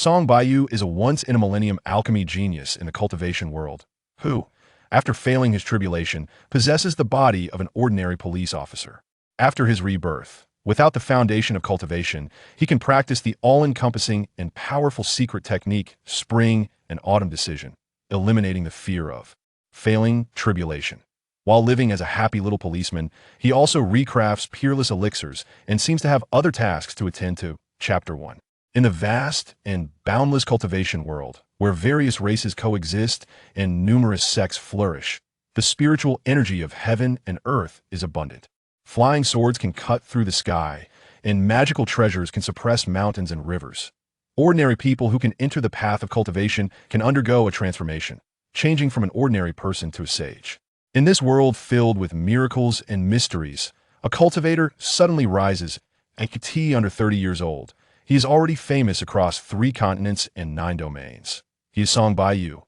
Song Baiyu is a once-in-a-millennium alchemy genius in the cultivation world, who, after failing his tribulation, possesses the body of an ordinary police officer. After his rebirth, without the foundation of cultivation, he can practice the all-encompassing and powerful secret technique, spring and autumn decision, eliminating the fear of failing tribulation. While living as a happy little policeman, he also recrafts peerless elixirs and seems to have other tasks to attend to. Chapter 1. In the vast and boundless cultivation world, where various races coexist and numerous sects flourish, the spiritual energy of heaven and earth is abundant. Flying swords can cut through the sky, and magical treasures can suppress mountains and rivers. Ordinary people who can enter the path of cultivation can undergo a transformation, changing from an ordinary person to a sage. In this world filled with miracles and mysteries, a cultivator suddenly rises, and Kt under 30 years old. He is already famous across 3 continents and 9 domains. He is Song Baiyu,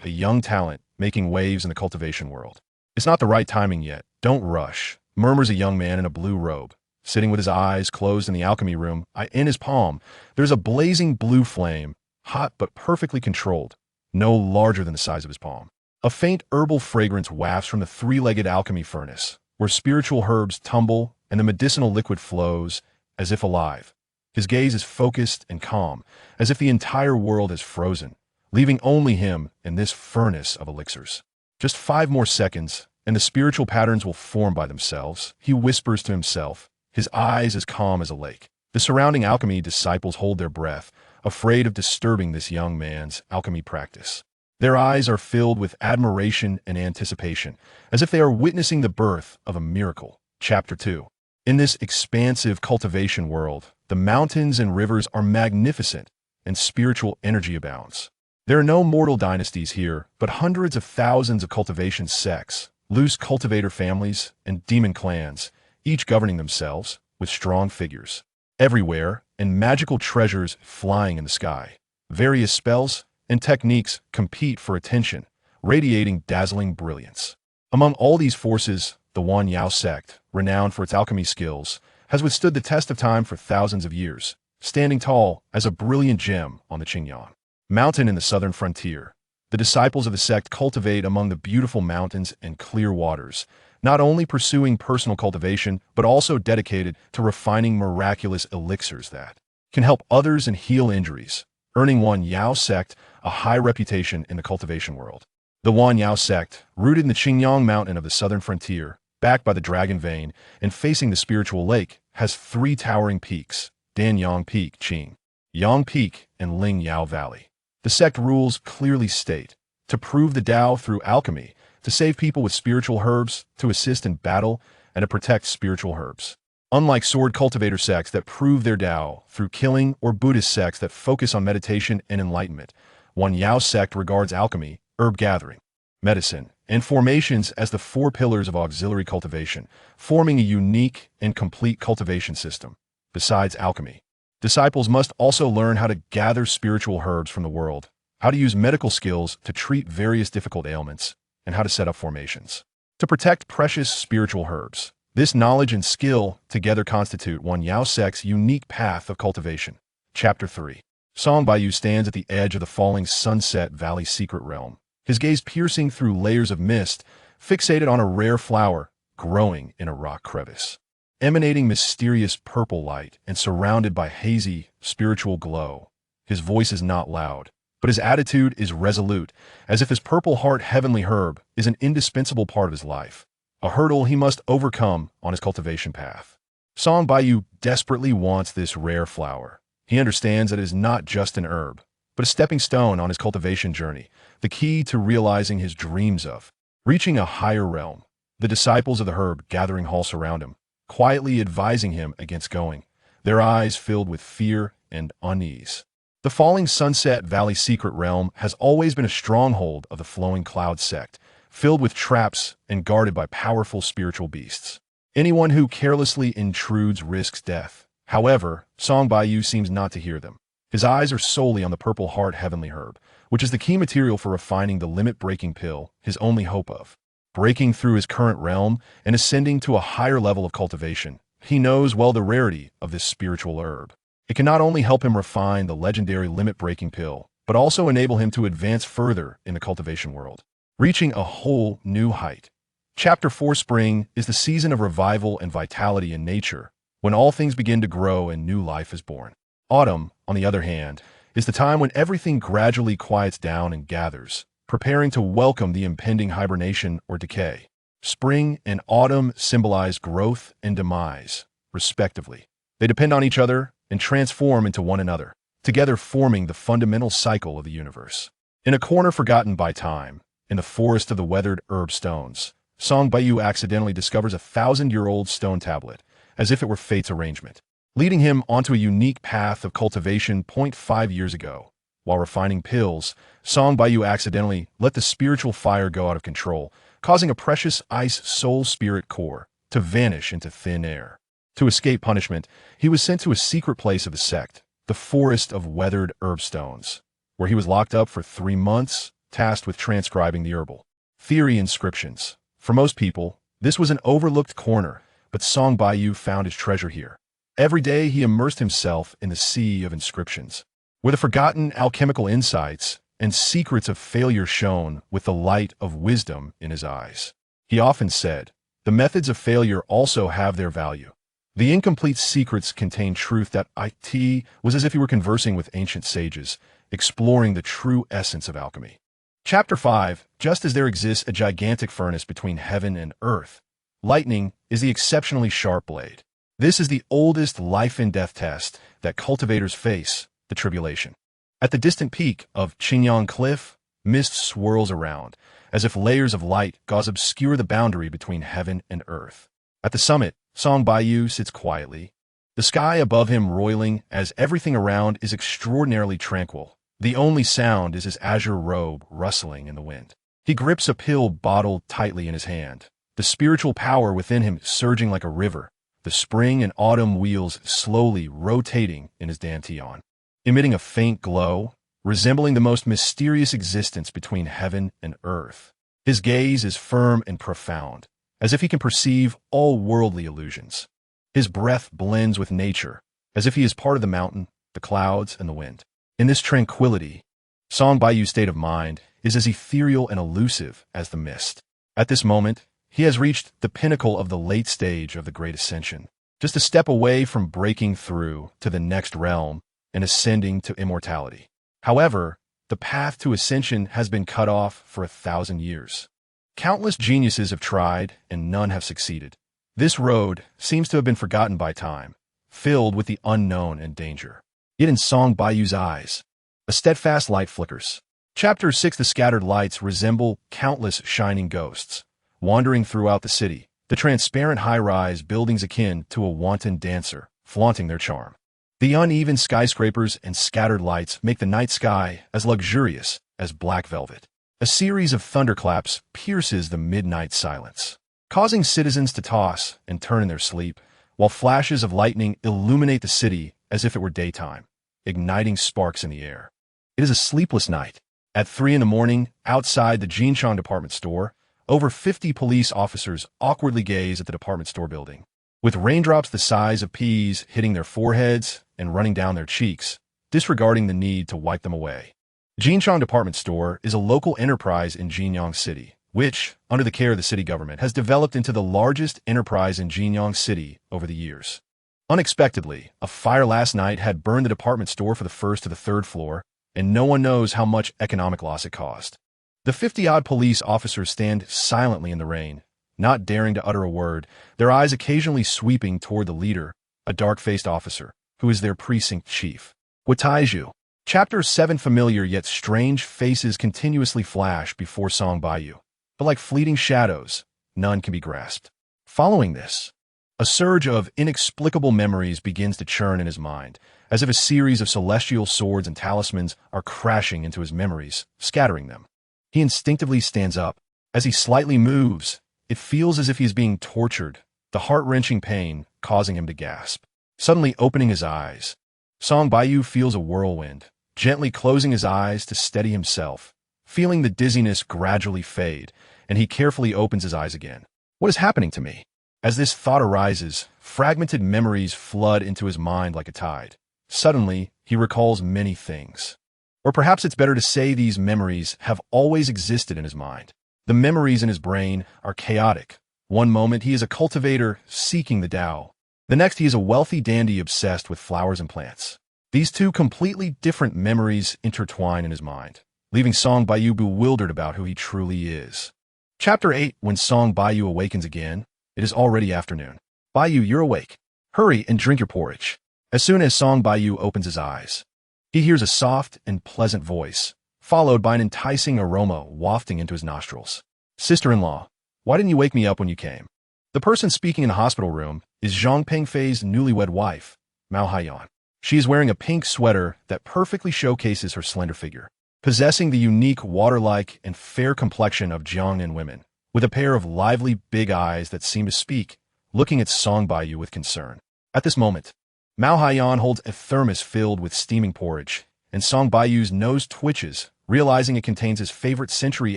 a young talent making waves in the cultivation world. It's not the right timing yet. Don't rush, murmurs a young man in a blue robe. Sitting with his eyes closed in the alchemy room, in his palm, there's a blazing blue flame, hot but perfectly controlled, no larger than the size of his palm. A faint herbal fragrance wafts from the 3-legged alchemy furnace, where spiritual herbs tumble and the medicinal liquid flows as if alive. His gaze is focused and calm, as if the entire world has frozen, leaving only him in this furnace of elixirs. Just 5 more seconds, and the spiritual patterns will form by themselves, he whispers to himself, his eyes as calm as a lake. The surrounding alchemy disciples hold their breath, afraid of disturbing this young man's alchemy practice. Their eyes are filled with admiration and anticipation, as if they are witnessing the birth of a miracle. Chapter 2. In this expansive cultivation world, the mountains and rivers are magnificent, and spiritual energy abounds. There are no mortal dynasties here, but hundreds of thousands of cultivation sects, loose cultivator families, and demon clans, each governing themselves with strong figures. Everywhere, and magical treasures flying in the sky. Various spells and techniques compete for attention, radiating dazzling brilliance. Among all these forces, the Wan Yao sect, renowned for its alchemy skills, has withstood the test of time for thousands of years, standing tall as a brilliant gem on the Qingyang mountain in the southern frontier. The disciples of the sect cultivate among the beautiful mountains and clear waters, not only pursuing personal cultivation, but also dedicated to refining miraculous elixirs that can help others and heal injuries, earning Wan Yao sect a high reputation in the cultivation world. The Wan Yao sect, rooted in the Qingyang mountain of the southern frontier, backed by the Dragon Vein and facing the spiritual lake, has 3 towering peaks, Danyang Peak, Qing Yang Peak, and Ling Yao Valley. The sect rules clearly state, to prove the Tao through alchemy, to save people with spiritual herbs, to assist in battle, and to protect spiritual herbs. Unlike sword cultivator sects that prove their Tao through killing or Buddhist sects that focus on meditation and enlightenment, Wan Yao sect regards alchemy, herb gathering, medicine, and formations as the 4 pillars of auxiliary cultivation, forming a unique and complete cultivation system. Besides alchemy, disciples must also learn how to gather spiritual herbs from the world, how to use medical skills to treat various difficult ailments, and how to set up formations to protect precious spiritual herbs. This knowledge and skill together constitute Wan Yao sect's unique path of cultivation. Chapter 3. Song Baiyu stands at the edge of the falling Sunset Valley secret realm, his gaze piercing through layers of mist, fixated on a rare flower growing in a rock crevice. Emanating mysterious purple light and surrounded by hazy, spiritual glow, his voice is not loud, but his attitude is resolute, as if his purple heart heavenly herb is an indispensable part of his life, a hurdle he must overcome on his cultivation path. Song Baiyu desperately wants this rare flower. He understands that it is not just an herb, but a stepping stone on his cultivation journey, the key to realizing his dreams of reaching a higher realm. The disciples of the herb gathering hall surround him, quietly advising him against going, their eyes filled with fear and unease. The falling Sunset Valley secret realm has always been a stronghold of the Flowing Cloud sect, filled with traps and guarded by powerful spiritual beasts. Anyone who carelessly intrudes risks death. However, Song Baiyu seems not to hear them. His eyes are solely on the purple heart heavenly herb, which is the key material for refining the limit-breaking pill, his only hope of breaking through his current realm and ascending to a higher level of cultivation. He knows well the rarity of this spiritual herb. It can not only help him refine the legendary limit-breaking pill, but also enable him to advance further in the cultivation world, reaching a whole new height. Chapter 4 Spring is the season of revival and vitality in nature, when all things begin to grow and new life is born. Autumn, on the other hand, is the time when everything gradually quiets down and gathers, preparing to welcome the impending hibernation or decay. Spring and autumn symbolize growth and demise, respectively. They depend on each other and transform into one another, together forming the fundamental cycle of the universe. In a corner forgotten by time, in the forest of the weathered herb stones, Song Baiyu accidentally discovers a 1,000-year-old stone tablet, as if it were fate's arrangement, leading him onto a unique path of cultivation. 5 years ago, while refining pills, Song Baiyu accidentally let the spiritual fire go out of control, causing a precious ice soul spirit core to vanish into thin air. To escape punishment, he was sent to a secret place of the sect, the forest of weathered herb stones, where he was locked up for 3 months, tasked with transcribing the herbal theory inscriptions. For most people, this was an overlooked corner, but Song Baiyu found his treasure here. Every day he immersed himself in the sea of inscriptions, where the forgotten alchemical insights and secrets of failure shone with the light of wisdom in his eyes. He often said, "The methods of failure also have their value." The incomplete secrets contain truth that it was as if he were conversing with ancient sages, exploring the true essence of alchemy. Chapter 5 Just as there exists a gigantic furnace between heaven and earth, lightning is the exceptionally sharp blade. This is the oldest life and death test that cultivators face, the tribulation. At the distant peak of Qingyang Cliff, mist swirls around, as if layers of light gauze obscure the boundary between heaven and earth. At the summit, Song Baiyu sits quietly, the sky above him roiling as everything around is extraordinarily tranquil. The only sound is his azure robe rustling in the wind. He grips a pill bottle tightly in his hand, the spiritual power within him surging like a river, the spring and autumn wheels slowly rotating in his dantian, emitting a faint glow, resembling the most mysterious existence between heaven and earth. His gaze is firm and profound, as if he can perceive all worldly illusions. His breath blends with nature, as if he is part of the mountain, the clouds, and the wind. In this tranquility, Song Baiyu's state of mind is as ethereal and elusive as the mist. At this moment, he has reached the pinnacle of the late stage of the Great Ascension, just a step away from breaking through to the next realm and ascending to immortality. However, the path to ascension has been cut off for 1,000 years. Countless geniuses have tried, and none have succeeded. This road seems to have been forgotten by time, filled with the unknown and danger. Yet in Song Baiyu's eyes, a steadfast light flickers. Chapter 6 The scattered lights resemble countless shining ghosts, wandering throughout the city, the transparent high-rise buildings akin to a wanton dancer, flaunting their charm. The uneven skyscrapers and scattered lights make the night sky as luxurious as black velvet. A series of thunderclaps pierces the midnight silence, causing citizens to toss and turn in their sleep, while flashes of lightning illuminate the city as if it were daytime, igniting sparks in the air. It is a sleepless night. At 3 a.m, outside the Jinchang department store, over 50 police officers awkwardly gaze at the department store building, with raindrops the size of peas hitting their foreheads and running down their cheeks, disregarding the need to wipe them away. Jinchang Department Store is a local enterprise in Jinyang City, which, under the care of the city government, has developed into the largest enterprise in Jinyang City over the years. Unexpectedly, a fire last night had burned the department store for the first to the third floor, and no one knows how much economic loss it caused. The 50-odd police officers stand silently in the rain, not daring to utter a word, their eyes occasionally sweeping toward the leader, a dark-faced officer, who is their precinct chief. Taiju. Chapter 7 Familiar yet strange faces continuously flash before Song Baiyu, but like fleeting shadows, none can be grasped. Following this, a surge of inexplicable memories begins to churn in his mind, as if a series of celestial swords and talismans are crashing into his memories, scattering them. He instinctively stands up. As he slightly moves, it feels as if he is being tortured, the heart-wrenching pain causing him to gasp. Suddenly opening his eyes, Song Baiyu feels a whirlwind, gently closing his eyes to steady himself, feeling the dizziness gradually fade, and he carefully opens his eyes again. What is happening to me? As this thought arises, fragmented memories flood into his mind like a tide, Suddenly, he recalls many things. Or perhaps it's better to say these memories have always existed in his mind. The memories in his brain are chaotic. One moment he is a cultivator seeking the Tao. The next he is a wealthy dandy obsessed with flowers and plants. These two completely different memories intertwine in his mind, leaving Song Baiyu bewildered about who he truly is. Chapter 8. When Song Baiyu awakens again, it is already afternoon. Baiyu, you're awake. Hurry and drink your porridge. As soon as Song Baiyu opens his eyes, he hears a soft and pleasant voice, followed by an enticing aroma wafting into his nostrils. Sister-in-law, why didn't you wake me up when you came? The person speaking in the hospital room is Zhang Pengfei's newlywed wife, Mao Haiyan. She is wearing a pink sweater that perfectly showcases her slender figure, possessing the unique water-like and fair complexion of Jiangnan women, with a pair of lively big eyes that seem to speak, looking at Song Baiyu with concern. At this moment, Mao Haiyan holds a thermos filled with steaming porridge, and Song Baiyu's nose twitches, realizing it contains his favorite century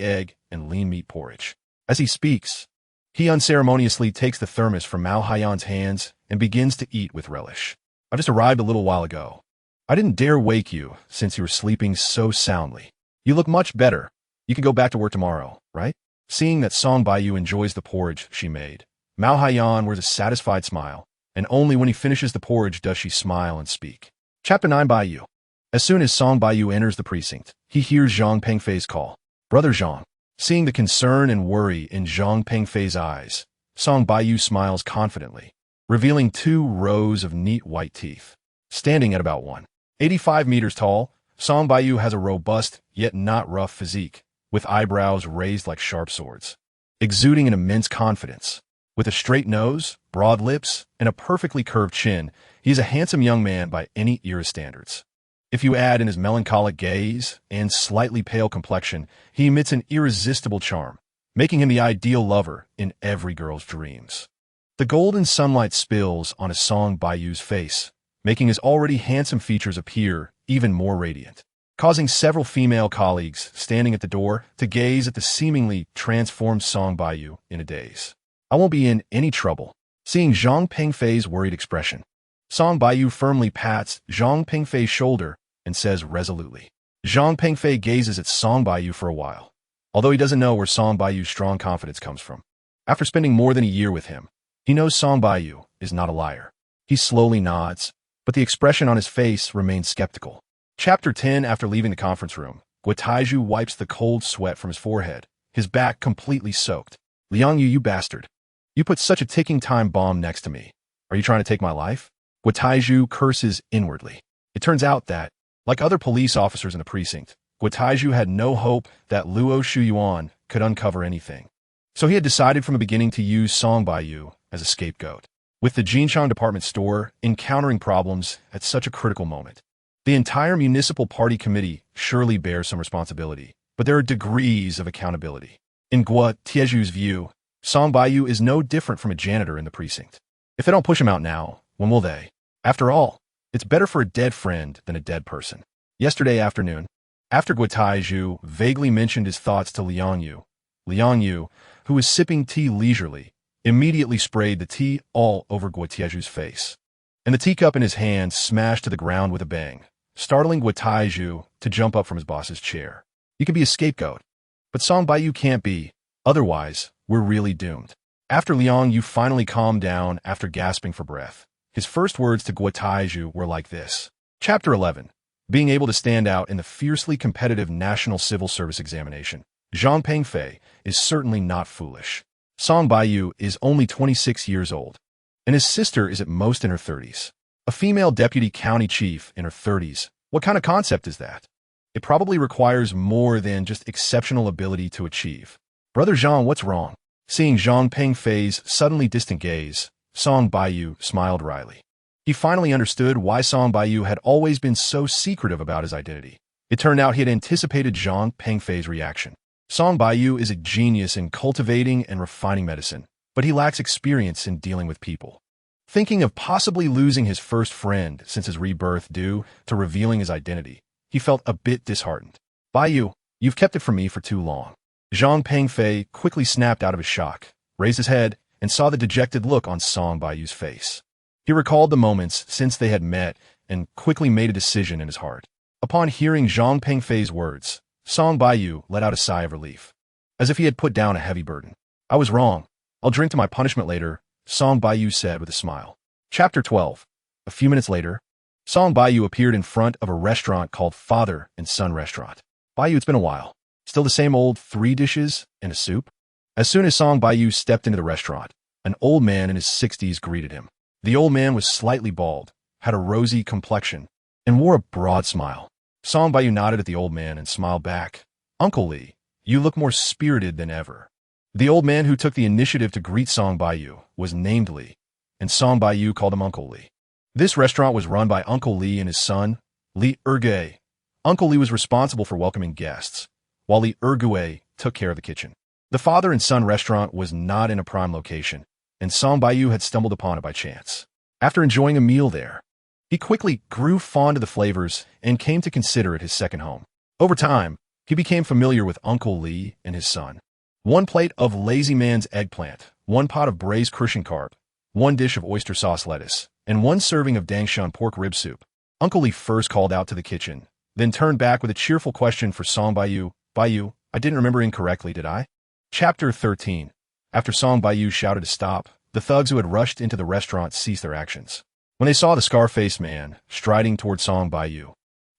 egg and lean meat porridge. As he speaks, he unceremoniously takes the thermos from Mao Haiyan's hands and begins to eat with relish. I just arrived a little while ago. I didn't dare wake you since you were sleeping so soundly. You look much better. You can go back to work tomorrow, right? Seeing that Song Baiyu enjoys the porridge she made, Mao Haiyan wears a satisfied smile, and only when he finishes the porridge does she smile and speak. Chapter 9. Baiyu. As soon as Song Baiyu enters the precinct, he hears Zhang Pengfei's call. Brother Zhang. Seeing the concern and worry in Zhang Pengfei's eyes, Song Baiyu smiles confidently, revealing 2 rows of neat white teeth. Standing at about 185 meters tall, Song Baiyu has a robust, yet not rough physique, with eyebrows raised like sharp swords, exuding an immense confidence. With a straight nose, broad lips, and a perfectly curved chin, he is a handsome young man by any era standards. If you add in his melancholic gaze and slightly pale complexion, he emits an irresistible charm, making him the ideal lover in every girl's dreams. The golden sunlight spills on his Song Baiyu's face, making his already handsome features appear even more radiant, causing several female colleagues standing at the door to gaze at the seemingly transformed Song Baiyu in a daze. I won't be in any trouble. Seeing Zhang Pengfei's worried expression, Song Baiyu firmly pats Zhang Pengfei's shoulder and says resolutely. Zhang Pengfei gazes at Song Baiyu for a while, although he doesn't know where Song Baiyu's strong confidence comes from. After spending more than a year with him, he knows Song Baiyu is not a liar. He slowly nods, but the expression on his face remains skeptical. Chapter 10. After leaving the conference room, Guotaiju wipes the cold sweat from his forehead, his back completely soaked. Liang Yu, you bastard. You put such a ticking time bomb next to me. Are you trying to take my life? Guotaiju curses inwardly. It turns out that, like other police officers in the precinct, Guotaiju had no hope that Luo Shuyuan could uncover anything. So he had decided from the beginning to use Song Baiyu as a scapegoat. With the Jinshan department store encountering problems at such a critical moment, the entire municipal party committee surely bears some responsibility, but there are degrees of accountability. In Guo Tieju's view, Song Baiyu is no different from a janitor in the precinct. If they don't push him out now, when will they? After all, it's better for a dead friend than a dead person. Yesterday afternoon, after Guotaiju vaguely mentioned his thoughts to Liang Yu, who was sipping tea leisurely, immediately sprayed the tea all over Guotieju's face, and the teacup in his hand smashed to the ground with a bang, startling Guotaiju to jump up from his boss's chair. You can be a scapegoat, but Song Baiyu can't be, otherwise, we're really doomed. After Liang Yu finally calmed down after gasping for breath, his first words to Guotaiju were like this. Chapter 11. Being able to stand out in the fiercely competitive National Civil Service examination, Zhang Pengfei is certainly not foolish. Song Baiyu is only 26 years old, and his sister is at most in her 30s. A female deputy county chief in her 30s. What kind of concept is that? It probably requires more than just exceptional ability to achieve. Brother Zhang, what's wrong? Seeing Zhang Pengfei's suddenly distant gaze, Song Baiyu smiled wryly. He finally understood why Song Baiyu had always been so secretive about his identity. It turned out he had anticipated Zhang Pengfei's reaction. Song Baiyu is a genius in cultivating and refining medicine, but he lacks experience in dealing with people. Thinking of possibly losing his first friend since his rebirth due to revealing his identity, he felt a bit disheartened. Baiyu, you've kept it from me for too long. Zhang Pengfei quickly snapped out of his shock, raised his head, and saw the dejected look on Song Baiyu's face. He recalled the moments since they had met and quickly made a decision in his heart. Upon hearing Zhang Pengfei's words, Song Baiyu let out a sigh of relief, as if he had put down a heavy burden. I was wrong. I'll drink to my punishment later, Song Baiyu said with a smile. Chapter 12. A few minutes later, Song Baiyu appeared in front of a restaurant called Father and Son Restaurant. Baiyu, it's been a while. Still the same old 3 dishes and a soup? As soon as Song Baiyu stepped into the restaurant, an old man in his 60s greeted him. The old man was slightly bald, had a rosy complexion, and wore a broad smile. Song Baiyu nodded at the old man and smiled back. Uncle Li, you look more spirited than ever. The old man who took the initiative to greet Song Baiyu was named Li, and Song Baiyu called him Uncle Li. This restaurant was run by Uncle Li and his son, Li Ergue. Uncle Li was responsible for welcoming guests, while Li Ergue took care of the kitchen. The father and son restaurant was not in a prime location, and Song Baiyu had stumbled upon it by chance. After enjoying a meal there, he quickly grew fond of the flavors and came to consider it his second home. Over time, he became familiar with Uncle Li and his son. 1 plate of Lazy Man's eggplant, 1 pot of braised Crucian carp, 1 dish of oyster sauce lettuce, and 1 serving of Dangshan pork rib soup. Uncle Li first called out to the kitchen, then turned back with a cheerful question for Song Baiyu. Baiyu, I didn't remember incorrectly, did I? Chapter 13. After Song Baiyu shouted to stop, the thugs who had rushed into the restaurant ceased their actions. When they saw the scar-faced man striding toward Song Baiyu,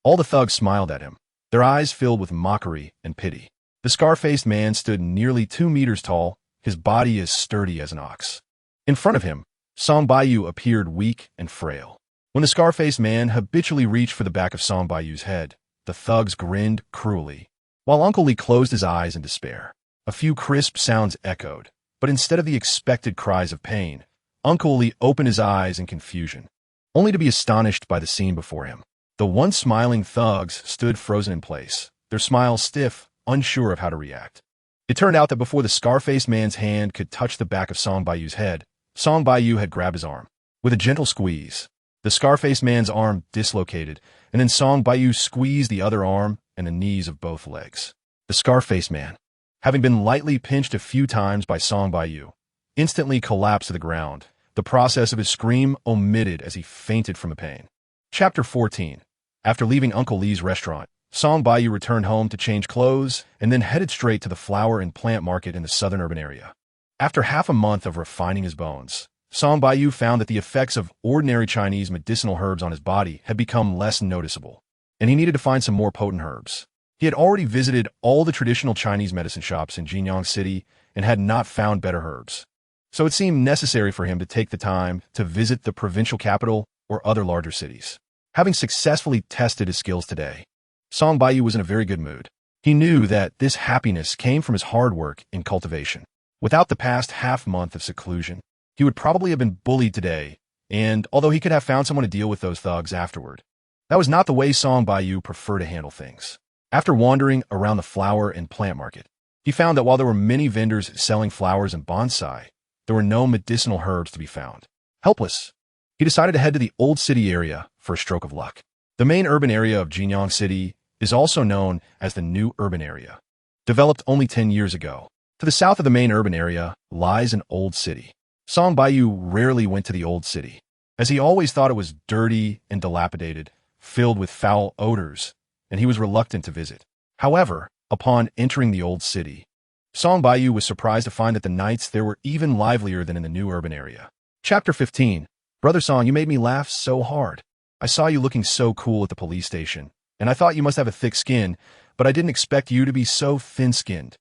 all the thugs smiled at him, their eyes filled with mockery and pity. The scar-faced man stood nearly 2 meters tall, his body as sturdy as an ox. In front of him, Song Baiyu appeared weak and frail. When the scar-faced man habitually reached for the back of Song Baiyu's head, the thugs grinned cruelly, while Uncle Li closed his eyes in despair. A few crisp sounds echoed, but instead of the expected cries of pain, Uncle Li opened his eyes in confusion, only to be astonished by the scene before him. The once smiling thugs stood frozen in place, their smiles stiff, unsure of how to react. It turned out that before the scar-faced man's hand could touch the back of Song Baiyu's head, Song Baiyu had grabbed his arm. With a gentle squeeze, the scar-faced man's arm dislocated, and then Song Baiyu squeezed the other arm and the knees of both legs. The scar-faced man, having been lightly pinched a few times by Song Baiyu, instantly collapsed to the ground, the process of his scream omitted as he fainted from the pain. Chapter 14. After leaving Uncle Li's restaurant, Song Baiyu returned home to change clothes and then headed straight to the flower and plant market in the southern urban area. After half a month of refining his bones, Song Baiyu found that the effects of ordinary Chinese medicinal herbs on his body had become less noticeable, and he needed to find some more potent herbs. He had already visited all the traditional Chinese medicine shops in Jinyang City and had not found better herbs. So it seemed necessary for him to take the time to visit the provincial capital or other larger cities. Having successfully tested his skills today, Song Baiyu was in a very good mood. He knew that this happiness came from his hard work in cultivation. Without the past half-month of seclusion, he would probably have been bullied today, and although he could have found someone to deal with those thugs afterward, that was not the way Song Baiyu preferred to handle things. After wandering around the flower and plant market, he found that while there were many vendors selling flowers and bonsai, there were no medicinal herbs to be found. Helpless, he decided to head to the Old City area for a stroke of luck. The main urban area of Jinyang City is also known as the New Urban Area. Developed only 10 years ago, to the south of the main urban area lies an old city. Song Baiyu rarely went to the old city, as he always thought it was dirty and dilapidated, filled with foul odors, and he was reluctant to visit. However, upon entering the old city, Song Baiyu was surprised to find that the nights there were even livelier than in the new urban area. Chapter 15. Brother Song, you made me laugh so hard. I saw you looking so cool at the police station, and I thought you must have a thick skin, but I didn't expect you to be so thin-skinned.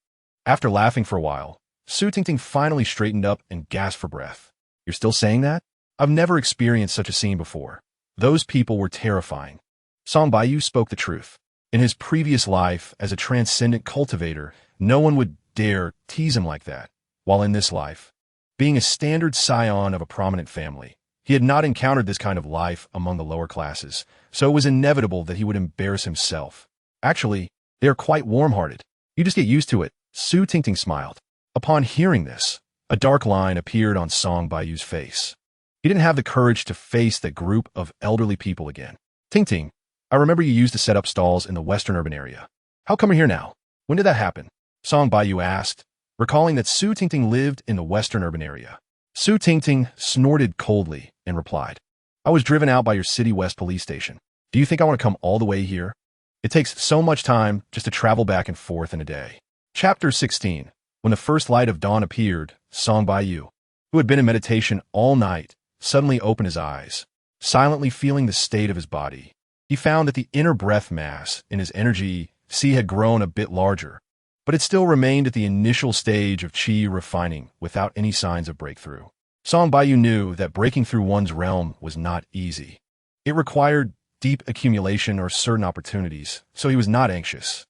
After laughing for a while, Su Tingting finally straightened up and gasped for breath. You're still saying that? I've never experienced such a scene before. Those people were terrifying. Song Baiyu spoke the truth. In his previous life as a transcendent cultivator, no one would dare tease him like that. While in this life, being a standard scion of a prominent family, he had not encountered this kind of life among the lower classes, so it was inevitable that he would embarrass himself. Actually, they are quite warm-hearted. You just get used to it. Su Tingting smiled. Upon hearing this, a dark line appeared on Song Baiyu's face. He didn't have the courage to face that group of elderly people again. Tingting, I remember you used to set up stalls in the western urban area. How come you're here now? When did that happen? Song Baiyu asked, recalling that Su Tingting lived in the western urban area. Su Tingting snorted coldly and replied, I was driven out by your City West police station. Do you think I want to come all the way here? It takes so much time just to travel back and forth in a day. Chapter 16. When the first light of dawn appeared, Song Baiyu, who had been in meditation all night, suddenly opened his eyes, silently feeling the state of his body. He found that the inner breath mass in his energy had grown a bit larger, but it still remained at the initial stage of qi refining without any signs of breakthrough. Song Baiyu knew that breaking through one's realm was not easy. It required deep accumulation or certain opportunities, so he was not anxious.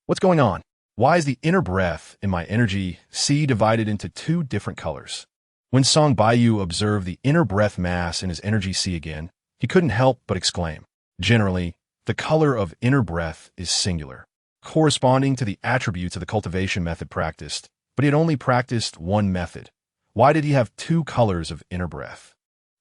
What's going on? Why is the inner breath in my energy divided into two different colors? When Song Baiyu observed the inner breath mass in his energy again, he couldn't help but exclaim. Generally, the color of inner breath is singular, corresponding to the attributes of the cultivation method practiced, but he had only practiced one method. Why did he have two colors of inner breath?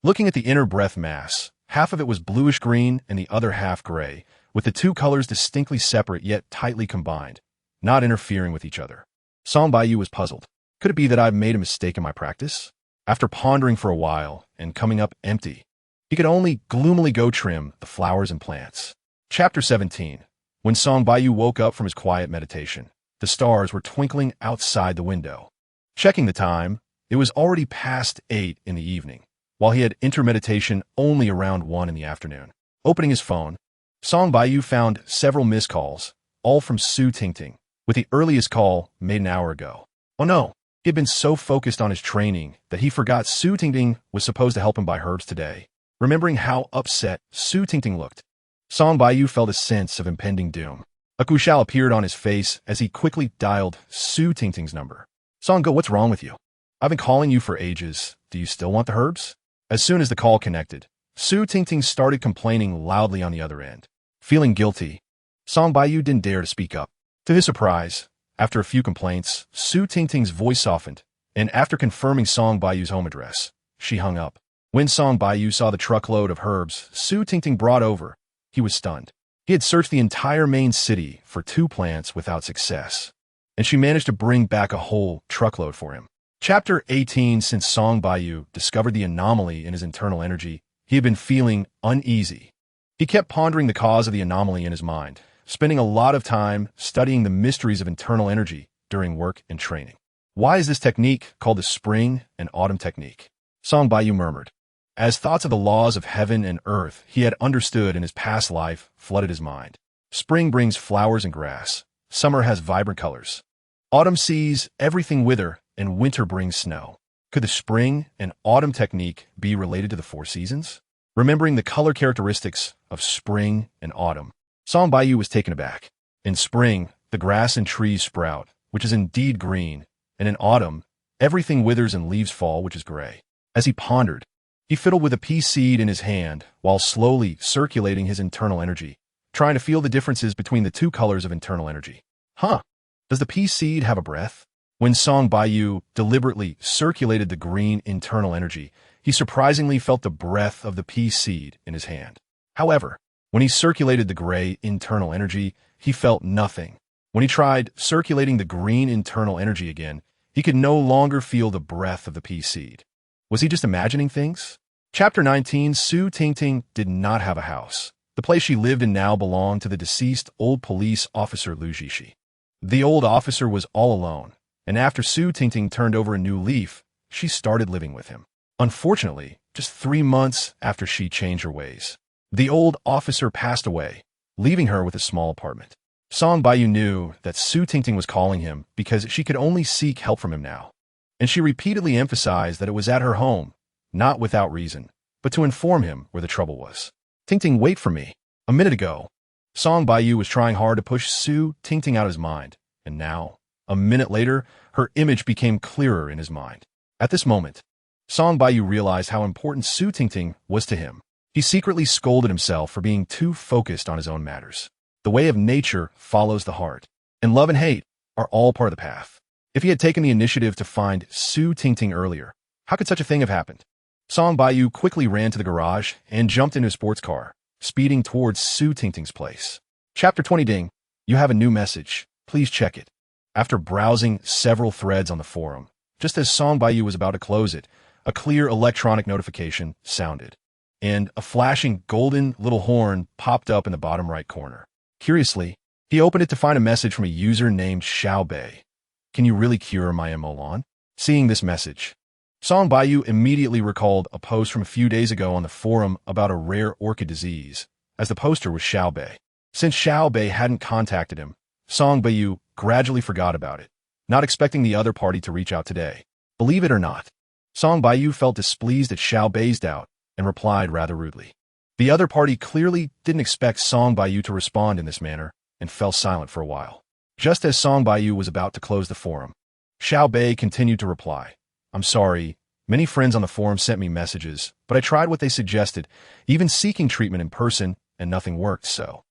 Looking at the inner breath mass, half of it was bluish-green and the other half gray, with the two colors distinctly separate yet tightly combined, not interfering with each other. Song Baiyu was puzzled. Could it be that I've made a mistake in my practice? After pondering for a while and coming up empty, he could only gloomily go trim the flowers and plants. Chapter 17. When Song Baiyu woke up from his quiet meditation, the stars were twinkling outside the window. Checking the time, it was already past 8 in the evening, while he had intermeditation only around 1 in the afternoon. Opening his phone, Song Baiyu found several missed calls, all from Su Tingting, with the earliest call made an hour ago. Oh no, he had been so focused on his training that he forgot Su Tingting was supposed to help him buy herbs today. Remembering how upset Su Tingting looked, Song Baiyu felt a sense of impending doom. A kushal appeared on his face as he quickly dialed Su Tingting's number. Song-go, what's wrong with you? I've been calling you for ages. Do you still want the herbs? As soon as the call connected, Su Tingting started complaining loudly on the other end. Feeling guilty, Song Baiyu didn't dare to speak up. To his surprise, after a few complaints, Su Tingting's voice softened, and after confirming Song Baiyu's home address, she hung up. When Song Baiyu saw the truckload of herbs Su Tingting brought over, he was stunned. He had searched the entire main city for 2 plants without success, and she managed to bring back a whole truckload for him. Chapter 18. Since Song Baiyu discovered the anomaly in his internal energy, he had been feeling uneasy. He kept pondering the cause of the anomaly in his mind, spending a lot of time studying the mysteries of internal energy during work and training. Why is this technique called the spring and autumn technique? Song Baiyu murmured, as thoughts of the laws of heaven and earth he had understood in his past life flooded his mind. Spring brings flowers and grass. Summer has vibrant colors. Autumn sees everything wither, and winter brings snow. Could the spring and autumn technique be related to the 4 seasons? Remembering the color characteristics of spring and autumn, Song Baiyu was taken aback. In spring, the grass and trees sprout, which is indeed green, and in autumn, everything withers and leaves fall, which is gray. As he pondered, he fiddled with a pea seed in his hand while slowly circulating his internal energy, trying to feel the differences between the 2 colors of internal energy. Does the pea seed have a breath? When Song Baiyu deliberately circulated the green internal energy, he surprisingly felt the breath of the pea seed in his hand. However, when he circulated the gray internal energy, he felt nothing. When he tried circulating the green internal energy again, he could no longer feel the breath of the pea seed. Was he just imagining things? Chapter 19. Su Tingting did not have a house. The place she lived in now belonged to the deceased old police officer Lu Jishi. The old officer was all alone, and after Su Tingting turned over a new leaf, she started living with him. Unfortunately, just 3 months after she changed her ways, the old officer passed away, leaving her with a small apartment. Song Baiyu knew that Su Tingting was calling him because she could only seek help from him now, and she repeatedly emphasized that it was at her home, not without reason, but to inform him where the trouble was. Tingting, wait for me. A minute ago, Song Baiyu was trying hard to push Su Tingting out of his mind, and now, a minute later, her image became clearer in his mind. At this moment, Song Baiyu realized how important Su Tingting was to him. He secretly scolded himself for being too focused on his own matters. The way of nature follows the heart, and love and hate are all part of the path. If he had taken the initiative to find Su Tingting earlier, how could such a thing have happened? Song Baiyu quickly ran to the garage and jumped into a sports car, speeding towards Su Tingting's place. Chapter 20. Ding. You have a new message. Please check it. After browsing several threads on the forum, just as Song Baiyu was about to close it, a clear electronic notification sounded. and a flashing golden little horn popped up in the bottom right corner. Curiously, he opened it to find a message from a user named Xiaobei. "Can you really cure my Emolon?" Seeing this message, Song Baiyu immediately recalled a post from a few days ago on the forum about a rare orchid disease, as the poster was Xiaobei. Since Xiaobei hadn't contacted him, Song Baiyu gradually forgot about it, not expecting the other party to reach out today. Believe it or not, Song Baiyu felt displeased at Xiaobei's doubt and replied rather rudely. The other party clearly didn't expect Song Baiyu to respond in this manner and fell silent for a while. Just as Song Baiyu was about to close the forum, Xiaobei continued to reply. "I'm sorry, many friends on the forum sent me messages, but I tried what they suggested, even seeking treatment in person, and nothing worked, so."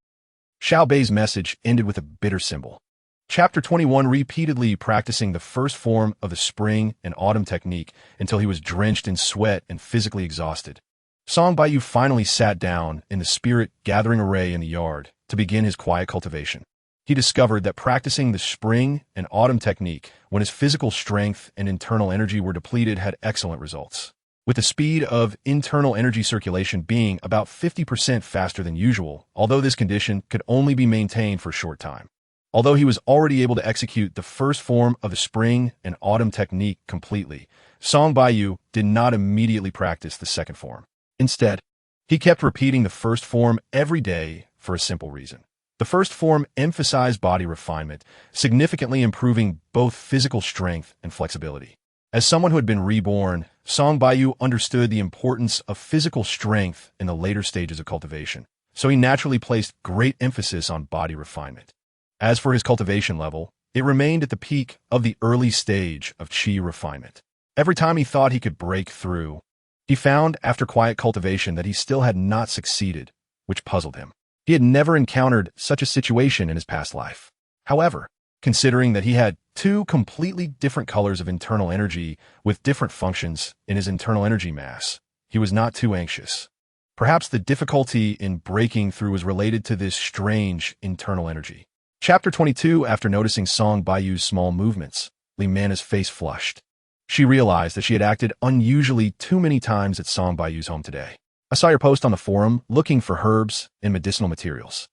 Xiaobei's message ended with a bitter symbol. Chapter 21, repeatedly practicing the first form of the spring and autumn technique until he was drenched in sweat and physically exhausted. Song Baiyu finally sat down in the spirit gathering array in the yard to begin his quiet cultivation. He discovered that practicing the spring and autumn technique when his physical strength and internal energy were depleted had excellent results. With the speed of internal energy circulation being about 50% faster than usual, although this condition could only be maintained for a short time. Although he was already able to execute the first form of the spring and autumn technique completely, Song Baiyu did not immediately practice the second form. Instead, he kept repeating the first form every day for a simple reason. The first form emphasized body refinement, significantly improving both physical strength and flexibility. As someone who had been reborn, Song Baiyu understood the importance of physical strength in the later stages of cultivation, so he naturally placed great emphasis on body refinement. As for his cultivation level, it remained at the peak of the early stage of qi refinement. Every time he thought he could break through, he found after quiet cultivation that he still had not succeeded, which puzzled him. He had never encountered such a situation in his past life. However, considering that he had two completely different colors of internal energy with different functions in his internal energy mass, he was not too anxious. Perhaps the difficulty in breaking through was related to this strange internal energy. Chapter 22. After noticing Song Baiyu's small movements, Limana's face flushed. She realized that she had acted unusually too many times at Song Baiyu's home today. "I saw your post on the forum looking for herbs and medicinal materials.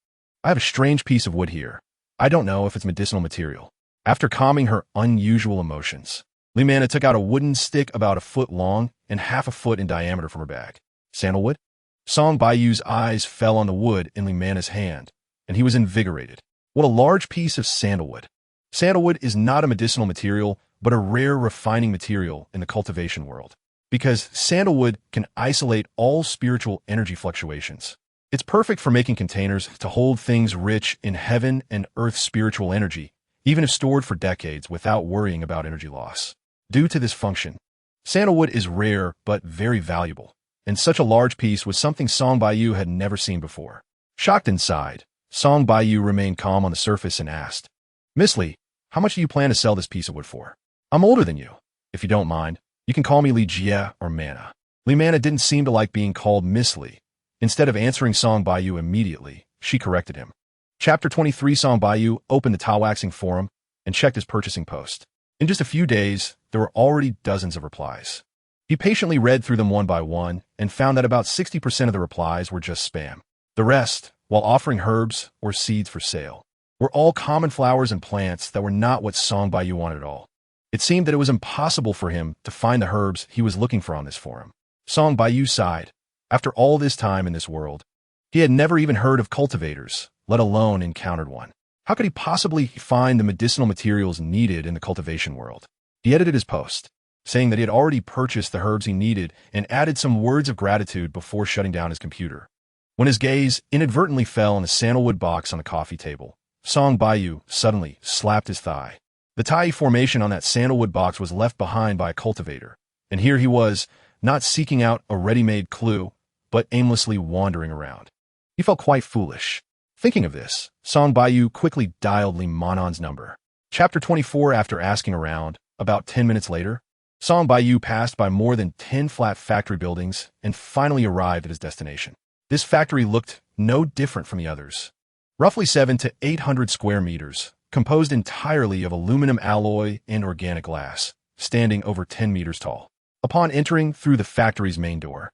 I have a strange piece of wood here. I don't know if it's medicinal material." After calming her unusual emotions, Limana took out a wooden stick about a foot long and half a foot in diameter from her bag. "Sandalwood?" Song Baiyu's eyes fell on the wood in Limana's hand, and he was invigorated. What a large piece of sandalwood. Sandalwood is not a medicinal material, but a rare refining material in the cultivation world, because sandalwood can isolate all spiritual energy fluctuations. It's perfect for making containers to hold things rich in heaven and earth spiritual energy, even if stored for decades without worrying about energy loss. Due to this function, sandalwood is rare but very valuable, and such a large piece was something Song Baiyu had never seen before. Shocked inside, Song Baiyu remained calm on the surface and asked, "Miss Li, how much do you plan to sell this piece of wood for? I'm older than you. If you don't mind, you can call me Li Jie or Mana." Li Mana didn't seem to like being called Miss Li. Instead of answering Song Baiyu immediately, she corrected him. Chapter 23. Song Baiyu opened the Taowaxing forum and checked his purchasing post. In just a few days, there were already dozens of replies. He patiently read through them one by one and found that about 60% of the replies were just spam. The rest, while offering herbs or seeds for sale, were all common flowers and plants that were not what Song Baiyu wanted at all. It seemed that it was impossible for him to find the herbs he was looking for on this forum. Song Baiyu sighed. After all this time in this world, he had never even heard of cultivators, let alone encountered one. How could he possibly find the medicinal materials needed in the cultivation world? He edited his post, saying that he had already purchased the herbs he needed and added some words of gratitude before shutting down his computer. When his gaze inadvertently fell on the sandalwood box on the coffee table, Song Baiyu suddenly slapped his thigh. The Tai formation on that sandalwood box was left behind by a cultivator, and here he was, not seeking out a ready-made clue, but aimlessly wandering around. He felt quite foolish. Thinking of this, Song Baiyu quickly dialed Li Manon's number. Chapter 24. After asking around, about 10 minutes later, Song Baiyu passed by more than 10 flat factory buildings and finally arrived at his destination. This factory looked no different from the others. Roughly 700 to 800 square meters, composed entirely of aluminum alloy and organic glass, standing over 10 meters tall. Upon entering through the factory's main door,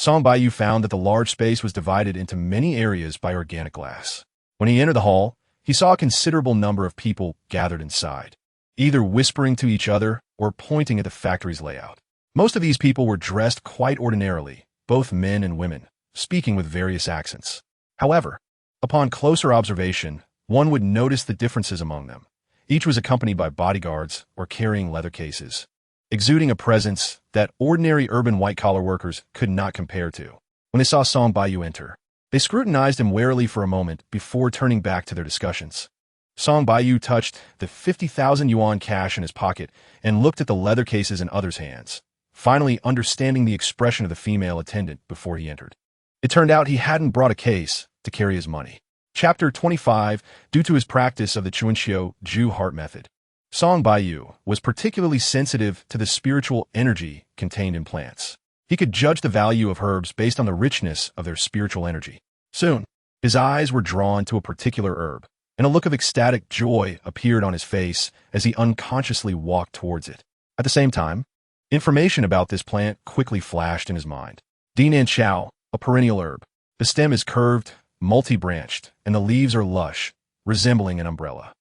Song Baiyu found that the large space was divided into many areas by organic glass. When he entered the hall, he saw a considerable number of people gathered inside, either whispering to each other or pointing at the factory's layout. Most of these people were dressed quite ordinarily, both men and women, speaking with various accents. However, upon closer observation, one would notice the differences among them. Each was accompanied by bodyguards or carrying leather cases, exuding a presence that ordinary urban white-collar workers could not compare to. When they saw Song Baiyu enter, they scrutinized him warily for a moment before turning back to their discussions. Song Baiyu touched the 50,000 yuan cash in his pocket and looked at the leather cases in others' hands, finally understanding the expression of the female attendant before he entered. It turned out he hadn't brought a case to carry his money. Chapter 25. Due to his practice of the Chuanxiu Ju heart method, Song Baiyu was particularly sensitive to the spiritual energy contained in plants. He could judge the value of herbs based on the richness of their spiritual energy. Soon, his eyes were drawn to a particular herb, and a look of ecstatic joy appeared on his face as he unconsciously walked towards it. At the same time, information about this plant quickly flashed in his mind. Dinan Chao, a perennial herb. The stem is curved, multi-branched, and the leaves are lush, resembling an umbrella.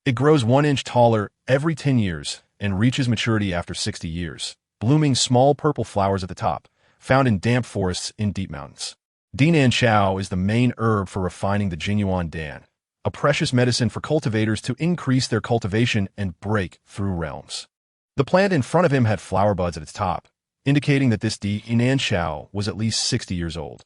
It grows 1 inch taller every 10 years and reaches maturity after 60 years, blooming small purple flowers at the top, found in damp forests in deep mountains. Dinan Chao is the main herb for refining the Jinyuan Dan, a precious medicine for cultivators to increase their cultivation and break through realms. The plant in front of him had flower buds at its top, indicating that this Dinan Chao was at least 60 years old.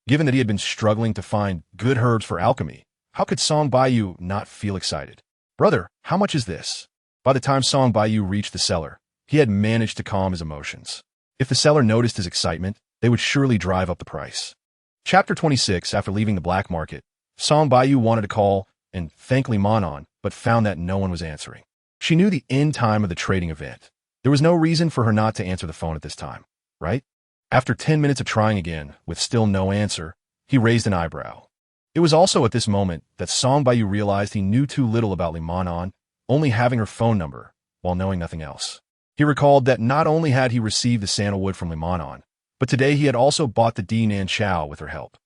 Given that he had been struggling to find good herbs for alchemy, how could Song Baiyu not feel excited? "Brother, how much is this?" By the time Song Baiyu reached the cellar, he had managed to calm his emotions. If the seller noticed his excitement, they would surely drive up the price. Chapter 26. After leaving the black market, Song Baiyu wanted to call and thank Li Manon, but found that no one was answering. She knew the end time of the trading event. There was no reason for her not to answer the phone at this time, right? After 10 minutes of trying again, with still no answer, he raised an eyebrow. It was also at this moment that Song Baiyu realized he knew too little about Li Manon, only having her phone number, while knowing nothing else. He recalled that not only had he received the sandalwood from Li Manon, but today he had also bought the Dinan Chao with her help.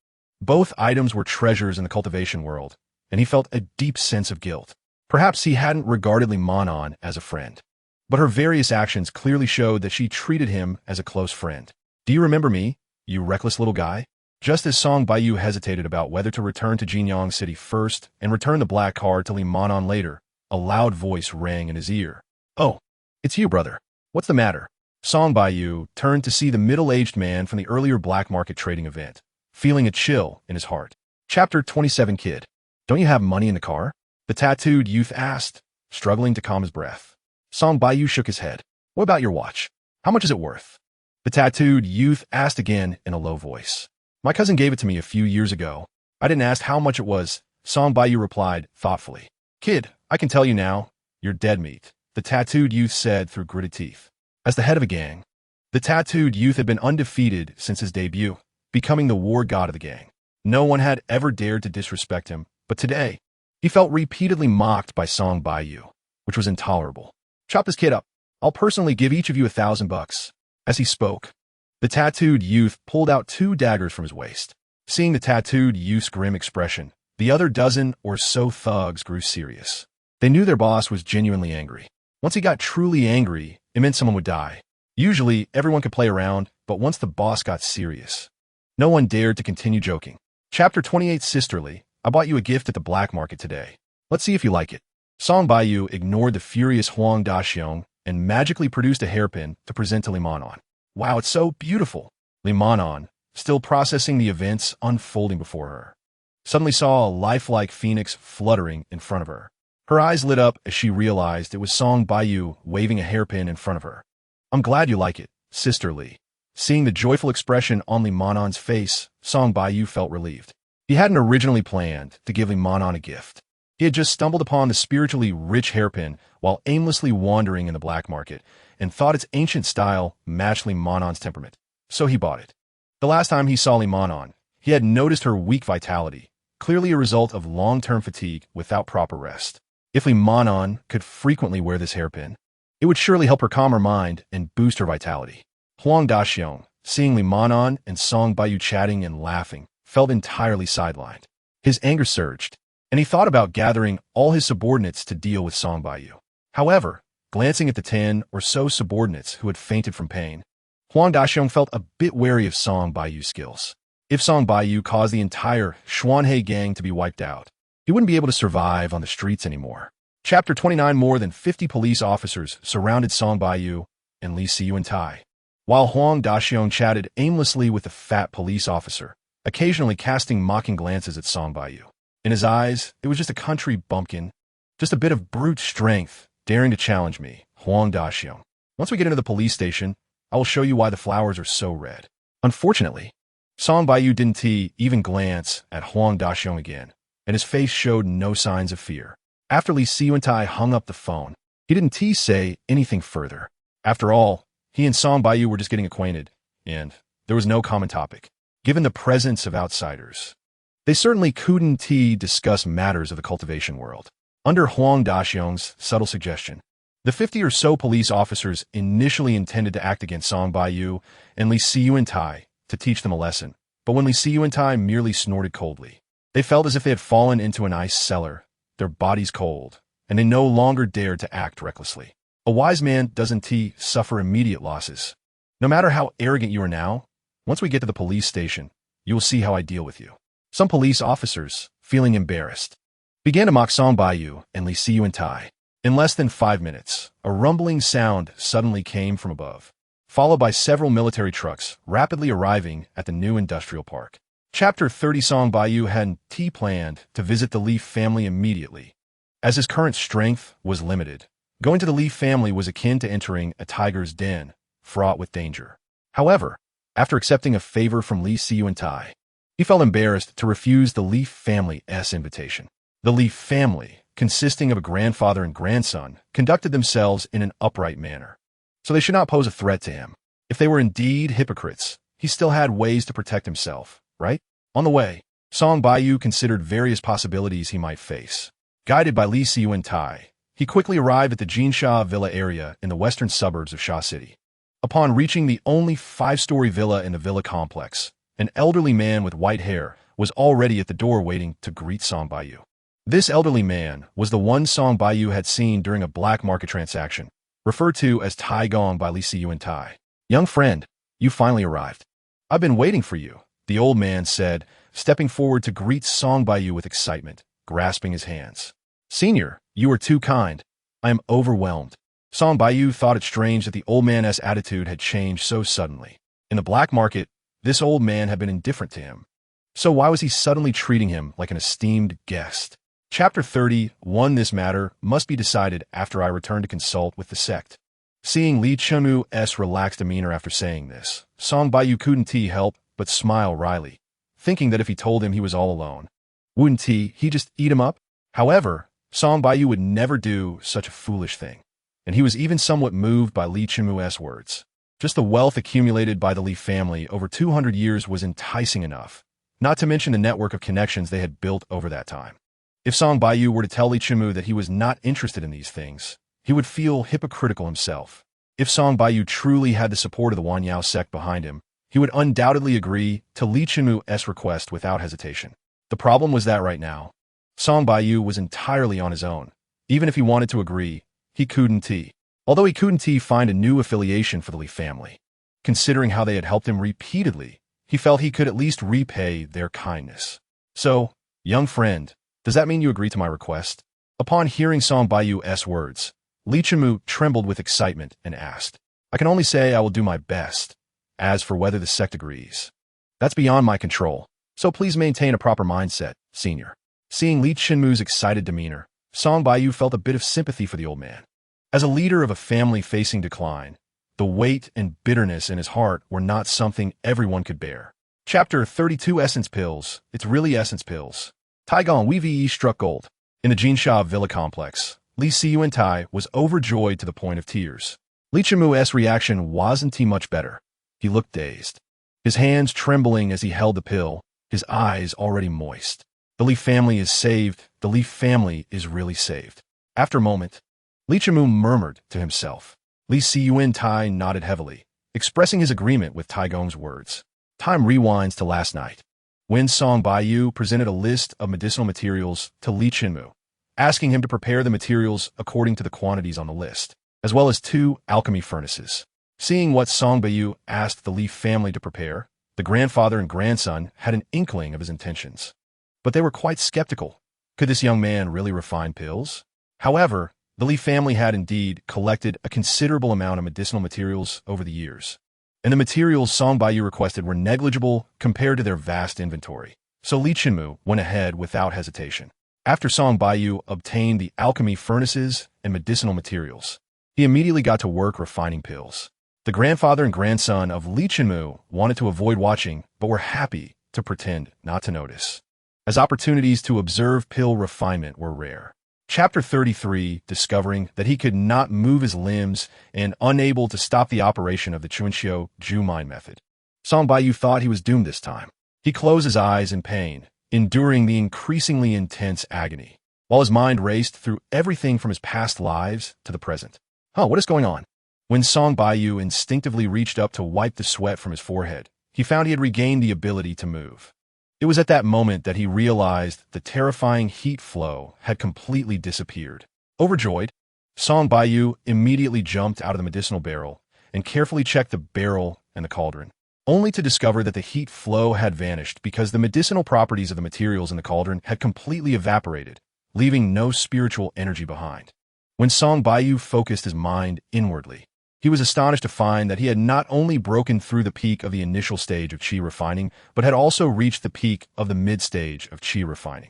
Both items were treasures in the cultivation world, and he felt a deep sense of guilt. Perhaps he hadn't regarded Li Manon as a friend, but her various actions clearly showed that she treated him as a close friend. "Do you remember me, you reckless little guy?" Just as Song Baiyu hesitated about whether to return to Jinyang City first and return the black card to Li Manon later, a loud voice rang in his ear. "Oh, it's you, brother. What's the matter?" Song Baiyu turned to see the middle-aged man from the earlier black market trading event, feeling a chill in his heart. Chapter 27. Kid, don't you have money in the car? The tattooed youth asked, struggling to calm his breath. Song Baiyu shook his head. "What about your watch? How much is it worth?" The tattooed youth asked again in a low voice. "My cousin gave it to me a few years ago. I didn't ask how much it was," Song Baiyu replied thoughtfully. "Kid, I can tell you now, you're dead meat," the tattooed youth said through gritted teeth. As the head of a gang, the tattooed youth had been undefeated since his debut, becoming the war god of the gang. No one had ever dared to disrespect him, but today, he felt repeatedly mocked by Song Baiyu, which was intolerable. "Chop this kid up. I'll personally give each of you $1,000. As he spoke, the tattooed youth pulled out 2 daggers from his waist. Seeing the tattooed youth's grim expression, the other dozen or so thugs grew serious. They knew their boss was genuinely angry. Once he got truly angry, it meant someone would die. Usually, everyone could play around, but once the boss got serious, no one dared to continue joking. Chapter 28. Sisterly, I bought you a gift at the black market today. Let's see if you like it. Song Baiyu ignored the furious Huang Daxiong and magically produced a hairpin to present to Li Manon. "Wow, it's so beautiful." Li Manon, still processing the events unfolding before her, suddenly saw a lifelike phoenix fluttering in front of her. Her eyes lit up as she realized it was Song Baiyu waving a hairpin in front of her. "I'm glad you like it, Sister Li." Seeing the joyful expression on Li Manon's face, Song Baiyu felt relieved. He hadn't originally planned to give Li Manon a gift. He had just stumbled upon the spiritually rich hairpin while aimlessly wandering in the black market and thought its ancient style matched Li Manon's temperament. So he bought it. The last time he saw Li Manon, he had noticed her weak vitality, clearly a result of long-term fatigue without proper rest. If Li Manon could frequently wear this hairpin, it would surely help her calm her mind and boost her vitality. Huang Daxiong, seeing Li Manon and Song Baiyu chatting and laughing, felt entirely sidelined. His anger surged, and he thought about gathering all his subordinates to deal with Song Baiyu. However, glancing at the 10 or so subordinates who had fainted from pain, Huang Daxiong felt a bit wary of Song Baiyu's skills. If Song Baiyu caused the entire Xuanhe gang to be wiped out, he wouldn't be able to survive on the streets anymore. Chapter 29. More than 50 police officers surrounded Song Baiyu and Li Siyuantai, while Huang Daxiong chatted aimlessly with the fat police officer, occasionally casting mocking glances at Song Baiyu. In his eyes, it was just a country bumpkin, just a bit of brute strength, daring to challenge me, Huang Daxiong. Once we get into the police station, I will show you why the flowers are so red. Unfortunately, Song Baiyu didn't even glance at Huang Daxiong again, and his face showed no signs of fear. After Li Siyuantai hung up the phone, he didn't say anything further. After all, he and Song Baiyu were just getting acquainted, and there was no common topic. Given the presence of outsiders, they certainly couldn't discuss matters of the cultivation world. Under Huang Daxiong's subtle suggestion, the 50 or so police officers initially intended to act against Song Baiyu and Li Siyuantai to teach them a lesson, but when Li Siyuantai merely snorted coldly, they felt as if they had fallen into an ice cellar, their bodies cold, and they no longer dared to act recklessly. A wise man doesn't suffer immediate losses. No matter how arrogant you are now, once we get to the police station, you will see how I deal with you. Some police officers, feeling embarrassed, began to mock Song Baiyu and Li Siyuantai. In less than 5 minutes, a rumbling sound suddenly came from above, followed by several military trucks rapidly arriving at the new industrial park. Chapter 30. Song Baiyu had planned to visit the Li family immediately, as his current strength was limited. Going to the Li family was akin to entering a tiger's den, fraught with danger. However, after accepting a favor from Li Siyuantai, he felt embarrassed to refuse the Li family's invitation. The Li family, consisting of a grandfather and grandson, conducted themselves in an upright manner, so they should not pose a threat to him. If they were indeed hypocrites, he still had ways to protect himself, right? On the way, Song Baiyu considered various possibilities he might face. Guided by Li Siyuantai, he quickly arrived at the Jinsha Villa area in the western suburbs of Sha City. Upon reaching the only 5-story villa in the villa complex, an elderly man with white hair was already at the door waiting to greet Song Baiyu. This elderly man was the one Song Baiyu had seen during a black market transaction, referred to as Tai Gong by Li Siyuantai. "Young friend, you finally arrived. I've been waiting for you," the old man said, stepping forward to greet Song Baiyu with excitement, grasping his hands. "Senior, you are too kind. I am overwhelmed." Song Baiyu thought it strange that the old man's attitude had changed so suddenly. In the black market, this old man had been indifferent to him. So why was he suddenly treating him like an esteemed guest? Chapter 31. This matter must be decided after I return to consult with the sect. Seeing Li Chunmu's relaxed demeanor after saying this, Song Baiyu couldn't help but smile wryly, thinking that if he told him he was all alone, wouldn't he just eat him up? However, Song Baiyu would never do such a foolish thing, and he was even somewhat moved by Li Chunmu's words. Just the wealth accumulated by the Li family over 200 years was enticing enough, not to mention the network of connections they had built over that time. If Song Baiyu were to tell Li Chunmu that he was not interested in these things, he would feel hypocritical himself. If Song Baiyu truly had the support of the Wanyao sect behind him, he would undoubtedly agree to Li Chunmu's request without hesitation. The problem was that right now, Song Baiyu was entirely on his own. Even if he wanted to agree, he couldn't. Although he couldn't find a new affiliation for the Li family. Considering how they had helped him repeatedly, he felt he could at least repay their kindness. "So, young friend, does that mean you agree to my request?" Upon hearing Song Baiyu's words, Li Chunmu trembled with excitement and asked, "I can only say I will do my best. As for whether the sect agrees, that's beyond my control, so please maintain a proper mindset, senior." Seeing Li Chunmu's excited demeanor, Song Baiyu felt a bit of sympathy for the old man. As a leader of a family facing decline, the weight and bitterness in his heart were not something everyone could bear. Chapter 32. Essence pills. It's really essence pills. Taigon WVE struck gold. In the Jinsha Villa complex, Li Siyuantai was overjoyed to the point of tears. Li Chunmu's reaction wasn't much better. He looked dazed, his hands trembling as he held the pill, his eyes already moist. The Li family is saved. The Li family is really saved. After a moment, Li Chunmu murmured to himself. Li Siyuantai nodded heavily, expressing his agreement with Taigong's words. Time rewinds to last night, when Song Baiyu presented a list of medicinal materials to Li Qinmu, asking him to prepare the materials according to the quantities on the list, as well as 2 alchemy furnaces. Seeing what Song Baiyu asked the Li family to prepare, the grandfather and grandson had an inkling of his intentions. But they were quite skeptical. Could this young man really refine pills? However, the Li family had indeed collected a considerable amount of medicinal materials over the years, and the materials Song Baiyu requested were negligible compared to their vast inventory. So Li Qinmu went ahead without hesitation. After Song Baiyu obtained the alchemy furnaces and medicinal materials, he immediately got to work refining pills. The grandfather and grandson of Li Qinmu wanted to avoid watching, but were happy to pretend not to notice, as opportunities to observe pill refinement were rare. Chapter 33, discovering that he could not move his limbs and unable to stop the operation of the Chunxiu Ju mind method. Song Baiyu thought he was doomed this time. He closed his eyes in pain, enduring the increasingly intense agony, while his mind raced through everything from his past lives to the present. What is going on? When Song Baiyu instinctively reached up to wipe the sweat from his forehead, he found he had regained the ability to move. It was at that moment that he realized the terrifying heat flow had completely disappeared. Overjoyed, Song Baiyu immediately jumped out of the medicinal barrel and carefully checked the barrel and the cauldron, only to discover that the heat flow had vanished because the medicinal properties of the materials in the cauldron had completely evaporated, leaving no spiritual energy behind. When Song Baiyu focused his mind inwardly, he was astonished to find that he had not only broken through the peak of the initial stage of qi refining, but had also reached the peak of the mid-stage of qi refining.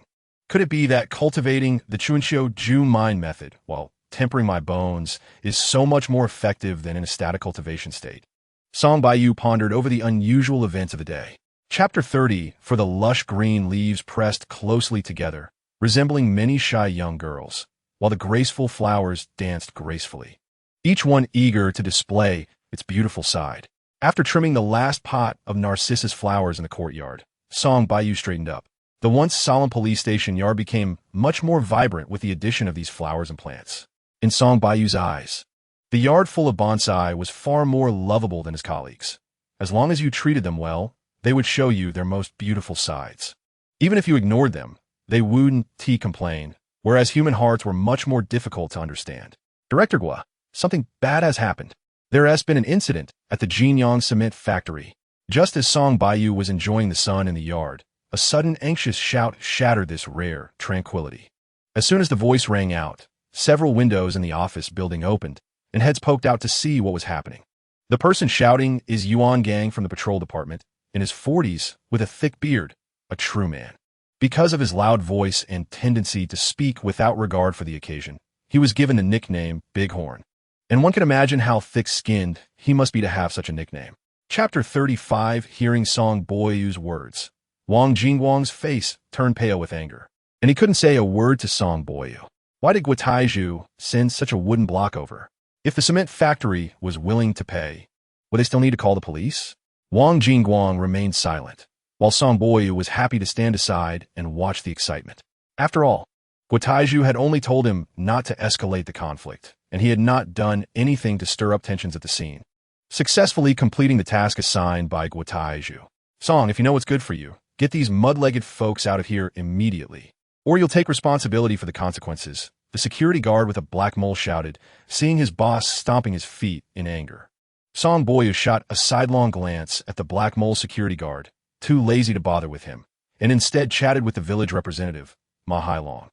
Could it be that cultivating the Chunxiu Ju mind method, while tempering my bones, is so much more effective than in a static cultivation state? Song Baiyu pondered over the unusual events of the day. Chapter 30, for the lush green leaves pressed closely together, resembling many shy young girls, while the graceful flowers danced gracefully, each one eager to display its beautiful side. After trimming the last pot of narcissus flowers in the courtyard, Song Baiyu straightened up. The once solemn police station yard became much more vibrant with the addition of these flowers and plants. In Song Baiyu's eyes, the yard full of bonsai was far more lovable than his colleagues. As long as you treated them well, they would show you their most beautiful sides. Even if you ignored them, they wouldn't complain, whereas human hearts were much more difficult to understand. Director Gua, something bad has happened. There has been an incident at the Jinyang cement factory. Just as Song Baiyu was enjoying the sun in the yard, a sudden anxious shout shattered this rare tranquility. As soon as the voice rang out, several windows in the office building opened, and heads poked out to see what was happening. The person shouting is Yuan Gang from the patrol department, in his 40s, with a thick beard, a true man. Because of his loud voice and tendency to speak without regard for the occasion, he was given the nickname Bighorn. And one can imagine how thick-skinned he must be to have such a nickname. Chapter 35, hearing Song Baiyu's words, Wang Jingguang's face turned pale with anger, and he couldn't say a word to Song Baiyu. Why did Guotaiju send such a wooden block over? If the cement factory was willing to pay, would they still need to call the police? Wang Jingguang remained silent, while Song Baiyu was happy to stand aside and watch the excitement. After all, Guotaiju had only told him not to escalate the conflict, and he had not done anything to stir up tensions at the scene, successfully completing the task assigned by Guotaiju. Song, if you know what's good for you, get these mud-legged folks out of here immediately, or you'll take responsibility for the consequences, the security guard with a black mole shouted, seeing his boss stomping his feet in anger. Song Baiyu shot a sidelong glance at the black mole security guard, too lazy to bother with him, and instead chatted with the village representative, Ma Hailong.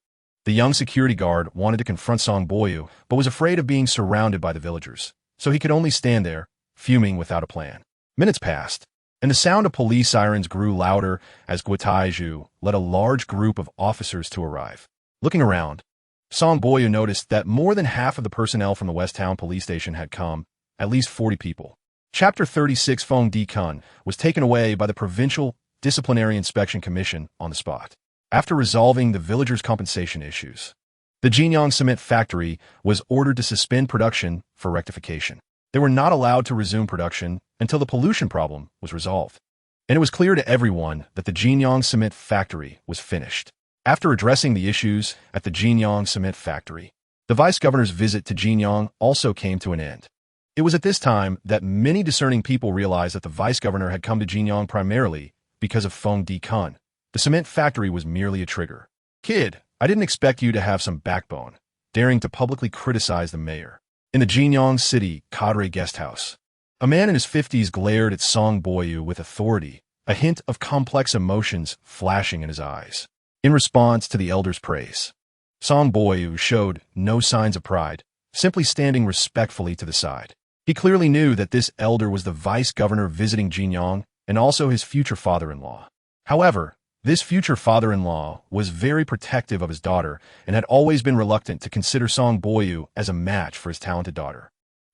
The young security guard wanted to confront Song Baiyu, but was afraid of being surrounded by the villagers, so he could only stand there, fuming without a plan. Minutes passed, and the sound of police sirens grew louder as Guotaiju led a large group of officers to arrive. Looking around, Song Baiyu noticed that more than half of the personnel from the West Town police station had come, at least 40 people. Chapter 36 Feng Di Kun was taken away by the Provincial Disciplinary Inspection Commission on the spot. After resolving the villagers' compensation issues, the Jinyang cement factory was ordered to suspend production for rectification. They were not allowed to resume production until the pollution problem was resolved. And it was clear to everyone that the Jinyang cement factory was finished. After addressing the issues at the Jinyang cement factory, the vice governor's visit to Jinyang also came to an end. It was at this time that many discerning people realized that the vice-governor had come to Jinyang primarily because of Feng Di Kun. The cement factory was merely a trigger. Kid, I didn't expect you to have some backbone, daring to publicly criticize the mayor. In the Jinyang City cadre guest house, a man in his 50s glared at Song Baiyu with authority, a hint of complex emotions flashing in his eyes. In response to the elder's praise, Song Baiyu showed no signs of pride, simply standing respectfully to the side. He clearly knew that this elder was the vice-governor visiting Jinyang and also his future father-in-law. However, this future father-in-law was very protective of his daughter and had always been reluctant to consider Song Baiyu as a match for his talented daughter,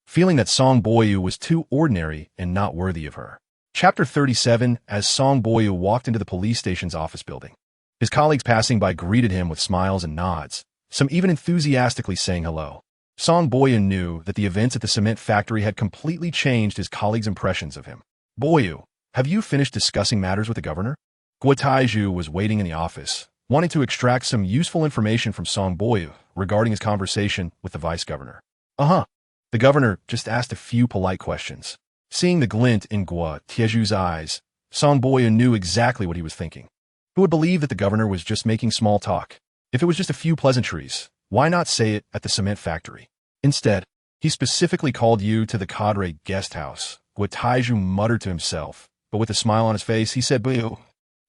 feeling that Song Baiyu was too ordinary and not worthy of her. Chapter 37. As Song Baiyu walked into the police station's office building, his colleagues passing by greeted him with smiles and nods, some even enthusiastically saying hello. Song Baiyu knew that the events at the cement factory had completely changed his colleagues' impressions of him. Baiyu, have you finished discussing matters with the governor? Taiju was waiting in the office, wanting to extract some useful information from Song Baiyu regarding his conversation with the vice-governor. Uh-huh. The governor just asked a few polite questions. Seeing the glint in Tieju's eyes, Song Baiyu knew exactly what he was thinking. Who would believe that the governor was just making small talk? If it was just a few pleasantries, why not say it at the cement factory? Instead, he specifically called you to the cadre guest house. Taiju muttered to himself, but with a smile on his face, he said, Baiyu,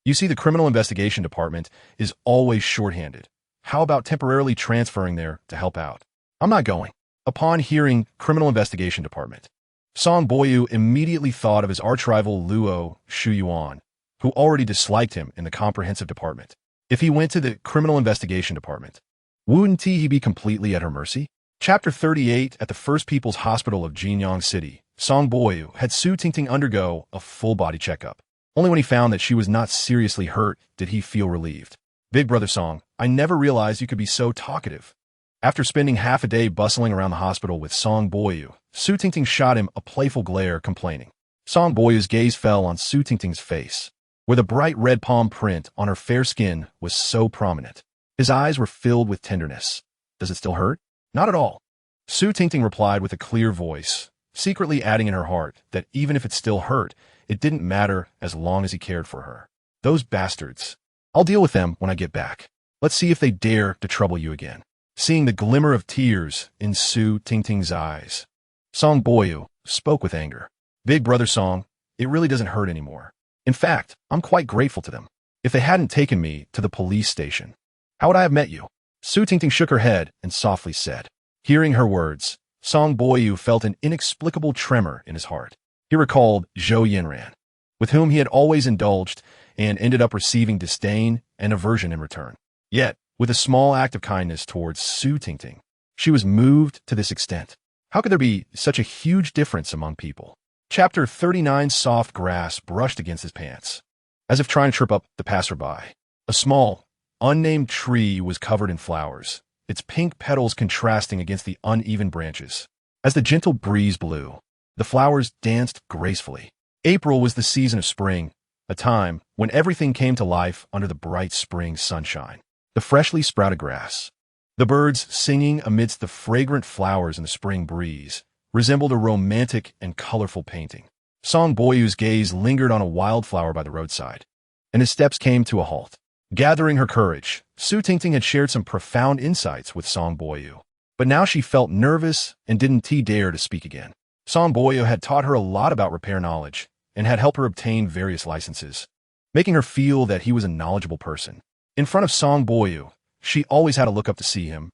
you see, the Criminal Investigation Department is always shorthanded. How about temporarily transferring there to help out? I'm not going. Upon hearing Criminal Investigation Department, Song Baiyu immediately thought of his arch-rival Luo Shuyuan, who already disliked him in the Comprehensive Department. If he went to the Criminal Investigation Department, wouldn't he be completely at her mercy? Chapter 38. At the First People's Hospital of Jinyang City, Song Baiyu had Su Tingting undergo a full-body checkup. Only when he found that she was not seriously hurt did he feel relieved. Big brother Song, I never realized you could be so talkative. After spending half a day bustling around the hospital with Song Baiyu, Su Tingting shot him a playful glare, complaining. Song Baiyu's gaze fell on Su Tingting's face, where the bright red palm print on her fair skin was so prominent. His eyes were filled with tenderness. Does it still hurt? Not at all. Su Tingting replied with a clear voice, secretly adding in her heart that even if it still hurt, it didn't matter as long as he cared for her. Those bastards. I'll deal with them when I get back. Let's see if they dare to trouble you again. Seeing the glimmer of tears in Su Tingting's eyes, Song Baiyu spoke with anger. Big brother Song, it really doesn't hurt anymore. In fact, I'm quite grateful to them. If they hadn't taken me to the police station, how would I have met you? Su Tingting shook her head and softly said. Hearing her words, Song Baiyu felt an inexplicable tremor in his heart. He recalled Zhou Yinran, with whom he had always indulged and ended up receiving disdain and aversion in return. Yet, with a small act of kindness towards Su Tingting, she was moved to this extent. How could there be such a huge difference among people? Chapter 39. Soft grass brushed against his pants, as if trying to trip up the passerby. A small, unnamed tree was covered in flowers, its pink petals contrasting against the uneven branches. As the gentle breeze blew, the flowers danced gracefully. April was the season of spring, a time when everything came to life under the bright spring sunshine. The freshly sprouted grass, the birds singing amidst the fragrant flowers in the spring breeze, resembled a romantic and colorful painting. Song Baiyu's gaze lingered on a wildflower by the roadside, and his steps came to a halt. Gathering her courage, Su Tingting had shared some profound insights with Song Baiyu, but now she felt nervous and didn't dare to speak again. Song Baiyu had taught her a lot about repair knowledge and had helped her obtain various licenses, making her feel that he was a knowledgeable person. In front of Song Baiyu, she always had to look up to see him,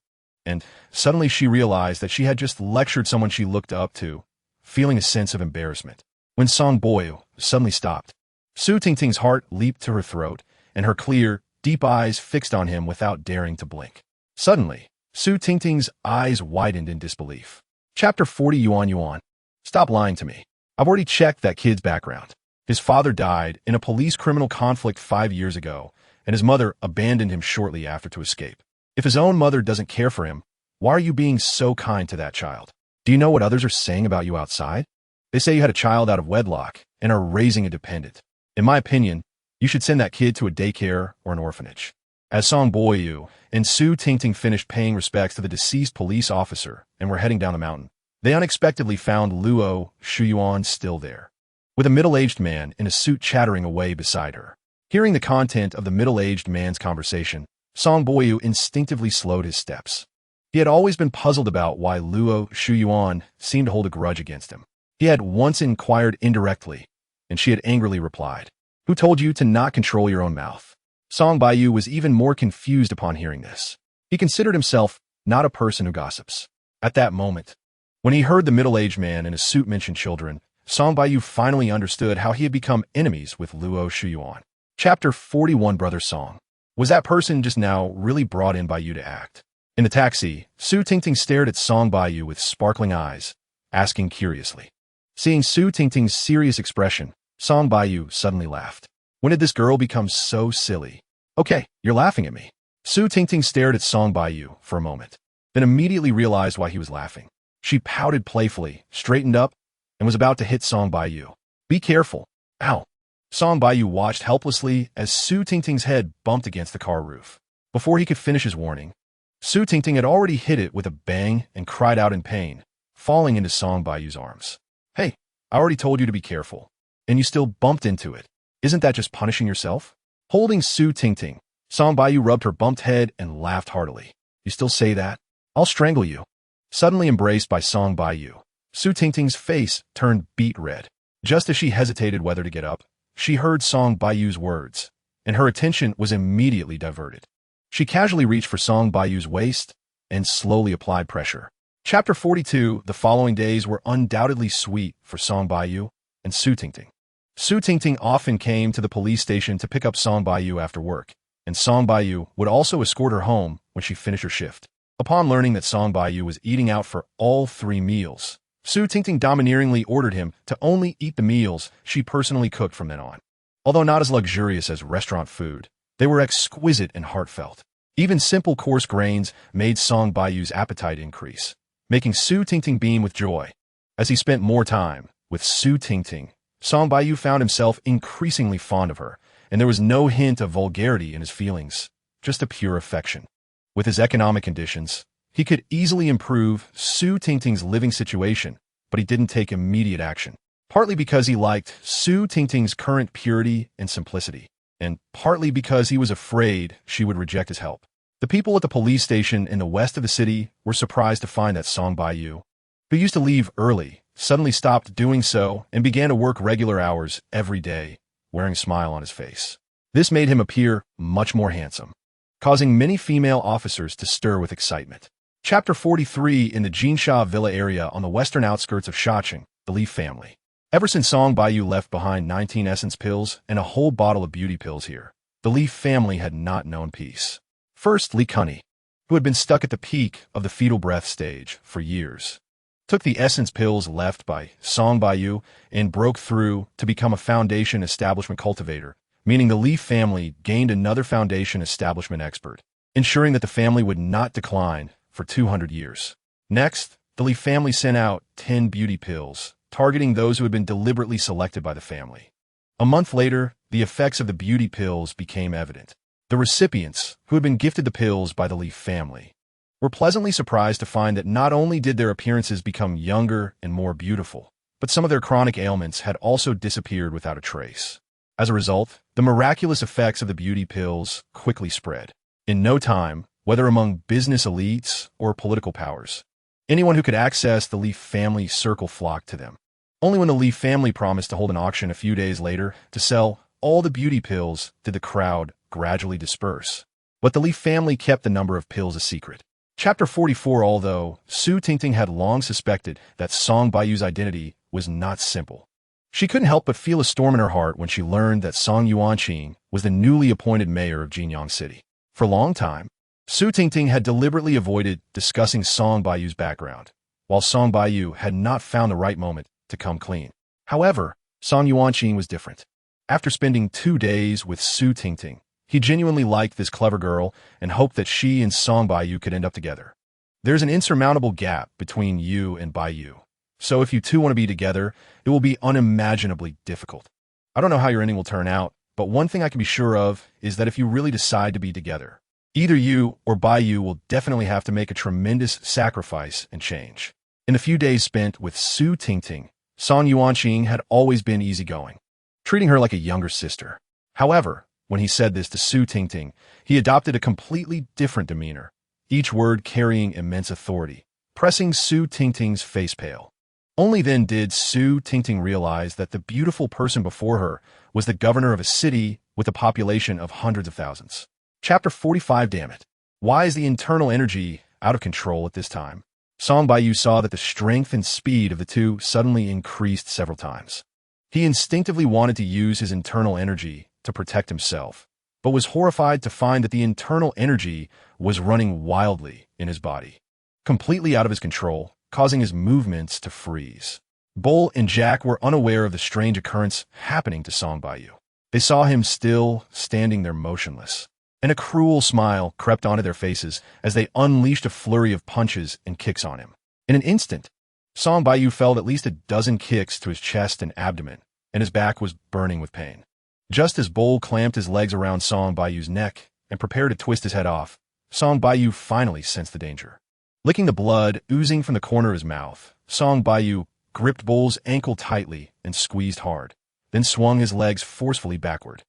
and suddenly she realized that she had just lectured someone she looked up to, feeling a sense of embarrassment. When Song Baiyu suddenly stopped, Su Tingting's heart leaped to her throat, and her clear, deep eyes fixed on him without daring to blink. Suddenly, Su Tingting's eyes widened in disbelief. Chapter 40. Yuan. Stop lying to me. I've already checked that kid's background. His father died in a police criminal conflict 5 years ago, and his mother abandoned him shortly after to escape. If his own mother doesn't care for him, why are you being so kind to that child? Do you know what others are saying about you outside? They say you had a child out of wedlock and are raising a dependent. In my opinion, you should send that kid to a daycare or an orphanage. As Song Baiyu and Su Tingting finished paying respects to the deceased police officer and were heading down the mountain, They unexpectedly found Luo Shuyuan still there, with a middle-aged man in a suit chattering away beside her. Hearing the content of the middle-aged man's conversation, Song Baiyu instinctively slowed his steps. He had always been puzzled about why Luo Shuyuan seemed to hold a grudge against him. He had once inquired indirectly, and she had angrily replied, "Who told you to not control your own mouth?" Song Baiyu was even more confused upon hearing this. He considered himself not a person who gossips. At that moment, when he heard the middle-aged man in a suit mention children, Song Baiyu finally understood how he had become enemies with Luo Shuyuan. Chapter 41 Brother Song. Was that person just now really brought in by you to act? In the taxi, Su Tingting stared at Song Baiyu with sparkling eyes, asking curiously. Seeing Su Tingting's serious expression, Song Baiyu suddenly laughed. When did this girl become so silly? Okay, you're laughing at me. Su Tingting stared at Song Baiyu for a moment, then immediately realized why he was laughing. She pouted playfully, straightened up, and was about to hit Song Baiyu. Be careful. Ow. Song Baiyu watched helplessly as Su Tingting's head bumped against the car roof. Before he could finish his warning, Su Tingting had already hit it with a bang and cried out in pain, falling into Song Baiyu's arms. Hey, I already told you to be careful, and you still bumped into it. Isn't that just punishing yourself? Holding Su Tingting, Song Baiyu rubbed her bumped head and laughed heartily. You still say that? I'll strangle you. Suddenly embraced by Song Baiyu, Su Tingting's face turned beet red. Just as she hesitated whether to get up, she heard Song Baiyu's words, and her attention was immediately diverted. She casually reached for Song Baiyu's waist and slowly applied pressure. Chapter 42. The following days were undoubtedly sweet for Song Baiyu and Su Tingting. Su Tingting often came to the police station to pick up Song Baiyu after work, and Song Baiyu would also escort her home when she finished her shift. Upon learning that Song Baiyu was eating out for all 3 meals, Su Tingting domineeringly ordered him to only eat the meals she personally cooked from then on. Although not as luxurious as restaurant food, they were exquisite and heartfelt. Even simple coarse grains made Song Baiyu's appetite increase, making Su Tingting beam with joy. As he spent more time with Su Tingting, Song Baiyu found himself increasingly fond of her, and there was no hint of vulgarity in his feelings, just a pure affection. With his economic conditions, he could easily improve Su Tingting's living situation, but he didn't take immediate action. Partly because he liked Su Tingting's current purity and simplicity, and partly because he was afraid she would reject his help. The people at the police station in the west of the city were surprised to find that Song Baiyu, who used to leave early, suddenly stopped doing so and began to work regular hours every day, wearing a smile on his face. This made him appear much more handsome, causing many female officers to stir with excitement. Chapter 43. In the Jinsha Villa area on the western outskirts of Shacheng, the Li family. Ever since Song Baiyu left behind 19 essence pills and a whole bottle of beauty pills here, the Li family had not known peace. First, Li Cunny, who had been stuck at the peak of the fetal breath stage for years, took the essence pills left by Song Baiyu and broke through to become a foundation establishment cultivator, meaning the Li family gained another foundation establishment expert, ensuring that the family would not decline for 200 years. Next, the Li family sent out 10 beauty pills, targeting those who had been deliberately selected by the family. A month later, the effects of the beauty pills became evident. The recipients, who had been gifted the pills by the Li family, were pleasantly surprised to find that not only did their appearances become younger and more beautiful, but some of their chronic ailments had also disappeared without a trace. As a result, the miraculous effects of the beauty pills quickly spread. In no time, whether among business elites or political powers, anyone who could access the Li family circle flocked to them. Only when the Li family promised to hold an auction a few days later to sell all the beauty pills did the crowd gradually disperse. But the Li family kept the number of pills a secret. Chapter 44. Although Su Tingting had long suspected that Song Baiyu's identity was not simple, she couldn't help but feel a storm in her heart when she learned that Song Yuanqing was the newly appointed mayor of Jinyang City. For a long time, Su Tingting had deliberately avoided discussing Song Baiyu's background, while Song Baiyu had not found the right moment to come clean. However, Song Yuanqing was different. After spending 2 days with Su Tingting, he genuinely liked this clever girl and hoped that she and Song Baiyu could end up together. There's an insurmountable gap between you and Baiyu, so if you two want to be together, it will be unimaginably difficult. I don't know how your ending will turn out, but one thing I can be sure of is that if you really decide to be together, either you or Baiyu will definitely have to make a tremendous sacrifice and change. In the few days spent with Su Tingting, Song Yuanqing had always been easygoing, treating her like a younger sister. However, when he said this to Su Tingting, he adopted a completely different demeanor, each word carrying immense authority, pressing Su Tingting's face pale. Only then did Su Tingting realize that the beautiful person before her was the governor of a city with a population of hundreds of thousands. Chapter 45. Damn it. Why is the internal energy out of control at this time? Song Baiyu saw that the strength and speed of the two suddenly increased several times. He instinctively wanted to use his internal energy to protect himself, but was horrified to find that the internal energy was running wildly in his body, completely out of his control, causing his movements to freeze. Bull and Jack were unaware of the strange occurrence happening to Song Baiyu. They saw him still standing there motionless, and a cruel smile crept onto their faces as they unleashed a flurry of punches and kicks on him. In an instant, Song Baiyu felt at least a dozen kicks to his chest and abdomen, and his back was burning with pain. Just as Bull clamped his legs around Song Baiyu's neck and prepared to twist his head off, Song Baiyu finally sensed the danger. Licking the blood oozing from the corner of his mouth, Song Baiyu gripped Bull's ankle tightly and squeezed hard, then swung his legs forcefully backward.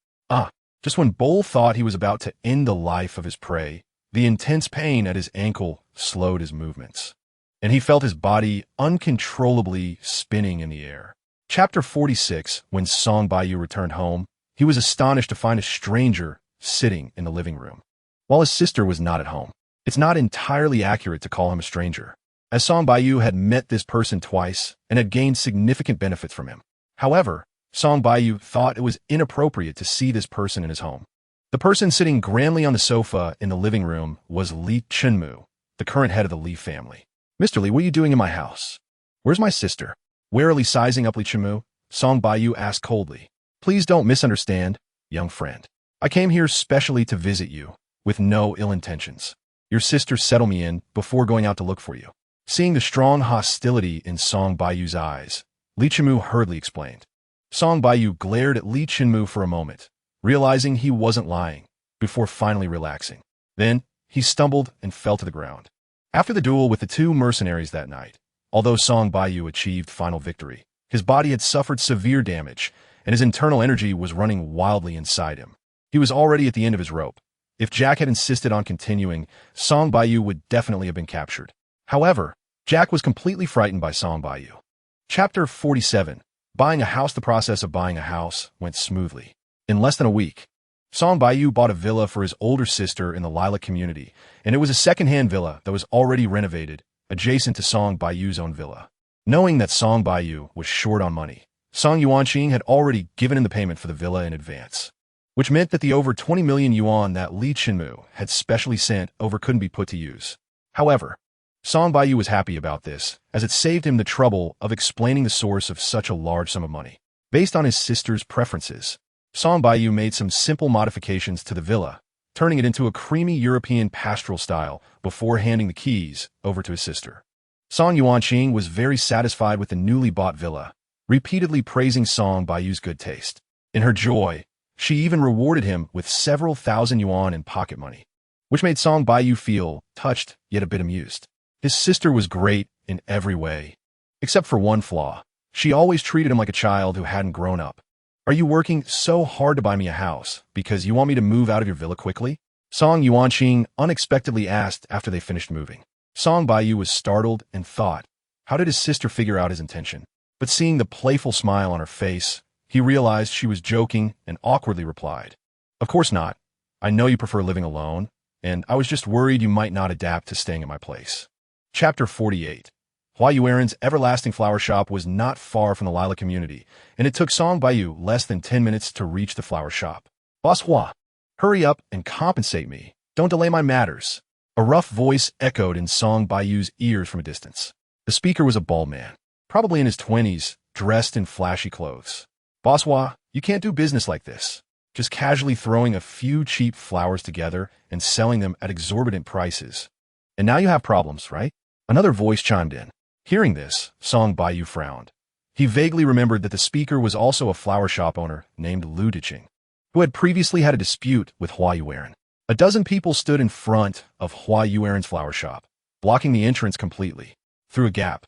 Just when Bull thought he was about to end the life of his prey, the intense pain at his ankle slowed his movements, and he felt his body uncontrollably spinning in the air. Chapter 46. When Song Baiyu returned home, he was astonished to find a stranger sitting in the living room, while his sister was not at home. It's not entirely accurate to call him a stranger, as Song Baiyu had met this person twice and had gained significant benefits from him. However, Song Baiyu thought it was inappropriate to see this person in his home. The person sitting grandly on the sofa in the living room was Li Chenmu, the current head of the Li family. "Mr. Li, what are you doing in my house? Where's my sister?" Warily sizing up Li Chenmu, Song Baiyu asked coldly. "Please don't misunderstand, young friend. I came here specially to visit you, with no ill intentions. Your sister settled me in before going out to look for you." Seeing the strong hostility in Song Baiyu's eyes, Li Chenmu hurriedly explained. Song Baiyu glared at Li Chenmu for a moment, realizing he wasn't lying, before finally relaxing. Then, he stumbled and fell to the ground. After the duel with the two mercenaries that night, although Song Baiyu achieved final victory, his body had suffered severe damage, and his internal energy was running wildly inside him. He was already at the end of his rope. If Jack had insisted on continuing, Song Baiyu would definitely have been captured. However, Jack was completely frightened by Song Baiyu. Chapter 47. Buying a house. The process of buying a house went smoothly. In less than a week, Song Baiyu bought a villa for his older sister in the Lilac community, and it was a second-hand villa that was already renovated, adjacent to Song Baiyu's own villa. Knowing that Song Baiyu was short on money, Song Yuanqing had already given him the payment for the villa in advance, which meant that the over 20 million yuan that Li Chenmu had specially sent over couldn't be put to use. However, Song Baiyu was happy about this, as it saved him the trouble of explaining the source of such a large sum of money. Based on his sister's preferences, Song Baiyu made some simple modifications to the villa, turning it into a creamy European pastoral style before handing the keys over to his sister. Song Yuanqing was very satisfied with the newly bought villa, repeatedly praising Song Baiyu's good taste. In her joy, she even rewarded him with several thousand yuan in pocket money, which made Song Baiyu feel touched yet a bit amused. His sister was great in every way, except for one flaw. She always treated him like a child who hadn't grown up. "Are you working so hard to buy me a house because you want me to move out of your villa quickly?" Song Yuanqing unexpectedly asked after they finished moving. Song Baiyu was startled and thought, how did his sister figure out his intention? But seeing the playful smile on her face, he realized she was joking and awkwardly replied, "Of course not. I know you prefer living alone, and I was just worried you might not adapt to staying at my place." Chapter 48. Huayuan's everlasting flower shop was not far from the Lilac community, and it took Song Baiyu less than 10 minutes to reach the flower shop. "Boss Hua, hurry up and compensate me. Don't delay my matters." A rough voice echoed in Song Baiyu's ears from a distance. The speaker was a bald man, probably in his 20s, dressed in flashy clothes. "Boss Hua, you can't do business like this. Just casually throwing a few cheap flowers together and selling them at exorbitant prices. And now you have problems, right?" Another voice chimed in. Hearing this, Song Baiyu frowned. He vaguely remembered that the speaker was also a flower shop owner named Lu Diqing, who had previously had a dispute with Huayuan. A dozen people stood in front of Huayuan's flower shop, blocking the entrance completely. Through a gap,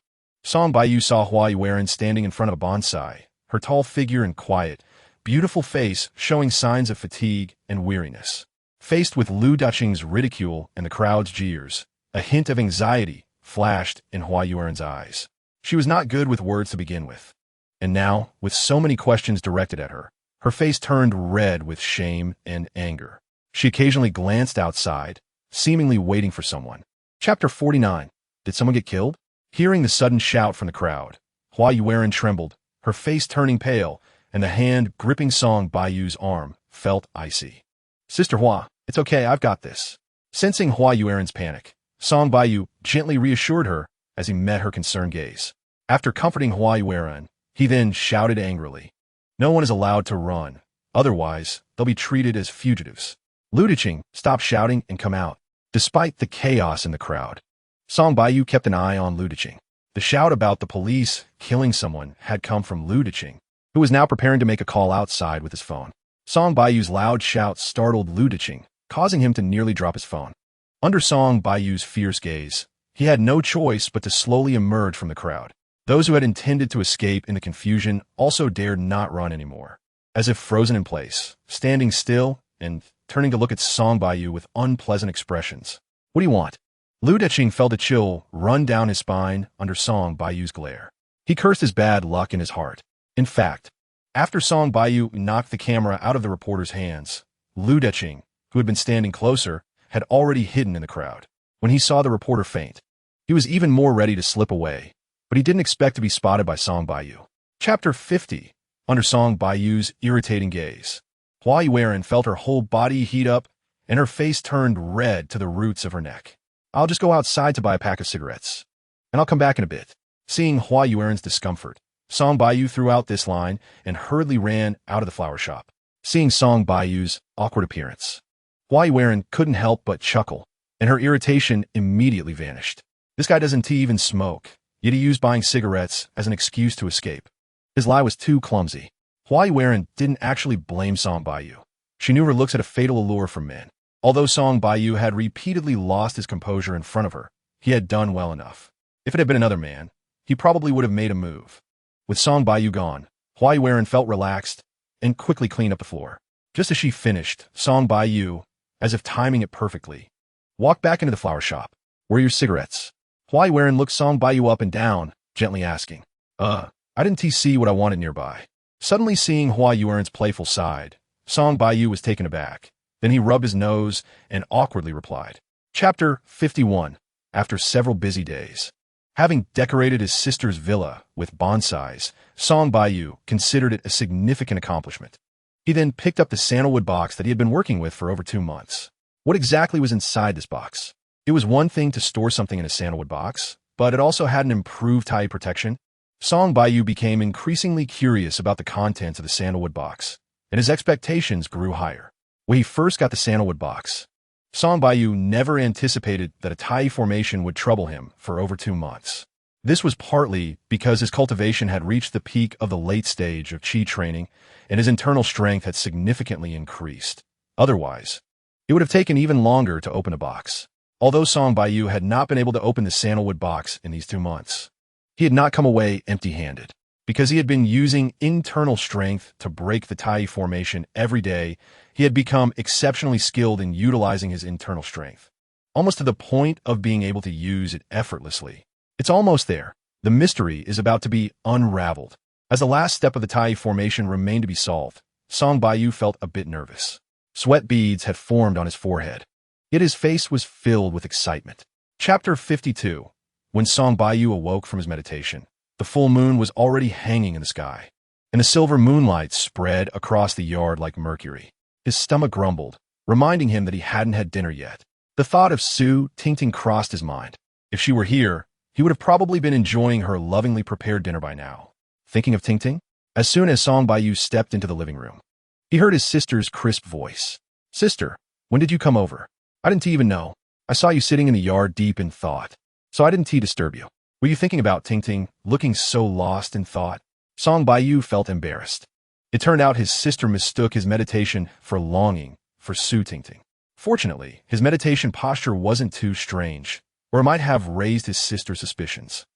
Song Baiyu saw Hua Yueren standing in front of a bonsai, her tall figure and quiet, beautiful face showing signs of fatigue and weariness. Faced with Lu Duqing's ridicule and the crowd's jeers, a hint of anxiety flashed in Hua Yueren's eyes. She was not good with words to begin with. And now, with so many questions directed at her, her face turned red with shame and anger. She occasionally glanced outside, seemingly waiting for someone. Chapter 49. Did someone get killed? Hearing the sudden shout from the crowd, Hua Yueren trembled, her face turning pale, and the hand gripping Song Baiyu's arm felt icy. Sister Hua, it's okay, I've got this. Sensing Hua Yueren's panic, Song Baiyu gently reassured her as he met her concerned gaze. After comforting Hua Yueren, he then shouted angrily, "No one is allowed to run, otherwise they'll be treated as fugitives. Lu Duqing, stop shouting and come out." Despite the chaos in the crowd, Song Baiyu kept an eye on Lu Duqing. The shout about the police killing someone had come from Lu Duqing, who was now preparing to make a call outside with his phone. Song Baiyu's loud shout startled Lu Duqing, causing him to nearly drop his phone. Under Song Baiyu's fierce gaze, he had no choice but to slowly emerge from the crowd. Those who had intended to escape in the confusion also dared not run anymore. As if frozen in place, standing still and turning to look at Song Baiyu with unpleasant expressions. "What do you want?" Lu Duqing felt a chill run down his spine under Song Baiyu's glare. He cursed his bad luck in his heart. In fact, after Song Baiyu knocked the camera out of the reporter's hands, Lu Duqing, who had been standing closer, had already hidden in the crowd. When he saw the reporter faint, he was even more ready to slip away, but he didn't expect to be spotted by Song Baiyu. Chapter 50. Under Song Baiyu's irritating gaze, Hua Yueren felt her whole body heat up and her face turned red to the roots of her neck. "I'll just go outside to buy a pack of cigarettes, and I'll come back in a bit." Seeing Hua Yueren's discomfort, Song Baiyu threw out this line and hurriedly ran out of the flower shop. Seeing Song Baiyu's awkward appearance, Hua Yueren couldn't help but chuckle, and her irritation immediately vanished. This guy doesn't even smoke, yet he used buying cigarettes as an excuse to escape. His lie was too clumsy. Hua Yueren didn't actually blame Song Baiyu. She knew her looks had a fatal allure for men. Although Song Baiyu had repeatedly lost his composure in front of her, he had done well enough. If it had been another man, he probably would have made a move. With Song Baiyu gone, Hua Yueren felt relaxed and quickly cleaned up the floor. Just as she finished, Song Baiyu, as if timing it perfectly, walked back into the flower shop. "Where are your cigarettes?" Hua Yueren looked Song Baiyu up and down, gently asking. I didn't see what I wanted nearby." Suddenly seeing Hua Yueren's playful side, Song Baiyu was taken aback. Then he rubbed his nose and awkwardly replied. Chapter 51. After several busy days. Having decorated his sister's villa with bonsais, Song Baiyu considered it a significant accomplishment. He then picked up the sandalwood box that he had been working with for over 2 months. What exactly was inside this box? It was one thing to store something in a sandalwood box, but it also had an improved tie protection. Song Baiyu became increasingly curious about the contents of the sandalwood box, and his expectations grew higher. When he first got the sandalwood box, Song Baiyu never anticipated that a tai formation would trouble him for over 2 months. This was partly because his cultivation had reached the peak of the late stage of qi training, and his internal strength had significantly increased. Otherwise, it would have taken even longer to open a box. Although Song Baiyu had not been able to open the sandalwood box in these 2 months, he had not come away empty-handed. Because he had been using internal strength to break the tai formation every day, he had become exceptionally skilled in utilizing his internal strength, almost to the point of being able to use it effortlessly. It's almost there. The mystery is about to be unraveled. As the last step of the tai formation remained to be solved, Song Baiyu felt a bit nervous. Sweat beads had formed on his forehead, yet his face was filled with excitement. Chapter 52. When Song Baiyu awoke from his meditation, the full moon was already hanging in the sky, and the silver moonlight spread across the yard like mercury. His stomach grumbled, reminding him that he hadn't had dinner yet. The thought of Su Tingting crossed his mind. If she were here, he would have probably been enjoying her lovingly prepared dinner by now. Thinking of Tingting? As soon as Song Baiyu stepped into the living room, he heard his sister's crisp voice. "Sister, when did you come over? I didn't even know. I saw you sitting in the yard deep in thought, so I didn't disturb you. Were you thinking about Tingting, looking so lost in thought?" Song Baiyu felt embarrassed. It turned out his sister mistook his meditation for longing for Su Tingting. Fortunately, his meditation posture wasn't too strange, or it might have raised his sister's suspicions.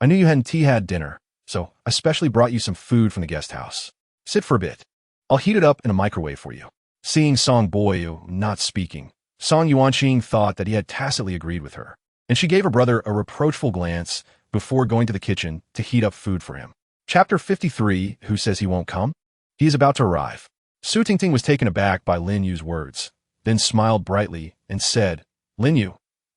I knew you hadn't had dinner, so I specially brought you some food from the guest house. Sit for a bit. I'll heat it up in a microwave for you. Seeing Song Baiyu not speaking, Song Yuanqing thought that he had tacitly agreed with her, and she gave her brother a reproachful glance before going to the kitchen to heat up food for him. Chapter 53, Who Says He Won't Come? He is about to arrive. Su Tingting was taken aback by Lin Yu's words, then smiled brightly and said, Lin Yu,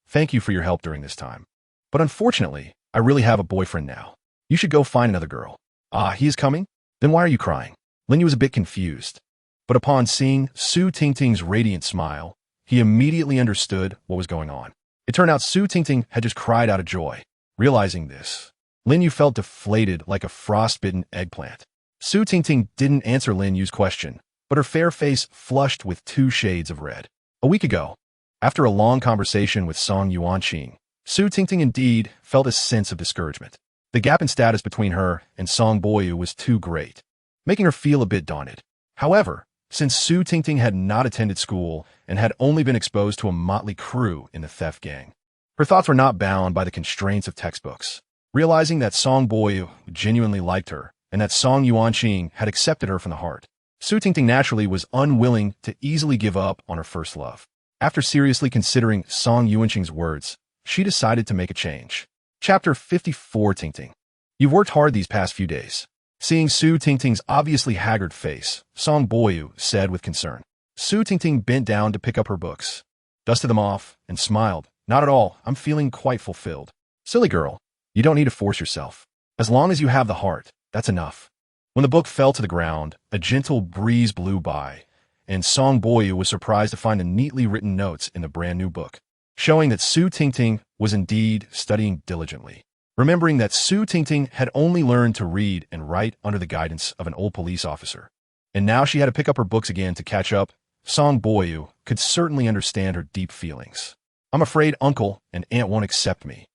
thank you for your help during this time. But unfortunately, I really have a boyfriend now. You should go find another girl. Ah, he is coming? Then why are you crying? Lin Yu was a bit confused. But upon seeing Su Tingting's radiant smile, he immediately understood what was going on. It turned out Su Tingting had just cried out of joy. Realizing this, Lin Yu felt deflated like a frostbitten eggplant. Su Tingting didn't answer Lin Yu's question, but her fair face flushed with 2 shades of red. A week ago, after a long conversation with Song Yuanqing, Su Tingting indeed felt a sense of discouragement. The gap in status between her and Song Baiyu was too great, making her feel a bit daunted. However, since Su Tingting had not attended school and had only been exposed to a motley crew in the theft gang, her thoughts were not bound by the constraints of textbooks. Realizing that Song Baiyu genuinely liked her and that Song Yuanqing had accepted her from the heart, Su Tingting naturally was unwilling to easily give up on her first love. After seriously considering Song Yuanqing's words, she decided to make a change. Chapter 54, Tingting. You've worked hard these past few days. Seeing Su Tingting's obviously haggard face, Song Baiyu said with concern. Su Tingting bent down to pick up her books, dusted them off, and smiled. Not at all, I'm feeling quite fulfilled. Silly girl, you don't need to force yourself. As long as you have the heart, that's enough. When the book fell to the ground, a gentle breeze blew by, and Song Baiyu was surprised to find the neatly written notes in the brand new book, showing that Su Tingting was indeed studying diligently. Remembering that Su Tingting had only learned to read and write under the guidance of an old police officer, and now she had to pick up her books again to catch up, Song Baiyu could certainly understand her deep feelings. I'm afraid Uncle and Aunt won't accept me.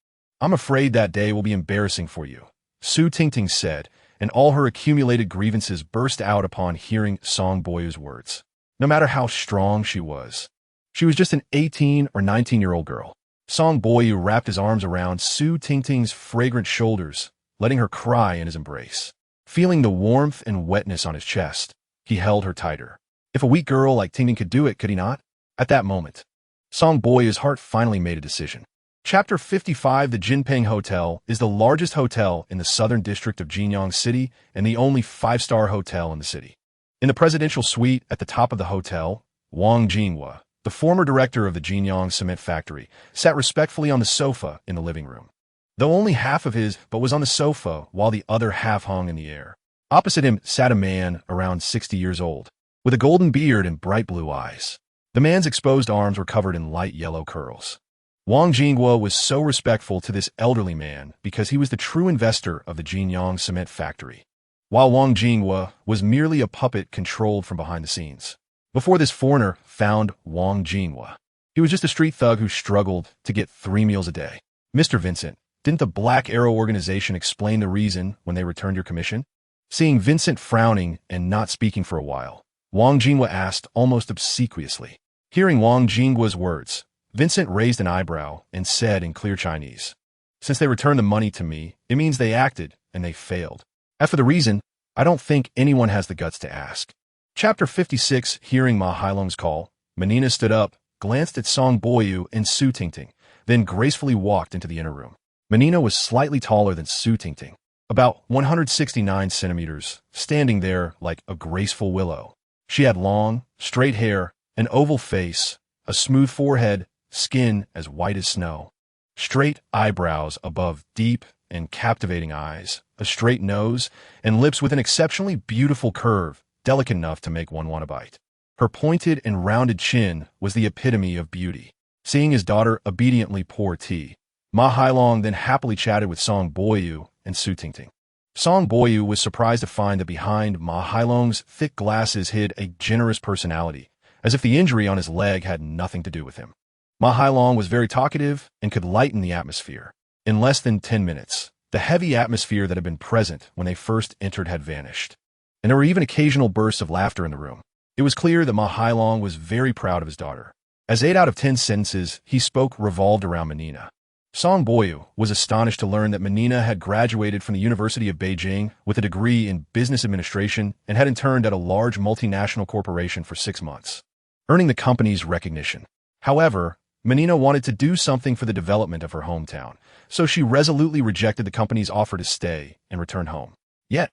I'm afraid that day will be embarrassing for you, Su Tingting said, and all her accumulated grievances burst out upon hearing Song Baiyu's words. No matter how strong she was just an 18 or 19-year-old girl. Song Baiyu wrapped his arms around Su Tingting's fragrant shoulders, letting her cry in his embrace. Feeling the warmth and wetness on his chest, he held her tighter. If a weak girl like Tingting could do it, could he not? At that moment, Song Baiyu's heart finally made a decision. Chapter 55, The Jinping Hotel is the largest hotel in the southern district of Jinyang City and the only 5-star hotel in the city. In the presidential suite at the top of the hotel, Wang Jinghua, the former director of the Jinyang cement factory, sat respectfully on the sofa in the living room. Though only half of his butt was on the sofa while the other half hung in the air. Opposite him sat a man around 60 years old, with a golden beard and bright blue eyes. The man's exposed arms were covered in light yellow curls. Wang Jinghua was so respectful to this elderly man because he was the true investor of the Jinyang cement factory, while Wang Jinghua was merely a puppet controlled from behind the scenes. Before this foreigner found Wang Jinghua, he was just a street thug who struggled to get 3 meals a day. Mr. Vincent, didn't the Black Arrow organization explain the reason when they returned your commission? Seeing Vincent frowning and not speaking for a while, Wang Jinghua asked almost obsequiously. Hearing Wang Jinghua's words, Vincent raised an eyebrow and said in clear Chinese, Since they returned the money to me, it means they acted and they failed. As for the reason, I don't think anyone has the guts to ask. Chapter 56, Hearing Ma Hailong's call, Menina stood up, glanced at Song Baiyu and Su Tingting, then gracefully walked into the inner room. Menina was slightly taller than Su Tingting, about 169 centimeters, standing there like a graceful willow. She had long, straight hair, an oval face, a smooth forehead, skin as white as snow, straight eyebrows above deep and captivating eyes, a straight nose, and lips with an exceptionally beautiful curve, delicate enough to make one want to bite. Her pointed and rounded chin was the epitome of beauty. Seeing his daughter obediently pour tea, Ma Hailong then happily chatted with Song Baiyu and Su Tingting. Song Baiyu was surprised to find that behind Ma Hailong's thick glasses hid a generous personality, as if the injury on his leg had nothing to do with him. Ma Hailong was very talkative and could lighten the atmosphere. In less than 10 minutes, the heavy atmosphere that had been present when they first entered had vanished, and there were even occasional bursts of laughter in the room. It was clear that Ma Hailong was very proud of his daughter, as 8 out of 10 sentences he spoke revolved around Menina. Song Baiyu was astonished to learn that Menina had graduated from the University of Beijing with a degree in business administration and had interned at a large multinational corporation for 6 months, earning the company's recognition. However, Menina wanted to do something for the development of her hometown, so she resolutely rejected the company's offer to stay and return home. Yet,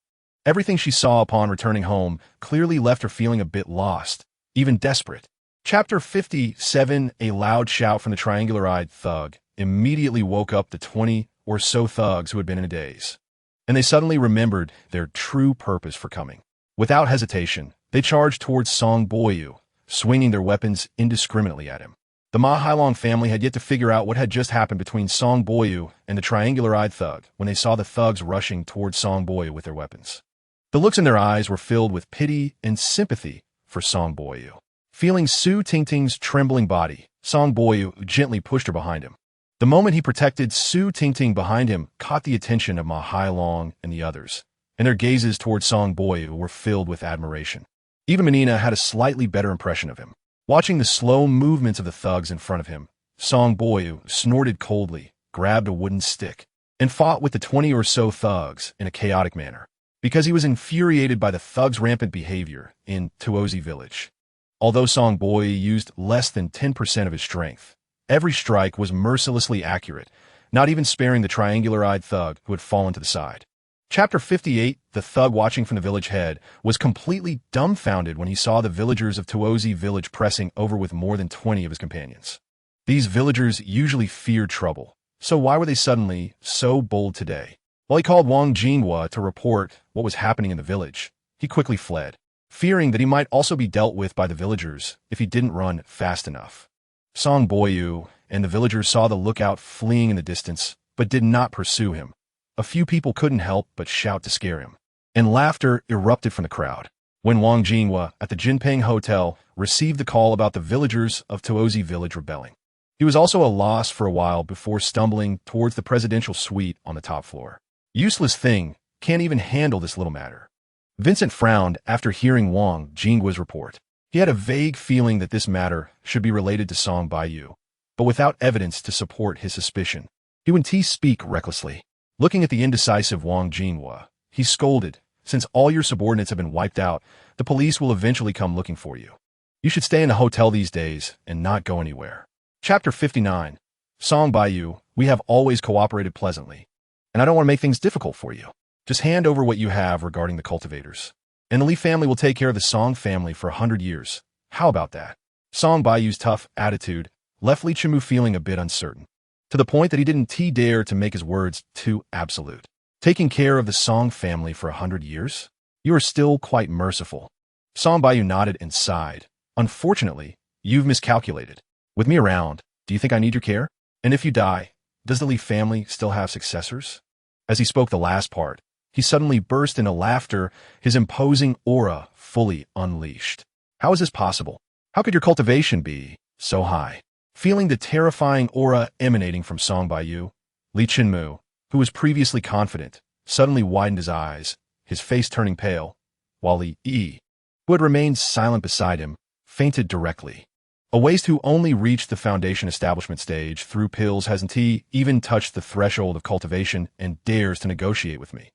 everything she saw upon returning home clearly left her feeling a bit lost, even desperate. Chapter 57. A loud shout from the triangular-eyed thug immediately woke up the 20 or so thugs who had been in a daze, and they suddenly remembered their true purpose for coming. Without hesitation, they charged towards Song Baiyu, swinging their weapons indiscriminately at him. The Ma Hailong family had yet to figure out what had just happened between Song Baiyu and the triangular-eyed thug when they saw the thugs rushing towards Song Baiyu with their weapons. The looks in their eyes were filled with pity and sympathy for Song Baiyu. Feeling Su Tingting's trembling body, Song Baiyu gently pushed her behind him. The moment he protected Su Tingting behind him caught the attention of Ma Hailong and the others, and their gazes towards Song Baiyu were filled with admiration. Even Menina had a slightly better impression of him. Watching the slow movements of the thugs in front of him, Song Baiyu snorted coldly, grabbed a wooden stick, and fought with the 20 or so thugs in a chaotic manner, because he was infuriated by the thugs' rampant behavior in Tuozi village. Although Song Baiyu used less than 10% of his strength, every strike was mercilessly accurate, not even sparing the triangular-eyed thug who had fallen to the side. Chapter 58. The thug watching from the village head was completely dumbfounded when he saw the villagers of Tuozi village pressing over with more than 20 of his companions. These villagers usually feared trouble, so why were they suddenly so bold today? While he called Wang Jinghua to report what was happening in the village, he quickly fled, fearing that he might also be dealt with by the villagers if he didn't run fast enough. Song Baiyu and the villagers saw the lookout fleeing in the distance, but did not pursue him. A few people couldn't help but shout to scare him, and laughter erupted from the crowd. When Wang Jinghua at the Jinping Hotel received the call about the villagers of Tuozi village rebelling, he was also a loss for a while before stumbling towards the presidential suite on the top floor. Useless thing, can't even handle this little matter. Vincent frowned after hearing Wang Jinghua's report. He had a vague feeling that this matter should be related to Song Baiyu, but without evidence to support his suspicion. He would speak recklessly. Looking at the indecisive Wang Jinghua, he scolded, "Since all your subordinates have been wiped out, the police will eventually come looking for you. You should stay in a hotel these days and not go anywhere." Chapter 59. Song Baiyu, we have always cooperated pleasantly, and I don't want to make things difficult for you. Just hand over what you have regarding the cultivators, and the Li family will take care of the Song family for 100 years. How about that? Song Baiyu's tough attitude left Li Qimu feeling a bit uncertain, to the point that he didn't dare to make his words too absolute. Taking care of the Song family for 100 years? You are still quite merciful. Song Baiyu nodded and sighed. Unfortunately, you've miscalculated. With me around, do you think I need your care? And if you die, does the Li family still have successors? As he spoke the last part, he suddenly burst into laughter, his imposing aura fully unleashed. How is this possible? How could your cultivation be so high? Feeling the terrifying aura emanating from Song Baiyu, Li Qimu, who was previously confident, suddenly widened his eyes, his face turning pale, while Li Yi, who had remained silent beside him, fainted directly. A waste who only reached the foundation establishment stage through pills hasn't he even touched the threshold of cultivation and dares to negotiate with me.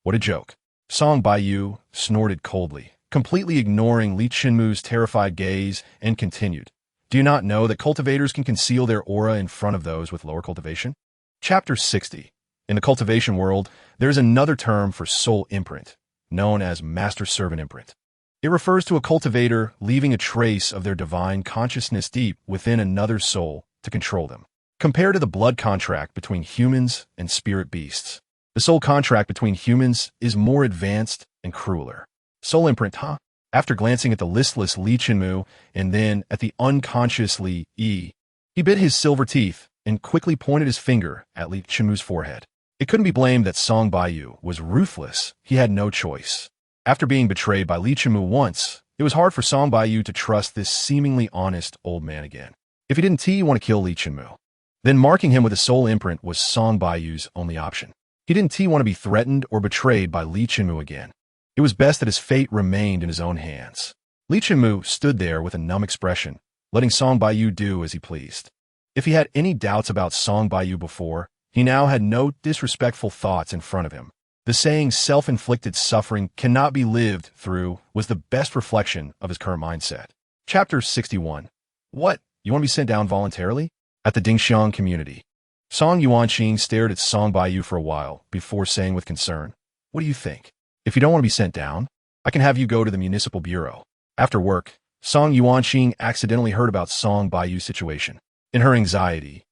What a joke. Song Baiyu snorted coldly, completely ignoring Li Qimu's terrified gaze, and continued. Do you not know that cultivators can conceal their aura in front of those with lower cultivation? Chapter 60. In the cultivation world, there is another term for soul imprint, known as master-servant imprint. It refers to a cultivator leaving a trace of their divine consciousness deep within another's soul to control them. Compared to the blood contract between humans and spirit beasts, the soul contract between humans is more advanced and crueler. Soul imprint, huh? After glancing at the listless Li Qimu and then at the unconscious Li Yi, he bit his silver teeth and quickly pointed his finger at Li Qimu's forehead. It couldn't be blamed that Song Baiyu was ruthless. He had no choice. After being betrayed by Li Qimu once, it was hard for Song Baiyu to trust this seemingly honest old man again. If he didn't want to kill Li Qimu, then marking him with a soul imprint was Song Baiyu's only option. He didn't want to be threatened or betrayed by Li Qimu again. It was best that his fate remained in his own hands. Li Qimu stood there with a numb expression, letting Song Baiyu do as he pleased. If he had any doubts about Song Baiyu before, he now had no disrespectful thoughts in front of him. The saying self-inflicted suffering cannot be lived through was the best reflection of his current mindset. Chapter 61. What? You want to be sent down voluntarily? At the Dingxiang community. Song Yuanqing stared at Song Baiyu for a while before saying with concern, "What do you think? If you don't want to be sent down, I can have you go to the municipal bureau." After work, Song Yuanqing accidentally heard about Song Baiyu's situation. In her anxiety,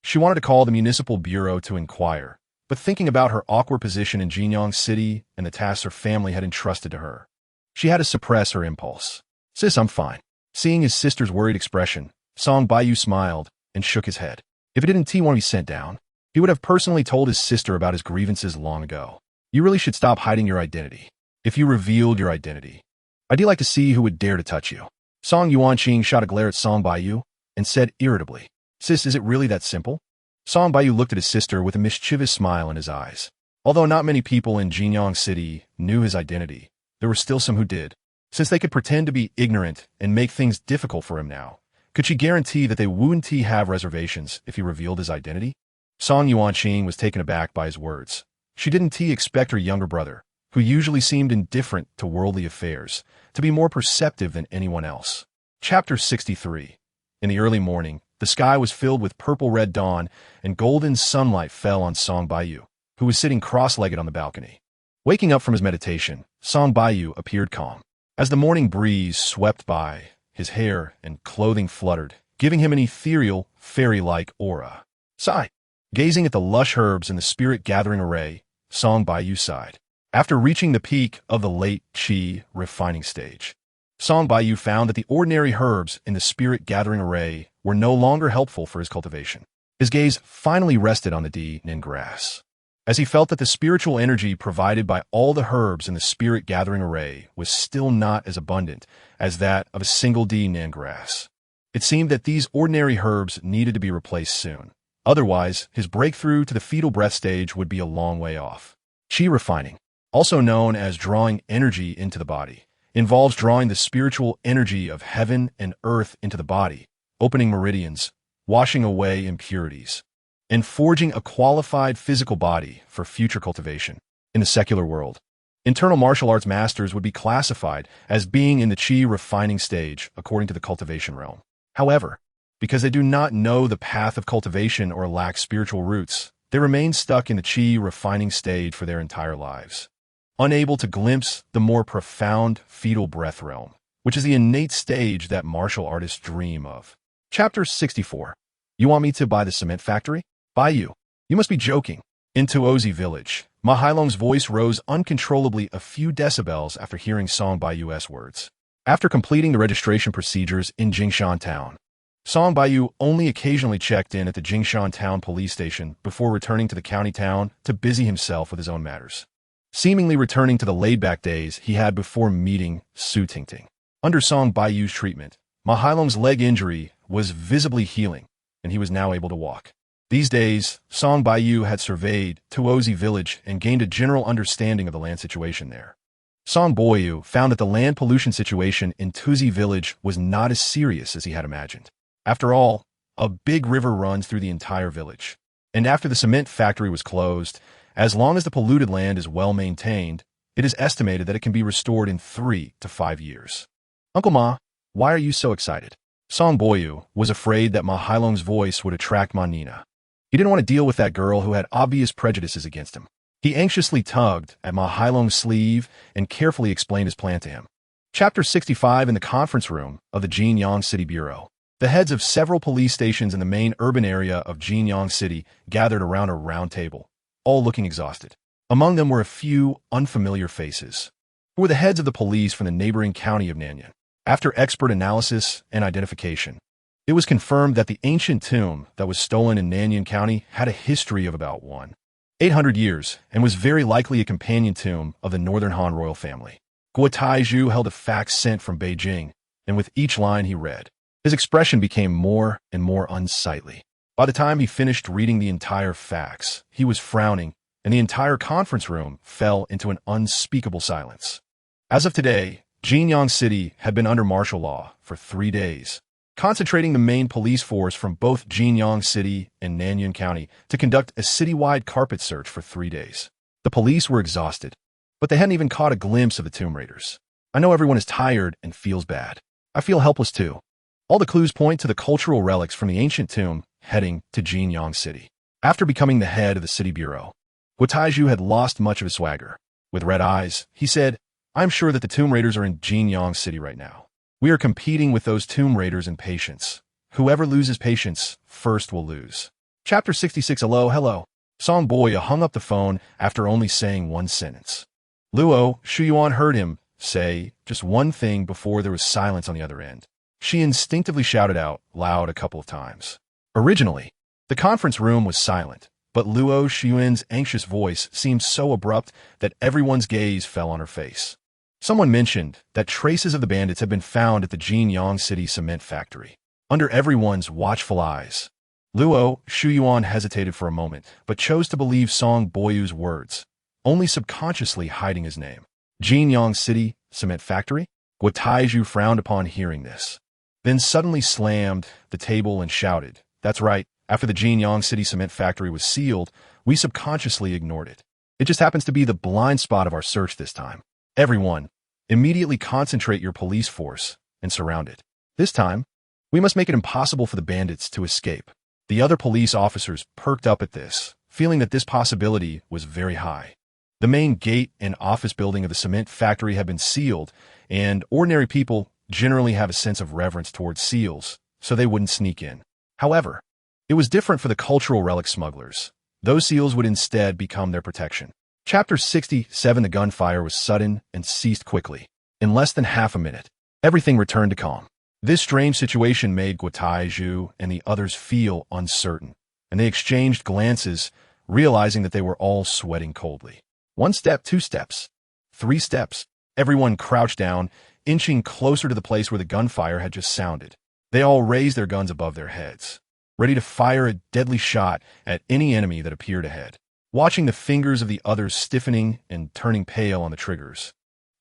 she wanted to call the municipal bureau to inquire, but thinking about her awkward position in Jinyang City and the tasks her family had entrusted to her, she had to suppress her impulse. "Sis, I'm fine." Seeing his sister's worried expression, Song Baiyu smiled and shook his head. If he didn't want to be sent down, he would have personally told his sister about his grievances long ago. "You really should stop hiding your identity. If you revealed your identity, I'd like to see who would dare to touch you." Song Yuanqing shot a glare at Song Baiyu and said irritably, "Sis, is it really that simple?" Song Baiyu looked at his sister with a mischievous smile in his eyes. Although not many people in Jinyang City knew his identity, there were still some who did. Since they could pretend to be ignorant and make things difficult for him now, could she guarantee that they wouldn't have reservations if he revealed his identity? Song Yuanqing was taken aback by his words. She didn't expect her younger brother, who usually seemed indifferent to worldly affairs, to be more perceptive than anyone else. Chapter 63. In the early morning, the sky was filled with purple-red dawn, and golden sunlight fell on Song Baiyu, who was sitting cross-legged on the balcony. Waking up from his meditation, Song Baiyu appeared calm. As the morning breeze swept by, his hair and clothing fluttered, giving him an ethereal, fairy-like aura. Sigh. Gazing at the lush herbs in the spirit-gathering array, Song Baiyu sighed. After reaching the peak of the late Qi refining stage, Song Baiyu found that the ordinary herbs in the spirit-gathering array were no longer helpful for his cultivation. His gaze finally rested on the Nin grass. As he felt that the spiritual energy provided by all the herbs in the spirit-gathering array was still not as abundant as that of a single Nin grass. It seemed that these ordinary herbs needed to be replaced soon. Otherwise, his breakthrough to the fetal breath stage would be a long way off. Qi refining, also known as drawing energy into the body, involves drawing the spiritual energy of heaven and earth into the body, opening meridians, washing away impurities, and forging a qualified physical body for future cultivation. In the secular world, internal martial arts masters would be classified as being in the Qi refining stage according to the cultivation realm. However, because they do not know the path of cultivation or lack spiritual roots, they remain stuck in the Qi refining stage for their entire lives, unable to glimpse the more profound fetal breath realm, which is the innate stage that martial artists dream of. Chapter 64. You want me to buy the cement factory? Baiyu, you must be joking. In Tuozi village, Ma Hailong's voice rose uncontrollably a few decibels after hearing Song Baiyu's words. After completing the registration procedures in Jingshan town, Song Baiyu only occasionally checked in at the Jingshan town police station before returning to the county town to busy himself with his own matters, seemingly returning to the laid-back days he had before meeting Su Tingting. Under Song Baiyu's treatment, Ma Hailong's leg injury was visibly healing, and he was now able to walk. These days, Song Baiyu had surveyed Tuozi village and gained a general understanding of the land situation there. Song Baiyu found that the land pollution situation in Tuozi village was not as serious as he had imagined. After all, a big river runs through the entire village, and after the cement factory was closed, as long as the polluted land is well maintained, it is estimated that it can be restored in 3 to 5 years. Uncle Ma, why are you so excited? Song Baiyu was afraid that Ma Hailong's voice would attract Ma Nina. He didn't want to deal with that girl who had obvious prejudices against him. He anxiously tugged at Ma Hailong's sleeve and carefully explained his plan to him. Chapter 65. In the conference room of the Jinyang City Bureau, the heads of several police stations in the main urban area of Jinyang City gathered around a round table, all looking exhausted. Among them were a few unfamiliar faces, who were the heads of the police from the neighboring county of Nanyang. After expert analysis and identification, it was confirmed that the ancient tomb that was stolen in Nanyang County had a history of about 1,800 years and was very likely a companion tomb of the Northern Han royal family. Guo Taizhu held a fax sent from Beijing, and with each line he read, his expression became more and more unsightly. By the time he finished reading the entire fax, he was frowning, and the entire conference room fell into an unspeakable silence. As of today, Jinyang City had been under martial law for 3 days. concentrating the main police force from both Jinyang City and Nanyuan County to conduct a citywide carpet search for 3 days. The police were exhausted, but they hadn't even caught a glimpse of the Tomb Raiders. I know everyone is tired and feels bad. I feel helpless too. All the clues point to the cultural relics from the ancient tomb heading to Jinyang City. After becoming the head of the city bureau, Guotaiju had lost much of his swagger. With red eyes, he said, "I'm sure that the Tomb Raiders are in Jinyang City right now. We are competing with those Tomb Raiders in patience. Whoever loses patience first will lose." Chapter 66. Hello. Song Boya hung up the phone after only saying one sentence. Luo Shuyuan heard him say just one thing before there was silence on the other end. She instinctively shouted out loud a couple of times. Originally, the conference room was silent, but Luo Shuyuan's anxious voice seemed so abrupt that everyone's gaze fell on her face. Someone mentioned that traces of the bandits had been found at the Jinyang City cement factory. Under everyone's watchful eyes, Luo Shuyuan hesitated for a moment, but chose to believe Song Boyu's words, only subconsciously hiding his name. Jinyang City cement factory? Guotaiju frowned upon hearing this, then suddenly slammed the table and shouted, "That's right. After the Jinyang City cement factory was sealed, we subconsciously ignored it. It just happens to be the blind spot of our search this time. Everyone, immediately concentrate your police force and surround it. This time, we must make it impossible for the bandits to escape." The other police officers perked up at this, feeling that this possibility was very high. The main gate and office building of the cement factory had been sealed, and ordinary people generally have a sense of reverence towards seals, so they wouldn't sneak in. However, it was different for the cultural relic smugglers. Those seals would instead become their protection. Chapter 67. The gunfire was sudden and ceased quickly. In less than half a minute, everything returned to calm. This strange situation made Guotaiju and the others feel uncertain, and they exchanged glances, realizing that they were all sweating coldly. 1 step, 2 steps, 3 steps. Everyone crouched down, inching closer to the place where the gunfire had just sounded. They all raised their guns above their heads, ready to fire a deadly shot at any enemy that appeared ahead. Watching the fingers of the others stiffening and turning pale on the triggers,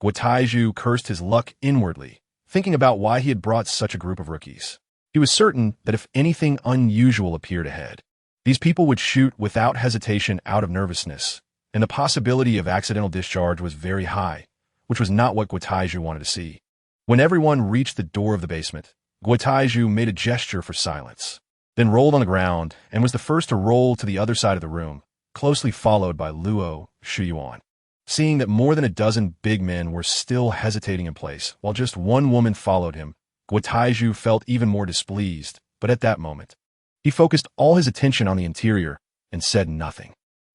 Guotaiju cursed his luck inwardly, thinking about why he had brought such a group of rookies. He was certain that if anything unusual appeared ahead, these people would shoot without hesitation out of nervousness, and the possibility of accidental discharge was very high, which was not what Guotaiju wanted to see. When everyone reached the door of the basement, Guotaiju made a gesture for silence, then rolled on the ground and was the first to roll to the other side of the room, closely followed by Luo Shuyuan. Seeing that more than a dozen big men were still hesitating in place, while just one woman followed him, Guotaiju felt even more displeased, but at that moment, he focused all his attention on the interior and said nothing.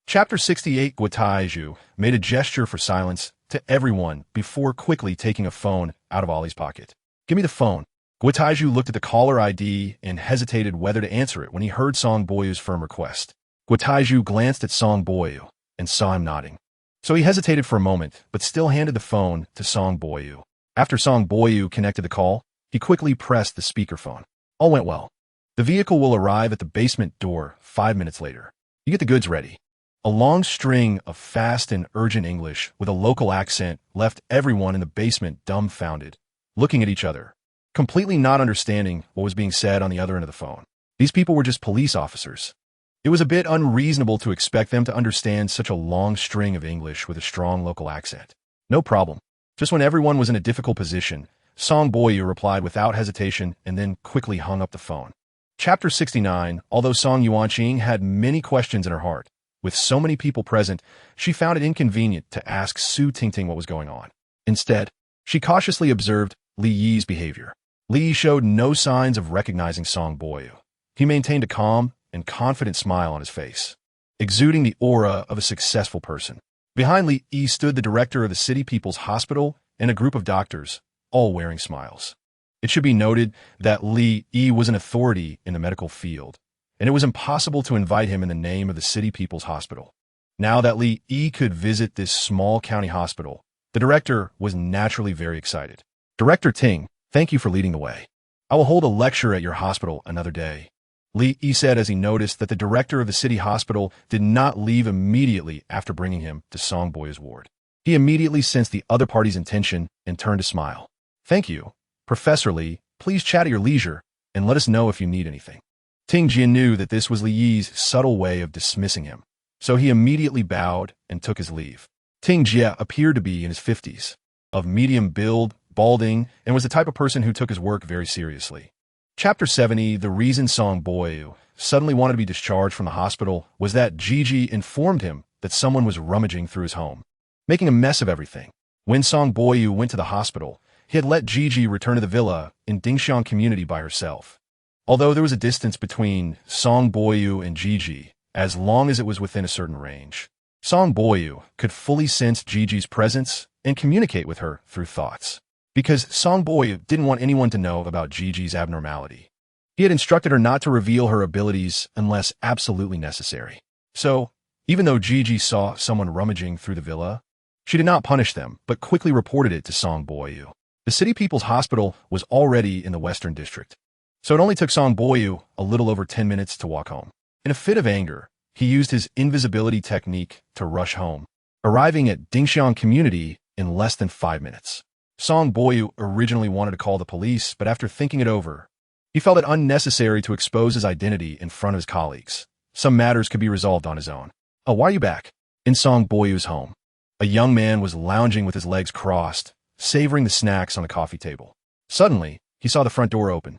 Chapter 68. Guotaiju made a gesture for silence to everyone before quickly taking a phone out of Ollie's pocket. "Give me the phone." Guotaiju looked at the caller ID and hesitated whether to answer it when he heard Song Boyu's firm request. Guotaiju glanced at Song Boyu and saw him nodding. So he hesitated for a moment, but still handed the phone to Song Boyu. After Song Boyu connected the call, he quickly pressed the speakerphone. All went well. "The vehicle will arrive at the basement door 5 minutes later. You get the goods ready." A long string of fast and urgent English with a local accent left everyone in the basement dumbfounded, looking at each other, completely not understanding what was being said on the other end of the phone. These people were just police officers. It was a bit unreasonable to expect them to understand such a long string of English with a strong local accent. No problem. Just when everyone was in a difficult position, Song Boyu replied without hesitation and then quickly hung up the phone. Chapter 69. Although Song Yuanqing had many questions in her heart, with so many people present, she found it inconvenient to ask Su Tingting what was going on. Instead, she cautiously observed Li Yi's behavior. Li Yi showed no signs of recognizing Song Boyu. He maintained a calm and confident smile on his face, exuding the aura of a successful person. Behind Li Yi stood the director of the City People's Hospital and a group of doctors, all wearing smiles. It should be noted that Li Yi was an authority in the medical field, and it was impossible to invite him in the name of the City People's Hospital. Now that Li Yi could visit this small county hospital, the director was naturally very excited. "Director Ting, thank you for leading the way. I will hold a lecture at your hospital another day," Li Yi said as he noticed that the director of the city hospital did not leave immediately after bringing him to Song Boyu's ward. He immediately sensed the other party's intention and turned to smile. "Thank you, Professor Li. Please chat at your leisure, and let us know if you need anything. Ting Jian knew that this was Li Yi's subtle way of dismissing him, so he immediately bowed and took his leave. Ting Jie appeared to be in his 50s, of medium build, balding, and was the type of person who took his work very seriously. Chapter 70, the reason Song Baiyu suddenly wanted to be discharged from the hospital was that Gigi informed him that someone was rummaging through his home, making a mess of everything. When Song Baiyu went to the hospital, he had let Gigi return to the villa in Dingxiang community by herself. Although there was a distance between Song Baiyu and Gigi, as long as it was within a certain range, Song Baiyu could fully sense Gigi's presence and communicate with her through thoughts. Because Song Baiyu didn't want anyone to know about Gigi's abnormality, he had instructed her not to reveal her abilities unless absolutely necessary. So, even though Gigi saw someone rummaging through the villa, she did not punish them, but quickly reported it to Song Baiyu. The City People's Hospital was already in the Western District, so it only took Song Baiyu a little over 10 minutes to walk home. In a fit of anger, he used his invisibility technique to rush home, arriving at Dingxiang community in less than 5 minutes. Song Baiyu originally wanted to call the police, but after thinking it over, he felt it unnecessary to expose his identity in front of his colleagues. Some matters could be resolved on his own. "Oh, why are you back?" In Song Baiyu's home, a young man was lounging with his legs crossed, savoring the snacks on a coffee table. Suddenly, he saw the front door open,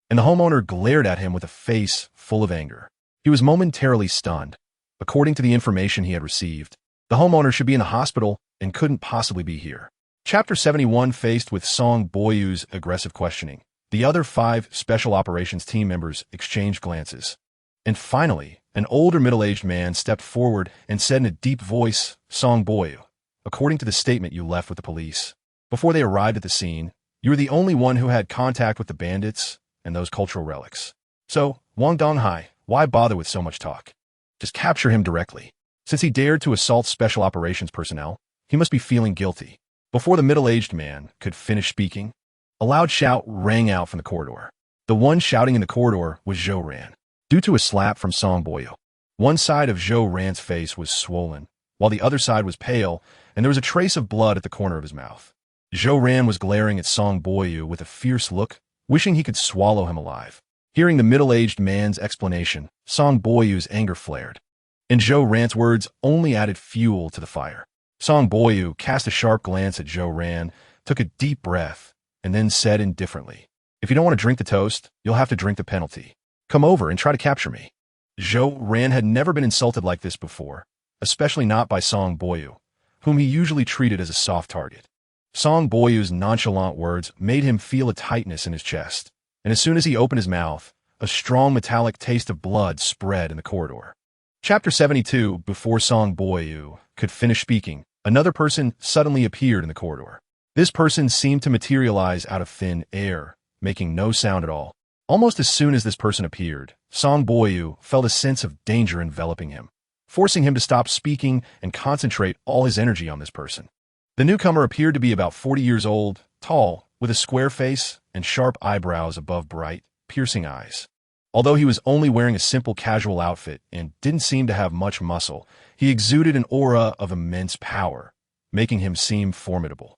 and the homeowner glared at him with a face full of anger. He was momentarily stunned. According to the information he had received, the homeowner should be in the hospital and couldn't possibly be here. Chapter 71. Faced with Song Baiyu's aggressive questioning, the other 5 Special Operations team members exchanged glances. And finally, an older middle-aged man stepped forward and said in a deep voice, "Song Baiyu, according to the statement you left with the police, before they arrived at the scene, you were the only one who had contact with the bandits and those cultural relics. So, Wang Donghai, why bother with so much talk? Just capture him directly. Since he dared to assault Special Operations personnel, he must be feeling guilty." Before the middle-aged man could finish speaking, a loud shout rang out from the corridor. The one shouting in the corridor was Zhou Ran. Due to a slap from Song Baiyu, one side of Zhou Ran's face was swollen, while the other side was pale, and there was a trace of blood at the corner of his mouth. Zhou Ran was glaring at Song Baiyu with a fierce look, wishing he could swallow him alive. Hearing the middle-aged man's explanation, Song Baiyu's anger flared, and Zhou Ran's words only added fuel to the fire. Song Baiyu cast a sharp glance at Zhou Ran, took a deep breath, and then said indifferently, "If you don't want to drink the toast, you'll have to drink the penalty. Come over and try to capture me." Zhou Ran had never been insulted like this before, especially not by Song Baiyu, whom he usually treated as a soft target. Song Baiyu's nonchalant words made him feel a tightness in his chest, and as soon as he opened his mouth, a strong metallic taste of blood spread in the corridor. Chapter 72. Before Song Baiyu could finish speaking, another person suddenly appeared in the corridor. This person seemed to materialize out of thin air, making no sound at all. Almost as soon as this person appeared, Song Baiyu felt a sense of danger enveloping him, forcing him to stop speaking and concentrate all his energy on this person. The newcomer appeared to be about 40 years old, tall, with a square face and sharp eyebrows above bright, piercing eyes. Although he was only wearing a simple casual outfit and didn't seem to have much muscle, he exuded an aura of immense power, making him seem formidable.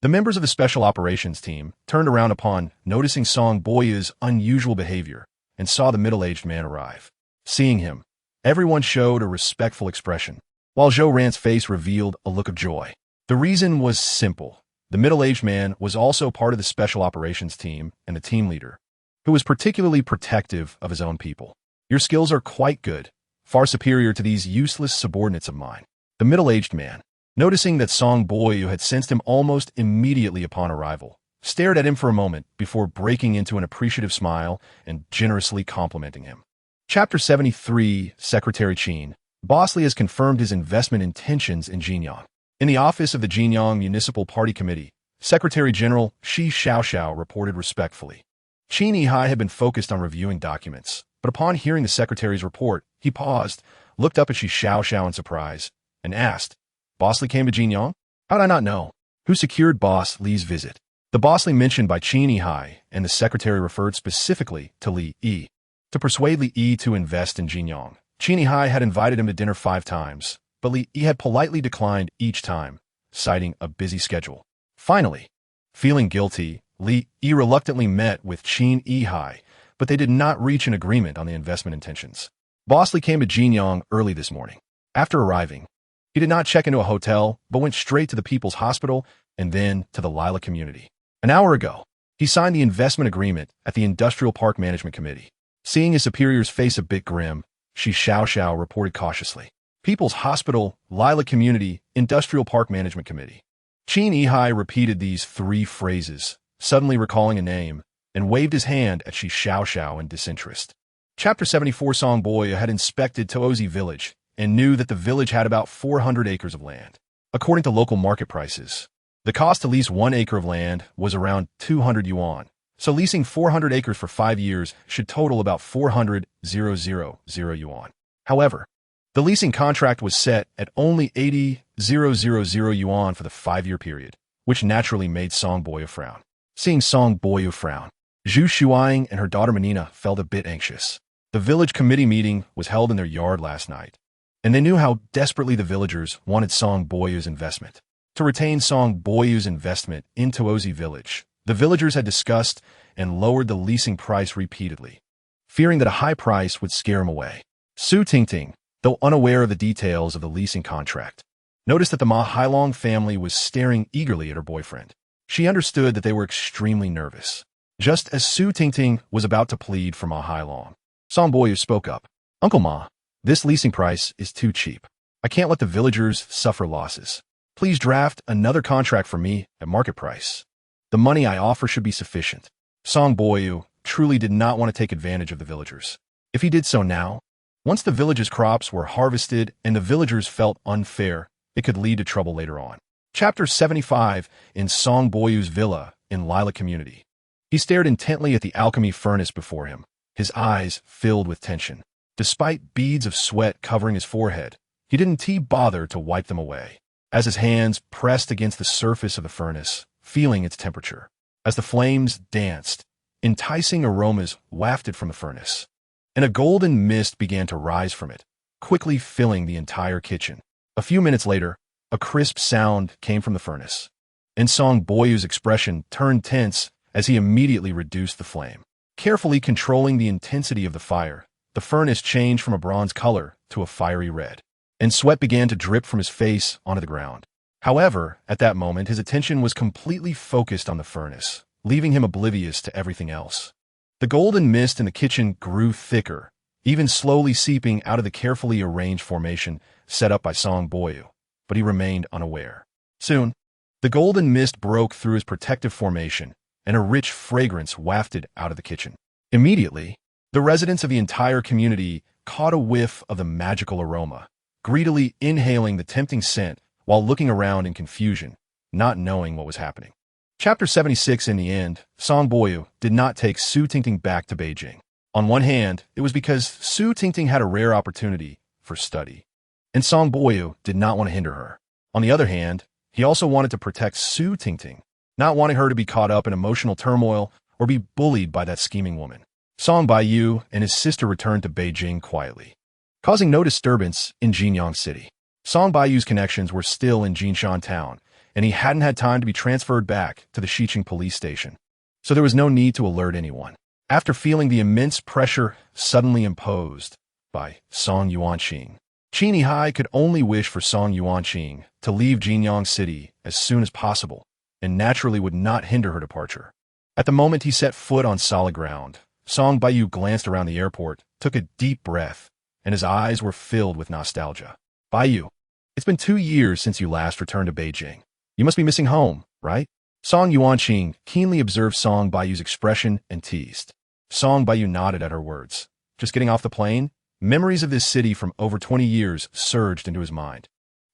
The members of the Special Operations team turned around upon noticing Song Baiyu's unusual behavior and saw the middle-aged man arrive. Seeing him, everyone showed a respectful expression, while Zhou Ran's face revealed a look of joy. The reason was simple. The middle-aged man was also part of the Special Operations team and the team leader, who was particularly protective of his own people. "Your skills are quite good, far superior to these useless subordinates of mine." The middle-aged man, noticing that Song Baiyu had sensed him almost immediately upon arrival, stared at him for a moment before breaking into an appreciative smile and generously complimenting him. Chapter 73. Secretary Qin. Boss Li has confirmed his investment intentions in Jinyang. In the office of the Jinyang Municipal Party Committee, Secretary General Shi Xiaoxiao reported respectfully. Qin Yihai had been focused on reviewing documents, but upon hearing the secretary's report, he paused, looked up at Shi Xiaoxiao in surprise, and asked, "Boss Li came to Jinyang? How'd I not know? Who secured Boss Li's visit?" The Boss Li mentioned by Qin Yihai, and the secretary referred specifically to Li Yi. To persuade Li Yi to invest in Jinyang, Qin Yihai had invited him to dinner 5 times, but Li Yi had politely declined each time, citing a busy schedule. Finally, feeling guilty, Li Yi reluctantly met with Qin Yihai, but they did not reach an agreement on the investment intentions. Bosley came to Jinyang early this morning. After arriving, he did not check into a hotel, but went straight to the People's Hospital and then to the Lila community. An hour ago, he signed the investment agreement at the Industrial Park Management Committee. Seeing his superior's face a bit grim, Shi Xiao reported cautiously. People's Hospital, Lila Community, Industrial Park Management Committee. Qin Yihai repeated these 3 phrases, suddenly recalling a name, and waved his hand at Shi Xiao in disinterest. Chapter 74 Song Boyu had inspected Toozi village and knew that the village had about 400 acres of land. According to local market prices, the cost to lease 1 acre of land was around 200 yuan, so leasing 400 acres for 5 years should total about 400,000 yuan. However, the leasing contract was set at only 80,000 yuan for the 5-year period, which naturally made Song Boyu frown. Seeing Song Boyu frown, Zhu Shuang and her daughter Menina felt a bit anxious. The village committee meeting was held in their yard last night, and they knew how desperately the villagers wanted Song Boyu's investment. To retain Song Boyu's investment in Toozi village, the villagers had discussed and lowered the leasing price repeatedly, fearing that a high price would scare him away. Su Tingting, though unaware of the details of the leasing contract, noticed that the Ma Hailong family was staring eagerly at her boyfriend. She understood that they were extremely nervous. Just as Su Tingting was about to plead for Ma Hailong, Song Boyu spoke up. Uncle Ma, this leasing price is too cheap. I can't let the villagers suffer losses. Please draft another contract for me at market price. The money I offer should be sufficient. Song Boyu truly did not want to take advantage of the villagers. If he did so now, once the village's crops were harvested and the villagers felt unfair, it could lead to trouble later on. Chapter 75 in Song Boyu's villa in Lila community. He stared intently at the alchemy furnace before him, his eyes filled with tension. Despite beads of sweat covering his forehead, he didn't bother to wipe them away. As his hands pressed against the surface of the furnace, feeling its temperature. As the flames danced, enticing aromas wafted from the furnace, and a golden mist began to rise from it, quickly filling the entire kitchen. A few minutes later, a crisp sound came from the furnace, and Song Boyu's expression turned tense as he immediately reduced the flame. Carefully controlling the intensity of the fire, the furnace changed from a bronze color to a fiery red, and sweat began to drip from his face onto the ground. However, at that moment, his attention was completely focused on the furnace, leaving him oblivious to everything else. The golden mist in the kitchen grew thicker, even slowly seeping out of the carefully arranged formation set up by Song Boyu, but he remained unaware. Soon, the golden mist broke through his protective formation, and a rich fragrance wafted out of the kitchen. Immediately, the residents of the entire community caught a whiff of the magical aroma, greedily inhaling the tempting scent while looking around in confusion, not knowing what was happening. Chapter 76 In the end, Song Boyu did not take Su Tingting back to Beijing. On one hand, it was because Su Tingting had a rare opportunity for study, and Song Boyu did not want to hinder her. On the other hand, he also wanted to protect Su Tingting, not wanting her to be caught up in emotional turmoil or be bullied by that scheming woman. Song Baiyu and his sister returned to Beijing quietly, causing no disturbance in Jinyang City. Song Baiyu's connections were still in Jinshan town, and he hadn't had time to be transferred back to the Xiqing police station, so there was no need to alert anyone. After feeling the immense pressure suddenly imposed by Song Yuanqing, Qin Yihai could only wish for Song Yuanqing to leave Jinyang City as soon as possible, and naturally would not hinder her departure. At the moment he set foot on solid ground, Song Baiyu glanced around the airport, took a deep breath, and his eyes were filled with nostalgia. Baiyu, it's been 2 years since you last returned to Beijing. You must be missing home, right? Song Yuanqing keenly observed Song Baiyu's expression and teased. Song Baiyu nodded at her words. Just getting off the plane, memories of this city from over 20 years surged into his mind,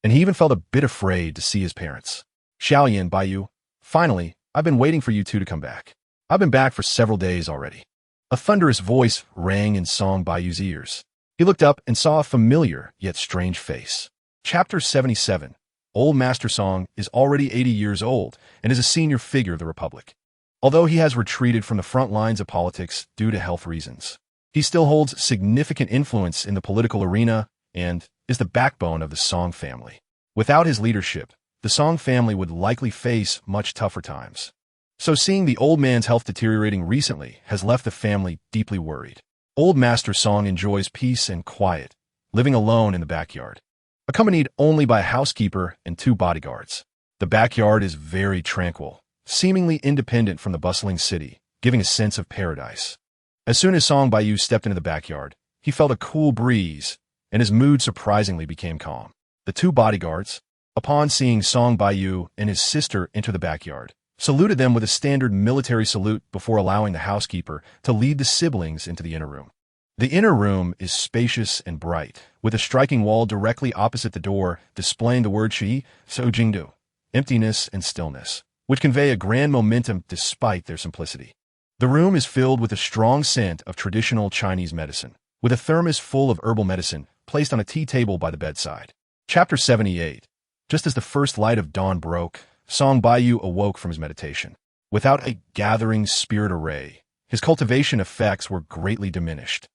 and he even felt a bit afraid to see his parents. Xiaoyan, Baiyu, finally, I've been waiting for you two to come back. I've been back for several days already. A thunderous voice rang in Song Baiyu's ears. He looked up and saw a familiar yet strange face. Chapter 77. Old Master Song is already 80 years old and is a senior figure of the Republic. Although he has retreated from the front lines of politics due to health reasons, he still holds significant influence in the political arena and is the backbone of the Song family. Without his leadership, the Song family would likely face much tougher times. So seeing the old man's health deteriorating recently has left the family deeply worried. Old Master Song enjoys peace and quiet, living alone in the backyard, accompanied only by a housekeeper and 2 bodyguards. The backyard is very tranquil, seemingly independent from the bustling city, giving a sense of paradise. As soon as Song Baiyu stepped into the backyard, he felt a cool breeze, and his mood surprisingly became calm. The 2 bodyguards, upon seeing Song Baiyu and his sister enter the backyard, saluted them with a standard military salute before allowing the housekeeper to lead the siblings into the inner room. The inner room is spacious and bright, with a striking wall directly opposite the door displaying the word Qi, So Jingdu, emptiness and stillness, which convey a grand momentum despite their simplicity. The room is filled with a strong scent of traditional Chinese medicine, with a thermos full of herbal medicine placed on a tea table by the bedside. Chapter 78. Just as the first light of dawn broke, Song Baiyu awoke from his meditation. Without a gathering spirit array, his cultivation effects were greatly diminished,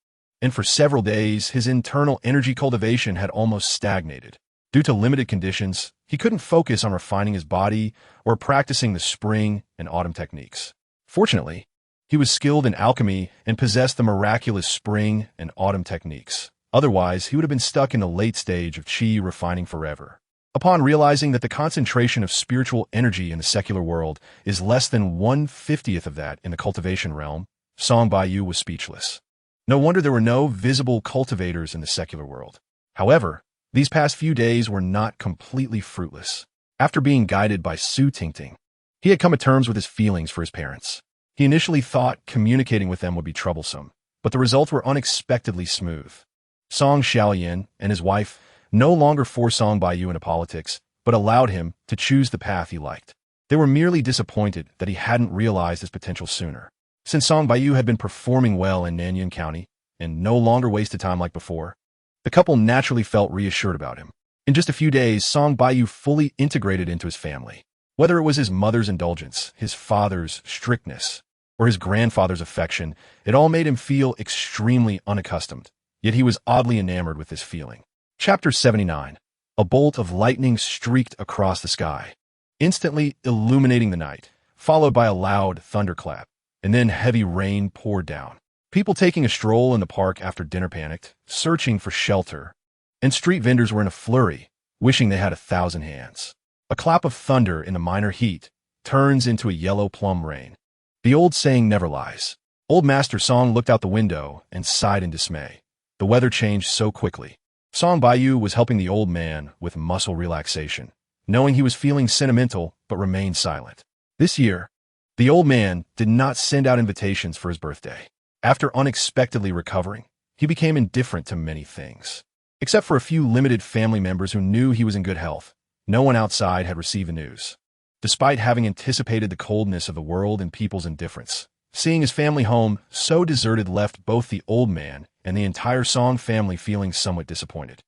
and for several days his internal energy cultivation had almost stagnated. Due to limited conditions, he couldn't focus on refining his body or practicing the spring and autumn techniques. Fortunately, he was skilled in alchemy and possessed the miraculous spring and autumn techniques. Otherwise, he would have been stuck in the late stage of qi refining forever. Upon realizing that the concentration of spiritual energy in the secular world is less than 1/50th of that in the cultivation realm, Song Baiyu was speechless. No wonder there were no visible cultivators in the secular world. However, these past few days were not completely fruitless. After being guided by Su Tingting, he had come to terms with his feelings for his parents. He initially thought communicating with them would be troublesome, but the results were unexpectedly smooth. Song Xiaoyan and his wife no longer forced Song Baiyu into politics, but allowed him to choose the path he liked. They were merely disappointed that he hadn't realized his potential sooner. Since Song Baiyu had been performing well in Nanyuan County and no longer wasted time like before, the couple naturally felt reassured about him. In just a few days, Song Baiyu fully integrated into his family. Whether it was his mother's indulgence, his father's strictness, or his grandfather's affection, it all made him feel extremely unaccustomed, yet he was oddly enamored with this feeling. Chapter 79. A bolt of lightning streaked across the sky, instantly illuminating the night, followed by a loud thunderclap, and then heavy rain poured down. People taking a stroll in the park after dinner panicked, searching for shelter, and street vendors were in a flurry, wishing they had 1,000 hands. A clap of thunder in the minor heat turns into a yellow plum rain. The old saying never lies. Old Master Song looked out the window and sighed in dismay. The weather changed so quickly. Song Baiyu was helping the old man with muscle relaxation, knowing he was feeling sentimental but remained silent. This year, the old man did not send out invitations for his birthday. After unexpectedly recovering, he became indifferent to many things. Except for a few limited family members who knew he was in good health, no one outside had received the news. Despite having anticipated the coldness of the world and people's indifference, seeing his family home so deserted left both the old man and the entire Song family feeling somewhat disappointed.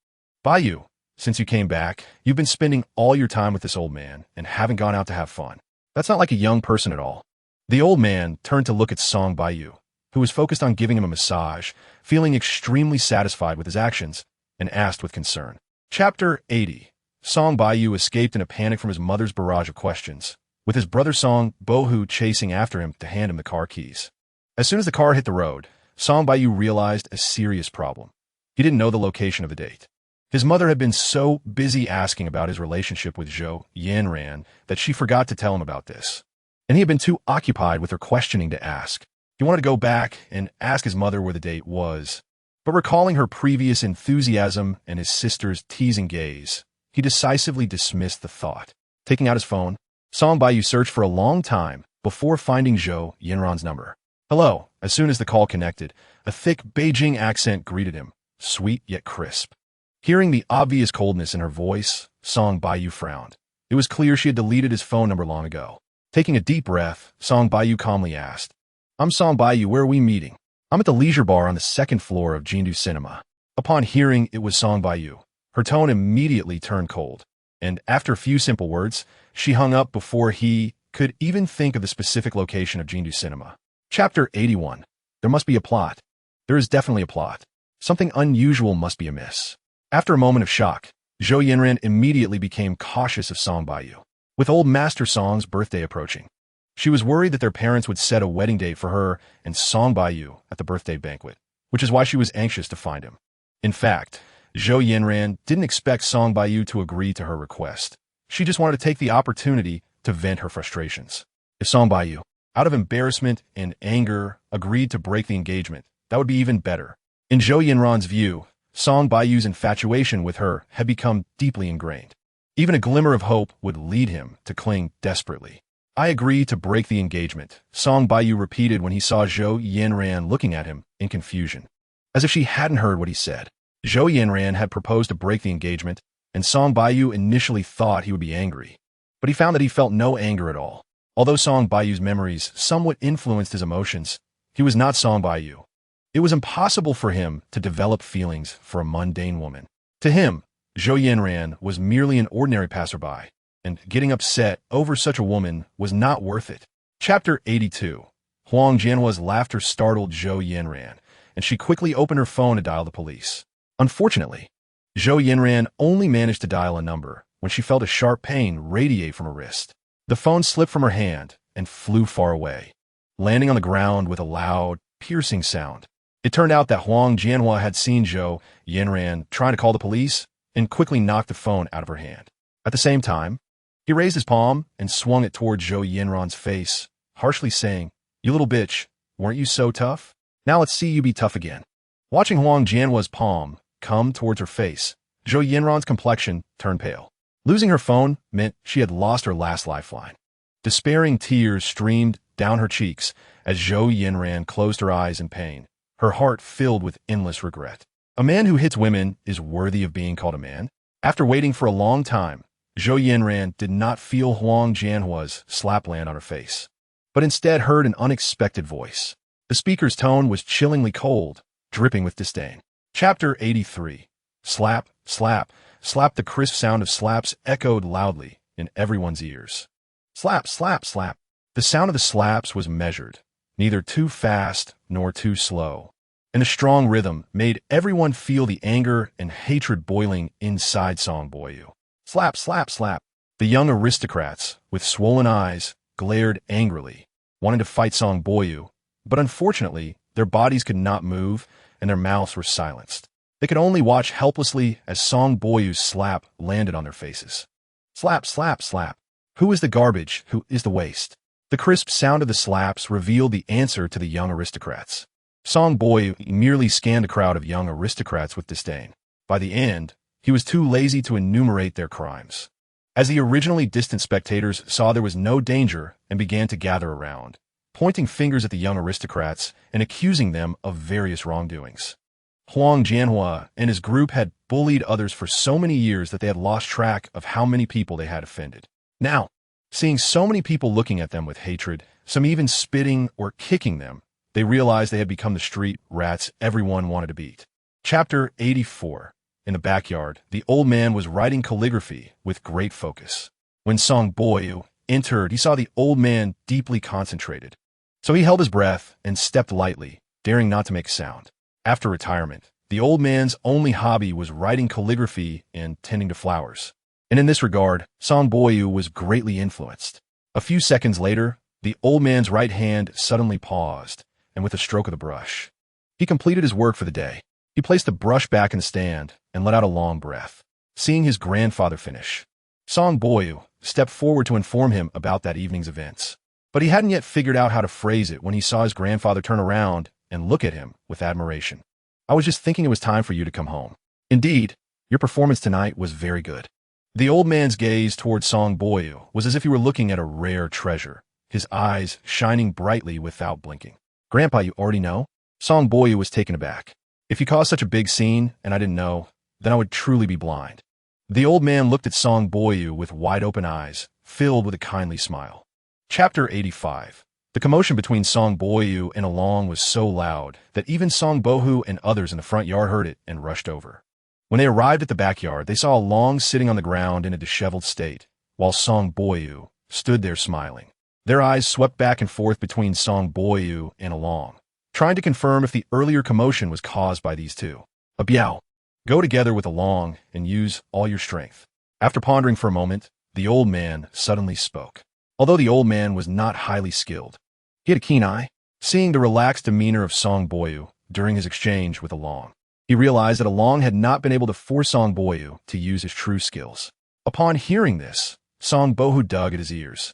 Baiyu, since you came back, you've been spending all your time with this old man and haven't gone out to have fun. That's not like a young person at all. The old man turned to look at Song Baiyu, who was focused on giving him a massage, feeling extremely satisfied with his actions, and asked with concern. Chapter 80. Song Baiyu escaped in a panic from his mother's barrage of questions, with his brother Song Bohu chasing after him to hand him the car keys. As soon as the car hit the road, Song Baiyu realized a serious problem. He didn't know the location of the date. His mother had been so busy asking about his relationship with Zhou Yanran that she forgot to tell him about this, and he had been too occupied with her questioning to ask. He wanted to go back and ask his mother where the date was, but recalling her previous enthusiasm and his sister's teasing gaze, he decisively dismissed the thought. Taking out his phone, Song Baiyu searched for a long time before finding Zhou Yanran's number. Hello. As soon as the call connected, a thick Beijing accent greeted him, sweet yet crisp. Hearing the obvious coldness in her voice, Song Baiyu frowned. It was clear she had deleted his phone number long ago. Taking a deep breath, Song Baiyu calmly asked, I'm Song Baiyu, where are we meeting? I'm at the leisure bar on the 2nd floor of Jindu Cinema. Upon hearing it was Song Baiyu, her tone immediately turned cold, and after a few simple words, she hung up before he could even think of the specific location of Jindu Cinema. Chapter 81. There must be a plot. There is definitely a plot. Something unusual must be amiss. After a moment of shock, Zhou Yanran immediately became cautious of Song Baiyu. With old Master Song's birthday approaching, She was worried that their parents would set a wedding date for her and Song Baiyu at the birthday banquet, which is why she was anxious to find him. In fact, Zhou Yanran didn't expect Song Baiyu to agree to her request. She just wanted to take the opportunity to vent her frustrations. If Song Baiyu, out of embarrassment and anger, agreed to break the engagement, that would be even better. In Zhou Yanran's view, Song Baiyu's infatuation with her had become deeply ingrained. Even a glimmer of hope would lead him to cling desperately. I agree to break the engagement, Song Baiyu repeated when he saw Zhou Yanran looking at him in confusion, as if she hadn't heard what he said. Zhou Yanran had proposed to break the engagement, and Song Baiyu initially thought he would be angry. But he found that he felt no anger at all. Although Song Baiyu's memories somewhat influenced his emotions, he was not Song Baiyu. It was impossible for him to develop feelings for a mundane woman. To him, Zhou Yanran was merely an ordinary passerby, and getting upset over such a woman was not worth it. Chapter 82. Huang Jianhua's laughter startled Zhou Yanran, and she quickly opened her phone to dial the police. Unfortunately, Zhou Yanran only managed to dial a number when she felt a sharp pain radiate from her wrist. The phone slipped from her hand and flew far away, landing on the ground with a loud, piercing sound. It turned out that Huang Jianhua had seen Zhou Yanran trying to call the police and quickly knocked the phone out of her hand. At the same time, he raised his palm and swung it toward Zhou Yanran's face, harshly saying, "You little bitch, weren't you so tough? Now let's see you be tough again." Watching Huang Jianhua's palm come towards her face, Zhou Yanran's complexion turned pale. Losing her phone meant she had lost her last lifeline. Despairing tears streamed down her cheeks as Zhou Yanran closed her eyes in pain, her heart filled with endless regret. A man who hits women is worthy of being called a man. After waiting for a long time, Zhou Yanran did not feel Huang Jianhua's slap land on her face, but instead heard an unexpected voice. The speaker's tone was chillingly cold, dripping with disdain. Chapter 83. Slap, slap, slap. The crisp sound of slaps echoed loudly in everyone's ears. Slap, slap, slap. The sound of the slaps was measured, neither too fast nor too slow, and the strong rhythm made everyone feel the anger and hatred boiling inside Song Baiyu. Slap, slap, slap. The young aristocrats, with swollen eyes, glared angrily, wanting to fight Song Baiyu, but unfortunately, their bodies could not move and their mouths were silenced. They could only watch helplessly as Song Baiyu's slap landed on their faces. Slap, slap, slap. Who is the garbage? Who is the waste? The crisp sound of the slaps revealed the answer to the young aristocrats. Song Baiyu merely scanned the crowd of young aristocrats with disdain. By the end, he was too lazy to enumerate their crimes. As the originally distant spectators saw there was no danger and began to gather around, pointing fingers at the young aristocrats and accusing them of various wrongdoings. Huang Jianhua and his group had bullied others for so many years that they had lost track of how many people they had offended. Now, seeing so many people looking at them with hatred, some even spitting or kicking them, they realized they had become the street rats everyone wanted to beat. Chapter 84. In the backyard, the old man was writing calligraphy with great focus. When Song Baiyu entered, he saw the old man deeply concentrated. So he held his breath and stepped lightly, daring not to make a sound. After retirement, the old man's only hobby was writing calligraphy and tending to flowers. And in this regard, Song Baiyu was greatly influenced. A few seconds later, the old man's right hand suddenly paused, and with a stroke of the brush, he completed his work for the day. He placed the brush back in the stand and let out a long breath, seeing his grandfather finish. Song Baiyu stepped forward to inform him about that evening's events, but he hadn't yet figured out how to phrase it when he saw his grandfather turn around and look at him with admiration. "I was just thinking it was time for you to come home. Indeed, your performance tonight was very good." The old man's gaze toward Song Baiyu was as if he were looking at a rare treasure, his eyes shining brightly without blinking. "Grandpa, you already know?" Song Baiyu was taken aback. "If you caused such a big scene and I didn't know, then I would truly be blind." The old man looked at Song Baiyu with wide-open eyes, filled with a kindly smile. Chapter 85. The commotion between Song Baiyu and Along was so loud that even Song Bohu and others in the front yard heard it and rushed over. When they arrived at the backyard, they saw Along sitting on the ground in a disheveled state, while Song Baiyu stood there smiling. Their eyes swept back and forth between Song Baiyu and Along, trying to confirm if the earlier commotion was caused by these two. "Biao, go together with Along and use all your strength." After pondering for a moment, the old man suddenly spoke. although the old man was not highly skilled. He had a keen eye. Seeing the relaxed demeanor of Song Baiyu during his exchange with Along, he realized that Along had not been able to force Song Baiyu to use his true skills. Upon hearing this, Song Baiyu dug at his ears,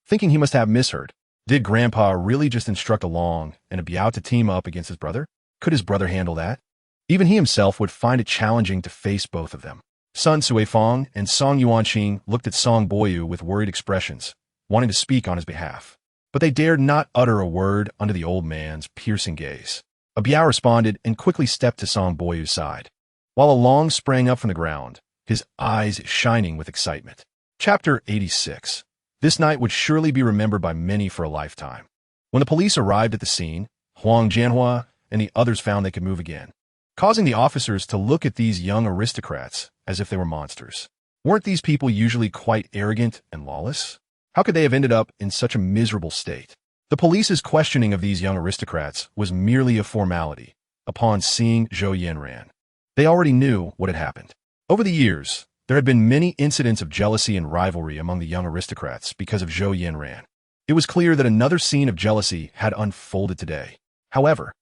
thinking he must have misheard. Did Grandpa really just instruct Along and Baiyu to team up against his brother? Could his brother handle that? Even he himself would find it challenging to face both of them. Sun Suifeng and Song Yuanqing looked at Song Baiyu with worried expressions, wanting to speak on his behalf. But they dared not utter a word under the old man's piercing gaze. Baiyu responded and quickly stepped to Song Baiyu's side, while Along sprang up from the ground, his eyes shining with excitement. Chapter 86. This night would surely be remembered by many for a lifetime. When the police arrived at the scene, Huang Jianhua and the others found they could move again, causing the officers to look at these young aristocrats as if they were monsters. Weren't these people usually quite arrogant and lawless? How could they have ended up in such a miserable state? The police's questioning of these young aristocrats was merely a formality. Upon seeing Zhou Yanran, they already knew what had happened. Over the years, there had been many incidents of jealousy and rivalry among the young aristocrats because of Zhou Yanran. It was clear that another scene of jealousy had unfolded today. However,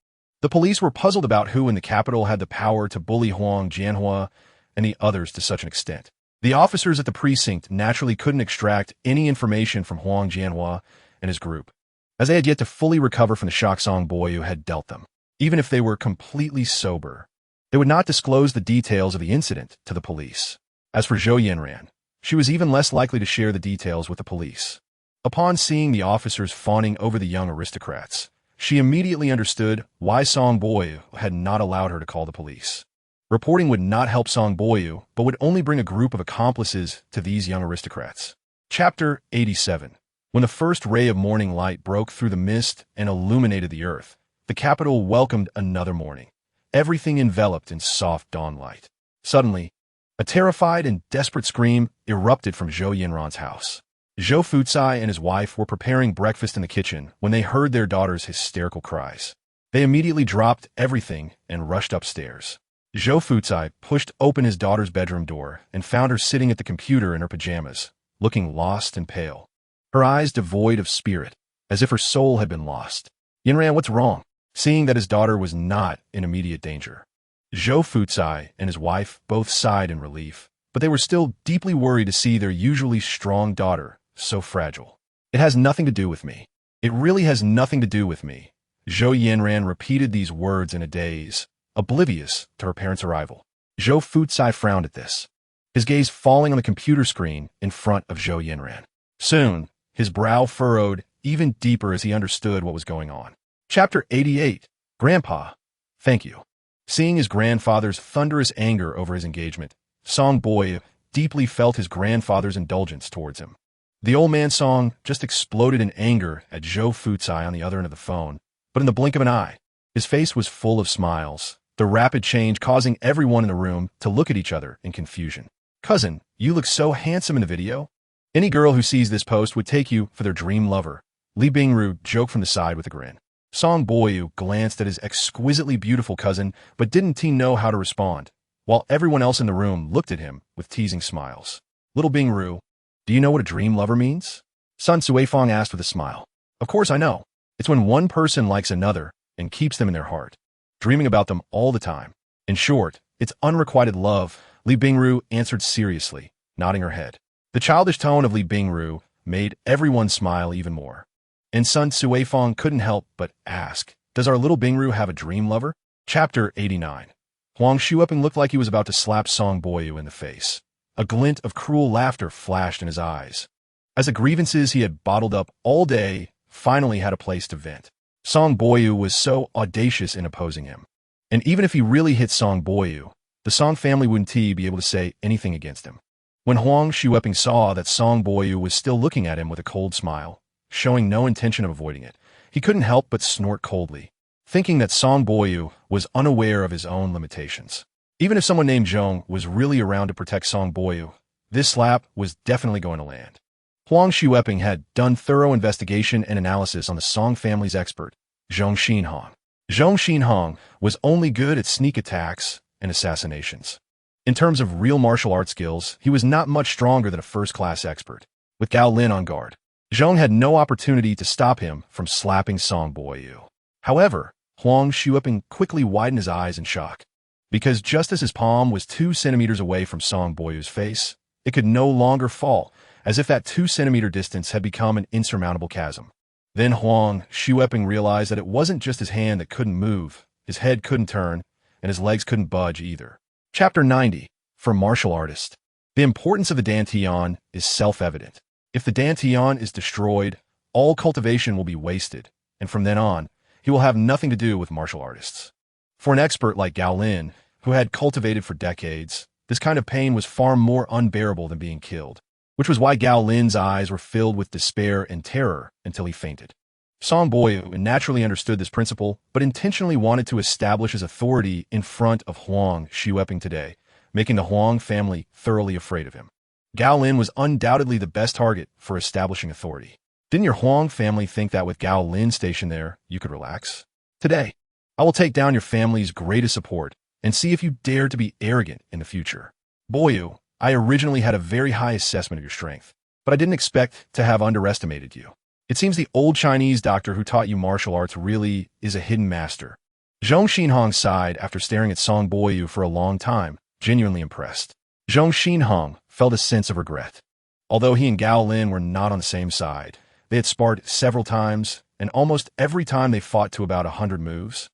the police were puzzled about who in the capital had the power to bully Huang Jianhua and the others to such an extent. The officers at the precinct naturally couldn't extract any information from Huang Jianhua and his group, as they had yet to fully recover from the shock Song Baiyu had dealt them. Even if they were completely sober, they would not disclose the details of the incident to the police. As for Zhou Yanran, she was even less likely to share the details with the police. Upon seeing the officers fawning over the young aristocrats, she immediately understood why Song Baiyu had not allowed her to call the police. Reporting would not help Song Baiyu, but would only bring a group of accomplices to these young aristocrats. Chapter 87. When the first ray of morning light broke through the mist and illuminated the earth, the capital welcomed another morning, everything enveloped in soft dawn light. Suddenly, a terrified and desperate scream erupted from Zhou Yanran's house. Zhou Fucai and his wife were preparing breakfast in the kitchen when they heard their daughter's hysterical cries. They immediately dropped everything and rushed upstairs. Zhou Fucai pushed open his daughter's bedroom door and found her sitting at the computer in her pajamas, looking lost and pale, her eyes devoid of spirit, as if her soul had been lost. Yanran, what's wrong? Seeing that his daughter was not in immediate danger, Zhou Fucai and his wife both sighed in relief, but they were still deeply worried to see their usually strong daughter so fragile. It has nothing to do with me. It really has nothing to do with me. Zhou Yanran repeated these words in a daze, oblivious to her parents' arrival. Zhou Fucai frowned at this, his gaze falling on the computer screen in front of Zhou Yanran. Soon, his brow furrowed even deeper as he understood what was going on. Chapter 88. Grandpa, thank you. Seeing his grandfather's thunderous anger over his engagement, Song Baiyu deeply felt his grandfather's indulgence towards him. The old man Song just exploded in anger at Zhou Fucai on the other end of the phone, but in the blink of an eye, his face was full of smiles, the rapid change causing everyone in the room to look at each other in confusion. Cousin, you look so handsome in the video. Any girl who sees this post would take you for their dream lover. Li Bingru joked from the side with a grin. Song Baiyu glanced at his exquisitely beautiful cousin, but didn't know how to respond, while everyone else in the room looked at him with teasing smiles. Little Bingru, do you know what a dream lover means? Sun Suifeng asked with a smile. Of course I know. It's when one person likes another and keeps them in their heart, dreaming about them all the time. In short, it's unrequited love, Li Bingru answered seriously, nodding her head. The childish tone of Li Bingru made everyone smile even more. And Sun Suifeng couldn't help but ask, does our little Bingru have a dream lover? Chapter 89. Huang Shuoping looked like he was about to slap Song Baiyu in the face. A glint of cruel laughter flashed in his eyes, as the grievances he had bottled up all day finally had a place to vent. Song Baiyu was so audacious in opposing him. And even if he really hit Song Baiyu, the Song family wouldn't be able to say anything against him. When Huang Shuoping saw that Song Baiyu was still looking at him with a cold smile, showing no intention of avoiding it, he couldn't help but snort coldly, thinking that Song Baiyu was unaware of his own limitations. Even if someone named Zhong was really around to protect Song Baiyu, this slap was definitely going to land. Huang Shuoping had done thorough investigation and analysis on the Song family's expert, Zhong Xinhong. Zhong Xinhong was only good at sneak attacks and assassinations. In terms of real martial arts skills, he was not much stronger than a first-class expert. With Gao Lin on guard, Zhong had no opportunity to stop him from slapping Song Baiyu. However, Huang Xueping quickly widened his eyes in shock, because just as his palm was 2 centimeters away from Song Baiyu's face, it could no longer fall, as if that 2-centimeter distance had become an insurmountable chasm. Then Huang Xueping realized that it wasn't just his hand that couldn't move, his head couldn't turn, and his legs couldn't budge either. Chapter 90. For Martial Artist. The importance of the Dantian is self-evident. If the Dantian is destroyed, all cultivation will be wasted, and from then on, he will have nothing to do with martial artists. For an expert like Gao Lin, who had cultivated for decades, this kind of pain was far more unbearable than being killed, which was why Gao Lin's eyes were filled with despair and terror until he fainted. Song Baiyu naturally understood this principle, but intentionally wanted to establish his authority in front of Huang Xueping today, making the Huang family thoroughly afraid of him. Gao Lin was undoubtedly the best target for establishing authority. Didn't your Huang family think that with Gao Lin stationed there, you could relax? Today, I will take down your family's greatest support and see if you dare to be arrogant in the future. Baiyu, I originally had a very high assessment of your strength, but I didn't expect to have underestimated you. It seems the old Chinese doctor who taught you martial arts really is a hidden master. Zhong Xinhong sighed after staring at Song Baiyu for a long time, genuinely impressed. Zhong Xinhong felt a sense of regret. Although he and Gao Lin were not on the same side, they had sparred several times, and almost every time they fought to about 100 moves.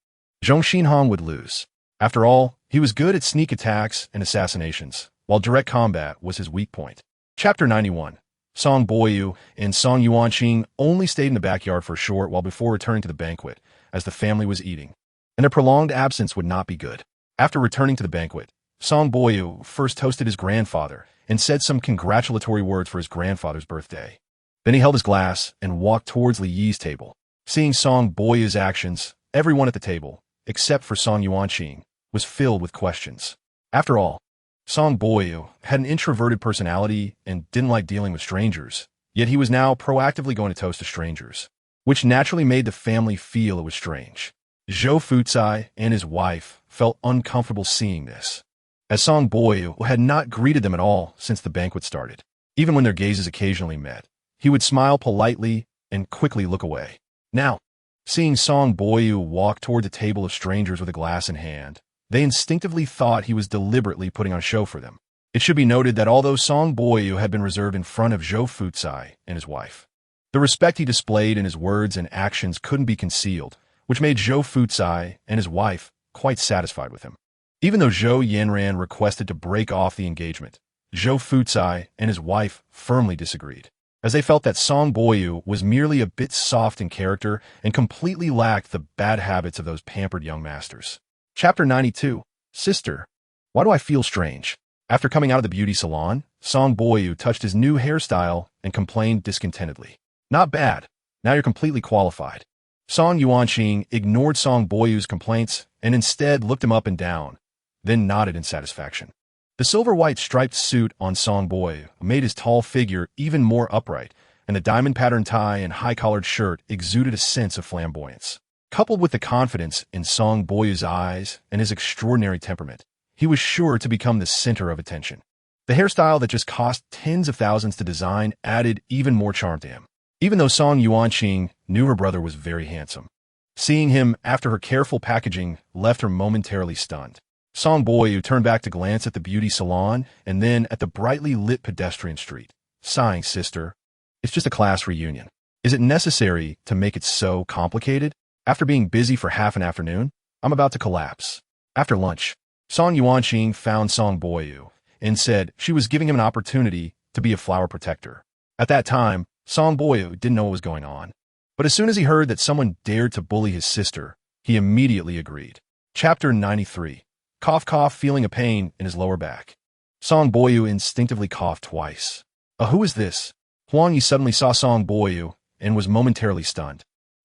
Zhong Xinhong would lose. After all, he was good at sneak attacks and assassinations, while direct combat was his weak point. Chapter 91. Song Baiyu and Song Yuanqing only stayed in the backyard for a short while before returning to the banquet, as the family was eating, and a prolonged absence would not be good. After returning to the banquet, Song Baiyu first toasted his grandfather and said some congratulatory words for his grandfather's birthday. Then he held his glass and walked towards Li Yi's table. Seeing Song Baiyu's actions, everyone at the table, except for Song Yuanqing, was filled with questions. After all, Song Baiyu had an introverted personality and didn't like dealing with strangers, yet he was now proactively going to toast to strangers, which naturally made the family feel it was strange. Zhou Fucai and his wife felt uncomfortable seeing this, as Song Baiyu had not greeted them at all since the banquet started. Even when their gazes occasionally met, he would smile politely and quickly look away. Now, seeing Song Baiyu walk toward the table of strangers with a glass in hand, they instinctively thought he was deliberately putting on a show for them. It should be noted that although Song Baiyu had been reserved in front of Zhou Fucai and his wife, the respect he displayed in his words and actions couldn't be concealed, which made Zhou Fucai and his wife quite satisfied with him. Even though Zhou Yanran requested to break off the engagement, Zhou Fucai and his wife firmly disagreed, as they felt that Song Baiyu was merely a bit soft in character and completely lacked the bad habits of those pampered young masters. Chapter 92. Sister, why do I feel strange? After coming out of the beauty salon, Song Baiyu touched his new hairstyle and complained discontentedly. Not bad. Now you're completely qualified. Song Yuanqing ignored Song Baiyu's complaints and instead looked him up and down, then nodded in satisfaction. The silver-white striped suit on Song Baiyu made his tall figure even more upright, and the diamond-patterned tie and high-collared shirt exuded a sense of flamboyance. Coupled with the confidence in Song Baiyu's eyes and his extraordinary temperament, he was sure to become the center of attention. The hairstyle that just cost tens of thousands to design added even more charm to him, even though Song Yuanqing knew her brother was very handsome. Seeing him after her careful packaging left her momentarily stunned. Song Baiyu turned back to glance at the beauty salon and then at the brightly lit pedestrian street, sighing, Sister, it's just a class reunion. Is it necessary to make it so complicated? After being busy for half an afternoon, I'm about to collapse. After lunch, Song Yuanqing found Song Baiyu and said she was giving him an opportunity to be a flower protector. At that time, Song Baiyu didn't know what was going on, but as soon as he heard that someone dared to bully his sister, he immediately agreed. Chapter 93. Cough cough, feeling a pain in his lower back. Song Baiyu instinctively coughed twice. Who is this? Huang Yi suddenly saw Song Baiyu and was momentarily stunned.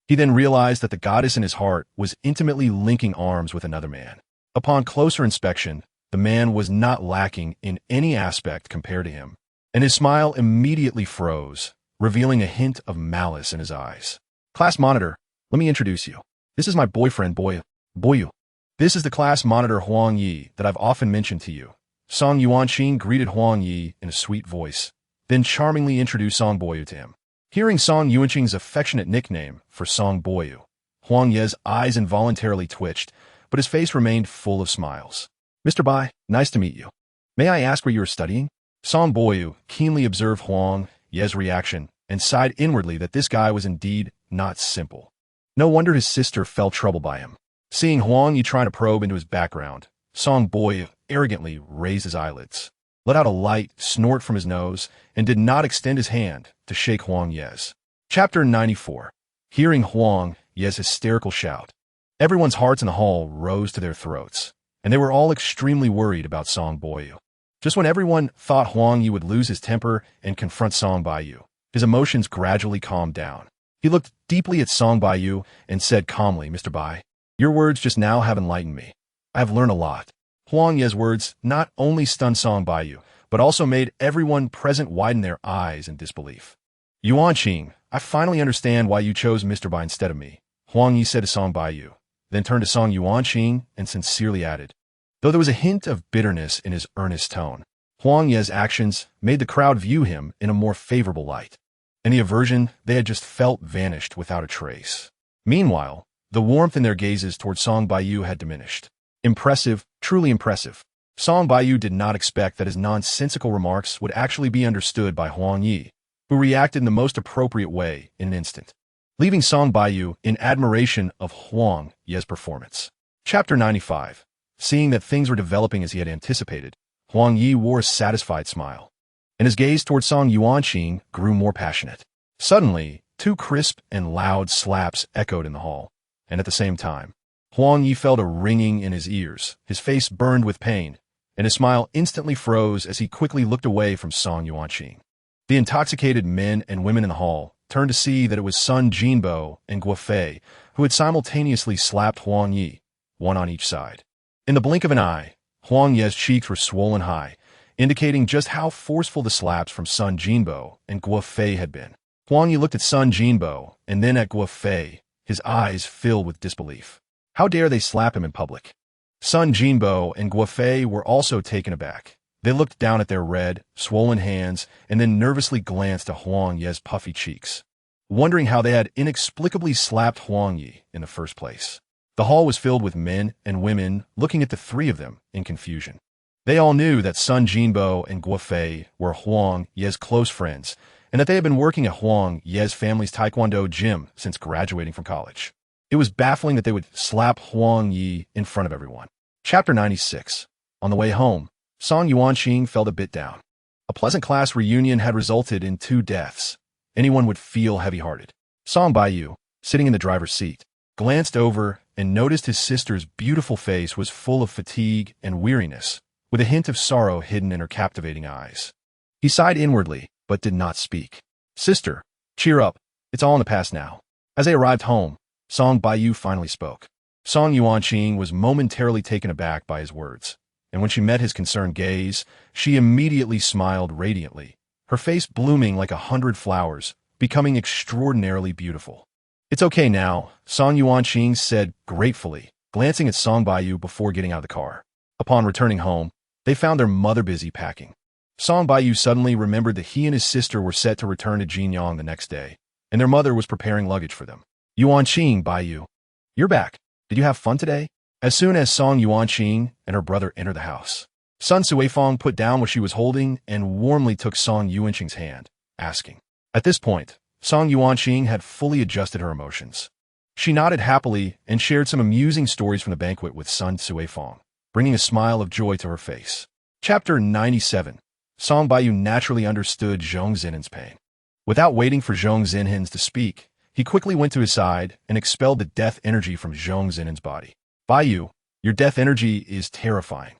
He then realized that the goddess in his heart was intimately linking arms with another man. Upon closer inspection, the man was not lacking in any aspect compared to him, and his smile immediately froze, revealing a hint of malice in his eyes. Class monitor, let me introduce you. This is my boyfriend, Baiyu. This is the class monitor Huang Yi that I've often mentioned to you. Song Yuanqing greeted Huang Yi in a sweet voice, then charmingly introduced Song Baiyu to him. Hearing Song Yuanqing's affectionate nickname for Song Baiyu, Huang Ye's eyes involuntarily twitched, but his face remained full of smiles. Mr. Bai, nice to meet you. May I ask where you are studying? Song Baiyu keenly observed Huang Ye's reaction and sighed inwardly that this guy was indeed not simple. No wonder his sister felt troubled by him. Seeing Huang Ye trying to probe into his background, Song Baiyu arrogantly raised his eyelids, let out a light snort from his nose, and did not extend his hand to shake Huang Ye's. Chapter 94. Hearing Huang Ye's hysterical shout, everyone's hearts in the hall rose to their throats, and they were all extremely worried about Song Baiyu. Just when everyone thought Huang Ye would lose his temper and confront Song Baiyu, his emotions gradually calmed down. He looked deeply at Song Baiyu and said calmly, Mr. Bai, your words just now have enlightened me. I have learned a lot. Huang Ye's words not only stunned Song Baiyu, but also made everyone present widen their eyes in disbelief. Yuanqing, I finally understand why you chose Mr. Bai instead of me, Huang Ye said to Song Baiyu, then turned to Song Yuanqing and sincerely added. Though there was a hint of bitterness in his earnest tone, Huang Ye's actions made the crowd view him in a more favorable light, and the aversion they had just felt vanished without a trace. Meanwhile, the warmth in their gazes toward Song Baiyu had diminished. Impressive, truly impressive. Song Baiyu did not expect that his nonsensical remarks would actually be understood by Huang Ye, who reacted in the most appropriate way in an instant, leaving Song Baiyu in admiration of Huang Ye's performance. Chapter 95. Seeing that things were developing as he had anticipated, Huang Ye wore a satisfied smile, and his gaze toward Song Yuanqing grew more passionate. Suddenly, two crisp and loud slaps echoed in the hall, and at the same time, Huang Ye felt a ringing in his ears, his face burned with pain, and his smile instantly froze as he quickly looked away from Song Yuanqing. The intoxicated men and women in the hall turned to see that it was Sun Jinbo and Guofei who had simultaneously slapped Huang Ye, one on each side. In the blink of an eye, Huang Ye's cheeks were swollen high, indicating just how forceful the slaps from Sun Jinbo and Guofei had been. Huang Ye looked at Sun Jinbo and then at Guofei, his eyes filled with disbelief. How dare they slap him in public? Sun Jinbo and Guofei were also taken aback. They looked down at their red, swollen hands and then nervously glanced at Huang Ye's puffy cheeks, wondering how they had inexplicably slapped Huang Ye in the first place. The hall was filled with men and women looking at the three of them in confusion. They all knew that Sun Jinbo and Guofei were Huang Ye's close friends and that they had been working at Huang Ye's family's taekwondo gym since graduating from college. It was baffling that they would slap Huang Ye in front of everyone. Chapter 96. On the way home, Song Yuanqing felt a bit down. A pleasant class reunion had resulted in 2 deaths. Anyone would feel heavy-hearted. Song Baiyu, sitting in the driver's seat, glanced over and noticed his sister's beautiful face was full of fatigue and weariness, with a hint of sorrow hidden in her captivating eyes. He sighed inwardly, but did not speak. Sister, cheer up. It's all in the past now. As they arrived home, Song Baiyu finally spoke. Song Yuanqing was momentarily taken aback by his words, and when she met his concerned gaze, she immediately smiled radiantly, her face blooming like 100 flowers, becoming extraordinarily beautiful. It's okay now, Song Yuanqing said gratefully, glancing at Song Baiyu before getting out of the car. Upon returning home, they found their mother busy packing. Song Baiyu suddenly remembered that he and his sister were set to return to Jinyang the next day, and their mother was preparing luggage for them. Yuanqing, Baiyu, you're back. Did you have fun today? As soon as Song Yuanqing and her brother entered the house, Sun Suifeng put down what she was holding and warmly took Song Yuanqing's hand, asking. At this point, Song Yuanqing had fully adjusted her emotions. She nodded happily and shared some amusing stories from the banquet with Sun Suifeng, bringing a smile of joy to her face. Chapter 97. Song Baiyu naturally understood Zhong Zinhen's pain. Without waiting for Zhong Zinhen to speak, he quickly went to his side and expelled the death energy from Zhong Zinhen's body. Baiyu, your death energy is terrifying.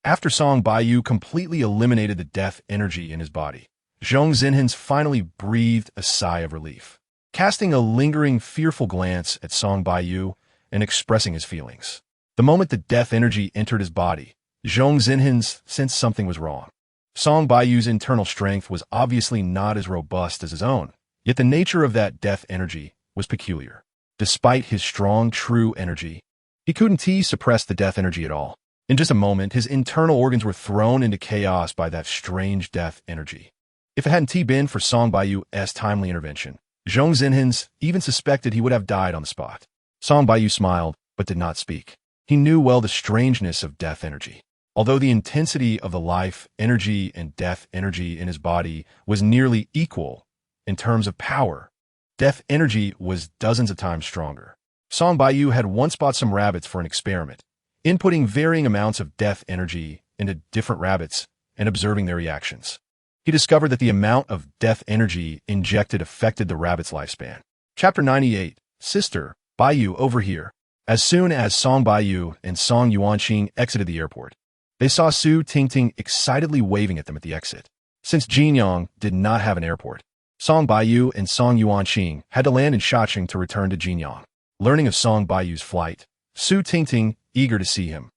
After Song Baiyu completely eliminated the death energy in his body, Zhong Zinhen finally breathed a sigh of relief, casting a lingering, fearful glance at Song Baiyu and expressing his feelings. The moment the death energy entered his body, Zhong Zinhen sensed something was wrong. Song Baiyu's internal strength was obviously not as robust as his own, yet the nature of that death energy was peculiar. Despite his strong, true energy, he couldn't suppress the death energy at all. In just a moment, his internal organs were thrown into chaos by that strange death energy. If it hadn't been for Song Baiyu's timely intervention, Zhong Zinhans even suspected he would have died on the spot. Song Baiyu smiled, but did not speak. He knew well the strangeness of death energy. Although the intensity of the life energy and death energy in his body was nearly equal in terms of power, death energy was dozens of times stronger. Song Baiyu had once bought some rabbits for an experiment, inputting varying amounts of death energy into different rabbits and observing their reactions. He discovered that the amount of death energy injected affected the rabbit's lifespan. Chapter 98, Sister, Baiyu, over here. As soon as Song Baiyu and Song Yuanqing exited the airport, they saw Su Tingting excitedly waving at them at the exit. Since Jinyang did not have an airport, Song Baiyu and Song Yuanqing had to land in Shaoqing to return to Jinyang. Learning of Song Baiyu's flight, Su Tingting, eager to see him,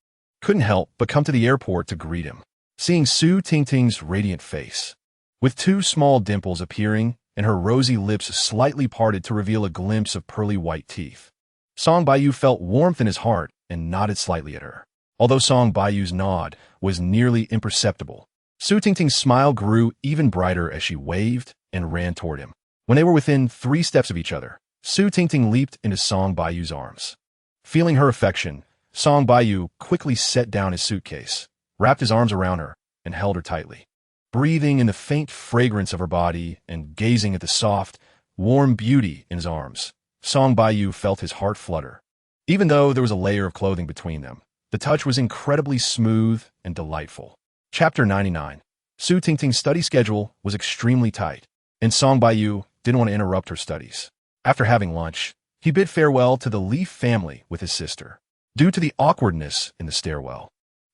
couldn't help but come to the airport to greet him. Seeing Su Tingting's radiant face, with two small dimples appearing and her rosy lips slightly parted to reveal a glimpse of pearly white teeth, Song Baiyu felt warmth in his heart and nodded slightly at her. Although Song Baiyu's nod was nearly imperceptible, Su Tingting's smile grew even brighter as she waved and ran toward him. When they were within 3 steps of each other, Su Tingting leaped into Song Baiyu's arms. Feeling her affection, Song Baiyu quickly set down his suitcase, wrapped his arms around her, and held her tightly. Breathing in the faint fragrance of her body and gazing at the soft, warm beauty in his arms, Song Baiyu felt his heart flutter. Even though there was a layer of clothing between them, the touch was incredibly smooth and delightful. Chapter 99. Su Tingting's study schedule was extremely tight, and Song Baiyu didn't want to interrupt her studies. After having lunch, he bid farewell to the Leaf family with his sister. Due to the awkwardness in the stairwell,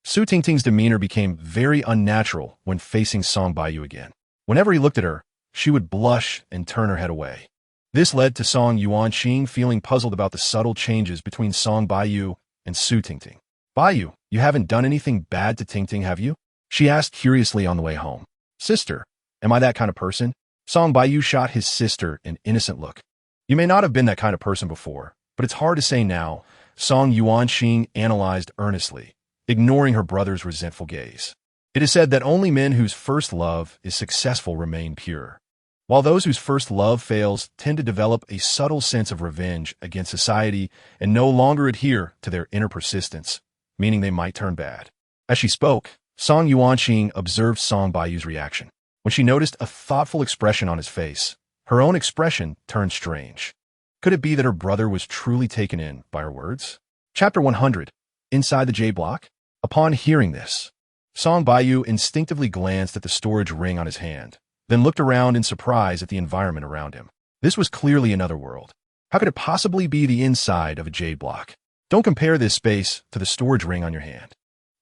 Su Tingting's demeanor became very unnatural when facing Song Baiyu again. Whenever he looked at her, she would blush and turn her head away. This led to Song Yuanqing feeling puzzled about the subtle changes between Song Baiyu and Su Tingting. Baiyu, you haven't done anything bad to Tingting, have you? She asked curiously on the way home. Sister, am I that kind of person? Song Baiyu shot his sister an innocent look. You may not have been that kind of person before, but it's hard to say now, Song Yuanqing analyzed earnestly, ignoring her brother's resentful gaze. It is said that only men whose first love is successful remain pure, while those whose first love fails tend to develop a subtle sense of revenge against society and no longer adhere to their inner persistence, meaning they might turn bad. As she spoke, Song Yuanqing observed Song Baiyu's reaction. When she noticed a thoughtful expression on his face, her own expression turned strange. Could it be that her brother was truly taken in by her words? Chapter 100. Inside the J block? Upon hearing this, Song Baiyu instinctively glanced at the storage ring on his hand, then looked around in surprise at the environment around him. This was clearly another world. How could it possibly be the inside of a jade block? Don't compare this space to the storage ring on your hand.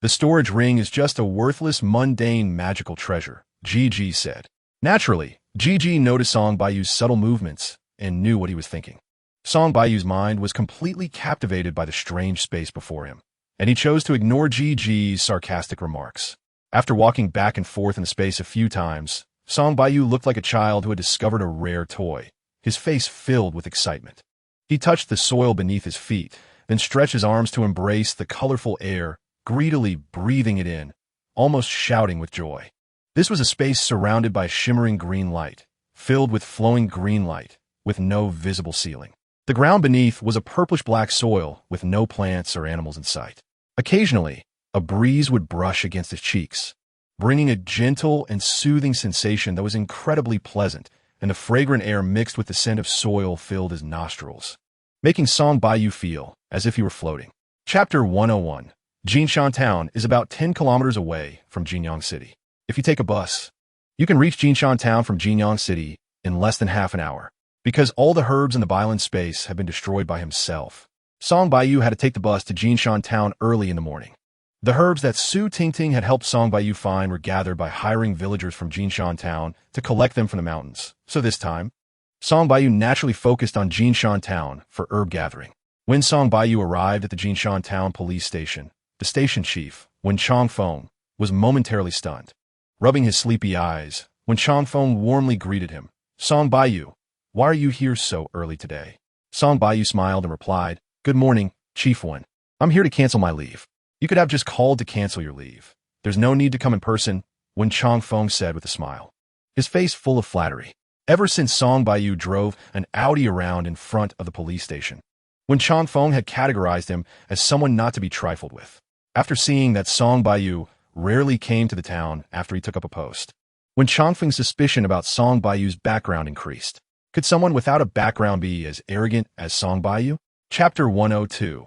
The storage ring is just a worthless, mundane, magical treasure, GG said. Naturally, GG noticed Song Baiyu's subtle movements and knew what he was thinking. Song Baiyu's mind was completely captivated by the strange space before him, and he chose to ignore GG's sarcastic remarks. After walking back and forth in the space a few times, Song Baiyu looked like a child who had discovered a rare toy, his face filled with excitement. He touched the soil beneath his feet, then stretched his arms to embrace the colorful air, greedily breathing it in, almost shouting with joy. This was a space surrounded by shimmering green light, filled with flowing green light, with no visible ceiling. The ground beneath was a purplish-black soil with no plants or animals in sight. Occasionally, a breeze would brush against his cheeks, bringing a gentle and soothing sensation that was incredibly pleasant, and the fragrant air mixed with the scent of soil filled his nostrils, making Song Baiyu feel as if he were floating. Chapter 101. Jinshan Town is about 10 kilometers away from Jinyang City. If you take a bus, you can reach Jinshan Town from Jinyang City in less than half an hour. Because all the herbs in the Bailan space have been destroyed by himself, Song Baiyu had to take the bus to Jinshan Town early in the morning. The herbs that Su Tingting had helped Song Baiyu find were gathered by hiring villagers from Jinshan Town to collect them from the mountains. So this time, Song Baiyu naturally focused on Jinshan Town for herb gathering. When Song Baiyu arrived at the Jinshan Town police station, the station chief, Wen Changfeng, was momentarily stunned. Rubbing his sleepy eyes, when Changfeng warmly greeted him, Song Baiyu, why are you here so early today? Song Baiyu smiled and replied, Good morning, Chief Wen. I'm here to cancel my leave. You could have just called to cancel your leave. There's no need to come in person, Wen Changfeng said with a smile. his face full of flattery. Ever since Song Baiyu drove an Audi around in front of the police station, when Changfeng had categorized him as someone not to be trifled with. After seeing that Song Baiyu rarely came to the town after he took up a post, when Changfeng's suspicion about Song Baiyu's background increased. Could someone without a background be as arrogant as Song Baiyu? Chapter 102.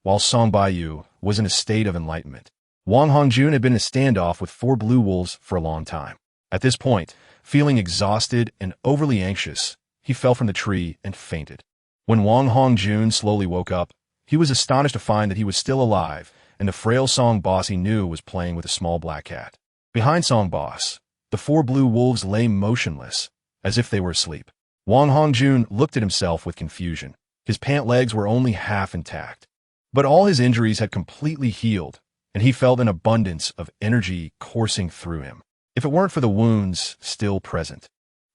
While Song Baiyu was in a state of enlightenment, Wang Hongjun had been in a standoff with 4 blue wolves for a long time. At this point, feeling exhausted and overly anxious, he fell from the tree and fainted. When Wang Hongjun slowly woke up, he was astonished to find that he was still alive, and the frail Song Boss he knew was playing with a small black cat. Behind Song Boss, the 4 blue wolves lay motionless, as if they were asleep. Wang Hongjun looked at himself with confusion. His pant legs were only half intact, but all his injuries had completely healed, and he felt an abundance of energy coursing through him. If it weren't for the wounds still present,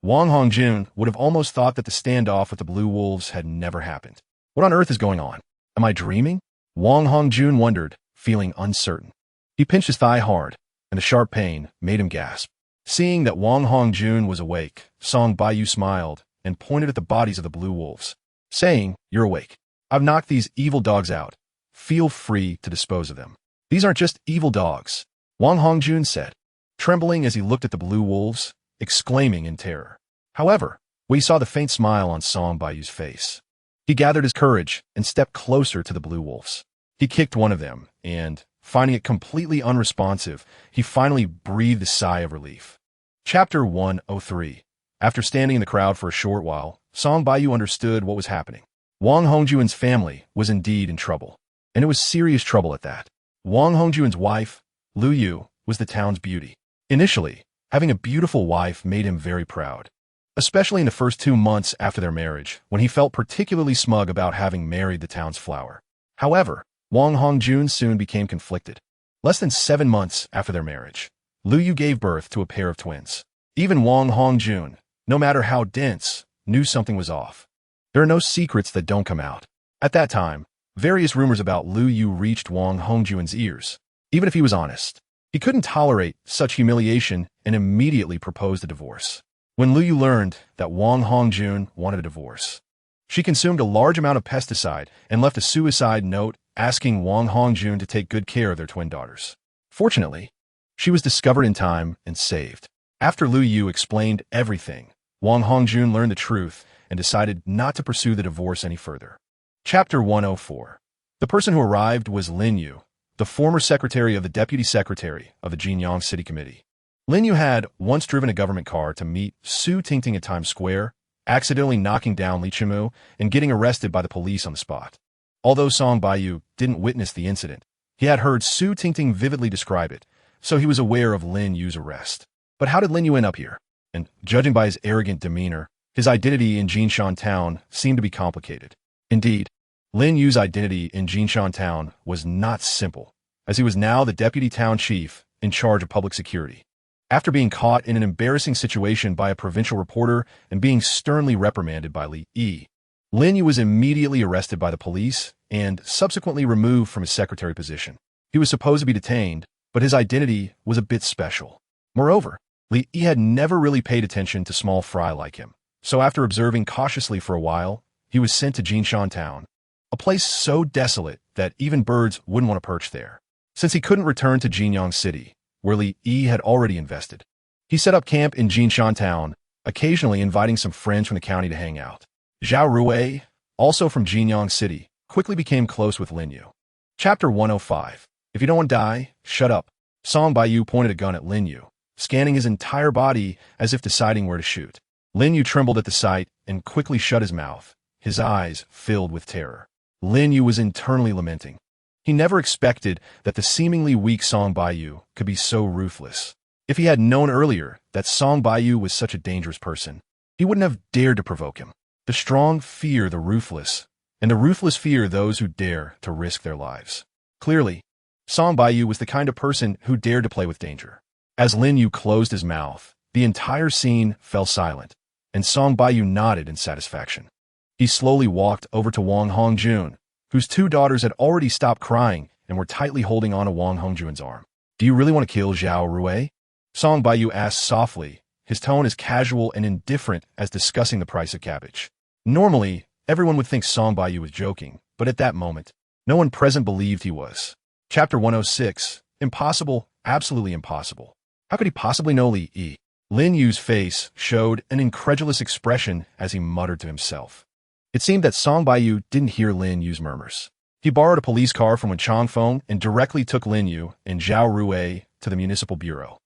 Wang Hongjun would have almost thought that the standoff with the blue wolves had never happened. What on earth is going on? Am I dreaming? Wang Hongjun wondered, feeling uncertain. He pinched his thigh hard, and the sharp pain made him gasp. Seeing that Wang Hongjun was awake, Song Baiyu smiled and pointed at the bodies of the blue wolves, saying, "You're awake. I've knocked these evil dogs out. Feel free to dispose of them." "These aren't just evil dogs," Wang Hongjun said, trembling as he looked at the blue wolves, exclaiming in terror. However, we saw the faint smile on Song Baiyu's face. He gathered his courage and stepped closer to the blue wolves. He kicked one of them, and, finding it completely unresponsive, he finally breathed a sigh of relief. Chapter 103. After standing in the crowd for a short while, Song Baiyu understood what was happening. Wang Hongjun's family was indeed in trouble, and it was serious trouble at that. Wang Hongjun's wife, Lu Yu, was the town's beauty. Initially, having a beautiful wife made him very proud, especially in the first 2 months after their marriage, when he felt particularly smug about having married the town's flower. However, Wang Hongjun soon became conflicted. Less than 7 months after their marriage, Lu Yu gave birth to a pair of twins. Even Wang Hongjun, no matter how dense, knew something was off. There are no secrets that don't come out. At that time, various rumors about Lu Yu reached Wang Hongjun's ears. Even if he was honest, he couldn't tolerate such humiliation and immediately proposed a divorce. When Lu Yu learned that Wang Hongjun wanted a divorce, she consumed a large amount of pesticide and left a suicide note asking Wang Hongjun to take good care of their twin daughters. Fortunately, she was discovered in time and saved. After Lu Yu explained everything, Wang Hongjun learned the truth and decided not to pursue the divorce any further. Chapter 104. The person who arrived was Lin Yu, the former secretary of the deputy secretary of the Jinyang City Committee. Lin Yu had once driven a government car to meet Su Tingting at Times Square, accidentally knocking down Li Chimu and getting arrested by the police on the spot. Although Song Baiyu didn't witness the incident, he had heard Su Tingting vividly describe it, so he was aware of Lin Yu's arrest. But how did Lin Yu end up here? And, judging by his arrogant demeanor, his identity in Jinshan Town seemed to be complicated. Indeed, Lin Yu's identity in Jinshan Town was not simple, as he was now the deputy town chief in charge of public security. After being caught in an embarrassing situation by a provincial reporter and being sternly reprimanded by Li Yi, Lin Yu was immediately arrested by the police and subsequently removed from his secretary position. He was supposed to be detained, but his identity was a bit special. Moreover, Li Yi had never really paid attention to small fry like him, so after observing cautiously for a while, he was sent to Jinshan Town, a place so desolate that even birds wouldn't want to perch there. Since he couldn't return to Jinyang City, where Li Yi had already invested, he set up camp in Jinshan Town, occasionally inviting some friends from the county to hang out. Zhao Rui, also from Jinyang City, quickly became close with Lin Yu. Chapter 105. If you don't want to die, shut up. Song Baiyu pointed a gun at Lin Yu, scanning his entire body as if deciding where to shoot. Lin Yu trembled at the sight and quickly shut his mouth, his eyes filled with terror. Lin Yu was internally lamenting. He never expected that the seemingly weak Song Baiyu could be so ruthless. If he had known earlier that Song Baiyu was such a dangerous person, he wouldn't have dared to provoke him. The strong fear the ruthless, and the ruthless fear those who dare to risk their lives. Clearly, Song Baiyu was the kind of person who dared to play with danger. As Lin Yu closed his mouth, the entire scene fell silent, and Song Baiyu nodded in satisfaction. He slowly walked over to Wang Hongjun, whose 2 daughters had already stopped crying and were tightly holding on to Wang Hongjun's arm. "Do you really want to kill Zhao Rui?" Song Baiyu asked softly, his tone as casual and indifferent as discussing the price of cabbage. Normally, everyone would think Song Baiyu was joking, but at that moment, no one present believed he was. Chapter 106. Impossible, absolutely impossible. How could he possibly know Li Yi? Lin Yu's face showed an incredulous expression as he muttered to himself. It seemed that Song Baiyu didn't hear Lin Yu's murmurs. He borrowed a police car from Wen Changfeng and directly took Lin Yu and Zhao Rui to the municipal bureau.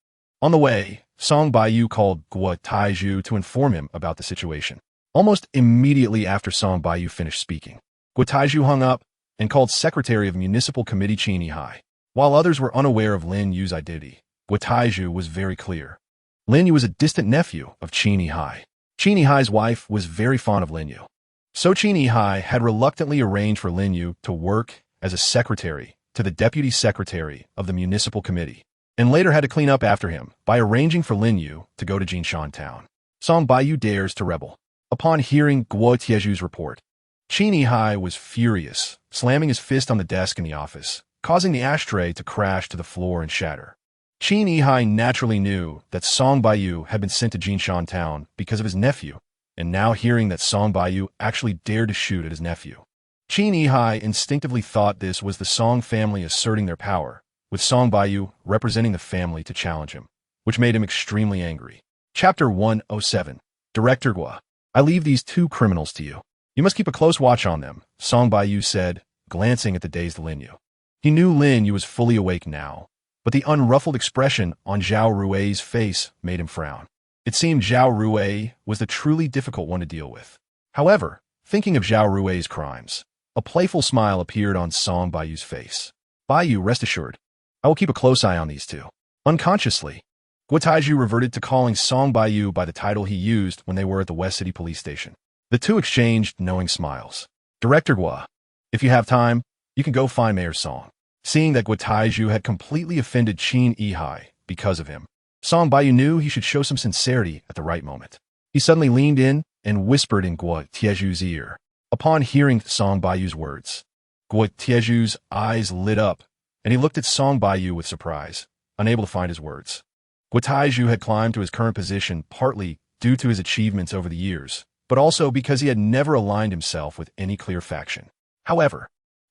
On the way, Song Baiyu called Guo Taizhu to inform him about the situation. Almost immediately after Song Baiyu finished speaking, Guo Taizhu hung up and called Secretary of Municipal Committee Qin Yihai. While others were unaware of Lin Yu's identity, Guo Taizhu was very clear. Lin Yu was a distant nephew of Qin Yihai. Qin Yihai's wife was very fond of Lin Yu. So Qin Yihai had reluctantly arranged for Lin Yu to work as a secretary to the deputy secretary of the municipal committee, and later had to clean up after him by arranging for Lin Yu to go to Jinshan town. Song Baiyu dares to rebel. Upon hearing Guo Tiezhu's report, Qin Yihai was furious, slamming his fist on the desk in the office, causing the ashtray to crash to the floor and shatter. Qin Yihai naturally knew that Song Baiyu had been sent to Jinshan town because of his nephew, and now hearing that Song Baiyu actually dared to shoot at his nephew, Qin Yihai instinctively thought this was the Song family asserting their power, with Song Baiyu representing the family to challenge him, which made him extremely angry. Chapter 107. Director Guo. I leave these two criminals to you. You must keep a close watch on them, Song Baiyu said, glancing at the dazed Lin Yu. He knew Lin Yu was fully awake now, but the unruffled expression on Zhao Rui's face made him frown. It seemed Zhao Rui was the truly difficult one to deal with. However, thinking of Zhao Rui's crimes, a playful smile appeared on Song Baiyu's face. Baiyu, rest assured, I will keep a close eye on these two. Unconsciously, Guo Taizhu reverted to calling Song Baiyu by the title he used when they were at the West City police station. The two exchanged knowing smiles. Director Guo, if you have time, you can go find Mayor Song. Seeing that Guo Taizhu had completely offended Qin Yihai because of him, Song Baiyu knew he should show some sincerity at the right moment. He suddenly leaned in and whispered in Guo Tiezhu's ear. Upon hearing Song Baiyu's words, Guo Tiezhu's eyes lit up, and he looked at Song Baiyu with surprise, unable to find his words. Guo Taizhu had climbed to his current position partly due to his achievements over the years, but also because he had never aligned himself with any clear faction. However,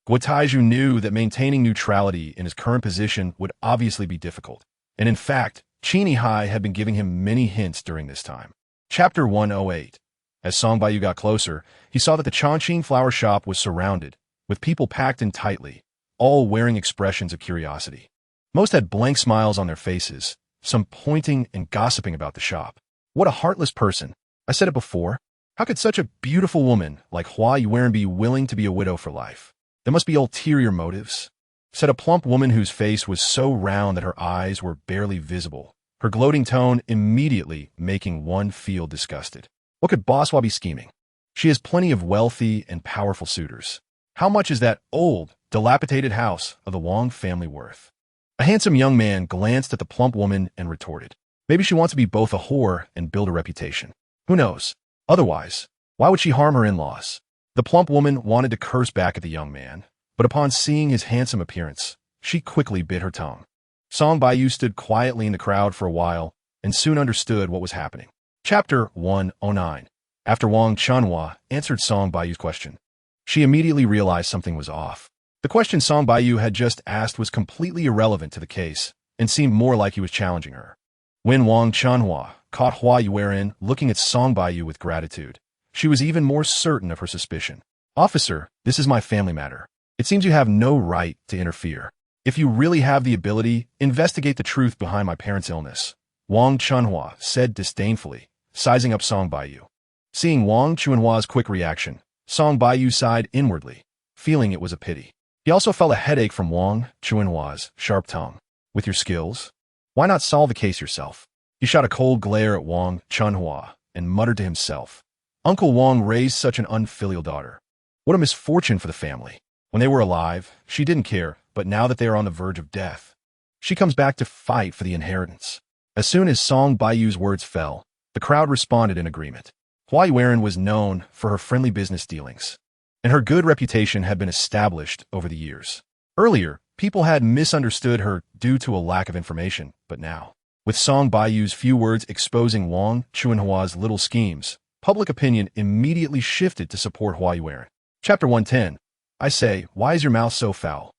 Guo Taizhu knew that maintaining neutrality in his current position would obviously be difficult, and in fact, Qin Yihai had been giving him many hints during this time. Chapter 108. As Song Baiyu got closer, he saw that the Chongqing flower shop was surrounded, with people packed in tightly, all wearing expressions of curiosity. Most had blank smiles on their faces, some pointing and gossiping about the shop. What a heartless person. I said it before. How could such a beautiful woman like Hua Yuan be willing to be a widow for life? There must be ulterior motives, said a plump woman whose face was so round that her eyes were barely visible, her gloating tone immediately making one feel disgusted. What could Boss Hua be scheming? She has plenty of wealthy and powerful suitors. How much is that old, dilapidated house of the Wang family worth? A handsome young man glanced at the plump woman and retorted, maybe she wants to be both a whore and build a reputation. Who knows? Otherwise, why would she harm her in-laws? The plump woman wanted to curse back at the young man, but upon seeing his handsome appearance, she quickly bit her tongue. Song Baiyu stood quietly in the crowd for a while and soon understood what was happening. Chapter 109. After Wang Chunhua answered Song Baiyu's question, she immediately realized something was off. The question Song Baiyu had just asked was completely irrelevant to the case and seemed more like he was challenging her. When Wang Chunhua caught Hua Yuan looking at Song Baiyu with gratitude, she was even more certain of her suspicion. Officer, this is my family matter. It seems you have no right to interfere. If you really have the ability, investigate the truth behind my parents' illness, Wang Chunhua said disdainfully, sizing up Song Baiyu. Seeing Wang Chunhua's quick reaction, Song Baiyu sighed inwardly, feeling it was a pity. He also felt a headache from Wang Chunhua's sharp tongue. With your skills, why not solve the case yourself? He shot a cold glare at Wang Chunhua and muttered to himself, Uncle Wang raised such an unfilial daughter. What a misfortune for the family. When they were alive, she didn't care, but now that they are on the verge of death, she comes back to fight for the inheritance. As soon as Song Baiyu's words fell, the crowd responded in agreement. Hua Yuan was known for her friendly business dealings, and her good reputation had been established over the years. Earlier, people had misunderstood her due to a lack of information, but now, With Song Baiyu's few words exposing Wang Chunhua's little schemes, public opinion immediately shifted to support Hua Yuan. Chapter 110. I say, why is your mouth so foul?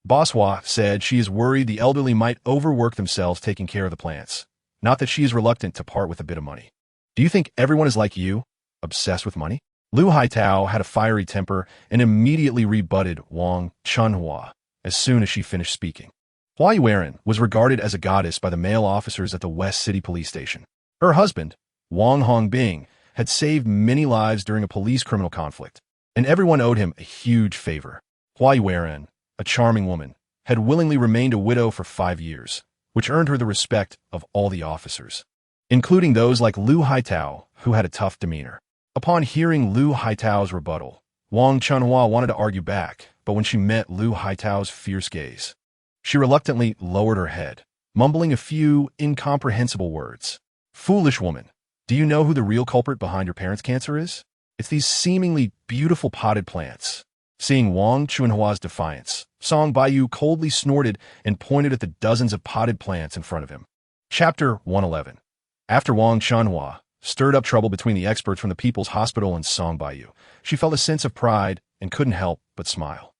Boss Hua said she is worried the elderly might overwork themselves taking care of the plants. Not that she is reluctant to part with a bit of money. Do you think everyone is like you, obsessed with money? Lu Haitao had a fiery temper and immediately rebutted Wang Chunhua as soon as she finished speaking. Hua Yuan was regarded as a goddess by the male officers at the West City Police Station. Her husband, Wang Hongbing, had saved many lives during a police criminal conflict, and everyone owed him a huge favor. Hua Yuan, a charming woman, had willingly remained a widow for 5 years, which earned her the respect of all the officers, including those like Lu Haitao, who had a tough demeanor. Upon hearing Lu Haitao's rebuttal, Wang Chunhua wanted to argue back, but when she met Lu Haitao's fierce gaze, she reluctantly lowered her head, mumbling a few incomprehensible words. Foolish woman, do you know who the real culprit behind your parents' cancer is? It's these seemingly beautiful potted plants. Seeing Wang Chunhua's defiance, Song Baiyu coldly snorted and pointed at the dozens of potted plants in front of him. Chapter 111. After Wang Chunhua stirred up trouble between the experts from the People's Hospital and Song Baiyu, she felt a sense of pride and couldn't help but smile.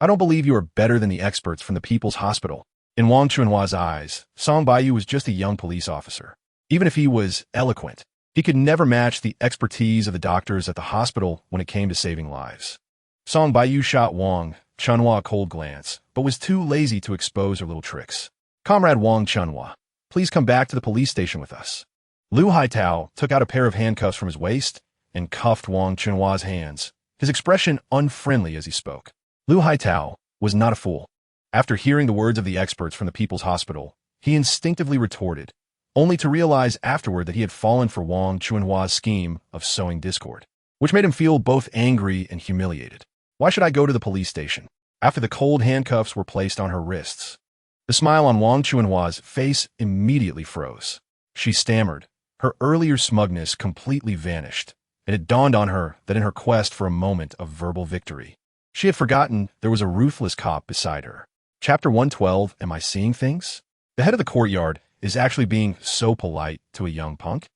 I don't believe you are better than the experts from the People's Hospital. In Wang Chunhua's eyes, Song Baiyu was just a young police officer. Even if he was eloquent, he could never match the expertise of the doctors at the hospital when it came to saving lives. Song Baiyu shot Wang Chunhua a cold glance, but was too lazy to expose her little tricks. Comrade Wang Chunhua, please come back to the police station with us. Lu Haitao took out a pair of handcuffs from his waist and cuffed Wang Chunhua's hands, his expression unfriendly as he spoke. Lu Haitao was not a fool. After hearing the words of the experts from the People's Hospital, he instinctively retorted, only to realize afterward that he had fallen for Wang Chunhua's scheme of sowing discord, which made him feel both angry and humiliated. Why should I go to the police station? After the cold handcuffs were placed on her wrists, the smile on Wang Chunhua's face immediately froze. She stammered. Her earlier smugness completely vanished, and it dawned on her that in her quest for a moment of verbal victory, she had forgotten there was a ruthless cop beside her. Chapter 112, Am I Seeing Things? The head of the courtyard is actually being so polite to a young punk.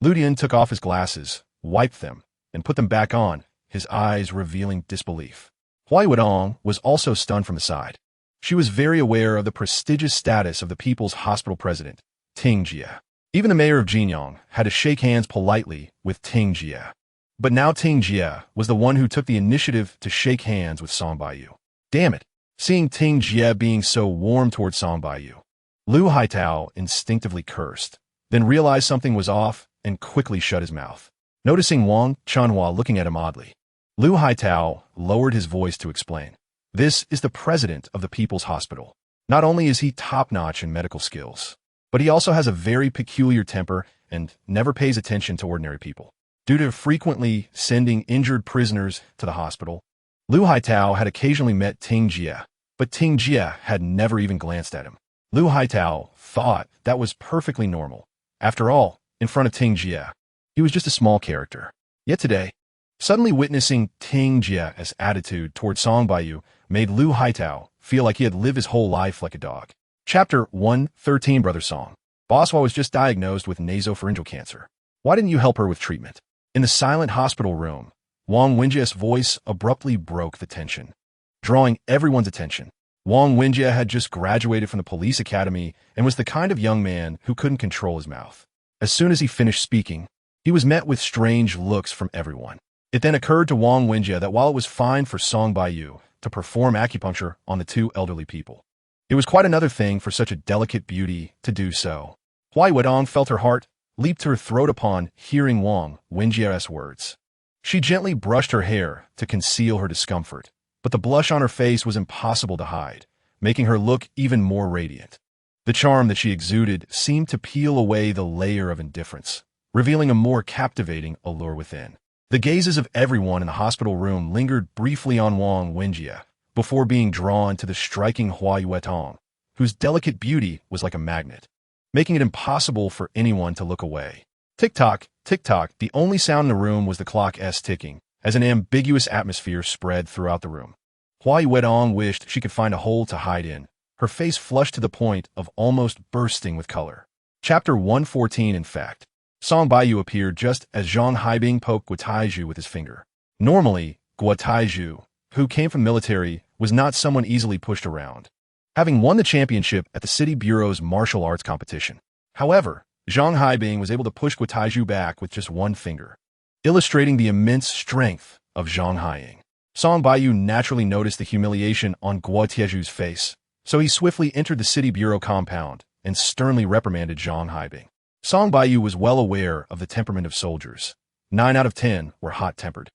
Ludian took off his glasses, wiped them, and put them back on, his eyes revealing disbelief. Hua Yuan was also stunned from the side. She was very aware of the prestigious status of the People's Hospital president, Ting Jie. Even the mayor of Jinyang had to shake hands politely with Ting Jie. But now Ting Jie was the one who took the initiative to shake hands with Song Baiyu. Damn it! Seeing Ting Jie being so warm towards Song Baiyu, Lu Haitao instinctively cursed, then realized something was off and quickly shut his mouth. Noticing Wang Chunhua looking at him oddly, Lu Haitao lowered his voice to explain. This is the president of the People's Hospital. Not only is he top-notch in medical skills, but he also has a very peculiar temper and never pays attention to ordinary people. Due to frequently sending injured prisoners to the hospital, Lu Haitao had occasionally met Ting Jie, but Ting Jie had never even glanced at him. Lu Haitao thought that was perfectly normal. After all, in front of Ting Jie, he was just a small character. Yet today, suddenly witnessing Ting Jie's attitude toward Song Baiyu made Lu Haitao feel like he had lived his whole life like a dog. Chapter 113, Brother Song. Boss Hua was just diagnosed with nasopharyngeal cancer. Why didn't you help her with treatment? In the silent hospital room, Wang Wenjie's voice abruptly broke the tension, drawing everyone's attention. Wang Wenjie had just graduated from the police academy and was the kind of young man who couldn't control his mouth. As soon as he finished speaking, he was met with strange looks from everyone. It then occurred to Wang Wenjie that while it was fine for Song Baiyu to perform acupuncture on the two elderly people, it was quite another thing for such a delicate beauty to do so. Hua Yuan felt her heart leap to her throat upon hearing Wang Wenjie's words. She gently brushed her hair to conceal her discomfort, but the blush on her face was impossible to hide, making her look even more radiant. The charm that she exuded seemed to peel away the layer of indifference, revealing a more captivating allure within. The gazes of everyone in the hospital room lingered briefly on Wang Wenjie before being drawn to the striking Hua Yuan, whose delicate beauty was like a magnet, making it impossible for anyone to look away. Tick-tock, tick-tock, the only sound in the room was the clock's ticking, as an ambiguous atmosphere spread throughout the room. Hua Yuan wished she could find a hole to hide in, her face flushed to the point of almost bursting with color. Chapter 114. In fact, Song Baiyu appeared just as Zhang Haibing poked Guo Taiju with his finger. Normally, Guo Taiju, who came from military, was not someone easily pushed around, having won the championship at the City Bureau's martial arts competition. However, Zhang Haibing was able to push Guo Taiju back with just one finger, illustrating the immense strength of Zhang Haiying. Song Baiyu naturally noticed the humiliation on Guo Tieju's face, so he swiftly entered the City Bureau compound and sternly reprimanded Zhang Haibing. Song Baiyu was well aware of the temperament of soldiers. 9 out of 10 were hot-tempered,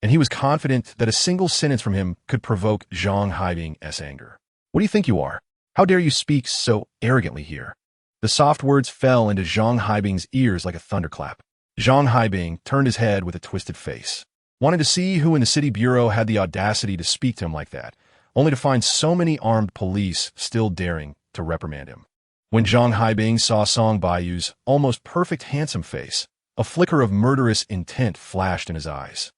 and he was confident that a single sentence from him could provoke Zhang Haibing's anger. What do you think you are? How dare you speak so arrogantly here? The soft words fell into Zhang Haibing's ears like a thunderclap. Zhang Haibing turned his head with a twisted face, wanted to see who in the City Bureau had the audacity to speak to him like that, only to find so many armed police still daring to reprimand him. When Zhang Haibing saw Song Baiyu's almost perfect handsome face, a flicker of murderous intent flashed in his eyes.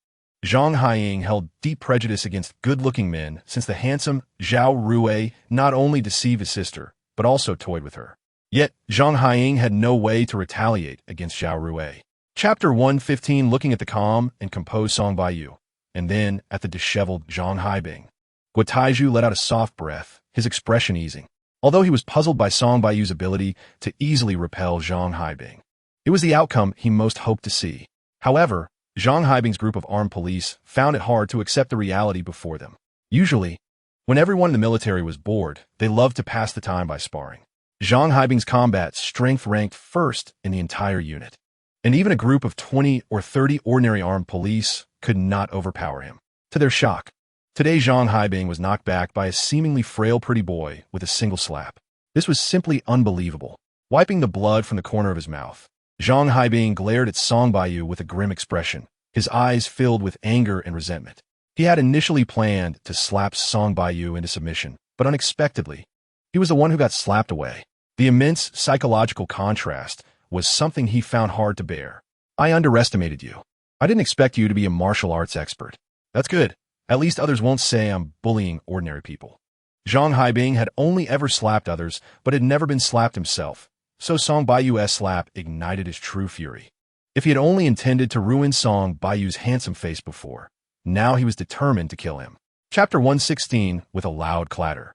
Zhang Haiying held deep prejudice against good-looking men since the handsome Zhao Rue not only deceived his sister, but also toyed with her. Yet, Zhang Haiying had no way to retaliate against Zhao Rue. Chapter 115. Looking at the calm and composed Song Baiyu, and then at the disheveled Zhang Haibing, Guo Taiju let out a soft breath, his expression easing, although he was puzzled by Song Baiyu's ability to easily repel Zhang Haibing. It was the outcome he most hoped to see. However, Zhang Haibing's group of armed police found it hard to accept the reality before them. Usually, when everyone in the military was bored, they loved to pass the time by sparring. Zhang Haibing's combat strength ranked first in the entire unit, and even a group of 20 or 30 ordinary armed police could not overpower him. To their shock, today Zhang Haibing was knocked back by a seemingly frail pretty boy with a single slap. This was simply unbelievable. Wiping the blood from the corner of his mouth, Zhang Haibing glared at Song Baiyu with a grim expression, his eyes filled with anger and resentment. He had initially planned to slap Song Baiyu into submission, but unexpectedly, he was the one who got slapped away. The immense psychological contrast was something he found hard to bear. I underestimated you. I didn't expect you to be a martial arts expert. That's good. At least others won't say I'm bullying ordinary people. Zhang Haibing had only ever slapped others, but had never been slapped himself, so Song Baiyu's slap ignited his true fury. If he had only intended to ruin Song Baiyu's handsome face before, now he was determined to kill him. Chapter 116. With a loud clatter,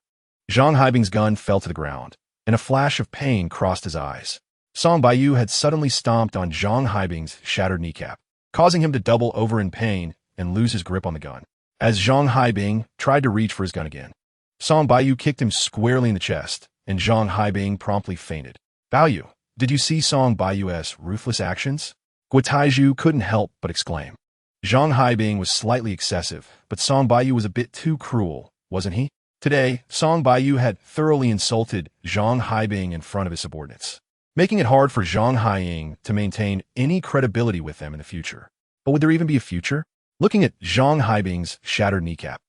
Zhang Haibing's gun fell to the ground, and a flash of pain crossed his eyes. Song Baiyu had suddenly stomped on Zhang Haibing's shattered kneecap, causing him to double over in pain and lose his grip on the gun. As Zhang Haibing tried to reach for his gun again, Song Baiyu kicked him squarely in the chest, and Zhang Haibing promptly fainted. Baiyu, did you see Song Baiyu's ruthless actions? Guo Taiju couldn't help but exclaim. Zhang Haibing was slightly excessive, but Song Baiyu was a bit too cruel, wasn't he? Today, Song Baiyu had thoroughly insulted Zhang Haibing in front of his subordinates, making it hard for Zhang Haiying to maintain any credibility with them in the future. But would there even be a future? Looking at Zhang Haibing's shattered kneecap,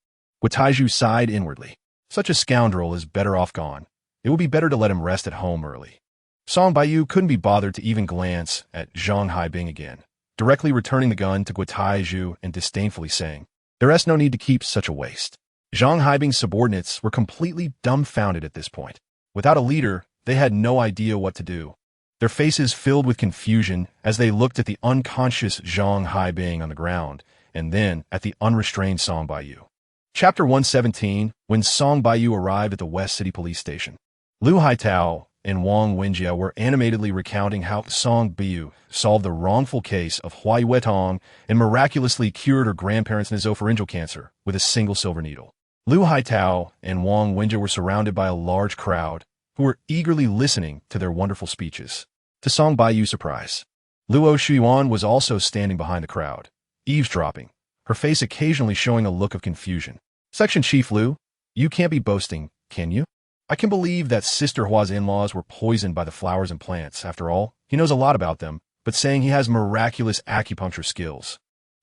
Guo Taiju sighed inwardly. Such a scoundrel is better off gone. It would be better to let him rest at home early. Song Baiyu couldn't be bothered to even glance at Zhang Haibing again, directly returning the gun to Guo Taiju and disdainfully saying, "There is no need to keep such a waste." Zhang Haibing's subordinates were completely dumbfounded at this point. Without a leader, they had no idea what to do. Their faces filled with confusion as they looked at the unconscious Zhang Haibing on the ground, and then at the unrestrained Song Baiyu. Chapter 117. When Song Baiyu arrived at the West City Police Station, Lu Haitao and Wang Wenjie were animatedly recounting how Song Baiyu solved the wrongful case of Hua Yuetong and miraculously cured her grandparents' nasopharyngeal cancer with a single silver needle. Lu Haitao and Wang Wenjie were surrounded by a large crowd who were eagerly listening to their wonderful speeches. To Song Baiyu's surprise, Luo Shuyuan was also standing behind the crowd, eavesdropping, her face occasionally showing a look of confusion. Section Chief Lu, you can't be boasting, can you? I can believe that Sister Hua's in-laws were poisoned by the flowers and plants. After all, he knows a lot about them, but saying he has miraculous acupuncture skills,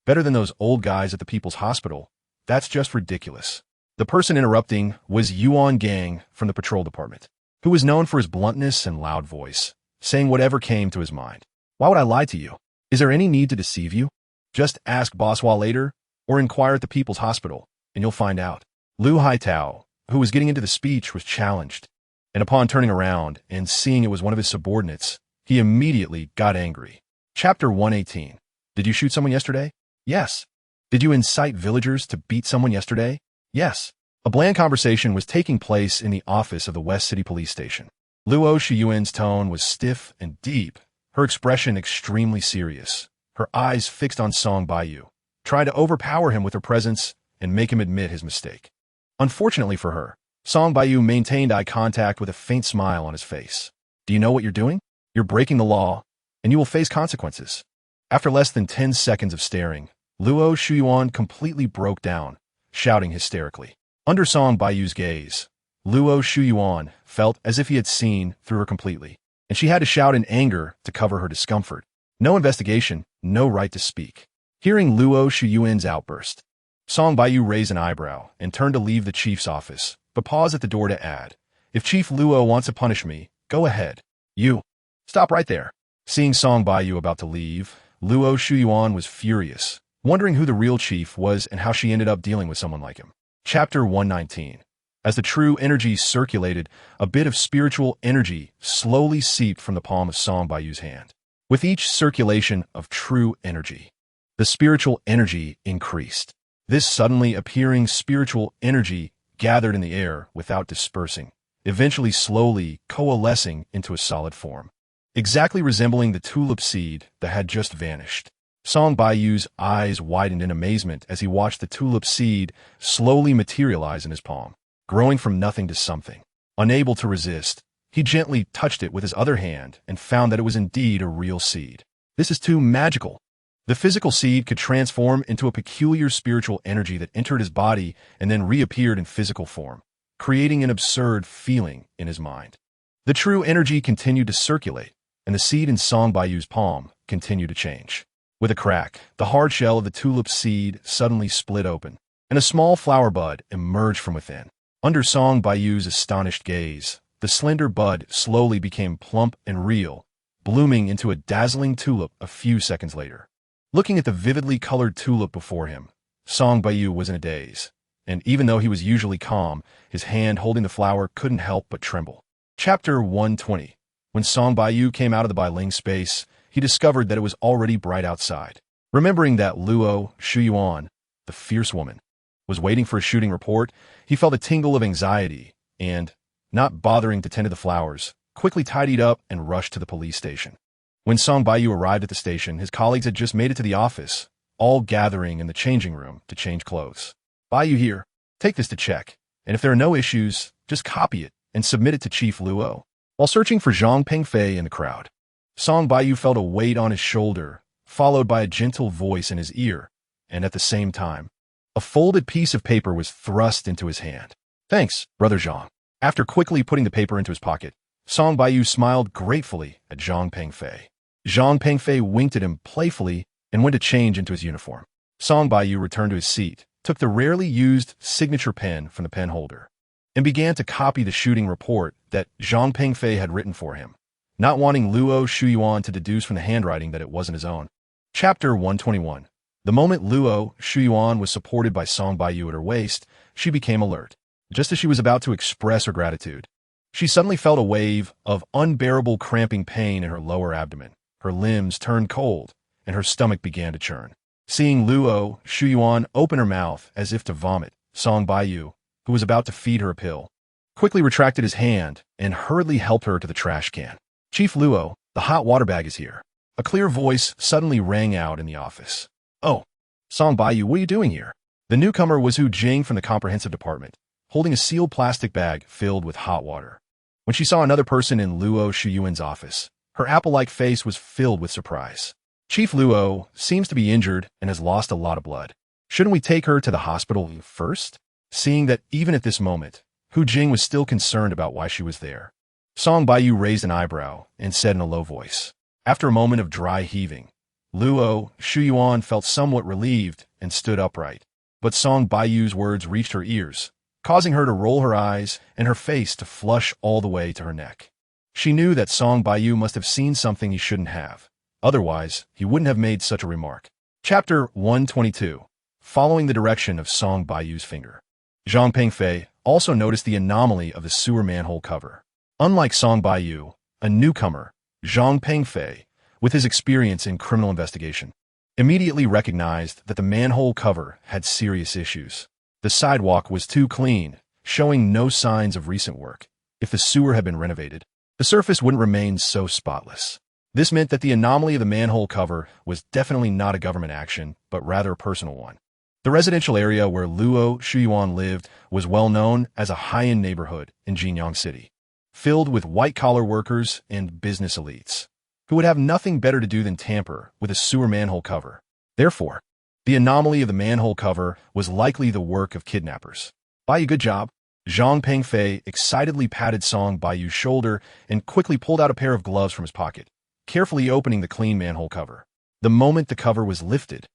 better than those old guys at the People's Hospital, that's just ridiculous. The person interrupting was Yuan Gang from the patrol department, who was known for his bluntness and loud voice, saying whatever came to his mind. Why would I lie to you? Is there any need to deceive you? Just ask Boss Hua later, or inquire at the People's Hospital, and you'll find out. Lu Haitao, who was getting into the speech, was challenged, and upon turning around and seeing it was one of his subordinates, he immediately got angry. Chapter 118. Did you shoot someone yesterday? Yes. Did you incite villagers to beat someone yesterday? Yes. A bland conversation was taking place in the office of the West City Police Station. Luo Shiyuan's tone was stiff and deep, her expression extremely serious, her eyes fixed on Song Baiyu, trying to overpower him with her presence and make him admit his mistake. Unfortunately for her, Song Baiyu maintained eye contact with a faint smile on his face. Do you know what you're doing? You're breaking the law, and you will face consequences. After less than 10 seconds of staring, Luo Shiyuan completely broke down, shouting hysterically. Under Song Baiyu's gaze, Luo Shiyuan felt as if he had seen through her completely, and she had to shout in anger to cover her discomfort. No investigation, no right to speak. Hearing Luo Shiyuan's outburst, Song Baiyu raised an eyebrow and turned to leave the chief's office, but paused at the door to add, "If Chief Luo wants to punish me, go ahead. You, stop right there." Seeing Song Baiyu about to leave, Luo Shiyuan was furious, wondering who the real chief was and how she ended up dealing with someone like him. Chapter 119. As the true energy circulated, a bit of spiritual energy slowly seeped from the palm of Song Baiyu's hand. With each circulation of true energy, the spiritual energy increased. This suddenly appearing spiritual energy gathered in the air without dispersing, eventually slowly coalescing into a solid form, exactly resembling the tulip seed that had just vanished. Song Baiyu's eyes widened in amazement as he watched the tulip seed slowly materialize in his palm, growing from nothing to something. Unable to resist, he gently touched it with his other hand and found that it was indeed a real seed. This is too magical. The physical seed could transform into a peculiar spiritual energy that entered his body and then reappeared in physical form, creating an absurd feeling in his mind. The true energy continued to circulate, and the seed in Song Baiyu's palm continued to change. With a crack, the hard shell of the tulip seed suddenly split open, and a small flower bud emerged from within. Under Song Baiyu's astonished gaze, the slender bud slowly became plump and real, blooming into a dazzling tulip a few seconds later. Looking at the vividly colored tulip before him, Song Baiyu was in a daze, and even though he was usually calm, his hand holding the flower couldn't help but tremble. Chapter 120. When Song Baiyu came out of the Bailing space, he discovered that it was already bright outside. Remembering that Luo Shiyuan, the fierce woman, was waiting for a shooting report, he felt a tingle of anxiety and, not bothering to tend to the flowers, quickly tidied up and rushed to the police station. When Song Baiyu arrived at the station, his colleagues had just made it to the office, all gathering in the changing room to change clothes. "Baiyu here. Take this to check, and if there are no issues, just copy it and submit it to Chief Luo." While searching for Zhang Pengfei in the crowd, Song Baiyu felt a weight on his shoulder, followed by a gentle voice in his ear, and at the same time, a folded piece of paper was thrust into his hand. "Thanks, Brother Zhang." After quickly putting the paper into his pocket, Song Baiyu smiled gratefully at Zhang Pengfei. Zhang Pengfei winked at him playfully and went to change into his uniform. Song Baiyu returned to his seat, took the rarely used signature pen from the pen holder, and began to copy the shooting report that Zhang Pengfei had written for him, not wanting Luo Shiyuan to deduce from the handwriting that it wasn't his own. Chapter 121. The moment Luo Shiyuan was supported by Song Baiyu at her waist, she became alert. Just as she was about to express her gratitude, she suddenly felt a wave of unbearable cramping pain in her lower abdomen. Her limbs turned cold, and her stomach began to churn. Seeing Luo Shiyuan open her mouth as if to vomit, Song Baiyu, who was about to feed her a pill, quickly retracted his hand and hurriedly helped her to the trash can. "Chief Luo, the hot water bag is here." A clear voice suddenly rang out in the office. "Oh, Song Baiyu, what are you doing here?" The newcomer was Hu Jing from the comprehensive department, holding a sealed plastic bag filled with hot water. When she saw another person in Luo Shiyuan's office, her apple-like face was filled with surprise. "Chief Luo seems to be injured and has lost a lot of blood. Shouldn't we take her to the hospital first?" Seeing that even at this moment, Hu Jing was still concerned about why she was there, Song Baiyu raised an eyebrow and said in a low voice. After a moment of dry heaving, Luo Shiyuan felt somewhat relieved and stood upright. But Song Baiyu's words reached her ears, causing her to roll her eyes and her face to flush all the way to her neck. She knew that Song Baiyu must have seen something he shouldn't have. Otherwise, he wouldn't have made such a remark. Chapter 122. Following the direction of Song Baiyu's finger, Zhang Pengfei also noticed the anomaly of the sewer manhole cover. Unlike Song Baiyu, a newcomer, Zhang Pengfei, with his experience in criminal investigation, immediately recognized that the manhole cover had serious issues. The sidewalk was too clean, showing no signs of recent work. If the sewer had been renovated, the surface wouldn't remain so spotless. This meant that the anomaly of the manhole cover was definitely not a government action, but rather a personal one. The residential area where Luo Shuyuan lived was well known as a high-end neighborhood in Jinyang City, filled with white-collar workers and business elites, who would have nothing better to do than tamper with a sewer manhole cover. Therefore, the anomaly of the manhole cover was likely the work of kidnappers. Baiyu, good job. Zhang Pengfei excitedly patted Song Baiyu's shoulder and quickly pulled out a pair of gloves from his pocket, carefully opening the clean manhole cover. The moment the cover was lifted,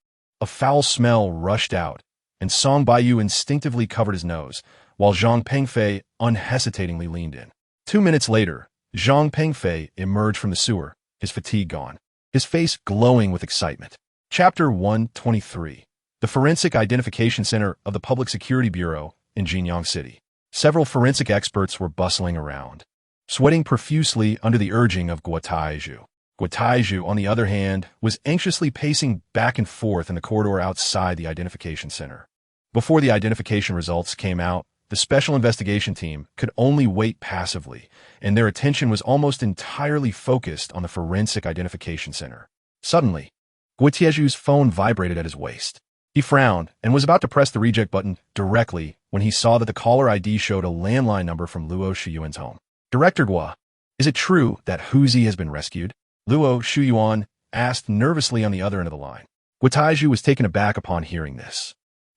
a foul smell rushed out, and Song Baiyu instinctively covered his nose, while Zhang Pengfei unhesitatingly leaned in. 2 minutes later, Zhang Pengfei emerged from the sewer, his fatigue gone, his face glowing with excitement. Chapter 123. The Forensic Identification Center of the Public Security Bureau in Jinyang City. Several forensic experts were bustling around, sweating profusely under the urging of Guotaiju. Guotaiju, on the other hand, was anxiously pacing back and forth in the corridor outside the identification center. Before the identification results came out, the Special Investigation Team could only wait passively, and their attention was almost entirely focused on the Forensic Identification Center. Suddenly, Guotieju's phone vibrated at his waist. He frowned and was about to press the reject button directly when he saw that the caller ID showed a landline number from Luo Shuyuan's home. Director Guo, is it true that Huzi has been rescued? Luo Shuyuan asked nervously on the other end of the line. Guotaiju was taken aback upon hearing this.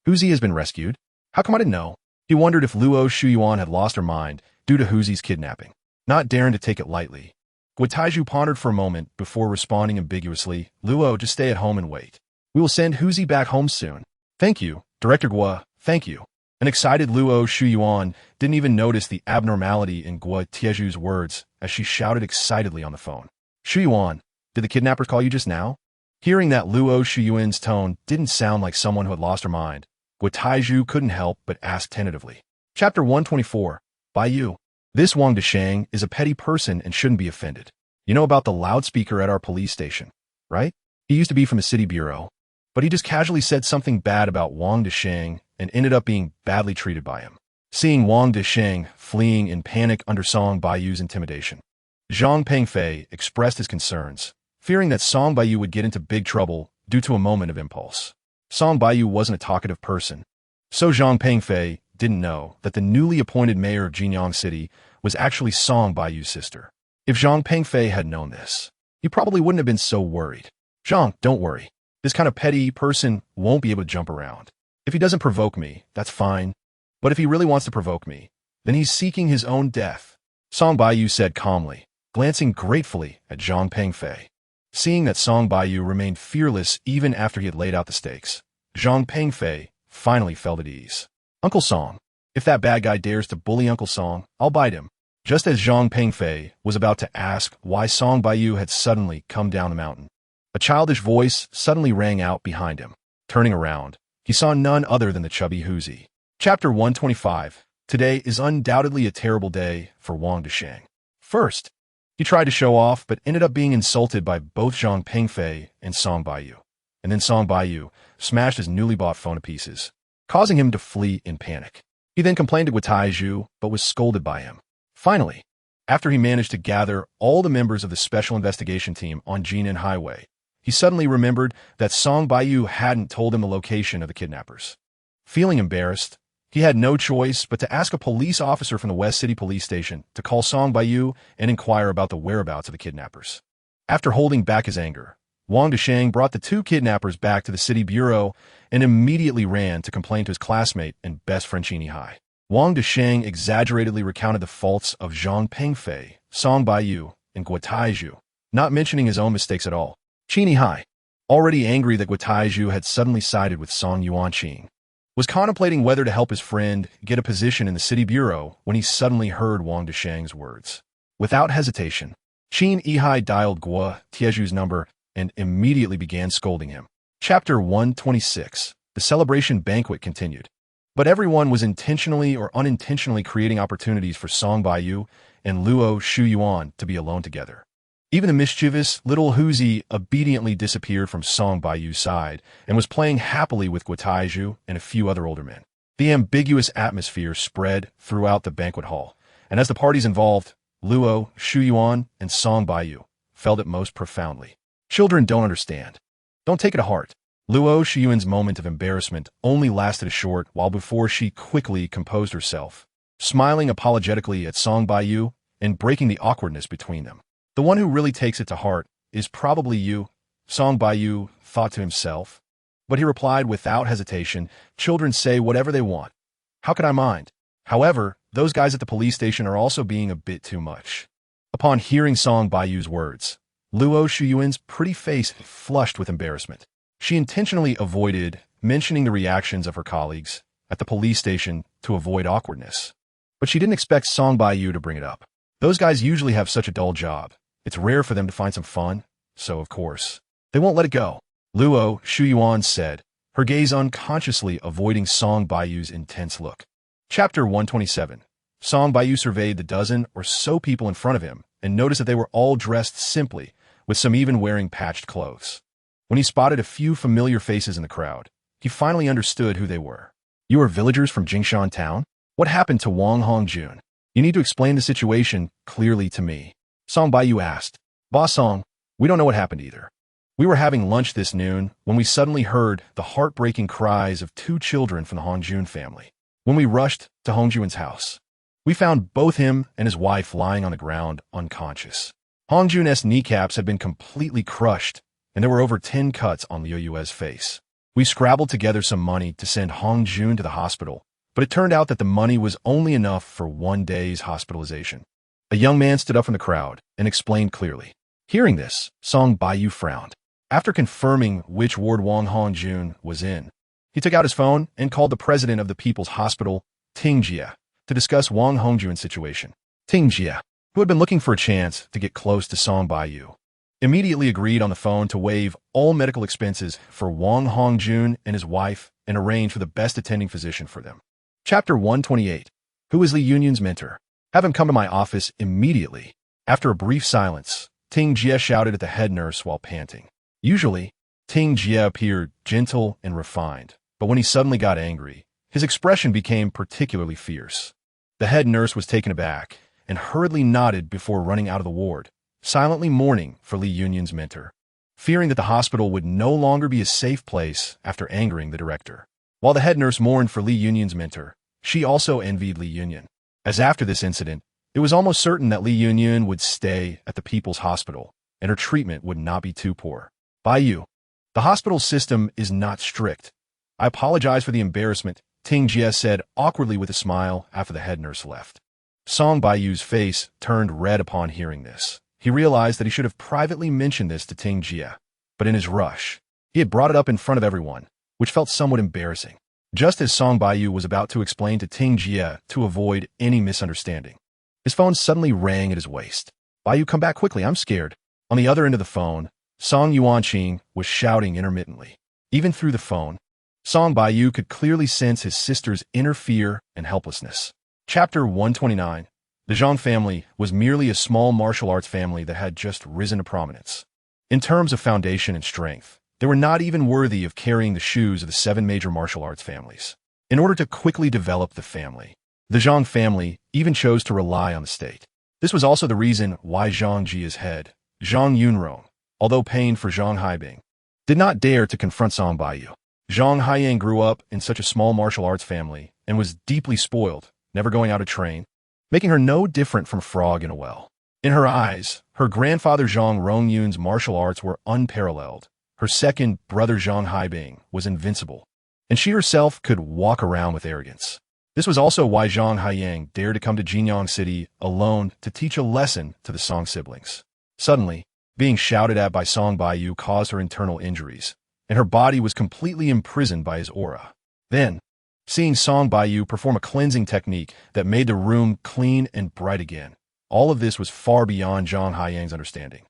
Huzi has been rescued? How come I didn't know? He wondered if Luo Shuyuan had lost her mind due to Huzi's kidnapping. Not daring to take it lightly, Guotaiju pondered for a moment before responding ambiguously, Luo, just stay at home and wait. We will send Huzi back home soon. Thank you, Director Guo, thank you. An excited Luo Shuyuan didn't even notice the abnormality in Guo Tieju's words as she shouted excitedly on the phone. Shuyuan, did the kidnappers call you just now? Hearing that Luo Shuyuan's tone didn't sound like someone who had lost her mind, Guo Taiju couldn't help but ask tentatively. Chapter 124, Baiyu. This Wang Deshang is a petty person and shouldn't be offended. You know about the loudspeaker at our police station, right? He used to be from the city bureau, but he just casually said something bad about Wang Deshang and ended up being badly treated by him. Seeing Wang Deshang fleeing in panic under Song Baiyu's intimidation, Zhang Pengfei expressed his concerns, fearing that Song Baiyu would get into big trouble due to a moment of impulse. Song Baiyu wasn't a talkative person, so Zhang Pengfei didn't know that the newly appointed mayor of Jinyang City was actually Song Baiyu's sister. If Zhang Pengfei had known this, he probably wouldn't have been so worried. Zhang, don't worry. This kind of petty person won't be able to jump around. If he doesn't provoke me, that's fine. But if he really wants to provoke me, then he's seeking his own death, Song Baiyu said calmly, glancing gratefully at Zhang Pengfei. Seeing that Song Baiyu remained fearless even after he had laid out the stakes, Zhang Pengfei finally felt at ease. Uncle Song, if that bad guy dares to bully Uncle Song, I'll bite him. Just as Zhang Pengfei was about to ask why Song Baiyu had suddenly come down the mountain, a childish voice suddenly rang out behind him. Turning around, he saw none other than the chubby Huzi. Chapter 125. Today is undoubtedly a terrible day for Wang Deshang. First, he tried to show off but ended up being insulted by both Zhang Pengfei and Song Baiyu. And then Song Baiyu smashed his newly bought phone to pieces, causing him to flee in panic. He then complained to Guo Taiju, but was scolded by him. Finally, after he managed to gather all the members of the Special Investigation Team on Jinan Highway, he suddenly remembered that Song Baiyu hadn't told him the location of the kidnappers. Feeling embarrassed, he had no choice but to ask a police officer from the West City Police Station to call Song Baiyu and inquire about the whereabouts of the kidnappers. After holding back his anger, Wang Deshang brought the two kidnappers back to the city bureau and immediately ran to complain to his classmate and best friend Chini Hai. Wang Deshang exaggeratedly recounted the faults of Zhang Pengfei, Song Baiyu, and Guo Taiju, not mentioning his own mistakes at all. Chini Hai, already angry that Guo Taiju had suddenly sided with Song Yuanqing, was contemplating whether to help his friend get a position in the city bureau when he suddenly heard Wang Deshang's words. Without hesitation, Qin Yihai dialed Guo Tieju's number and immediately began scolding him. Chapter 126. The celebration banquet continued, but everyone was intentionally or unintentionally creating opportunities for Song Baiyu and Luo Shuyuan to be alone together. Even the mischievous little Huzi obediently disappeared from Song Baiyu's side and was playing happily with Guataiju and a few other older men. The ambiguous atmosphere spread throughout the banquet hall, and as the parties involved, Luo, Shuyuan, and Song Baiyu felt it most profoundly. Children don't understand. Don't take it to heart. Luo Shuyuan's moment of embarrassment only lasted a short while before she quickly composed herself, smiling apologetically at Song Baiyu and breaking the awkwardness between them. The one who really takes it to heart is probably you, Song Baiyu thought to himself. But he replied without hesitation, children say whatever they want. How could I mind? However, those guys at the police station are also being a bit too much. Upon hearing Song Baiyu's words, Luo Shuyuan's pretty face flushed with embarrassment. She intentionally avoided mentioning the reactions of her colleagues at the police station to avoid awkwardness. But she didn't expect Song Baiyu to bring it up. Those guys usually have such a dull job. It's rare for them to find some fun, so of course, they won't let it go. Luo Shuyuan said, her gaze unconsciously avoiding Song Baiyu's intense look. Chapter 127. Song Baiyu surveyed the dozen or so people in front of him and noticed that they were all dressed simply, with some even wearing patched clothes. When he spotted a few familiar faces in the crowd, he finally understood who they were. You are villagers from Jingshan town? What happened to Wang Hongjun? You need to explain the situation clearly to me. Song Baiyu asked. Boss Song, we don't know what happened either. We were having lunch this noon when we suddenly heard the heartbreaking cries of two children from the Hongjun family. When we rushed to Hongjun's house, we found both him and his wife lying on the ground unconscious. Hongjun's kneecaps had been completely crushed, and there were over 10 cuts on Liu Yue's face. We scrabbled together some money to send Hongjun to the hospital, but it turned out that the money was only enough for 1 day's hospitalization. A young man stood up from the crowd and explained clearly. Hearing this, Song Baiyu frowned. After confirming which ward Wang Hongjun was in, he took out his phone and called the president of the People's Hospital, Ting Jia, to discuss Wang Hongjun's situation. Ting Jia, who had been looking for a chance to get close to Song Baiyu, immediately agreed on the phone to waive all medical expenses for Wang Hongjun and his wife and arrange for the best attending physician for them. Chapter 128. Who is Li Yunyun's mentor? Have him come to my office immediately. After a brief silence, Ting Jia shouted at the head nurse while panting. Usually, Ting Jia appeared gentle and refined, but when he suddenly got angry, his expression became particularly fierce. The head nurse was taken aback and hurriedly nodded before running out of the ward, silently mourning for Li Yunyun's mentor, fearing that the hospital would no longer be a safe place after angering the director. While the head nurse mourned for Li Yunyun's mentor, she also envied Li Yunyun, as after this incident, it was almost certain that Li Yunyun would stay at the People's Hospital, and her treatment would not be too poor. Baiyu, the hospital system is not strict. I apologize for the embarrassment, Ting Jia said awkwardly with a smile after the head nurse left. Song Baiyu's face turned red upon hearing this. He realized that he should have privately mentioned this to Ting Jia, but in his rush, he had brought it up in front of everyone, which felt somewhat embarrassing. Just as Song Baiyu was about to explain to Ting Jia to avoid any misunderstanding, his phone suddenly rang at his waist. Baiyu, come back quickly, I'm scared. On the other end of the phone, Song Yuanqing was shouting intermittently. Even through the phone, Song Baiyu could clearly sense his sister's inner fear and helplessness. Chapter 129. The Zhang family was merely a small martial arts family that had just risen to prominence. In terms of foundation and strength, they were not even worthy of carrying the shoes of the 7 major martial arts families. In order to quickly develop the family, the Zhang family even chose to rely on the state. This was also the reason why Zhang Jia's head, Zhang Yunrong, although paying for Zhang Haibing, did not dare to confront Song Baiyu. Zhang Haiyang grew up in such a small martial arts family and was deeply spoiled, never going out to train, making her no different from a frog in a well. In her eyes, her grandfather Zhang Rongyun's martial arts were unparalleled. Her second brother Zhang Haibing was invincible, and she herself could walk around with arrogance. This was also why Zhang Haiyang dared to come to Jinyang City alone to teach a lesson to the Song siblings. Suddenly, being shouted at by Song Baiyu caused her internal injuries, and her body was completely imprisoned by his aura. Then, seeing Song Baiyu perform a cleansing technique that made the room clean and bright again, all of this was far beyond Zhang Haiyang's understanding,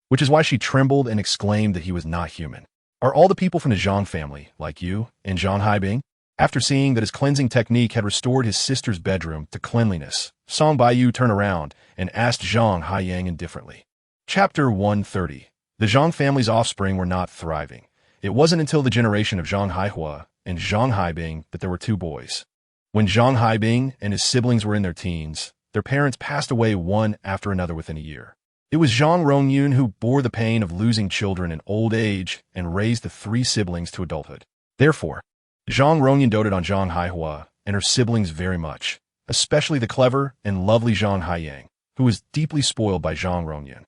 which is why she trembled and exclaimed that he was not human. Are all the people from the Zhang family like you and Zhang Haibing? After seeing that his cleansing technique had restored his sister's bedroom to cleanliness, Song Baiyu turned around and asked Zhang Haiyang indifferently. Chapter 130. The Zhang family's offspring were not thriving. It wasn't until the generation of Zhang Haihua and Zhang Haibing that there were two boys. When Zhang Haibing and his siblings were in their teens, their parents passed away one after another within a year. It was Zhang Rongyun who bore the pain of losing children in old age and raised the three siblings to adulthood. Therefore, Zhang Rongyun doted on Zhang Haihua and her siblings very much, especially the clever and lovely Zhang Haiyang, who was deeply spoiled by Zhang Rongyun.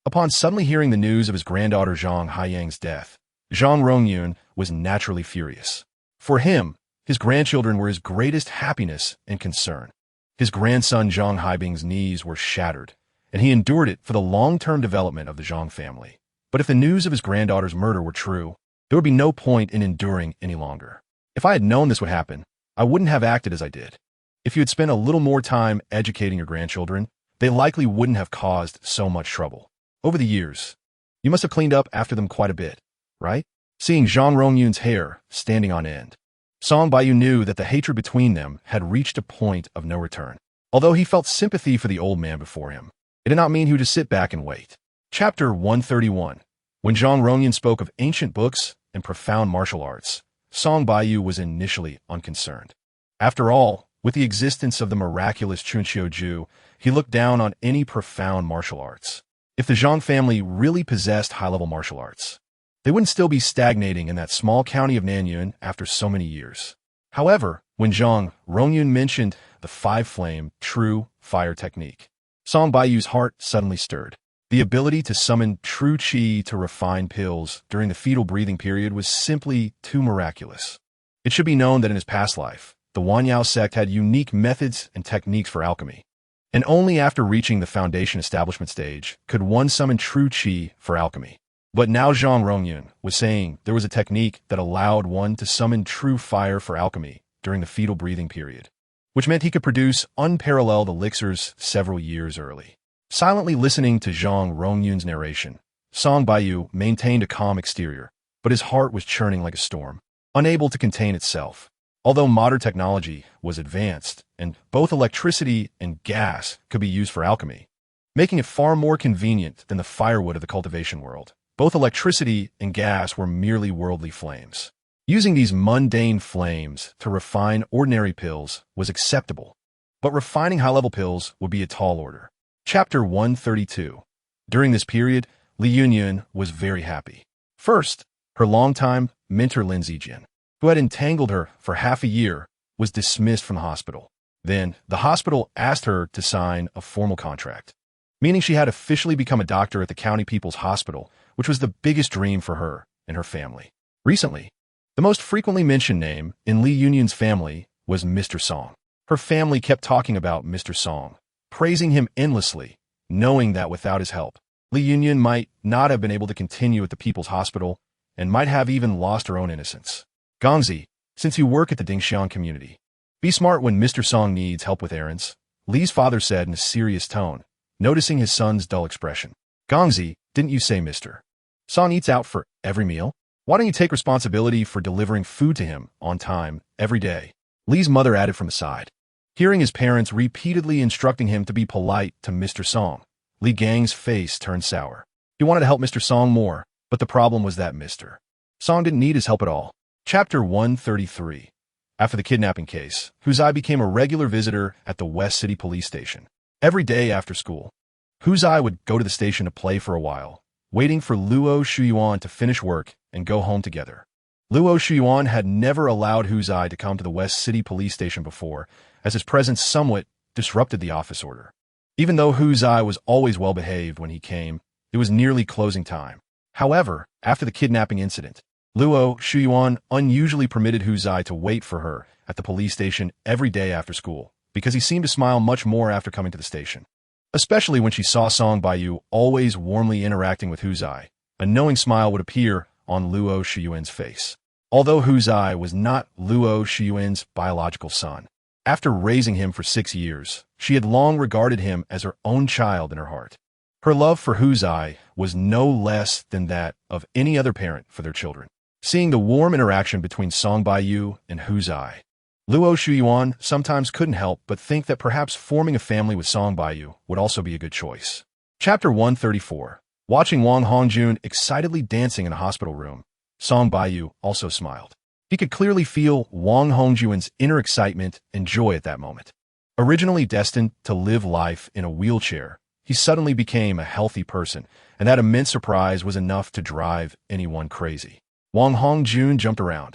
Upon suddenly hearing the news of his granddaughter Zhang Haiyang's death, Zhang Rongyun was naturally furious. For him, his grandchildren were his greatest happiness and concern. His grandson Zhang Haibing's knees were shattered, and he endured it for the long-term development of the Zhang family. But if the news of his granddaughter's murder were true, there would be no point in enduring any longer. If I had known this would happen, I wouldn't have acted as I did. If you had spent a little more time educating your grandchildren, they likely wouldn't have caused so much trouble. Over the years, you must have cleaned up after them quite a bit, right? Seeing Zhang Rongyun's hair standing on end, Song Baiyu knew that the hatred between them had reached a point of no return. Although he felt sympathy for the old man before him, it did not mean he would just sit back and wait. Chapter 131. When Zhang Rongyun spoke of ancient books and profound martial arts, Song Baiyu was initially unconcerned. After all, with the existence of the miraculous Chunqiu-ju, he looked down on any profound martial arts. If the Zhang family really possessed high-level martial arts, they wouldn't still be stagnating in that small county of Nanyun after so many years. However, when Zhang Rongyun mentioned the five-flame, true fire technique, Song Baiyu's heart suddenly stirred. The ability to summon true qi to refine pills during the fetal breathing period was simply too miraculous. It should be known that in his past life, the Wanyao sect had unique methods and techniques for alchemy, and only after reaching the foundation establishment stage could one summon true qi for alchemy. But now Zhang Rongyun was saying there was a technique that allowed one to summon true fire for alchemy during the fetal breathing period, which meant he could produce unparalleled elixirs several years early. Silently listening to Zhang Rongyun's narration, Song Baiyu maintained a calm exterior, but his heart was churning like a storm, unable to contain itself. Although modern technology was advanced, and both electricity and gas could be used for alchemy, making it far more convenient than the firewood of the cultivation world, both electricity and gas were merely worldly flames. Using these mundane flames to refine ordinary pills was acceptable, but refining high-level pills would be a tall order. Chapter 132. During this period, Li Yunyun was very happy. First, her longtime mentor Lin Zijian, who had entangled her for half a year, was dismissed from the hospital. Then, the hospital asked her to sign a formal contract, meaning she had officially become a doctor at the County People's Hospital, which was the biggest dream for her and her family. Recently, the most frequently mentioned name in Li Yunyun's family was Mr. Song. Her family kept talking about Mr. Song, praising him endlessly, knowing that without his help, Li Yunyun might not have been able to continue at the People's Hospital and might have even lost her own innocence. Gongzi, since you work at the Dingxiang community, be smart when Mr. Song needs help with errands, Li's father said in a serious tone, noticing his son's dull expression. Gongzi, didn't you say Mr. Song eats out for every meal? Why don't you take responsibility for delivering food to him on time every day? Li's mother added from the side. Hearing his parents repeatedly instructing him to be polite to Mr. Song, Li Gang's face turned sour. He wanted to help Mr. Song more, but the problem was that Mr. Song didn't need his help at all. Chapter 133. After the kidnapping case, Huzai became a regular visitor at the West City Police Station. Every day after school, Huzai would go to the station to play for a while, waiting for Luo Shuyuan to finish work and go home together. Luo Shuyuan had never allowed Huzai to come to the West City Police Station before, as his presence somewhat disrupted the office order. Even though Huzai was always well-behaved when he came, it was nearly closing time. However, after the kidnapping incident, Luo Shuyuan unusually permitted Huzai to wait for her at the police station every day after school, because he seemed to smile much more after coming to the station. Especially when she saw Song Baiyu always warmly interacting with Huzai, a knowing smile would appear on Luo Shuyuan's face. Although Huzai was not Luo Shuyuan's biological son, after raising him for 6 years, she had long regarded him as her own child in her heart. Her love for Huzai was no less than that of any other parent for their children. Seeing the warm interaction between Song Baiyu and Huzai, Luo Shuyuan sometimes couldn't help but think that perhaps forming a family with Song Baiyu would also be a good choice. Chapter 134. Watching Wang Hongjun excitedly dancing in a hospital room, Song Baiyu also smiled. He could clearly feel Wang Hongjun's inner excitement and joy at that moment. Originally destined to live life in a wheelchair, he suddenly became a healthy person, and that immense surprise was enough to drive anyone crazy. Wang Hongjun jumped around,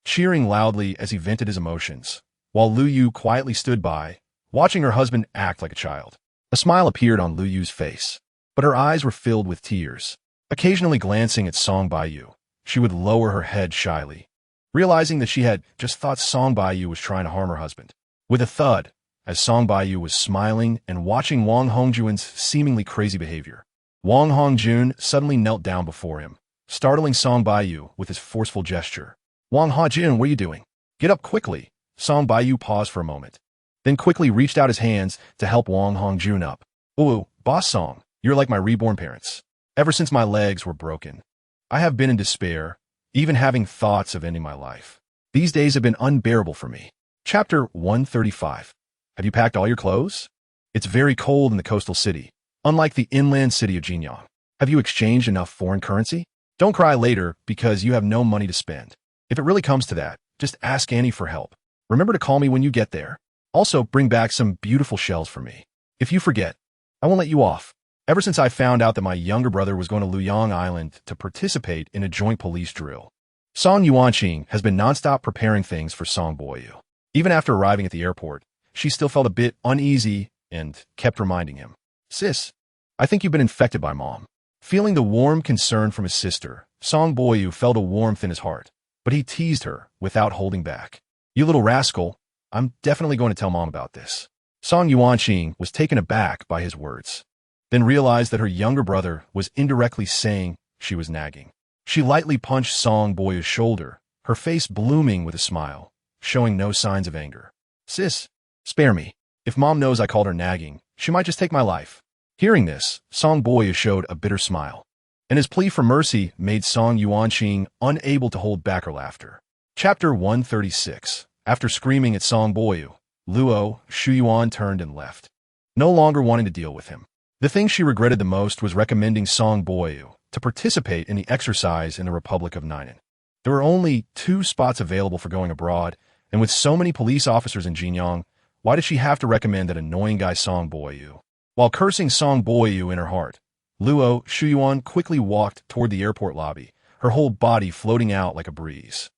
cheering loudly as he vented his emotions, while Lu Yu quietly stood by, watching her husband act like a child. A smile appeared on Lu Yu's face, but her eyes were filled with tears. Occasionally glancing at Song Baiyu, she would lower her head shyly, realizing that she had just thought Song Baiyu was trying to harm her husband. With a thud, as Song Baiyu was smiling and watching Wang Hongjun's seemingly crazy behavior, Wang Hongjun suddenly knelt down before him, startling Song Baiyu with his forceful gesture. Wang Hongjun, what are you doing? Get up quickly. Song Baiyu paused for a moment, then quickly reached out his hands to help Wang Hongjun up. Ooh, boss Song, you're like my reborn parents. Ever since my legs were broken, I have been in despair, even having thoughts of ending my life. These days have been unbearable for me. Chapter 135. Have you packed all your clothes? It's very cold in the coastal city, unlike the inland city of Jinyang. Have you exchanged enough foreign currency? Don't cry later because you have no money to spend. If it really comes to that, just ask Annie for help. Remember to call me when you get there. Also, bring back some beautiful shells for me. If you forget, I won't let you off. Ever since I found out that my younger brother was going to Luyang Island to participate in a joint police drill, Song Yuanqing has been nonstop preparing things for Song Boyu. Even after arriving at the airport, she still felt a bit uneasy and kept reminding him, Sis, I think you've been infected by Mom. Feeling the warm concern from his sister, Song Boyu felt a warmth in his heart, but he teased her without holding back. You little rascal, I'm definitely going to tell Mom about this. Song Yuanqing was taken aback by his words, then realized that her younger brother was indirectly saying she was nagging. She lightly punched Song Boyu's shoulder, her face blooming with a smile, showing no signs of anger. Sis, spare me. If Mom knows I called her nagging, she might just take my life. Hearing this, Song Boyu showed a bitter smile, and his plea for mercy made Song Yuanqing unable to hold back her laughter. Chapter 136. After screaming at Song Boyu, Luo Shuyuan turned and left, no longer wanting to deal with him. The thing she regretted the most was recommending Song Boyu to participate in the exercise in the Republic of Nainan. There were only 2 spots available for going abroad, and with so many police officers in Jinyang, why did she have to recommend that annoying guy Song Boyu? While cursing Song Boyu in her heart, Luo Shuyuan quickly walked toward the airport lobby, her whole body floating out like a breeze.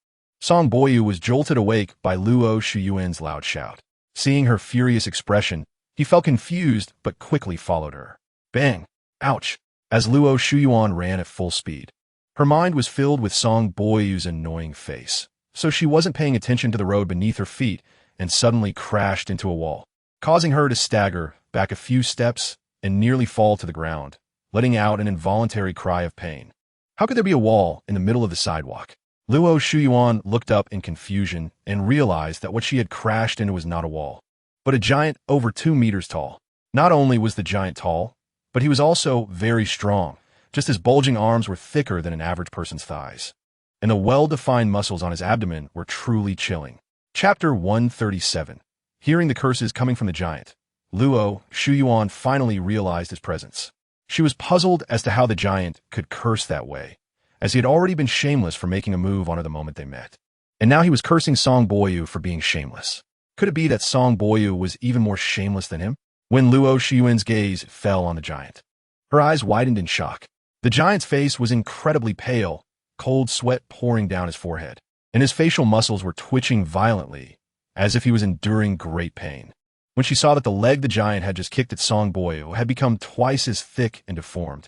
Song Boyu was jolted awake by Luo Shuyuan's loud shout. Seeing her furious expression, he felt confused but quickly followed her. Bang! Ouch! As Luo Shuyuan ran at full speed. Her mind was filled with Song Boyu's annoying face, so she wasn't paying attention to the road beneath her feet and suddenly crashed into a wall, causing her to stagger back a few steps and nearly fall to the ground, letting out an involuntary cry of pain. How could there be a wall in the middle of the sidewalk? Luo Shuyuan looked up in confusion and realized that what she had crashed into was not a wall, but a giant over 2 meters tall. Not only was the giant tall, but he was also very strong, just his bulging arms were thicker than an average person's thighs, and the well-defined muscles on his abdomen were truly chilling. Chapter 137. Hearing the curses coming from the giant, Luo Shuyuan finally realized his presence. She was puzzled as to how the giant could curse that way, as he had already been shameless for making a move on her the moment they met. And now he was cursing Song Boyu for being shameless. Could it be that Song Boyu was even more shameless than him? When Luo Shuyuan's gaze fell on the giant, her eyes widened in shock. The giant's face was incredibly pale, cold sweat pouring down his forehead, and his facial muscles were twitching violently, as if he was enduring great pain. When she saw that the leg the giant had just kicked at Song Boyu had become twice as thick and deformed,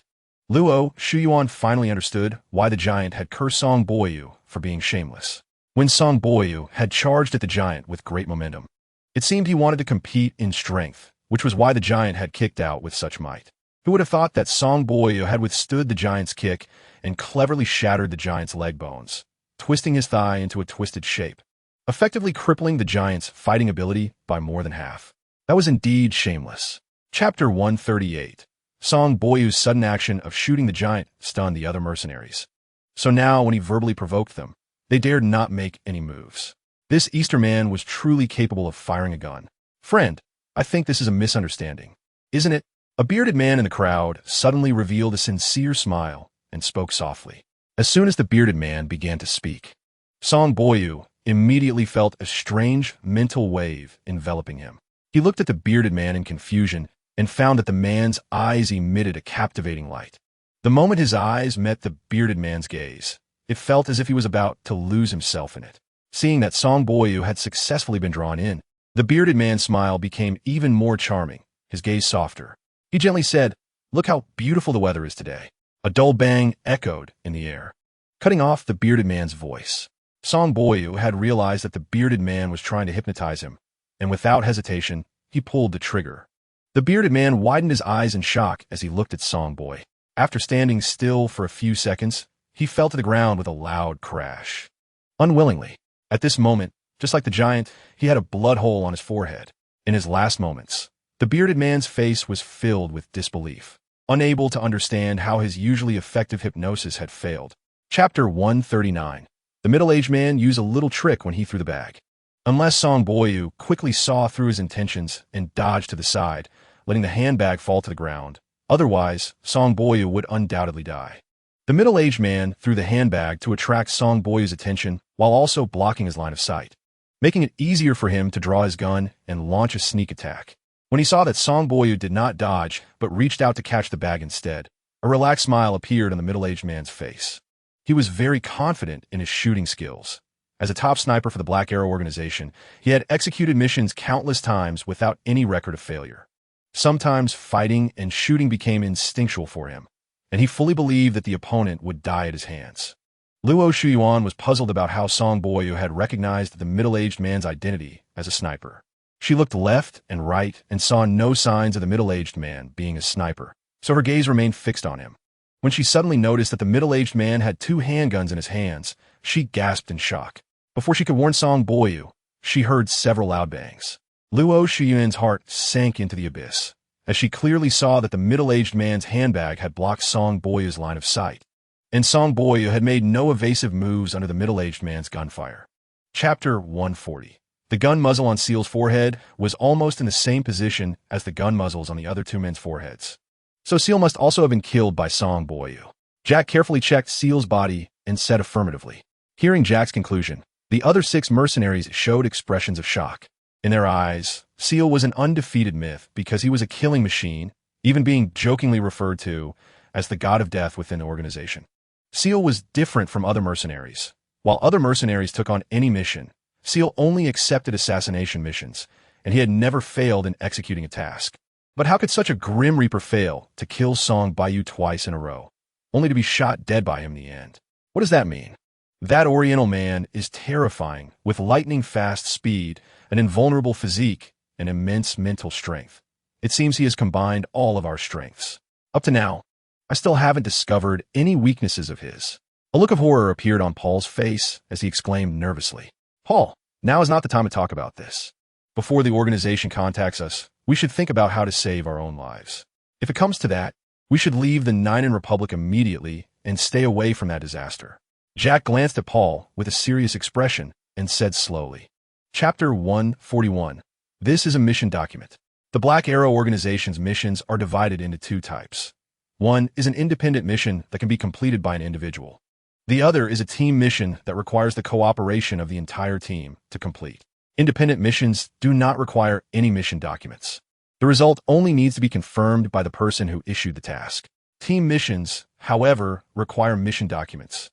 Luo Shuyuan finally understood why the giant had cursed Song Boyu for being shameless. When Song Boyu had charged at the giant with great momentum, it seemed he wanted to compete in strength, which was why the giant had kicked out with such might. Who would have thought that Song Boyu had withstood the giant's kick and cleverly shattered the giant's leg bones, twisting his thigh into a twisted shape, effectively crippling the giant's fighting ability by more than half. That was indeed shameless. Chapter 138. Song Boyu's sudden action of shooting the giant stunned the other mercenaries. So now, when he verbally provoked them, they dared not make any moves. This Easter man was truly capable of firing a gun. Friend, I think this is a misunderstanding. Isn't it? A bearded man in the crowd suddenly revealed a sincere smile and spoke softly. As soon as the bearded man began to speak, Song Baiyu immediately felt a strange mental wave enveloping him. He looked at the bearded man in confusion and found that the man's eyes emitted a captivating light. The moment his eyes met the bearded man's gaze, it felt as if he was about to lose himself in it. Seeing that Song Baiyu had successfully been drawn in, the bearded man's smile became even more charming, his gaze softer. He gently said, "Look how beautiful the weather is today." A dull bang echoed in the air, cutting off the bearded man's voice. Song Baiyu had realized that the bearded man was trying to hypnotize him, and without hesitation, he pulled the trigger. The bearded man widened his eyes in shock as he looked at Song Baiyu. After standing still for a few seconds, he fell to the ground with a loud crash. Unwillingly, at this moment, just like the giant, he had a blood hole on his forehead. In his last moments, the bearded man's face was filled with disbelief, unable to understand how his usually effective hypnosis had failed. Chapter 139. The middle-aged man used a little trick when he threw the bag. Unless Song Baiyu quickly saw through his intentions and dodged to the side, letting the handbag fall to the ground. Otherwise, Song Baiyu would undoubtedly die. The middle-aged man threw the handbag to attract Song Baiyu's attention while also blocking his line of sight, making it easier for him to draw his gun and launch a sneak attack. When he saw that Song Baiyu did not dodge but reached out to catch the bag instead, a relaxed smile appeared on the middle-aged man's face. He was very confident in his shooting skills. As a top sniper for the Black Arrow organization, he had executed missions countless times without any record of failure. Sometimes fighting and shooting became instinctual for him, and he fully believed that the opponent would die at his hands. Luo Shuyuan was puzzled about how Song Baiyu had recognized the middle-aged man's identity as a sniper. She looked left and right and saw no signs of the middle-aged man being a sniper, so her gaze remained fixed on him. When she suddenly noticed that the middle-aged man had 2 handguns in his hands, she gasped in shock. Before she could warn Song Baiyu, she heard several loud bangs. Luo Shuyuan's heart sank into the abyss, as she clearly saw that the middle-aged man's handbag had blocked Song Baiyu's line of sight, and Song Baiyu had made no evasive moves under the middle-aged man's gunfire. Chapter 140. The gun muzzle on Seal's forehead was almost in the same position as the gun muzzles on the other 2 men's foreheads. So Seal must also have been killed by Song Baiyu. Jack carefully checked Seal's body and said affirmatively. Hearing Jack's conclusion, the other 6 mercenaries showed expressions of shock. In their eyes, Seal was an undefeated myth because he was a killing machine, even being jokingly referred to as the god of death within the organization. Seal was different from other mercenaries. While other mercenaries took on any mission, Seal only accepted assassination missions, and he had never failed in executing a task. But how could such a grim reaper fail to kill Song Baiyu twice in a row, only to be shot dead by him in the end? What does that mean? That Oriental man is terrifying, with lightning-fast speed, an invulnerable physique, and immense mental strength. It seems he has combined all of our strengths. Up to now, I still haven't discovered any weaknesses of his. A look of horror appeared on Paul's face as he exclaimed nervously, "Paul, now is not the time to talk about this. Before the organization contacts us, we should think about how to save our own lives. If it comes to that, we should leave the Ninen Republic immediately and stay away from that disaster." Jack glanced at Paul with a serious expression and said slowly, Chapter 141. This is a mission document. The Black Arrow organization's missions are divided into 2 types. One is an independent mission that can be completed by an individual. The other is a team mission that requires the cooperation of the entire team to complete. Independent missions do not require any mission documents. The result only needs to be confirmed by the person who issued the task. Team missions, however, require mission documents,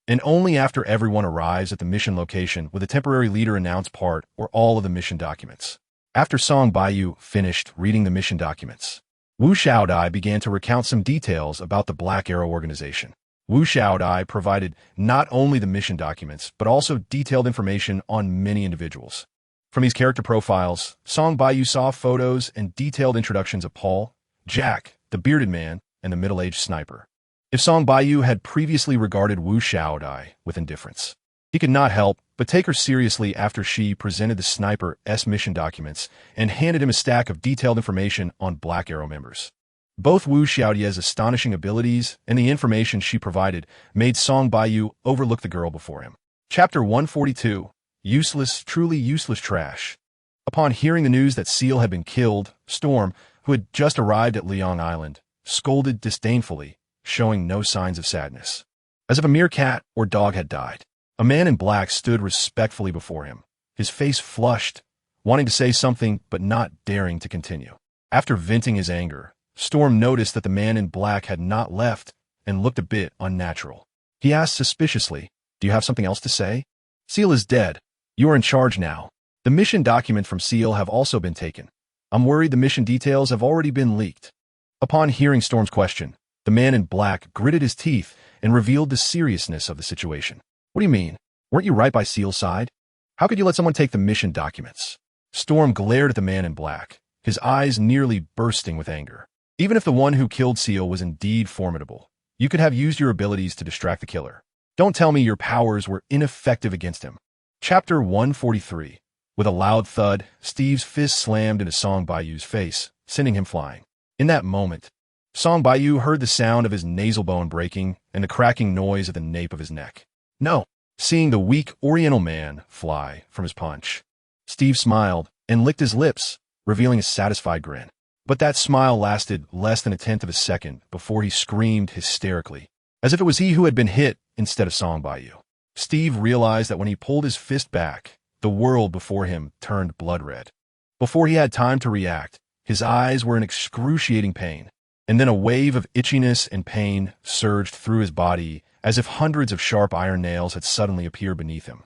and only after everyone arrives at the mission location will the temporary leader announce part or all of the mission documents. After Song Baiyu finished reading the mission documents, Wu Xiaodai began to recount some details about the Black Arrow organization. Wu Xiaodai provided not only the mission documents, but also detailed information on many individuals. From these character profiles, Song Baiyu saw photos and detailed introductions of Paul, Jack, the bearded man, and the middle-aged sniper. If Song Baiyu had previously regarded Wu Xiaodai with indifference, he could not help but take her seriously after she presented the sniper's mission documents and handed him a stack of detailed information on Black Arrow members. Both Wu Xiaodai's astonishing abilities and the information she provided made Song Baiyu overlook the girl before him. Chapter 142. Useless, truly useless trash. Upon hearing the news that Seal had been killed, Storm, who had just arrived at Liang Island, scolded disdainfully, showing no signs of sadness. As if a mere cat or dog had died, a man in black stood respectfully before him, his face flushed, wanting to say something but not daring to continue. After venting his anger, Storm noticed that the man in black had not left and looked a bit unnatural. He asked suspiciously, "Do you have something else to say?" "Seal is dead. You are in charge now. The mission documents from Seal have also been taken. I'm worried the mission details have already been leaked." Upon hearing Storm's question, the man in black gritted his teeth and revealed the seriousness of the situation. "What do you mean? Weren't you right by Seal's side? How could you let someone take the mission documents?" Storm glared at the man in black, his eyes nearly bursting with anger. Even if the one who killed Seal was indeed formidable, you could have used your abilities to distract the killer. Don't tell me your powers were ineffective against him. Chapter 143. With a loud thud, Steve's fist slammed into Song Baiyu's face, sending him flying. In that moment, Song Baiyu heard the sound of his nasal bone breaking and the cracking noise at the nape of his neck. No, seeing the weak Oriental man fly from his punch. Steve smiled and licked his lips, revealing a satisfied grin. But that smile lasted less than a tenth of a second before he screamed hysterically, as if it was he who had been hit instead of Song Baiyu. Steve realized that when he pulled his fist back, the world before him turned blood red. Before he had time to react, his eyes were in excruciating pain, and then a wave of itchiness and pain surged through his body as if hundreds of sharp iron nails had suddenly appeared beneath him,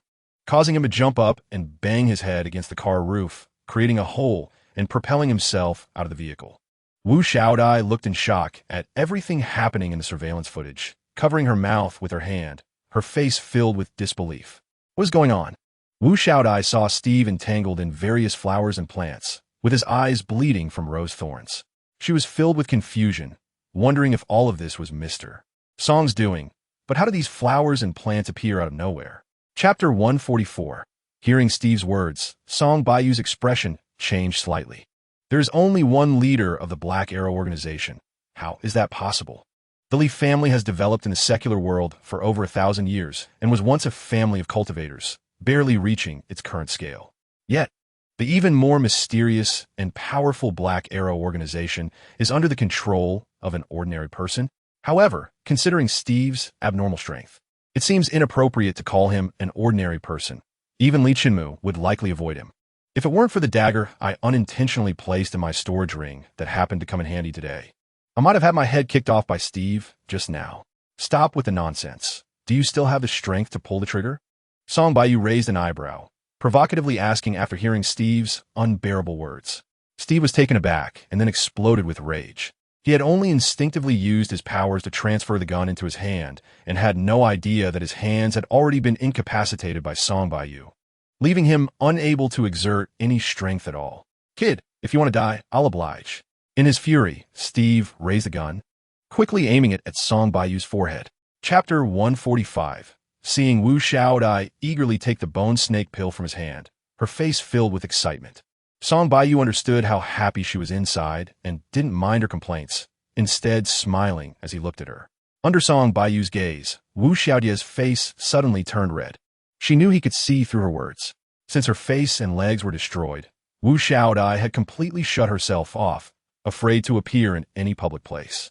causing him to jump up and bang his head against the car roof, creating a hole and propelling himself out of the vehicle. Wu Xiaodai looked in shock at everything happening in the surveillance footage, covering her mouth with her hand, her face filled with disbelief. What was going on? Wu Xiaodai saw Steve entangled in various flowers and plants, with his eyes bleeding from rose thorns. She was filled with confusion, wondering if all of this was Mr. Song's doing, but how did these flowers and plants appear out of nowhere? Chapter 144. Hearing Steve's words, Song Baiyu's expression changed slightly. There is only one leader of the Black Arrow organization. How is that possible? The Li family has developed in the secular world for over 1,000 years and was once a family of cultivators, barely reaching its current scale. Yet, the even more mysterious and powerful Black Arrow organization is under the control of an ordinary person. However, considering Steve's abnormal strength, it seems inappropriate to call him an ordinary person. Even Li Qinmu would likely avoid him. If it weren't for the dagger I unintentionally placed in my storage ring that happened to come in handy today, I might have had my head kicked off by Steve just now. Stop with the nonsense. Do you still have the strength to pull the trigger? Song Baiyu raised an eyebrow, provocatively asking after hearing Steve's unbearable words. Steve was taken aback and then exploded with rage. He had only instinctively used his powers to transfer the gun into his hand and had no idea that his hands had already been incapacitated by Song Baiyu, leaving him unable to exert any strength at all. "Kid, if you want to die, I'll oblige." In his fury, Steve raised the gun, quickly aiming it at Song Baiyu's forehead. Chapter 145. Seeing Wu Xiaodai eagerly take the bone snake pill from his hand, her face filled with excitement. Song Baiyu understood how happy she was inside and didn't mind her complaints, instead smiling as he looked at her. Under Song Baiyu's gaze, Wu Xiaodia's face suddenly turned red. She knew he could see through her words. Since her face and legs were destroyed, Wu Xiaodai had completely shut herself off, afraid to appear in any public place.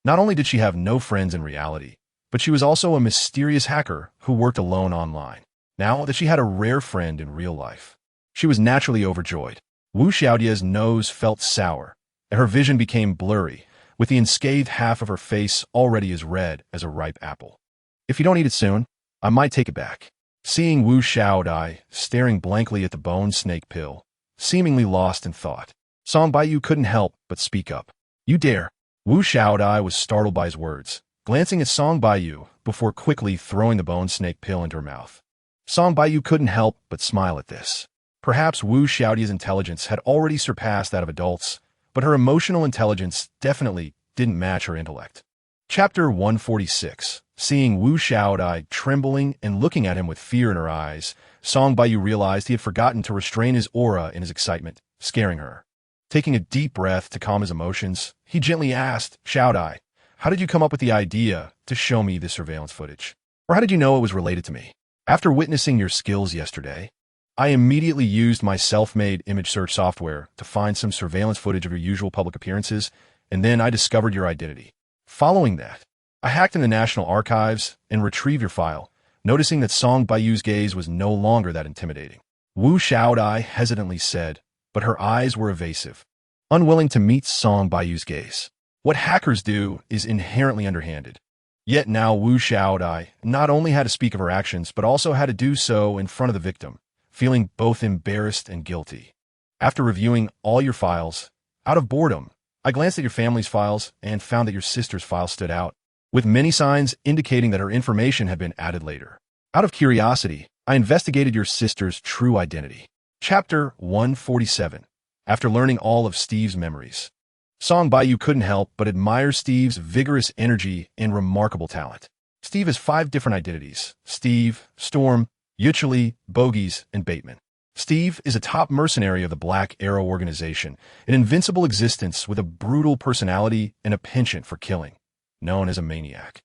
Not only did she have no friends in reality, but she was also a mysterious hacker who worked alone online. Now that she had a rare friend in real life, she was naturally overjoyed. Wu Xiaodia's nose felt sour, and her vision became blurry, with the unscathed half of her face already as red as a ripe apple. "If you don't eat it soon, I might take it back." Seeing Wu Xiaodai staring blankly at the bone snake pill, seemingly lost in thought, Song Baiyu couldn't help but speak up. "You dare?" Wu Xiaodai was startled by his words, glancing at Song Baiyu before quickly throwing the bone snake pill into her mouth. Song Baiyu couldn't help but smile at this. Perhaps Wu Xiaodia's intelligence had already surpassed that of adults, but her emotional intelligence definitely didn't match her intellect. Chapter 146. Seeing Wu Xiaodai trembling and looking at him with fear in her eyes, Song Baiyu realized he had forgotten to restrain his aura in his excitement, scaring her. Taking a deep breath to calm his emotions, he gently asked, "Xiaodai, how did you come up with the idea to show me this surveillance footage? Or how did you know it was related to me? After witnessing your skills yesterday, I immediately used my self-made image search software to find some surveillance footage of your usual public appearances, and then I discovered your identity. Following that, I hacked in the National Archives and retrieved your file, noticing that Song Baiyu's gaze was no longer that intimidating. Wu Xiaodai hesitantly said, but her eyes were evasive, unwilling to meet Song Baiyu's gaze. What hackers do is inherently underhanded. Yet now Wu Xiaodai not only had to speak of her actions, but also had to do so in front of the victim, feeling both embarrassed and guilty. After reviewing all your files, out of boredom, I glanced at your family's files and found that your sister's file stood out, with many signs indicating that her information had been added later. Out of curiosity, I investigated your sister's true identity. Chapter 147. After learning all of Steve's memories, Song Baiyu couldn't help but admire Steve's vigorous energy and remarkable talent. Steve has 5 different identities: Steve, Storm, Yuchili, Bogies, and Bateman. Steve is a top mercenary of the Black Arrow organization, an invincible existence with a brutal personality and a penchant for killing, known as a maniac.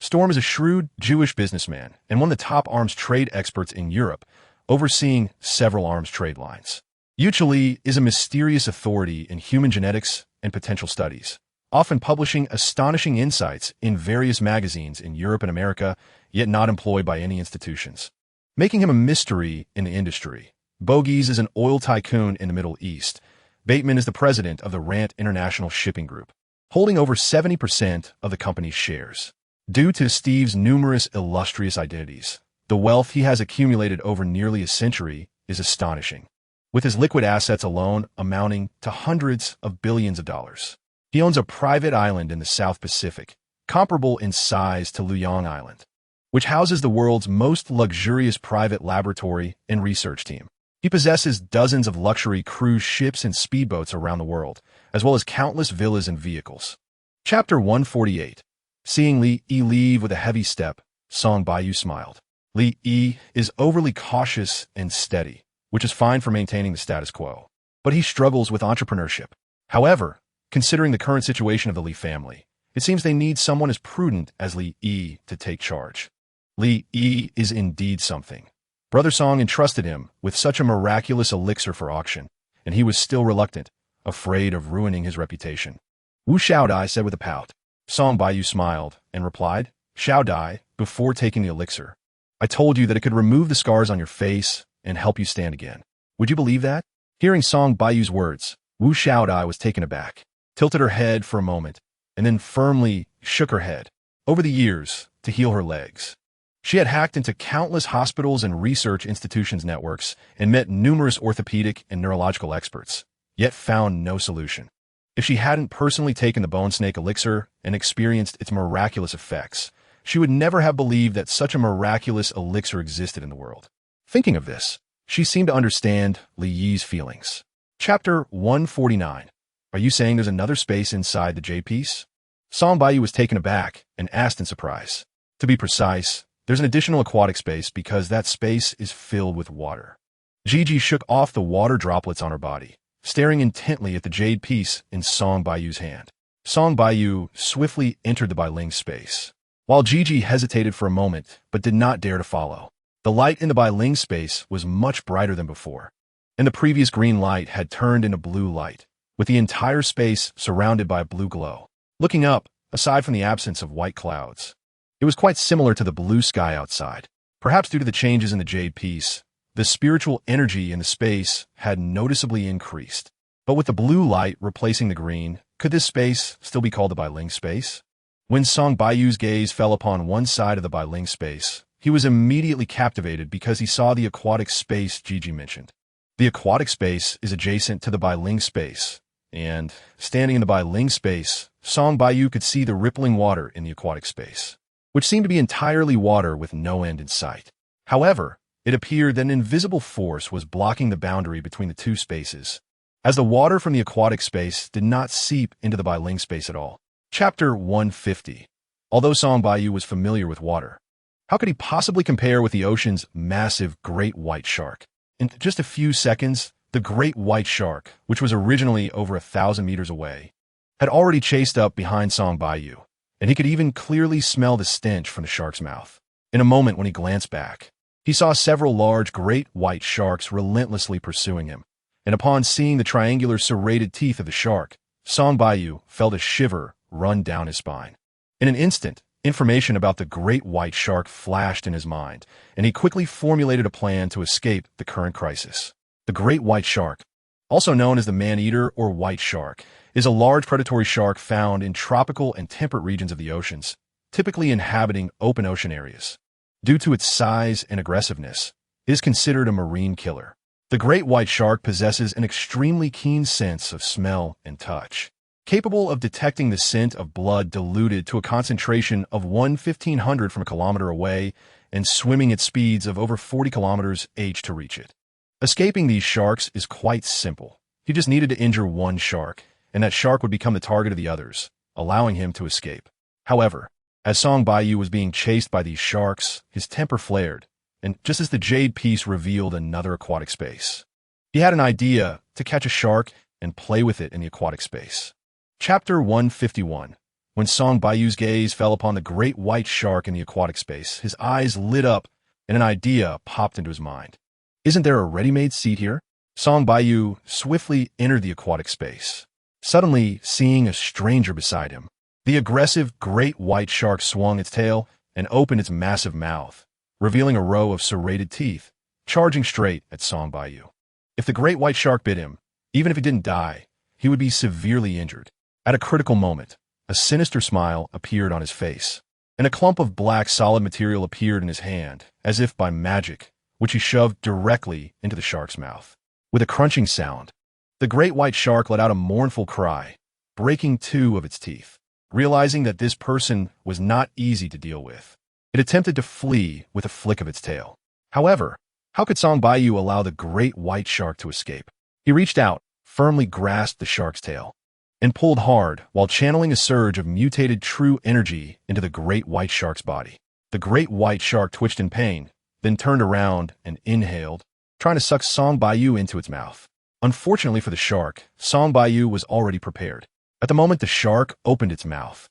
Storm is a shrewd Jewish businessman and one of the top arms trade experts in Europe, overseeing several arms trade lines. Yuchili is a mysterious authority in human genetics and potential studies, often publishing astonishing insights in various magazines in Europe and America, yet not employed by any institutions, making him a mystery in the industry. Bogies is an oil tycoon in the Middle East. Bateman is the president of the Rant International Shipping Group, holding over 70% of the company's shares. Due to Steve's numerous illustrious identities, the wealth he has accumulated over nearly a century is astonishing, with his liquid assets alone amounting to hundreds of billions of dollars. He owns a private island in the South Pacific, comparable in size to Luoyang Island, which houses the world's most luxurious private laboratory and research team. He possesses dozens of luxury cruise ships and speedboats around the world, as well as countless villas and vehicles. Chapter 148. Seeing Li Yi leave with a heavy step, Song Baiyu smiled. Li Yi is overly cautious and steady, which is fine for maintaining the status quo, but he struggles with entrepreneurship. However, considering the current situation of the Li family, it seems they need someone as prudent as Li Yi to take charge. Li Yi is indeed something. Brother Song entrusted him with such a miraculous elixir for auction, and he was still reluctant, afraid of ruining his reputation. Wu Xiaodai said with a pout. Song Baiyu smiled and replied, Xiaodai, before taking the elixir, I told you that it could remove the scars on your face and help you stand again. Would you believe that? Hearing Song Baiyu's words, Wu Xiaodai was taken aback, tilted her head for a moment, and then firmly shook her head, over the years, to heal her legs. She had hacked into countless hospitals and research institutions' networks and met numerous orthopedic and neurological experts, yet found no solution. If she hadn't personally taken the bone snake elixir and experienced its miraculous effects, she would never have believed that such a miraculous elixir existed in the world. Thinking of this, she seemed to understand Li Yi's feelings. Chapter 149. Are you saying there's another space inside the jade piece? Song Baiyu was taken aback and asked in surprise. To be precise, there's an additional aquatic space because that space is filled with water. Gigi shook off the water droplets on her body, staring intently at the jade piece in Song Baiyu's hand. Song Baiyu swiftly entered the Bailing's space, while Gigi hesitated for a moment but did not dare to follow. The light in the Bailing space was much brighter than before, and the previous green light had turned into blue light, with the entire space surrounded by a blue glow. Looking up, aside from the absence of white clouds, it was quite similar to the blue sky outside. Perhaps due to the changes in the jade piece, the spiritual energy in the space had noticeably increased. But with the blue light replacing the green, could this space still be called the Bailing space? When Song Baiyu's gaze fell upon one side of the Bailing space, he was immediately captivated because he saw the aquatic space Gigi mentioned. The aquatic space is adjacent to the Bailing space, and, standing in the Bailing space, Song Baiyu could see the rippling water in the aquatic space, which seemed to be entirely water with no end in sight. However, it appeared that an invisible force was blocking the boundary between the two spaces, as the water from the aquatic space did not seep into the Bailing space at all. Chapter 150. Although Song Baiyu was familiar with water, how could he possibly compare with the ocean's massive great white shark? In just a few seconds, the great white shark, which was originally over 1,000 meters away, had already chased up behind Song Baiyu, and he could even clearly smell the stench from the shark's mouth. In a moment when he glanced back, He saw several large great white sharks relentlessly pursuing him, and upon seeing the triangular serrated teeth of the shark, Song Baiyu felt a shiver run down his spine. In an instant, information about the great white shark flashed in his mind, and he quickly formulated a plan to escape the current crisis. The great white shark, also known as the man-eater or white shark, is a large predatory shark found in tropical and temperate regions of the oceans, typically inhabiting open ocean areas. Due to its size and aggressiveness, it is considered a marine killer. The great white shark possesses an extremely keen sense of smell and touch, capable of detecting the scent of blood diluted to a concentration of 1/1500 from a kilometer away and swimming at speeds of over 40 km/h to reach it. Escaping these sharks is quite simple. He just needed to injure one shark, and that shark would become the target of the others, allowing him to escape. However, as Song Baiyu was being chased by these sharks, his temper flared, and just as the jade piece revealed another aquatic space, he had an idea to catch a shark and play with it in the aquatic space. Chapter 151. When Song Baiyu's gaze fell upon the great white shark in the aquatic space, his eyes lit up and an idea popped into his mind. Isn't there a ready-made seat here? Song Baiyu swiftly entered the aquatic space, suddenly seeing a stranger beside him. The aggressive great white shark swung its tail and opened its massive mouth, revealing a row of serrated teeth, charging straight at Song Baiyu. If the great white shark bit him, even if he didn't die, he would be severely injured. At a critical moment, a sinister smile appeared on his face, and a clump of black solid material appeared in his hand, as if by magic, which he shoved directly into the shark's mouth. With a crunching sound, the great white shark let out a mournful cry, breaking two of its teeth. Realizing that this person was not easy to deal with, it attempted to flee with a flick of its tail. However, how could Song Baiyu allow the great white shark to escape? He reached out, firmly grasped the shark's tail, and pulled hard while channeling a surge of mutated true energy into the great white shark's body. The great white shark twitched in pain, then turned around and inhaled, trying to suck Song Baiyu into its mouth. Unfortunately for the shark, Song Baiyu was already prepared. At the moment the shark opened its mouth,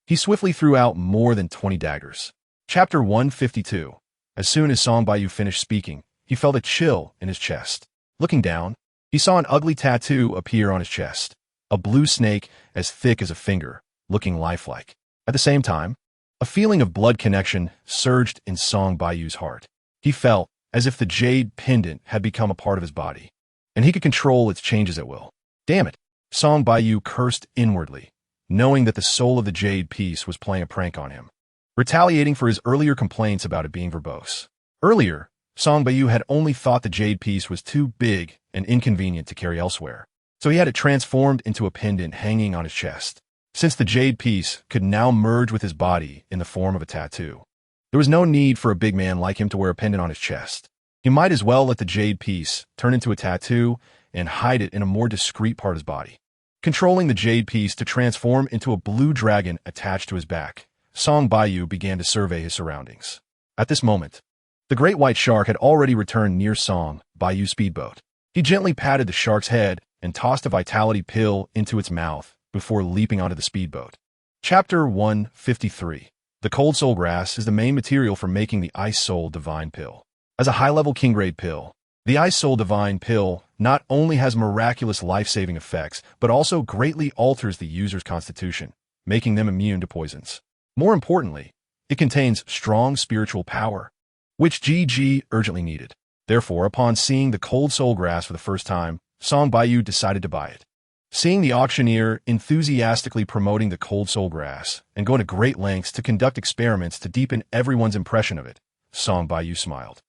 he swiftly threw out more than 20 daggers. Chapter 152. As soon as Song Baiyu finished speaking, he felt a chill in his chest. Looking down, he saw an ugly tattoo appear on his chest, a blue snake as thick as a finger, looking lifelike. At the same time, a feeling of blood connection surged in Song Baiyu's heart. He felt as if the jade pendant had become a part of his body, and he could control its changes at will. Damn it! Song Baiyu cursed inwardly, knowing that the soul of the jade piece was playing a prank on him, retaliating for his earlier complaints about it being verbose. Earlier, Song Baiyu had only thought the jade piece was too big and inconvenient to carry elsewhere, so he had it transformed into a pendant hanging on his chest. Since the jade piece could now merge with his body in the form of a tattoo, there was no need for a big man like him to wear a pendant on his chest. He might as well let the jade piece turn into a tattoo and hide it in a more discreet part of his body. Controlling the jade piece to transform into a blue dragon attached to his back, Song Baiyu began to survey his surroundings. At this moment, the great white shark had already returned near Song Baiyu's speedboat. He gently patted the shark's head and tossed a vitality pill into its mouth before leaping onto the speedboat. Chapter 153. The cold soul grass is the main material for making the Ice Soul Divine Pill. As a high-level king-grade pill, the Ice Soul Divine Pill not only has miraculous life-saving effects, but also greatly alters the user's constitution, making them immune to poisons. More importantly, it contains strong spiritual power, which GG urgently needed. Therefore, upon seeing the cold soul grass for the first time, Song Baiyu decided to buy it. Seeing the auctioneer enthusiastically promoting the cold soul grass and going to great lengths to conduct experiments to deepen everyone's impression of it, Song Baiyu smiled.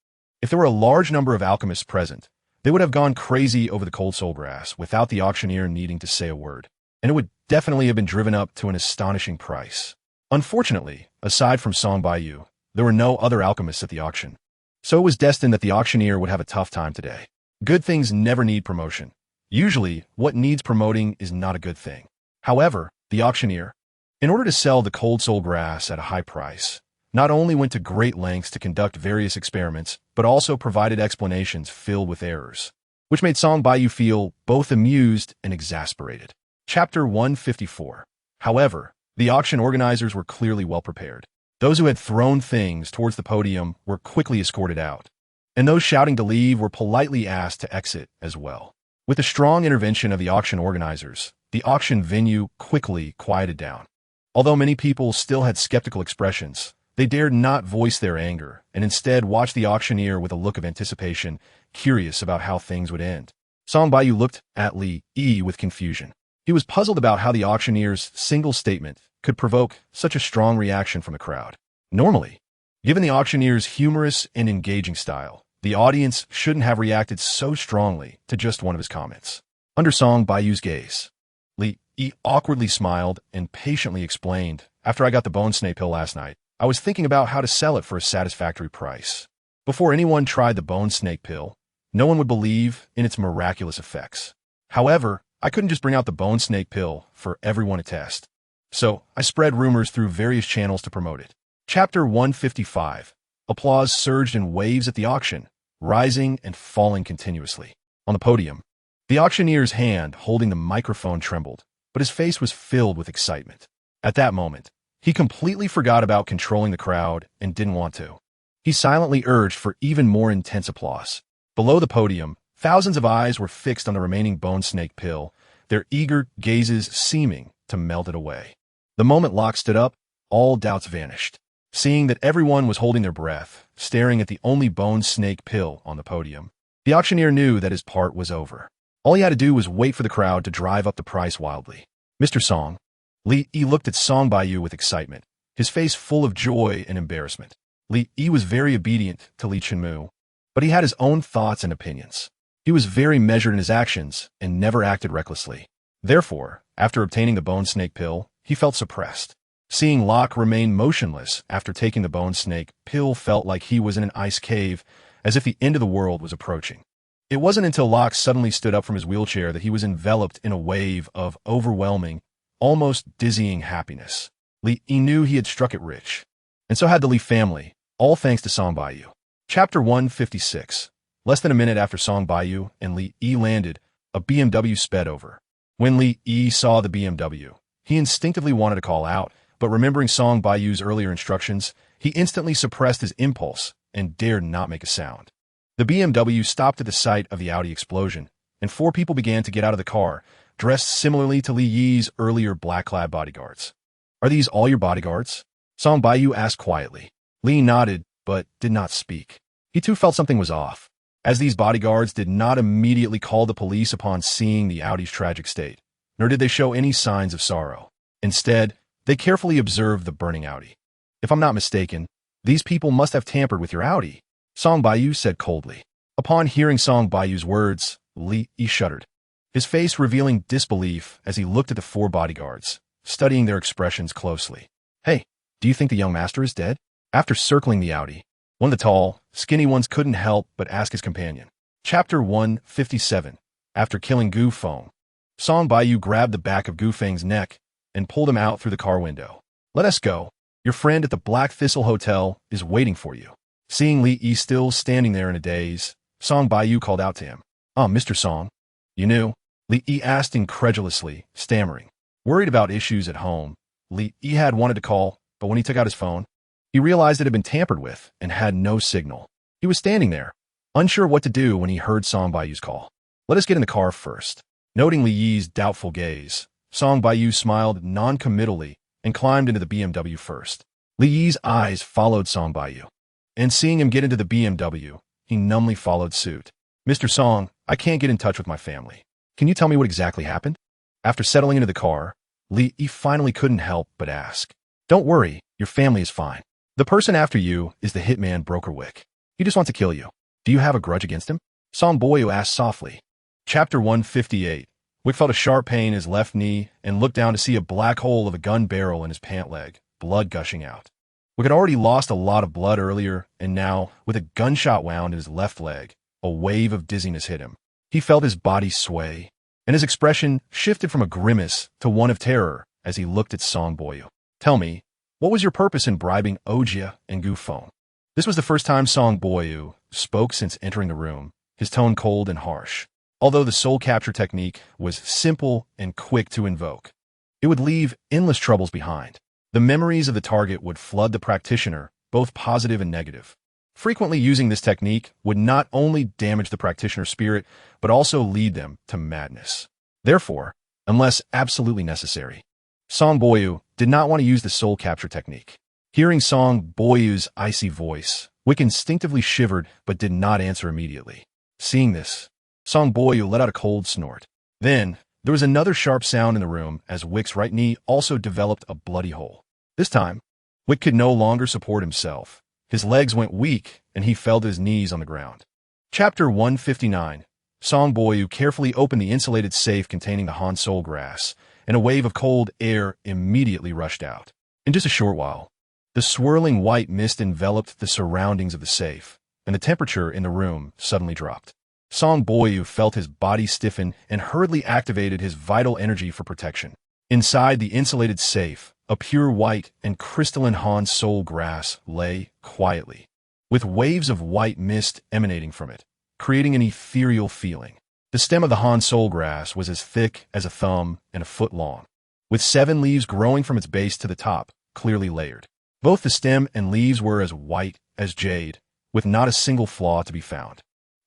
If there were a large number of alchemists present, they would have gone crazy over the cold soul grass without the auctioneer needing to say a word, and it would definitely have been driven up to an astonishing price. Unfortunately, aside from Song Baiyu, there were no other alchemists at the auction, so it was destined that the auctioneer would have a tough time today. Good things never need promotion. Usually, what needs promoting is not a good thing. However, the auctioneer, in order to sell the cold soul grass at a high price, not only went to great lengths to conduct various experiments, but also provided explanations filled with errors, which made Song Baiyu feel both amused and exasperated. Chapter 154. However, the auction organizers were clearly well prepared. Those who had thrown things towards the podium were quickly escorted out, and those shouting to leave were politely asked to exit as well. With the strong intervention of the auction organizers, the auction venue quickly quieted down. Although many people still had skeptical expressions, they dared not voice their anger and instead watched the auctioneer with a look of anticipation, curious about how things would end. Song Baiyu looked at Li Yi with confusion. He was puzzled about how the auctioneer's single statement could provoke such a strong reaction from the crowd. Normally, given the auctioneer's humorous and engaging style, the audience shouldn't have reacted so strongly to just one of his comments. Under Song Baiyu's gaze, Li Yi awkwardly smiled and patiently explained, "After I got the bone snake pill last night, I was thinking about how to sell it for a satisfactory price. Before anyone tried the bone snake pill, no one would believe in its miraculous effects. However, I couldn't just bring out the bone snake pill for everyone to test. So I spread rumors through various channels to promote it." Chapter 155. Applause surged in waves at the auction, rising and falling continuously. On the podium, the auctioneer's hand holding the microphone trembled, but his face was filled with excitement. At that moment, he completely forgot about controlling the crowd and didn't want to. He silently urged for even more intense applause. Below the podium, thousands of eyes were fixed on the remaining bone snake pill, their eager gazes seeming to melt it away. The moment Locke stood up, all doubts vanished. Seeing that everyone was holding their breath, staring at the only bone snake pill on the podium, the auctioneer knew that his part was over. All he had to do was wait for the crowd to drive up the price wildly. "Mr. Song." Li Yi looked at Song Baiyu with excitement, his face full of joy and embarrassment. Li Yi was very obedient to Li Chenmu, but he had his own thoughts and opinions. He was very measured in his actions and never acted recklessly. Therefore, after obtaining the bone snake pill, he felt suppressed. Seeing Locke remain motionless after taking the bone snake pill felt like he was in an ice cave, as if the end of the world was approaching. It wasn't until Locke suddenly stood up from his wheelchair that he was enveloped in a wave of overwhelming, almost dizzying happiness. Li Yi knew he had struck it rich, and so had the Li family, all thanks to Song Baiyu. Chapter 156. Less than a minute after Song Baiyu and Li Yi landed, a BMW sped over. When Li Yi saw the BMW, he instinctively wanted to call out, but remembering Song Baiyu's earlier instructions, he instantly suppressed his impulse and dared not make a sound. The BMW stopped at the site of the Audi explosion, and 4 people began to get out of the car, dressed similarly to Li Yi's earlier black-clad bodyguards. "Are these all your bodyguards?" Song Baiyu asked quietly. Li nodded, but did not speak. He too felt something was off, as these bodyguards did not immediately call the police upon seeing the Audi's tragic state, nor did they show any signs of sorrow. Instead, they carefully observed the burning Audi. "If I'm not mistaken, these people must have tampered with your Audi," Song Baiyu said coldly. Upon hearing Song Baiyu's words, Li Yi shuddered, his face revealing disbelief as he looked at the 4 bodyguards, studying their expressions closely. "Hey, do you think the young master is dead?" After circling the Audi, one of the tall, skinny ones couldn't help but ask his companion. Chapter 157. After killing Gu Feng, Song Baiyu grabbed the back of Gu Feng's neck and pulled him out through the car window. "Let us go. Your friend at the Black Thistle Hotel is waiting for you." Seeing Li Yi still standing there in a daze, Song Baiyu called out to him. Mr. Song, you knew?" Li Yi asked incredulously, stammering. Worried about issues at home, Li Yi had wanted to call, but when he took out his phone, he realized it had been tampered with and had no signal. He was standing there, unsure what to do when he heard Song Baiyu's call. "Let us get in the car first." Noting Li Yi's doubtful gaze, Song Baiyu smiled non-committally and climbed into the BMW first. Li Yi's eyes followed Song Baiyu, and seeing him get into the BMW, he numbly followed suit. "Mr. Song, I can't get in touch with my family. Can you tell me what exactly happened?" After settling into the car, Li Yi finally couldn't help but ask. "Don't worry, your family is fine. The person after you is the hitman Brokerwick. He just wants to kill you. Do you have a grudge against him?" Song Baiyu asked softly. Chapter 158. Wick felt a sharp pain in his left knee and looked down to see a black hole of a gun barrel in his pant leg, blood gushing out. Wick had already lost a lot of blood earlier, and now, with a gunshot wound in his left leg, a wave of dizziness hit him. He felt his body sway, and his expression shifted from a grimace to one of terror as he looked at Song Baiyu. "Tell me, what was your purpose in bribing Ojia and Gu Feng?" This was the first time Song Baiyu spoke since entering the room, his tone cold and harsh. Although the soul capture technique was simple and quick to invoke, it would leave endless troubles behind. The memories of the target would flood the practitioner, both positive and negative. Frequently using this technique would not only damage the practitioner's spirit, but also lead them to madness. Therefore, unless absolutely necessary, Song Baiyu did not want to use the soul capture technique. Hearing Song Baiyu's icy voice, Wick instinctively shivered but did not answer immediately. Seeing this, Song Baiyu let out a cold snort. Then, there was another sharp sound in the room as Wick's right knee also developed a bloody hole. This time, Wick could no longer support himself. His legs went weak, and he fell to his knees on the ground. Chapter 159. Song Baiyu carefully opened the insulated safe containing the Han Soul grass, and a wave of cold air immediately rushed out. In just a short while, the swirling white mist enveloped the surroundings of the safe, and the temperature in the room suddenly dropped. Song Baiyu felt his body stiffen and hurriedly activated his vital energy for protection. Inside the insulated safe, a pure white and crystalline Han Soul grass lay quietly, with waves of white mist emanating from it, creating an ethereal feeling. The stem of the Han Soul grass was as thick as a thumb and a foot long, with 7 leaves growing from its base to the top, clearly layered. Both the stem and leaves were as white as jade, with not a single flaw to be found.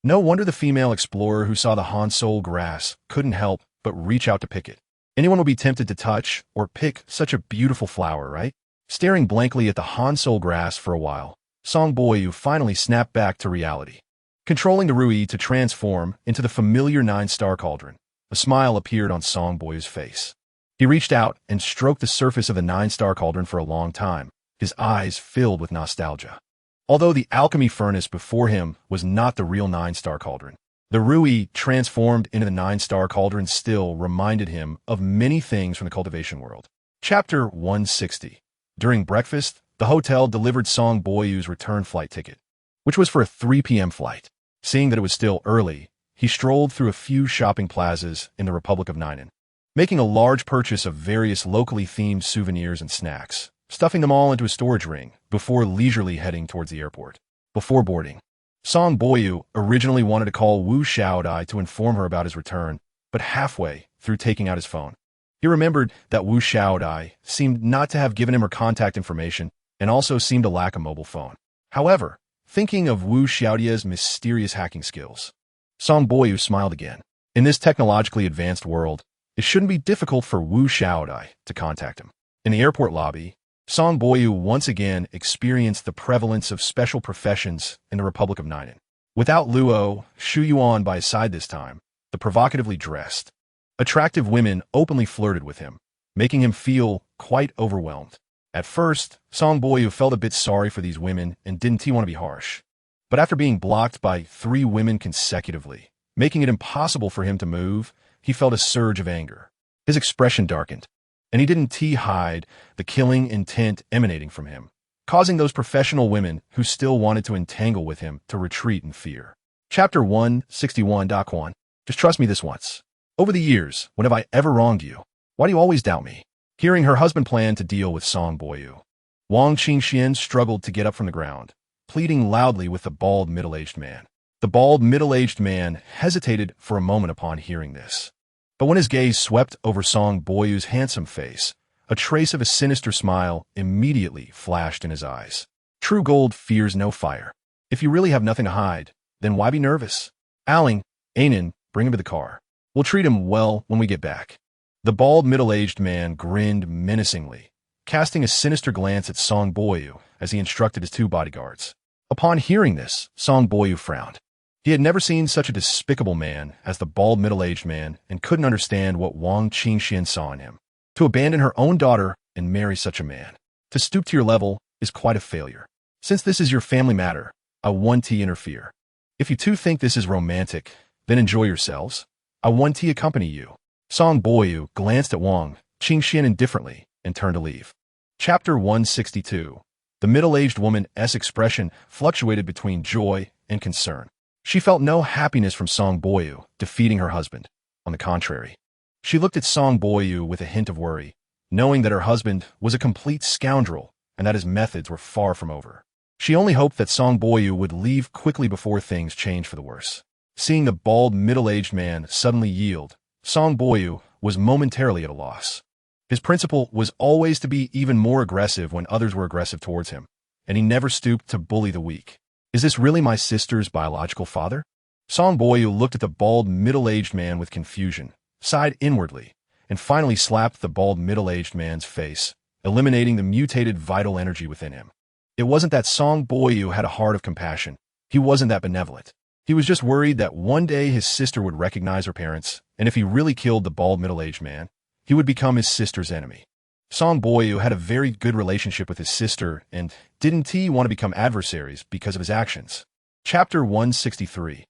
No wonder the female explorer who saw the Han Soul grass couldn't help but reach out to pick it. Anyone would be tempted to touch or pick such a beautiful flower, right? Staring blankly at the Han Soul grass for a while, Song Baiyu finally snapped back to reality. Controlling the Rui to transform into the familiar 9-star cauldron, a smile appeared on Song Bai유's face. He reached out and stroked the surface of the 9-star cauldron for a long time, his eyes filled with nostalgia. Although the alchemy furnace before him was not the real 9-star cauldron, the Rui transformed into the 9-star cauldron still reminded him of many things from the cultivation world. Chapter 160. During breakfast, the hotel delivered Song Baiyu's return flight ticket, which was for a 3 p.m. flight. Seeing that it was still early, he strolled through a few shopping plazas in the Republic of Nainan, making a large purchase of various locally themed souvenirs and snacks, stuffing them all into a storage ring before leisurely heading towards the airport. Before boarding, Song Baiyu originally wanted to call Wu Xiaodai to inform her about his return, but halfway through taking out his phone, he remembered that Wu Xiaodai seemed not to have given him her contact information and also seemed to lack a mobile phone. However, thinking of Wu Xiaodai's mysterious hacking skills, Song Baiyu smiled again. In this technologically advanced world, it shouldn't be difficult for Wu Xiaodai to contact him. In the airport lobby, Song Baiyu once again experienced the prevalence of special professions in the Republic of Nainan. Without Luo Shuyuan by his side this time, the provocatively dressed, attractive women openly flirted with him, making him feel quite overwhelmed. At first, Song Baiyu felt a bit sorry for these women and didn't want to be harsh. But after being blocked by 3 women consecutively, making it impossible for him to move, he felt a surge of anger. His expression darkened, and he didn't hide the killing intent emanating from him, causing those professional women who still wanted to entangle with him to retreat in fear. Chapter 161. Quan. Just trust me this once. Over the years, when have I ever wronged you? Why do you always doubt me? Hearing her husband plan to deal with Song Baiyu, Wang Qingxian struggled to get up from the ground, pleading loudly with the bald middle-aged man. The bald middle-aged man hesitated for a moment upon hearing this. But when his gaze swept over Song Baiyu's handsome face, a trace of a sinister smile immediately flashed in his eyes. True gold fears no fire. If you really have nothing to hide, then why be nervous? Aling, Anan, bring him to the car. We'll treat him well when we get back. The bald middle-aged man grinned menacingly, casting a sinister glance at Song Baiyu as he instructed his 2 bodyguards. Upon hearing this, Song Baiyu frowned. He had never seen such a despicable man as the bald middle-aged man and couldn't understand what Wang Qingxian saw in him. To abandon her own daughter and marry such a man, to stoop to your level, is quite a failure. Since this is your family matter, I won't interfere. If you 2 think this is romantic, then enjoy yourselves. I won't accompany you. Song Baiyu glanced at Wang Qingxian indifferently and turned to leave. Chapter 162. The middle-aged woman's expression fluctuated between joy and concern. She felt no happiness from Song Baiyu defeating her husband. On the contrary, she looked at Song Baiyu with a hint of worry, knowing that her husband was a complete scoundrel and that his methods were far from over. She only hoped that Song Baiyu would leave quickly before things changed for the worse. Seeing the bald middle-aged man suddenly yield, Song Baiyu was momentarily at a loss. His principle was always to be even more aggressive when others were aggressive towards him, and he never stooped to bully the weak. Is this really my sister's biological father? Song Baiyu looked at the bald, middle-aged man with confusion, sighed inwardly, and finally slapped the bald, middle-aged man's face, eliminating the mutated vital energy within him. It wasn't that Song Baiyu had a heart of compassion. He wasn't that benevolent. He was just worried that one day his sister would recognize her parents, and if he really killed the bald, middle-aged man, he would become his sister's enemy. Song Baiyu had a very good relationship with his sister, and didn't he want to become adversaries because of his actions? Chapter 163.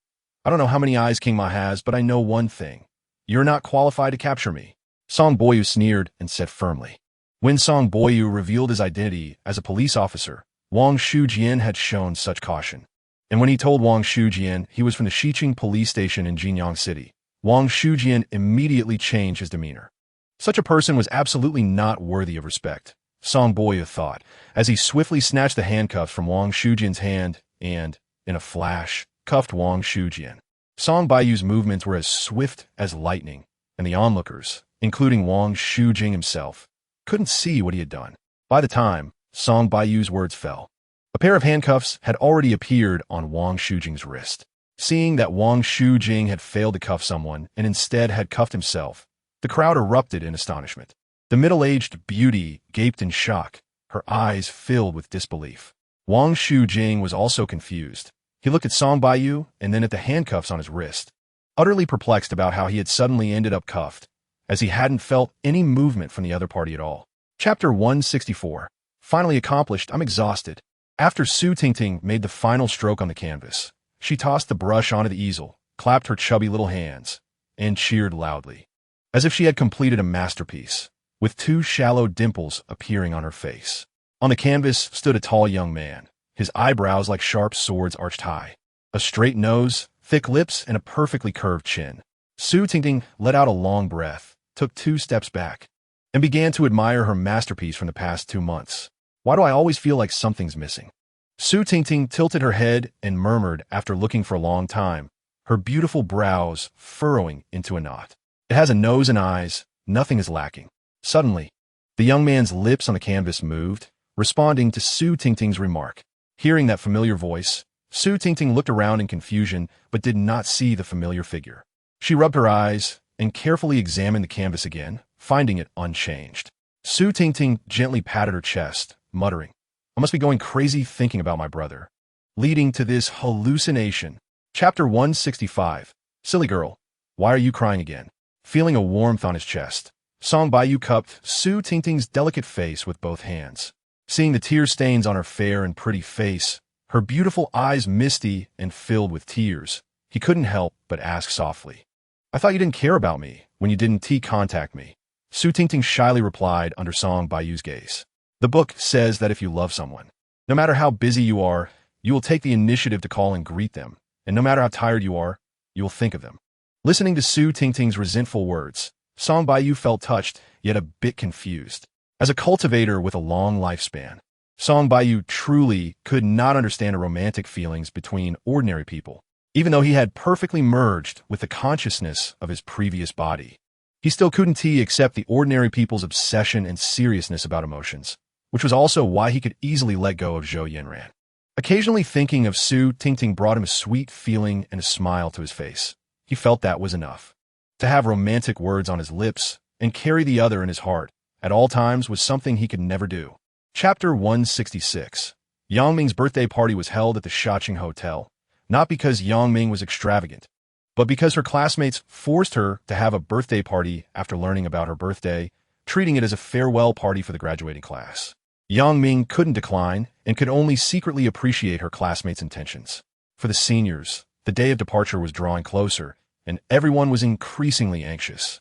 I don't know how many eyes King Ma has, but I know one thing. You're not qualified to capture me. Song Baiyu sneered and said firmly. When Song Baiyu revealed his identity as a police officer, Wang Shujian had shown such caution. And when he told Wang Shujian he was from the Xiqing police station in Jinyang City, Wang Shujian immediately changed his demeanor. Such a person was absolutely not worthy of respect, Song Baiyu thought, as he swiftly snatched the handcuffs from Wang Shujian's hand and, in a flash, cuffed Wang Shujian. Song Baiyu's movements were as swift as lightning, and the onlookers, including Wang Shujing himself, couldn't see what he had done. By the time Song Baiyu's words fell, a pair of handcuffs had already appeared on Wang Shujing's wrist. Seeing that Wang Shujing had failed to cuff someone and instead had cuffed himself, the crowd erupted in astonishment. The middle-aged beauty gaped in shock, her eyes filled with disbelief. Wang Shujing was also confused. He looked at Song Baiyu and then at the handcuffs on his wrist, utterly perplexed about how he had suddenly ended up cuffed, as he hadn't felt any movement from the other party at all. Chapter 164. Finally accomplished, I'm exhausted. After Su Tingting made the final stroke on the canvas, she tossed the brush onto the easel, clapped her chubby little hands, and cheered loudly, as if she had completed a masterpiece, with two shallow dimples appearing on her face. On the canvas stood a tall young man, his eyebrows like sharp swords arched high, a straight nose, thick lips, and a perfectly curved chin. Su Tingting let out a long breath, took 2 steps back, and began to admire her masterpiece from the past 2 months. Why do I always feel like something's missing? Su Tingting tilted her head and murmured after looking for a long time, her beautiful brows furrowing into a knot. It has a nose and eyes, nothing is lacking. Suddenly, the young man's lips on the canvas moved, responding to Su Tingting's remark. Hearing that familiar voice, Su Tingting looked around in confusion but did not see the familiar figure. She rubbed her eyes and carefully examined the canvas again, finding it unchanged. Su Tingting gently patted her chest, muttering, I must be going crazy thinking about my brother, leading to this hallucination. Chapter 165. Silly girl, why are you crying again? Feeling a warmth on his chest, Song Baiyu cupped Su Tingting's delicate face with both hands. Seeing the tear stains on her fair and pretty face, her beautiful eyes misty and filled with tears, he couldn't help but ask softly, I thought you didn't care about me when you didn't contact me. Su Tingting shyly replied under Song Baiyu's gaze. The book says that if you love someone, no matter how busy you are, you will take the initiative to call and greet them, and no matter how tired you are, you will think of them. Listening to Su Tingting's resentful words, Song Baiyu felt touched, yet a bit confused. As a cultivator with a long lifespan, Song Baiyu truly could not understand the romantic feelings between ordinary people, even though he had perfectly merged with the consciousness of his previous body. He still couldn't accept the ordinary people's obsession and seriousness about emotions, which was also why he could easily let go of Zhou Yanran. Occasionally thinking of Su Tingting brought him a sweet feeling and a smile to his face. He felt that was enough. To have romantic words on his lips and carry the other in his heart at all times was something he could never do. Chapter 166. Yang Ming's birthday party was held at the Xiqing Hotel, not because Yang Ming was extravagant, but because her classmates forced her to have a birthday party after learning about her birthday, treating it as a farewell party for the graduating class. Yang Ming couldn't decline and could only secretly appreciate her classmates' intentions. For the seniors, the day of departure was drawing closer, and everyone was increasingly anxious,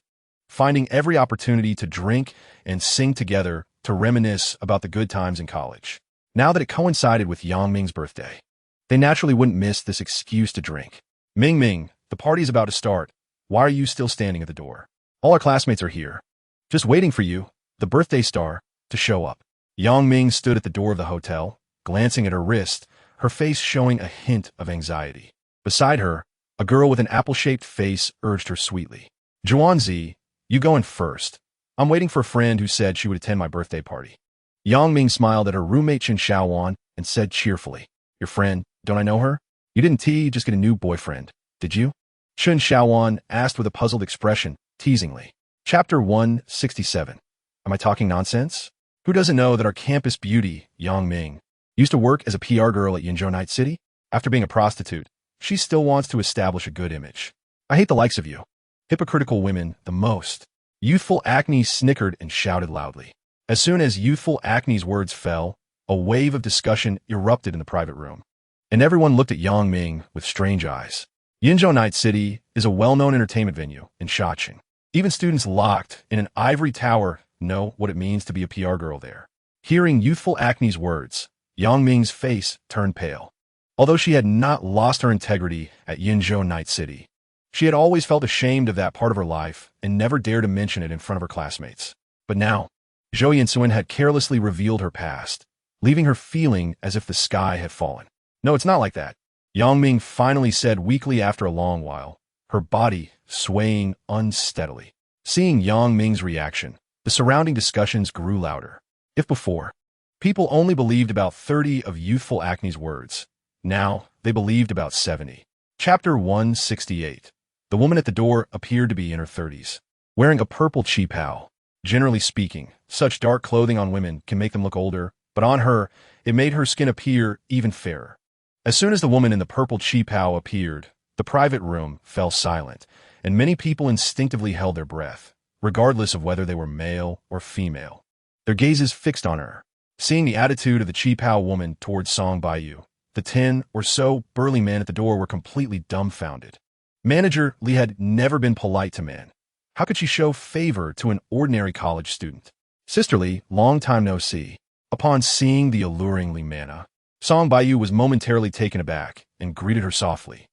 finding every opportunity to drink and sing together to reminisce about the good times in college. Now that it coincided with Yang Ming's birthday, they naturally wouldn't miss this excuse to drink. Ming Ming, the party's about to start. Why are you still standing at the door? All our classmates are here, just waiting for you, the birthday star, to show up. Yang Ming stood at the door of the hotel, glancing at her wrist, her face showing a hint of anxiety. Beside her, a girl with an apple-shaped face urged her sweetly. Zhuanzi, you go in first. I'm waiting for a friend who said she would attend my birthday party. Yang Ming smiled at her roommate Chen Xiaowan and said cheerfully, Your friend, don't I know her? You didn't just get a new boyfriend, did you? Chen Xiaowan asked with a puzzled expression, teasingly. Chapter 167. Am I talking nonsense? Who doesn't know that our campus beauty, Yang Ming, used to work as a PR girl at Yinzhou Night City? After being a prostitute, she still wants to establish a good image. I hate the likes of you. Hypocritical women the most. Youthful Acne snickered and shouted loudly. As soon as Youthful Acne's words fell, a wave of discussion erupted in the private room. And everyone looked at Yang Ming with strange eyes. Yinzhou Night City is a well-known entertainment venue in Shaoqing. Even students locked in an ivory tower know what it means to be a PR girl there. Hearing Youthful Acne's words, Yang Ming's face turned pale. Although she had not lost her integrity at Yinzhou Night City, she had always felt ashamed of that part of her life and never dared to mention it in front of her classmates. But now, Zhou Yinsuan had carelessly revealed her past, leaving her feeling as if the sky had fallen. No, it's not like that, Yang Ming finally said weakly after a long while, her body swaying unsteadily. Seeing Yang Ming's reaction, the surrounding discussions grew louder. If before, people only believed about 30 of Youthful Acne's words, now they believed about 70. Chapter 168. The woman at the door appeared to be in her 30s, wearing a purple qipao. Generally speaking, such dark clothing on women can make them look older, but on her, it made her skin appear even fairer. As soon as the woman in the purple qipao appeared, the private room fell silent, and many people instinctively held their breath, regardless of whether they were male or female. Their gazes fixed on her. Seeing the attitude of the qipao woman towards Song Baiyu, the 10 or so burly men at the door were completely dumbfounded. Manager Li had never been polite to men. How could she show favor to an ordinary college student? Sister Li, long time no see. Upon seeing the alluring Li Mana, Song Baiyu was momentarily taken aback and greeted her softly.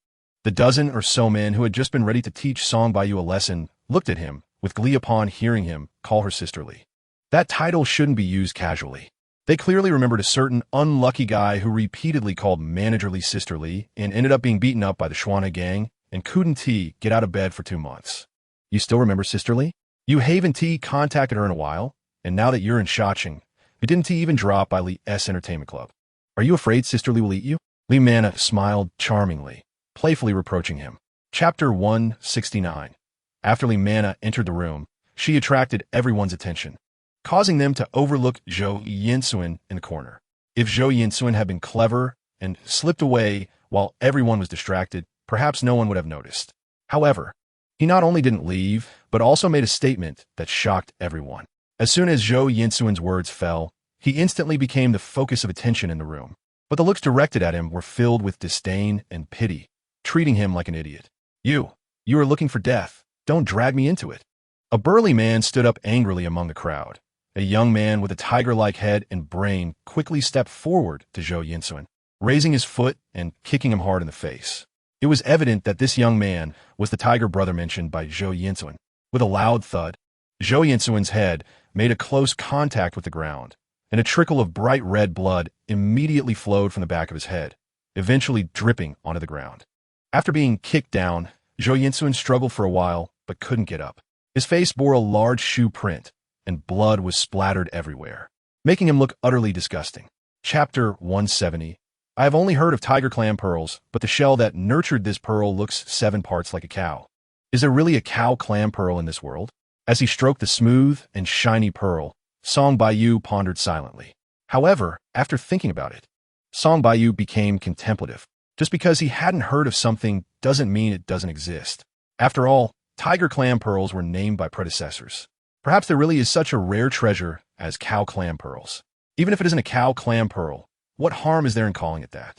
The dozen or so men who had just been ready to teach Song Baiyu a lesson looked at him with glee upon hearing him call her Sister Li. That title shouldn't be used casually. They clearly remembered a certain unlucky guy who repeatedly called Manager Li Sister Li and ended up being beaten up by the Schwana gang and couldn't get out of bed for 2 months. You still remember Sister Li? You haven't contacted her in a while, and now that you're in Shaoqing, you didn't even drop by Li S Entertainment Club. Are you afraid Sister Li will eat you? Li Mana smiled charmingly, playfully reproaching him. Chapter 169. After Li Mana entered the room, she attracted everyone's attention, causing them to overlook Zhou Yinsuan in the corner. If Zhou Yinsuan had been clever and slipped away while everyone was distracted, perhaps no one would have noticed. However, he not only didn't leave, but also made a statement that shocked everyone. As soon as Zhou Yinsuan's words fell, he instantly became the focus of attention in the room. But the looks directed at him were filled with disdain and pity, treating him like an idiot. You are looking for death. Don't drag me into it. A burly man stood up angrily among the crowd. A young man with a tiger-like head and brain quickly stepped forward to Zhou Yinsuan, raising his foot and kicking him hard in the face. It was evident that this young man was the tiger brother mentioned by Zhou Yinsuan. With a loud thud, Zhou Yinsuan's head made a close contact with the ground, and a trickle of bright red blood immediately flowed from the back of his head, eventually dripping onto the ground. After being kicked down, Zhou Yinsuan struggled for a while, but couldn't get up. His face bore a large shoe print, and blood was splattered everywhere, making him look utterly disgusting. Chapter 170. I have only heard of tiger clam pearls, but the shell that nurtured this pearl looks 7 parts like a cow. Is there really a cow clam pearl in this world? As he stroked the smooth and shiny pearl, Song Baiyu pondered silently. However, after thinking about it, Song Baiyu became contemplative. Just because he hadn't heard of something doesn't mean it doesn't exist. After all, tiger clam pearls were named by predecessors. Perhaps there really is such a rare treasure as cow clam pearls. Even if it isn't a cow clam pearl, what harm is there in calling it that?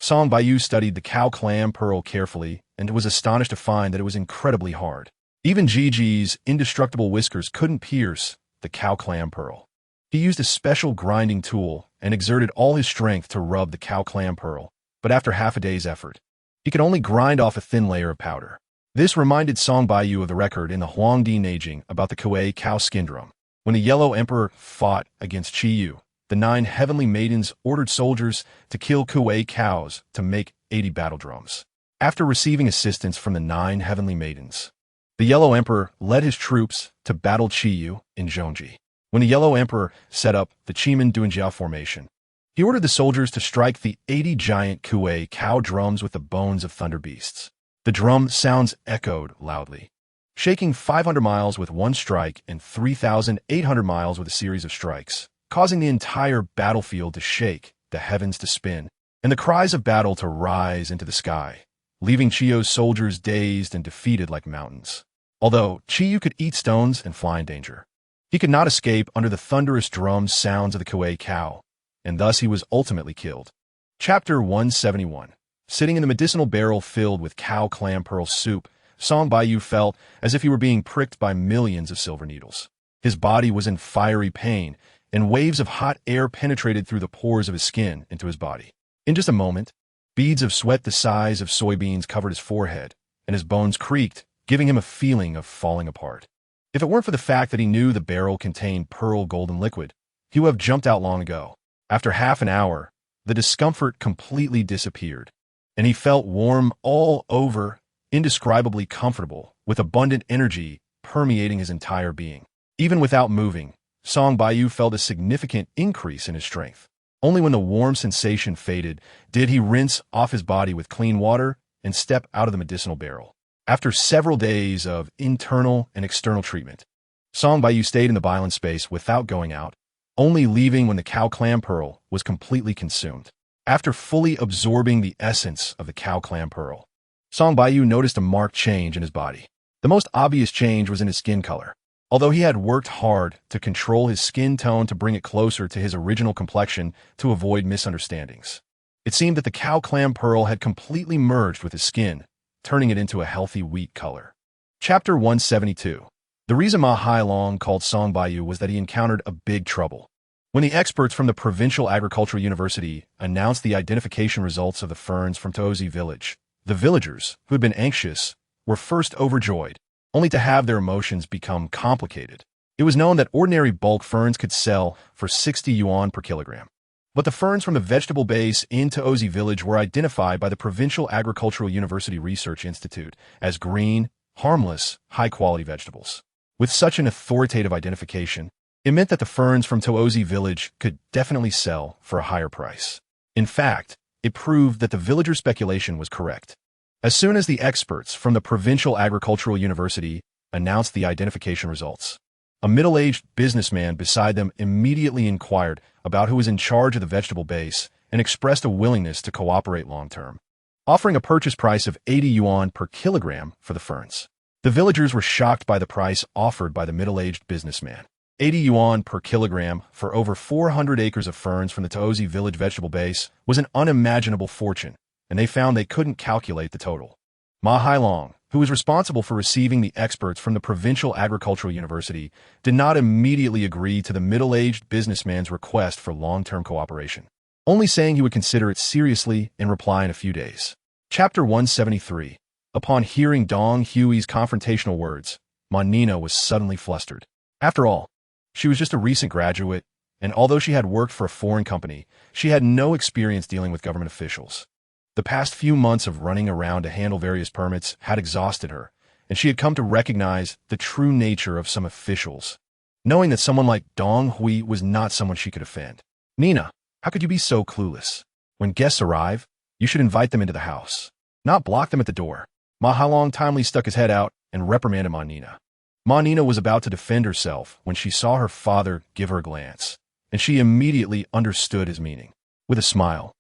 Song Baiyu studied the cow clam pearl carefully and was astonished to find that it was incredibly hard. Even Gigi's indestructible whiskers couldn't pierce the cow clam pearl. He used a special grinding tool and exerted all his strength to rub the cow clam pearl, but after half a day's effort, he could only grind off a thin layer of powder. This reminded Song Baiyu of the record in the Huangdi Neijing about the Kuei cow skin drum. When the Yellow Emperor fought against Qi Yu, the 9 heavenly maidens ordered soldiers to kill Kuei cows to make 80 battle drums. After receiving assistance from the 9 heavenly maidens, The Yellow Emperor led his troops to battle Qiyu in Zhongji. When the Yellow Emperor set up the Qimen Dunjia formation, he ordered the soldiers to strike the 80 giant Kuei cow drums with the bones of thunder beasts. The drum sounds echoed loudly, shaking 500 miles with one strike and 3,800 miles with a series of strikes, causing the entire battlefield to shake, the heavens to spin, and the cries of battle to rise into the sky, leaving Chiyu's soldiers dazed and defeated like mountains. Although Chiyu could eat stones and fly in danger, he could not escape under the thunderous drum sounds of the Kuei cow, and thus he was ultimately killed. Chapter 171. Sitting in the medicinal barrel filled with cow clam pearl soup, Song Baiyu felt as if he were being pricked by millions of silver needles. His body was in fiery pain, and waves of hot air penetrated through the pores of his skin into his body. In just a moment, beads of sweat the size of soybeans covered his forehead, and his bones creaked, giving him a feeling of falling apart. If it weren't for the fact that he knew the barrel contained pearl golden liquid, he would have jumped out long ago. After half an hour, the discomfort completely disappeared, and he felt warm all over, indescribably comfortable, with abundant energy permeating his entire being. Even without moving, Song Baiyu felt a significant increase in his strength. Only when the warm sensation faded did he rinse off his body with clean water and step out of the medicinal barrel. After several days of internal and external treatment, Song Baiyu stayed in the Bailan space without going out, only leaving when the cow clam pearl was completely consumed. After fully absorbing the essence of the cow clam pearl, Song Baiyu noticed a marked change in his body. The most obvious change was in his skin color. Although he had worked hard to control his skin tone to bring it closer to his original complexion to avoid misunderstandings, it seemed that the cow clam pearl had completely merged with his skin, turning it into a healthy wheat color. Chapter 172. The reason Ma Hailong called Song Baiyu was that he encountered a big trouble. When the experts from the Provincial Agricultural University announced the identification results of the ferns from Tozi village, the villagers, who had been anxious, were first overjoyed, only to have their emotions become complicated. It was known that ordinary bulk ferns could sell for 60 yuan per kilogram. But the ferns from the vegetable base in Tozi village were identified by the Provincial Agricultural University Research Institute as green, harmless, high-quality vegetables. With such an authoritative identification, it meant that the ferns from Tozi village could definitely sell for a higher price. In fact, it proved that the villagers' speculation was correct. As soon as the experts from the Provincial Agricultural University announced the identification results, a middle-aged businessman beside them immediately inquired about who was in charge of the vegetable base and expressed a willingness to cooperate long-term, offering a purchase price of 80 yuan per kilogram for the ferns. The villagers were shocked by the price offered by the middle-aged businessman. 80 yuan per kilogram for over 400 acres of ferns from the Tozi village vegetable base was an unimaginable fortune, and they found they couldn't calculate the total. Ma Hailong, who was responsible for receiving the experts from the Provincial Agricultural University, did not immediately agree to the middle-aged businessman's request for long-term cooperation, only saying he would consider it seriously and reply in a few days. Chapter 173. Upon hearing Dong Hui's confrontational words, Ma Nina was suddenly flustered. After all, she was just a recent graduate, and although she had worked for a foreign company, she had no experience dealing with government officials. The past few months of running around to handle various permits had exhausted her, and she had come to recognize the true nature of some officials, knowing that someone like Dong Hui was not someone she could offend. Nina, how could you be so clueless? When guests arrive, you should invite them into the house, not block them at the door. Ma Hailong timely stuck his head out and reprimanded Ma Nina. Ma Nina was about to defend herself when she saw her father give her a glance, and she immediately understood his meaning. With a smile,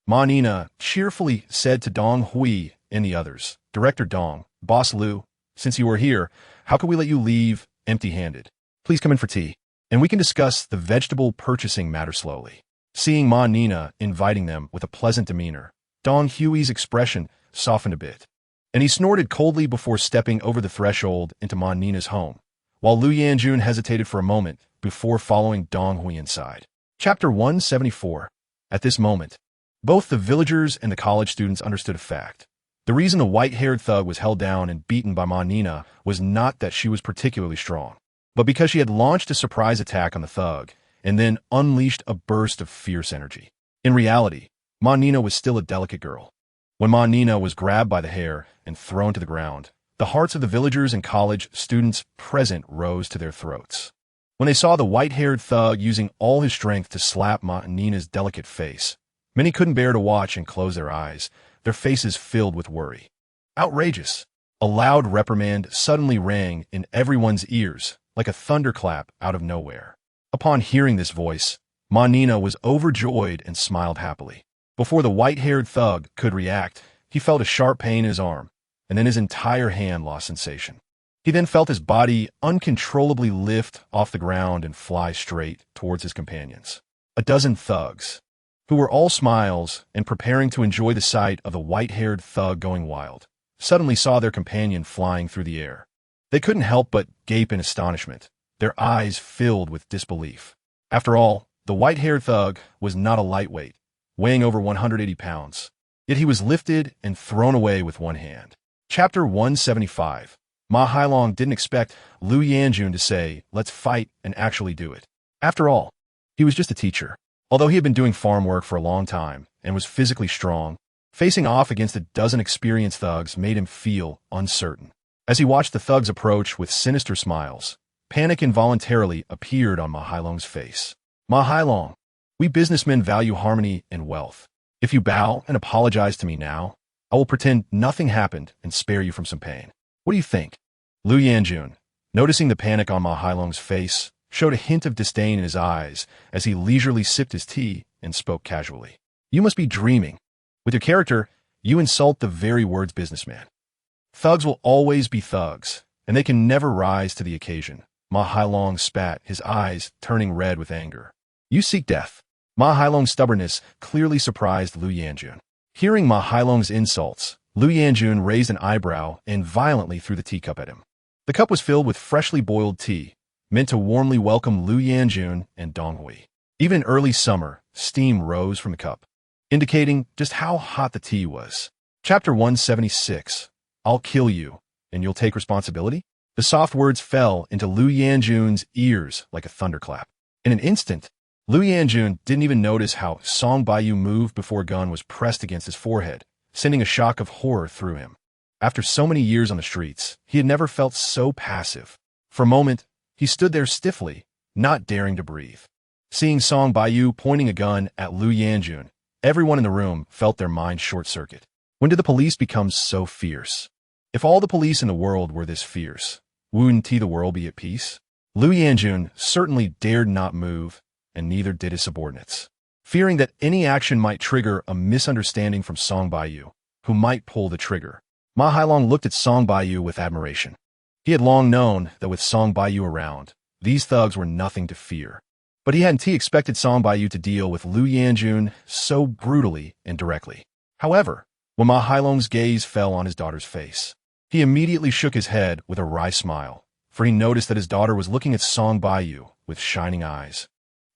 Ma Nina cheerfully said to Dong Hui and the others, Director Dong, Boss Liu, since you are here, how could we let you leave empty-handed? Please come in for tea, and we can discuss the vegetable purchasing matter slowly. Seeing Ma Nina inviting them with a pleasant demeanor, Dong Hui's expression softened a bit, and he snorted coldly before stepping over the threshold into Ma Nina's home, while Liu Yanjun hesitated for a moment before following Dong Hui inside. Chapter 174. At this moment, both the villagers and the college students understood a fact. The reason the white-haired thug was held down and beaten by Ma Nina was not that she was particularly strong, but because she had launched a surprise attack on the thug and then unleashed a burst of fierce energy. In reality, Ma Nina was still a delicate girl. When Ma Nina was grabbed by the hair and thrown to the ground, The hearts of the villagers and college students present rose to their throats. When they saw the white-haired thug using all his strength to slap Ma Nina's delicate face, many couldn't bear to watch and close their eyes, their faces filled with worry. Outrageous! A loud reprimand suddenly rang in everyone's ears, like a thunderclap out of nowhere. Upon hearing this voice, Ma Nina was overjoyed and smiled happily. Before the white-haired thug could react, he felt a sharp pain in his arm, and then his entire hand lost sensation. He then felt his body uncontrollably lift off the ground and fly straight towards his companions. A dozen thugs, who were all smiles and preparing to enjoy the sight of the white-haired thug going wild, suddenly saw their companion flying through the air. They couldn't help but gape in astonishment, their eyes filled with disbelief. After all, the white-haired thug was not a lightweight, weighing over 180 pounds. Yet he was lifted and thrown away with one hand. Chapter 175. Ma Hailong didn't expect Lu Yanjun to say, "Let's fight," and actually do it. After all, he was just a teacher. Although he had been doing farm work for a long time and was physically strong, facing off against a dozen experienced thugs made him feel uncertain. As he watched the thugs approach with sinister smiles, panic involuntarily appeared on Ma Hailong's face. "Ma Hailong, we businessmen value harmony and wealth. If you bow and apologize to me now, I will pretend nothing happened and spare you from some pain. What do you think?" Lu Yanjun, noticing the panic on Ma Hailong's face, showed a hint of disdain in his eyes as he leisurely sipped his tea and spoke casually. "You must be dreaming. With your character, you insult the very words businessman. Thugs will always be thugs, and they can never rise to the occasion." Ma Hailong spat, his eyes turning red with anger. "You seek death." Ma Hailong's stubbornness clearly surprised Lu Yanjun. Hearing Ma Hailong's insults, Lu Yanjun raised an eyebrow and violently threw the teacup at him. The cup was filled with freshly boiled tea, meant to warmly welcome Lu Yanjun and Donghui. Even in early summer, steam rose from the cup, indicating just how hot the tea was. Chapter 176. I'll kill you, and you'll take responsibility? The soft words fell into Lu Yanjun's ears like a thunderclap. In an instant, Lu Yanjun didn't even notice how Song Baiyu moved before a gun was pressed against his forehead, sending a shock of horror through him. After so many years on the streets, he had never felt so passive. For a moment, he stood there stiffly, not daring to breathe. Seeing Song Baiyu pointing a gun at Lu Yanjun, everyone in the room felt their minds short-circuit. When did the police become so fierce? If all the police in the world were this fierce, wouldn't the world be at peace? Lu Yanjun certainly dared not move, and neither did his subordinates. Fearing that any action might trigger a misunderstanding from Song Baiyu, who might pull the trigger, Ma Hailong looked at Song Baiyu with admiration. He had long known that with Song Baiyu around, these thugs were nothing to fear. But he hadn't expected Song Baiyu to deal with Lu Yanjun so brutally and directly. However, when Ma Hailong's gaze fell on his daughter's face, he immediately shook his head with a wry smile, for he noticed that his daughter was looking at Song Baiyu with shining eyes.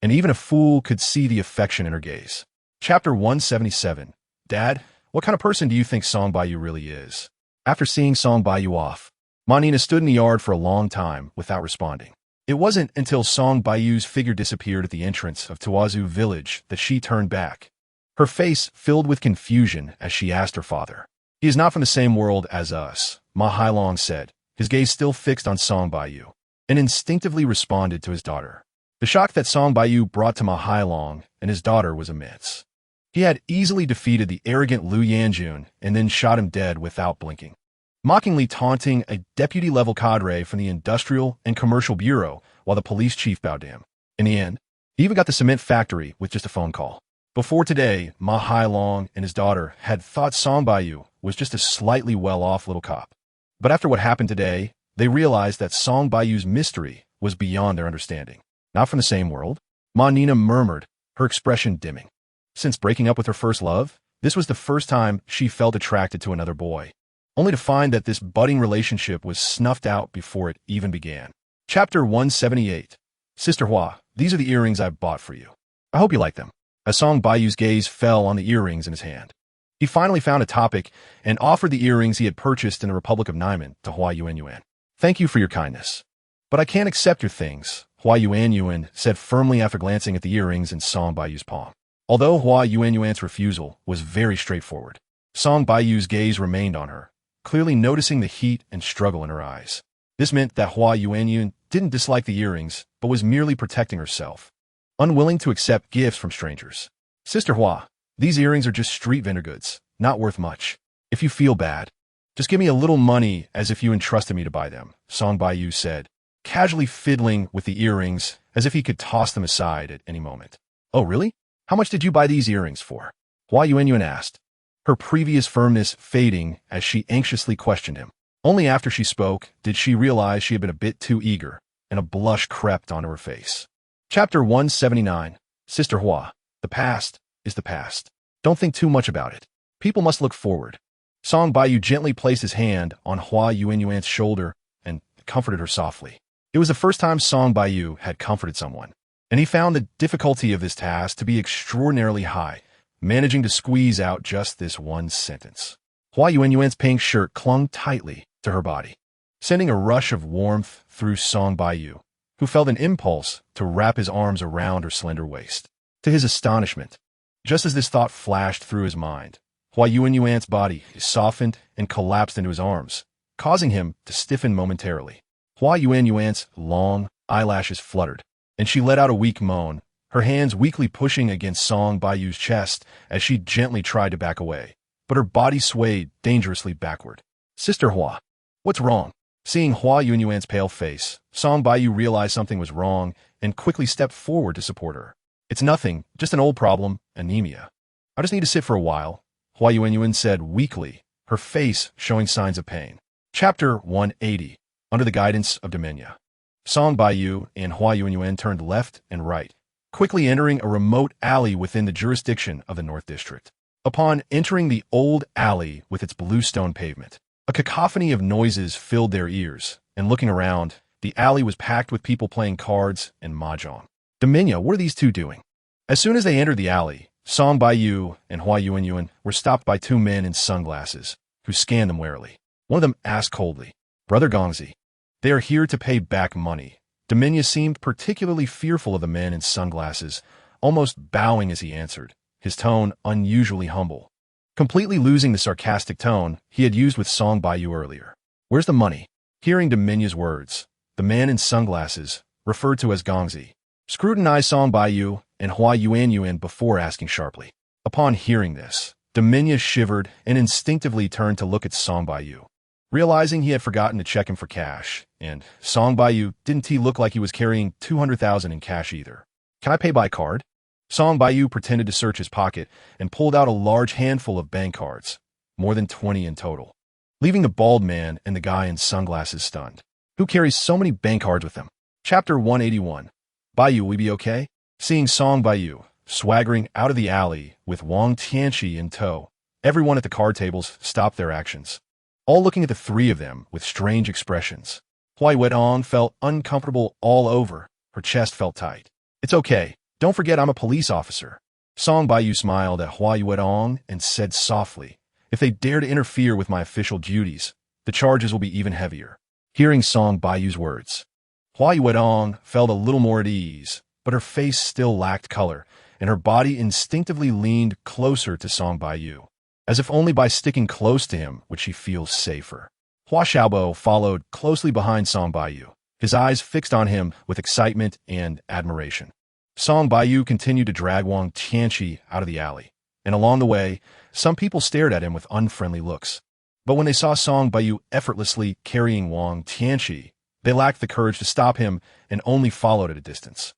And even a fool could see the affection in her gaze. Chapter 177. Dad, what kind of person do you think Song Baiyu really is? After seeing Song Baiyu off, Ma Nina stood in the yard for a long time without responding. It wasn't until Song Baiyu's figure disappeared at the entrance of Tuazu village that she turned back, her face filled with confusion as she asked her father. "He is not from the same world as us," Ma Hailong said, his gaze still fixed on Song Baiyu, and instinctively responded to his daughter. The shock that Song Baiyu brought to Ma Hailong and his daughter was immense. He had easily defeated the arrogant Lu Yanjun and then shot him dead without blinking, mockingly taunting a deputy-level cadre from the Industrial and Commercial Bureau while the police chief bowed to him. In the end, he even got the cement factory with just a phone call. Before today, Ma Hailong and his daughter had thought Song Baiyu was just a slightly well-off little cop. But after what happened today, they realized that Song Baiyu's mystery was beyond their understanding. Not from the same world? Ma Nina murmured, her expression dimming. Since breaking up with her first love, this was the first time she felt attracted to another boy, only to find that this budding relationship was snuffed out before it even began. Chapter 178. Sister Hua, these are the earrings I bought for you. I hope you like them. As Song Baiyu's gaze fell on the earrings in his hand, he finally found a topic and offered the earrings he had purchased in the Republic of Naiman to Hua Yuanyuan. "Thank you for your kindness, but I can't accept your things," Hua Yuanyuan said firmly after glancing at the earrings in Song Baiyu's palm. Although Hua Yuanyuan's refusal was very straightforward, Song Baiyu's gaze remained on her, clearly noticing the heat and struggle in her eyes. This meant that Hua Yuanyuan didn't dislike the earrings, but was merely protecting herself, unwilling to accept gifts from strangers. Sister Hua, these earrings are just street vendor goods, not worth much. If you feel bad, just give me a little money as if you entrusted me to buy them, Song Baiyu said, casually fiddling with the earrings as if he could toss them aside at any moment. Oh, really? How much did you buy these earrings for? Hua Yuanyuan asked, her previous firmness fading as she anxiously questioned him. Only after she spoke did she realize she had been a bit too eager, and a blush crept onto her face. Chapter 179. Sister Hua, the past is the past. Don't think too much about it. People must look forward. Song Baiyu gently placed his hand on Hua Yuanyuan's shoulder and comforted her softly. It was the first time Song Baiyu had comforted someone, and he found the difficulty of this task to be extraordinarily high, managing to squeeze out just this one sentence. Hua Yuanyuan's pink shirt clung tightly to her body, sending a rush of warmth through Song Baiyu, who felt an impulse to wrap his arms around her slender waist. To his astonishment, just as this thought flashed through his mind, Hua Yuanyuan's body softened and collapsed into his arms, causing him to stiffen momentarily. Hua Yuanyuan's long eyelashes fluttered, and she let out a weak moan, her hands weakly pushing against Song Baiyu's chest as she gently tried to back away, but her body swayed dangerously backward. Sister Hua, what's wrong? Seeing Hua Yuanyuan's pale face, Song Baiyu realized something was wrong and quickly stepped forward to support her. It's nothing, just an old problem, anemia. I just need to sit for a while, Hua Yuanyuan said weakly, her face showing signs of pain. Chapter 180. Under the guidance of Domenia. Song Baiyu and Hua Yuanyuan turned left and right, quickly entering a remote alley within the jurisdiction of the North District. Upon entering the old alley with its bluestone pavement, a cacophony of noises filled their ears, and looking around, the alley was packed with people playing cards and mahjong. Domenia, what are these two doing? As soon as they entered the alley, Song Baiyu and Hua Yuanyuan were stopped by two men in sunglasses, who scanned them warily. One of them asked coldly, Brother Gongzi, they are here to pay back money. Domenia seemed particularly fearful of the man in sunglasses, almost bowing as he answered, his tone unusually humble, completely losing the sarcastic tone he had used with Song Baiyu earlier. Where's the money? Hearing Domenia's words, the man in sunglasses, referred to as Gongzi, scrutinized Song Baiyu and Hua Yuanyuan before asking sharply. Upon hearing this, Domenia shivered and instinctively turned to look at Song Baiyu, realizing he had forgotten to check him for cash, and Song Baiyu didn't he look like he was carrying 200,000 in cash either. Can I pay by card? Song Baiyu pretended to search his pocket and pulled out a large handful of bank cards, more than 20 in total, leaving the bald man and the guy in sunglasses stunned. Who carries so many bank cards with them? Chapter 181. Baiyu, we be okay? Seeing Song Baiyu swaggering out of the alley with Wang Tianqi in tow, everyone at the card tables stopped their actions, all looking at the three of them with strange expressions. Hua Yuanyuan felt uncomfortable all over. Her chest felt tight. It's okay. Don't forget I'm a police officer. Song Baiyu smiled at Hua Yuanyuan and said softly, if they dare to interfere with my official duties, the charges will be even heavier. Hearing Song Baiyu's words, Hua Yuanyuan felt a little more at ease, but her face still lacked color, and her body instinctively leaned closer to Song Baiyu, as if only by sticking close to him would she feel safer. Hua Xiaobo followed closely behind Song Baiyu, his eyes fixed on him with excitement and admiration. Song Baiyu continued to drag Wang Tianqi out of the alley, and along the way, some people stared at him with unfriendly looks. But when they saw Song Baiyu effortlessly carrying Wang Tianqi, they lacked the courage to stop him and only followed at a distance.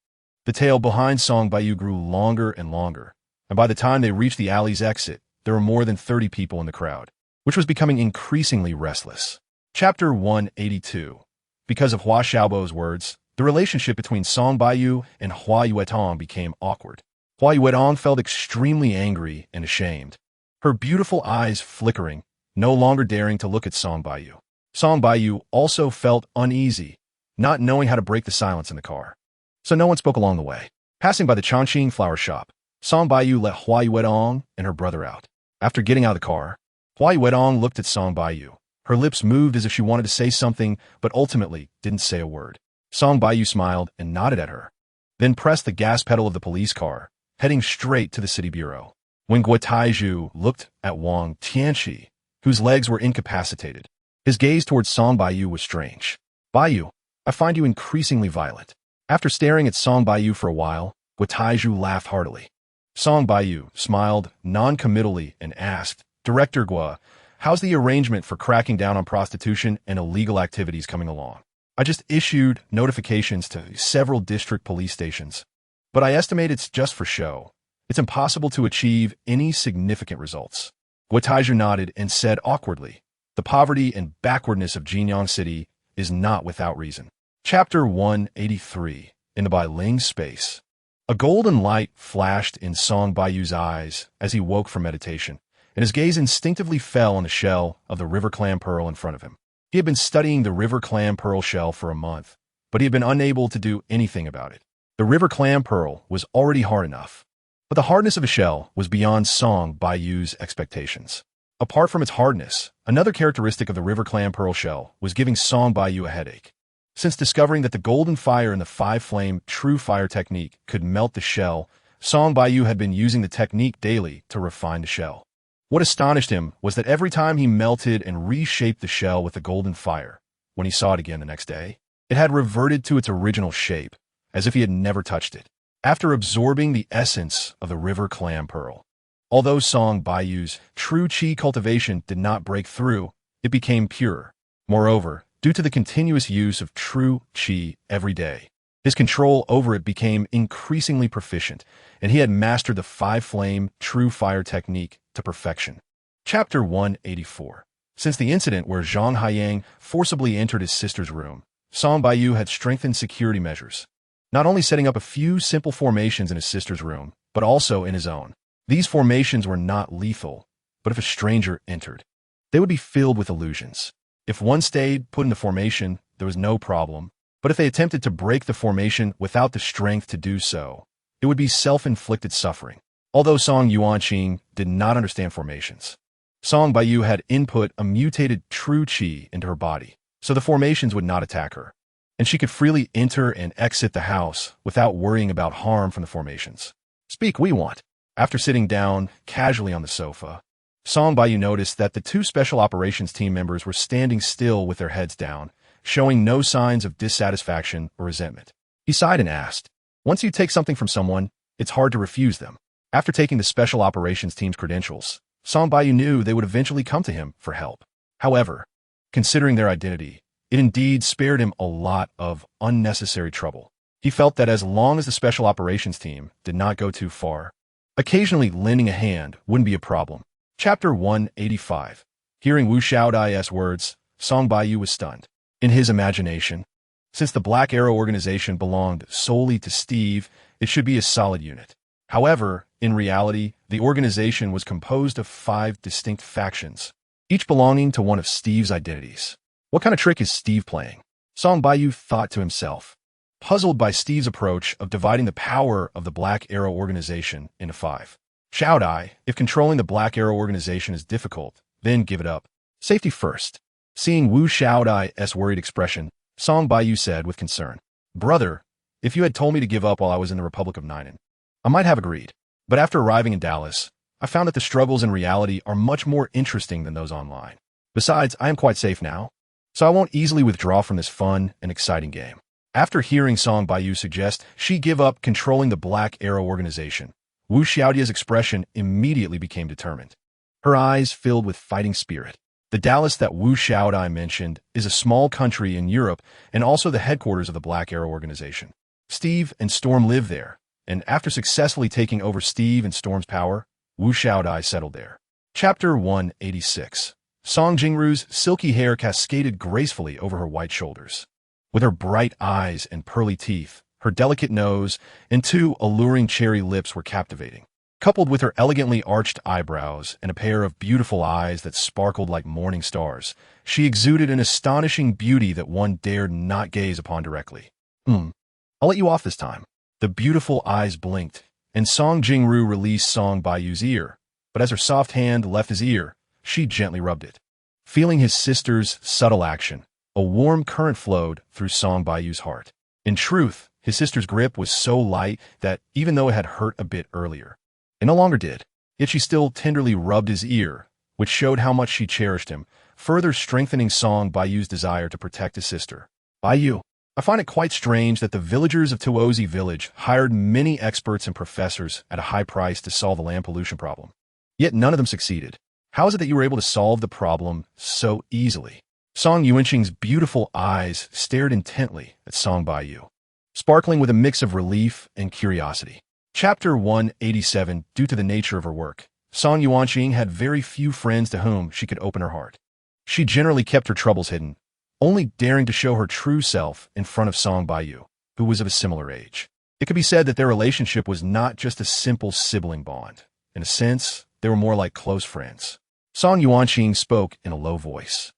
The tail behind Song Baiyu grew longer and longer, and by the time they reached the alley's exit, there were more than 30 people in the crowd, which was becoming increasingly restless. Chapter 182. Because of Hua Xiaobo's words, the relationship between Song Baiyu and Hua Yuanyuan became awkward. Hua Yuanyuan felt extremely angry and ashamed, her beautiful eyes flickering, no longer daring to look at Song Baiyu. Song Baiyu also felt uneasy, not knowing how to break the silence in the car. So no one spoke along the way. Passing by the Chongqing flower shop, Song Baiyu let Hua Yuanyuan and her brother out. After getting out of the car, Hua Yuanyuan looked at Song Baiyu. Her lips moved as if she wanted to say something, but ultimately didn't say a word. Song Baiyu smiled and nodded at her, then pressed the gas pedal of the police car, heading straight to the city bureau. When Guo Taizhu looked at Wang Tianqi, whose legs were incapacitated. His gaze towards Song Baiyu was strange. Baiyu, I find you increasingly violent. After staring at Song Baiyu for a while, Guotaiju laughed heartily. Song Baiyu smiled non-committally and asked, Director Gua, how's the arrangement for cracking down on prostitution and illegal activities coming along? I just issued notifications to several district police stations, but I estimate it's just for show. It's impossible to achieve any significant results. Guotaiju nodded and said awkwardly, the poverty and backwardness of Jinyang City is not without reason. Chapter 183, in the Bailing Space. A golden light flashed in Song Baiyu's eyes as he woke from meditation, and his gaze instinctively fell on the shell of the river clam pearl in front of him. He had been studying the river clam pearl shell for a month, but he had been unable to do anything about it. The river clam pearl was already hard enough, but the hardness of a shell was beyond Song Baiyu's expectations. Apart from its hardness, another characteristic of the river clam pearl shell was giving Song Baiyu a headache. Since discovering that the golden fire in the five-flame true fire technique could melt the shell, Song Baiyu had been using the technique daily to refine the shell. What astonished him was that every time he melted and reshaped the shell with the golden fire, when he saw it again the next day, it had reverted to its original shape, as if he had never touched it. After absorbing the essence of the river clam pearl, although Song Baiyu's true qi cultivation did not break through, it became pure. Moreover, due to the continuous use of true qi every day, his control over it became increasingly proficient, and he had mastered the five-flame true fire technique to perfection. Chapter 184. Since the incident where Zhang Haiyang forcibly entered his sister's room, Song Baiyu had strengthened security measures, not only setting up a few simple formations in his sister's room, but also in his own. These formations were not lethal, but if a stranger entered, they would be filled with illusions. If one stayed put in the formation, there was no problem, but if they attempted to break the formation without the strength to do so, it would be self-inflicted suffering. Although Song Yuanqing did not understand formations, Song Baiyu had input a mutated true qi into her body, so the formations would not attack her, and she could freely enter and exit the house without worrying about harm from the formations. Speak we want. After sitting down casually on the sofa, Song Baiyu noticed that the two special operations team members were standing still with their heads down, showing no signs of dissatisfaction or resentment. He sighed and asked, once you take something from someone, it's hard to refuse them. After taking the special operations team's credentials, Song Baiyu knew they would eventually come to him for help. However, considering their identity, it indeed spared him a lot of unnecessary trouble. He felt that as long as the special operations team did not go too far, occasionally lending a hand wouldn't be a problem. Chapter 185. Hearing Wu Xiaodai's words, Song Baiyu was stunned. In his imagination, since the Black Arrow organization belonged solely to Steve, it should be a solid unit. However, in reality, the organization was composed of 5 distinct factions, each belonging to one of Steve's identities. What kind of trick is Steve playing? Song Baiyu thought to himself, puzzled by Steve's approach of dividing the power of the Black Arrow organization into 5. Xiaodai, if controlling the Black Arrow organization is difficult, then give it up. Safety first. Seeing Wu Xiaodai's worried expression, Song Baiyu said with concern, Brother, if you had told me to give up while I was in the Republic of Ninen, I might have agreed. But after arriving in Dallas, I found that the struggles in reality are much more interesting than those online. Besides, I am quite safe now, so I won't easily withdraw from this fun and exciting game. After hearing Song Baiyu suggest she give up controlling the Black Arrow organization, Wu Xiaodai's expression immediately became determined. Her eyes filled with fighting spirit. The Dallas that Wu Xiaodai mentioned is a small country in Europe and also the headquarters of the Black Arrow organization. Steve and Storm live there, and after successfully taking over Steve and Storm's power, Wu Xiaodai settled there. Chapter 186. Song Jingru's silky hair cascaded gracefully over her white shoulders. With her bright eyes and pearly teeth, her delicate nose, and 2 alluring cherry lips were captivating. Coupled with her elegantly arched eyebrows and a pair of beautiful eyes that sparkled like morning stars, she exuded an astonishing beauty that one dared not gaze upon directly. I'll let you off this time. The beautiful eyes blinked, and Song Jingru released Song Baiyu's ear, but as her soft hand left his ear, she gently rubbed it. Feeling his sister's subtle action, a warm current flowed through Song Baiyu's heart. In truth, his sister's grip was so light that, even though it had hurt a bit earlier, it no longer did. Yet she still tenderly rubbed his ear, which showed how much she cherished him, further strengthening Song Baiyu's desire to protect his sister. Baiyu, I find it quite strange that the villagers of Tuozi village hired many experts and professors at a high price to solve the land pollution problem. Yet none of them succeeded. How is it that you were able to solve the problem so easily? Song Yuanqing's beautiful eyes stared intently at Song Baiyu, sparkling with a mix of relief and curiosity. Chapter 187. Due to the nature of her work, Song Yuanqing had very few friends to whom she could open her heart. She generally kept her troubles hidden, only daring to show her true self in front of Song Baiyu, who was of a similar age. It could be said that their relationship was not just a simple sibling bond. In a sense, they were more like close friends. Song Yuanqing spoke in a low voice,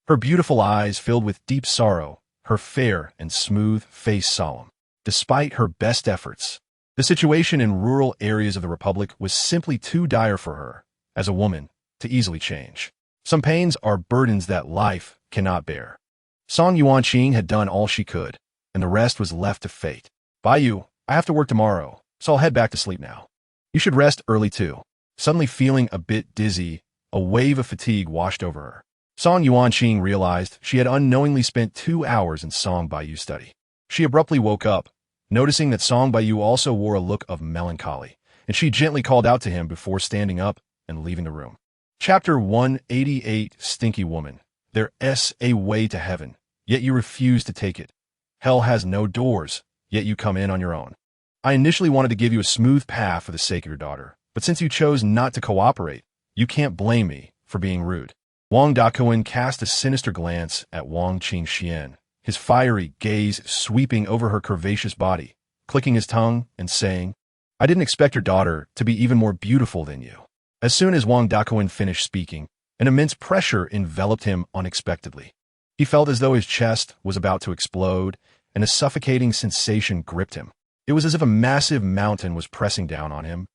her beautiful eyes filled with deep sorrow, her fair and smooth face solemn. Despite her best efforts, the situation in rural areas of the Republic was simply too dire for her, as a woman, to easily change. Some pains are burdens that life cannot bear. Song Yuanqing had done all she could, and the rest was left to fate. Baiyu, I have to work tomorrow, so I'll head back to sleep now. You should rest early too. Suddenly feeling a bit dizzy, a wave of fatigue washed over her. Song Yuanqing realized she had unknowingly spent 2 hours in Song Baiyu's study. She abruptly woke up, noticing that Song Baiyu also wore a look of melancholy, and she gently called out to him before standing up and leaving the room. Chapter 188. Stinky Woman. There's a way to heaven, yet you refuse to take it. Hell has no doors, yet you come in on your own. I initially wanted to give you a smooth path for the sake of your daughter, but since you chose not to cooperate, you can't blame me for being rude. Wang Daquan cast a sinister glance at Wang Qingxian, his fiery gaze sweeping over her curvaceous body, clicking his tongue and saying, I didn't expect your daughter to be even more beautiful than you. As soon as Wang Daquan finished speaking, an immense pressure enveloped him unexpectedly. He felt as though his chest was about to explode, and a suffocating sensation gripped him. It was as if a massive mountain was pressing down on him.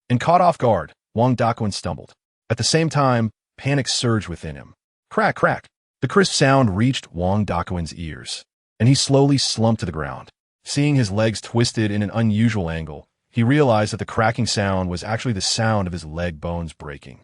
And caught off guard, Wang Daquan stumbled. At the same time, panic surged within him. Crack, crack. The crisp sound reached Wang Daquan's ears, and he slowly slumped to the ground. Seeing his legs twisted in an unusual angle, he realized that the cracking sound was actually the sound of his leg bones breaking.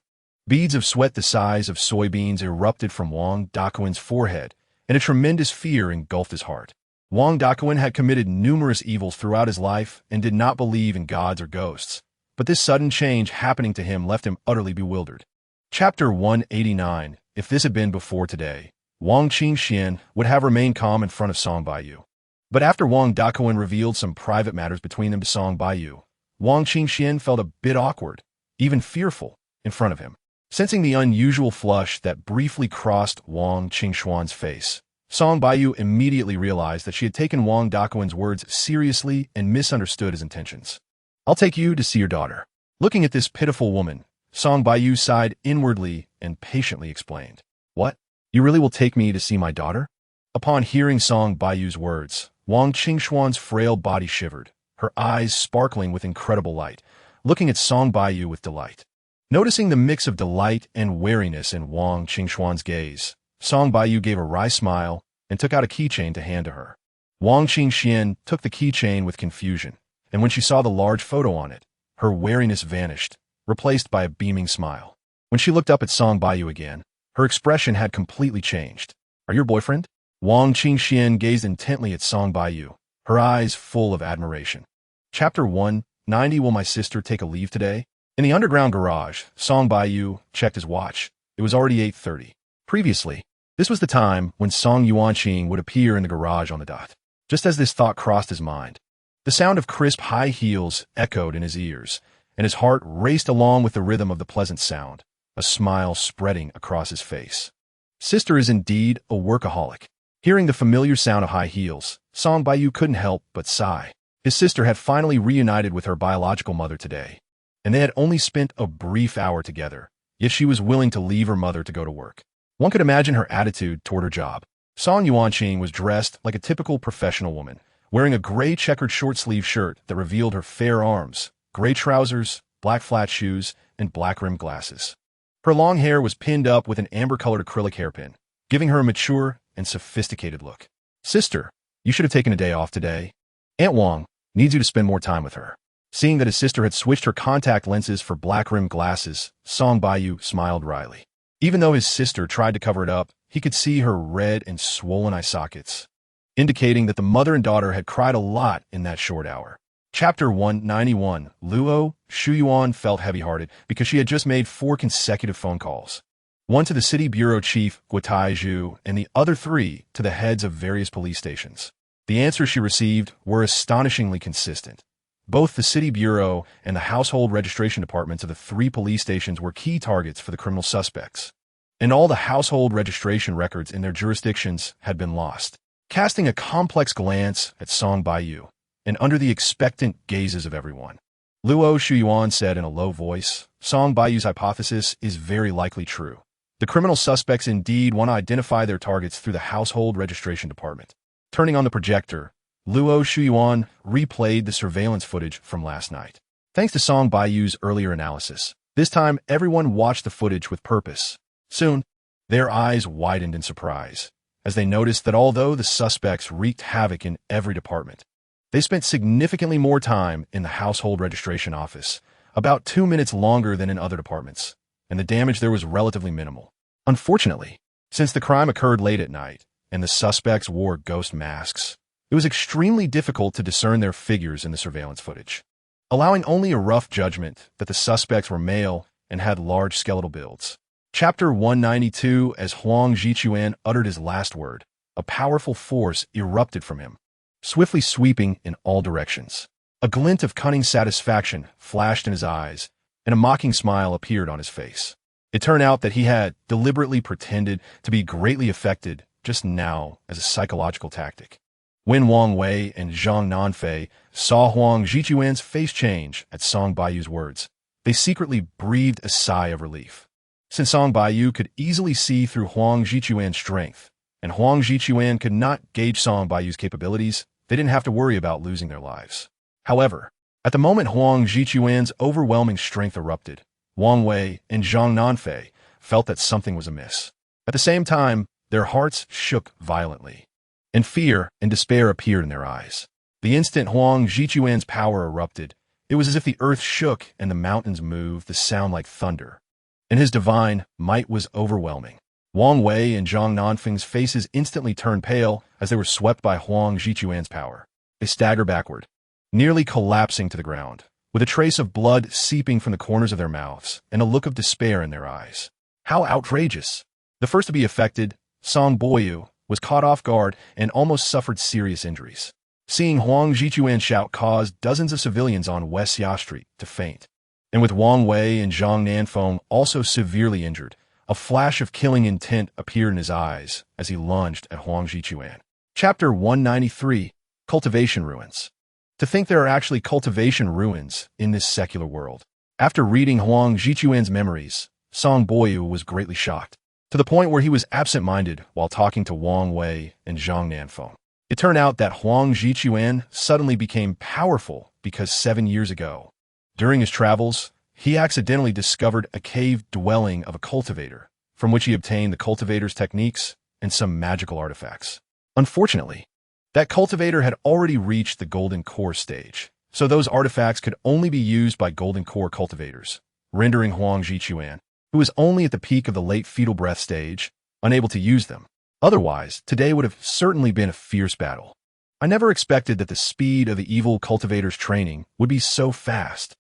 Beads of sweat the size of soybeans erupted from Wang Daquan's forehead, and a tremendous fear engulfed his heart. Wang Daquan had committed numerous evils throughout his life and did not believe in gods or ghosts, but this sudden change happening to him left him utterly bewildered. Chapter 189. If this had been before today, Wang Qingxian would have remained calm in front of Song Baiyu. But after Wang Daquan revealed some private matters between them to Song Baiyu, Wang Qingxian felt a bit awkward, even fearful, in front of him. Sensing the unusual flush that briefly crossed Wang Qingxuan's face, Song Baiyu immediately realized that she had taken Wang Daquan's words seriously and misunderstood his intentions. I'll take you to see your daughter. Looking at this pitiful woman, Song Baiyu sighed inwardly and patiently explained. What? You really will take me to see my daughter? Upon hearing Song Baiyu's words, Wang Qingxuan's frail body shivered, her eyes sparkling with incredible light, looking at Song Baiyu with delight. Noticing the mix of delight and wariness in Wang Qingxuan's gaze, Song Baiyu gave a wry smile and took out a keychain to hand to her. Wang Qingxian took the keychain with confusion, and when she saw the large photo on it, her wariness vanished, replaced by a beaming smile. When she looked up at Song Baiyu again, her expression had completely changed. Are you your boyfriend? Wang Qingxian gazed intently at Song Baiyu, her eyes full of admiration. Chapter 190. Will my sister take a leave today? In the underground garage, Song Baiyu checked his watch. It was already 8:30. Previously, this was the time when Song Yuanqing would appear in the garage on the dot. Just as this thought crossed his mind, the sound of crisp high heels echoed in his ears, and his heart raced along with the rhythm of the pleasant sound, a smile spreading across his face. Sister is indeed a workaholic. Hearing the familiar sound of high heels, Song Baiyu couldn't help but sigh. His sister had finally reunited with her biological mother today, and they had only spent a brief hour together, yet she was willing to leave her mother to go to work. One could imagine her attitude toward her job. Song Yuanqing was dressed like a typical professional woman, wearing a gray checkered short-sleeve shirt that revealed her fair arms, gray trousers, black flat shoes, and black-rimmed glasses. Her long hair was pinned up with an amber-colored acrylic hairpin, giving her a mature and sophisticated look. Sister, you should have taken a day off today. Aunt Wang needs you to spend more time with her. Seeing that his sister had switched her contact lenses for black-rimmed glasses, Song Baiyu smiled wryly. Even though his sister tried to cover it up, he could see her red and swollen eye sockets, indicating that the mother and daughter had cried a lot in that short hour. Chapter 191. Luo Shuyuan felt heavy-hearted because she had just made 4 consecutive phone calls. One to the city bureau chief, Guotaiju, and the other 3 to the heads of various police stations. The answers she received were astonishingly consistent. Both the city bureau and the household registration departments of the 3 police stations were key targets for the criminal suspects, and all the household registration records in their jurisdictions had been lost. Casting a complex glance at Song Baiyu, and under the expectant gazes of everyone, Luo Shuyuan said in a low voice, "Song Baiyu's hypothesis is very likely true. The criminal suspects indeed want to identify their targets through the household registration department." Turning on the projector, Luo Shuyuan replayed the surveillance footage from last night. Thanks to Song Baiyu's earlier analysis, this time everyone watched the footage with purpose. Soon, their eyes widened in surprise, as they noticed that although the suspects wreaked havoc in every department, they spent significantly more time in the household registration office, about 2 minutes longer than in other departments, and the damage there was relatively minimal. Unfortunately, since the crime occurred late at night, and the suspects wore ghost masks, it was extremely difficult to discern their figures in the surveillance footage, allowing only a rough judgment that the suspects were male and had large skeletal builds. Chapter 192. As Huang Jichuan uttered his last word, a powerful force erupted from him, swiftly sweeping in all directions. A glint of cunning satisfaction flashed in his eyes, and a mocking smile appeared on his face. It turned out that he had deliberately pretended to be greatly affected just now as a psychological tactic. When Wang Wei and Zhang Nanfei saw Huang Jichuan's face change at Song Baiyu's words, they secretly breathed a sigh of relief. Since Song Baiyu could easily see through Huang Jichuan's strength, and Huang Jichuan could not gauge Song Baiyu's capabilities, they didn't have to worry about losing their lives. However, at the moment Huang Jichuan's overwhelming strength erupted, Wang Wei and Zhang Nanfei felt that something was amiss. At the same time, their hearts shook violently, and fear and despair appeared in their eyes. The instant Huang Jichuan's power erupted, it was as if the earth shook and the mountains moved, the sound like thunder, and his divine might was overwhelming. Wang Wei and Zhang Nanfei's faces instantly turned pale as they were swept by Huang Jichuan's power. They staggered backward, nearly collapsing to the ground, with a trace of blood seeping from the corners of their mouths and a look of despair in their eyes. How outrageous! The first to be affected, Song Baiyu, was caught off guard and almost suffered serious injuries. Seeing Huang Jichuan shout caused dozens of civilians on West Ya Street to faint. And with Wang Wei and Zhang Nanfei also severely injured, a flash of killing intent appeared in his eyes as he lunged at Huang Jichuan. Chapter 193. Cultivation Ruins. To think there are actually cultivation ruins in this secular world. After reading Huang Jichuan's memories, Song Baiyu was greatly shocked, to the point where he was absent-minded while talking to Wang Wei and Zhang Nanfei. It turned out that Huang Jichuan suddenly became powerful because 7 years ago, during his travels, he accidentally discovered a cave dwelling of a cultivator, from which he obtained the cultivator's techniques and some magical artifacts. Unfortunately, that cultivator had already reached the golden core stage, so those artifacts could only be used by golden core cultivators, rendering Huang Jichuan, who was only at the peak of the late fetal breath stage, unable to use them. Otherwise, today would have certainly been a fierce battle. I never expected that the speed of the evil cultivator's training would be so fast.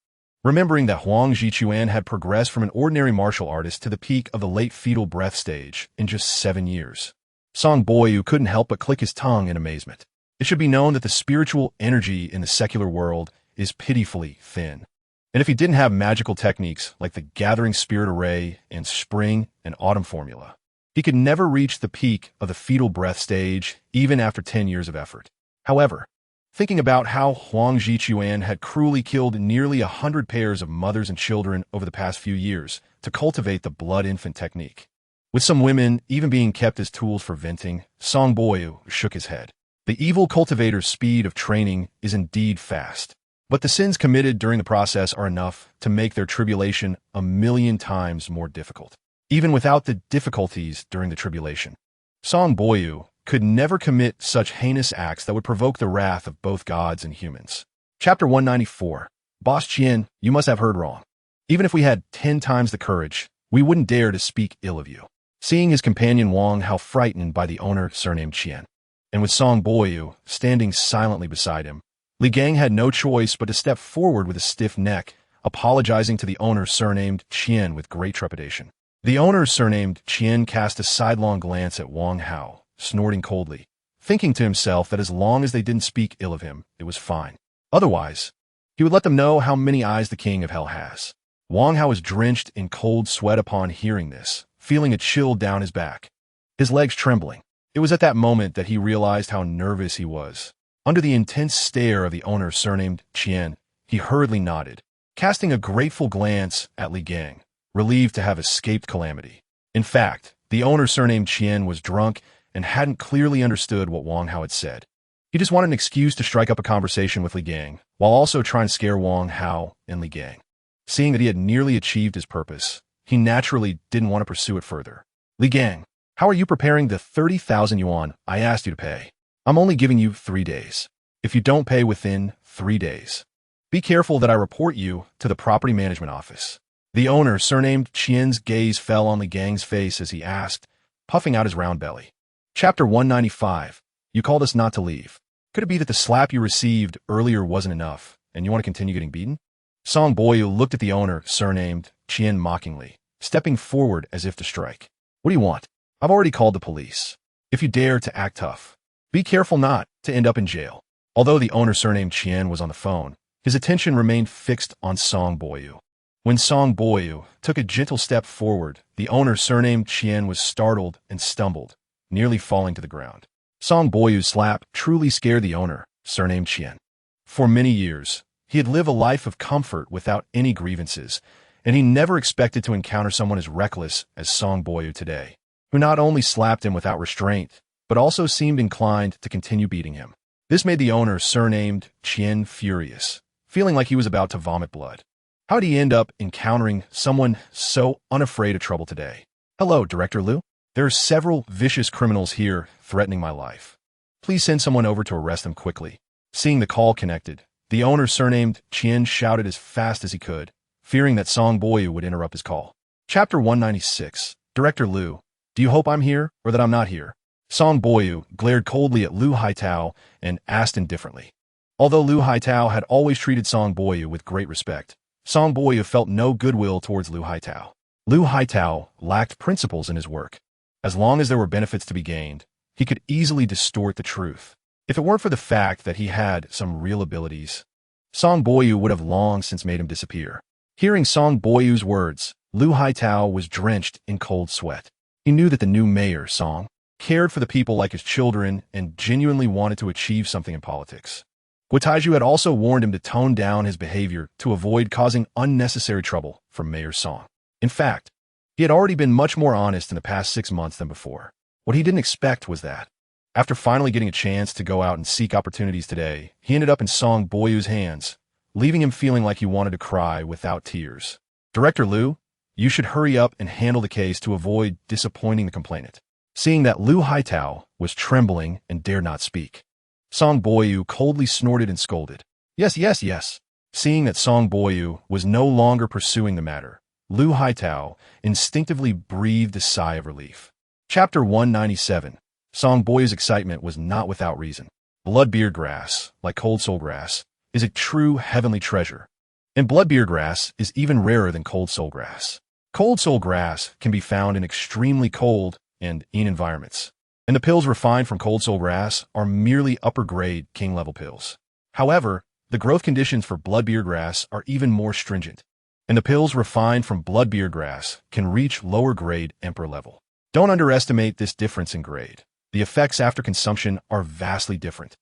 Remembering that Huang Jichuan had progressed from an ordinary martial artist to the peak of the late fetal breath stage in just 7 years, Song Baiyu couldn't help but click his tongue in amazement. It should be known that the spiritual energy in the secular world is pitifully thin. And if he didn't have magical techniques like the Gathering Spirit Array and Spring and Autumn Formula, he could never reach the peak of the fetal breath stage even after 10 years of effort. However, thinking about how Huang Jichuan had cruelly killed nearly 100 pairs of mothers and children over the past few years to cultivate the blood infant technique, with some women even being kept as tools for venting, Song Baiyu shook his head. The evil cultivator's speed of training is indeed fast, but the sins committed during the process are enough to make their tribulation 1,000,000 times more difficult. Even without the difficulties during the tribulation, Song Baiyu could never commit such heinous acts that would provoke the wrath of both gods and humans. Chapter 194. Boss Qian, you must have heard wrong. Even if we had 10 times the courage, We wouldn't dare to speak ill of you. Seeing his companion Wang Hao frightened by the owner surnamed Qian, and with Song Baiyu standing silently beside him, Li Gang had no choice but to step forward with a stiff neck, apologizing to the owner surnamed Qian with great trepidation. The owner surnamed Qian cast a sidelong glance at Wang Hao, snorting coldly, thinking to himself that as long as they didn't speak ill of him, it was fine. Otherwise, he would let them know how many eyes the king of hell has. Wang Hao was drenched in cold sweat upon hearing this, feeling a chill down his back, his legs trembling. It was at that moment that he realized how nervous he was. Under the intense stare of the owner surnamed Qian, he hurriedly nodded, casting a grateful glance at Li Gang, relieved to have escaped calamity. In fact, the owner surnamed Qian was drunk and hadn't clearly understood what Wang Hao had said. He just wanted an excuse to strike up a conversation with Li Gang, while also trying to scare Wang Hao and Li Gang. Seeing that he had nearly achieved his purpose, he naturally didn't want to pursue it further. Li Gang, how are you preparing the 30,000 yuan I asked you to pay? I'm only giving you 3 days. If you don't pay within 3 days, be careful that I report you to the property management office. The owner, surnamed Qian's gaze fell on Li Gang's face as he asked, puffing out his round belly. Chapter 195. You called us not to leave. Could it be that the slap you received earlier wasn't enough, and you want to continue getting beaten? Song Baiyu looked at the owner, surnamed Qian, mockingly, stepping forward as if to strike. What do you want? I've already called the police. If you dare to act tough, be careful not to end up in jail. Although the owner, surnamed Qian, was on the phone, his attention remained fixed on Song Baiyu. When Song Baiyu took a gentle step forward, the owner, surnamed Qian, was startled and stumbled, nearly falling to the ground. Song Baiyu's slap truly scared the owner, surnamed Qian. For many years, he had lived a life of comfort without any grievances, and he never expected to encounter someone as reckless as Song Baiyu today, who not only slapped him without restraint, but also seemed inclined to continue beating him. This made the owner, surnamed Qian, furious, feeling like he was about to vomit blood. How did he end up encountering someone so unafraid of trouble today? Hello, Director Liu. There are several vicious criminals here threatening my life. Please send someone over to arrest them quickly. Seeing the call connected, the owner, surnamed Qian, shouted as fast as he could, fearing that Song Baiyu would interrupt his call. Chapter 196. Director Liu, do you hope I'm here or that I'm not here? Song Baiyu glared coldly at Lu Haitao and asked indifferently. Although Lu Haitao had always treated Song Baiyu with great respect, Song Baiyu felt no goodwill towards Lu Haitao. Lu Haitao lacked principles in his work. As long as there were benefits to be gained, he could easily distort the truth. If it weren't for the fact that he had some real abilities, Song Baiyu would have long since made him disappear. Hearing Song Baiyu's words, Lu Haitao was drenched in cold sweat. He knew that the new mayor, Song, cared for the people like his children and genuinely wanted to achieve something in politics. Guotaiju had also warned him to tone down his behavior to avoid causing unnecessary trouble from Mayor Song. In fact, he had already been much more honest in the past 6 months than before. What he didn't expect was that, after finally getting a chance to go out and seek opportunities today, he ended up in Song Baiyu's hands, leaving him feeling like he wanted to cry without tears. Director Liu, you should hurry up and handle the case to avoid disappointing the complainant. Seeing that Lu Haitao was trembling and dared not speak, Song Baiyu coldly snorted and scolded. Yes. Seeing that Song Baiyu was no longer pursuing the matter, Lu Haitao instinctively breathed a sigh of relief. Chapter 197. Song Baiyu's excitement was not without reason. Bloodbeard grass, like cold soul grass, is a true heavenly treasure, and bloodbeard grass is even rarer than cold soul grass. Cold soul grass can be found in extremely cold and in environments, and the pills refined from cold soul grass are merely upper-grade king-level pills. However, the growth conditions for bloodbeard grass are even more stringent, and the pills refined from bloodbeard grass can reach lower-grade emperor level. Don't underestimate this difference in grade. The effects after consumption are vastly different.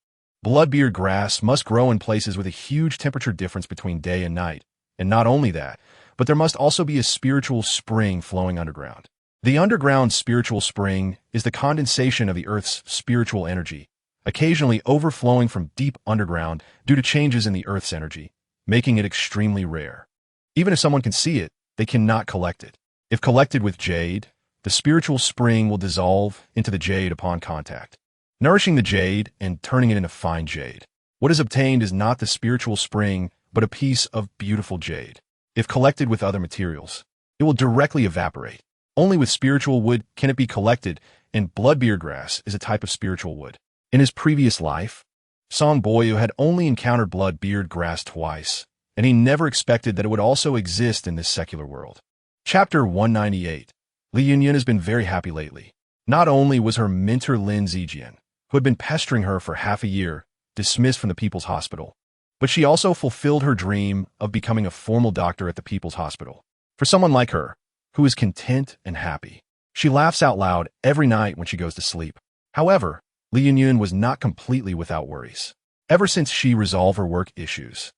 Bloodbeard grass must grow in places with a huge temperature difference between day and night, and not only that, but there must also be a spiritual spring flowing underground. The underground spiritual spring is the condensation of the Earth's spiritual energy, occasionally overflowing from deep underground due to changes in the Earth's energy, making it extremely rare. Even if someone can see it, they cannot collect it. If collected with jade, the spiritual spring will dissolve into the jade upon contact, nourishing the jade and turning it into fine jade. What is obtained is not the spiritual spring, but a piece of beautiful jade. If collected with other materials, it will directly evaporate. Only with spiritual wood can it be collected, and bloodbeard grass is a type of spiritual wood. In his previous life, Song Baiyu had only encountered bloodbeard grass twice, and he never expected that it would also exist in this secular world. Chapter 198. Li Yunyun has been very happy lately. Not only was her mentor Lin Zijian, who had been pestering her for half a year, dismissed from the People's Hospital, but she also fulfilled her dream of becoming a formal doctor at the People's Hospital. For someone like her, who is content and happy, she laughs out loud every night when she goes to sleep. However, Li Yunyun was not completely without worries. Ever since she resolved her work issues,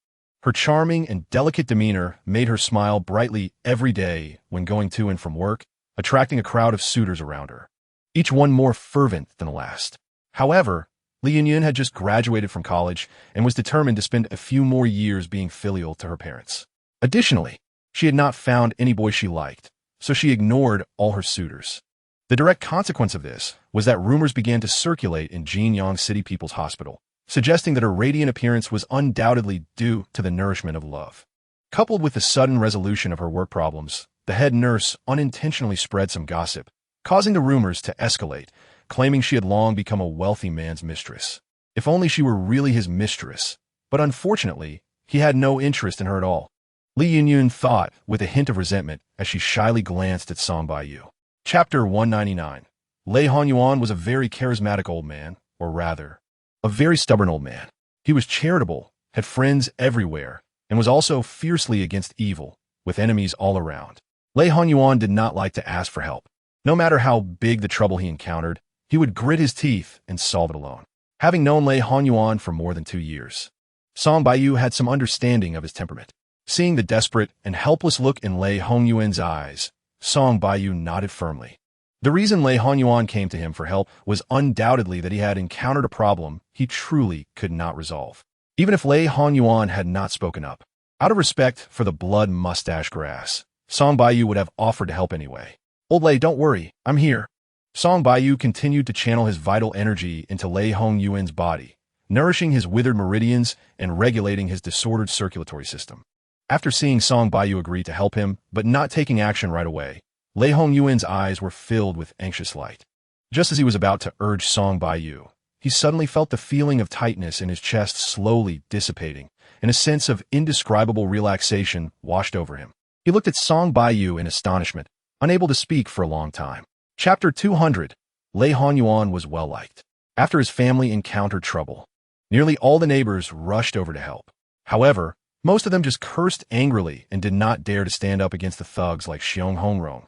her charming and delicate demeanor made her smile brightly every day when going to and from work, attracting a crowd of suitors around her, each one more fervent than the last. However, Li Yunyun had just graduated from college and was determined to spend a few more years being filial to her parents. Additionally, she had not found any boy she liked, so she ignored all her suitors. The direct consequence of this was that rumors began to circulate in Jinyang City People's Hospital, suggesting that her radiant appearance was undoubtedly due to the nourishment of love. Coupled with the sudden resolution of her work problems, the head nurse unintentionally spread some gossip, causing the rumors to escalate, claiming she had long become a wealthy man's mistress. If only she were really his mistress, but unfortunately, he had no interest in her at all. Li Yunyun thought with a hint of resentment as she shyly glanced at Song Baiyu. Chapter 199. Lei Honyuan was a very charismatic old man, or rather, a very stubborn old man. He was charitable, had friends everywhere, and was also fiercely against evil, with enemies all around. Lei Honyuan did not like to ask for help. No matter how big the trouble he encountered, he would grit his teeth and solve it alone. Having known Lei Honyuan for more than 2 years, Song Baiyu had some understanding of his temperament. Seeing the desperate and helpless look in Lei Hongyuan's eyes, Song Baiyu nodded firmly. The reason Lei Honyuan came to him for help was undoubtedly that he had encountered a problem he truly could not resolve. Even if Lei Honyuan had not spoken up, out of respect for the blood mustache grass, Song Baiyu would have offered to help anyway. "Old Lei, don't worry, I'm here." Song Baiyu continued to channel his vital energy into Lei Hongyuan's body, nourishing his withered meridians and regulating his disordered circulatory system. After seeing Song Baiyu agree to help him, but not taking action right away, Lei Hongyuan's eyes were filled with anxious light. Just as he was about to urge Song Baiyu, he suddenly felt the feeling of tightness in his chest slowly dissipating, and a sense of indescribable relaxation washed over him. He looked at Song Baiyu in astonishment, unable to speak for a long time. Chapter 200. Lei Honyuan was well-liked. After his family encountered trouble, nearly all the neighbors rushed over to help. However, most of them just cursed angrily and did not dare to stand up against the thugs like Xiong Hongrong,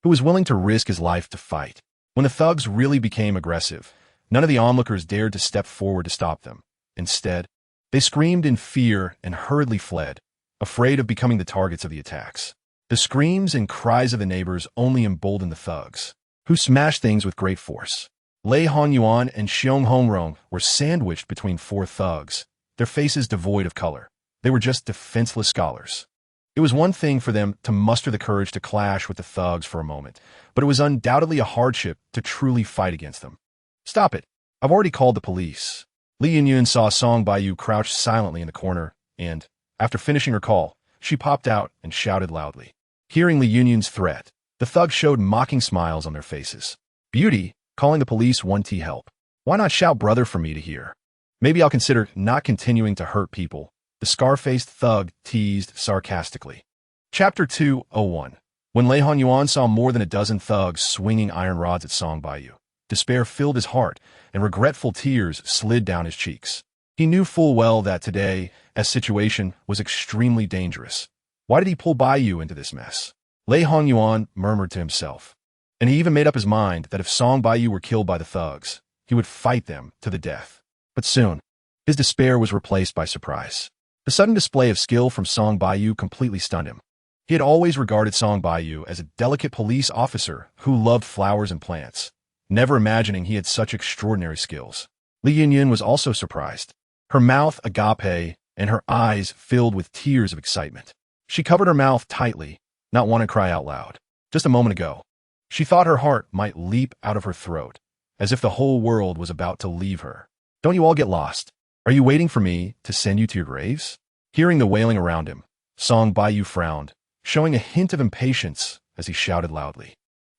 who was willing to risk his life to fight. When the thugs really became aggressive, none of the onlookers dared to step forward to stop them. Instead, they screamed in fear and hurriedly fled, afraid of becoming the targets of the attacks. The screams and cries of the neighbors only emboldened the thugs, who smashed things with great force. Lei Honyuan and Xiong Hongrong were sandwiched between 4 thugs, their faces devoid of color. They were just defenseless scholars. It was one thing for them to muster the courage to clash with the thugs for a moment, but it was undoubtedly a hardship to truly fight against them. "Stop it. I've already called the police." Li Yunyun saw Song Baiyu crouched silently in the corner, and, after finishing her call, she popped out and shouted loudly. Hearing Li Yunyun's threat, the thugs showed mocking smiles on their faces. "Beauty, calling the police won't help. Why not shout brother for me to hear? Maybe I'll consider not continuing to hurt people," the scar-faced thug teased sarcastically. Chapter 201. When Lei Honyuan saw more than a dozen thugs swinging iron rods at Song Baiyu, despair filled his heart and regretful tears slid down his cheeks. He knew full well that today's situation was extremely dangerous. Why did he pull Baiyu into this mess? Lei Honyuan murmured to himself, and he even made up his mind that if Song Baiyu were killed by the thugs, he would fight them to the death. But soon, his despair was replaced by surprise. The sudden display of skill from Song Baiyu completely stunned him. He had always regarded Song Baiyu as a delicate police officer who loved flowers and plants, never imagining he had such extraordinary skills. Li Yunyun was also surprised, her mouth agape and her eyes filled with tears of excitement. She covered her mouth tightly, not wanting to cry out loud. Just a moment ago, she thought her heart might leap out of her throat, as if the whole world was about to leave her. "Don't you all get lost? Are you waiting for me to send you to your graves?" Hearing the wailing around him, Song Baiyu frowned, showing a hint of impatience as he shouted loudly.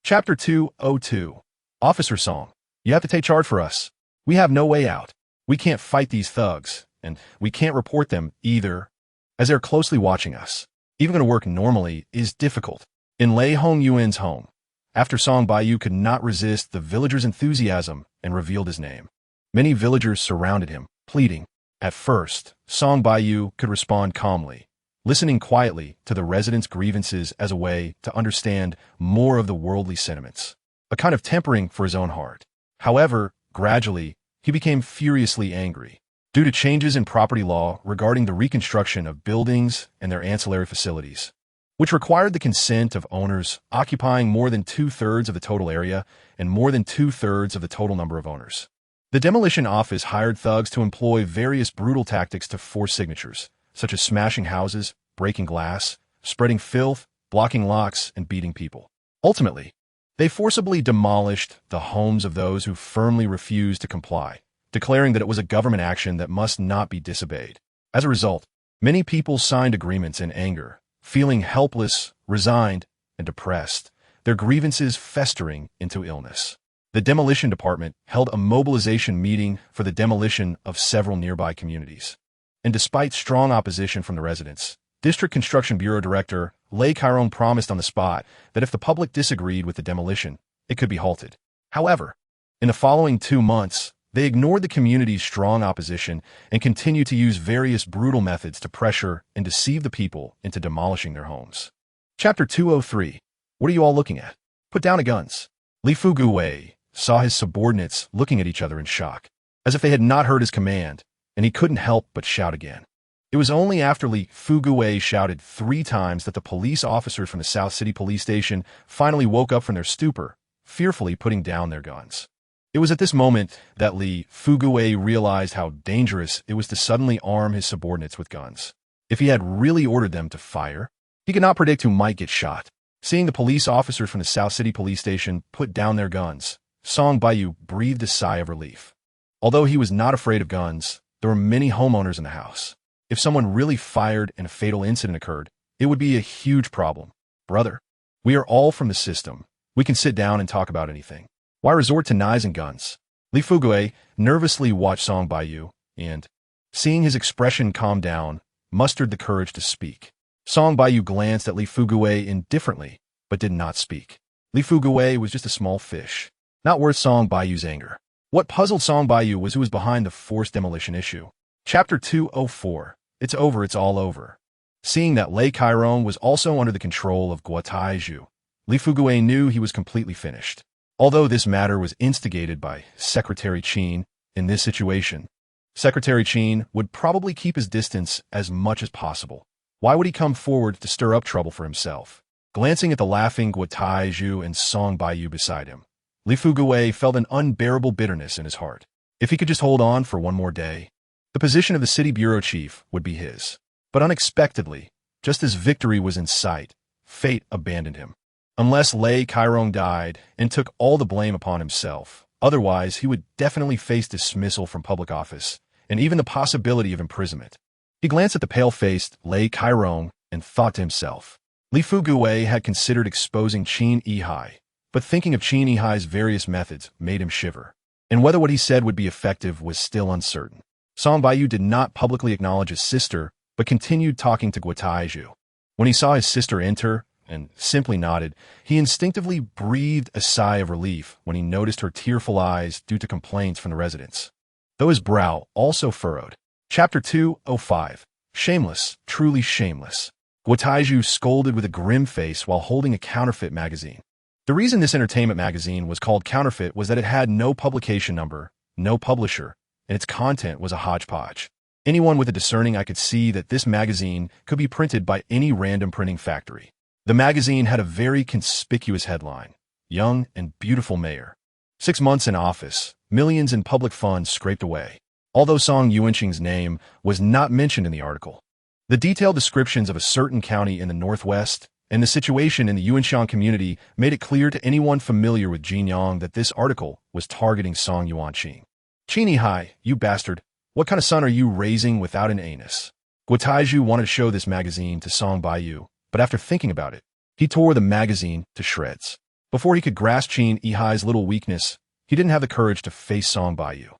Chapter 202. Officer Song. You have to take charge for us. We have no way out. We can't fight these thugs, and we can't report them either, as they're closely watching us. Even going to work normally is difficult. In Lei Hongyuan's home, after Song Baiyu could not resist the villagers' enthusiasm and revealed his name. Many villagers surrounded him, pleading. At first, Song Baiyu could respond calmly, listening quietly to the residents' grievances as a way to understand more of the worldly sentiments, a kind of tempering for his own heart. However, gradually, he became furiously angry. Due to changes in property law regarding the reconstruction of buildings and their ancillary facilities, which required the consent of owners occupying more than 2/3 of the total area and more than 2/3 of the total number of owners. The demolition office hired thugs to employ various brutal tactics to force signatures, such as smashing houses, breaking glass, spreading filth, blocking locks, and beating people. Ultimately, they forcibly demolished the homes of those who firmly refused to comply, declaring that it was a government action that must not be disobeyed. As a result, many people signed agreements in anger, feeling helpless, resigned, and depressed, their grievances festering into illness. The demolition department held a mobilization meeting for the demolition of several nearby communities. And despite strong opposition from the residents, District Construction Bureau Director Lei Chiron promised on the spot that if the public disagreed with the demolition, it could be halted. However, in the following 2 months, they ignored the community's strong opposition and continued to use various brutal methods to pressure and deceive the people into demolishing their homes. Chapter 203. What are you all looking at? Put down the guns. Li Fuguwei saw his subordinates looking at each other in shock, as if they had not heard his command, and he couldn't help but shout again. It was only after Li Fuguwei shouted 3 times that the police officers from the South City Police Station finally woke up from their stupor, fearfully putting down their guns. It was at this moment that Li Fuguwei realized how dangerous it was to suddenly arm his subordinates with guns. If he had really ordered them to fire, he could not predict who might get shot. Seeing the police officers from the South City Police Station put down their guns, Song Baiyu breathed a sigh of relief. Although he was not afraid of guns, there were many homeowners in the house. If someone really fired and a fatal incident occurred, it would be a huge problem. Brother, we are all from the system. We can sit down and talk about anything. Why resort to knives and guns? Li Fuguwei nervously watched Song Baiyu and, seeing his expression calm down, mustered the courage to speak. Song Baiyu glanced at Li Fuguwei indifferently, but did not speak. Li Fuguwei was just a small fish, not worth Song Baiyu's anger. What puzzled Song Baiyu was who was behind the forced demolition issue. Chapter 204. It's over, it's all over. Seeing that Lei Chiron was also under the control of Guotaiju, Li Fuguwei knew he was completely finished. Although this matter was instigated by Secretary Qin, in this situation, Secretary Qin would probably keep his distance as much as possible. Why would he come forward to stir up trouble for himself? Glancing at the laughing Guotaiju and Song Baiyu beside him, Li Fuguwei felt an unbearable bitterness in his heart. If he could just hold on for one more day, the position of the city bureau chief would be his. But unexpectedly, just as victory was in sight, fate abandoned him. Unless Lei Chiron died and took all the blame upon himself, otherwise he would definitely face dismissal from public office and even the possibility of imprisonment. He glanced at the pale-faced Lei Chiron and thought to himself. Li Fuguwei had considered exposing Qin Yihai, but thinking of Qin Yihai's various methods made him shiver, and whether what he said would be effective was still uncertain. Song Baiyu did not publicly acknowledge his sister, but continued talking to Guotaiju. When he saw his sister enter, and simply nodded, he instinctively breathed a sigh of relief when he noticed her tearful eyes due to complaints from the residents, though his brow also furrowed. Chapter 205. Shameless, truly shameless. Guotaiju scolded with a grim face while holding a counterfeit magazine. The reason this entertainment magazine was called counterfeit was that it had no publication number, no publisher, and its content was a hodgepodge. Anyone with a discerning eye could see that this magazine could be printed by any random printing factory. The magazine had a very conspicuous headline, Young and Beautiful Mayor. 6 months in office, millions in public funds scraped away. Although Song Yuanqing's name was not mentioned in the article, the detailed descriptions of a certain county in the northwest and the situation in the Yuanxiang community made it clear to anyone familiar with Jinyang that this article was targeting Song Yuanqing. Qin Yihai, you bastard, what kind of son are you raising without an anus? Guotaiju wanted to show this magazine to Song Baiyu, but but after thinking about it, he tore the magazine to shreds. Before he could grasp Qin Yihai's little weakness, he didn't have the courage to face Song Baiyu.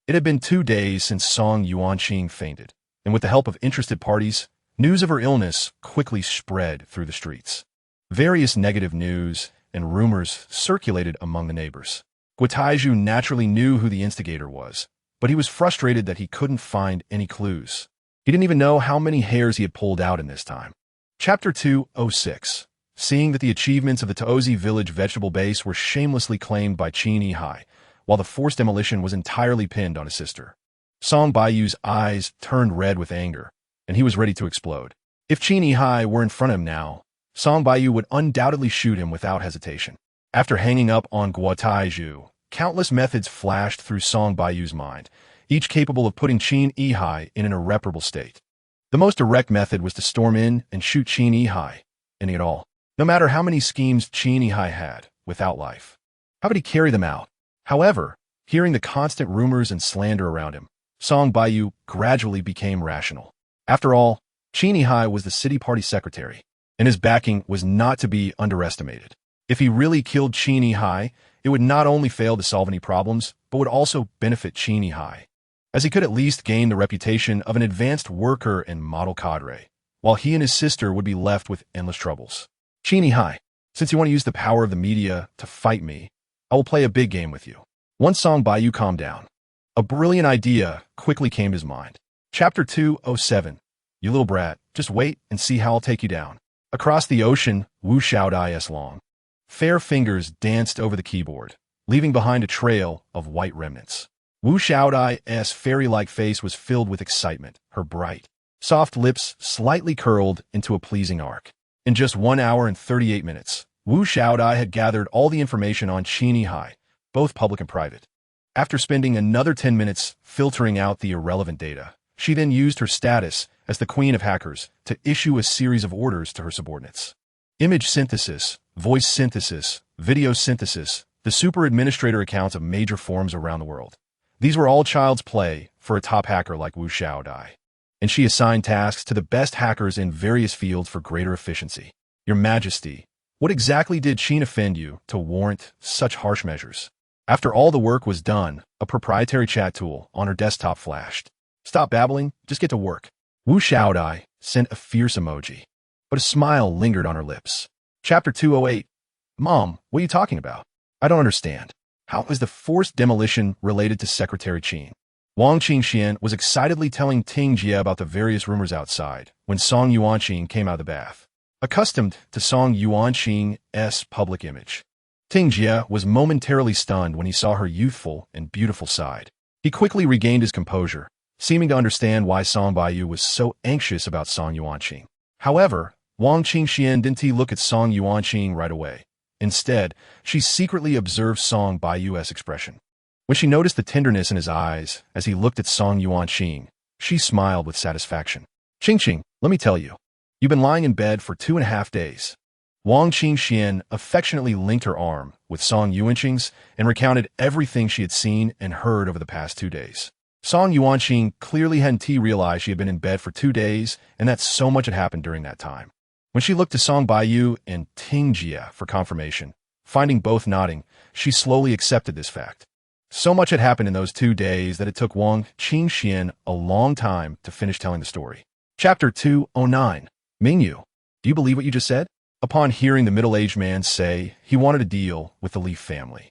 It had been 2 days since Song Yuanqing fainted, and with the help of interested parties, news of her illness quickly spread through the streets. Various negative news and rumors circulated among the neighbors. Guotaiju naturally knew who the instigator was, but he was frustrated that he couldn't find any clues. He didn't even know how many hairs he had pulled out in this time. Chapter 206. Seeing that the achievements of the Taozi village vegetable base were shamelessly claimed by Qin Yihai, while the forced demolition was entirely pinned on his sister. Song Baiyu's eyes turned red with anger, and he was ready to explode. If Qin Yihai were in front of him now, Song Baiyu would undoubtedly shoot him without hesitation. After hanging up on Guotaiju, countless methods flashed through Song Baiyu's mind, each capable of putting Qin Yihai in an irreparable state. The most direct method was to storm in and shoot Qin Yihai, ending it all. No matter how many schemes Qin Yihai had, without life. How would he carry them out? However, hearing the constant rumors and slander around him, Song Baiyu gradually became rational. After all, Qin Yihai was the city party secretary, and his backing was not to be underestimated. If he really killed Qin Yihai, it would not only fail to solve any problems, but would also benefit Qin Yihai, as he could at least gain the reputation of an advanced worker and model cadre, while he and his sister would be left with endless troubles. Qin Yihai, since you want to use the power of the media to fight me, I will play a big game with you. Once Song Baiyu calmed down, a brilliant idea quickly came to his mind. Chapter 207. You little brat, just wait and see how I'll take you down. Across the ocean, Wu Shaodai's long, fair fingers danced over the keyboard, leaving behind a trail of white remnants. Wu Shaodai's fairy-like face was filled with excitement, her bright, soft lips slightly curled into a pleasing arc. In just 1 hour and 38 minutes, Wu Shaodai had gathered all the information on Qin Yihai, both public and private. After spending another 10 minutes filtering out the irrelevant data, she then used her status as the queen of hackers to issue a series of orders to her subordinates. Image synthesis, voice synthesis, video synthesis, the super administrator accounts of major forums around the world. These were all child's play for a top hacker like Wu Shaodai, and she assigned tasks to the best hackers in various fields for greater efficiency. Your Majesty, what exactly did Qin offend you to warrant such harsh measures? After all the work was done, a proprietary chat tool on her desktop flashed. Stop babbling, just get to work. Wu Shaodai sent a fierce emoji, but a smile lingered on her lips. Chapter 208. Mom, what are you talking about? I don't understand. How is the forced demolition related to Secretary Qin? Wang Qingxian was excitedly telling Ting Jie about the various rumors outside when Song Yuanqing came out of the bath. Accustomed to Song Yuanqing's public image, Ting Jie was momentarily stunned when he saw her youthful and beautiful side. He quickly regained his composure, seeming to understand why Song Baiyu was so anxious about Song Yuanqing. However, Wang Qingxian didn't look at Song Yuanqing right away. Instead, she secretly observed Song Baiyu's expression. When she noticed the tenderness in his eyes as he looked at Song Yuanqing, she smiled with satisfaction. Qingqing, let me tell you, you've been lying in bed for 2.5 days. Wang Qingxian affectionately linked her arm with Song Yuanqing's and recounted everything she had seen and heard over the past 2 days. Song Yuanqing clearly hadn't realized she had been in bed for 2 days and that so much had happened during that time. When she looked to Song Baiyu and Ting Jie for confirmation, finding both nodding, she slowly accepted this fact. So much had happened in those 2 days that it took Wang Qingxian a long time to finish telling the story. Chapter 209. Mingyu, do you believe what you just said? Upon hearing the middle-aged man say he wanted to deal with the Leaf family,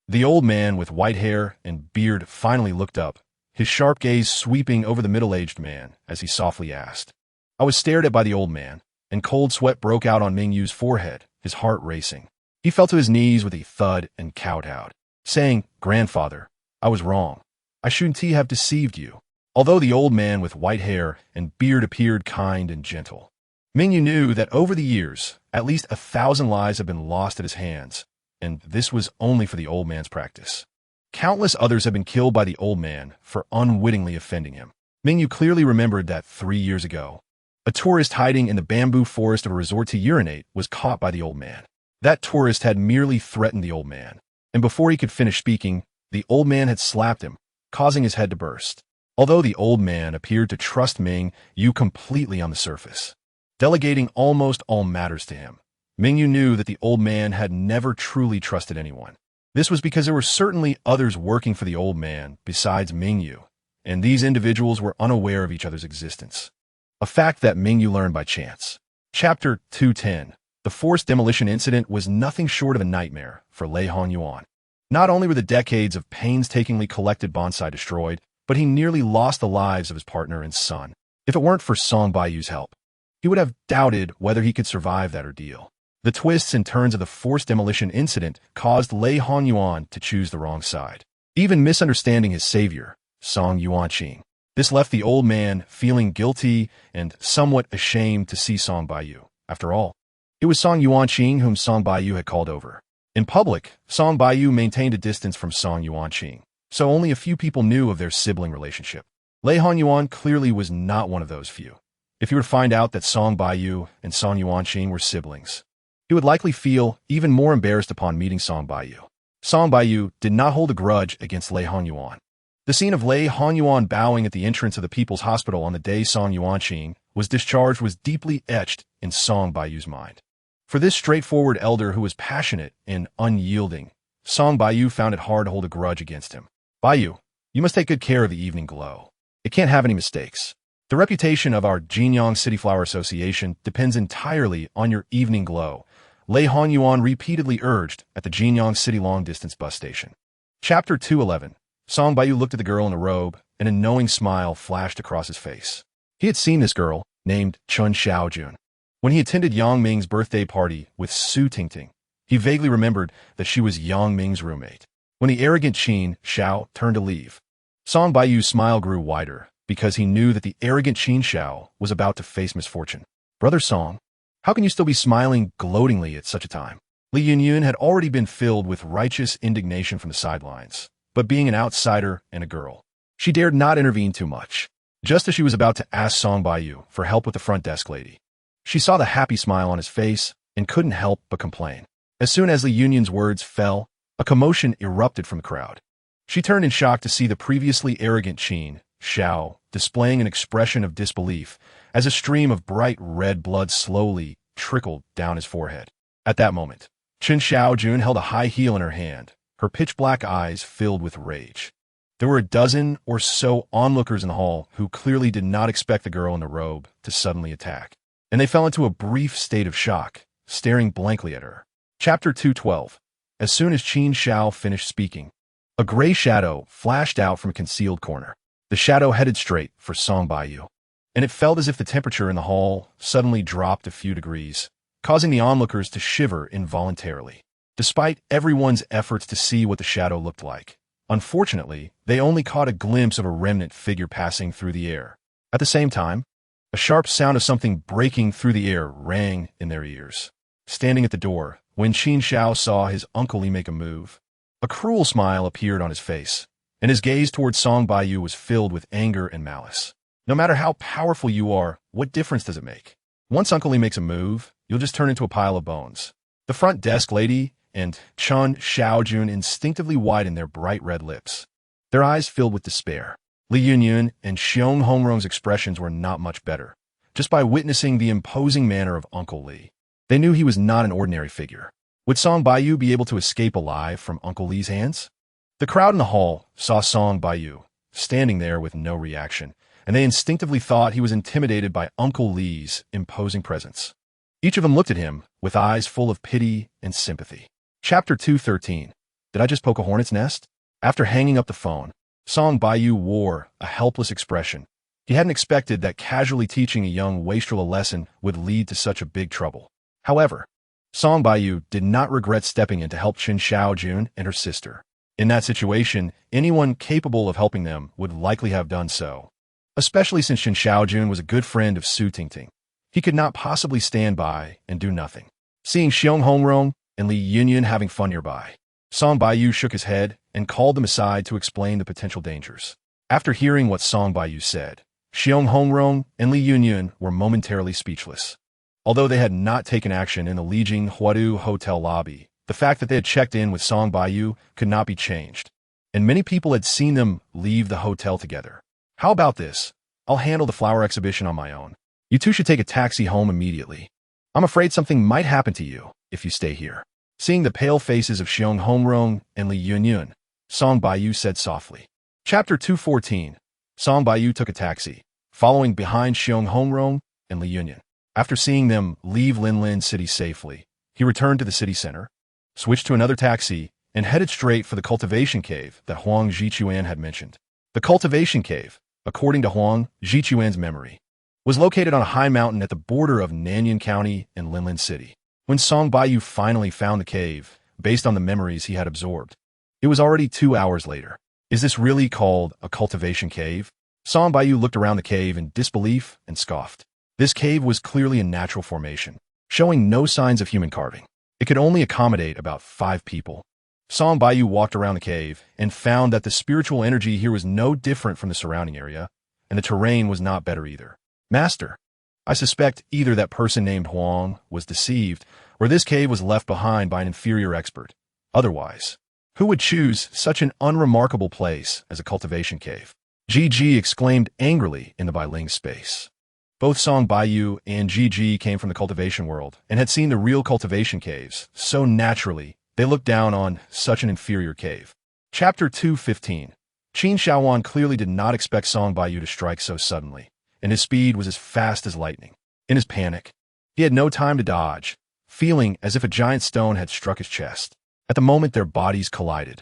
the old man with white hair and beard finally looked up, his sharp gaze sweeping over the middle-aged man as he softly asked. I was stared at by the old man, and cold sweat broke out on Mingyu's forehead, his heart racing. He fell to his knees with a thud and kowtowed, saying, Grandfather, I was wrong. I shouldn't have deceived you. Although the old man with white hair and beard appeared kind and gentle, Mingyu knew that over the years, at least 1,000 lives had been lost at his hands, and this was only for the old man's practice. Countless others had been killed by the old man for unwittingly offending him. Mingyu clearly remembered that 3 years ago, a tourist hiding in the bamboo forest of a resort to urinate was caught by the old man. That tourist had merely threatened the old man, and before he could finish speaking, the old man had slapped him, causing his head to burst. Although the old man appeared to trust Mingyu completely on the surface, delegating almost all matters to him. Mingyu knew that the old man had never truly trusted anyone. This was because there were certainly others working for the old man besides Mingyu, and these individuals were unaware of each other's existence. A fact that Mingyu learned by chance. Chapter 210. The forced demolition incident was nothing short of a nightmare for Lei Honyuan. Not only were the decades of painstakingly collected bonsai destroyed, but he nearly lost the lives of his partner and son. If it weren't for Song Baiyu's help, he would have doubted whether he could survive that ordeal. The twists and turns of the forced demolition incident caused Lei Honyuan to choose the wrong side, even misunderstanding his savior, Song Yuanqing. This left the old man feeling guilty and somewhat ashamed to see Song Baiyu. After all, it was Song Yuanqing whom Song Baiyu had called over. In public, Song Baiyu maintained a distance from Song Yuanqing, so only a few people knew of their sibling relationship. Lei Honyuan clearly was not one of those few. If he were to find out that Song Baiyu and Song Yuanqing were siblings, he would likely feel even more embarrassed upon meeting Song Baiyu. Song Baiyu did not hold a grudge against Lei Honyuan. The scene of Lei Honyuan bowing at the entrance of the People's Hospital on the day Song Yuanqing was discharged was deeply etched in Song Baiyu's mind. For this straightforward elder who was passionate and unyielding, Song Baiyu found it hard to hold a grudge against him. Baiyu, you must take good care of the evening glow. It can't have any mistakes. The reputation of our Jinyang City Flower Association depends entirely on your evening glow, Lei Honyuan repeatedly urged at the Jinyang City long-distance bus station. Chapter 211. Song Baiyu looked at the girl in the robe, and a knowing smile flashed across his face. He had seen this girl, named Chun Xiaojun, when he attended Yang Ming's birthday party with Su Tingting. He vaguely remembered that she was Yang Ming's roommate. When the arrogant Qin Xiao turned to leave, Song Baiyu's smile grew wider, because he knew that the arrogant Qin Xiao was about to face misfortune. Brother Song, how can you still be smiling gloatingly at such a time? Li Yunyun had already been filled with righteous indignation from the sidelines, but being an outsider and a girl, she dared not intervene too much. Just as she was about to ask Song Baiyu for help with the front desk lady, she saw the happy smile on his face and couldn't help but complain. As soon as Li Yunyun's words fell, a commotion erupted from the crowd. She turned in shock to see the previously arrogant Qin Xiao displaying an expression of disbelief as a stream of bright red blood slowly trickled down his forehead. At that moment, Qin Xiaojun held a high heel in her hand, her pitch-black eyes filled with rage. There were a dozen or so onlookers in the hall who clearly did not expect the girl in the robe to suddenly attack, and they fell into a brief state of shock, staring blankly at her. Chapter 212. As soon as Qin Xiao finished speaking, a gray shadow flashed out from a concealed corner. The shadow headed straight for Song Baiyu, and it felt as if the temperature in the hall suddenly dropped a few degrees, causing the onlookers to shiver involuntarily. Despite everyone's efforts to see what the shadow looked like, unfortunately, they only caught a glimpse of a remnant figure passing through the air. At the same time, a sharp sound of something breaking through the air rang in their ears. Standing at the door, when Qin Xiao saw his uncle Li make a move, a cruel smile appeared on his face, and his gaze towards Song Baiyu was filled with anger and malice. No matter how powerful you are, what difference does it make? Once Uncle Li makes a move, you'll just turn into a pile of bones. The front desk lady and Chun Xiaojun instinctively widened their bright red lips, their eyes filled with despair. Li Yunyun and Xiong Hongrong's expressions were not much better. Just by witnessing the imposing manner of Uncle Li, they knew he was not an ordinary figure. Would Song Baiyu be able to escape alive from Uncle Li's hands? The crowd in the hall saw Song Baiyu standing there with no reaction, and they instinctively thought he was intimidated by Uncle Li's imposing presence. Each of them looked at him with eyes full of pity and sympathy. Chapter 213. Did I just poke a hornet's nest? After hanging up the phone, Song Baiyu wore a helpless expression. He hadn't expected that casually teaching a young wastrel a lesson would lead to such a big trouble. However, Song Baiyu did not regret stepping in to help Qin Xiaojun and her sister. In that situation, anyone capable of helping them would likely have done so, especially since Qin Xiaojun was a good friend of Su Tingting. He could not possibly stand by and do nothing. Seeing Xiong Hongrong and Li Yunyun having fun nearby, Song Baiyu shook his head and called them aside to explain the potential dangers. After hearing what Song Baiyu said, Xiong Hongrong and Li Yunyun were momentarily speechless. Although they had not taken action in the Lijing Huadu hotel lobby, the fact that they had checked in with Song Baiyu could not be changed, and many people had seen them leave the hotel together. How about this? I'll handle the flower exhibition on my own. You two should take a taxi home immediately. I'm afraid something might happen to you if you stay here. Seeing the pale faces of Xiong Hongrong and Li Yunyun, Song Baiyu said softly. Chapter 214. Song Baiyu took a taxi, following behind Xiong Hongrong and Li Yunyun. After seeing them leave Linlin City safely, he returned to the city center, switched to another taxi, and headed straight for the cultivation cave that Huang Zhichuan had mentioned. The cultivation cave, according to Huang Zhichuan's memory, was located on a high mountain at the border of Nanyuan County and Linlin City. When Song Baiyu finally found the cave, based on the memories he had absorbed, it was already 2 hours later. Is this really called a cultivation cave? Song Baiyu looked around the cave in disbelief and scoffed. This cave was clearly a natural formation, showing no signs of human carving. It could only accommodate about 5 people. Song Baiyu walked around the cave and found that the spiritual energy here was no different from the surrounding area, and the terrain was not better either. Master, I suspect either that person named Huang was deceived, or this cave was left behind by an inferior expert. Otherwise, who would choose such an unremarkable place as a cultivation cave? GG exclaimed angrily in the Bailing space. Both Song Baiyu and GG came from the cultivation world and had seen the real cultivation caves, so naturally, they looked down on such an inferior cave. Chapter 215. Qin Shaohuan clearly did not expect Song Baiyu to strike so suddenly, and his speed was as fast as lightning. In his panic, he had no time to dodge, feeling as if a giant stone had struck his chest. At the moment their bodies collided,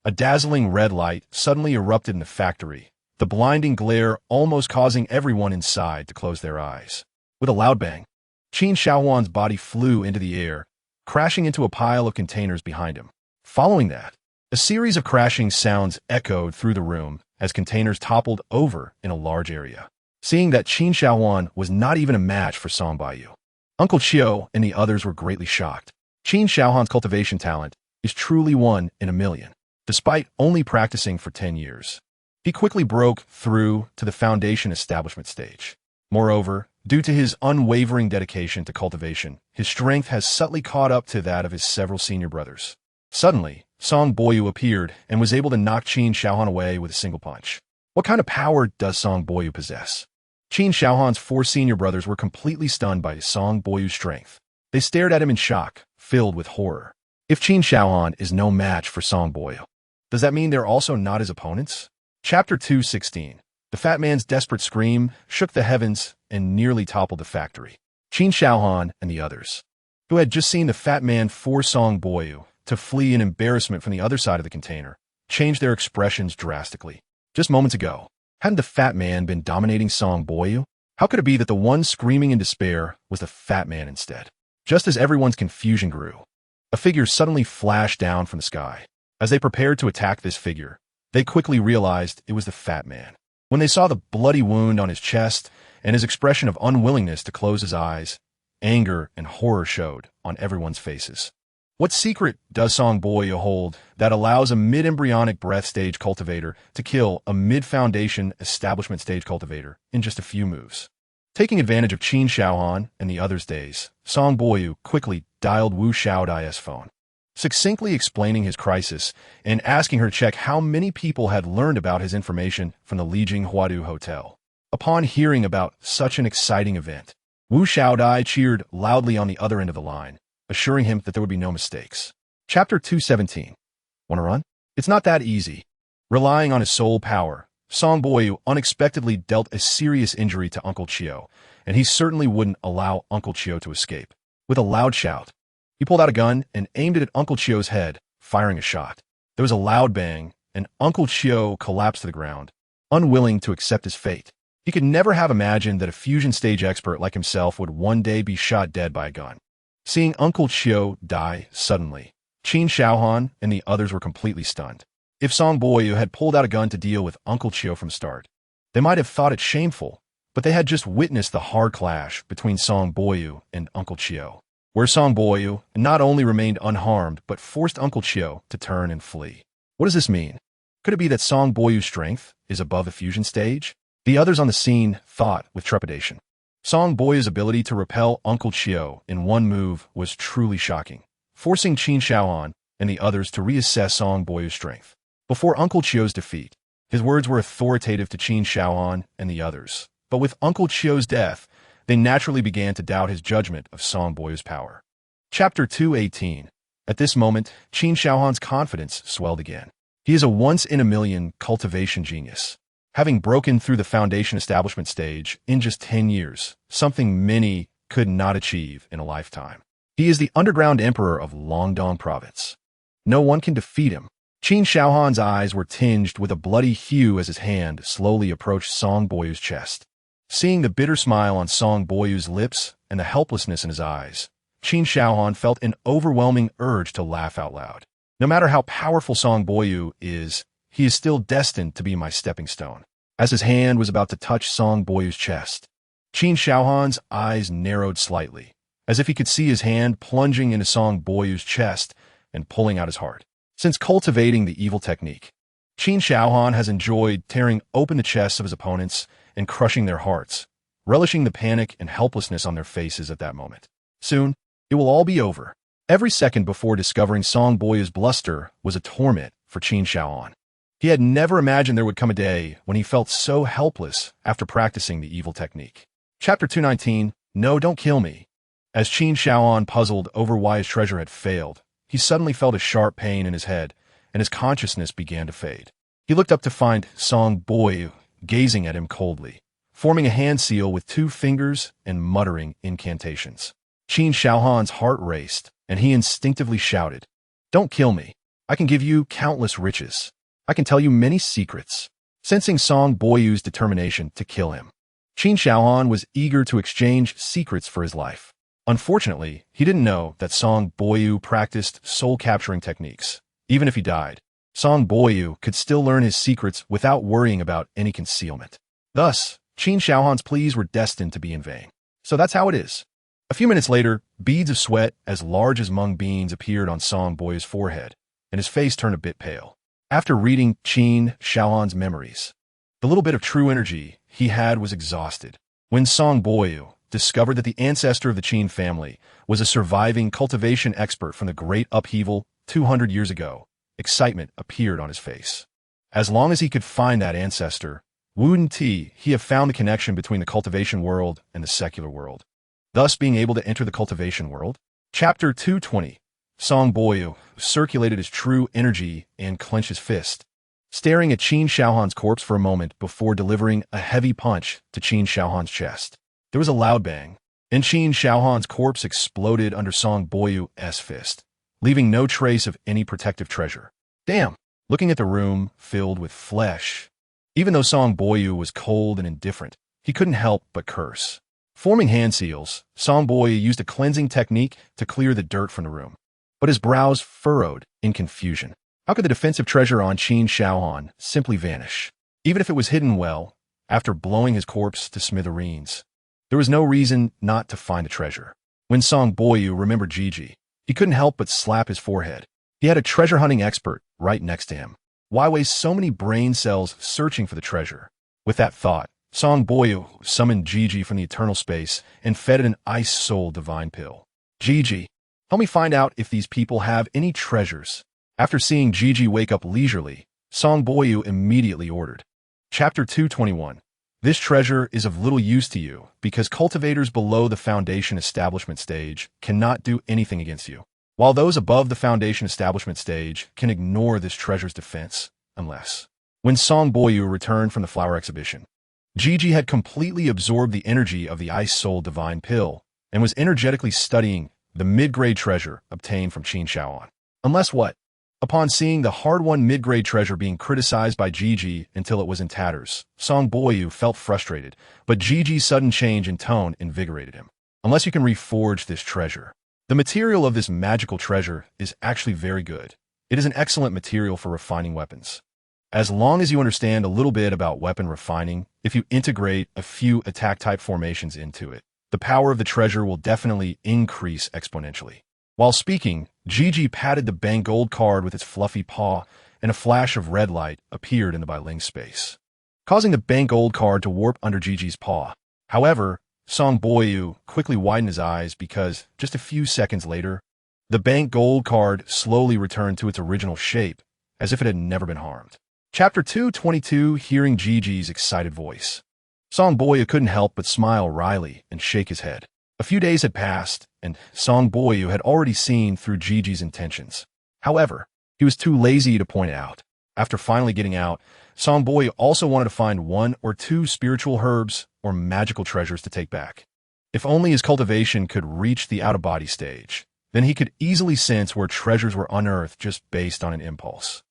a dazzling red light suddenly erupted in the factory, the blinding glare almost causing everyone inside to close their eyes. With a loud bang, Qin Shaohuan's body flew into the air, crashing into a pile of containers behind him. Following that, a series of crashing sounds echoed through the room as containers toppled over in a large area. Seeing that Qin Shaohuan was not even a match for Song Baiyu, Uncle Chiu and the others were greatly shocked. Qin Shaohuan's cultivation talent is truly 1 in a million. Despite only practicing for 10 years, he quickly broke through to the foundation establishment stage. Moreover, due to his unwavering dedication to cultivation, his strength has subtly caught up to that of his several senior brothers. Suddenly, Song Baiyu appeared and was able to knock Qin Shaohuan away with a single punch. What kind of power does Song Baiyu possess? Qin Shaohuan's 4 senior brothers were completely stunned by Song Baiyu's strength. They stared at him in shock, filled with horror. If Qin Shaohuan is no match for Song Baiyu, does that mean they're also not his opponents? Chapter 216. The fat man's desperate scream shook the heavens and nearly toppled the factory. Qin Shaohuan and the others, who had just seen the fat man force Song Baiyu to flee in embarrassment from the other side of the container, changed their expressions drastically. Just moments ago, hadn't the fat man been dominating Song Baiyu? How could it be that the one screaming in despair was the fat man instead? Just as everyone's confusion grew, a figure suddenly flashed down from the sky. As they prepared to attack this figure, they quickly realized it was the fat man. When they saw the bloody wound on his chest and his expression of unwillingness to close his eyes, anger and horror showed on everyone's faces. What secret does Song Baiyu hold that allows a mid-embryonic breath stage cultivator to kill a mid-foundation establishment stage cultivator in just a few moves? Taking advantage of Qin Shaohuan and the others' days, Song Baiyu quickly dialed Wu Xiaodai's phone, succinctly explaining his crisis and asking her to check how many people had learned about his information from the Lijing Huadu Hotel. Upon hearing about such an exciting event, Wu Xiaodai cheered loudly on the other end of the line, assuring him that there would be no mistakes. Chapter 217. Want to run? It's not that easy. Relying on his soul power, Song Baiyu unexpectedly dealt a serious injury to Uncle Chiu, and he certainly wouldn't allow Uncle Chiu to escape. With a loud shout, he pulled out a gun and aimed it at Uncle Chiu's head, firing a shot. There was a loud bang, and Uncle Chiu collapsed to the ground, unwilling to accept his fate. He could never have imagined that a fusion stage expert like himself would one day be shot dead by a gun. Seeing Uncle Chiu die suddenly, Qin Shaohuan and the others were completely stunned. If Song Baiyu had pulled out a gun to deal with Uncle Chiu from start, they might have thought it shameful, but they had just witnessed the hard clash between Song Baiyu and Uncle Chiu, where Song Baiyu not only remained unharmed but forced Uncle Chiu to turn and flee. What does this mean? Could it be that Song Baiyu's strength is above the fusion stage? The others on the scene thought with trepidation. Song Baiyu's ability to repel Uncle Chiu in one move was truly shocking, forcing Qin Shaohuan and the others to reassess Song Baiyu's strength. Before Uncle Chiu's defeat, his words were authoritative to Qin Shaohuan and the others, but with Uncle Chiu's death, they naturally began to doubt his judgment of Song Boyu's power. Chapter 218. At this moment, Qin Shaohan's confidence swelled again. He is a once-in-a-million cultivation genius, having broken through the foundation establishment stage in just 10 years, something many could not achieve in a lifetime. He is the underground emperor of Longdong province. No one can defeat him. Qin Shaohan's eyes were tinged with a bloody hue as his hand slowly approached Song Boyu's chest. Seeing the bitter smile on Song Boyu's lips and the helplessness in his eyes, Qin Shaohan felt an overwhelming urge to laugh out loud. No matter how powerful Song Boyu is, he is still destined to be my stepping stone. As his hand was about to touch Song Boyu's chest, Qin Shaohan's eyes narrowed slightly, as if he could see his hand plunging into Song Boyu's chest and pulling out his heart. Since cultivating the evil technique, Qin Shaohan has enjoyed tearing open the chests of his opponents and crushing their hearts, relishing the panic and helplessness on their faces at that moment. Soon, it will all be over. Every second before discovering Song Boyu's bluster was a torment for Qin Shaohan. He had never imagined there would come a day when he felt so helpless after practicing the evil technique. Chapter 219, No, Don't Kill Me. As Qin Shaohan puzzled over why his treasure had failed, he suddenly felt a sharp pain in his head, and his consciousness began to fade. He looked up to find Song Boyu gazing at him coldly, forming a hand seal with 2 fingers and muttering incantations. Qin Shaohan's heart raced, and he instinctively shouted, "Don't kill me. I can give you countless riches. I can tell you many secrets." Sensing Song Boyu's determination to kill him, Qin Shaohan was eager to exchange secrets for his life. Unfortunately, he didn't know that Song Boyu practiced soul-capturing techniques. Even if he died, Song Boyu could still learn his secrets without worrying about any concealment. Thus, Qin Shaohan's pleas were destined to be in vain. So that's how it is. A few minutes later, beads of sweat as large as mung beans appeared on Song Boyu's forehead, and his face turned a bit pale. After reading Qin Shaohan's memories, the little bit of true energy he had was exhausted. When Song Boyu discovered that the ancestor of the Qin family was a surviving cultivation expert from the Great Upheaval 200 years ago, excitement appeared on his face. As long as he could find that ancestor, wouldn't he have found the connection between the cultivation world and the secular world, thus being able to enter the cultivation world? Chapter 220. Song Boyu circulated his true energy and clenched his fist, staring at Qin Shaohan's corpse for a moment before delivering a heavy punch to Qin Shaohan's chest. There was a loud bang, and Qin Shaohan's corpse exploded under Song Boyu's fist, leaving no trace of any protective treasure. Damn! Looking at the room filled with flesh, even though Song Boyu was cold and indifferent, he couldn't help but curse. Forming hand seals, Song Boyu used a cleansing technique to clear the dirt from the room, but his brows furrowed in confusion. How could the defensive treasure on Qin Shaohan simply vanish? Even if it was hidden well, after blowing his corpse to smithereens, there was no reason not to find the treasure. When Song Boyu remembered Gigi, he couldn't help but slap his forehead. He had a treasure-hunting expert right next to him. Why waste so many brain cells searching for the treasure? With that thought, Song Boyu summoned Gigi from the eternal space and fed it an ice soul divine pill. Gigi, help me find out if these people have any treasures. After seeing Gigi wake up leisurely, Song Boyu immediately ordered. Chapter 221. This treasure is of little use to you because cultivators below the foundation establishment stage cannot do anything against you, while those above the foundation establishment stage can ignore this treasure's defense, unless. When Song Boyu returned from the flower exhibition, Gigi had completely absorbed the energy of the Ice Soul Divine Pill and was energetically studying the mid-grade treasure obtained from Qin Shaohan. Unless what? Upon seeing the hard-won mid-grade treasure being criticized by Gigi until it was in tatters, Song Boyu felt frustrated, but Gigi's sudden change in tone invigorated him. Unless you can reforge this treasure. The material of this magical treasure is actually very good. It is an excellent material for refining weapons. As long as you understand a little bit about weapon refining, if you integrate a few attack-type formations into it, the power of the treasure will definitely increase exponentially. While speaking, Gigi patted the bank gold card with its fluffy paw, and a flash of red light appeared in the Bailing space, causing the bank gold card to warp under Gigi's paw. However, Song Boyu quickly widened his eyes because, just a few seconds later, the bank gold card slowly returned to its original shape, as if it had never been harmed. Chapter 222. Hearing Gigi's excited voice, Song Boyu couldn't help but smile wryly and shake his head. A few days had passed, and Song Boyu had already seen through Gigi's intentions. However, he was too lazy to point it out. After finally getting out, Song Boyu also wanted to find 1 or 2 spiritual herbs or magical treasures to take back. If only his cultivation could reach the out-of-body stage, then he could easily sense where treasures were unearthed just based on an impulse.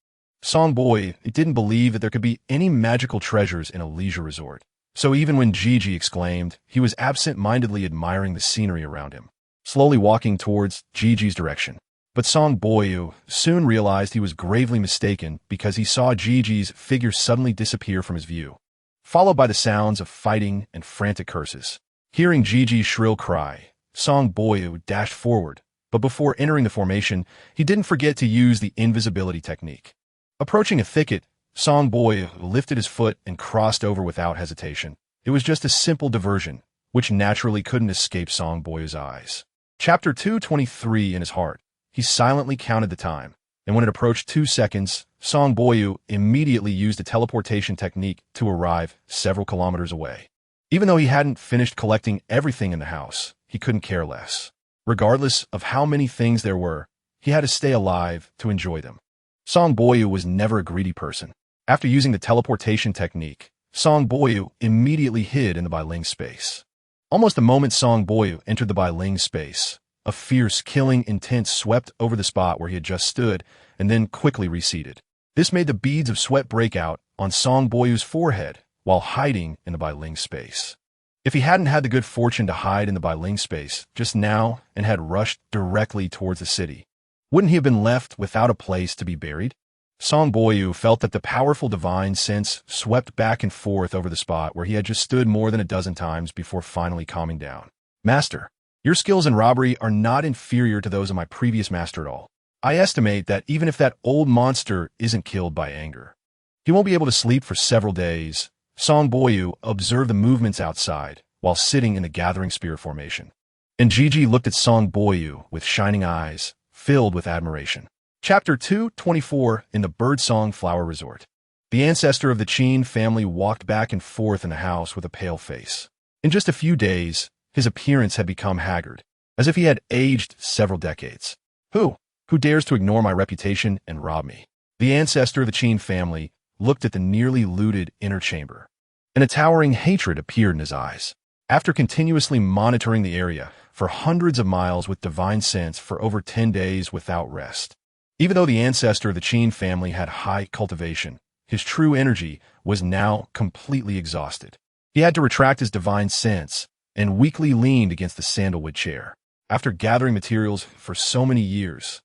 Song Boyu didn't believe that there could be any magical treasures in a leisure resort. So even when Gigi exclaimed, he was absent-mindedly admiring the scenery around him, slowly walking towards Gigi's direction. But Song Boyu soon realized he was gravely mistaken because he saw Gigi's figure suddenly disappear from his view, followed by the sounds of fighting and frantic curses. Hearing Gigi's shrill cry, Song Boyu dashed forward, but before entering the formation, he didn't forget to use the invisibility technique. Approaching a thicket, Song Boyu lifted his foot and crossed over without hesitation. It was just a simple diversion, which naturally couldn't escape Song Boyu's eyes. Chapter 223 in his heart. He silently counted the time, and when it approached 2 seconds, Song Boyu immediately used a teleportation technique to arrive several kilometers away. Even though he hadn't finished collecting everything in the house, he couldn't care less. Regardless of how many things there were, he had to stay alive to enjoy them. Song Boyu was never a greedy person. After using the teleportation technique, Song Boyu immediately hid in the Bailing space. Almost the moment Song Boyu entered the Bailing space, a fierce, killing intent swept over the spot where he had just stood and then quickly receded. This made the beads of sweat break out on Song Boyu's forehead while hiding in the Bailing space. If he hadn't had the good fortune to hide in the Bailing space just now and had rushed directly towards the city, wouldn't he have been left without a place to be buried? Song Boyu felt that the powerful divine sense swept back and forth over the spot where he had just stood more than a dozen times before finally calming down. Master, your skills in robbery are not inferior to those of my previous master at all. I estimate that even if that old monster isn't killed by anger, he won't be able to sleep for several days. Song Boyu observed the movements outside while sitting in the gathering spirit formation. And Gigi looked at Song Boyu with shining eyes, filled with admiration. Chapter 224 in the Birdsong Flower Resort. The ancestor of the Qin family walked back and forth in the house with a pale face. In just a few days, his appearance had become haggard, as if he had aged several decades. Who dares to ignore my reputation and rob me? The ancestor of the Qin family looked at the nearly looted inner chamber, and a towering hatred appeared in his eyes. After continuously monitoring the area for hundreds of miles with divine sense for over 10 days without rest, even though the ancestor of the Qin family had high cultivation, his true energy was now completely exhausted. He had to retract his divine sense and weakly leaned against the sandalwood chair. After gathering materials for so many years,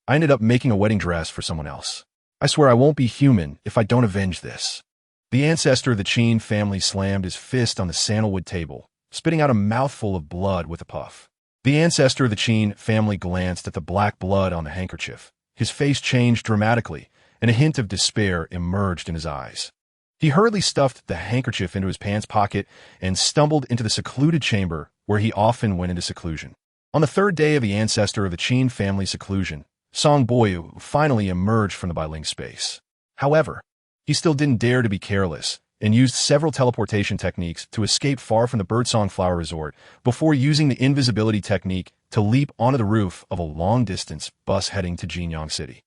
I ended up making a wedding dress for someone else. I swear I won't be human if I don't avenge this. The ancestor of the Qin family slammed his fist on the sandalwood table, spitting out a mouthful of blood with a puff. The ancestor of the Qin family glanced at the black blood on the handkerchief. His face changed dramatically, and a hint of despair emerged in his eyes. He hurriedly stuffed the handkerchief into his pants pocket and stumbled into the secluded chamber where he often went into seclusion. On the 3rd day of the ancestor of the Qin family seclusion, Song Boyu finally emerged from the Bailing space. However, he still didn't dare to be careless and used several teleportation techniques to escape far from the Birdsong Flower Resort before using the invisibility technique to leap onto the roof of a long-distance bus heading to Jinyang City.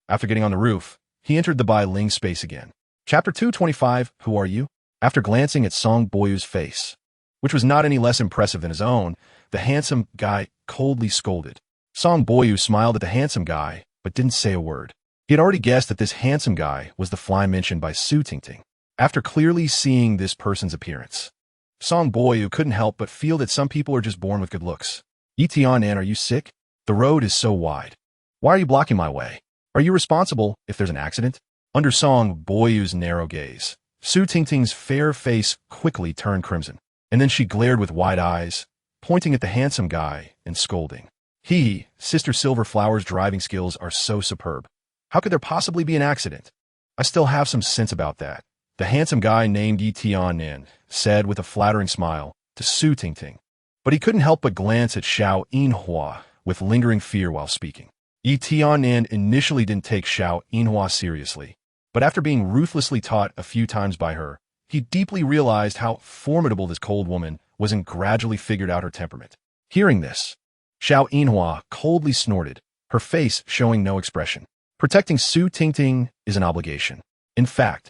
After getting on the roof, he entered the Bailing space again. Chapter 225, Who Are You? After glancing at Song Boyu's face, which was not any less impressive than his own, the handsome guy coldly scolded. Song Boyu smiled at the handsome guy, but didn't say a word. He had already guessed that this handsome guy was the fly mentioned by Su Tingting. After clearly seeing this person's appearance, Song Boyu couldn't help but feel that some people are just born with good looks. Tianan, are you sick? The road is so wide. Why are you blocking my way? Are you responsible if there's an accident? Under Song Boyu's narrow gaze, Su Tingting's fair face quickly turned crimson, and then she glared with wide eyes, pointing at the handsome guy and scolding. Sister Silverflower's driving skills are so superb. How could there possibly be an accident? I still have some sense about that. The handsome guy named Yi Tianan said with a flattering smile to Su Tingting, but he couldn't help but glance at Xiao Yinhua with lingering fear while speaking. Yi Tianan initially didn't take Xiao Yinhua seriously, but after being ruthlessly taught a few times by her, he deeply realized how formidable this cold woman was and gradually figured out her temperament. Hearing this, Xiao Yinhua coldly snorted, her face showing no expression. Protecting Su Tingting is an obligation. In fact,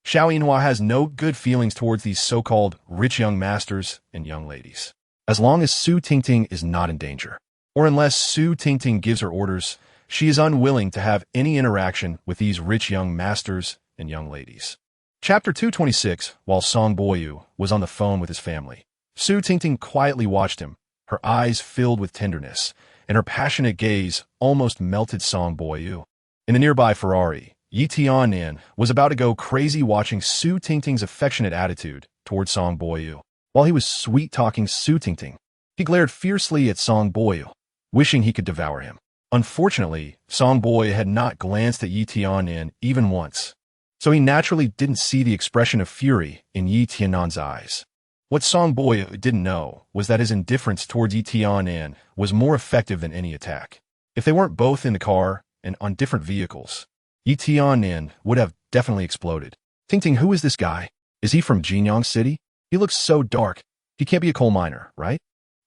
Xiao Yinhua has no good feelings towards these so-called rich young masters and young ladies. As long as Su Tingting is not in danger, or unless Su Tingting gives her orders, she is unwilling to have any interaction with these rich young masters and young ladies. Chapter 226. While Song Baiyu was on the phone with his family, Su Tingting quietly watched him, her eyes filled with tenderness, and her passionate gaze almost melted Song Baiyu. In the nearby Ferrari, Yi Tiannan was about to go crazy watching Su Tingting's affectionate attitude toward Song Baiyu. While he was sweet-talking Su Tingting, he glared fiercely at Song Baiyu, wishing he could devour him. Unfortunately, Song Baiyu had not glanced at Yi Tiannan even once, so he naturally didn't see the expression of fury in Yi Tiannan's eyes. What Song Baiyu didn't know was that his indifference towards Yi Tiannan was more effective than any attack. If they weren't both in the car and on different vehicles, Yi Tiannan would have definitely exploded. Tingting, who is this guy? Is he from Jinyang City? He looks so dark. He can't be a coal miner, right?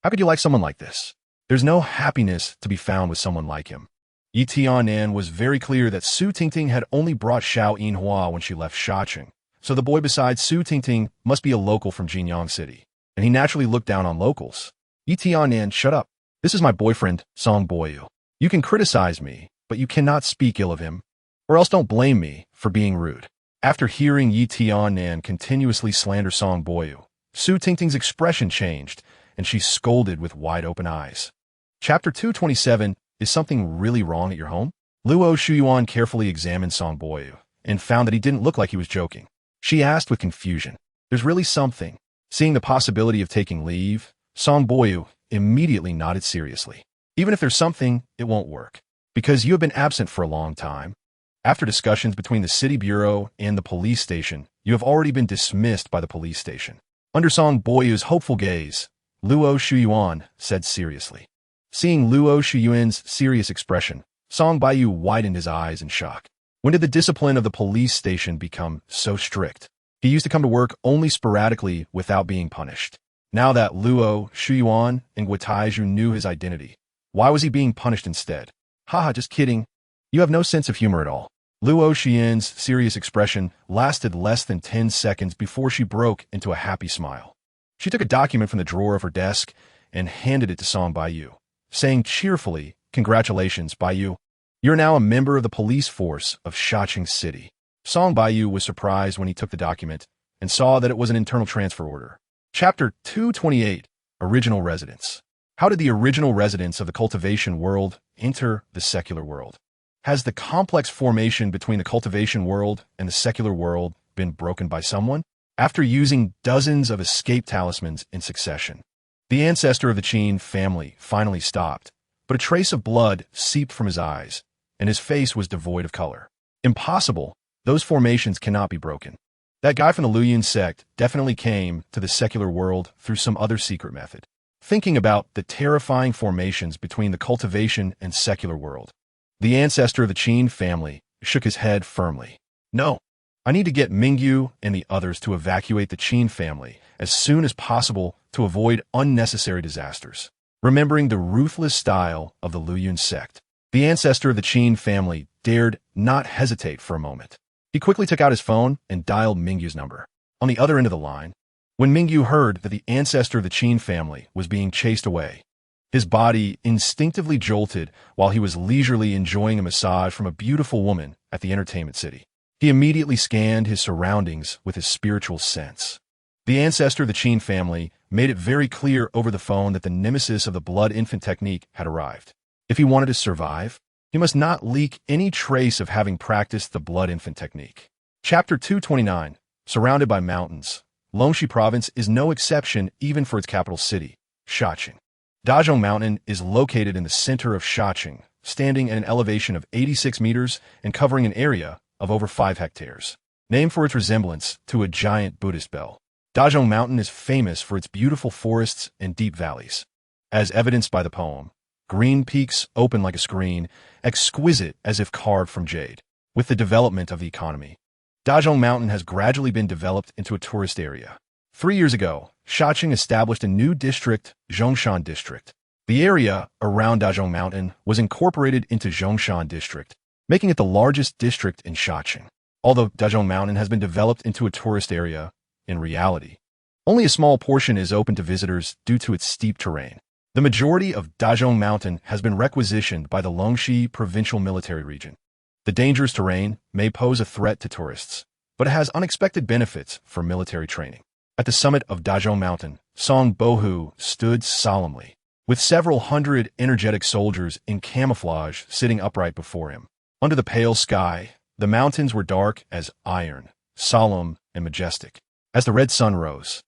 How could you like someone like this? There's no happiness to be found with someone like him. Yi Tiannan was very clear that Su Tingting had only brought Xiao Yinhua when she left Shacheng, so the boy beside Su Tingting must be a local from Jinyang City, and he naturally looked down on locals. Yi Tiannan, shut up. This is my boyfriend, Song Baiyu. You can criticize me, but you cannot speak ill of him, or else don't blame me for being rude. After hearing Yi Tiannan continuously slander Song Baiyu, Su Tingting's expression changed, and she scolded with wide-open eyes. Chapter 227. Is something really wrong at your home? Luo Shuyuan carefully examined Song Baiyu and found that he didn't look like he was joking. She asked with confusion, there's really something. Seeing the possibility of taking leave, Song Baiyu immediately nodded seriously. Even if there's something, it won't work, because you have been absent for a long time. After discussions between the city bureau and the police station, you have already been dismissed by the police station. Under Song Baiyu's hopeful gaze, Luo Shuyuan said seriously. Seeing Luo Shuyuan's serious expression, Song Baiyu widened his eyes in shock. When did the discipline of the police station become so strict? He used to come to work only sporadically without being punished. Now that Luo Shuyuan and Guataiju knew his identity, why was he being punished instead? Haha, just kidding. You have no sense of humor at all. Luo Xian's serious expression lasted less than 10 seconds before she broke into a happy smile. She took a document from the drawer of her desk and handed it to Song Baiyu, saying cheerfully, congratulations, Baiyu. You're now a member of the police force of Shacheng City. Song Baiyu was surprised when he took the document and saw that it was an internal transfer order. Chapter 228. Original Residents. How did the original residents of the cultivation world enter the secular world? Has the complex formation between the cultivation world and the secular world been broken by someone? After using dozens of escape talismans in succession, the ancestor of the Qin family finally stopped, but a trace of blood seeped from his eyes, and his face was devoid of color. Impossible. Those formations cannot be broken. That guy from the Luyun sect definitely came to the secular world through some other secret method. Thinking about the terrifying formations between the cultivation and secular world, the ancestor of the Qin family shook his head firmly. No, I need to get Mingyu and the others to evacuate the Qin family as soon as possible to avoid unnecessary disasters. Remembering the ruthless style of the Luyun sect, the ancestor of the Qin family dared not hesitate for a moment. He quickly took out his phone and dialed Mingyu's number. On the other end of the line, when Mingyu heard that the ancestor of the Qin family was being chased away, his body instinctively jolted while he was leisurely enjoying a massage from a beautiful woman at the entertainment city. He immediately scanned his surroundings with his spiritual sense. The ancestor of the Qin family made it very clear over the phone that the nemesis of the blood infant technique had arrived. If he wanted to survive, he must not leak any trace of having practiced the blood infant technique. Chapter 229. Surrounded by mountains, Longxi province is no exception even for its capital city, Shacheng. Dazhong Mountain is located in the center of Shacheng, standing at an elevation of 86 meters and covering an area of over 5 hectares. Named for its resemblance to a giant Buddhist bell, Dazhong Mountain is famous for its beautiful forests and deep valleys. As evidenced by the poem, green peaks open like a screen, exquisite as if carved from jade. With the development of the economy, Dazhong Mountain has gradually been developed into a tourist area. 3 years ago, Shaoqing established a new district, Zhongshan District. The area around Dazhong Mountain was incorporated into Zhongshan District, making it the largest district in Shaoqing. Although Dazhong Mountain has been developed into a tourist area, in reality, only a small portion is open to visitors due to its steep terrain. The majority of Dazhong Mountain has been requisitioned by the Longxi Provincial Military Region. The dangerous terrain may pose a threat to tourists, but it has unexpected benefits for military training. At the summit of Dazhong Mountain, Song Bohu stood solemnly, with several hundred energetic soldiers in camouflage sitting upright before him. Under the pale sky, the mountains were dark as iron, solemn and majestic. As the red sun rose,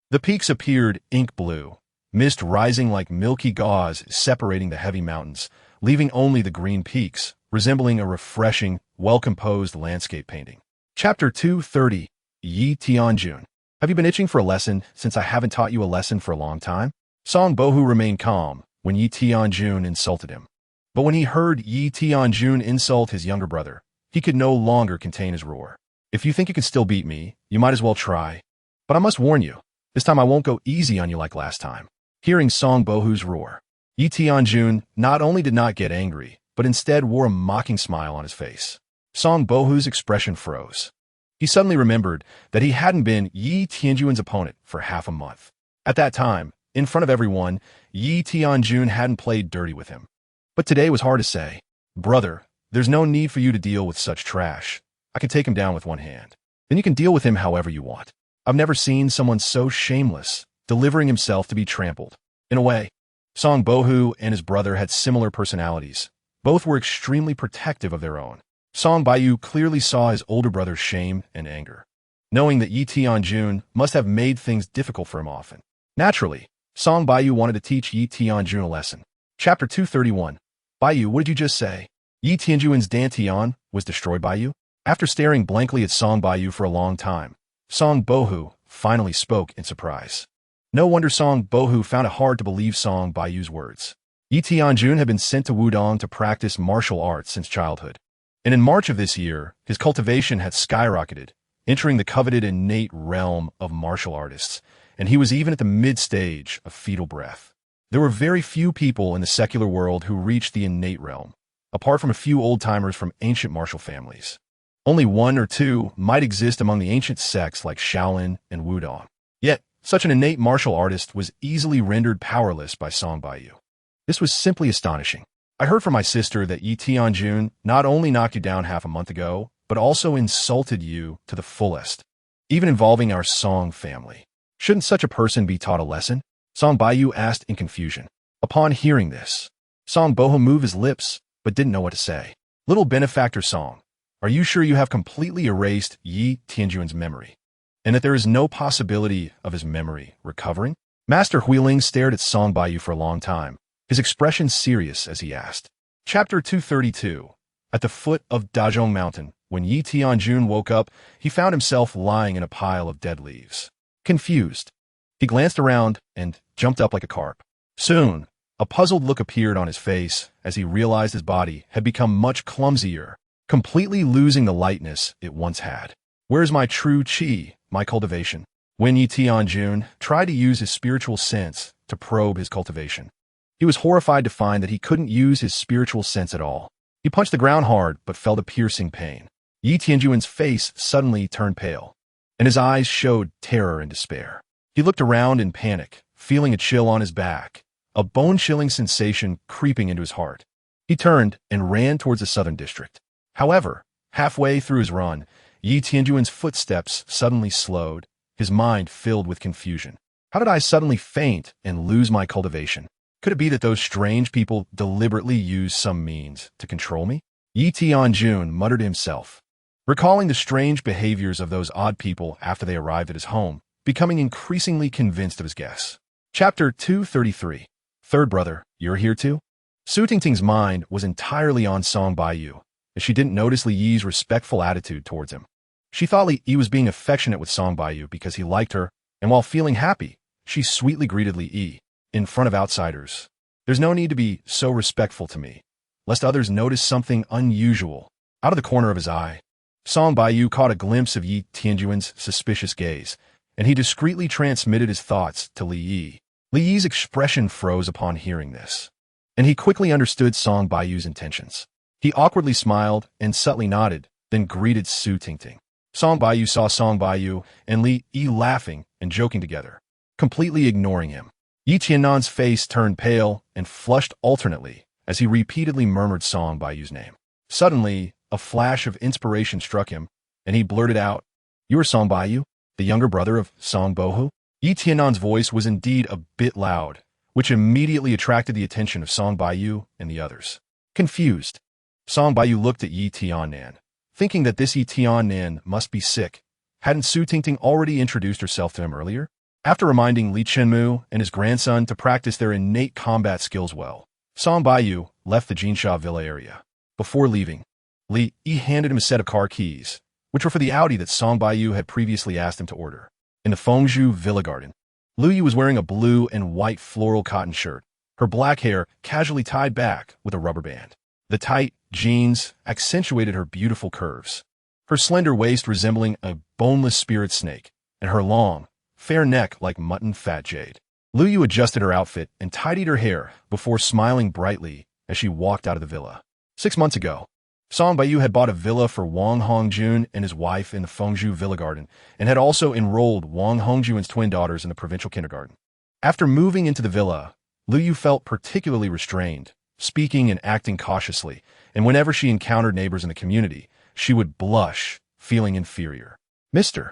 the peaks appeared ink blue, mist rising like milky gauze separating the heavy mountains, leaving only the green peaks, resembling a refreshing, well-composed landscape painting. Chapter 230, Yi Tianjun. Have you been itching for a lesson since I haven't taught you a lesson for a long time? Song Bohu remained calm when Yi Tianjun insulted him. But when he heard Yi Tianjun insult his younger brother, he could no longer contain his roar. If you think you can still beat me, you might as well try. But I must warn you, this time I won't go easy on you like last time. Hearing Song Bohu's roar, Yi Tianjun not only did not get angry, but instead wore a mocking smile on his face. Song Bohu's expression froze. He suddenly remembered that he hadn't been Yi Tianjun's opponent for half a month. At that time, in front of everyone, Yi Tianjun hadn't played dirty with him. But today was hard to say. Brother, there's no need for you to deal with such trash. I can take him down with one hand. Then you can deal with him however you want. I've never seen someone so shameless, delivering himself to be trampled. In a way, Song Bohu and his brother had similar personalities. Both were extremely protective of their own. Song Baiyu clearly saw his older brother's shame and anger, knowing that Yi Tianjun must have made things difficult for him often. Naturally, Song Baiyu wanted to teach Yi Tianjun a lesson. Chapter 231. Baiyu, what did you just say? Yi Tianjun's Dantian was destroyed by you? After staring blankly at Song Baiyu for a long time, Song Bohu finally spoke in surprise. No wonder Song Bohu found it hard to believe Song Baiyu's words. Yi Tianjun had been sent to Wudong to practice martial arts since childhood. And in March of this year, his cultivation had skyrocketed, entering the coveted innate realm of martial artists, and he was even at the mid-stage of fetal breath. There were very few people in the secular world who reached the innate realm, apart from a few old-timers from ancient martial families. Only one or two might exist among the ancient sects like Shaolin and Wudong. Yet, such an innate martial artist was easily rendered powerless by Song Baiyu. This was simply astonishing. I heard from my sister that Yi Tianjun not only knocked you down half a month ago, but also insulted you to the fullest, even involving our Song family. Shouldn't such a person be taught a lesson? Song Baiyu asked in confusion. Upon hearing this, Song Bohu moved his lips, but didn't know what to say. Little benefactor Song, are you sure you have completely erased Yi Tianjun's memory, and that there is no possibility of his memory recovering? Master Huiling stared at Song Baiyu for a long time, his expression serious as he asked. Chapter 232. At the foot of Dazhong Mountain, when Yi Tianjun woke up, he found himself lying in a pile of dead leaves. Confused, he glanced around and jumped up like a carp. Soon, a puzzled look appeared on his face as he realized his body had become much clumsier, completely losing the lightness it once had. Where's my true qi, my cultivation? When Yi Tianjun tried to use his spiritual sense to probe his cultivation, he was horrified to find that he couldn't use his spiritual sense at all. He punched the ground hard but felt a piercing pain. Yi Tianjun's face suddenly turned pale, and his eyes showed terror and despair. He looked around in panic, feeling a chill on his back, a bone-chilling sensation creeping into his heart. He turned and ran towards the southern district. However, halfway through his run, Yi Tianjun's footsteps suddenly slowed, his mind filled with confusion. How did I suddenly faint and lose my cultivation? Could it be that those strange people deliberately used some means to control me? Yi Tianjun muttered to himself, recalling the strange behaviors of those odd people after they arrived at his home, becoming increasingly convinced of his guess. Chapter 233. Third brother, you're here too? Su Tingting's mind was entirely on Song Baiyu, as she didn't notice Li Yi's respectful attitude towards him. She thought Li Yi was being affectionate with Song Baiyu because he liked her, and while feeling happy, she sweetly greeted Li Yi in front of outsiders. There's no need to be so respectful to me, lest others notice something unusual. Out of the corner of his eye, Song Baiyu caught a glimpse of Yi Tianjuan's suspicious gaze, and he discreetly transmitted his thoughts to Li Yi. Li Yi's expression froze upon hearing this, and he quickly understood Song Baiyu's intentions. He awkwardly smiled and subtly nodded, then greeted Su Tingting. Song Baiyu saw Song Baiyu and Li Yi laughing and joking together, completely ignoring him. Yi Tiannan's face turned pale and flushed alternately as he repeatedly murmured Song Baiyu's name. Suddenly, a flash of inspiration struck him, and he blurted out, "You are Song Baiyu, the younger brother of Song Bohu?" Yi Tiannan's voice was indeed a bit loud, which immediately attracted the attention of Song Baiyu and the others. Confused, Song Baiyu looked at Yi Tiannan, thinking that this Yi Tiannan must be sick. Hadn't Su Tingting already introduced herself to him earlier? After reminding Li Chenmu and his grandson to practice their innate combat skills well, Song Baiyu left the Jinsha Villa area. Before leaving, Li Yi handed him a set of car keys, which were for the Audi that Song Baiyu had previously asked him to order. In the Fengzhou Villa garden, Lu Yi was wearing a blue and white floral cotton shirt, her black hair casually tied back with a rubber band. The tight jeans accentuated her beautiful curves, her slender waist resembling a boneless spirit snake, and her long, fair neck like mutton fat jade. Lu Yu adjusted her outfit and tidied her hair before smiling brightly as she walked out of the villa. 6 months ago, Song Baiyu had bought a villa for Wang Hongjun and his wife in the Fengzhou Villa Garden and had also enrolled Wang Hongjun's twin daughters in the provincial kindergarten. After moving into the villa, Lu Yu felt particularly restrained, speaking and acting cautiously, and whenever she encountered neighbors in the community, she would blush, feeling inferior. "Mr.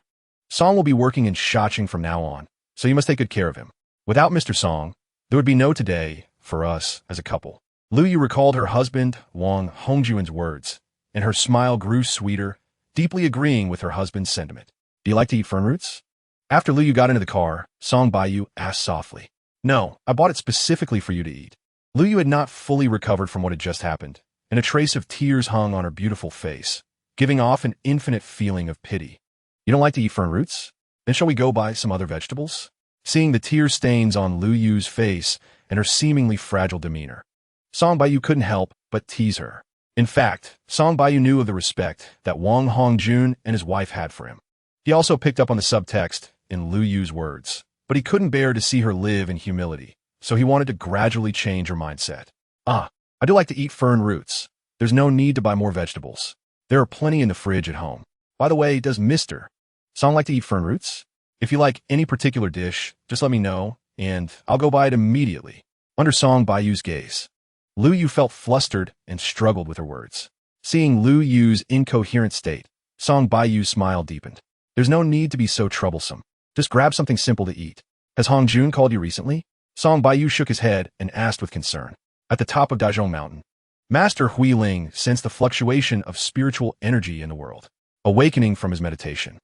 Song will be working in Shaching from now on, so you must take good care of him. Without Mr. Song, there would be no today for us as a couple." Lu Yu recalled her husband Wang Hongjuan's words, and her smile grew sweeter, deeply agreeing with her husband's sentiment. "Do you like to eat fern roots?" After Lu Yu got into the car, Song Baiyu asked softly. "No, I bought it specifically for you to eat." Lu Yu had not fully recovered from what had just happened, and a trace of tears hung on her beautiful face, giving off an infinite feeling of pity. "You don't like to eat fern roots? Then shall we go buy some other vegetables?" Seeing the tear stains on Lu Yu's face and her seemingly fragile demeanor, Song Baiyu couldn't help but tease her. In fact, Song Baiyu knew of the respect that Wang Hongjun and his wife had for him. He also picked up on the subtext in Lu Yu's words, but he couldn't bear to see her live in humility, so he wanted to gradually change her mindset. "I do like to eat fern roots. There's no need to buy more vegetables. There are plenty in the fridge at home. By the way, does Mr. Song like to eat fern roots? If you like any particular dish, just let me know, and I'll go buy it immediately." Under Song Baiyu's gaze, Lu Yu felt flustered and struggled with her words. Seeing Lu Yu's incoherent state, Song Baiyu's smile deepened. "There's no need to be so troublesome. Just grab something simple to eat. Has Hongjun called you recently?" Song Baiyu shook his head and asked with concern. At the top of Dazhong Mountain, Master Huiling sensed the fluctuation of spiritual energy in the world. Awakening from his meditation,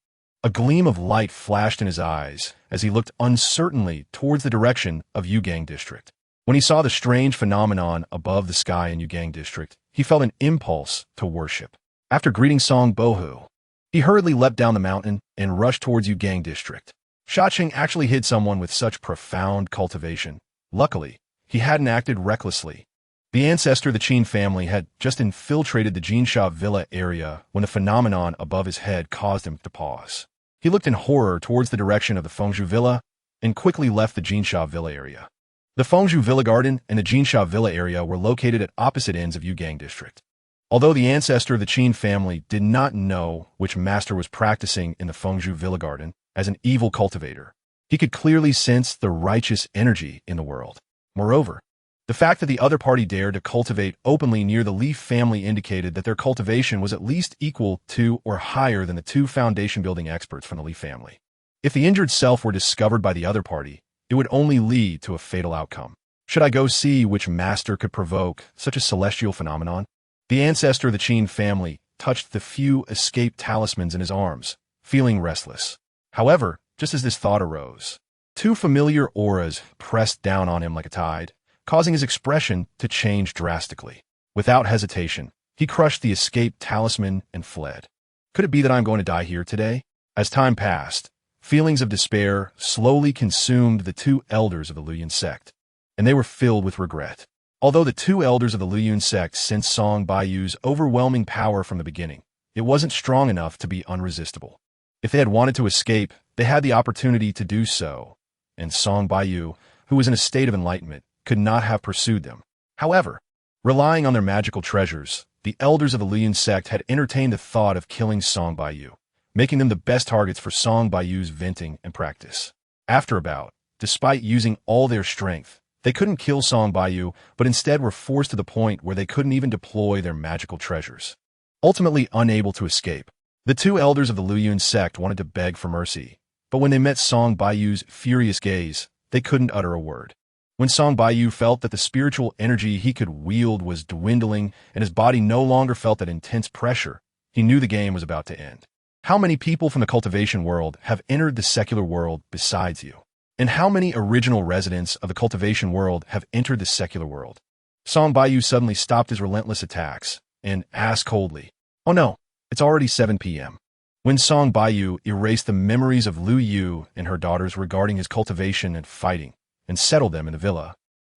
a gleam of light flashed in his eyes as he looked uncertainly towards the direction of Yugang District. When he saw the strange phenomenon above the sky in Yugang District, he felt an impulse to worship. After greeting Song Bohu, he hurriedly leapt down the mountain and rushed towards Yugang District. Shaching actually hid someone with such profound cultivation. Luckily, he hadn't acted recklessly. The ancestor of the Qin family had just infiltrated the Jinsha Villa area when the phenomenon above his head caused him to pause. He looked in horror towards the direction of the Fengzhou Villa and quickly left the Jinsha Villa area. The Fengzhou Villa Garden and the Jinsha Villa area were located at opposite ends of Yugang District. Although the ancestor of the Qin family did not know which master was practicing in the Fengzhou Villa Garden as an evil cultivator, he could clearly sense the righteous energy in the world. Moreover, the fact that the other party dared to cultivate openly near the Li family indicated that their cultivation was at least equal to or higher than the two foundation building experts from the Li family. If the injured self were discovered by the other party, it would only lead to a fatal outcome. Should I go see which master could provoke such a celestial phenomenon? The ancestor of the Qin family touched the few escaped talismans in his arms, feeling restless. However, just as this thought arose, two familiar auras pressed down on him like a tide, causing his expression to change drastically. Without hesitation, he crushed the escaped talisman and fled. Could it be that I'm going to die here today? As time passed, feelings of despair slowly consumed the two elders of the Luyun sect, and they were filled with regret. Although the two elders of the Luyun sect sensed Song Baiyu's overwhelming power from the beginning, it wasn't strong enough to be unresistible. If they had wanted to escape, they had the opportunity to do so, and Song Baiyu, who was in a state of enlightenment, could not have pursued them. However, relying on their magical treasures, the elders of the Lian sect had entertained the thought of killing Song Baiyu, making them the best targets for Song Baiyu's venting and practice. After a bout, despite using all their strength, they couldn't kill Song Baiyu, but instead were forced to the point where they couldn't even deploy their magical treasures. Ultimately unable to escape, the two elders of the Liyun sect wanted to beg for mercy, but when they met Song Baiyu's furious gaze, they couldn't utter a word. When Song Baiyu felt that the spiritual energy he could wield was dwindling and his body no longer felt that intense pressure, he knew the game was about to end. How many people from the cultivation world have entered the secular world besides you? And how many original residents of the cultivation world have entered the secular world? Song Baiyu suddenly stopped his relentless attacks and asked coldly, "Oh no, it's already 7 p.m. When Song Baiyu erased the memories of Lu Yu and her daughters regarding his cultivation and fighting, and settled them in the villa,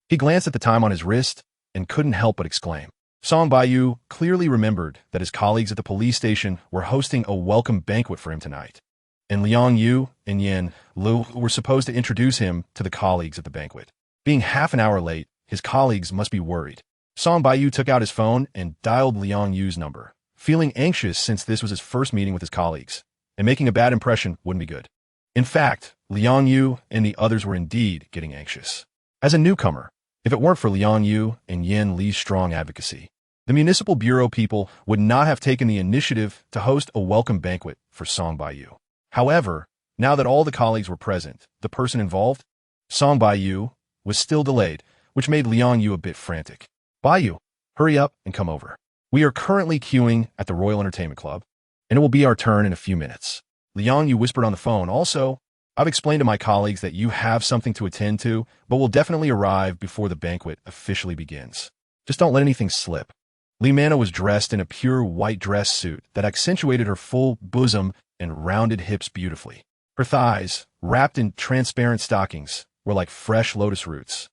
he glanced at the time on his wrist and couldn't help but exclaim. Song Baiyu clearly remembered that his colleagues at the police station were hosting a welcome banquet for him tonight, and Liang Yu and Yin Lu were supposed to introduce him to the colleagues at the banquet. Being half an hour late, his colleagues must be worried. Song Baiyu took out his phone and dialed Liang Yu's number, feeling anxious since this was his first meeting with his colleagues, and making a bad impression wouldn't be good. In fact, Liang Yu and the others were indeed getting anxious. As a newcomer, if it weren't for Liang Yu and Yin Li's strong advocacy, the municipal bureau people would not have taken the initiative to host a welcome banquet for Song Baiyu. However, now that all the colleagues were present, the person involved, Song Baiyu, was still delayed, which made Liang Yu a bit frantic. "Baiyu, hurry up and come over. We are currently queuing at the Royal Entertainment Club, and it will be our turn in a few minutes." Liang Yu whispered on the phone, "Also, I've explained to my colleagues that you have something to attend to, but will definitely arrive before the banquet officially begins. Just don't let anything slip." Li Mana was dressed in a pure white dress suit that accentuated her full bosom and rounded hips beautifully. Her thighs, wrapped in transparent stockings, were like fresh lotus roots,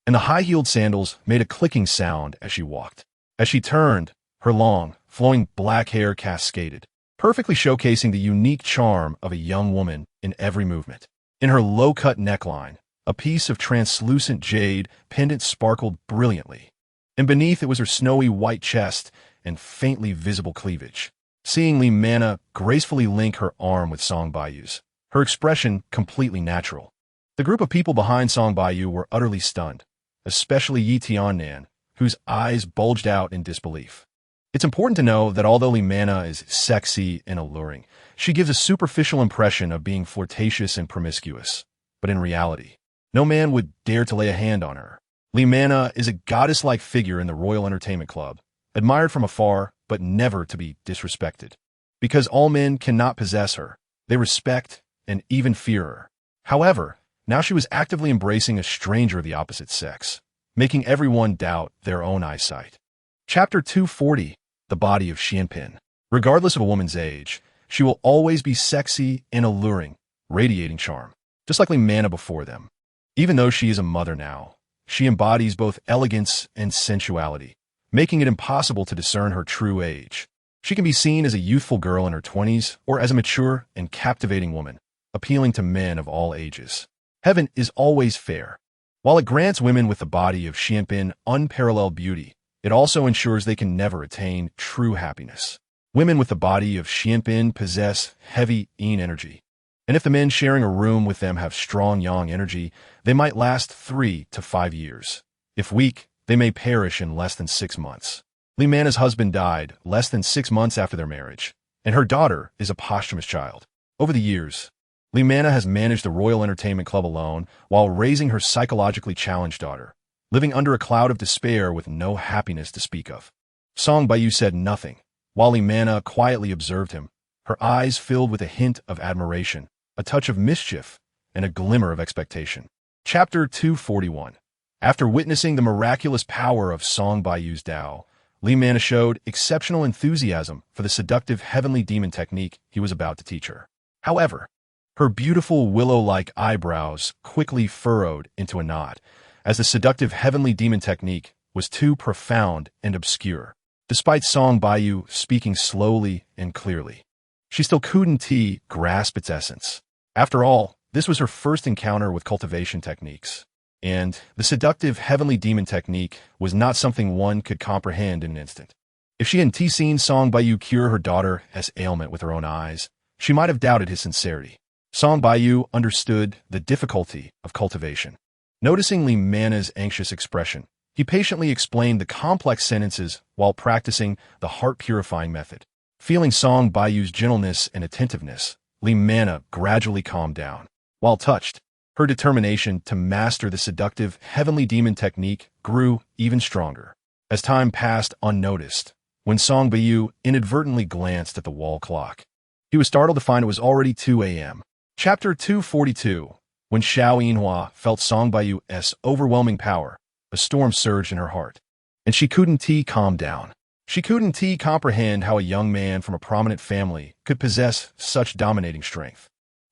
and the high-heeled sandals made a clicking sound as she walked. As she turned, her long, flowing black hair cascaded, perfectly showcasing the unique charm of a young woman in every movement. In her low-cut neckline, a piece of translucent jade pendant sparkled brilliantly, and beneath it was her snowy white chest and faintly visible cleavage. Seeing Li Mana gracefully link her arm with Song Baiyu's, her expression completely natural. The group of people behind Song Baiyu were utterly stunned, especially Yi Tiannan, whose eyes bulged out in disbelief. It's important to know that although Li Mana is sexy and alluring, she gives a superficial impression of being flirtatious and promiscuous. But in reality, no man would dare to lay a hand on her. Li Mana is a goddess-like figure in the Royal Entertainment Club, admired from afar, but never to be disrespected. Because all men cannot possess her, they respect and even fear her. However, now she was actively embracing a stranger of the opposite sex, making everyone doubt their own eyesight. Chapter 240, The Body of Xianpin. Regardless of a woman's age, she will always be sexy and alluring, radiating charm, just like Li Mana before them. Even though she is a mother now, she embodies both elegance and sensuality, making it impossible to discern her true age. She can be seen as a youthful girl in her 20s or as a mature and captivating woman, appealing to men of all ages. Heaven is always fair. While it grants women with the body of Xianpin unparalleled beauty, it also ensures they can never attain true happiness. Women with the body of Xianpin possess heavy yin energy, and if the men sharing a room with them have strong yang energy, they might last 3 to 5 years. If weak, they may perish in less than 6 months. Li Mana's husband died less than 6 months after their marriage, and her daughter is a posthumous child. Over the years, Li Mana has managed the Royal Entertainment Club alone while raising her psychologically challenged daughter, living under a cloud of despair with no happiness to speak of. Song Baiyu said nothing, while Li Mana quietly observed him, her eyes filled with a hint of admiration, a touch of mischief, and a glimmer of expectation. Chapter 241. After witnessing the miraculous power of Song Baiyu's Tao, Li Mana showed exceptional enthusiasm for the seductive heavenly demon technique he was about to teach her. However, her beautiful willow-like eyebrows quickly furrowed into a knot, as the seductive heavenly demon technique was too profound and obscure. despite Song Baiyu speaking slowly and clearly. She still couldn't grasp its essence. After all, this was her first encounter with cultivation techniques, and the seductive heavenly demon technique was not something one could comprehend in an instant. If she hadn't seen Song Baiyu cure her daughter's ailment with her own eyes, she might have doubted his sincerity. Song Baiyu understood the difficulty of cultivation. Noticing Li Mana's anxious expression, he patiently explained the complex sentences while practicing the heart-purifying method. Feeling Song Baiyu's gentleness and attentiveness, Li Mana gradually calmed down. While touched, her determination to master the seductive heavenly demon technique grew even stronger. As time passed unnoticed, when Song Baiyu inadvertently glanced at the wall clock, he was startled to find it was already 2 a.m. Chapter 242. When Xiao Yinhua felt Song Baiyu's overwhelming power, a storm surged in her heart, and she couldn't calm down. She couldn't comprehend how a young man from a prominent family could possess such dominating strength.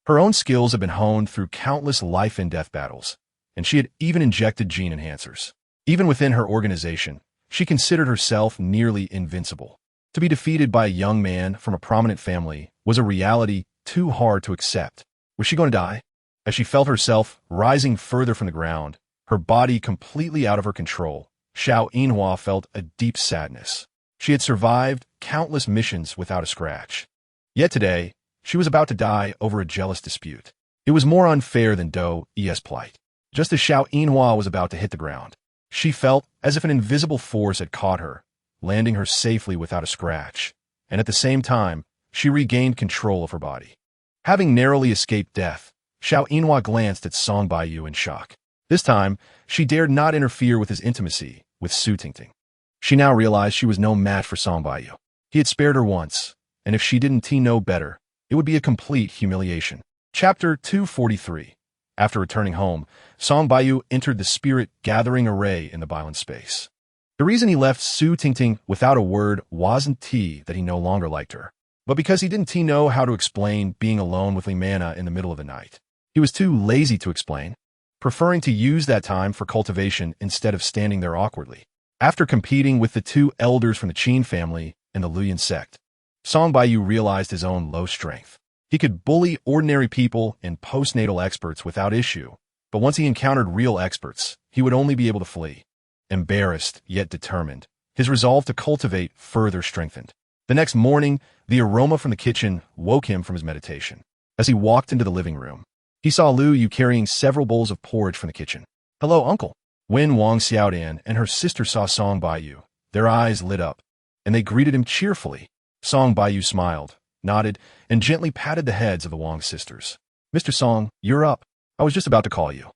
Her own skills had been honed through countless life-and-death battles, and she had even injected gene enhancers. Even within her organization, she considered herself nearly invincible. To be defeated by a young man from a prominent family was a reality too hard to accept. Was she going to die? As she felt herself rising further from the ground, her body completely out of her control, Xiao Yinhua felt a deep sadness. She had survived countless missions without a scratch. Yet today, she was about to die over a jealous dispute. It was more unfair than Dou's plight. Just as Xiao Yinhua was about to hit the ground, she felt as if an invisible force had caught her, landing her safely without a scratch, and at the same time, she regained control of her body. Having narrowly escaped death, Xiao Yinhua glanced at Song Baiyu in shock. This time, she dared not interfere with his intimacy with Su Tingting. She now realized she was no match for Song Baiyu. He had spared her once, and if she didn't know better, it would be a complete humiliation. Chapter 243. After returning home, Song Baiyu entered the spirit-gathering array in the Bailan space. The reason he left Su Tingting without a word wasn't that he no longer liked her, but because he didn't know how to explain being alone with Li Mana in the middle of the night. He was too lazy to explain, preferring to use that time for cultivation instead of standing there awkwardly. After competing with the two elders from the Qin family and the Luoyuan sect, Song Baiyu realized his own low strength. He could bully ordinary people and postnatal experts without issue, but once he encountered real experts, he would only be able to flee. Embarrassed, yet determined, his resolve to cultivate further strengthened. The next morning, the aroma from the kitchen woke him from his meditation. As he walked into the living room, he saw Lu Yu carrying several bowls of porridge from the kitchen. "Hello, uncle." When Wang Xiaodan and her sister saw Song Baiyu, their eyes lit up, and they greeted him cheerfully. Song Baiyu smiled, nodded, and gently patted the heads of the Wang sisters. "Mr. Song, you're up. I was just about to call you.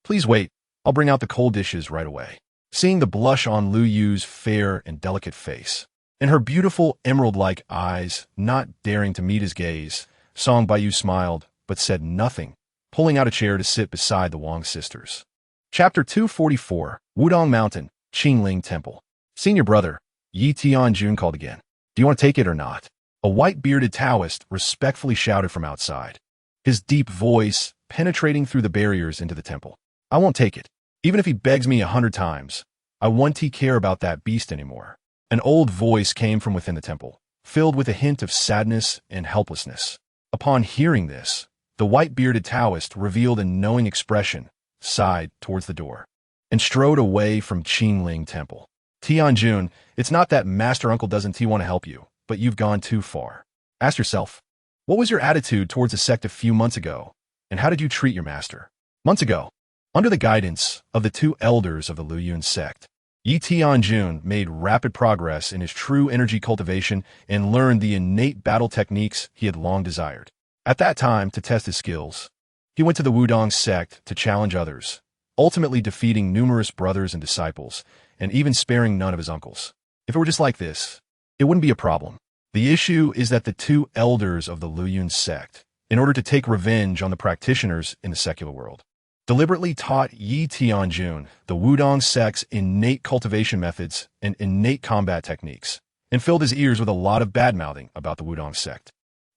Please wait, I'll bring out the cold dishes right away." Seeing the blush on Lu Yu's fair and delicate face, and her beautiful emerald-like eyes not daring to meet his gaze, Song Baiyu smiled, but said nothing, pulling out a chair to sit beside the Wang sisters. Chapter 244. Wudong Mountain, Qingling Temple. Senior brother, Yi Tianjun called again. "Do you want to take it or not?" A white-bearded Taoist respectfully shouted from outside, his deep voice penetrating through the barriers into the temple. "I won't take it. Even if he begs me 100 times, I won't care about that beast anymore." An old voice came from within the temple, filled with a hint of sadness and helplessness. Upon hearing this, the white-bearded Taoist revealed a knowing expression, sighed towards the door, and strode away from Qingling Temple. "Tianjun, it's not that Master Uncle doesn't want to help you, but you've gone too far. Ask yourself, what was your attitude towards the sect a few months ago, and how did you treat your master?" Months ago, under the guidance of the two elders of the Luoyuan sect, Yi Tianjun made rapid progress in his true energy cultivation and learned the innate battle techniques he had long desired. At that time, to test his skills, he went to the Wudong sect to challenge others, ultimately defeating numerous brothers and disciples, and even sparing none of his uncles. If it were just like this, it wouldn't be a problem. The issue is that the two elders of the Luoyuan sect, in order to take revenge on the practitioners in the secular world, deliberately taught Yi Tianjun the Wudong sect's innate cultivation methods and innate combat techniques, and filled his ears with a lot of bad-mouthing about the Wudong sect.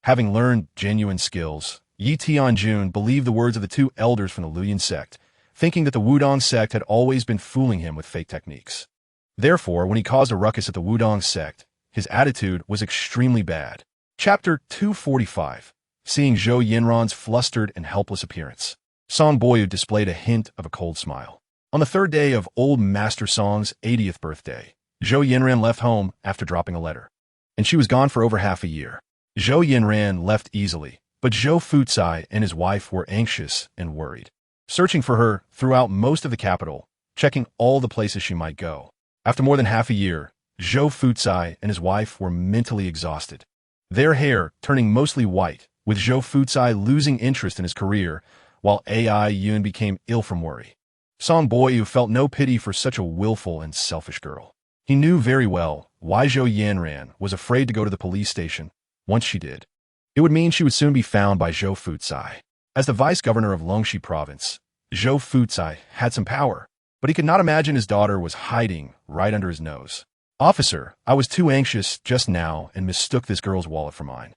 Having learned genuine skills, Yi Tianjun believed the words of the two elders from the Luoyuan sect, thinking that the Wudong sect had always been fooling him with fake techniques. Therefore, when he caused a ruckus at the Wudong sect, his attitude was extremely bad. Chapter 245. Seeing Zhou Yinran's flustered and helpless appearance, Song Baiyu displayed a hint of a cold smile. On the third day of Old Master Song's 80th birthday, Zhou Yinran left home after dropping a letter, and she was gone for over half a year. Zhou Yinran left easily, but Zhou Fucai and his wife were anxious and worried, searching for her throughout most of the capital, checking all the places she might go. After more than half a year, Zhou Fucai and his wife were mentally exhausted, their hair turning mostly white, with Zhou Fucai losing interest in his career, while Ai Yun became ill from worry. Song Baiyu felt no pity for such a willful and selfish girl. He knew very well why Zhou Yanran was afraid to go to the police station. Once she did, it would mean she would soon be found by Zhou Fucai. As the vice-governor of Longxi province, Zhou Fucai had some power, but he could not imagine his daughter was hiding right under his nose. "Officer, I was too anxious just now and mistook this girl's wallet for mine.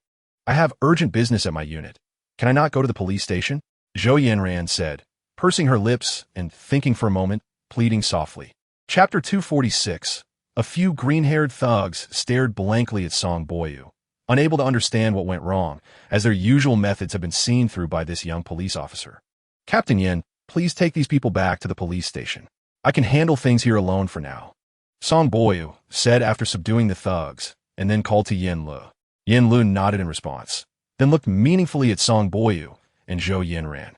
I have urgent business at my unit. Can I not go to the police station?" Zhou Yanran said, pursing her lips and thinking for a moment, pleading softly. Chapter 246. A few green-haired thugs stared blankly at Song Baiyu, unable to understand what went wrong, as their usual methods had been seen through by this young police officer. "Captain Yin, please take these people back to the police station. I can handle things here alone for now," Song Baiyu said after subduing the thugs, and then called to Yin Lu. Yin Lu nodded in response, then looked meaningfully at Song Baiyu and Zhou Yinran,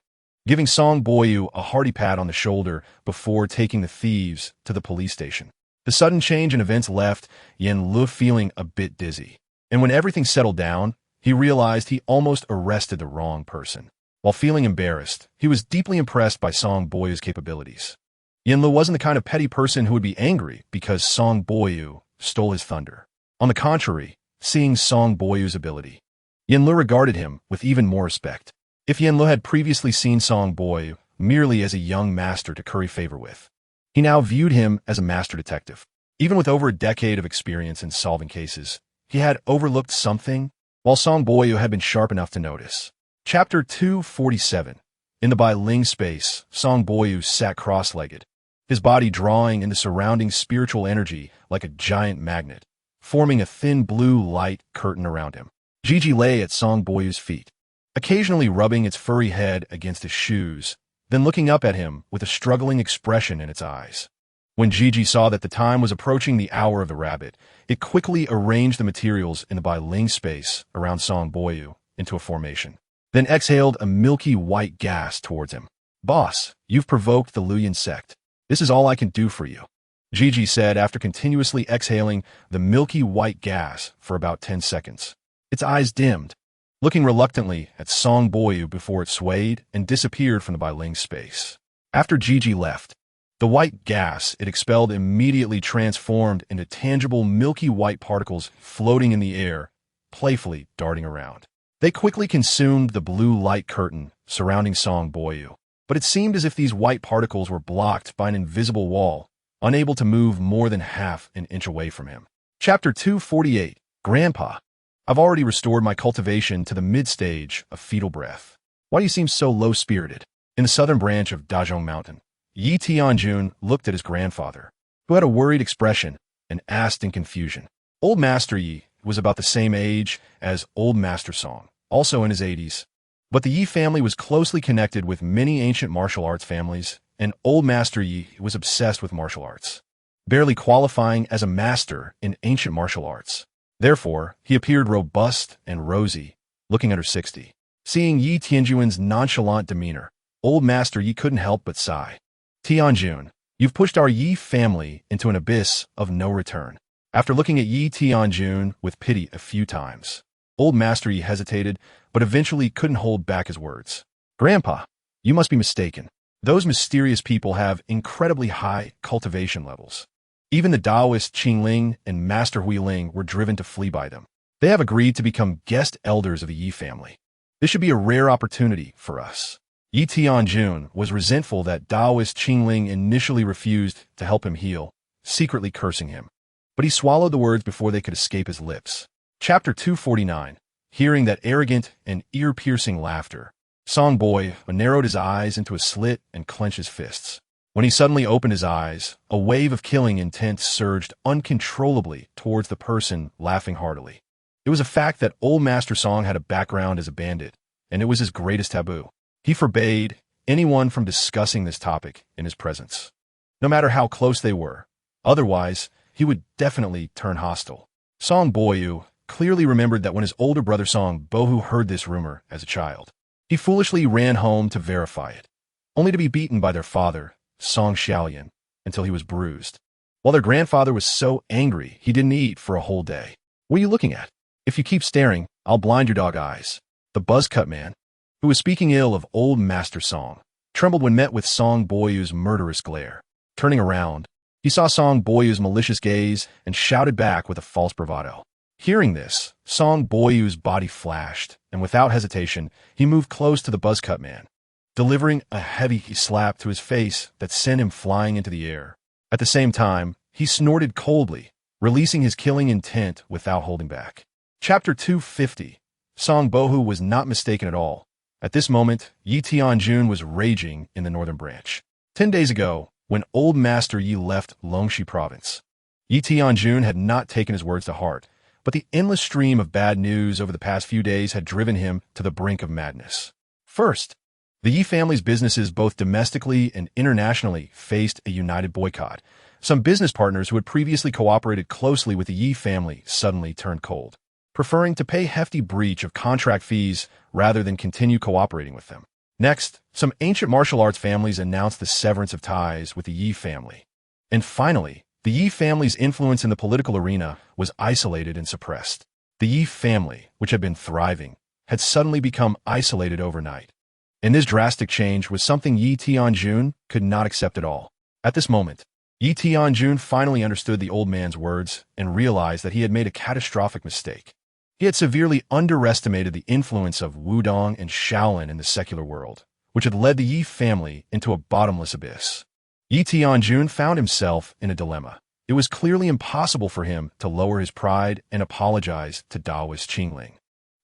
giving Song Baiyu a hearty pat on the shoulder before taking the thieves to the police station. The sudden change in events left Yin Lu feeling a bit dizzy, and when everything settled down, he realized he almost arrested the wrong person. While feeling embarrassed, he was deeply impressed by Song Baiyu's capabilities. Yin Lu wasn't the kind of petty person who would be angry because Song Baiyu stole his thunder. On the contrary, seeing Song Baiyu's ability, Yin Lu regarded him with even more respect. If Yin Lu had previously seen Song Baiyu merely as a young master to curry favor with, he now viewed him as a master detective. Even with over a decade of experience in solving cases, he had overlooked something, while Song Baiyu had been sharp enough to notice. Chapter 247. In the Bailing space, Song Baiyu sat cross-legged, his body drawing in the surrounding spiritual energy like a giant magnet, forming a thin blue light curtain around him. Gigi lay at Song Baiyu's feet, occasionally rubbing its furry head against his shoes, then looking up at him with a struggling expression in its eyes. When Gigi saw that the time was approaching the hour of the rabbit, it quickly arranged the materials in the Bailing space around Song Baiyu into a formation, then exhaled a milky white gas towards him. "Boss, you've provoked the Luyan sect. This is all I can do for you," Gigi said after continuously exhaling the milky white gas for about 10 seconds. Its eyes dimmed, looking reluctantly at Song Baiyu before it swayed and disappeared from the Bailing space. After Gigi left, the white gas it expelled immediately transformed into tangible milky white particles floating in the air, playfully darting around. They quickly consumed the blue light curtain surrounding Song Baiyu, but it seemed as if these white particles were blocked by an invisible wall, unable to move more than half an inch away from him. Chapter 248. Grandpa, I've already restored my cultivation to the mid-stage of fetal breath. Why do you seem so low-spirited? In the southern branch of Dazhong Mountain, Yi Tianjun looked at his grandfather, who had a worried expression, and asked in confusion. Old Master Yi was about the same age as Old Master Song, also in his 80s. But the Yi family was closely connected with many ancient martial arts families, and Old Master Yi was obsessed with martial arts, barely qualifying as a master in ancient martial arts. Therefore, he appeared robust and rosy, looking under 60. Seeing Yi Tianjun's nonchalant demeanor, Old Master Yi couldn't help but sigh. "Tianjun, you've pushed our Yi family into an abyss of no return." After looking at Yi Tianjun with pity a few times, Old Master Yi hesitated, but eventually couldn't hold back his words. "Grandpa, you must be mistaken. Those mysterious people have incredibly high cultivation levels. Even the Taoist Qingling and Master Huiling were driven to flee by them. They have agreed to become guest elders of the Yi family. This should be a rare opportunity for us." Yi Tianjun was resentful that Taoist Qingling initially refused to help him heal, secretly cursing him. But he swallowed the words before they could escape his lips. Chapter 249. Hearing that arrogant and ear-piercing laughter, Song Baiyu narrowed his eyes into a slit and clenched his fists. When he suddenly opened his eyes, a wave of killing intent surged uncontrollably towards the person laughing heartily. It was a fact that old Master Song had a background as a bandit, and it was his greatest taboo. He forbade anyone from discussing this topic in his presence, no matter how close they were. Otherwise, he would definitely turn hostile. Song Baiyu clearly remembered that when his older brother Song Bohu heard this rumor as a child, he foolishly ran home to verify it, only to be beaten by their father, Song Xiaoyan, until he was bruised. While their grandfather was so angry, he didn't eat for a whole day. What are you looking at? If you keep staring, I'll blind your dog eyes. The buzzcut man, who was speaking ill of old Master Song, trembled when met with Song Boyu's murderous glare. Turning around, he saw Song Boyu's malicious gaze and shouted back with a false bravado. Hearing this, Song Boyu's body flashed, and without hesitation, he moved close to the buzzcut man, delivering a heavy slap to his face that sent him flying into the air. At the same time, he snorted coldly, releasing his killing intent without holding back. Chapter 250. Song Bohu was not mistaken at all. At this moment, Yi Tianjun was raging in the northern branch. 10 days ago, when old Master Yi left Longxi province, Yi Tianjun had not taken his words to heart, but the endless stream of bad news over the past few days had driven him to the brink of madness. First, the Yi family's businesses both domestically and internationally faced a united boycott. Some business partners who had previously cooperated closely with the Yi family suddenly turned cold, preferring to pay hefty breach of contract fees rather than continue cooperating with them. Next, some ancient martial arts families announced the severance of ties with the Yi family. And finally, the Yi family's influence in the political arena was isolated and suppressed. The Yi family, which had been thriving, had suddenly become isolated overnight. And this drastic change was something Yi Tianjun could not accept at all. At this moment, Yi Tianjun finally understood the old man's words and realized that he had made a catastrophic mistake. He had severely underestimated the influence of Wudong and Shaolin in the secular world, which had led the Yi family into a bottomless abyss. Yi Tianjun found himself in a dilemma. It was clearly impossible for him to lower his pride and apologize to Taoist Qingling,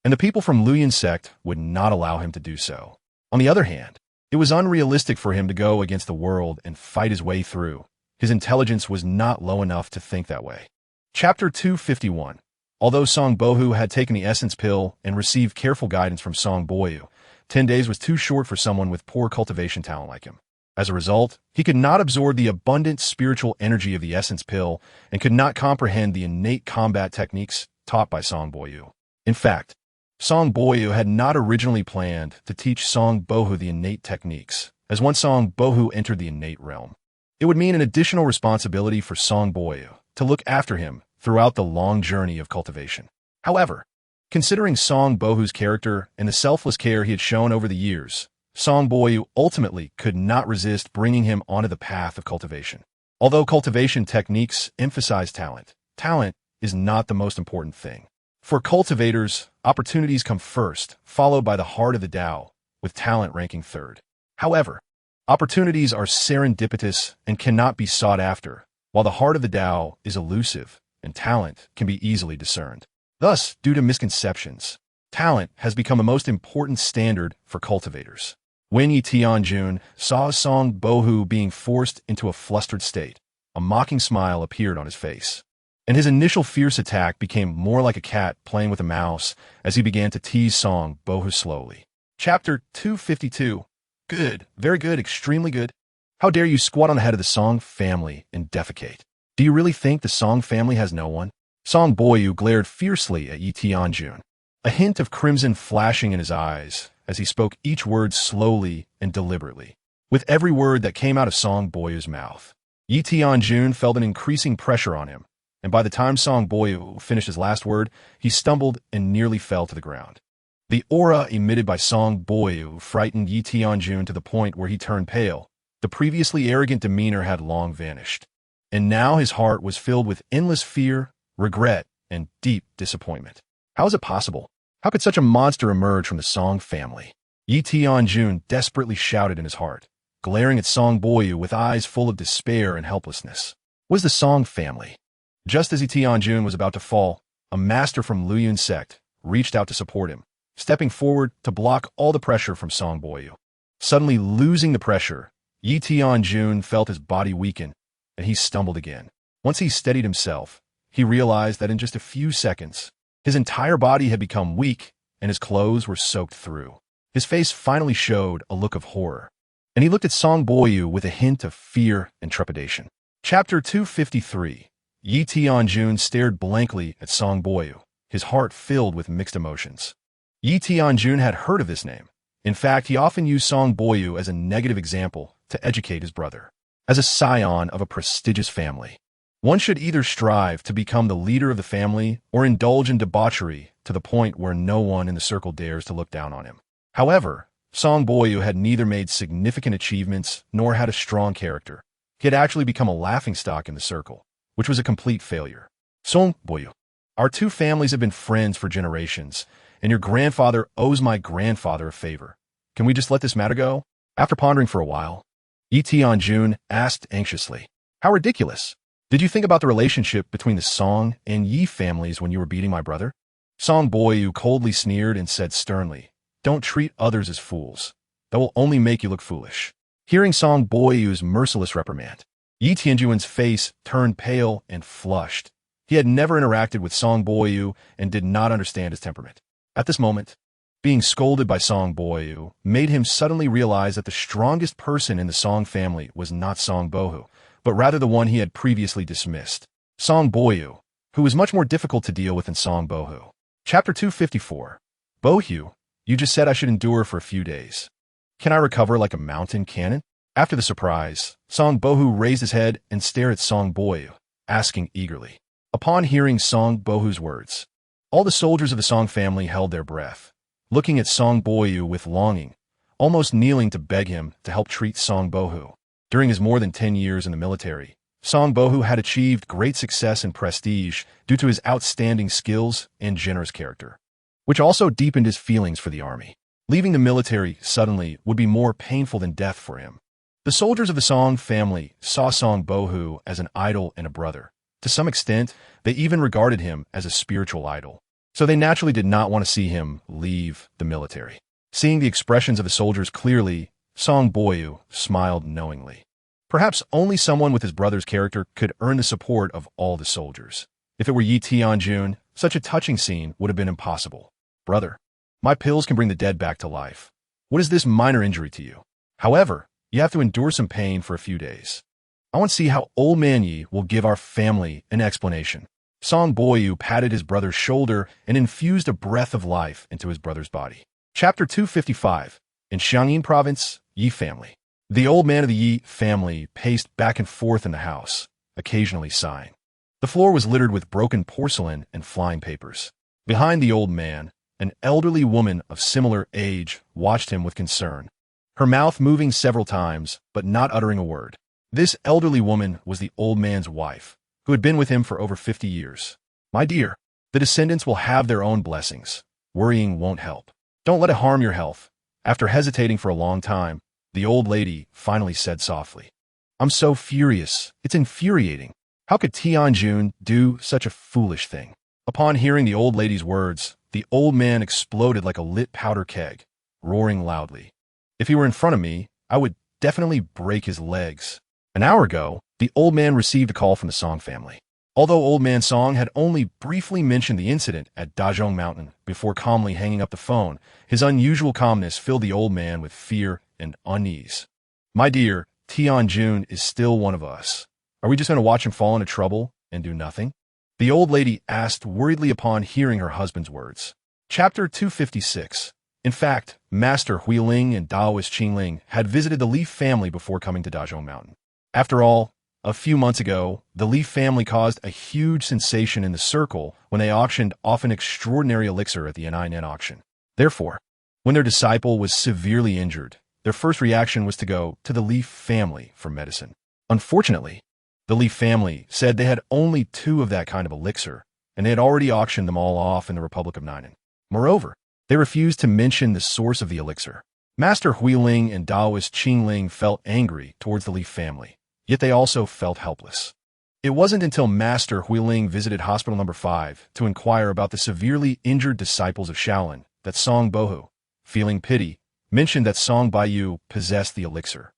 and the people from Luoyun sect would not allow him to do so. On the other hand, it was unrealistic for him to go against the world and fight his way through. His intelligence was not low enough to think that way. Chapter 251. Although Song Bohu had taken the essence pill and received careful guidance from Song Boyu, 10 days was too short for someone with poor cultivation talent like him. As a result, he could not absorb the abundant spiritual energy of the essence pill and could not comprehend the innate combat techniques taught by Song Boyu. In fact, Song Boyu had not originally planned to teach Song Bohu the innate techniques, as once Song Bohu entered the innate realm, it would mean an additional responsibility for Song Boyu to look after him throughout the long journey of cultivation. However, considering Song Bohu's character and the selfless care he had shown over the years, Song Boyu ultimately could not resist bringing him onto the path of cultivation. Although cultivation techniques emphasize talent, talent is not the most important thing. For cultivators, opportunities come first, followed by the heart of the Tao, with talent ranking third. However, opportunities are serendipitous and cannot be sought after, while the heart of the Tao is elusive and talent can be easily discerned. Thus, due to misconceptions, talent has become the most important standard for cultivators. When Yi Tianjun saw Song Bohu being forced into a flustered state, a mocking smile appeared on his face, and his initial fierce attack became more like a cat playing with a mouse as he began to tease Song Bohu slowly. Chapter 252. Good, very good, extremely good. How dare you squat on the head of the Song family and defecate? Do you really think the Song family has no one? Song Boyu glared fiercely at Yi Tianjun, a hint of crimson flashing in his eyes as he spoke each word slowly and deliberately. With every word that came out of Song Boyu's mouth, Yi Tianjun felt an increasing pressure on him, and by the time Song Boyu finished his last word, he stumbled and nearly fell to the ground. The aura emitted by Song Boyu frightened Yi Tianjun to the point where he turned pale. The previously arrogant demeanor had long vanished, and now his heart was filled with endless fear, regret, and deep disappointment. How is it possible? How could such a monster emerge from the Song family? Yi Tianjun desperately shouted in his heart, glaring at Song Boyu with eyes full of despair and helplessness. Was the Song family? Just as Yi Tianjun was about to fall, a master from Luoyun sect reached out to support him, stepping forward to block all the pressure from Song Boyu. Suddenly losing the pressure, Yi Tianjun felt his body weaken, and he stumbled again. Once he steadied himself, he realized that in just a few seconds, his entire body had become weak and his clothes were soaked through. His face finally showed a look of horror, and he looked at Song Baiyu with a hint of fear and trepidation. Chapter 253. Yi Tianjun stared blankly at Song Baiyu, his heart filled with mixed emotions. Yi Tianjun had heard of this name. In fact, he often used Song Baiyu as a negative example to educate his brother. As a scion of a prestigious family, one should either strive to become the leader of the family or indulge in debauchery to the point where no one in the circle dares to look down on him. However, Song Baiyu had neither made significant achievements nor had a strong character. He had actually become a laughingstock in the circle, which was a complete failure. Song Baiyu, our two families have been friends for generations, and your grandfather owes my grandfather a favor. Can we just let this matter go? After pondering for a while, Yi Tianjun asked anxiously, "How ridiculous! Did you think about the relationship between the Song and Yi families when you were beating my brother?" Song Baiyu coldly sneered and said sternly, "Don't treat others as fools. That will only make you look foolish." Hearing Song Baiyu's merciless reprimand, Yi Tianjun's face turned pale and flushed. He had never interacted with Song Baiyu and did not understand his temperament. At this moment, being scolded by Song Baiyu made him suddenly realize that the strongest person in the Song family was not Song Baiyu, but rather the one he had previously dismissed, Song Baiyu, who was much more difficult to deal with than Song Baiyu. Chapter 254. Baiyu, you just said I should endure for a few days. Can I recover like a mountain cannon? After the surprise, Song Baiyu raised his head and stared at Song Baiyu, asking eagerly. Upon hearing Song Baiyu's words, all the soldiers of the Song family held their breath, looking at Song Baiyu with longing, almost kneeling to beg him to help treat Song Baiyu. During his more than 10 years in the military, Song Baiyu had achieved great success and prestige due to his outstanding skills and generous character, which also deepened his feelings for the army. Leaving the military suddenly would be more painful than death for him. The soldiers of the Song family saw Song Baiyu as an idol and a brother. To some extent, they even regarded him as a spiritual idol. So they naturally did not want to see him leave the military. Seeing the expressions of the soldiers clearly, Song Baiyu smiled knowingly. Perhaps only someone with his brother's character could earn the support of all the soldiers. If it were Yi Tianjun, such a touching scene would have been impossible. Brother, my pills can bring the dead back to life. What is this minor injury to you? However, you have to endure some pain for a few days. I want to see how old man Yi will give our family an explanation. Song Baiyu patted his brother's shoulder and infused a breath of life into his brother's body. Chapter 255. In Xiangyin Province, Yi family. The old man of the Yi family paced back and forth in the house, occasionally sighing. The floor was littered with broken porcelain and flying papers. Behind the old man, an elderly woman of similar age watched him with concern, her mouth moving several times, but not uttering a word. This elderly woman was the old man's wife, who had been with him for over 50 years. My dear, the descendants will have their own blessings. Worrying won't help. Don't let it harm your health. After hesitating for a long time, the old lady finally said softly, I'm so furious. It's infuriating. How could Tianjun do such a foolish thing? Upon hearing the old lady's words, the old man exploded like a lit powder keg, roaring loudly. If he were in front of me, I would definitely break his legs. An hour ago, the old man received a call from the Song family. Although Old Man Song had only briefly mentioned the incident at Dazhong Mountain before calmly hanging up the phone, his unusual calmness filled the old man with fear and unease. My dear, Tianjun is still one of us. Are we just going to watch him fall into trouble and do nothing? The old lady asked worriedly upon hearing her husband's words. Chapter 256. In fact, Master Huiling and Taoist Qingling had visited the Leaf family before coming to Dazhong Mountain. After all, a few months ago, the Leaf family caused a huge sensation in the circle when they auctioned off an extraordinary elixir at the NIN auction. Therefore, when their disciple was severely injured, their first reaction was to go to the Leaf family for medicine. Unfortunately, the Leaf family said they had only 2 of that kind of elixir, and they had already auctioned them all off in the Republic of Ninen. Moreover, they refused to mention the source of the elixir. Master Huiling and Taoist Qingling felt angry towards the Leaf family, yet they also felt helpless. It wasn't until Master Huiling visited Hospital Number 5 to inquire about the severely injured disciples of Shaolin that Song Baiyu, feeling pity, mentioned that Song Baiyu possessed the elixir.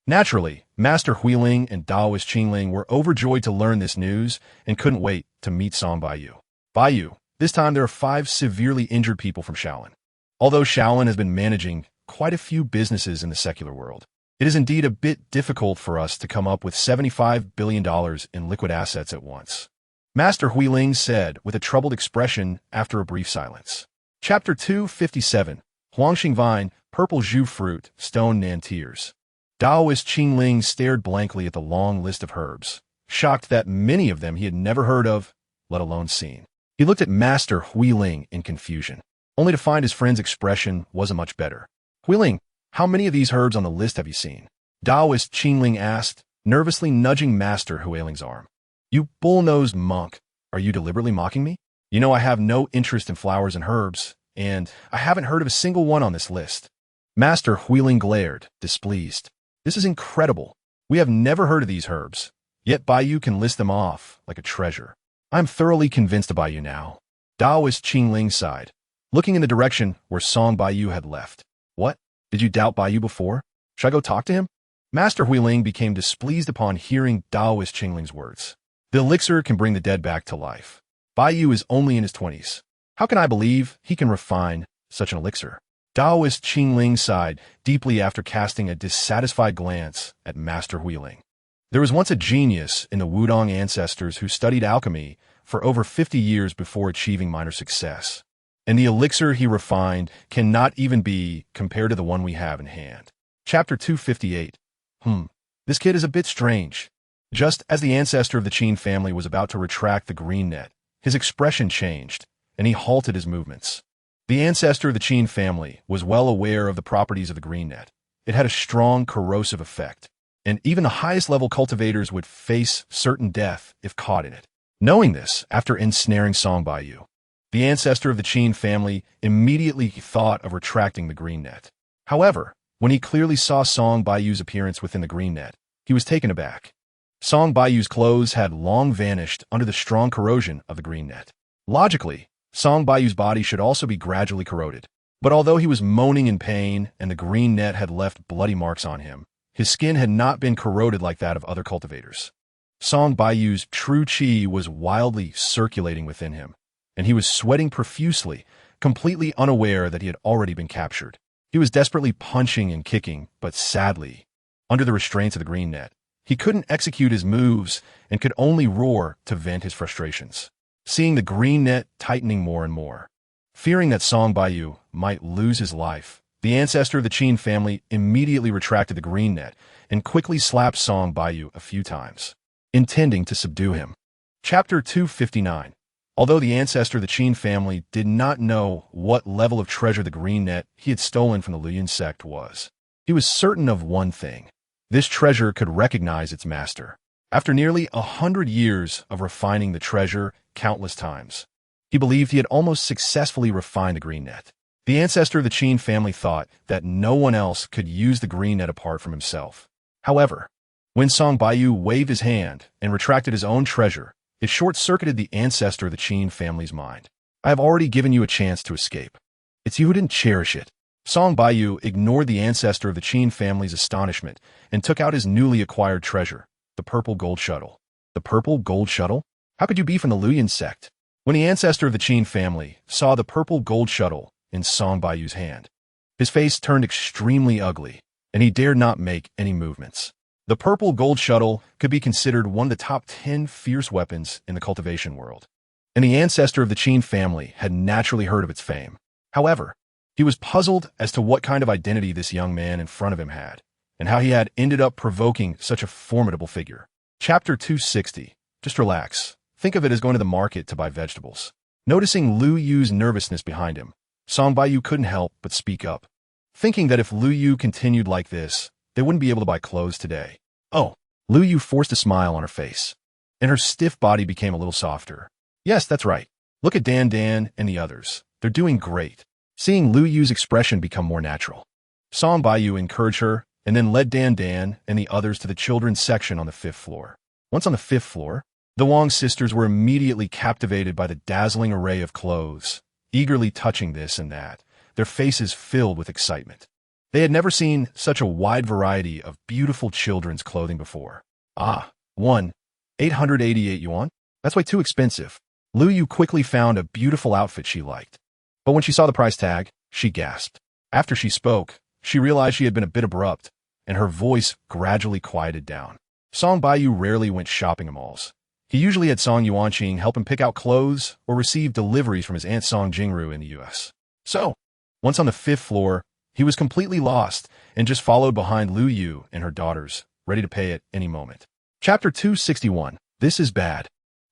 Naturally, Master Huiling and Taoist Qingling were overjoyed to learn this news and couldn't wait to meet Song Baiyu. Baiyu, this time there are 5 severely injured people from Shaolin. Although Shaolin has been managing quite a few businesses in the secular world, it is indeed a bit difficult for us to come up with $75 billion in liquid assets at once. Master Huiling said with a troubled expression after a brief silence. Chapter 257, Huangxing Vine, Purple Zhu Fruit, Stone Nan Tears. Taoist Qingling stared blankly at the long list of herbs, shocked that many of them he had never heard of, let alone seen. He looked at Master Huiling in confusion, only to find his friend's expression wasn't much better. Huiling, how many of these herbs on the list have you seen? Taoist Qingling asked, nervously nudging Master Huiling's arm. You bull-nosed monk, are you deliberately mocking me? You know I have no interest in flowers and herbs, and I haven't heard of a single one on this list. Master Huiling glared, displeased. This is incredible. We have never heard of these herbs, yet Baiyu can list them off like a treasure. I'm thoroughly convinced of Baiyu now. Taoist Qingling sighed, looking in the direction where Song Baiyu had left. What? Did you doubt Baiyu before? Should I go talk to him? Master Huiling became displeased upon hearing Taoist Qingling's words. The elixir can bring the dead back to life. Baiyu is only in his 20s. How can I believe he can refine such an elixir? Taoist Qingling sighed deeply after casting a dissatisfied glance at Master Huiling. There was once a genius in the Wudong ancestors who studied alchemy for over 50 years before achieving minor success. And the elixir he refined cannot even be compared to the one we have in hand. Chapter 258. This kid is a bit strange. Just as the ancestor of the Qin family was about to retract the green net, his expression changed, and he halted his movements. The ancestor of the Qin family was well aware of the properties of the green net. It had a strong corrosive effect, and even the highest level cultivators would face certain death if caught in it. Knowing this, after ensnaring Song Baiyu, the ancestor of the Qin family immediately thought of retracting the green net. However, when he clearly saw Song Baiyu's appearance within the green net, he was taken aback. Song Baiyu's clothes had long vanished under the strong corrosion of the green net. Logically, Song Baiyu's body should also be gradually corroded. But although he was moaning in pain and the green net had left bloody marks on him, his skin had not been corroded like that of other cultivators. Song Baiyu's true qi was wildly circulating within him, and he was sweating profusely, completely unaware that he had already been captured. He was desperately punching and kicking, but sadly, under the restraints of the green net, he couldn't execute his moves and could only roar to vent his frustrations. Seeing the green net tightening more and more, fearing that Song Baiyu might lose his life, the ancestor of the Qin family immediately retracted the green net and quickly slapped Song Baiyu a few times, intending to subdue him. Chapter 259. Although the ancestor of the Qin family did not know what level of treasure the green net he had stolen from the Luoyuan sect was, he was certain of one thing. This treasure could recognize its master. After nearly 100 years of refining the treasure countless times, he believed he had almost successfully refined the green net. The ancestor of the Qin family thought that no one else could use the green net apart from himself. However, when Song Baiyu waved his hand and retracted his own treasure, it short-circuited the ancestor of the Qin family's mind. I have already given you a chance to escape. It's you who didn't cherish it. Song Baiyu ignored the ancestor of the Qin family's astonishment and took out his newly acquired treasure, the purple gold shuttle. The purple gold shuttle? How could you be from the Luoyuan sect? When the ancestor of the Qin family saw the purple gold shuttle in Song Baiyu's hand, his face turned extremely ugly, and he dared not make any movements. The purple gold shuttle could be considered one of the top 10 fierce weapons in the cultivation world, and the ancestor of the Qin family had naturally heard of its fame. However, he was puzzled as to what kind of identity this young man in front of him had, and how he had ended up provoking such a formidable figure. Chapter 260. Just relax. Think of it as going to the market to buy vegetables. Noticing Lu Yu's nervousness behind him, Song Baiyu couldn't help but speak up, thinking that if Lu Yu continued like this, they wouldn't be able to buy clothes today. Oh, Lu Yu forced a smile on her face, and her stiff body became a little softer. Yes, that's right. Look at Dan Dan and the others. They're doing great. Seeing Lu Yu's expression become more natural, Song Baiyu encouraged her and then led Dan Dan and the others to the children's section on the 5th floor. Once on the 5th floor, the Wang sisters were immediately captivated by the dazzling array of clothes, eagerly touching this and that, their faces filled with excitement. They had never seen such a wide variety of beautiful children's clothing before. Ah, 888 yuan? That's way too expensive. Lu Yu quickly found a beautiful outfit she liked. But when she saw the price tag, she gasped. After she spoke, she realized she had been a bit abrupt, and her voice gradually quieted down. Song Baiyu rarely went shopping at malls. He usually had Song Yuanqing help him pick out clothes or receive deliveries from his aunt Song Jingru in the U.S. So, once on the 5th floor, he was completely lost and just followed behind Lu Yu and her daughters, ready to pay at any moment. Chapter 261. This is bad.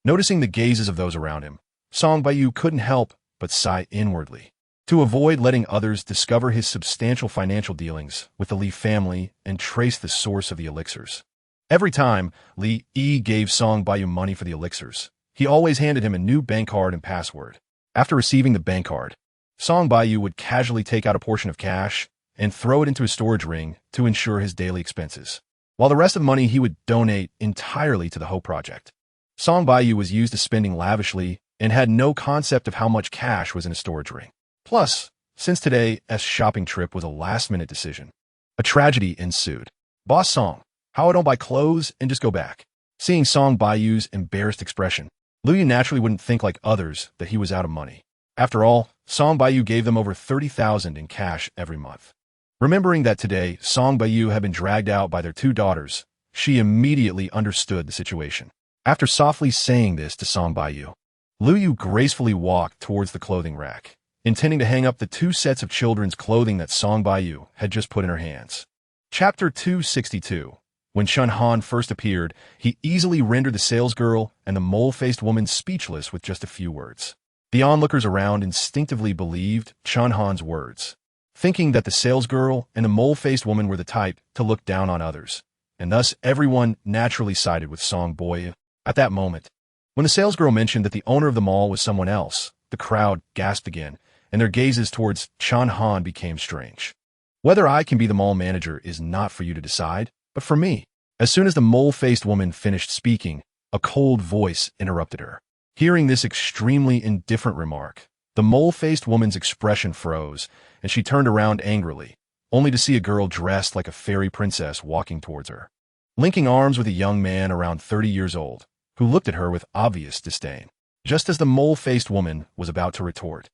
Noticing the gazes of those around him, Song Baiyu couldn't help but sigh inwardly. To avoid letting others discover his substantial financial dealings with the Li family and trace the source of the elixirs. Every time Li Yi gave Song Baiyu money for the elixirs, he always handed him a new bank card and password. After receiving the bank card, Song Baiyu would casually take out a portion of cash and throw it into his storage ring to ensure his daily expenses, while the rest of the money he would donate entirely to the Hope Project. Song Baiyu was used to spending lavishly and had no concept of how much cash was in his storage ring. Plus, since today's shopping trip was a last-minute decision, a tragedy ensued. Boss Song, how I don't buy clothes and just go back. Seeing Song Baiyu's embarrassed expression, Lu Yu naturally wouldn't think like others that he was out of money. After all, Song Baiyu gave them over 30,000 in cash every month. Remembering that today Song Baiyu had been dragged out by their 2 daughters, she immediately understood the situation. After softly saying this to Song Baiyu, Lu Yu gracefully walked towards the clothing rack, intending to hang up the 2 sets of children's clothing that Song Baiyu had just put in her hands. Chapter 262. When Chun Han first appeared, he easily rendered the salesgirl and the mole-faced woman speechless with just a few words. The onlookers around instinctively believed Chun Han's words, thinking that the salesgirl and the mole-faced woman were the type to look down on others, and thus everyone naturally sided with Song Baiyu. At that moment, when the salesgirl mentioned that the owner of the mall was someone else, the crowd gasped again, and their gazes towards Chun Han became strange. Whether I can be the mall manager is not for you to decide, but for me. As soon as the mole-faced woman finished speaking, a cold voice interrupted her. Hearing this extremely indifferent remark, the mole-faced woman's expression froze, and she turned around angrily, only to see a girl dressed like a fairy princess walking towards her, linking arms with a young man around 30 years old, who looked at her with obvious disdain. Just as the mole-faced woman was about to retort,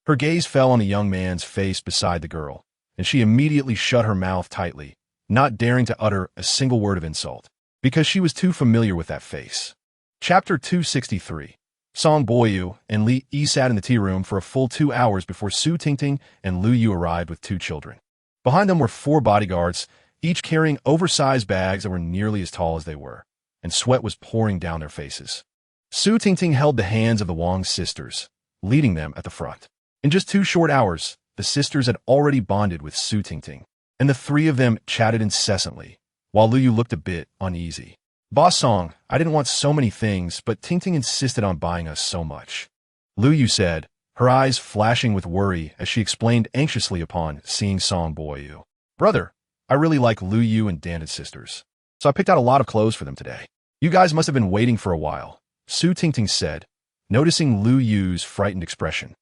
her gaze fell on the young man's face beside the girl, and she immediately shut her mouth tightly, not daring to utter a single word of insult, because she was too familiar with that face. Chapter 263. Song Baiyu and Li Yi sat in the tea room for a full 2 hours before Su Tingting and Lu Yu arrived with 2 children. Behind them were 4 bodyguards, each carrying oversized bags that were nearly as tall as they were, and sweat was pouring down their faces. Su Tingting held the hands of the Wang sisters, leading them at the front. In just 2 short hours, the sisters had already bonded with Su Tingting, and the 3 of them chatted incessantly, while Lu Yu looked a bit uneasy. Boss Song, I didn't want so many things, but Tingting insisted on buying us so much. Lu Yu said, her eyes flashing with worry as she explained anxiously upon seeing Song Baiyu. Brother, I really like Lu Yu and Danda's sisters, so I picked out a lot of clothes for them today. You guys must have been waiting for a while, Su Tingting said, noticing Lu Yu's frightened expression.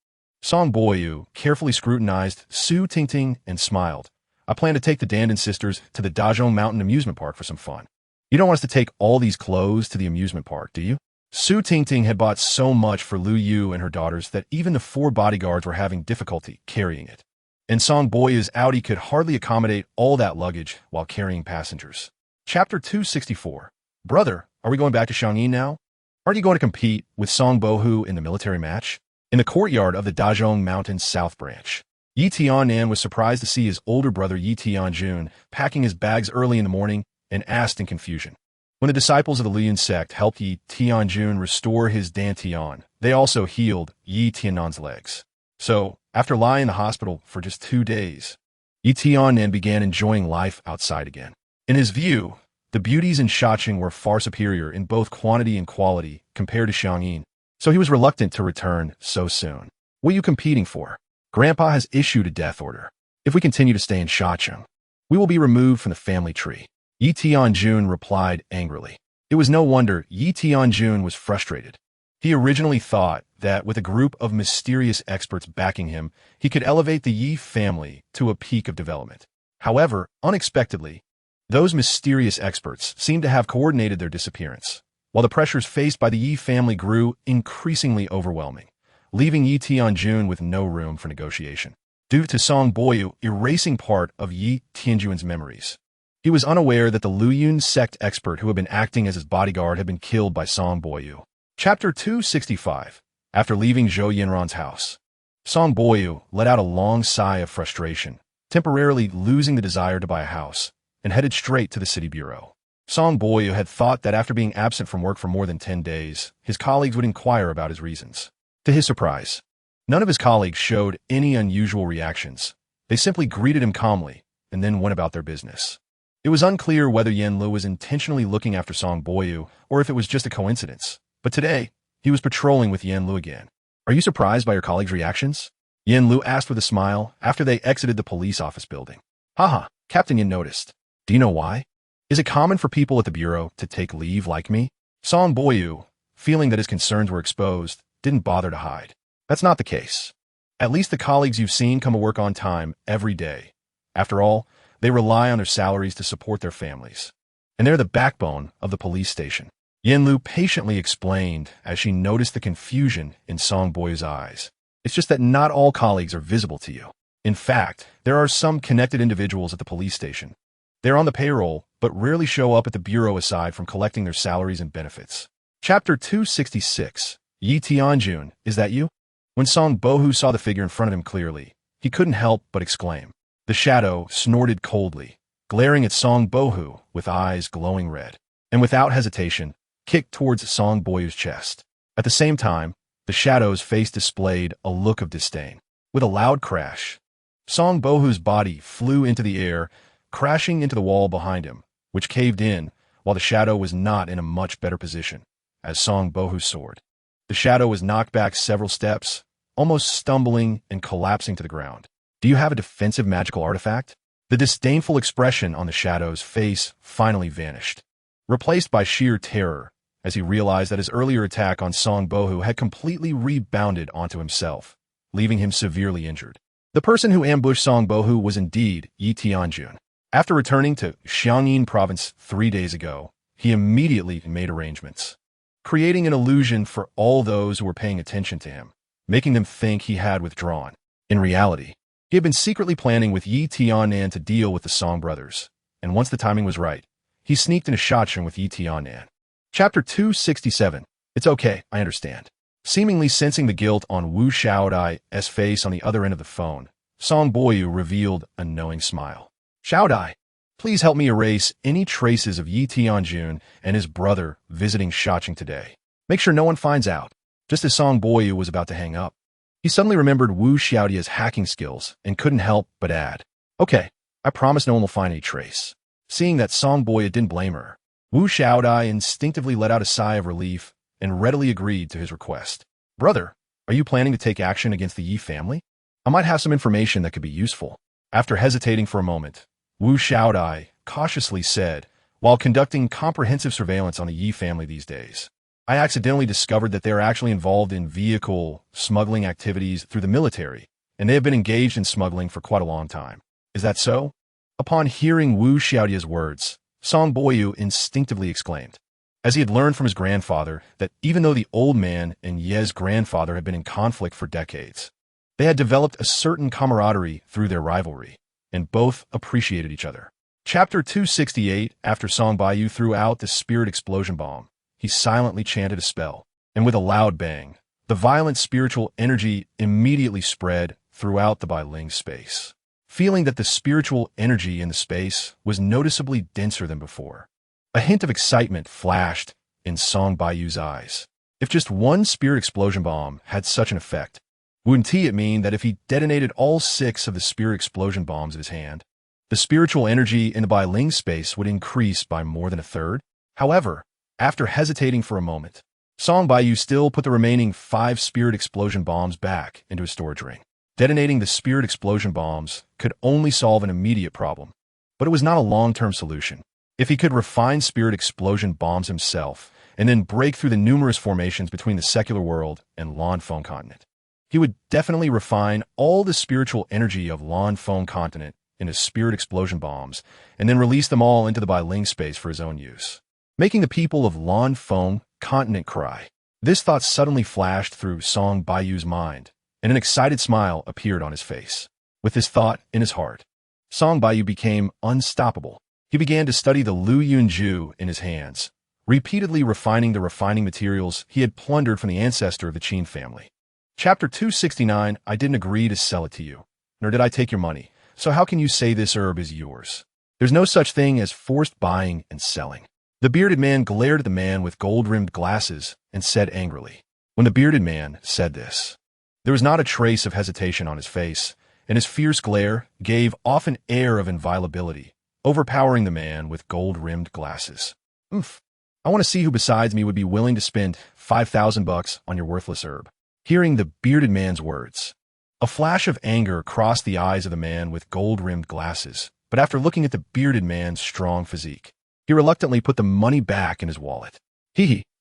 Song Baiyu carefully scrutinized Su Tingting and smiled. I plan to take the Dandan sisters to the Dazhong Mountain Amusement Park for some fun. You don't want us to take all these clothes to the amusement park, do you? Su Tingting had bought so much for Lu Yu and her daughters that even the 4 bodyguards were having difficulty carrying it. And Song Bai유's Audi could hardly accommodate all that luggage while carrying passengers. Chapter 264. Brother, are we going back to Shangyin now? Aren't you going to compete with Song Bohu in the military match? In the courtyard of the Dazhong Mountain South Branch, Yi Tiannan was surprised to see his older brother Yi Tianjun packing his bags early in the morning and asked in confusion. When the disciples of the Liyun sect helped Yi Tianjun restore his dantian, they also healed Yi Tiannan's legs. So, after lying in the hospital for just 2 days, Yi Tiannan began enjoying life outside again. In his view, the beauties in Shaqing were far superior in both quantity and quality compared to Shangyin, so he was reluctant to return so soon. What are you competing for? Grandpa has issued a death order. If we continue to stay in Shaqing, we will be removed from the family tree. Yi Tianjun replied angrily. It was no wonder Yi Tianjun was frustrated. He originally thought that with a group of mysterious experts backing him, he could elevate the Yi family to a peak of development. However, unexpectedly, those mysterious experts seemed to have coordinated their disappearance, while the pressures faced by the Yi family grew increasingly overwhelming, leaving Yi Tianjun with no room for negotiation. Due to Song Baiyu erasing part of Yi Tianjun's memories, he was unaware that the Luyun sect expert who had been acting as his bodyguard had been killed by Song Baiyu. Chapter 265. After leaving Zhou Yinran's house, Song Baiyu let out a long sigh of frustration, temporarily losing the desire to buy a house, and headed straight to the city bureau. Song Baiyu had thought that after being absent from work for more than 10 days, his colleagues would inquire about his reasons. To his surprise, none of his colleagues showed any unusual reactions. They simply greeted him calmly and then went about their business. It was unclear whether Yan Lu was intentionally looking after Song Baiyu or if it was just a coincidence, but today, he was patrolling with Yan Lu again. "Are you surprised by your colleagues' reactions?" Yan Lu asked with a smile after they exited the police office building. "Haha, Captain Yan noticed. Do you know why? Is it common for people at the bureau to take leave like me?" Song Baiyu, feeling that his concerns were exposed, didn't bother to hide. "That's not the case. At least the colleagues you've seen come to work on time every day. After all, they rely on their salaries to support their families. And they're the backbone of the police station." Yan Lu patiently explained as she noticed the confusion in Song Baiyu's eyes. "It's just that not all colleagues are visible to you. In fact, there are some connected individuals at the police station. They're on the payroll, but rarely show up at the bureau aside from collecting their salaries and benefits." Chapter 266. Yi Tianjun, is that you? When Song Bohu saw the figure in front of him clearly, he couldn't help but exclaim. The shadow snorted coldly, glaring at Song Bohu with eyes glowing red, and without hesitation, kicked towards Song Boyu's chest. At the same time, the shadow's face displayed a look of disdain. With a loud crash, Song Bohu's body flew into the air, crashing into the wall behind him, which caved in, while the shadow was not in a much better position, as Song Bohu soared. The shadow was knocked back several steps, almost stumbling and collapsing to the ground. "Do you have a defensive magical artifact?" The disdainful expression on the shadow's face finally vanished, replaced by sheer terror, as he realized that his earlier attack on Song Bohu had completely rebounded onto himself, leaving him severely injured. The person who ambushed Song Bohu was indeed Yi Tianjun. After returning to Xiangyin province 3 days ago, he immediately made arrangements, creating an illusion for all those who were paying attention to him, making them think he had withdrawn. In reality, he had been secretly planning with Yi Tiannan to deal with the Song brothers, and once the timing was right, he sneaked in a shotgun with Yi Tiannan. Chapter 267. It's okay, I understand. Seemingly sensing the guilt on Wu Xiaodai's face on the other end of the phone, Song Baiyu revealed a knowing smile. "Xiaodai, please help me erase any traces of Yi Tianjun and his brother visiting Shacheng today. Make sure no one finds out." Just as Song Baiyu was about to hang up, he suddenly remembered Wu Xiaodia's hacking skills and couldn't help but add, "Okay, I promise no one will find any trace." Seeing that Song Baiyu didn't blame her, Wu Xiaodai instinctively let out a sigh of relief and readily agreed to his request. "Brother, are you planning to take action against the Yi family? I might have some information that could be useful." After hesitating for a moment, Wu Xiaodai cautiously said, "While conducting comprehensive surveillance on the Yi family these days, I accidentally discovered that they are actually involved in vehicle smuggling activities through the military, and they have been engaged in smuggling for quite a long time. Is that so?" Upon hearing Wu Xiaodia's words, Song Baiyu instinctively exclaimed, as he had learned from his grandfather that even though the old man and Ye's grandfather had been in conflict for decades, they had developed a certain camaraderie through their rivalry, and both appreciated each other. Chapter 268. After Song Baiyu threw out the spirit explosion bomb, he silently chanted a spell, and with a loud bang, the violent spiritual energy immediately spread throughout the Bailing space. Feeling that the spiritual energy in the space was noticeably denser than before, a hint of excitement flashed in Song Baiyu's eyes. If just one spirit explosion bomb had such an effect, wouldn't it mean that if he detonated all 6 of the spirit explosion bombs in his hand, the spiritual energy in the Bailing space would increase by more than a third? However, after hesitating for a moment, Song Baiyu still put the remaining 5 spirit explosion bombs back into his storage ring. Detonating the spirit explosion bombs could only solve an immediate problem, but it was not a long-term solution. If he could refine spirit explosion bombs himself and then break through the numerous formations between the secular world and Lanfeng continent, he would definitely refine all the spiritual energy of Lanfeng continent in his spirit explosion bombs, and then released them all into the Bailing space for his own use, making the people of Lan Feng continent cry. This thought suddenly flashed through Song Baiyu's mind, and an excited smile appeared on his face. With this thought in his heart, Song Baiyu became unstoppable. He began to study the Lu Yunju in his hands, repeatedly refining the refining materials he had plundered from the ancestor of the Qin family. Chapter 269. I didn't agree to sell it to you, nor did I take your money, so how can you say this herb is yours? There's no such thing as forced buying and selling. The bearded man glared at the man with gold-rimmed glasses and said angrily. When the bearded man said this, there was not a trace of hesitation on his face, and his fierce glare gave off an air of inviolability, overpowering the man with gold-rimmed glasses. I want to see who besides me would be willing to spend $5,000 on your worthless herb. Hearing the bearded man's words, a flash of anger crossed the eyes of the man with gold-rimmed glasses, but after looking at the bearded man's strong physique, he reluctantly put the money back in his wallet.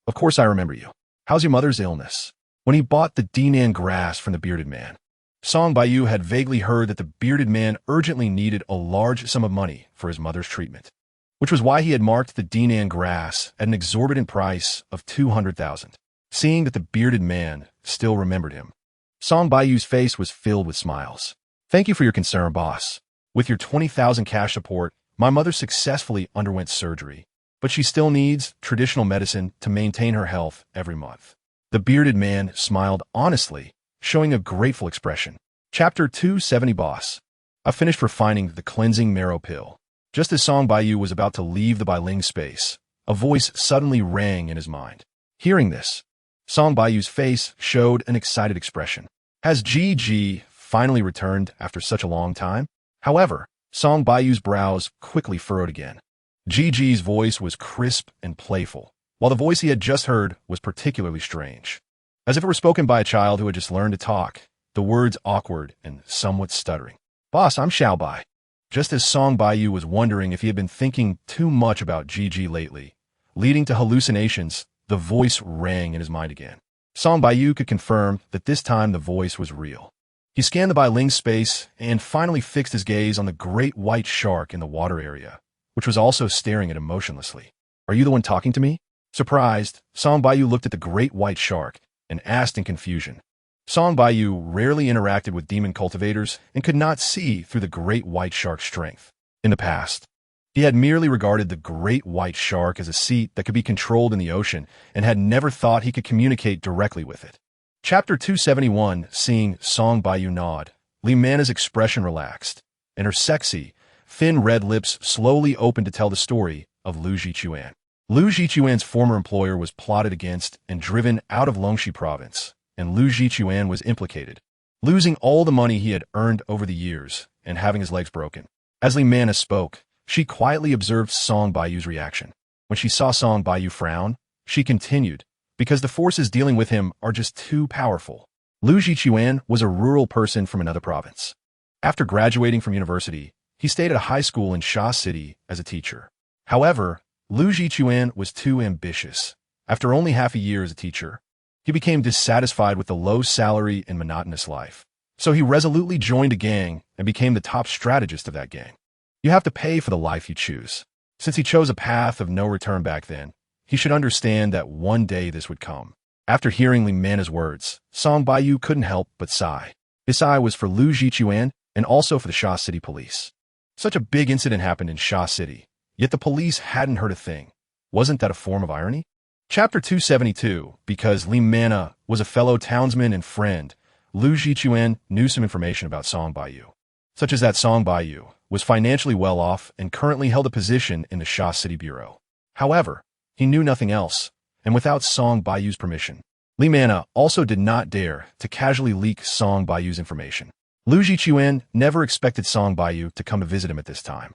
Of course I remember you. How's your mother's illness? When he bought the Dinan grass from the bearded man, Song Baiyu had vaguely heard that the bearded man urgently needed a large sum of money for his mother's treatment, which was why he had marked the Dinan grass at an exorbitant price of 200,000. Seeing that the bearded man still remembered him, Song Baiyu's face was filled with smiles. Thank you for your concern, boss. With your 20,000 cash support, my mother successfully underwent surgery, but she still needs traditional medicine to maintain her health every month. The bearded man smiled honestly, showing a grateful expression. Chapter 270. Boss. I finished refining the cleansing marrow pill. Just as Song Baiyu was about to leave the Bailing space, a voice suddenly rang in his mind. Hearing this, Song Baiyu's face showed an excited expression. Has GG finally returned after such a long time? However, Song Baiyu's brows quickly furrowed again. GG's voice was crisp and playful, while the voice he had just heard was particularly strange. As if it were spoken by a child who had just learned to talk, the words awkward and somewhat stuttering. Boss, I'm Xiaobai. Just as Song Baiyu was wondering if he had been thinking too much about GG lately, leading to hallucinations, the voice rang in his mind again. Song Baiyu could confirm that this time the voice was real. He scanned the Bailing space and finally fixed his gaze on the great white shark in the water area, which was also staring at him motionlessly. Are you the one talking to me? Surprised, Song Baiyu looked at the great white shark and asked in confusion. Song Baiyu rarely interacted with demon cultivators and could not see through the great white shark's strength. In the past, he had merely regarded the great white shark as a seat that could be controlled in the ocean and had never thought he could communicate directly with it. Chapter 271. Seeing Song Baiyu nod, Li Mana's expression relaxed, and her sexy, thin red lips slowly opened to tell the story of Lu Jichuan. Lu Jichuan's former employer was plotted against and driven out of Longxi province, and Lu Jichuan was implicated, losing all the money he had earned over the years and having his legs broken. As Li Mana spoke, she quietly observed Song Baiyu's reaction. When she saw Song Baiyu frown, she continued, because the forces dealing with him are just too powerful. Lu Jichuan was a rural person from another province. After graduating from university, he stayed at a high school in Sha City as a teacher. However, Lu Jichuan was too ambitious. After only half a year as a teacher, he became dissatisfied with the low salary and monotonous life. So he resolutely joined a gang and became the top strategist of that gang. You have to pay for the life you choose. Since he chose a path of no return back then, he should understand that one day this would come. After hearing Li Mana's words, Song Baiyu couldn't help but sigh. His sigh was for Lu Jichuan and also for the Sha City police. Such a big incident happened in Sha City, yet the police hadn't heard a thing. Wasn't that a form of irony? Chapter 272. Because Li Mana was a fellow townsman and friend, Lu Jichuan knew some information about Song Baiyu, such as that Song Baiyu was financially well off and currently held a position in the Sha City Bureau. However, he knew nothing else, and without Song Baiyu's permission, Li Mana also did not dare to casually leak Song Baiyu's information. Lu Jichuan never expected Song Baiyu to come to visit him at this time.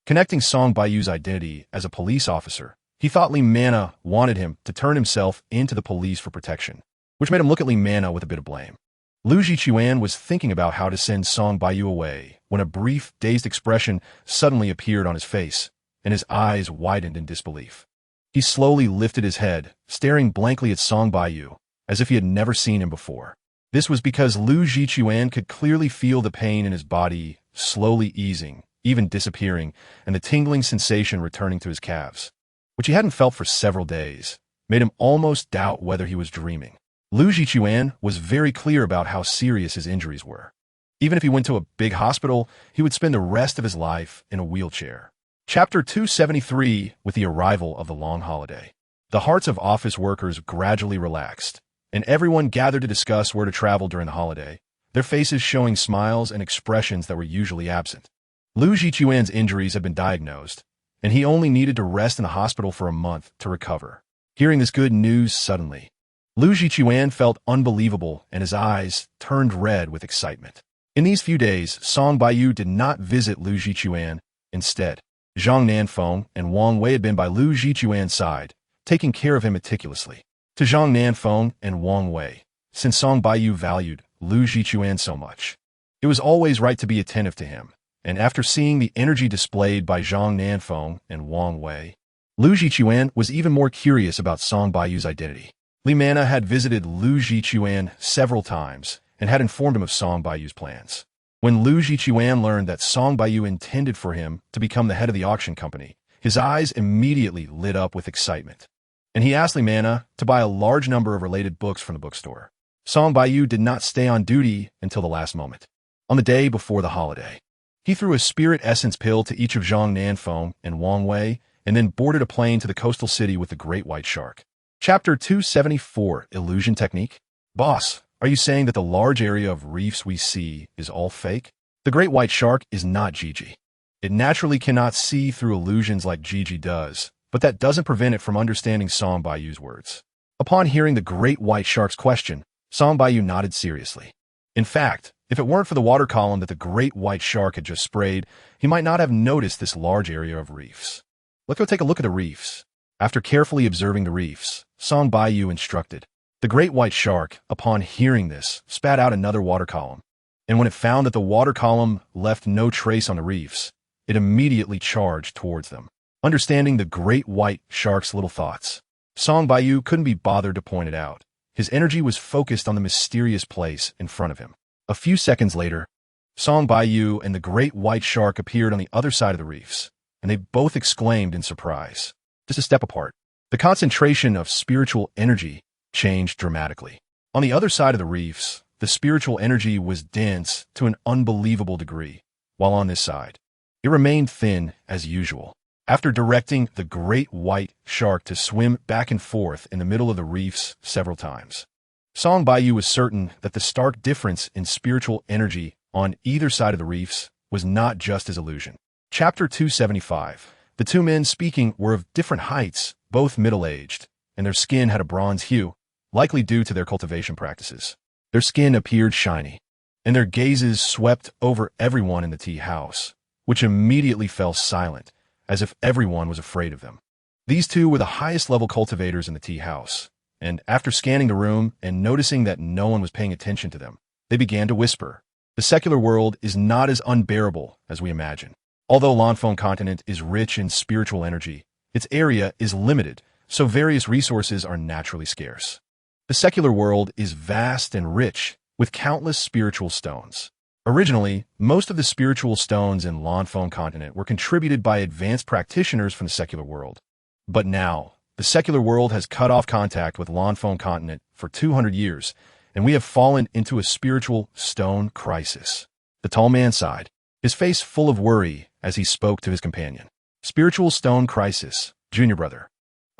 Connecting Song Baiyu's identity as a police officer, he thought Li Mana wanted him to turn himself into the police for protection, which made him look at Li Mana with a bit of blame. Lu Jichuan was thinking about how to send Song Baiyu away when a brief, dazed expression suddenly appeared on his face, and his eyes widened in disbelief. He slowly lifted his head, staring blankly at Song Baiyu, as if he had never seen him before. This was because Lu Jichuan could clearly feel the pain in his body slowly easing even disappearing, and the tingling sensation returning to his calves, which he hadn't felt for several days, made him almost doubt whether he was dreaming. Lu Jichuan was very clear about how serious his injuries were. Even if he went to a big hospital, he would spend the rest of his life in a wheelchair. Chapter 273. With the arrival of the long holiday, the hearts of office workers gradually relaxed, and everyone gathered to discuss where to travel during the holiday, their faces showing smiles and expressions that were usually absent. Lu Jichuan's injuries had been diagnosed, and he only needed to rest in the hospital for a month to recover. Hearing this good news suddenly, Lu Jichuan felt unbelievable, and his eyes turned red with excitement. In these few days, Song Baiyu did not visit Lu Jichuan. Instead, Zhang Nanfeng and Wang Wei had been by Lu Jichuan's side, taking care of him meticulously. To Zhang Nanfeng and Wang Wei, since Song Baiyu valued Lu Jichuan so much, it was always right to be attentive to him, and after seeing the energy displayed by Zhang Nanfeng and Wang Wei, Lu Jichuan was even more curious about Song Baiyu's identity. Li Mana had visited Lu Jichuan several times and had informed him of Song Baiyu's plans. When Lu Jichuan learned that Song Baiyu intended for him to become the head of the auction company, his eyes immediately lit up with excitement, and he asked Li Mana to buy a large number of related books from the bookstore. Song Baiyu did not stay on duty until the last moment. On the day before the holiday, he threw a spirit essence pill to each of Zhang Nanfeng and Wang Wei, and then boarded a plane to the coastal city with the great white shark. Chapter 274. Illusion Technique. Boss, are you saying that the large area of reefs we see is all fake? The great white shark is not Gigi. It naturally cannot see through illusions like Gigi does, but that doesn't prevent it from understanding Song Baiyu's words. Upon hearing the great white shark's question, Song Baiyu nodded seriously. In fact, if it weren't for the water column that the great white shark had just sprayed, he might not have noticed this large area of reefs. Let's go take a look at the reefs. After carefully observing the reefs, Song Baiyu instructed. The great white shark, upon hearing this, spat out another water column, and when it found that the water column left no trace on the reefs, it immediately charged towards them. Understanding the great white shark's little thoughts, Song Baiyu couldn't be bothered to point it out. His energy was focused on the mysterious place in front of him. A few seconds later, Song Baiyu and the great white shark appeared on the other side of the reefs, and they both exclaimed in surprise. Just a step apart, the concentration of spiritual energy changed dramatically. On the other side of the reefs, the spiritual energy was dense to an unbelievable degree, while on this side, it remained thin as usual. After directing the great white shark to swim back and forth in the middle of the reefs several times, Song Baiyu was certain that the stark difference in spiritual energy on either side of the reefs was not just his illusion. Chapter 275. The two men speaking were of different heights, both middle-aged, and their skin had a bronze hue, likely due to their cultivation practices. Their skin appeared shiny, and their gazes swept over everyone in the tea house, which immediately fell silent, as if everyone was afraid of them. These two were the highest-level cultivators in the tea house, and after scanning the room and noticing that no one was paying attention to them, they began to whisper. The secular world is not as unbearable as we imagine. Although Lanfeng continent is rich in spiritual energy, its area is limited, so various resources are naturally scarce. The secular world is vast and rich, with countless spiritual stones. Originally, most of the spiritual stones in Lanfeng continent were contributed by advanced practitioners from the secular world. But now, the secular world has cut off contact with Lanfeng continent for 200 years, and we have fallen into a spiritual stone crisis. The tall man sighed, his face full of worry as he spoke to his companion. Spiritual stone crisis, junior brother.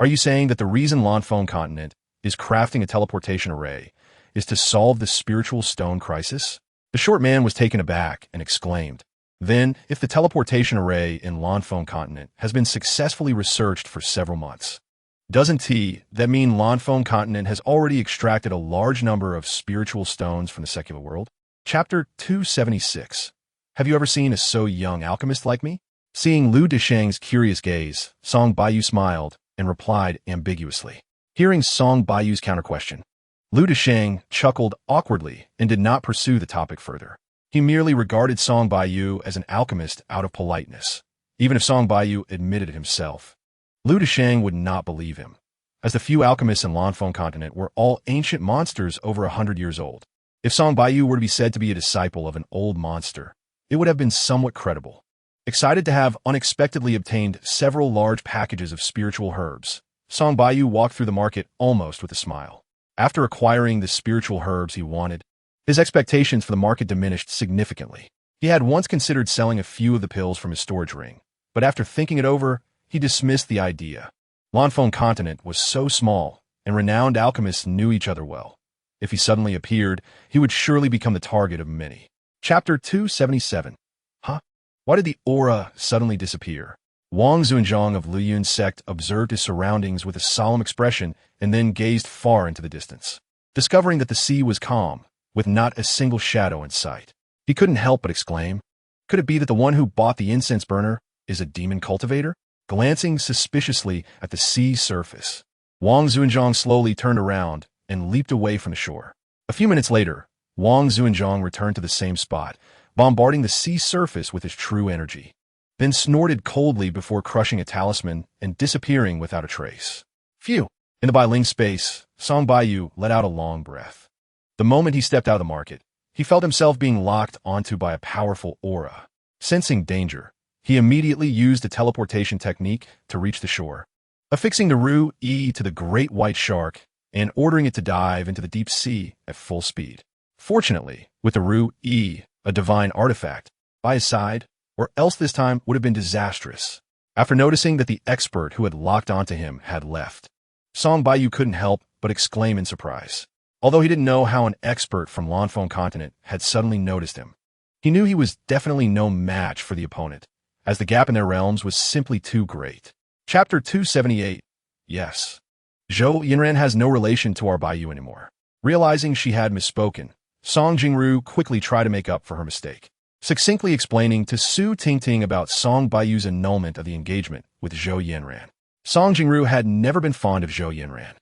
Are you saying that the reason Lanfeng continent is crafting a teleportation array is to solve the spiritual stone crisis? The short man was taken aback and exclaimed, then, if the teleportation array in Lanfeng continent has been successfully researched for several months, doesn't that mean Lanfeng continent has already extracted a large number of spiritual stones from the secular world? Chapter 276. Have you ever seen a so young alchemist like me? Seeing Lu Desheng's curious gaze, Song Baiyu smiled and replied ambiguously. Hearing Song Baiyu's counter-question, Lu Desheng chuckled awkwardly and did not pursue the topic further. He merely regarded Song Baiyu as an alchemist out of politeness. Even if Song Baiyu admitted it himself, Lu Desheng would not believe him, as the few alchemists in Lanfeng continent were all ancient monsters over 100 years old. If Song Baiyu were to be said to be a disciple of an old monster, it would have been somewhat credible. Excited to have unexpectedly obtained several large packages of spiritual herbs, Song Baiyu walked through the market almost with a smile. After acquiring the spiritual herbs he wanted, his expectations for the market diminished significantly. He had once considered selling a few of the pills from his storage ring, but after thinking it over, he dismissed the idea. Lanfeng continent was so small, and renowned alchemists knew each other well. If he suddenly appeared, he would surely become the target of many. Chapter 277. Huh? Why did the aura suddenly disappear? Wang Zunzhang of Liyun's sect observed his surroundings with a solemn expression and then gazed far into the distance. Discovering that the sea was calm, with not a single shadow in sight, he couldn't help but exclaim, "Could it be that the one who bought the incense burner is a demon cultivator?" Glancing suspiciously at the sea's surface, Wang Zunzhang slowly turned around and leaped away from the shore. A few minutes later, Wang Zunzhang returned to the same spot, bombarding the sea surface with his true energy, then snorted coldly before crushing a talisman and disappearing without a trace. Phew! In the Bailing space, Song Baiyu let out a long breath. The moment he stepped out of the market, he felt himself being locked onto by a powerful aura. Sensing danger, he immediately used a teleportation technique to reach the shore, affixing the Ru E to the great white shark and ordering it to dive into the deep sea at full speed. Fortunately, with the Ru E, a divine artifact, by his side, or else this time would have been disastrous. After noticing that the expert who had locked onto him had left, Song Baiyu couldn't help but exclaim in surprise. Although he didn't know how an expert from Lanfeng continent had suddenly noticed him, he knew he was definitely no match for the opponent, as the gap in their realms was simply too great. Chapter 278. Yes. Zhou Yinran has no relation to our Baiyu anymore. Realizing she had misspoken, Song Jingru quickly tried to make up for her mistake, succinctly explaining to Su Tingting about Song Baiyu's annulment of the engagement with Zhou Yinran. Song Jingru had never been fond of Zhou Yinran,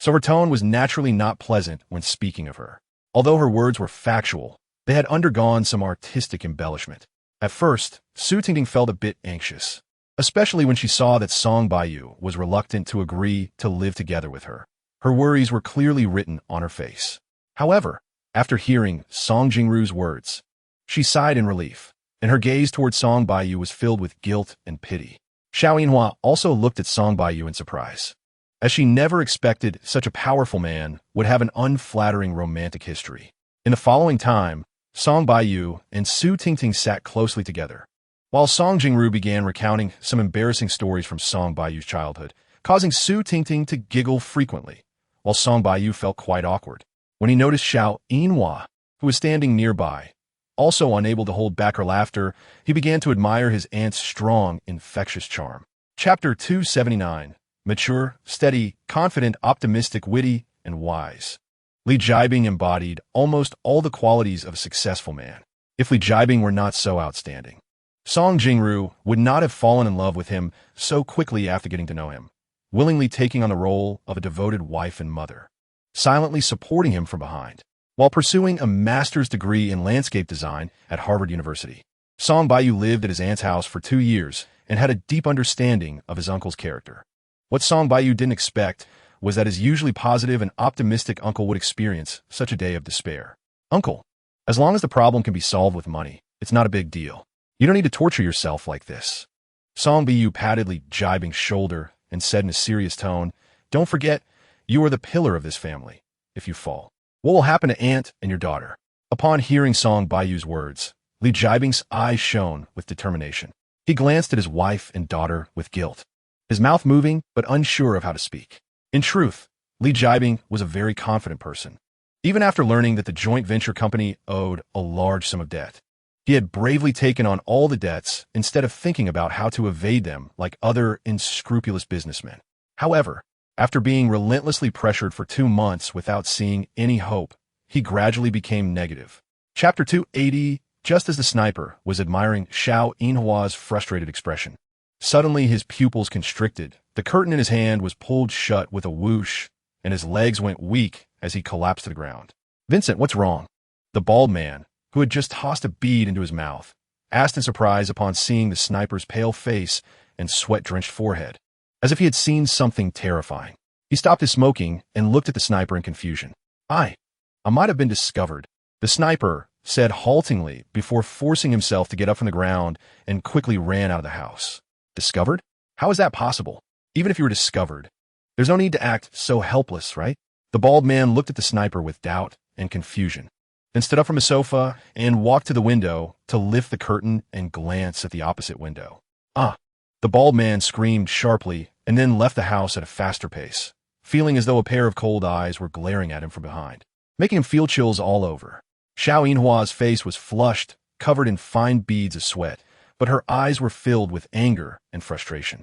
so her tone was naturally not pleasant when speaking of her. Although her words were factual, they had undergone some artistic embellishment. At first, Su Tingting felt a bit anxious, especially when she saw that Song Baiyu was reluctant to agree to live together with her. Her worries were clearly written on her face. However, after hearing Song Jingru's words, she sighed in relief, and her gaze toward Song Baiyu was filled with guilt and pity. Xiao Yinhua also looked at Song Baiyu in surprise, as she never expected such a powerful man would have an unflattering romantic history. In the following time, Song Baiyu and Su Tingting sat closely together, while Song Jingru began recounting some embarrassing stories from Song Baiyu's childhood, causing Su Tingting to giggle frequently, while Song Baiyu felt quite awkward when he noticed Xiao Yinhua, who was standing nearby. Also unable to hold back her laughter, he began to admire his aunt's strong, infectious charm. Chapter 279. Mature, steady, confident, optimistic, witty, and wise. Li Jiabing embodied almost all the qualities of a successful man, if Li Jiabing were not so outstanding. Song Jingru would not have fallen in love with him so quickly after getting to know him, willingly taking on the role of a devoted wife and mother, silently supporting him from behind, while pursuing a master's degree in landscape design at Harvard University. Song Baiyu lived at his aunt's house for 2 years and had a deep understanding of his uncle's character. What Song Baiyu didn't expect was that his usually positive and optimistic uncle would experience such a day of despair. "Uncle, as long as the problem can be solved with money, it's not a big deal. You don't need to torture yourself like this." Song Baiyu patted Li Jiabing's shoulder and said in a serious tone, "Don't forget, you are the pillar of this family. If you fall, what will happen to Aunt and your daughter?" Upon hearing Song Baiyu's words, Li Jiabing's eyes shone with determination. He glanced at his wife and daughter with guilt, his mouth moving but unsure of how to speak. In truth, Li Jiabing was a very confident person. Even after learning that the joint venture company owed a large sum of debt, he had bravely taken on all the debts instead of thinking about how to evade them like other unscrupulous businessmen. However, after being relentlessly pressured for 2 months without seeing any hope, he gradually became negative. Chapter 280. Just as the sniper was admiring Xiao Yinhua's frustrated expression, suddenly his pupils constricted, the curtain in his hand was pulled shut with a whoosh, and his legs went weak as he collapsed to the ground. "Vincent, what's wrong?" The bald man, who had just tossed a bead into his mouth, asked in surprise upon seeing the sniper's pale face and sweat-drenched forehead, as if he had seen something terrifying. He stopped his smoking and looked at the sniper in confusion. I might have been discovered." The sniper, said haltingly before forcing himself to get up from the ground and quickly ran out of the house. Discovered? How is that possible? Even if you were discovered, there's no need to act so helpless, right? The bald man looked at the sniper with doubt and confusion, then stood up from his sofa and walked to the window to lift the curtain and glance at the opposite window. Ah! The bald man screamed sharply and then left the house at a faster pace, feeling as though a pair of cold eyes were glaring at him from behind, making him feel chills all over. Xiao Yinhua's face was flushed, covered in fine beads of sweat, but her eyes were filled with anger and frustration.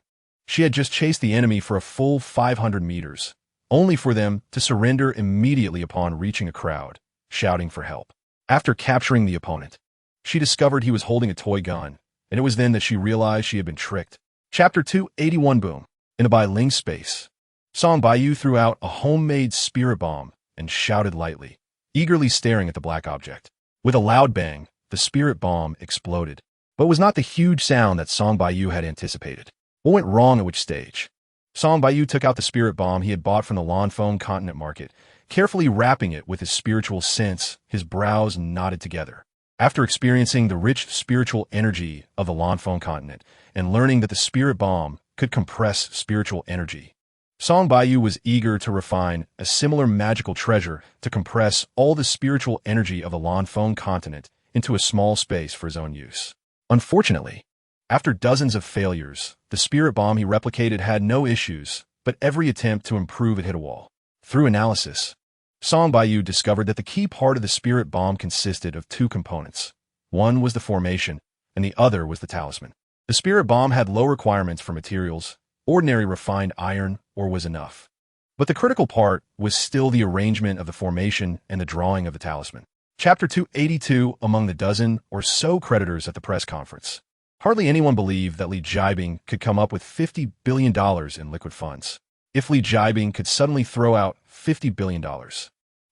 She had just chased the enemy for a full 500 meters, only for them to surrender immediately upon reaching a crowd, shouting for help. After capturing the opponent, she discovered he was holding a toy gun, and it was then that she realized she had been tricked. Chapter 281 Boom. In a Bailing space, Song Baiyu threw out a homemade spirit bomb and shouted lightly, eagerly staring at the black object. With a loud bang, the spirit bomb exploded, but it was not the huge sound that Song Baiyu had anticipated. What went wrong at which stage? Song Baiyu took out the spirit bomb he had bought from the Lanfeng continent market, carefully wrapping it with his spiritual sense. His brows knotted together. After experiencing the rich spiritual energy of the Lanfeng continent and learning that the spirit bomb could compress spiritual energy, Song Baiyu was eager to refine a similar magical treasure to compress all the spiritual energy of the Lanfeng continent into a small space for his own use. Unfortunately, after dozens of failures, the spirit bomb he replicated had no issues, but every attempt to improve it hit a wall. Through analysis, Song Baiyu discovered that the key part of the spirit bomb consisted of two components. One was the formation, and the other was the talisman. The spirit bomb had low requirements for materials. Ordinary refined iron ore was enough. But the critical part was still the arrangement of the formation and the drawing of the talisman. Chapter 282 Among the dozen or so creditors at the press conference. Hardly anyone believed that Li Jiabing could come up with $50 billion in liquid funds. If Li Jiabing could suddenly throw out $50 billion,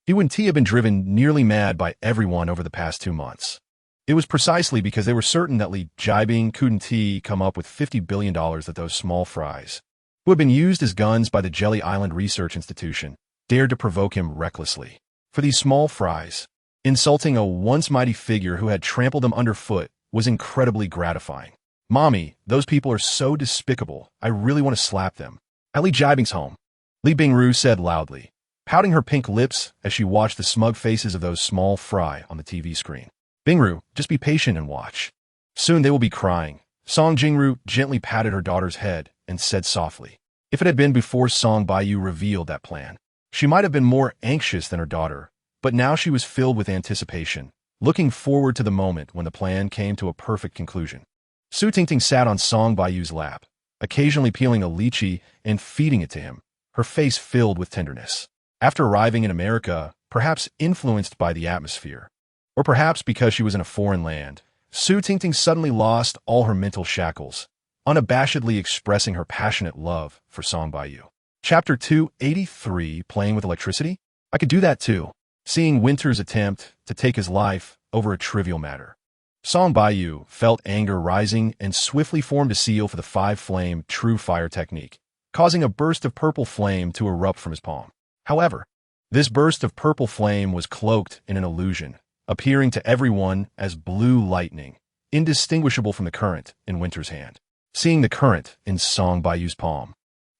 he wouldn't have been driven nearly mad by everyone over the past 2 months. It was precisely because they were certain that Li Jiabing couldn't come up with $50 billion that those small fries, who had been used as guns by the Jelly Island Research Institution, dared to provoke him recklessly. For these small fries, insulting a once mighty figure who had trampled them underfoot was incredibly gratifying. Mommy, those people are so despicable, I really want to slap them. At Li Jiabing's home, Li Bingru said loudly, pouting her pink lips as she watched the smug faces of those small fry on the TV screen. Bingru, just be patient and watch. Soon they will be crying. Song Jingru gently patted her daughter's head and said softly. If it had been before Song Baiyu revealed that plan, she might have been more anxious than her daughter, but now she was filled with anticipation, looking forward to the moment when the plan came to a perfect conclusion. Su Tingting sat on Song Baiyu's lap, occasionally peeling a lychee and feeding it to him, her face filled with tenderness. After arriving in America, perhaps influenced by the atmosphere, or perhaps because she was in a foreign land, Su Tingting suddenly lost all her mental shackles, unabashedly expressing her passionate love for Song Baiyu. Chapter 283 Playing with Electricity? I could do that too. Seeing Winter's attempt to take his life over a trivial matter, Song Baiyu felt anger rising and swiftly formed a seal for the 5-flame true fire technique, causing a burst of purple flame to erupt from his palm. However, this burst of purple flame was cloaked in an illusion, appearing to everyone as blue lightning, indistinguishable from the current in Winter's hand. Seeing the current in Song Baiyu's palm,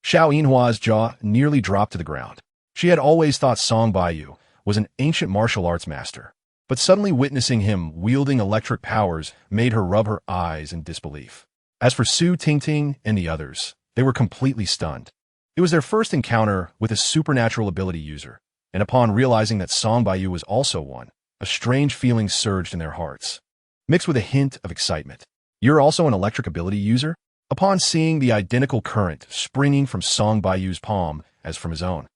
Xiao Yinhua's jaw nearly dropped to the ground. She had always thought Song Baiyu was an ancient martial arts master, but suddenly witnessing him wielding electric powers made her rub her eyes in disbelief. As for Su Tingting and the others, they were completely stunned. It was their first encounter with a supernatural ability user, and upon realizing that Song Baiyu was also one, a strange feeling surged in their hearts, mixed with a hint of excitement. You're also an electric ability user? Upon seeing the identical current springing from Song Baiyu's palm as from his own,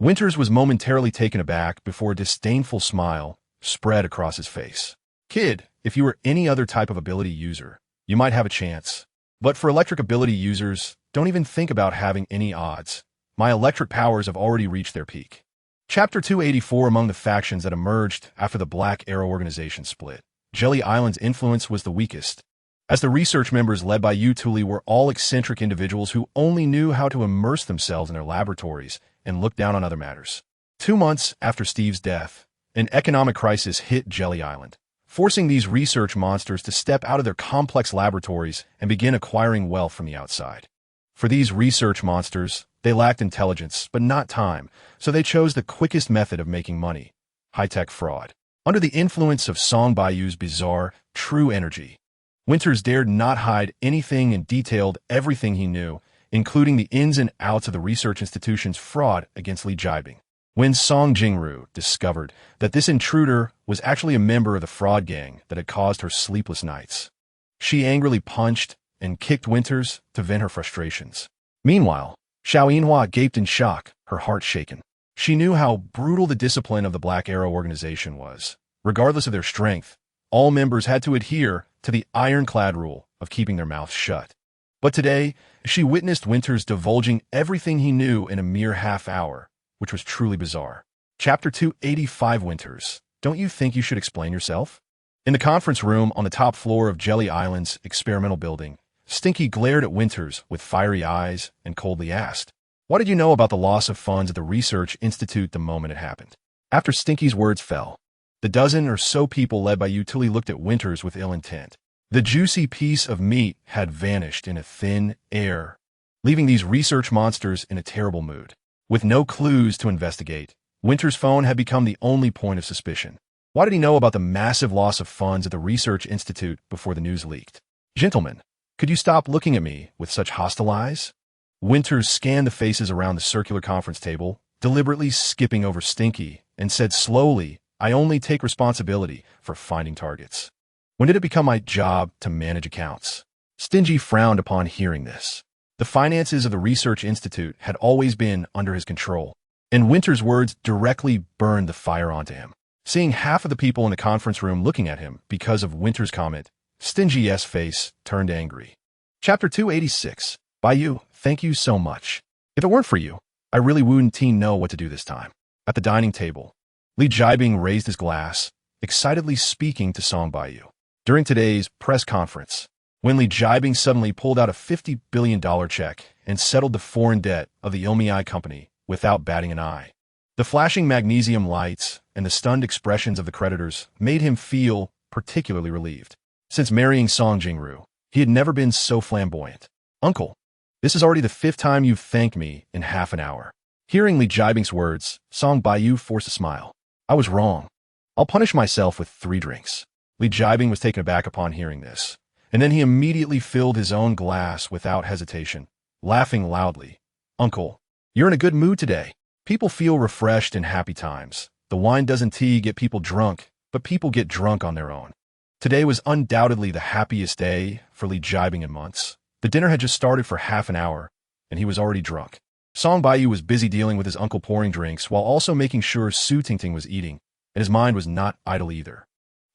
Winters was momentarily taken aback before a disdainful smile spread across his face. Kid, if you were any other type of ability user, you might have a chance. But for electric ability users, don't even think about having any odds. My electric powers have already reached their peak. Chapter 284 Among the factions that emerged after the Black Arrow organization split, Jelly Island's influence was the weakest, as the research members led by Yu Tuli were all eccentric individuals who only knew how to immerse themselves in their laboratories and look down on other matters. 2 months after Steve's death, an economic crisis hit Jelly Island, forcing these research monsters to step out of their complex laboratories and begin acquiring wealth from the outside. For these research monsters, they lacked intelligence, but not time, so they chose the quickest method of making money: high-tech fraud. Under the influence of Song Baiyu's bizarre, true energy, Winters dared not hide anything and detailed everything he knew, including the ins and outs of the research institution's fraud against Li Jiabing. When Song Jingru discovered that this intruder was actually a member of the fraud gang that had caused her sleepless nights, she angrily punched and kicked Winters to vent her frustrations. Meanwhile, Xiao Yinhua gaped in shock, her heart shaken. She knew how brutal the discipline of the Black Arrow organization was. Regardless of their strength, all members had to adhere to the ironclad rule of keeping their mouths shut. But today, she witnessed Winters divulging everything he knew in a mere half hour, which was truly bizarre. Chapter 285. Winters, don't you think you should explain yourself? In the conference room on the top floor of Jelly Island's experimental building, Stinky glared at Winters with fiery eyes and coldly asked, "What did you know about the loss of funds at the Research Institute the moment it happened?" After Stinky's words fell, the dozen or so people led by Utili looked at Winters with ill intent. The juicy piece of meat had vanished in a thin air, leaving these research monsters in a terrible mood. With no clues to investigate, Winters' phone had become the only point of suspicion. Why did he know about the massive loss of funds at the Research Institute before the news leaked? "Gentlemen, could you stop looking at me with such hostile eyes?" Winters scanned the faces around the circular conference table, deliberately skipping over Stinky, and said slowly, "I only take responsibility for finding targets. When did it become my job to manage accounts?" Stingy frowned upon hearing this. The finances of the Research Institute had always been under his control, and Winters' words directly burned the fire onto him. Seeing half of the people in the conference room looking at him because of Winters' comment, Stingy's face turned angry. Chapter 286. Baiyu, thank you so much. If it weren't for you, I really wouldn't know what to do this time. At the dining table, Li Jiabing raised his glass, excitedly speaking to Song Baiyu. During today's press conference, when Li Jiabing suddenly pulled out a $50 billion check and settled the foreign debt of the Ilmi company without batting an eye. The flashing magnesium lights and the stunned expressions of the creditors made him feel particularly relieved. Since marrying Song Jingru, he had never been so flamboyant. "Uncle, this is already the 5th time you've thanked me in half an hour." Hearing Li Jiabing's words, Song Baiyu forced a smile. "I was wrong. I'll punish myself with 3 drinks." Li Jiabing was taken aback upon hearing this, and then he immediately filled his own glass without hesitation, laughing loudly. "Uncle, you're in a good mood today. People feel refreshed in happy times. The wine doesn't get people drunk, but people get drunk on their own." Today was undoubtedly the happiest day for Li Jiabing in months. The dinner had just started for half an hour, and he was already drunk. Song Baiyu was busy dealing with his uncle pouring drinks while also making sure Su Tingting was eating, and his mind was not idle either.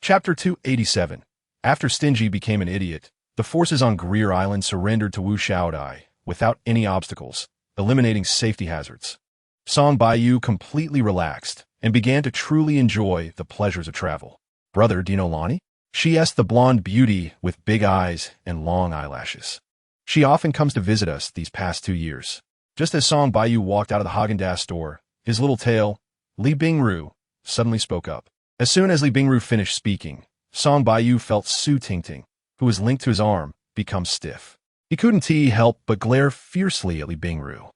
Chapter 287. After Stingy became an idiot, the forces on Greer Island surrendered to Wu Xiaodai without any obstacles, eliminating safety hazards. Song Baiyu completely relaxed and began to truly enjoy the pleasures of travel. "Brother, do you know Lonnie?" she asked the blonde beauty with big eyes and long eyelashes. "She often comes to visit us these past 2 years." Just as Song Baiyu walked out of the Haagen-Dazs store, his little tail, Li Bingru, suddenly spoke up. As soon as Li Bingru finished speaking, Song Baiyu felt Su Tingting, who was linked to his arm, become stiff. He couldn't help but glare fiercely at Li Bingru.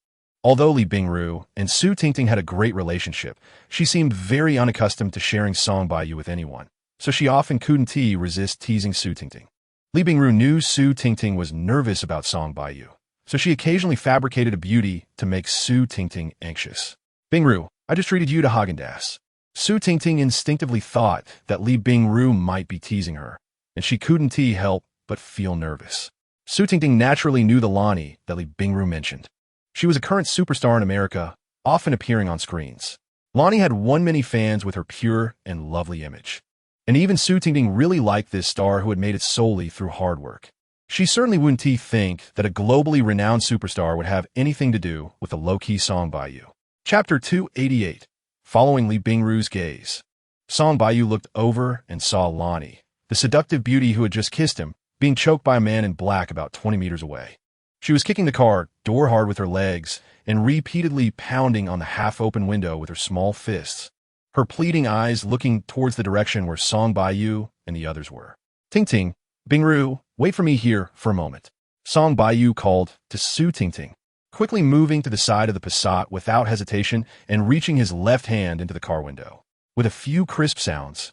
Although Li Bingru and Su Tingting had a great relationship, she seemed very unaccustomed to sharing Song Baiyu with anyone, so she often couldn't resist teasing Su Tingting. Li Bingru knew Su Tingting was nervous about Song Baiyu, so she occasionally fabricated a beauty to make Su Tingting anxious. "Bingru, I just treated you to Haagen-Dazs." Su Tingting instinctively thought that Li Bingru might be teasing her, and she couldn't help but feel nervous. Su Tingting naturally knew the Lonnie that Li Bingru mentioned. She was a current superstar in America, often appearing on screens. Lonnie had won many fans with her pure and lovely image. And even Su Tingting really liked this star who had made it solely through hard work. She certainly wouldn't think that a globally renowned superstar would have anything to do with a low-key Song Baiyu. Chapter 288. Following Li Bingru's gaze, Song Baiyu looked over and saw Lonnie, the seductive beauty who had just kissed him, being choked by a man in black about 20 meters away. She was kicking the car door hard with her legs and repeatedly pounding on the half-open window with her small fists. her pleading eyes looking towards the direction where Song Baiyu and the others were. Ting, Bingru, wait for me here for a moment. Song Baiyu called to Su Ting, quickly moving to the side of the Passat without hesitation and reaching his left hand into the car window. With a few crisp sounds,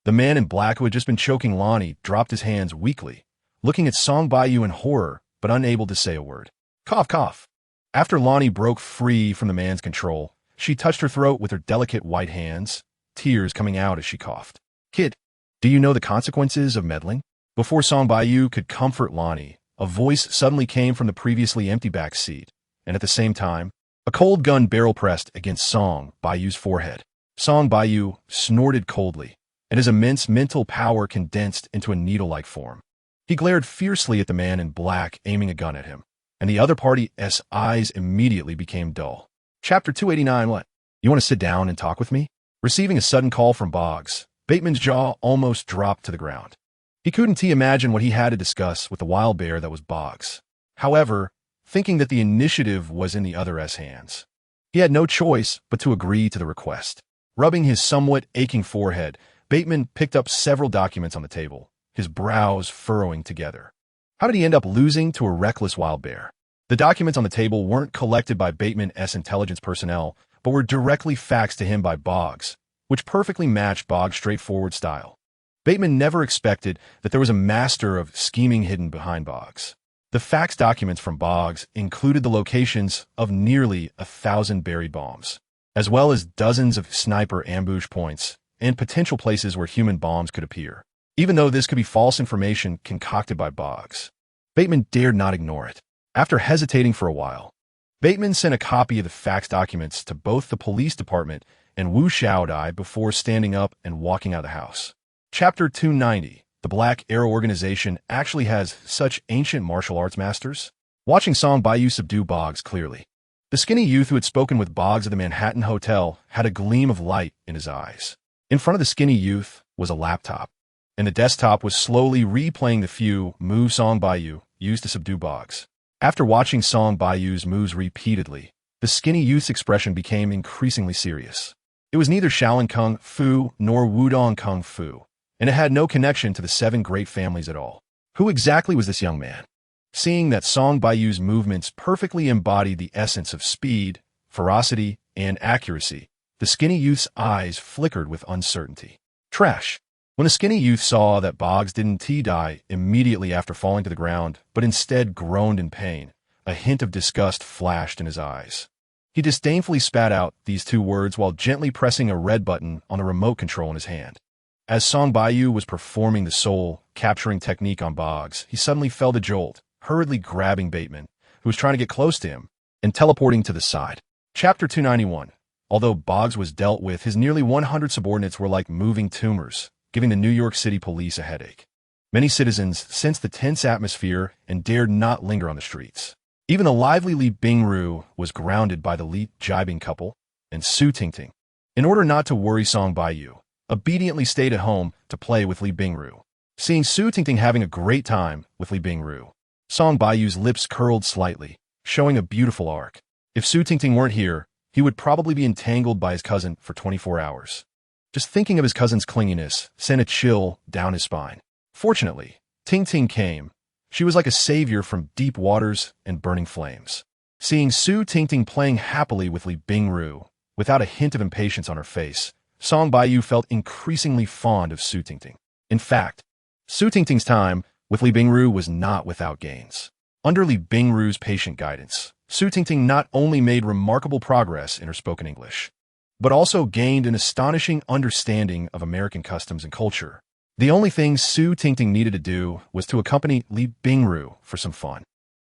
the man in black who had just been choking Lonnie dropped his hands weakly, looking at Song Baiyu in horror but unable to say a word. Cough. After Lonnie broke free from the man's control, she touched her throat with her delicate white hands, tears coming out as she coughed. Kid, do you know the consequences of meddling? Before Song Baiyu could comfort Lonnie, a voice suddenly came from the previously empty back seat, and at the same time, a cold gun barrel pressed against Song Baiyu's forehead. Song Baiyu snorted coldly, and his immense mental power condensed into a needle-like form. He glared fiercely at the man in black aiming a gun at him, and the other party's eyes immediately became dull. Chapter 289. What? You want to sit down and talk with me? Receiving a sudden call from Boggs, Bateman's jaw almost dropped to the ground. He couldn't imagine what he had to discuss with the wild bear that was Boggs. However, thinking that the initiative was in the other's hands, he had no choice but to agree to the request. Rubbing his somewhat aching forehead, Bateman picked up several documents on the table, his brows furrowing together. How did he end up losing to a reckless wild bear? The documents on the table weren't collected by Bateman's intelligence personnel, but were directly faxed to him by Boggs, which perfectly matched Boggs' straightforward style. Bateman never expected that there was a master of scheming hidden behind Boggs. The fax documents from Boggs included the locations of nearly 1,000 buried bombs, as well as dozens of sniper ambush points and potential places where human bombs could appear. Even though this could be false information concocted by Boggs, Bateman dared not ignore it. After hesitating for a while, Bateman sent a copy of the fax documents to both the police department and Wu Xiaodai before standing up and walking out of the house. Chapter 290. The Black Arrow Organization actually has such ancient martial arts masters? Watching Song Baiyu subdue Boggs clearly, the skinny youth who had spoken with Boggs at the Manhattan Hotel had a gleam of light in his eyes. In front of the skinny youth was a laptop, and the desktop was slowly replaying the few moves Song Baiyu used to subdue Boggs. After watching Song Baiyu's moves repeatedly, the skinny youth's expression became increasingly serious. It was neither Shaolin Kung Fu nor Wudong Kung Fu, and it had no connection to the 7 great families at all. Who exactly was this young man? Seeing that Song Baiyu's movements perfectly embodied the essence of speed, ferocity, and accuracy, the skinny youth's eyes flickered with uncertainty. Trash. When the skinny youth saw that Boggs didn't die immediately after falling to the ground, but instead groaned in pain, a hint of disgust flashed in his eyes. He disdainfully spat out these 2 words while gently pressing a red button on the remote control in his hand. As Song Baiyu was performing the soul-capturing technique on Boggs, he suddenly felt a jolt, hurriedly grabbing Bateman, who was trying to get close to him, and teleporting to the side. Chapter 291. Although Boggs was dealt with, his nearly 100 subordinates were like moving tumors, giving the New York City police a headache. Many citizens sensed the tense atmosphere and dared not linger on the streets. Even the lively Li Bingru was grounded by the Li Jibing couple and Su Ting. In order not to worry Song Baiyu, obediently stayed at home to play with Li Bingru. Seeing Su Ting having a great time with Li Bingru, Song Baiyu's lips curled slightly, showing a beautiful arc. If Su Ting weren't here, he would probably be entangled by his cousin for 24 hours. Just thinking of his cousin's clinginess sent a chill down his spine. Fortunately, Ting came. She was like a savior from deep waters and burning flames. Seeing Su Ting playing happily with Li Bingru, without a hint of impatience on her face, Song Baiyu felt increasingly fond of Su Ting. In fact, Su Ting's time with Li Bingru was not without gains. Under Li Bingru's patient guidance, Su Ting not only made remarkable progress in her spoken English, but also gained an astonishing understanding of American customs and culture. The only thing Su Ting needed to do was to accompany Li Bingru for some fun.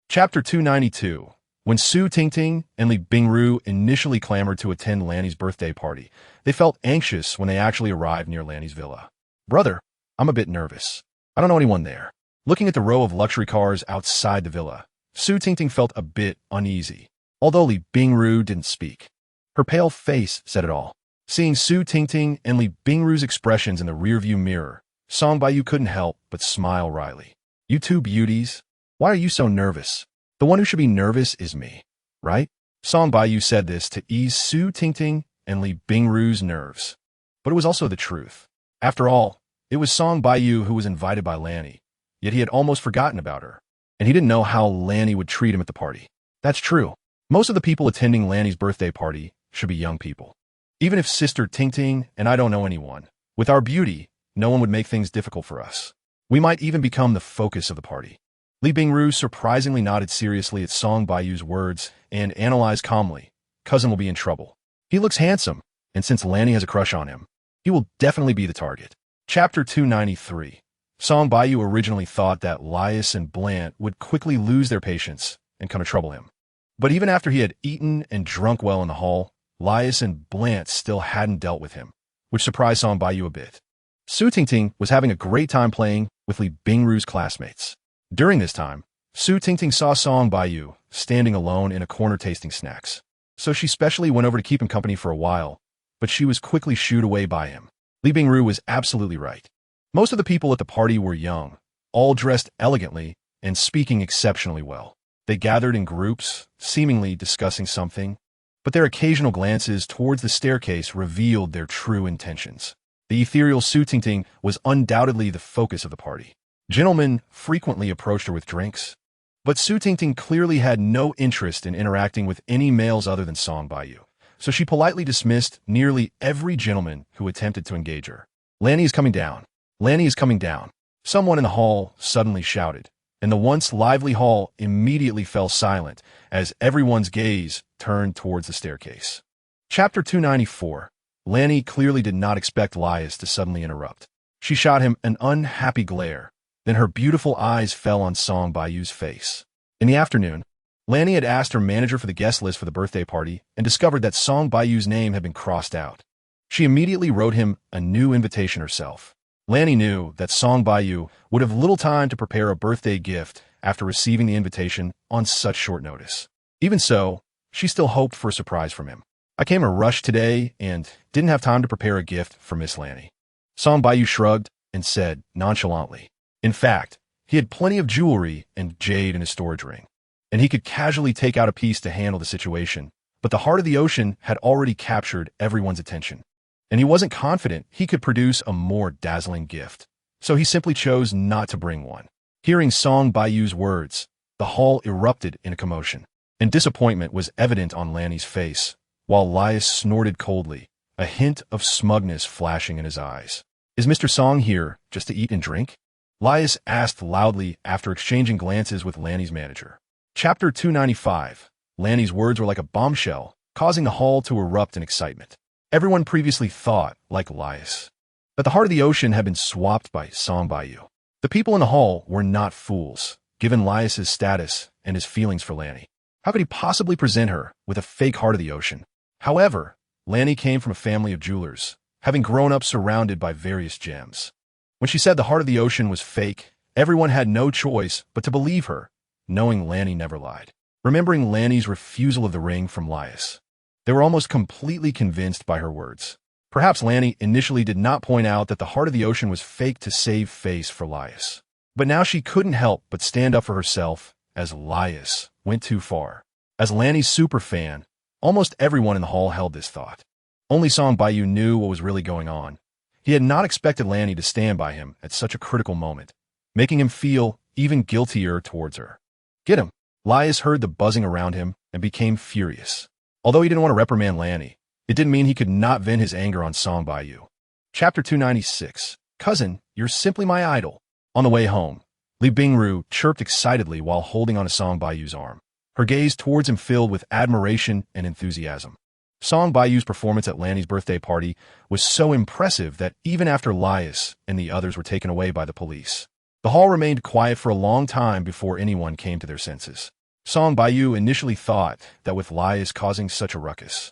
Chapter 292. When Su Ting and Li Bingru initially clamored to attend Lanny's birthday party, they felt anxious when they actually arrived near Lanny's villa. Brother, I'm a bit nervous. I don't know anyone there. Looking at the row of luxury cars outside the villa, Su Ting felt a bit uneasy, although Li Bingru didn't speak. Her pale face said it all. Seeing Su Ting and Li Bingru's expressions in the rearview mirror, Song Baiyu couldn't help but smile wryly. You 2 beauties, why are you so nervous? The one who should be nervous is me, right? Song Baiyu said this to ease Su Ting and Li Bingru's nerves. But it was also the truth. After all, it was Song Baiyu who was invited by Lanny, yet he had almost forgotten about her. And he didn't know how Lanny would treat him at the party. That's true. Most of the people attending Lanny's birthday party should be young people. Even if Sister Ting and I don't know anyone, with our beauty, no one would make things difficult for us. We might even become the focus of the party. Li Bingru surprisingly nodded seriously at Song Baiyu's words and analyzed calmly. Cousin will be in trouble. He looks handsome, and since Lanny has a crush on him, he will definitely be the target. Chapter 293. Song Baiyu originally thought that Lias and Blant would quickly lose their patience and come to trouble him. But even after he had eaten and drunk well in the hall, Lias and Blant still hadn't dealt with him, which surprised Song Baiyu a bit. Su Tingting was having a great time playing with Li Bingru's classmates. During this time, Su Tingting saw Song Baiyu standing alone in a corner tasting snacks. So she specially went over to keep him company for a while, but she was quickly shooed away by him. Li Bingru was absolutely right. Most of the people at the party were young, all dressed elegantly and speaking exceptionally well. They gathered in groups, seemingly discussing something, but their occasional glances towards the staircase revealed their true intentions. The ethereal Su Tingting was undoubtedly the focus of the party. Gentlemen frequently approached her with drinks, but Su Tingting clearly had no interest in interacting with any males other than Song Baiyu, so she politely dismissed nearly every gentleman who attempted to engage her. Lanny is coming down. Lanny is coming down. Someone in the hall suddenly shouted, and the once lively hall immediately fell silent as everyone's gaze turned towards the staircase. Chapter 294. Lanny clearly did not expect Lias to suddenly interrupt. She shot him an unhappy glare. Then her beautiful eyes fell on Song Baiyu's face. In the afternoon, Lanny had asked her manager for the guest list for the birthday party and discovered that Song Baiyu's name had been crossed out. She immediately wrote him a new invitation herself. Lanny knew that Song Baiyu would have little time to prepare a birthday gift after receiving the invitation on such short notice. Even so, she still hoped for a surprise from him. I came a rush today and didn't have time to prepare a gift for Miss Lanny. Song Baiyu shrugged and said nonchalantly. In fact, he had plenty of jewelry and jade in his storage ring, and he could casually take out a piece to handle the situation, but the heart of the ocean had already captured everyone's attention, and he wasn't confident he could produce a more dazzling gift, so he simply chose not to bring one. Hearing Song Baiyu's words, the hall erupted in a commotion, and disappointment was evident on Lanny's face, while Lias snorted coldly, a hint of smugness flashing in his eyes. Is Mr. Song here just to eat and drink? Lias asked loudly after exchanging glances with Lanny's manager. Chapter 295. Lanny's words were like a bombshell, causing the hall to erupt in excitement. Everyone previously thought, like Lias, that the heart of the ocean had been swapped by Song Baiyu. The people in the hall were not fools, given Lias's status and his feelings for Lanny. How could he possibly present her with a fake heart of the ocean? However, Lanny came from a family of jewelers, having grown up surrounded by various gems. When she said the heart of the ocean was fake, everyone had no choice but to believe her, knowing Lanny never lied. Remembering Lanny's refusal of the ring from Lias, they were almost completely convinced by her words. Perhaps Lanny initially did not point out that the heart of the ocean was fake to save face for Lias. But now she couldn't help but stand up for herself as Lias went too far. As Lanny's superfan, almost everyone in the hall held this thought. Only Song Baiyu knew what was really going on. He had not expected Lanny to stand by him at such a critical moment, making him feel even guiltier towards her. Get him! Lias heard the buzzing around him and became furious. Although he didn't want to reprimand Lanny, it didn't mean he could not vent his anger on Song Baiyu. Chapter 296. Cousin, you're simply my idol. On the way home, Li Bingru chirped excitedly while holding on to Song Baiyu's arm. Her gaze towards him filled with admiration and enthusiasm. Song Baiyu's performance at Lanny's birthday party was so impressive that even after Lias and the others were taken away by the police, the hall remained quiet for a long time before anyone came to their senses. Song Baiyu initially thought that with Lias causing such a ruckus,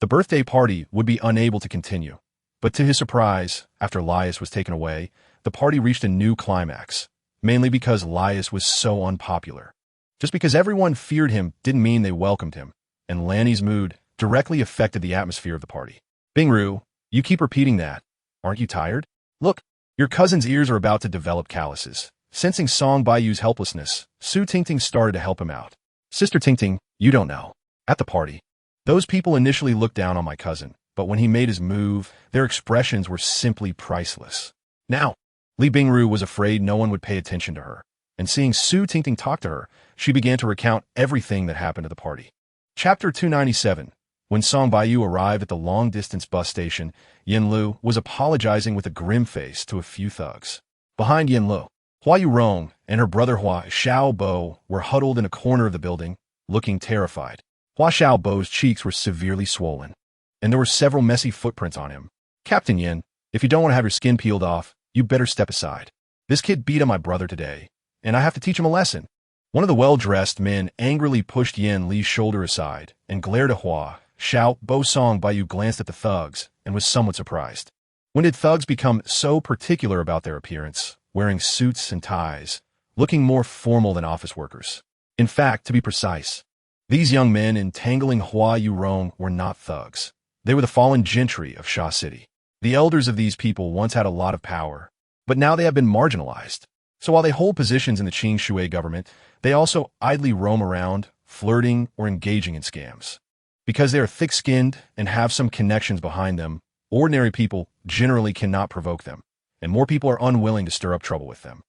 the birthday party would be unable to continue. But to his surprise, after Lias was taken away, the party reached a new climax, mainly because Lias was so unpopular. Just because everyone feared him didn't mean they welcomed him, and Lanny's mood directly affected the atmosphere of the party. Bingru, you keep repeating that. Aren't you tired? Look, your cousin's ears are about to develop calluses. Sensing Song Baiyu's helplessness, Su Tingting started to help him out. Sister Tingting, you don't know. At the party, those people initially looked down on my cousin, but when he made his move, their expressions were simply priceless. Now, Li Bingru was afraid no one would pay attention to her, and seeing Su Tingting talk to her, she began to recount everything that happened at the party. Chapter 297. When Song Baiyu arrived at the long-distance bus station, Yin Lu was apologizing with a grim face to a few thugs. Behind Yin Lu, Hua Yurong and her brother Hua Xiaobo were huddled in a corner of the building, looking terrified. Hua Xiaobo's cheeks were severely swollen, and there were several messy footprints on him. Captain Yin, if you don't want to have your skin peeled off, you better step aside. This kid beat on my brother today, and I have to teach him a lesson. One of the well-dressed men angrily pushed Yin Li's shoulder aside and glared at Hua. Xiao Song Baiyu glanced at the thugs and was somewhat surprised. When did thugs become so particular about their appearance, wearing suits and ties, looking more formal than office workers? In fact, to be precise, these young men entangling Hua Yurong were not thugs. They were the fallen gentry of Sha City. The elders of these people once had a lot of power, but now they have been marginalized. So while they hold positions in the Qing Shui government, they also idly roam around, flirting or engaging in scams. Because they are thick-skinned and have some connections behind them, ordinary people generally cannot provoke them, and more people are unwilling to stir up trouble with them.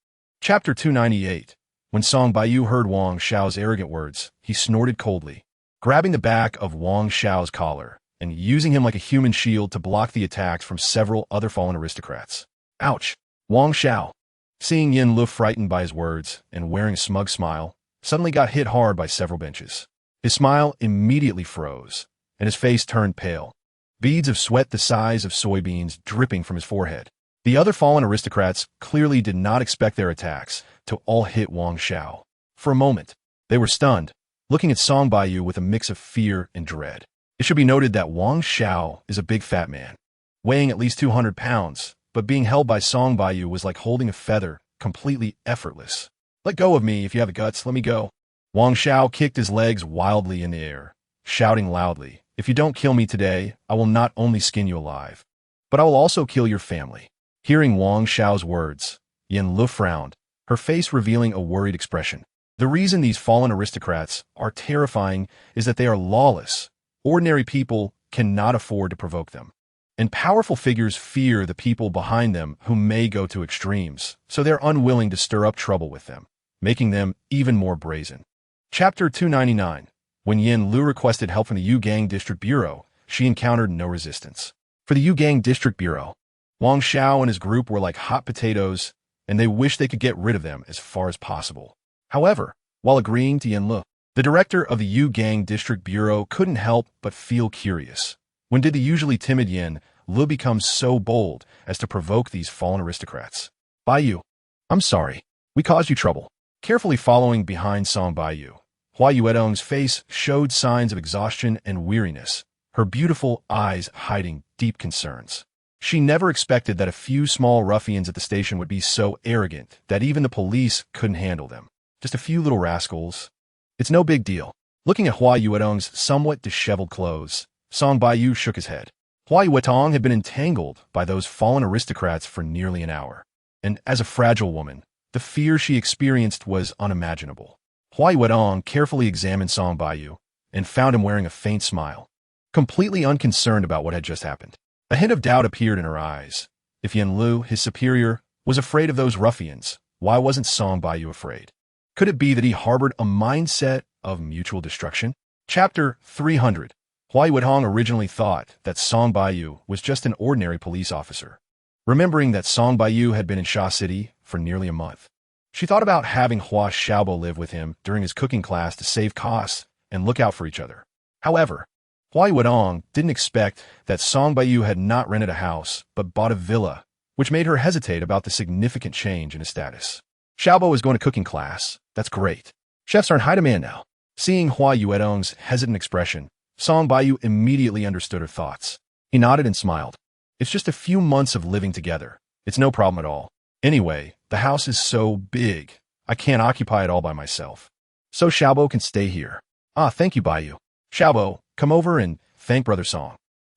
Chapter 298. When Song Baiyu heard Wang Xiao's arrogant words, he snorted coldly, grabbing the back of Wang Xiao's collar and using him like a human shield to block the attacks from several other fallen aristocrats. Ouch! Wang Xiao, seeing Yin Lu frightened by his words and wearing a smug smile, suddenly got hit hard by several benches. His smile immediately froze, and his face turned pale, beads of sweat the size of soybeans dripping from his forehead. The other fallen aristocrats clearly did not expect their attacks to all hit Wang Xiao. For a moment, they were stunned, looking at Song Baiyu with a mix of fear and dread. It should be noted that Wang Xiao is a big fat man, weighing at least 200 pounds, but being held by Song Baiyu was like holding a feather, completely effortless. Let go of me if you have the guts, let me go. Wang Xiao kicked his legs wildly in the air, shouting loudly, "If you don't kill me today, I will not only skin you alive, but I will also kill your family." Hearing Wang Xiao's words, Yin Lu frowned, her face revealing a worried expression. The reason these fallen aristocrats are terrifying is that they are lawless. Ordinary people cannot afford to provoke them. And powerful figures fear the people behind them who may go to extremes, so they're unwilling to stir up trouble with them, making them even more brazen. Chapter 299. When Yin Lu requested help from the Yugang District Bureau, she encountered no resistance. For the Yugang District Bureau, Wang Xiao and his group were like hot potatoes, and they wished they could get rid of them as far as possible. However, while agreeing to Yin Lu, the director of the Yugang District Bureau couldn't help but feel curious. When did the usually timid Yin Lu become so bold as to provoke these fallen aristocrats? Baiyu, I'm sorry. We caused you trouble. Carefully following behind Song Baiyu, Hua Yuedong's face showed signs of exhaustion and weariness, her beautiful eyes hiding deep concerns. She never expected that a few small ruffians at the station would be so arrogant that even the police couldn't handle them. Just a few little rascals. It's no big deal. Looking at Hua Yuedong's somewhat disheveled clothes, Song Baiyu shook his head. Hua Yuetong had been entangled by those fallen aristocrats for nearly an hour, and as a fragile woman, the fear she experienced was unimaginable. Hua Yuedong carefully examined Song Baiyu and found him wearing a faint smile, completely unconcerned about what had just happened. A hint of doubt appeared in her eyes. If Yin Lu, his superior, was afraid of those ruffians, why wasn't Song Baiyu afraid? Could it be that he harbored a mindset of mutual destruction? Chapter 300. Hua Yuedong originally thought that Song Baiyu was just an ordinary police officer. Remembering that Song Baiyu had been in Sha City for nearly a month, she thought about having Hua Xiaobo live with him during his cooking class to save costs and look out for each other. However, Hua Yuedong didn't expect that Song Baiyu had not rented a house, but bought a villa, which made her hesitate about the significant change in his status. Xiaobo is going to cooking class. That's great. Chefs are in high demand now. Seeing Hua Yuedong's hesitant expression, Song Baiyu immediately understood her thoughts. He nodded and smiled. It's just a few months of living together. It's no problem at all. Anyway, the house is so big, I can't occupy it all by myself. So Xiaobo can stay here. Ah, thank you, Baiyu. Xiaobo, come over and thank Brother Song.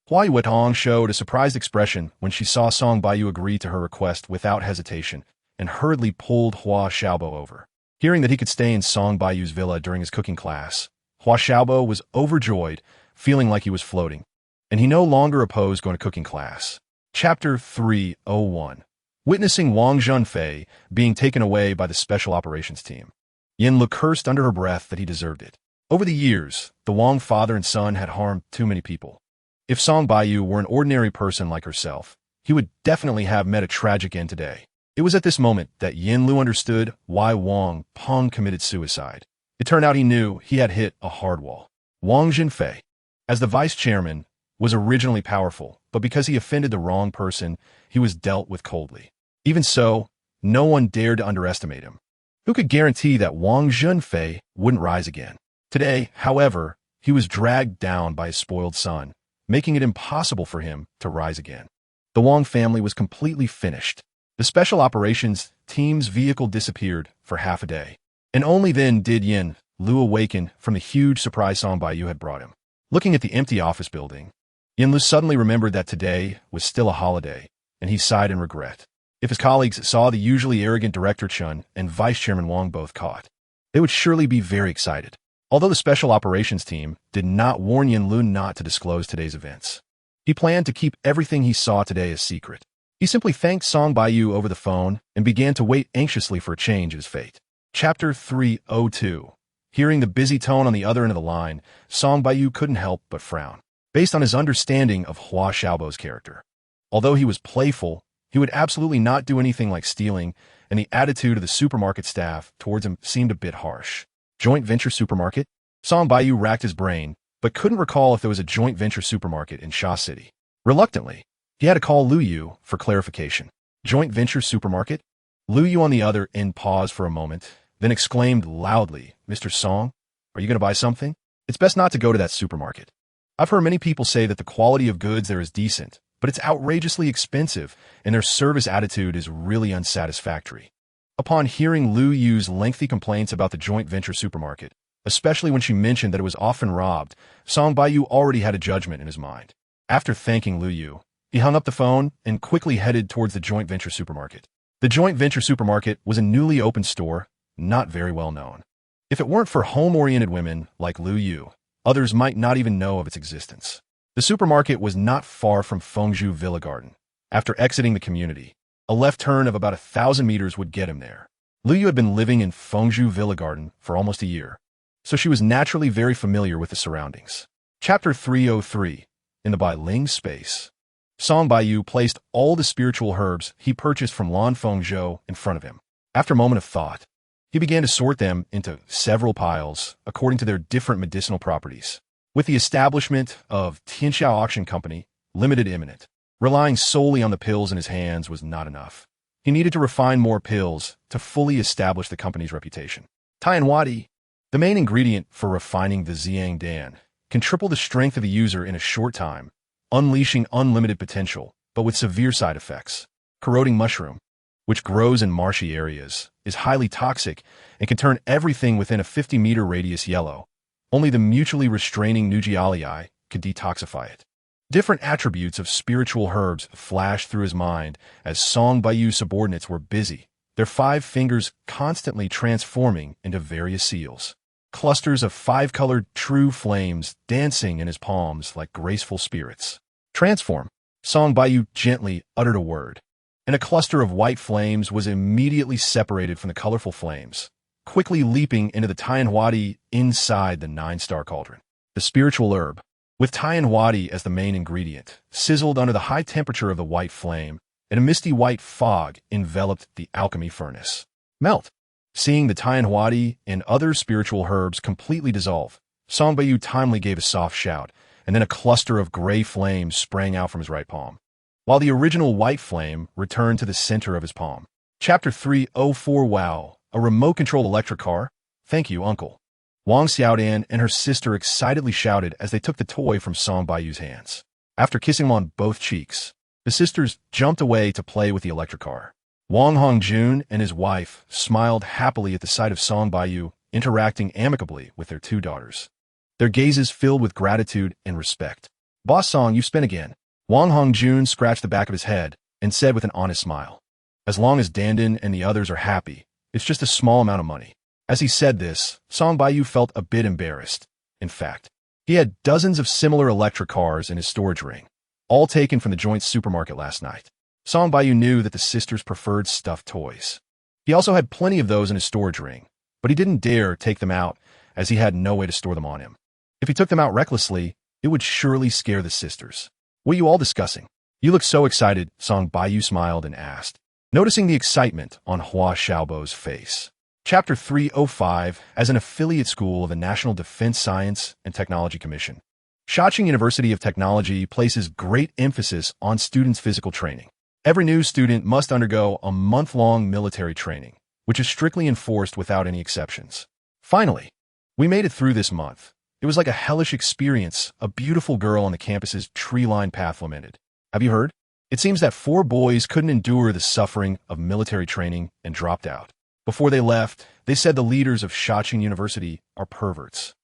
Hua Yuetong showed a surprised expression when she saw Song Baiyu agree to her request without hesitation and hurriedly pulled Hua Xiaobo over. Hearing that he could stay in Song Baiyu's villa during his cooking class, Hua Xiaobo was overjoyed, feeling like he was floating. and he no longer opposed going to cooking class. Chapter 301. Witnessing Wang Junfei being taken away by the Special Operations Team. Yin Lu cursed under her breath that he deserved it. Over the years, the Wang father and son had harmed too many people. If Song Baiyu were an ordinary person like herself, he would definitely have met a tragic end today. It was at this moment that Yin Lu understood why Wang Peng committed suicide. It turned out he knew he had hit a hard wall. Wang Junfei, as the vice chairman, was originally powerful, but because he offended the wrong person, he was dealt with coldly. Even so, no one dared to underestimate him. Who could guarantee that Wang Junfei wouldn't rise again? Today, however, he was dragged down by his spoiled son, making it impossible for him to rise again. The Wang family was completely finished. The Special Operations Team's vehicle disappeared for half a day, and only then did Yin Lu awaken from the huge surprise Song Baiyu had brought him. Looking at the empty office building, Yin Lu suddenly remembered that today was still a holiday, and he sighed in regret. If his colleagues saw the usually arrogant Director Chun and Vice Chairman Wang both caught, they would surely be very excited. Although the Special Operations Team did not warn Yin Lu not to disclose today's events, he planned to keep everything he saw today a secret. He simply thanked Song Baiyu over the phone and began to wait anxiously for a change in his fate. Chapter 302. Hearing the busy tone on the other end of the line, Song Baiyu couldn't help but frown. Based on his understanding of Hua Xiaobo's character, although he was playful, he would absolutely not do anything like stealing, and the attitude of the supermarket staff towards him seemed a bit harsh. Joint venture supermarket? Song Baiyu racked his brain, but couldn't recall if there was a joint venture supermarket in Sha City. Reluctantly, he had to call Lu Yu for clarification. Joint venture supermarket? Lu Yu on the other end paused for a moment, then exclaimed loudly, "Mr. Song, are you going to buy something? It's best not to go to that supermarket. I've heard many people say that the quality of goods there is decent, but it's outrageously expensive, and their service attitude is really unsatisfactory." Upon hearing Lu Yu's lengthy complaints about the joint venture supermarket, especially when she mentioned that it was often robbed, Song Baiyu already had a judgment in his mind. After thanking Lu Yu, he hung up the phone and quickly headed towards the joint venture supermarket. The joint venture supermarket was a newly opened store, not very well known. If it weren't for home-oriented women like Lu Yu, others might not even know of its existence. The supermarket was not far from Fengzhou Villa Garden. After exiting the community, a left turn of about 1,000 meters would get him there. Lu Yu had been living in Fengzhou Villa Garden for almost a year, so she was naturally very familiar with the surroundings. Chapter 303. In the Bailing space, Song Baiyu placed all the spiritual herbs he purchased from Lan Fengzhou in front of him. After a moment of thought, he began to sort them into several piles according to their different medicinal properties. With the establishment of Tianxiao Auction Company, Limited imminent, relying solely on the pills in his hands was not enough. He needed to refine more pills to fully establish the company's reputation. Tianwadi, the main ingredient for refining the Xiang Dan, can triple the strength of the user in a short time, unleashing unlimited potential, but with severe side effects. Corroding mushroom, which grows in marshy areas, is highly toxic and can turn everything within a 50-meter radius yellow. Only the mutually restraining Nujialii could detoxify it. Different attributes of spiritual herbs flashed through his mind as Song Baiyu's subordinates were busy, their 5 fingers constantly transforming into various seals. Clusters of 5-colored true flames dancing in his palms like graceful spirits. Transform. Song Baiyu gently uttered a word, and a cluster of white flames was immediately separated from the colorful flames, quickly leaping into the Tianwadi inside the 9-star cauldron. The spiritual herb, with Tianwadi as the main ingredient, sizzled under the high temperature of the white flame, and a misty white fog enveloped the alchemy furnace. Melt. Seeing the Tianwadi and other spiritual herbs completely dissolve, Song Baiyu timely gave a soft shout, and then a cluster of gray flames sprang out from his right palm, while the original white flame returned to the center of his palm. Chapter 304. Wow, a remote-controlled electric car? Thank you, Uncle. Wang Xiaodan and her sister excitedly shouted as they took the toy from Song Baiyu's hands. After kissing him on both cheeks, the sisters jumped away to play with the electric car. Wang Hongjun and his wife smiled happily at the sight of Song Baiyu interacting amicably with their 2 daughters, their gazes filled with gratitude and respect. Boss Song, you spin again. Wang Hongjun scratched the back of his head and said with an honest smile, "As long as Dandan and the others are happy, it's just a small amount of money." As he said this, Song Baiyu felt a bit embarrassed. In fact, He had dozens of similar electric cars in his storage ring, all taken from the joint supermarket last night. Song Baiyu knew that the sisters preferred stuffed toys. He also had plenty of those in his storage ring, but he didn't dare take them out as he had no way to store them on him. If he took them out recklessly, it would surely scare the sisters. What are you all discussing? You look so excited, Song Baiyu smiled and asked, noticing the excitement on Hua Xiaobo's face. Chapter 305, as an affiliate school of the National Defense Science and Technology Commission. Shaoqing University of Technology places great emphasis on students' physical training. Every new student must undergo a month-long military training, which is strictly enforced without any exceptions. Finally, we made it through this month. It was like a hellish experience, a beautiful girl on the campus's tree-lined path lamented. Have you heard? It seems that 4 boys couldn't endure the suffering of military training and dropped out. Before they left, they said the leaders of Shaoqing University are perverts.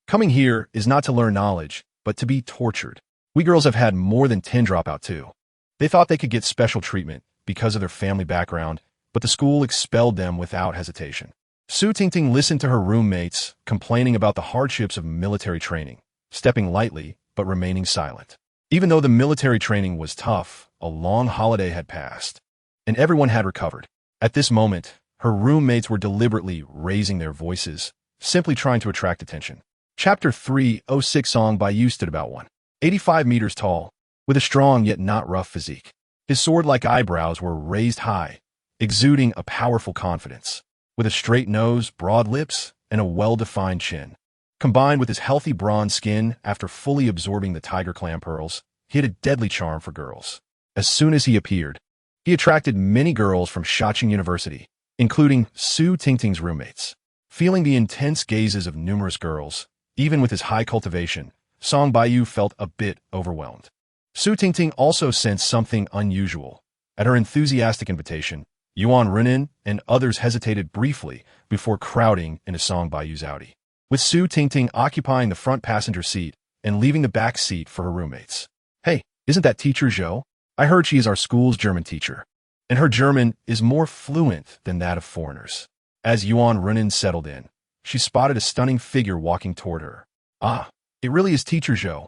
Coming here is not to learn knowledge, but to be tortured. We girls have had more than 10 drop out too. They thought they could get special treatment because of their family background, but the school expelled them without hesitation. Su Tingting listened to her roommates complaining about the hardships of military training, stepping lightly but remaining silent. Even though the military training was tough, a long holiday had passed, and everyone had recovered. At this moment, her roommates were deliberately raising their voices, simply trying to attract attention. Chapter 306. Song Baiyu stood about 185 meters tall, with a strong yet not rough physique. His sword-like eyebrows were raised high, exuding a powerful confidence. With a straight nose, broad lips, and a well-defined chin. Combined with his healthy bronze skin after fully absorbing the tiger clam pearls, he had a deadly charm for girls. As soon as he appeared, he attracted many girls from Shaoqing University, including Su Tingting's roommates. Feeling the intense gazes of numerous girls, even with his high cultivation, Song Baiyu felt a bit overwhelmed. Su Tingting also sensed something unusual. At her enthusiastic invitation, Yuan Renin and others hesitated briefly before crowding into Song Baiyu's Audi, with Su Tingting occupying the front passenger seat and leaving the back seat for her roommates. Hey, isn't that teacher Zhou? I heard she is our school's German teacher, and her German is more fluent than that of foreigners. As Yuan Renin settled in, she spotted a stunning figure walking toward her. Ah, it really is teacher Zhou.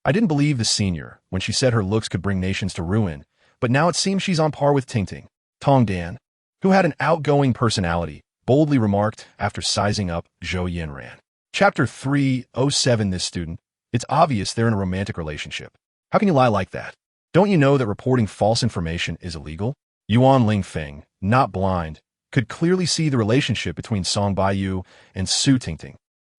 I didn't believe the senior when she said her looks could bring nations to ruin, but now it seems she's on par with Tingting. Tong Dan, who had an outgoing personality, boldly remarked after sizing up Zhou Yinran. Chapter 307. This student, it's obvious they're in a romantic relationship. How can you lie like that? Don't you know that reporting false information is illegal? Yuan Lingfeng, not blind, could clearly see the relationship between Song Baiyu and Su Tingting.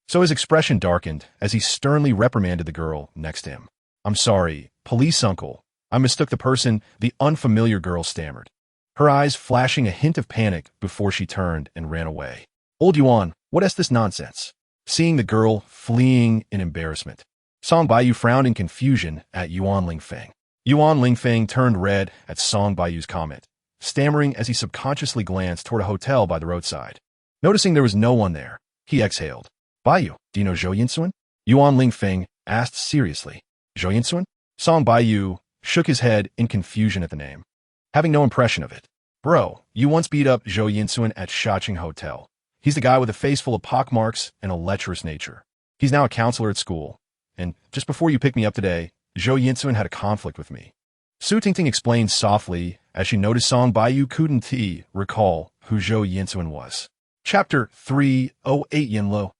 So his expression darkened as he sternly reprimanded the girl next to him. I'm sorry, police uncle. I mistook the person, the unfamiliar girl stammered, her eyes flashing a hint of panic before she turned and ran away. Old Yuan, what is this nonsense? Seeing the girl fleeing in embarrassment, Song Baiyu frowned in confusion at Yuan Lingfeng. Yuan Lingfeng turned red at Song Baiyu's comment, stammering as he subconsciously glanced toward a hotel by the roadside. Noticing there was no one there, he exhaled. Baiyu, do you know Zhou Yinsuan? Yuan Lingfeng asked seriously. Zhou Yinsuan? Song Baiyu shook his head in confusion at the name, having no impression of it. Bro, you once beat up Zhou Yinsuan at Shaoqing Hotel. He's the guy with a face full of pockmarks and a lecherous nature. He's now a counselor at school. And just before you picked me up today, Zhou Yinsuan had a conflict with me. Su Tingting explained softly as she noticed Song Baiyu couldn't recall who Zhou Yinsuan was. Chapter 308. Yin Lo.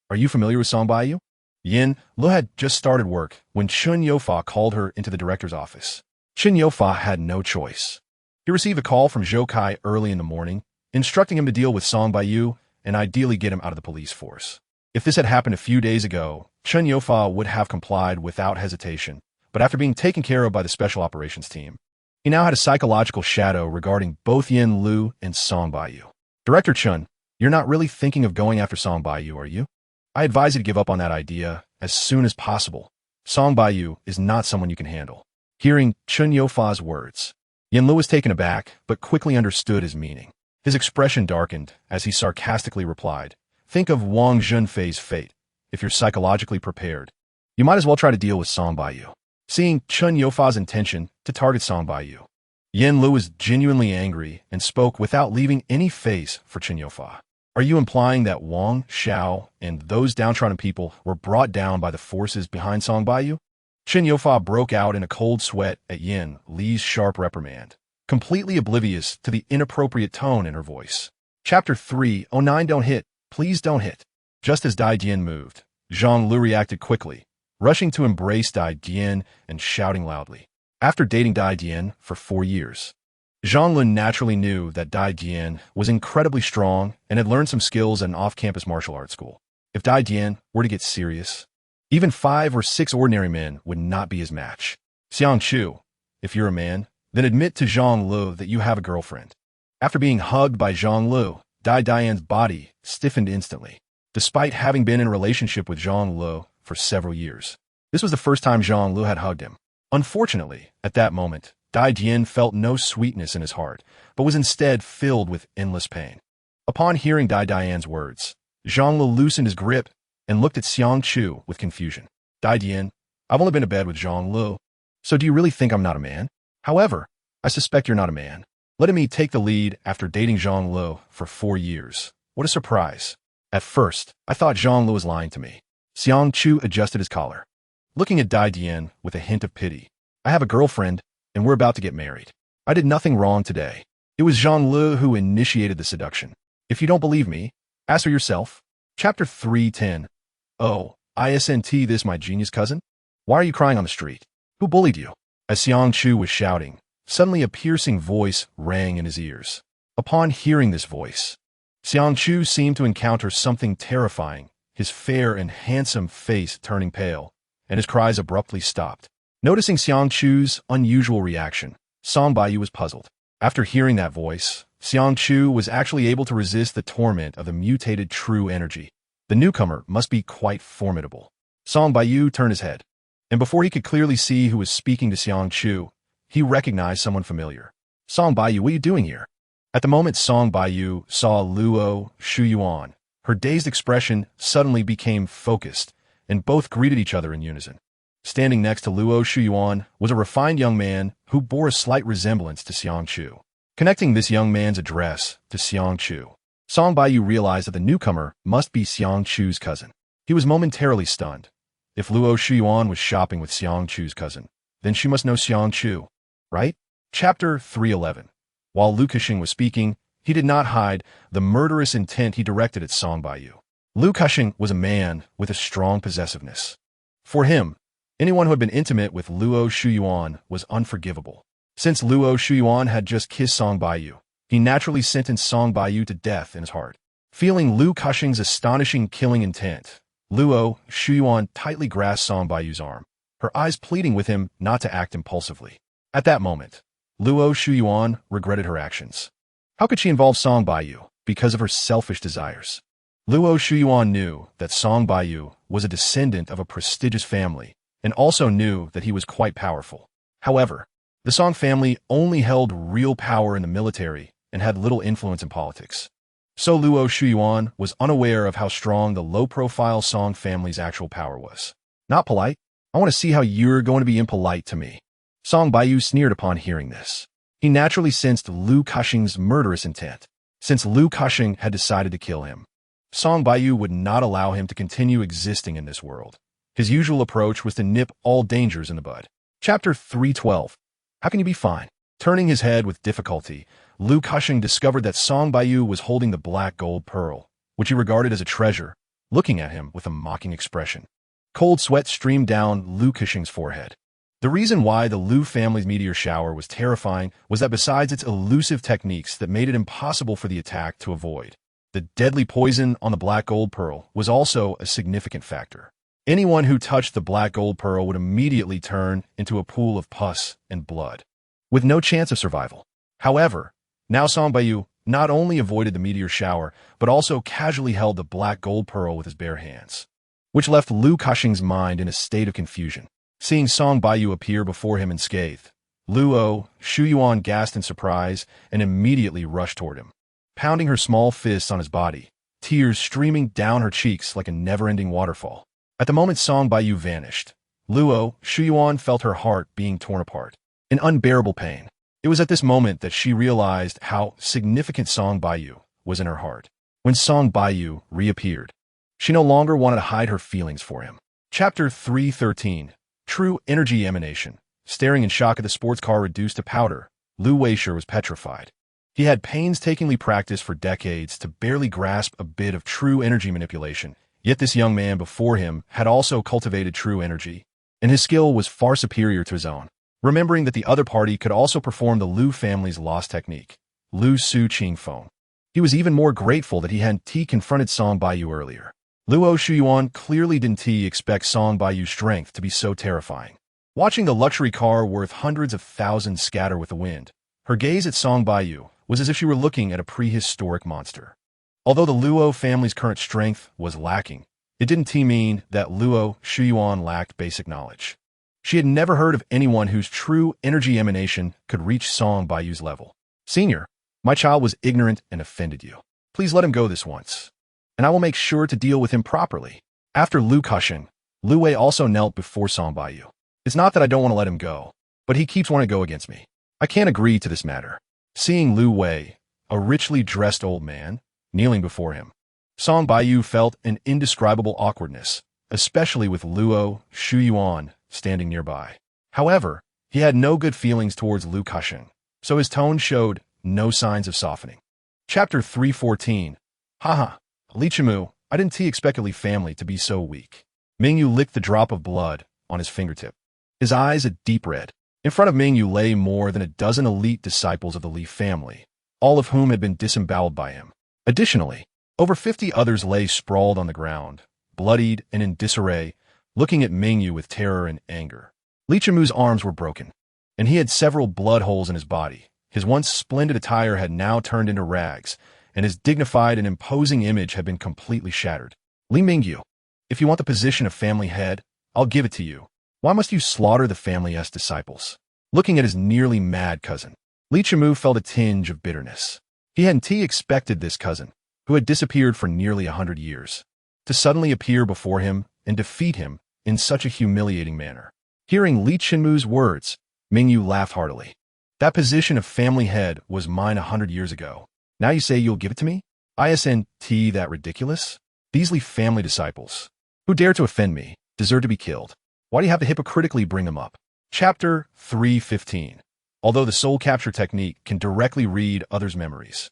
Are you familiar with Song Baiyu? Yin Lo had just started work when Chun Youfa called her into the director's office. Chun Youfa had no choice. He received a call from Zhou Kai early in the morning, instructing him to deal with Song Baiyu and ideally get him out of the police force. If this had happened a few days ago, Chun Youfa would have complied without hesitation, but after being taken care of by the special operations team, he now had a psychological shadow regarding both Yin Lu and Song Baiyu. Director Chun, you're not really thinking of going after Song Baiyu, are you? I advise you to give up on that idea as soon as possible. Song Baiyu is not someone you can handle. Hearing Chun Youfa's words, Yin Lu was taken aback, but quickly understood his meaning. His expression darkened as he sarcastically replied, think of Wang Zhenfei's fate. If you're psychologically prepared, you might as well try to deal with Song Baiyu. Seeing Chun Youfa's intention to target Song Baiyu, Yin Lu was genuinely angry and spoke without leaving any face for Chun Youfa. Are you implying that Wang, Xiao, and those downtrodden people were brought down by the forces behind Song Baiyu? Qin Youfa broke out in a cold sweat at Yin Li's sharp reprimand, completely oblivious to the inappropriate tone in her voice. Chapter 309 Don't hit, please don't hit. Just as Dai Dian moved, Zhang Lu reacted quickly, rushing to embrace Dai Dian and shouting loudly. After dating Dai Dian for 4 years, Zhang Lun naturally knew that Dai Dian was incredibly strong and had learned some skills at an off-campus martial arts school. If Dai Dian were to get serious, even 5 or 6 ordinary men would not be his match. Xiang Chu, if you're a man, then admit to Zhang Lu that you have a girlfriend. After being hugged by Zhang Lu, Dai Dian's body stiffened instantly, despite having been in a relationship with Zhang Lu for several years. This was the first time Zhang Lu had hugged him. Unfortunately, at that moment, Dai Dian felt no sweetness in his heart, but was instead filled with endless pain. Upon hearing Dai Dian's words, Zhang Lu loosened his grip and looked at Xiang Chu with confusion. Dai Dian, I've only been to bed with Zhang Lu, so do you really think I'm not a man? However, I suspect you're not a man. Letting me take the lead after dating Zhang Lu for 4 years. What a surprise. At first, I thought Zhang Lu was lying to me. Xiang Chu adjusted his collar, looking at Dai Dian with a hint of pity. I have a girlfriend, and we're about to get married. I did nothing wrong today. It was Zhang Lu who initiated the seduction. If you don't believe me, ask her yourself. Chapter 310. Oh, isn't this my genius cousin? Why are you crying on the street? Who bullied you? As Xiang Chu was shouting, suddenly a piercing voice rang in his ears. Upon hearing this voice, Xiang Chu seemed to encounter something terrifying, his fair and handsome face turning pale, and his cries abruptly stopped. Noticing Xiang Chu's unusual reaction, Song Baiyu was puzzled. After hearing that voice, Xiang Chu was actually able to resist the torment of the mutated true energy. The newcomer must be quite formidable. Song Baiyu turned his head, and before he could clearly see who was speaking to Xiang Chu, he recognized someone familiar. Song Baiyu, what are you doing here? At the moment Song Baiyu saw Luo Shuyuan, her dazed expression suddenly became focused, and both greeted each other in unison. Standing next to Luo Shuyuan was a refined young man who bore a slight resemblance to Xiang Chu. Connecting this young man's address to Xiang Chu, Song Baiyu realized that the newcomer must be Xiang Chu's cousin. He was momentarily stunned. If Luo Shuyuan was shopping with Xiang Chu's cousin, then she must know Xiang Chu, right? Chapter 311. While Lu Kexing was speaking, he did not hide the murderous intent he directed at Song Baiyu. Lu Kexing was a man with a strong possessiveness. For him, anyone who had been intimate with Luo Shuyuan was unforgivable. Since Luo Shuyuan had just kissed Song Baiyu, he naturally sentenced Song Baiyu to death in his heart. Feeling Lu Kexing's astonishing killing intent, Luo Shuyuan tightly grasped Song Baiyu's arm, her eyes pleading with him not to act impulsively. At that moment, Luo Shuyuan regretted her actions. How could she involve Song Baiyu because of her selfish desires? Luo Shuyuan knew that Song Baiyu was a descendant of a prestigious family and also knew that he was quite powerful. However, the Song family only held real power in the military and had little influence in politics. So Luo Shuyuan was unaware of how strong the low-profile Song family's actual power was. Not polite? I want to see how you're going to be impolite to me. Song Baiyu sneered upon hearing this. He naturally sensed Lu Kexing's murderous intent. Since Lu Kexing had decided to kill him, Song Baiyu would not allow him to continue existing in this world. His usual approach was to nip all dangers in the bud. Chapter 312. How can you be fine? Turning his head with difficulty, Lu Kexing discovered that Song Baiyu was holding the black gold pearl, which he regarded as a treasure, looking at him with a mocking expression. Cold sweat streamed down Lu Kexing's forehead. The reason why the Lu family's meteor shower was terrifying was that besides its elusive techniques that made it impossible for the attack to avoid, the deadly poison on the black gold pearl was also a significant factor. Anyone who touched the black gold pearl would immediately turn into a pool of pus and blood, with no chance of survival. However, now Song Baiyu not only avoided the meteor shower, but also casually held the black gold pearl with his bare hands, which left Lu Kexing's mind in a state of confusion. Seeing Song Baiyu appear before him unscathed, Luo Shuyuan gasped in surprise and immediately rushed toward him, pounding her small fists on his body, tears streaming down her cheeks like a never-ending waterfall. At the moment Song Baiyu vanished, Luo Shuyuan felt her heart being torn apart, in unbearable pain. It was at this moment that she realized how significant Song Baiyu was in her heart. when Song Baiyu reappeared. She no longer wanted to hide her feelings for him. Chapter 313. True Energy Emanation. Staring in shock at the sports car reduced to powder, Lu Weisher was petrified. He had painstakingly practiced for decades to barely grasp a bit of true energy manipulation, yet this young man before him had also cultivated true energy, and his skill was far superior to his own. Remembering that the other party could also perform the Lu family's lost technique, Lu Su Qing Feng, he was even more grateful that he hadn't confronted Song Baiyu earlier. Luo Shuyuan clearly didn't expect Song Baiyu's strength to be so terrifying. Watching the luxury car worth hundreds of thousands scatter with the wind, her gaze at Song Baiyu was as if she were looking at a prehistoric monster. Although the Luo family's current strength was lacking, it didn't mean that Luo Shuyuan lacked basic knowledge. She had never heard of anyone whose true energy emanation could reach Song Baiyu's level. Senior, my child was ignorant and offended you. Please let him go this once, and I will make sure to deal with him properly. After Lu Kusheng, Lu Wei also knelt before Song Baiyu. It's not that I don't want to let him go, but he keeps wanting to go against me. I can't agree to this matter. Seeing Lu Wei, a richly dressed old man, kneeling before him, Song Baiyu felt an indescribable awkwardness, especially with Luo Shuyuan standing nearby. However, he had no good feelings towards Lu Kusheng, so his tone showed no signs of softening. Chapter 314. Haha, Li Chimu, I didn't expect a Li family to be so weak. Mingyu licked the drop of blood on his fingertip, his eyes a deep red. In front of Mingyu lay more than a dozen elite disciples of the Li family, all of whom had been disemboweled by him. Additionally, over 50 others lay sprawled on the ground, bloodied and in disarray, looking at Mingyu with terror and anger. Li Chimu's arms were broken, and he had several blood holes in his body. His once splendid attire had now turned into rags, and his dignified and imposing image had been completely shattered. Li Mingyu, if you want the position of family head, I'll give it to you. Why must you slaughter the family's disciples? Looking at his nearly mad cousin, Li Chimu felt a tinge of bitterness. He hadn't expected this cousin, who had disappeared for nearly 100 years, to suddenly appear before him and defeat him in such a humiliating manner. Hearing Li Chimu's words, Mingyu laughed heartily. That position of family head was mine 100 years ago. Now you say you'll give it to me? Isn't that ridiculous? These Li family disciples, who dare to offend me, deserve to be killed. Why do you have to hypocritically bring them up? Chapter 315. Although the soul capture technique can directly read others' memories,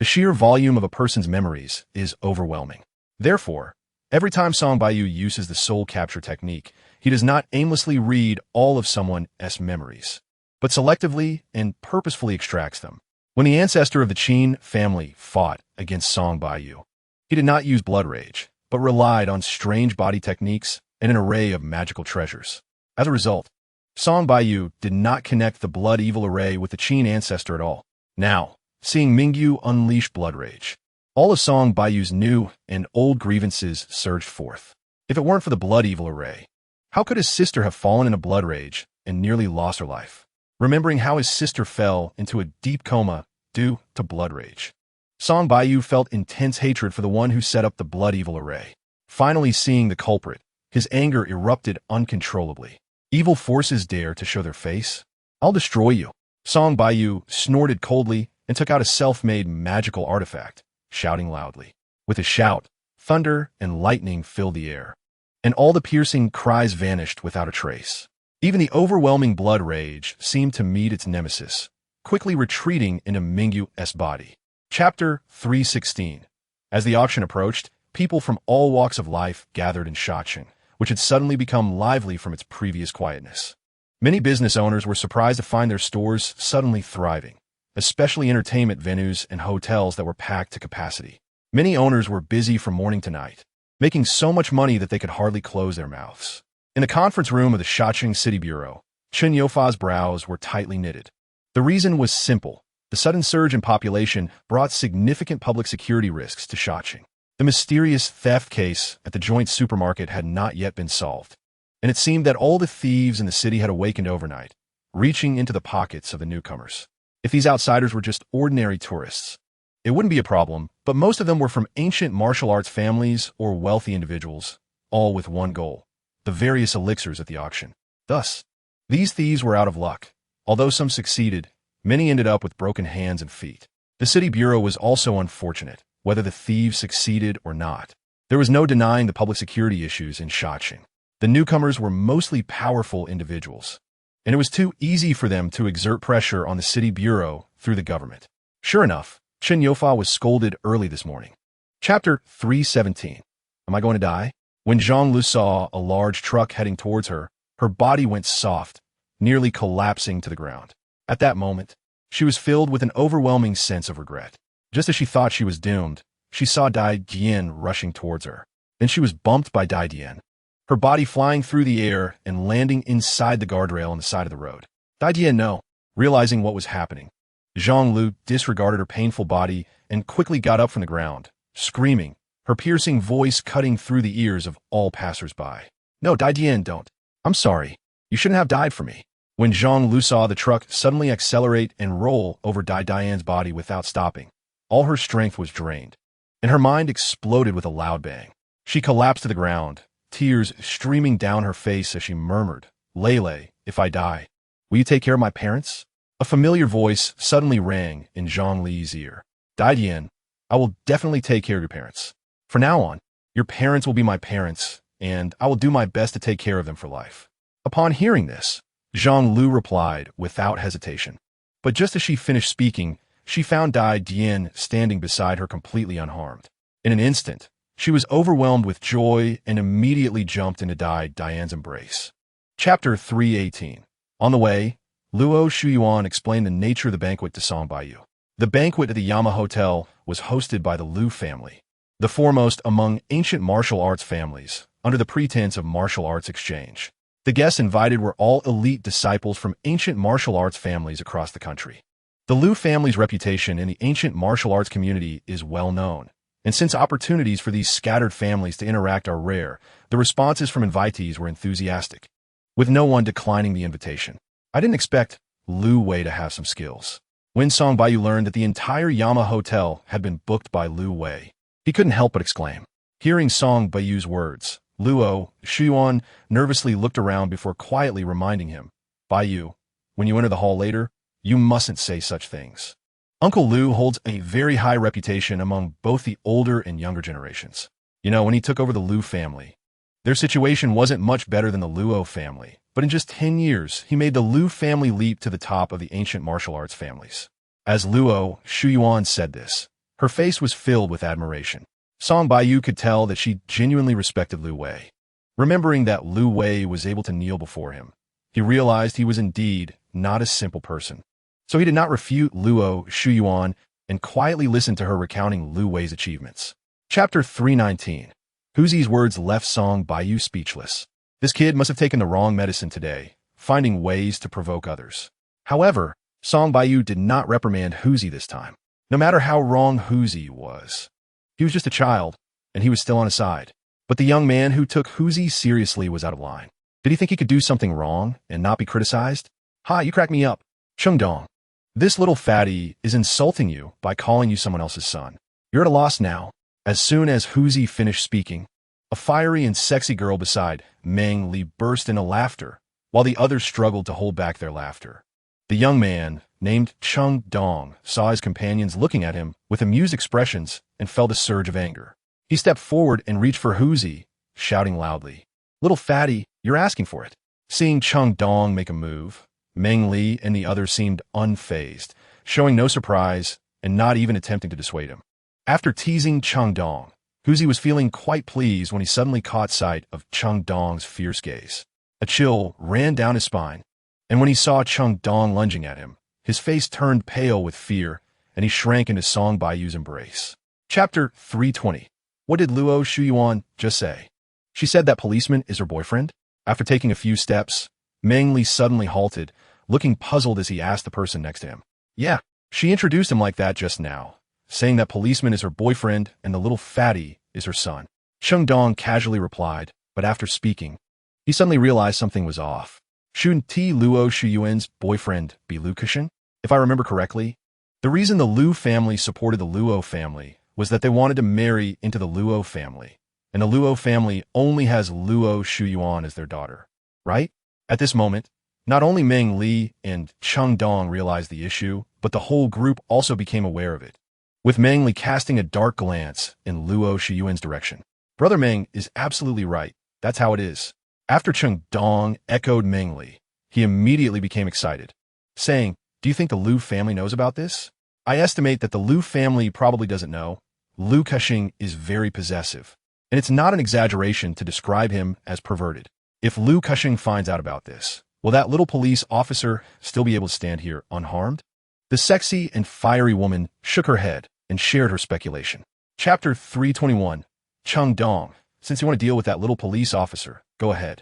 the sheer volume of a person's memories is overwhelming. Therefore, every time Song Baiyu uses the soul capture technique, he does not aimlessly read all of someone's memories, but selectively and purposefully extracts them. When the ancestor of the Qin family fought against Song Baiyu, he did not use blood rage, but relied on strange body techniques and an array of magical treasures. As a result, Song Baiyu did not connect the blood evil array with the Qin ancestor at all. Now, seeing Mingyu unleash blood rage, all of Song Baiyu's new and old grievances surged forth. If it weren't for the blood evil array, how could his sister have fallen in a blood rage and nearly lost her life? Remembering how his sister fell into a deep coma due to blood rage, Song Baiyu felt intense hatred for the one who set up the blood evil array. Finally seeing the culprit, his anger erupted uncontrollably. Evil forces dare to show their face? I'll destroy you. Song Baiyu snorted coldly and took out a self-made magical artifact, shouting loudly. With a shout, thunder and lightning filled the air, and all the piercing cries vanished without a trace. Even the overwhelming blood rage seemed to meet its nemesis, quickly retreating into Mingyu's body. Chapter 316. As the auction approached, people from all walks of life gathered in Shacheng, which had suddenly become lively from its previous quietness. Many business owners were surprised to find their stores suddenly thriving, especially entertainment venues and hotels that were packed to capacity. Many owners were busy from morning to night, making so much money that they could hardly close their mouths. In the conference room of the Shacheng City Bureau, Chen Youfa's brows were tightly knitted. The reason was simple. The sudden surge in population brought significant public security risks to Shacheng. The mysterious theft case at the joint supermarket had not yet been solved, and it seemed that all the thieves in the city had awakened overnight, reaching into the pockets of the newcomers. If these outsiders were just ordinary tourists, it wouldn't be a problem, but most of them were from ancient martial arts families or wealthy individuals, all with one goal: the various elixirs at the auction. Thus, these thieves were out of luck. Although some succeeded, many ended up with broken hands and feet. The city bureau was also unfortunate, whether the thieves succeeded or not. There was no denying the public security issues in Shaoxing. The newcomers were mostly powerful individuals, and it was too easy for them to exert pressure on the city bureau through the government. Sure enough, Chen Youfa was scolded early this morning. Chapter 317. Am I going to die? When Zhang Lu saw a large truck heading towards her, her body went soft, nearly collapsing to the ground. At that moment, she was filled with an overwhelming sense of regret. Just as she thought she was doomed, she saw Dai Dian rushing towards her. Then she was bumped by Dai Dian, her body flying through the air and landing inside the guardrail on the side of the road. Dai Dian, no, realizing what was happening. Zhang Lu disregarded her painful body and quickly got up from the ground, screaming, her piercing voice cutting through the ears of all passers-by. No, Dai Dian, don't. I'm sorry. You shouldn't have died for me. When Zhang Lu saw the truck suddenly accelerate and roll over Dai Dian's body without stopping, all her strength was drained, and her mind exploded with a loud bang. She collapsed to the ground, tears streaming down her face as she murmured, Lele, if I die, will you take care of my parents? A familiar voice suddenly rang in Zhang Li's ear. Dai Dian, I will definitely take care of your parents. From now on, your parents will be my parents, and I will do my best to take care of them for life. Upon hearing this, Zhang Lu replied without hesitation. But just as she finished speaking, she found Dai Dian standing beside her completely unharmed. In an instant, she was overwhelmed with joy and immediately jumped into Dai Dian's embrace. Chapter 318. On the way, Luo Shuyuan explained the nature of the banquet to Song Baiyu. The banquet at the Yama Hotel was hosted by the Lu family, the foremost among ancient martial arts families, under the pretense of martial arts exchange. The guests invited were all elite disciples from ancient martial arts families across the country. The Lu family's reputation in the ancient martial arts community is well known, and since opportunities for these scattered families to interact are rare, the responses from invitees were enthusiastic, with no one declining the invitation. I didn't expect Lu Wei to have some skills. When Song Baiyu learned that the entire Yama Hotel had been booked by Lu Wei, he couldn't help but exclaim. Hearing Song Baiyu's words, Luo Shuyuan nervously looked around before quietly reminding him, Baiyu, when you enter the hall later, you mustn't say such things. Uncle Lu holds a very high reputation among both the older and younger generations. You know, when he took over the Lu family, their situation wasn't much better than the Luo family, but in just 10 years, he made the Lu family leap to the top of the ancient martial arts families. As Luo Shuyuan said this, her face was filled with admiration. Song Baiyu could tell that she genuinely respected Lu Wei. Remembering that Lu Wei was able to kneel before him, he realized he was indeed not a simple person. So he did not refute Luo Shuyuan and quietly listened to her recounting Lu Wei's achievements. Chapter 319. Huzi's words left Song Baiyu speechless. This kid must have taken the wrong medicine today, finding ways to provoke others. However, Song Baiyu did not reprimand Huzi this time. No matter how wrong Huzi was, he was just a child, and he was still on his side. But the young man who took Huzi seriously was out of line. Did he think he could do something wrong and not be criticized? Hi, you crack me up. Chung Dong. This little fatty is insulting you by calling you someone else's son. You're at a loss now. As soon as Huzi finished speaking, a fiery and sexy girl beside Meng Li burst into laughter, while the others struggled to hold back their laughter. The young man, named Chung Dong, saw his companions looking at him with amused expressions and felt a surge of anger. He stepped forward and reached for Huzi, shouting loudly, Little fatty, you're asking for it. Seeing Chung Dong make a move, Meng Li and the others seemed unfazed, showing no surprise and not even attempting to dissuade him. After teasing Chung Dong, Huzi was feeling quite pleased when he suddenly caught sight of Chung Dong's fierce gaze. A chill ran down his spine, and when he saw Chung Dong lunging at him, his face turned pale with fear, and he shrank into Song Baiyu's embrace. Chapter 320. What did Luo Shuyuan just say? She said that policeman is her boyfriend? After taking a few steps, Meng Li suddenly halted, looking puzzled as he asked the person next to him. Yeah, she introduced him like that just now, saying that policeman is her boyfriend and the little fatty is her son. Chung Dong casually replied, but after speaking, he suddenly realized something was off. Shouldn't Luo Shuyuan's boyfriend be Lu Kexin? If I remember correctly, the reason the Lu family supported the Luo family was that they wanted to marry into the Luo family, and the Luo family only has Luo Shuyuan as their daughter, right? At this moment, not only Meng Li and Chung Dong realized the issue, but the whole group also became aware of it. with Meng Li casting a dark glance in Luo Shiyuan's direction. Brother Meng is absolutely right. That's how it is. After Cheng Dong echoed Meng Li, he immediately became excited, saying, "Do you think the Lu family knows about this?" I estimate that the Lu family probably doesn't know. Lu Kexing is very possessive, and it's not an exaggeration to describe him as perverted. If Lu Kexing finds out about this, will that little police officer still be able to stand here unharmed? The sexy and fiery woman shook her head and shared her speculation. Chapter 321. Cheng Dong, since you want to deal with that little police officer, go ahead.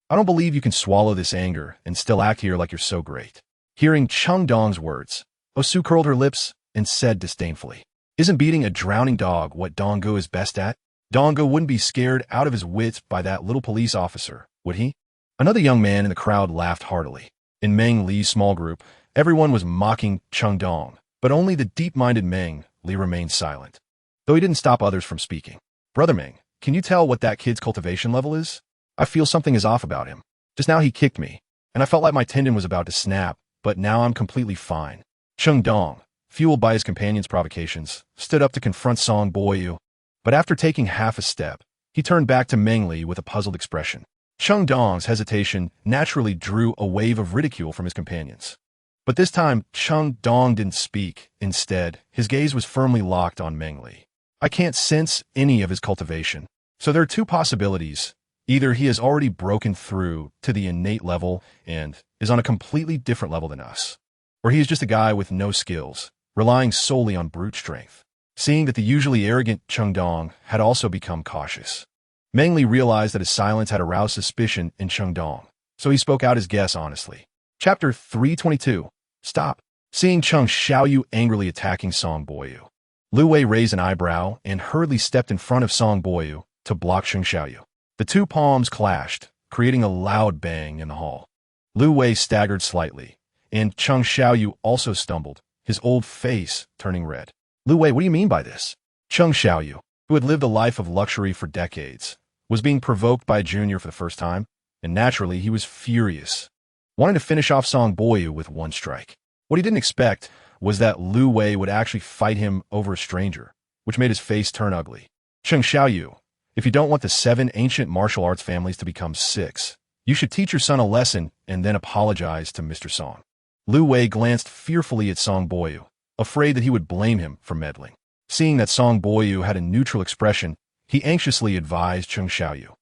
I don't believe you can swallow this anger and still act here like you're so great. Hearing Cheng Dong's words, Osu curled her lips and said disdainfully, "Isn't beating a drowning dog what Donggo is best at? Donggo wouldn't be scared out of his wits by that little police officer, would he?" Another young man in the crowd laughed heartily. In Meng Li's small group, everyone was mocking Cheng Dong, but only the deep-minded Meng Li remained silent, though he didn't stop others from speaking. "Brother Meng, can you tell what that kid's cultivation level is? I feel something is off about him. Just now he kicked me, and I felt like my tendon was about to snap, but now I'm completely fine." Cheng Dong, fueled by his companion's provocations, stood up to confront Song Baiyu, but after taking half a step, he turned back to Meng Li with a puzzled expression. Cheng Dong's hesitation naturally drew a wave of ridicule from his companions. But this time, Cheng Dong didn't speak. Instead, his gaze was firmly locked on Meng Li. "I can't sense any of his cultivation. So there are two possibilities. Either he has already broken through to the innate level and is on a completely different level than us, or he is just a guy with no skills, relying solely on brute strength." Seeing that the usually arrogant Cheng Dong had also become cautious, Meng Li realized that his silence had aroused suspicion in Cheng Dong, so he spoke out his guess honestly. Chapter 322. Stop. Seeing Cheng Xiaoyu angrily attacking Song Baiyu, Lu Wei raised an eyebrow and hurriedly stepped in front of Song Baiyu to block Cheng Xiaoyu. The two palms clashed, creating a loud bang in the hall. Lu Wei staggered slightly, and Cheng Xiaoyu also stumbled, his old face turning red. "Lu Wei, what do you mean by this?" Cheng Xiaoyu, who had lived a life of luxury for decades, was being provoked by a junior for the first time, and naturally he was furious, wanting to finish off Song Baiyu with one strike. What he didn't expect was that Lu Wei would actually fight him over a stranger, which made his face turn ugly. "Cheng Xiaoyu, if you don't want the 7 ancient martial arts families to become 6, you should teach your son a lesson and then apologize to Mr. Song." Lu Wei glanced fearfully at Song Baiyu, afraid that he would blame him for meddling. Seeing that Song Baiyu had a neutral expression, he anxiously advised Cheng Xiaoyu.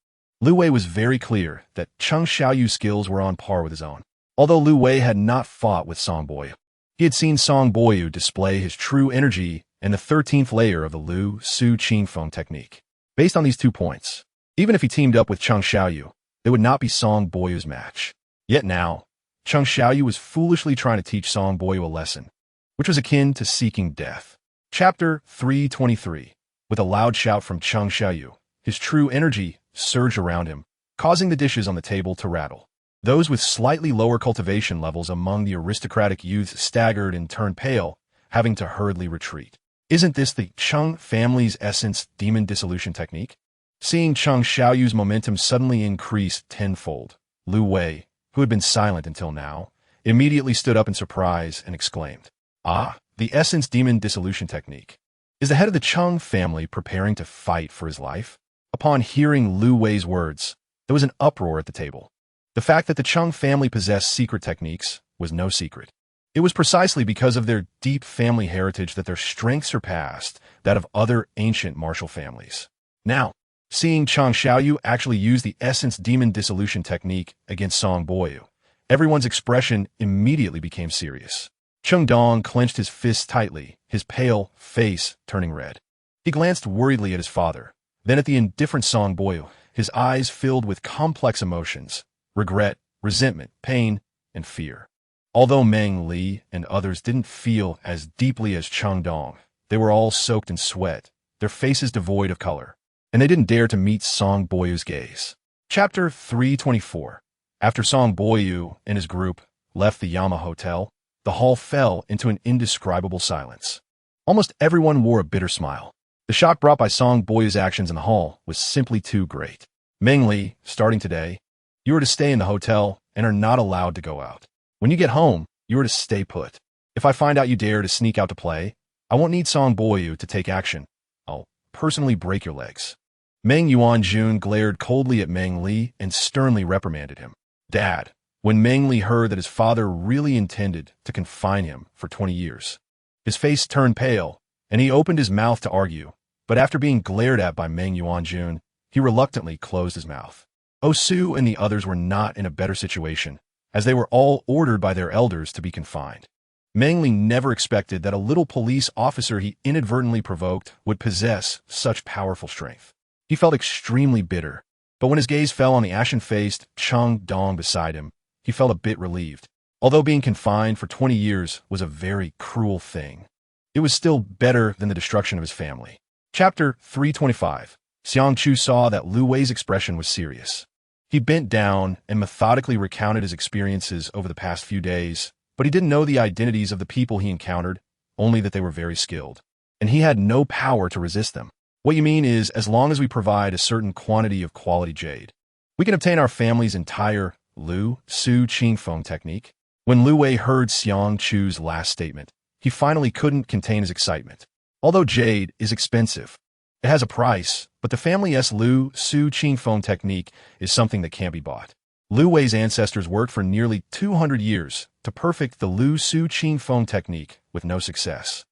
Lu Wei was very clear that Cheng Xiaoyu's skills were on par with his own. Although Lu Wei had not fought with Song Baiyu, he had seen Song Baiyu display his true energy and the 13th layer of the Lu Su Qingfeng technique. Based on these 2 points, even if he teamed up with Cheng Xiaoyu, it would not be Song Baiyu's match. Yet now, Cheng Xiaoyu was foolishly trying to teach Song Baiyu a lesson, which was akin to seeking death. Chapter 323. With a loud shout from Cheng Xiaoyu, his true energy surged around him, causing the dishes on the table to rattle. Those with slightly lower cultivation levels among the aristocratic youths staggered and turned pale, having to hurriedly retreat. Isn't this the Cheng family's essence demon dissolution technique? Seeing Cheng Xiaoyu's momentum suddenly increase tenfold, Lu Wei, who had been silent until now, immediately stood up in surprise and exclaimed, "Ah, the essence demon dissolution technique. Is the head of the Cheng family preparing to fight for his life?" Upon hearing Lu Wei's words, there was an uproar at the table. The fact that the Cheng family possessed secret techniques was no secret. It was precisely because of their deep family heritage that their strength surpassed that of other ancient martial families. Now, seeing Cheng Xiaoyu actually use the essence demon dissolution technique against Song Baiyu, everyone's expression immediately became serious. Cheng Dong clenched his fists tightly, his pale face turning red. He glanced worriedly at his father, then at the indifferent Song Baiyu, his eyes filled with complex emotions: regret, resentment, pain, and fear. Although Meng Li and others didn't feel as deeply as Cheng Dong, they were all soaked in sweat, their faces devoid of color, and they didn't dare to meet Song Baiyu's gaze. Chapter 324. After Song Baiyu and his group left the Yama Hotel, the hall fell into an indescribable silence. Almost everyone wore a bitter smile. The shock brought by Song Baiyu's actions in the hall was simply too great. "Meng Li, starting today, you are to stay in the hotel and are not allowed to go out. When you get home, you are to stay put. If I find out you dare to sneak out to play, I won't need Song Baiyu to take action. I'll personally break your legs. Meng Yuanjun glared coldly at Meng Li and sternly reprimanded him. Dad, when Meng Li heard that his father really intended to confine him for 20 years, his face turned pale, and he opened his mouth to argue, but after being glared at by Meng Yuanjun, he reluctantly closed his mouth. Osu and the others were not in a better situation, as they were all ordered by their elders to be confined. Meng Li never expected that a little police officer he inadvertently provoked would possess such powerful strength. He felt extremely bitter, but when his gaze fell on the ashen-faced Cheng Dong beside him, he felt a bit relieved. Although being confined for 20 years was a very cruel thing, it was still better than the destruction of his family. Chapter 325. Xiang Chu saw that Lu Wei's expression was serious. He bent down and methodically recounted his experiences over the past few days, but he didn't know the identities of the people he encountered, only that they were very skilled. And he had no power to resist them. What you mean is, as long as we provide a certain quantity of quality jade, we can obtain our family's entire Lu Su Qing Feng technique. When Lu Wei heard Xiang Chu's last statement, he finally couldn't contain his excitement. Although jade is expensive, it has a price, but the family's Lu Su Qing Feng technique is something that can't be bought. Lu Wei's ancestors worked for nearly 200 years to perfect the Lu Su Qing Feng technique with no success.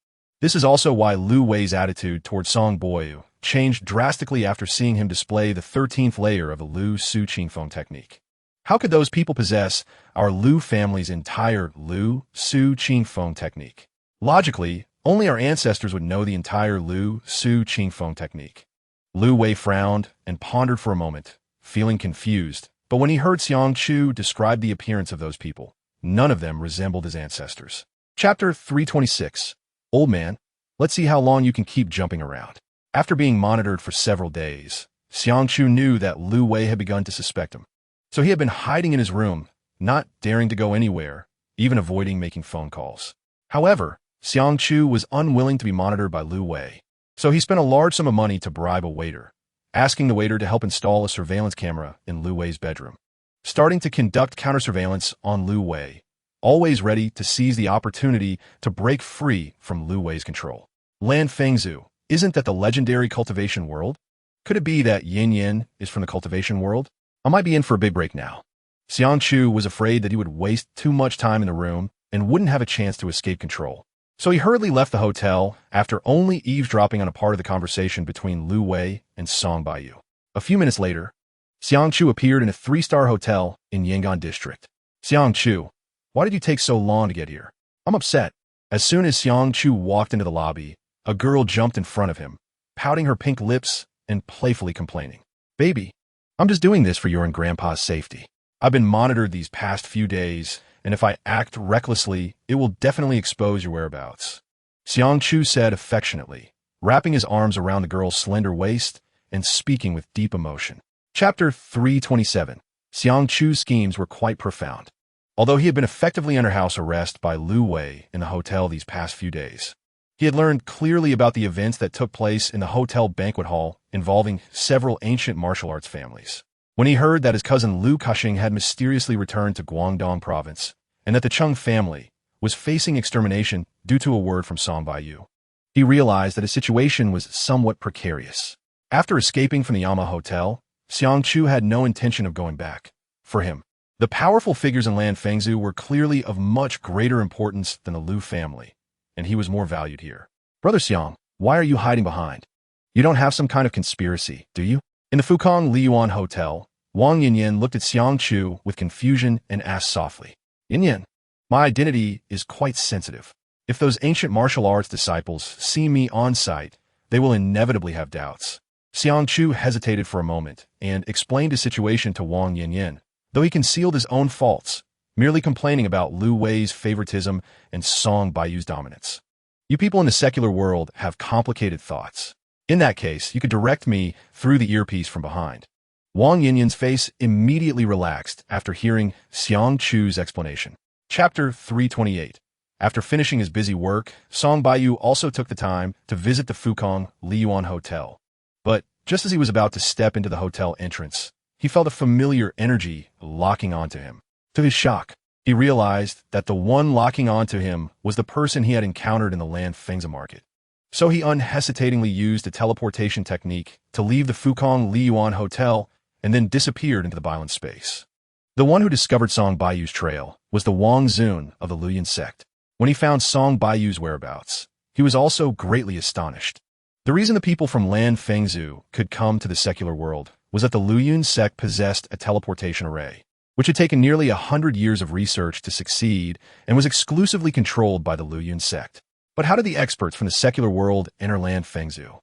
This is also why Lu Wei's attitude toward Song Baiyu changed drastically after seeing him display the 13th layer of the Lu Su Qing Feng technique. How could those people possess our Lu family's entire Lu Su Qing Feng technique? Logically, only our ancestors would know the entire Lu Su Qing Feng technique. Lu Wei frowned and pondered for a moment, feeling confused, but when he heard Xiang Chu describe the appearance of those people, none of them resembled his ancestors. Chapter 326. Old man, let's see how long you can keep jumping around. After being monitored for several days, Xiang Chu knew that Lu Wei had begun to suspect him. So he had been hiding in his room, not daring to go anywhere, even avoiding making phone calls. However, Xiang Chu was unwilling to be monitored by Lu Wei, so he spent a large sum of money to bribe a waiter, asking the waiter to help install a surveillance camera in Lu Wei's bedroom, starting to conduct counter-surveillance on Lu Wei, always ready to seize the opportunity to break free from Lu Wei's control. Lan Fengzhu, isn't that the legendary cultivation world? Could it be that Yin Yin is from the cultivation world? I might be in for a big break now. Xiang Chu was afraid that he would waste too much time in the room and wouldn't have a chance to escape control. So he hurriedly left the hotel after only eavesdropping on a part of the conversation between Lu Wei and Song Baiyu. A few minutes later, Xiang Chu appeared in a 3-star hotel in Yangon District. Xiang Chu, why did you take so long to get here? I'm upset. As soon as Xiang Chu walked into the lobby, a girl jumped in front of him, pouting her pink lips and playfully complaining. Baby, I'm just doing this for your and Grandpa's safety. I've been monitored these past few days, and if I act recklessly, it will definitely expose your whereabouts. Xiang Chu said affectionately, wrapping his arms around the girl's slender waist and speaking with deep emotion. Chapter 327. Xiang Chu's schemes were quite profound. Although he had been effectively under house arrest by Lu Wei in the hotel these past few days, he had learned clearly about the events that took place in the hotel banquet hall involving several ancient martial arts families. When he heard that his cousin Lu Kaxing had mysteriously returned to Guangdong province and that the Cheng family was facing extermination due to a word from Song Baiyu, he realized that his situation was somewhat precarious. After escaping from the Yama Hotel, Xiang Chu had no intention of going back. For him, the powerful figures in Lan Fengzhu were clearly of much greater importance than the Lu family, and he was more valued here. Brother Xiang, why are you hiding behind? You don't have some kind of conspiracy, do you? In the Fukong Liyuan Hotel, Wang Yinyan looked at Xiang Chu with confusion and asked softly, Yinyan, my identity is quite sensitive. If those ancient martial arts disciples see me on site, they will inevitably have doubts. Xiang Chu hesitated for a moment and explained his situation to Wang Yinyan, though he concealed his own faults, merely complaining about Lu Wei's favoritism and Song Baiyu's dominance. You people in the secular world have complicated thoughts. In that case, you could direct me through the earpiece from behind. Wang Yinyan's face immediately relaxed after hearing Xiang Chu's explanation. Chapter 328. After finishing his busy work, Song Baiyu also took the time to visit the Fukong Liyuan Hotel. But just as he was about to step into the hotel entrance, he felt a familiar energy locking onto him. To his shock, he realized that the one locking onto him was the person he had encountered in the Lan Fengzhu market. So he unhesitatingly used a teleportation technique to leave the Fukong Liyuan Hotel and then disappeared into the Bailan space. The one who discovered Song Baiyu's trail was the Wang Zun of the Luyan sect. When he found Song Baiyu's whereabouts, he was also greatly astonished. The reason the people from Lan Fengzhu could come to the secular world was that the Luyan sect possessed a teleportation array, which had taken nearly 100 years of research to succeed and was exclusively controlled by the Luyan sect. But how did the experts from the secular world enter Lan Fengzhu?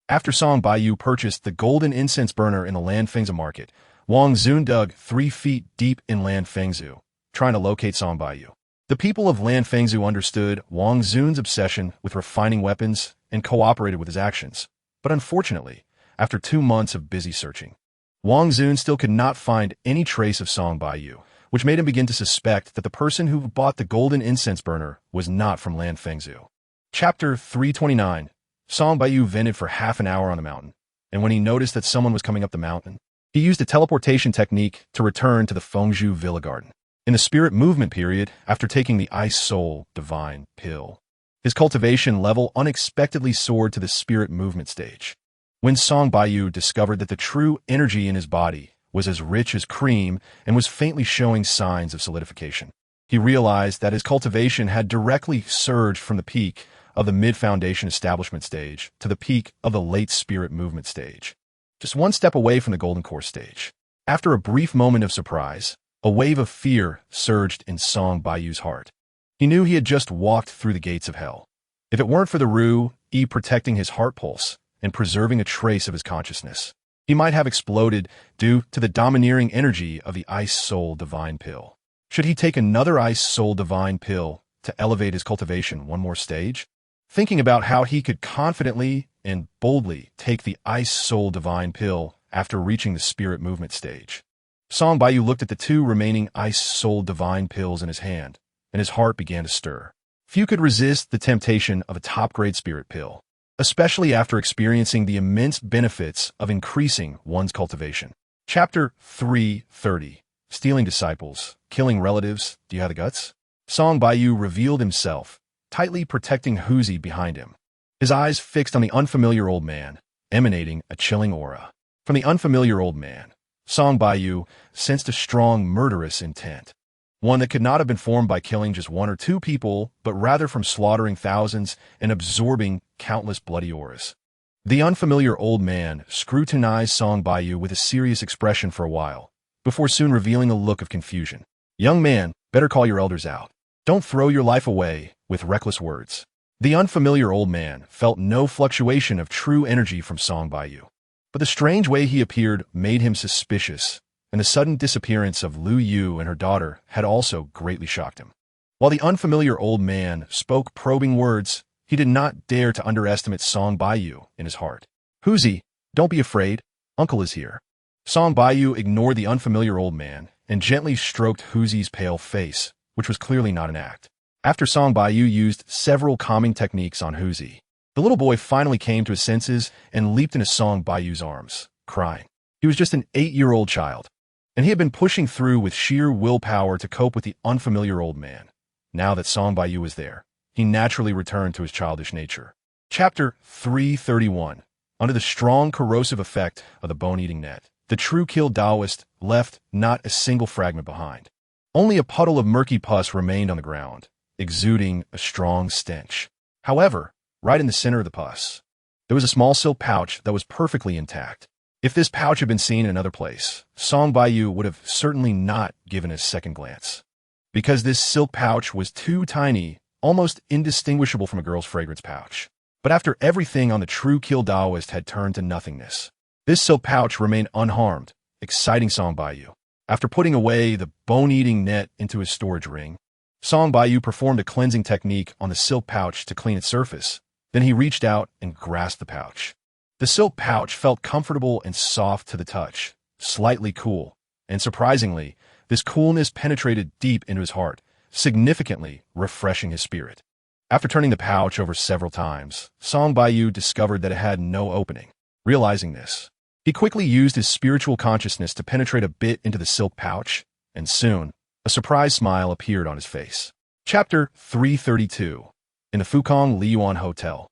After Song Baiyu purchased the golden incense burner in the Lan Fengzhu market, Wang Zun dug 3 feet deep in Lan Fengzhu, trying to locate Song Baiyu. The people of Lan Fengzhu understood Wang Zun's obsession with refining weapons and cooperated with his actions. But unfortunately, after 2 months of busy searching, Wang Zun still could not find any trace of Song Baiyu, which made him begin to suspect that the person who bought the golden incense burner was not from Lan Fengzhu. Chapter 329. Song Baiyu vented for half an hour on the mountain, and when he noticed that someone was coming up the mountain, he used a teleportation technique to return to the Fengzhu Villa Garden. In the spirit movement period, after taking the Ice Soul Divine Pill, his cultivation level unexpectedly soared to the spirit movement stage. When Song Baiyu discovered that the true energy in his body was as rich as cream and was faintly showing signs of solidification, he realized that his cultivation had directly surged from the peak of the mid-foundation establishment stage to the peak of the late spirit movement stage, just one step away from the golden core stage. After a brief moment of surprise, a wave of fear surged in Song Baiyu's heart. He knew he had just walked through the gates of hell. If it weren't for the Ru-Yi protecting his heart pulse and preserving a trace of his consciousness, he might have exploded due to the domineering energy of the Ice Soul Divine Pill. Should he take another Ice Soul Divine Pill to elevate his cultivation one more stage? Thinking about how he could confidently and boldly take the Ice Soul Divine Pill after reaching the spirit movement stage, Song Baiyu looked at the 2 remaining Ice Soul Divine Pills in his hand, and his heart began to stir. Few could resist the temptation of a top-grade spirit pill, especially after experiencing the immense benefits of increasing one's cultivation. Chapter 330. Stealing disciples, killing relatives, do you have the guts? Song Baiyu revealed himself, tightly protecting Huzi behind him, his eyes fixed on the unfamiliar old man, emanating a chilling aura. From the unfamiliar old man, Song Baiyu sensed a strong murderous intent, one that could not have been formed by killing just 1 or 2 people, but rather from slaughtering thousands and absorbing countless bloody auras. The unfamiliar old man scrutinized Song Baiyu with a serious expression for a while, before soon revealing a look of confusion. Young man, better call your elders out. Don't throw your life away with reckless words. The unfamiliar old man felt no fluctuation of true energy from Song Baiyu, but the strange way he appeared made him suspicious, and the sudden disappearance of Lu Yu and her daughter had also greatly shocked him. While the unfamiliar old man spoke probing words, he did not dare to underestimate Song Baiyu in his heart. Huzi, don't be afraid. Uncle is here. Song Baiyu ignored the unfamiliar old man and gently stroked Huzi's pale face, which was clearly not an act. After Song Baiyu used several calming techniques on Huzi, the little boy finally came to his senses and leaped into Song Baiyu's arms, crying. He was just an 8-year-old child, and he had been pushing through with sheer willpower to cope with the unfamiliar old man. Now that Song Baiyu was there, he naturally returned to his childish nature. Chapter 331. Under the strong corrosive effect of the bone-eating net, the true kill Taoist left not a single fragment behind. Only a puddle of murky pus remained on the ground, exuding a strong stench. However, right in the center of the pus, there was a small silk pouch that was perfectly intact. If this pouch had been seen in another place, Song Baiyu would have certainly not given a second glance, because this silk pouch was too tiny, almost indistinguishable from a girl's fragrance pouch. But after everything on the true kill Taoist had turned to nothingness, this silk pouch remained unharmed, exciting Song Baiyu. After putting away the bone-eating net into his storage ring, Song Baiyu performed a cleansing technique on the silk pouch to clean its surface. Then he reached out and grasped the pouch. The silk pouch felt comfortable and soft to the touch, slightly cool, and surprisingly, this coolness penetrated deep into his heart, significantly refreshing his spirit. After turning the pouch over several times, Song Baiyu discovered that it had no opening. Realizing this, he quickly used his spiritual consciousness to penetrate a bit into the silk pouch, and soon, a surprised smile appeared on his face. Chapter 332. In the Fukong Liyuan Hotel.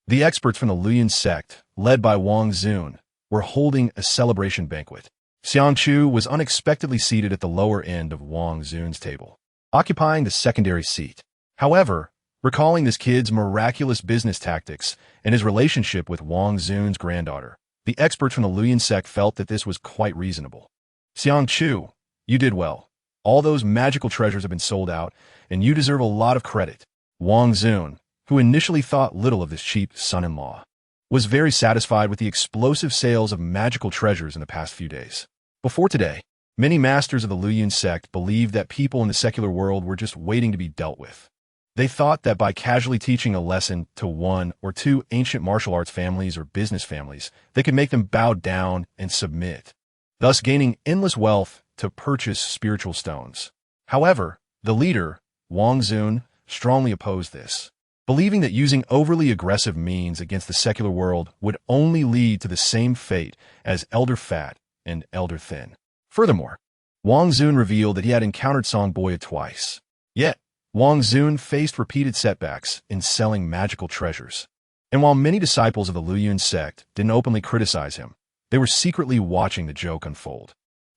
The experts from the Luoyuan sect, led by Wang Xun, were holding a celebration banquet. Xiang Chu was unexpectedly seated at the lower end of Wang Xun's table, occupying the secondary seat. However, recalling this kid's miraculous business tactics and his relationship with Wang Xun's granddaughter, the experts from the Luoyuan sect felt that this was quite reasonable. Xiang Chu, you did well. All those magical treasures have been sold out, and you deserve a lot of credit. Wang Xun, who initially thought little of this cheap son-in-law, was very satisfied with the explosive sales of magical treasures in the past few days. Before today, many masters of the Luoyuan sect believed that people in the secular world were just waiting to be dealt with. They thought that by casually teaching a lesson to one or two ancient martial arts families or business families, they could make them bow down and submit, thus gaining endless wealth to purchase spiritual stones. However, the leader, Wang Xun, strongly opposed this, believing that using overly aggressive means against the secular world would only lead to the same fate as Elder Fat and Elder Thin. Furthermore, Wang Xun revealed that he had encountered Song Boyu twice. Yet, Wang Xun faced repeated setbacks in selling magical treasures. And while many disciples of the Luoyuan sect didn't openly criticize him, they were secretly watching the joke unfold.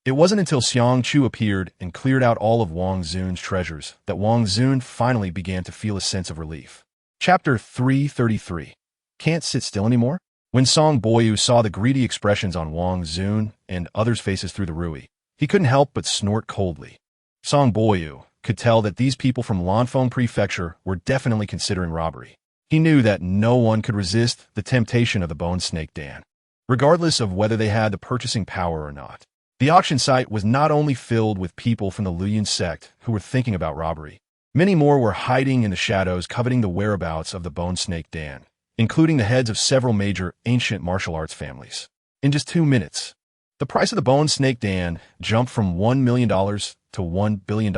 It wasn't until Xiang Chu appeared and cleared out all of Wang Xun's treasures that Wang Xun finally began to feel a sense of relief. Chapter 333. Can't sit still anymore? When Song Boyu saw the greedy expressions on Wang Xun and others' faces through the Rui, he couldn't help but snort coldly. Song Boyu could tell that these people from Lanfeng Prefecture were definitely considering robbery. He knew that no one could resist the temptation of the Bone Snake Dan, regardless of whether they had the purchasing power or not. The auction site was not only filled with people from the Luoyuan sect who were thinking about robbery. Many more were hiding in the shadows, coveting the whereabouts of the Bone Snake Dan, including the heads of several major ancient martial arts families. In just 2 minutes, the price of the Bone Snake Dan jumped from $1 million to $1 billion,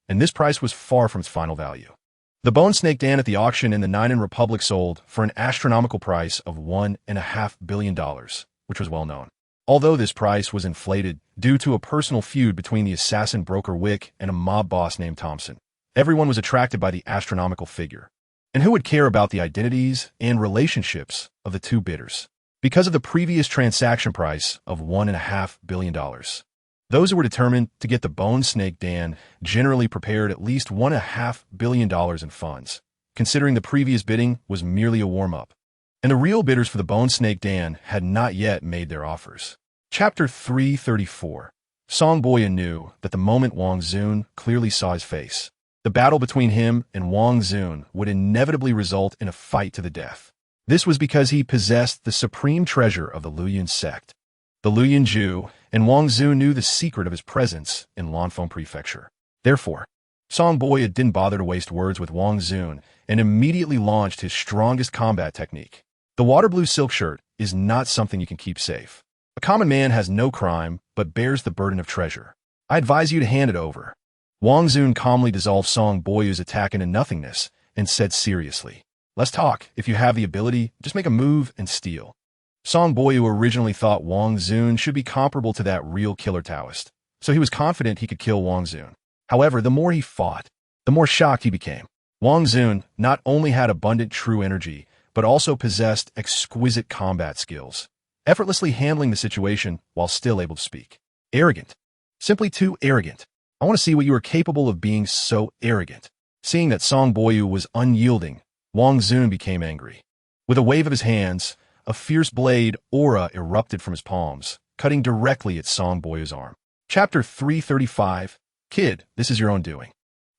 and this price was far from its final value. The Bone Snake Dan at the auction in the Ninen Republic sold for an astronomical price of $1.5 billion, which was well known. Although this price was inflated due to a personal feud between the assassin broker Wick and a mob boss named Thompson, everyone was attracted by the astronomical figure. And who would care about the identities and relationships of the two bidders? Because of the previous transaction price of $1.5 billion. Those who were determined to get the Bone Snake Dan generally prepared at least $1.5 billion in funds, considering the previous bidding was merely a warm-up. And the real bidders for the Bone Snake Dan had not yet made their offers. Chapter 334. Song Boyu knew that the moment Wang Xun clearly saw his face, the battle between him and Wang Xun would inevitably result in a fight to the death. This was because he possessed the supreme treasure of the Luoyuan sect, the Luoyuan Ju, and Wang Xun knew the secret of his presence in Lanfeng Prefecture. Therefore, Song Boyu didn't bother to waste words with Wang Xun and immediately launched his strongest combat technique. The water blue silk shirt is not something you can keep safe. A common man has no crime, but bears the burden of treasure. I advise you to hand it over. Wang Xun calmly dissolved Song Boyu's attack into nothingness and said seriously, "Let's talk. If you have the ability, just make a move and steal." Song Boyu originally thought Wang Xun should be comparable to that real killer Taoist, so he was confident he could kill Wang Xun. However, the more he fought, the more shocked he became. Wang Xun not only had abundant true energy, but also possessed exquisite combat skills, effortlessly handling the situation while still able to speak. Arrogant. Simply too arrogant. I want to see what you are capable of being so arrogant. Seeing that Song Boyu was unyielding, Wang Xun became angry. With a wave of his hands, a fierce blade aura erupted from his palms, cutting directly at Song Boyu's arm. Chapter 335. Kid, this is your own doing.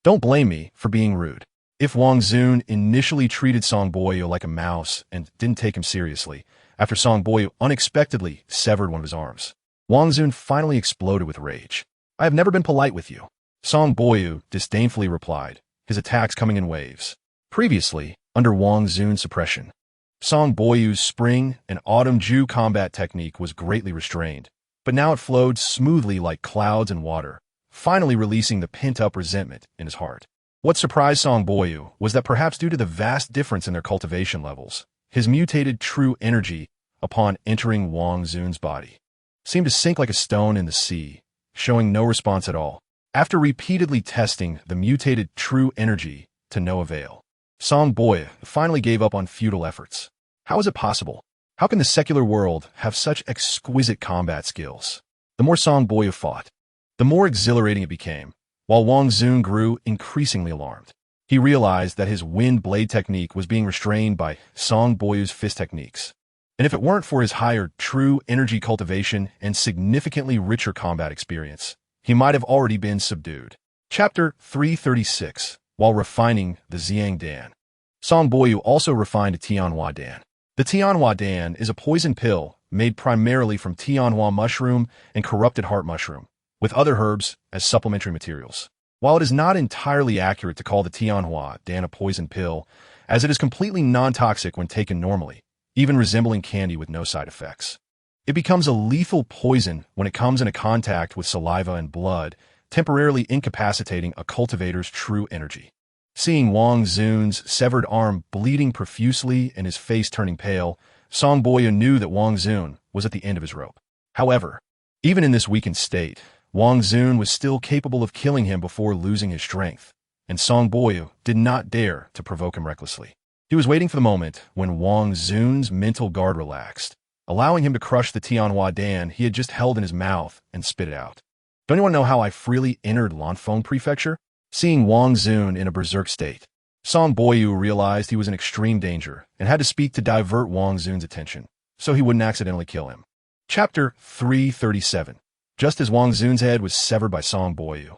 Don't blame me for being rude. If Wang Xun initially treated Song Boyu like a mouse and didn't take him seriously, after Song Boyu unexpectedly severed one of his arms, Wang Xun finally exploded with rage. "I have never been polite with you," Song Boyu disdainfully replied, his attacks coming in waves. Previously, under Wang Xun's suppression, Song Boyu's spring and autumn Ju combat technique was greatly restrained, but now it flowed smoothly like clouds and water, finally releasing the pent-up resentment in his heart. What surprised Song Boyu was that perhaps due to the vast difference in their cultivation levels, his mutated true energy, upon entering Wang Xun's body, seemed to sink like a stone in the sea, showing no response at all. After repeatedly testing the mutated true energy to no avail, Song Boyu finally gave up on futile efforts. How is it possible? How can the secular world have such exquisite combat skills? The more Song Boyu fought, the more exhilarating it became, while Wang Xun grew increasingly alarmed. He realized that his wind blade technique was being restrained by Song Boyu's fist techniques. And if it weren't for his higher true energy cultivation and significantly richer combat experience, he might have already been subdued. Chapter 336. While refining the Xiang Dan. Song Boyu also refined a Tianhua Dan. The Tianhua Dan is a poison pill made primarily from Tianhua mushroom and corrupted heart mushroom, with other herbs as supplementary materials. While it is not entirely accurate to call the Tianhua Dan a poison pill, as it is completely non-toxic when taken normally, even resembling candy with no side effects. It becomes a lethal poison when it comes into contact with saliva and blood, temporarily incapacitating a cultivator's true energy. Seeing Wang Xun's severed arm bleeding profusely and his face turning pale, Song Boyu knew that Wang Xun was at the end of his rope. However, even in this weakened state, Wang Xun was still capable of killing him before losing his strength, and Song Boyu did not dare to provoke him recklessly. He was waiting for the moment when Wang Xun's mental guard relaxed, allowing him to crush the Tianhua Dan he had just held in his mouth and spit it out. Don't you want to know how I freely entered Lanfeng Prefecture? Seeing Wang Xun in a berserk state, Song Boyu realized he was in extreme danger and had to speak to divert Wang Xun's attention, so he wouldn't accidentally kill him. Chapter 337. Just as Wang Xun's head was severed by Song Boyu,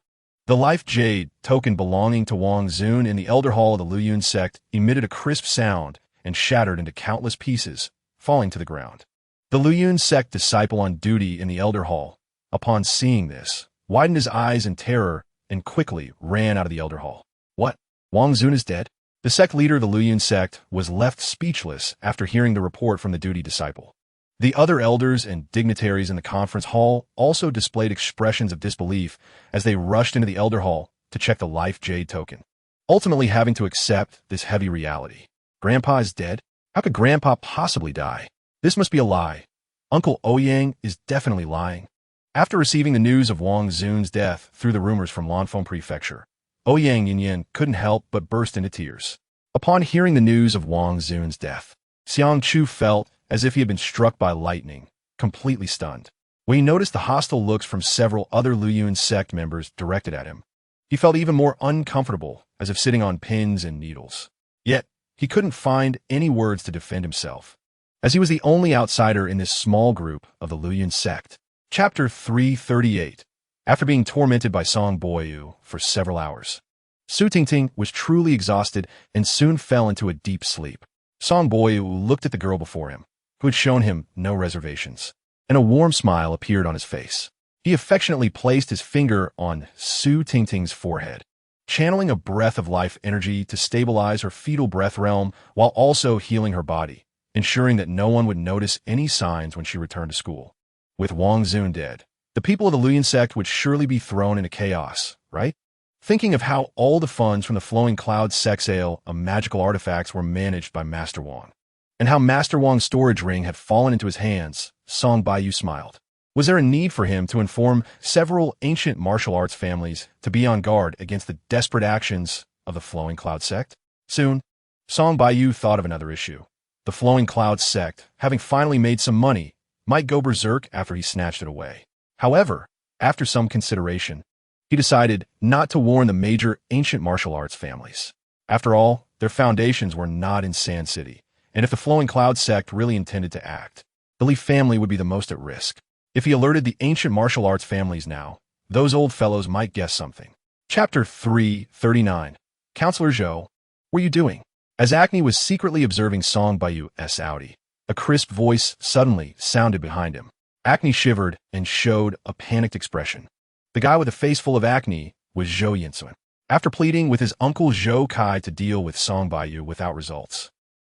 the life jade token belonging to Wang Xun in the Elder Hall of the Luyun sect emitted a crisp sound and shattered into countless pieces, falling to the ground. The Luyun sect disciple on duty in the Elder Hall, upon seeing this, widened his eyes in terror and quickly ran out of the Elder Hall. What? Wang Xun is dead? The sect leader of the Luyun sect was left speechless after hearing the report from the duty disciple. The other elders and dignitaries in the conference hall also displayed expressions of disbelief as they rushed into the Elder Hall to check the life jade token, ultimately having to accept this heavy reality. Grandpa is dead? How could Grandpa possibly die? This must be a lie. Uncle Ouyang is definitely lying. After receiving the news of Wang Xun's death through the rumors from Lanfeng Prefecture, Ouyang Yinyan couldn't help but burst into tears. Upon hearing the news of Wang Xun's death, Xiang Chu felt as if he had been struck by lightning, completely stunned. When he noticed the hostile looks from several other Luyun sect members directed at him, he felt even more uncomfortable, as if sitting on pins and needles. Yet, he couldn't find any words to defend himself, as he was the only outsider in this small group of the Luyun sect. Chapter 338. After being tormented by Song Boyu for several hours, Su Tingting was truly exhausted and soon fell into a deep sleep. Song Boyu looked at the girl before him, who had shown him no reservations, and a warm smile appeared on his face. He affectionately placed his finger on Su Tingting's forehead, channeling a breath of life energy to stabilize her fetal breath realm while also healing her body, ensuring that no one would notice any signs when she returned to school. With Wang Xun dead, the people of the Luyun sect would surely be thrown into chaos, right? Thinking of how all the funds from the Flowing Cloud sex ale of magical artifacts were managed by Master Wang, and how Master Wang's storage ring had fallen into his hands, Song Baiyu smiled. Was there a need for him to inform several ancient martial arts families to be on guard against the desperate actions of the Flowing Cloud sect? Soon, Song Baiyu thought of another issue. The Flowing Cloud sect, having finally made some money, might go berserk after he snatched it away. However, after some consideration, he decided not to warn the major ancient martial arts families. After all, their foundations were not in Sand City, and if the Flowing Cloud sect really intended to act, the Leaf family would be the most at risk. If he alerted the ancient martial arts families now, those old fellows might guess something. Chapter 339. Counselor Zhou, what are you doing? As Acne was secretly observing Song Baiyu's Audi, a crisp voice suddenly sounded behind him. Acne shivered and showed a panicked expression. The guy with a face full of acne was Zhou Yinsun. After pleading with his uncle Zhou Kai to deal with Song Baiyu without results,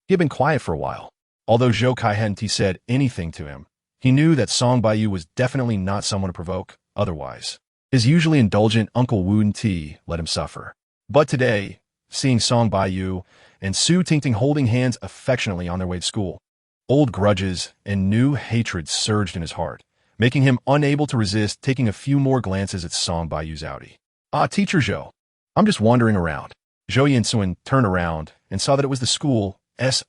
he had been quiet for a while. Although Zhou Kai hadn't said anything to him, he knew that Song Baiyu was definitely not someone to provoke otherwise. His usually indulgent Uncle Wu Ti let him suffer. But today, seeing Song Baiyu and Su Tingting holding hands affectionately on their way to school, old grudges and new hatred surged in his heart, making him unable to resist taking a few more glances at Song Baiyu's Audi. Ah, Teacher Zhou. I'm just wandering around. Zhou Yinsun turned around and saw that it was the school's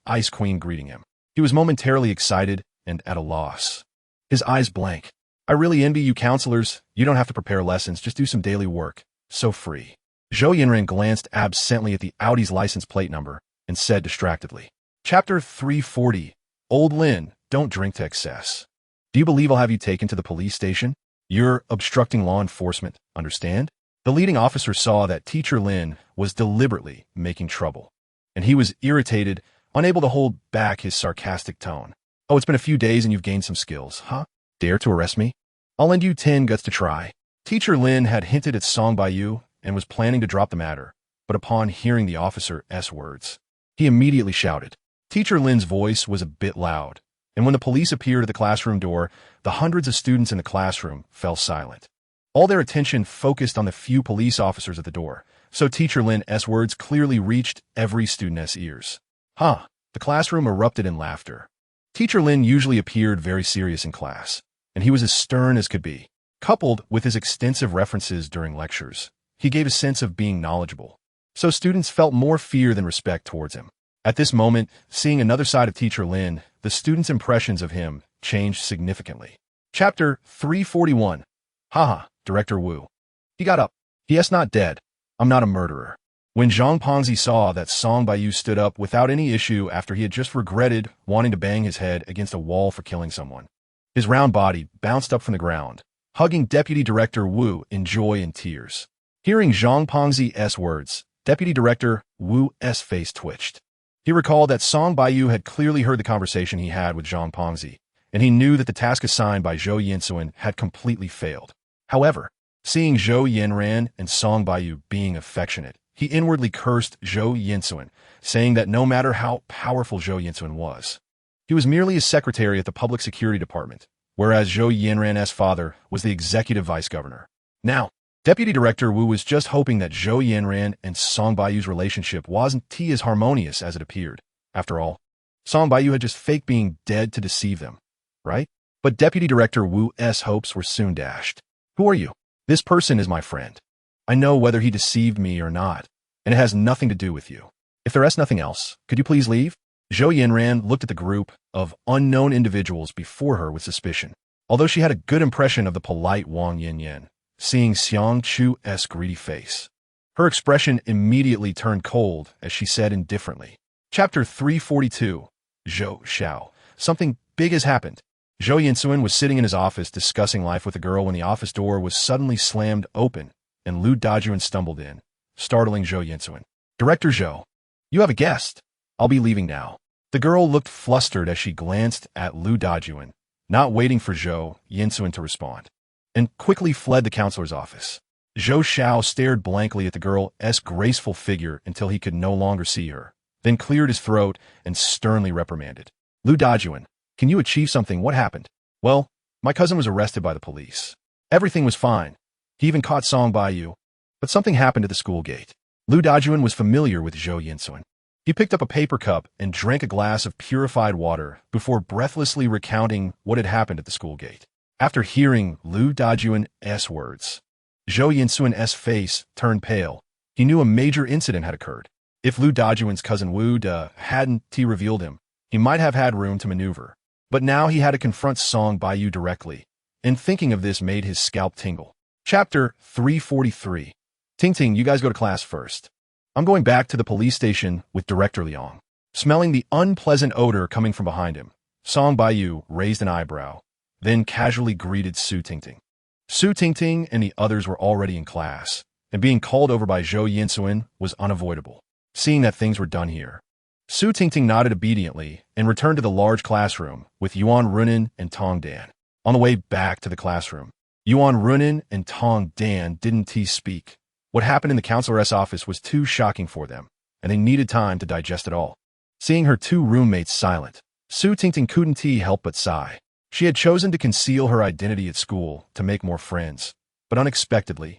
Ice Queen greeting him. He He was momentarily excited and at a loss. His eyes blank. I really envy you counselors. You don't have to prepare lessons, just do some daily work. So free. Zhou Yinran glanced absently at the Audi's license plate number and said distractedly. Chapter 340. Old Lin, don't drink to excess. Do you believe I'll have you taken to the police station? You're obstructing law enforcement, understand? The leading officer saw that Teacher Lin was deliberately making trouble, and he was irritated, unable to hold back his sarcastic tone. Oh, it's been a few days and you've gained some skills, huh? Dare to arrest me? I'll lend you 10 guts to try. Teacher Lin had hinted at Song Baiyu and was planning to drop the matter, but upon hearing the officer's words, he immediately shouted. Teacher Lin's voice was a bit loud, and when the police appeared at the classroom door, the hundreds of students in the classroom fell silent. All their attention focused on the few police officers at the door, so Teacher Lin's words clearly reached every student's ears. Huh. The classroom erupted in laughter. Teacher Lin usually appeared very serious in class, and he was as stern as could be. Coupled with his extensive references during lectures, he gave a sense of being knowledgeable, so students felt more fear than respect towards him. At this moment, seeing another side of Teacher Lin, the students' impressions of him changed significantly. Chapter 341. Haha, Director Wu. He got up. Yes, not dead. I'm not a murderer. When Zhang Pengzi saw that Song Baiyu stood up without any issue after he had just regretted wanting to bang his head against a wall for killing someone, his round body bounced up from the ground, hugging Deputy Director Wu in joy and tears. Hearing Zhang Pengzi's words, Deputy Director Wu's face twitched. He recalled that Song Baiyu had clearly heard the conversation he had with Zhang Pengzi, and he knew that the task assigned by Zhou Yinsuan had completely failed. However, seeing Zhou Yinran and Song Baiyu being affectionate, he inwardly cursed Zhou Yinsuan, saying that no matter how powerful Zhou Yinsuan was, he was merely a secretary at the Public Security Department, whereas Zhou Yinran's father was the executive vice governor. Now, Deputy Director Wu was just hoping that Zhou Yinran and Song Baiyu's relationship wasn't as harmonious as it appeared. After all, Song Baiyu had just faked being dead to deceive them, right? But Deputy Director Wu's hopes were soon dashed. Who are you? This person is my friend. I know whether he deceived me or not, and it has nothing to do with you. If there is nothing else, could you please leave? Zhou Yinran looked at the group of unknown individuals before her with suspicion, although she had a good impression of the polite Wang Yinyan. Seeing Xiang Chu's greedy face, her expression immediately turned cold as she said indifferently. Chapter 342. Zhou Xiao. Something big has happened. Zhou Yinsuan was sitting in his office discussing life with a girl when the office door was suddenly slammed open and Lu Dajuan stumbled in, startling Zhou Yinsuan. Director Zhou, you have a guest. I'll be leaving now. The girl looked flustered as she glanced at Lu Dajuan, not waiting for Zhou Yinsuan to respond, and quickly fled the counselor's office. Zhou Xiao stared blankly at the girl's graceful figure until he could no longer see her, then cleared his throat and sternly reprimanded. Lu Dajuan, can you achieve something? What happened? Well, my cousin was arrested by the police. Everything was fine. He even caught Song Baiyu, but something happened at the school gate. Lu Dajuan was familiar with Zhou Yinsuan. He picked up a paper cup and drank a glass of purified water before breathlessly recounting what had happened at the school gate. After hearing Lu Dajuan's words, Zhou Yinsuan's face turned pale. He knew a major incident had occurred. If Lu Dajuan's cousin Wu hadn't revealed him, he might have had room to maneuver. But now he had to confront Song Baiyu directly, and thinking of this made his scalp tingle. Chapter 343. Ting, you guys go to class first. I'm going back to the police station with Director Liang. Smelling the unpleasant odor coming from behind him, Song Baiyu raised an eyebrow, then casually greeted Su Tingting. Su Tingting and the others were already in class, and being called over by Zhou Yinsuan was unavoidable, seeing that things were done here. Su Tingting nodded obediently and returned to the large classroom with Yuan Runan and Tong Dan. On the way back to the classroom, Yuan Runan and Tong Dan didn't speak. What happened in the counselor's office was too shocking for them, and they needed time to digest it all. Seeing her two roommates silent, Su Tingting couldn't help but sigh. She had chosen to conceal her identity at school to make more friends, but unexpectedly,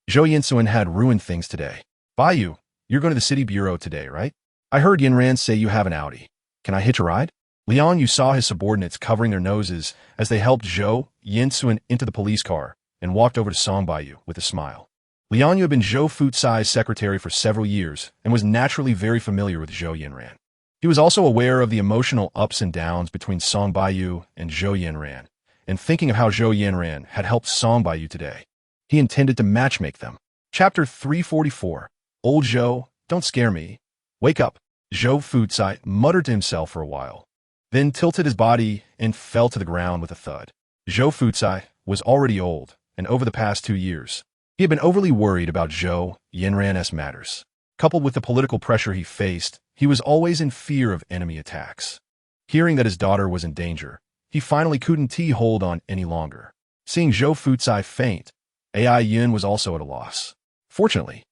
Zhou Yinsuan had ruined things today. Baiyu, you're going to the city bureau today, right? I heard Yinran say you have an Audi. Can I hitch a ride? Liang, you saw his subordinates covering their noses as they helped Zhou Yinsuan into the police car and walked over to Song Baiyu with a smile. Liang Yu had been Zhou Futsai's secretary for several years and was naturally very familiar with Zhou Yinran. He was also aware of the emotional ups and downs between Song Baiyu and Zhou Yanran, and thinking of how Zhou Yanran had helped Song Baiyu today, he intended to matchmake them. Chapter 344. Old Zhou, don't scare me. Wake up. Zhou Fucai muttered to himself for a while, then tilted his body and fell to the ground with a thud. Zhou Fucai was already old, and over the past 2 years, he had been overly worried about Zhou Yanran's matters. Coupled with the political pressure he faced, he was always in fear of enemy attacks. Hearing that his daughter was in danger, he finally couldn't hold on any longer. Seeing Zhou Fucai faint, Ai Yun was also at a loss. Fortunately,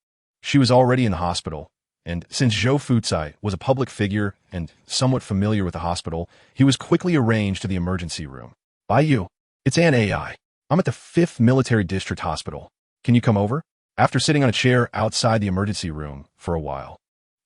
she was already in the hospital, and since Zhou Fucai was a public figure and somewhat familiar with the hospital, he was quickly arranged to the emergency room. Baiyu, it's An Ai. I'm at the 5th Military District Hospital. Can you come over? After sitting on a chair outside the emergency room for a while,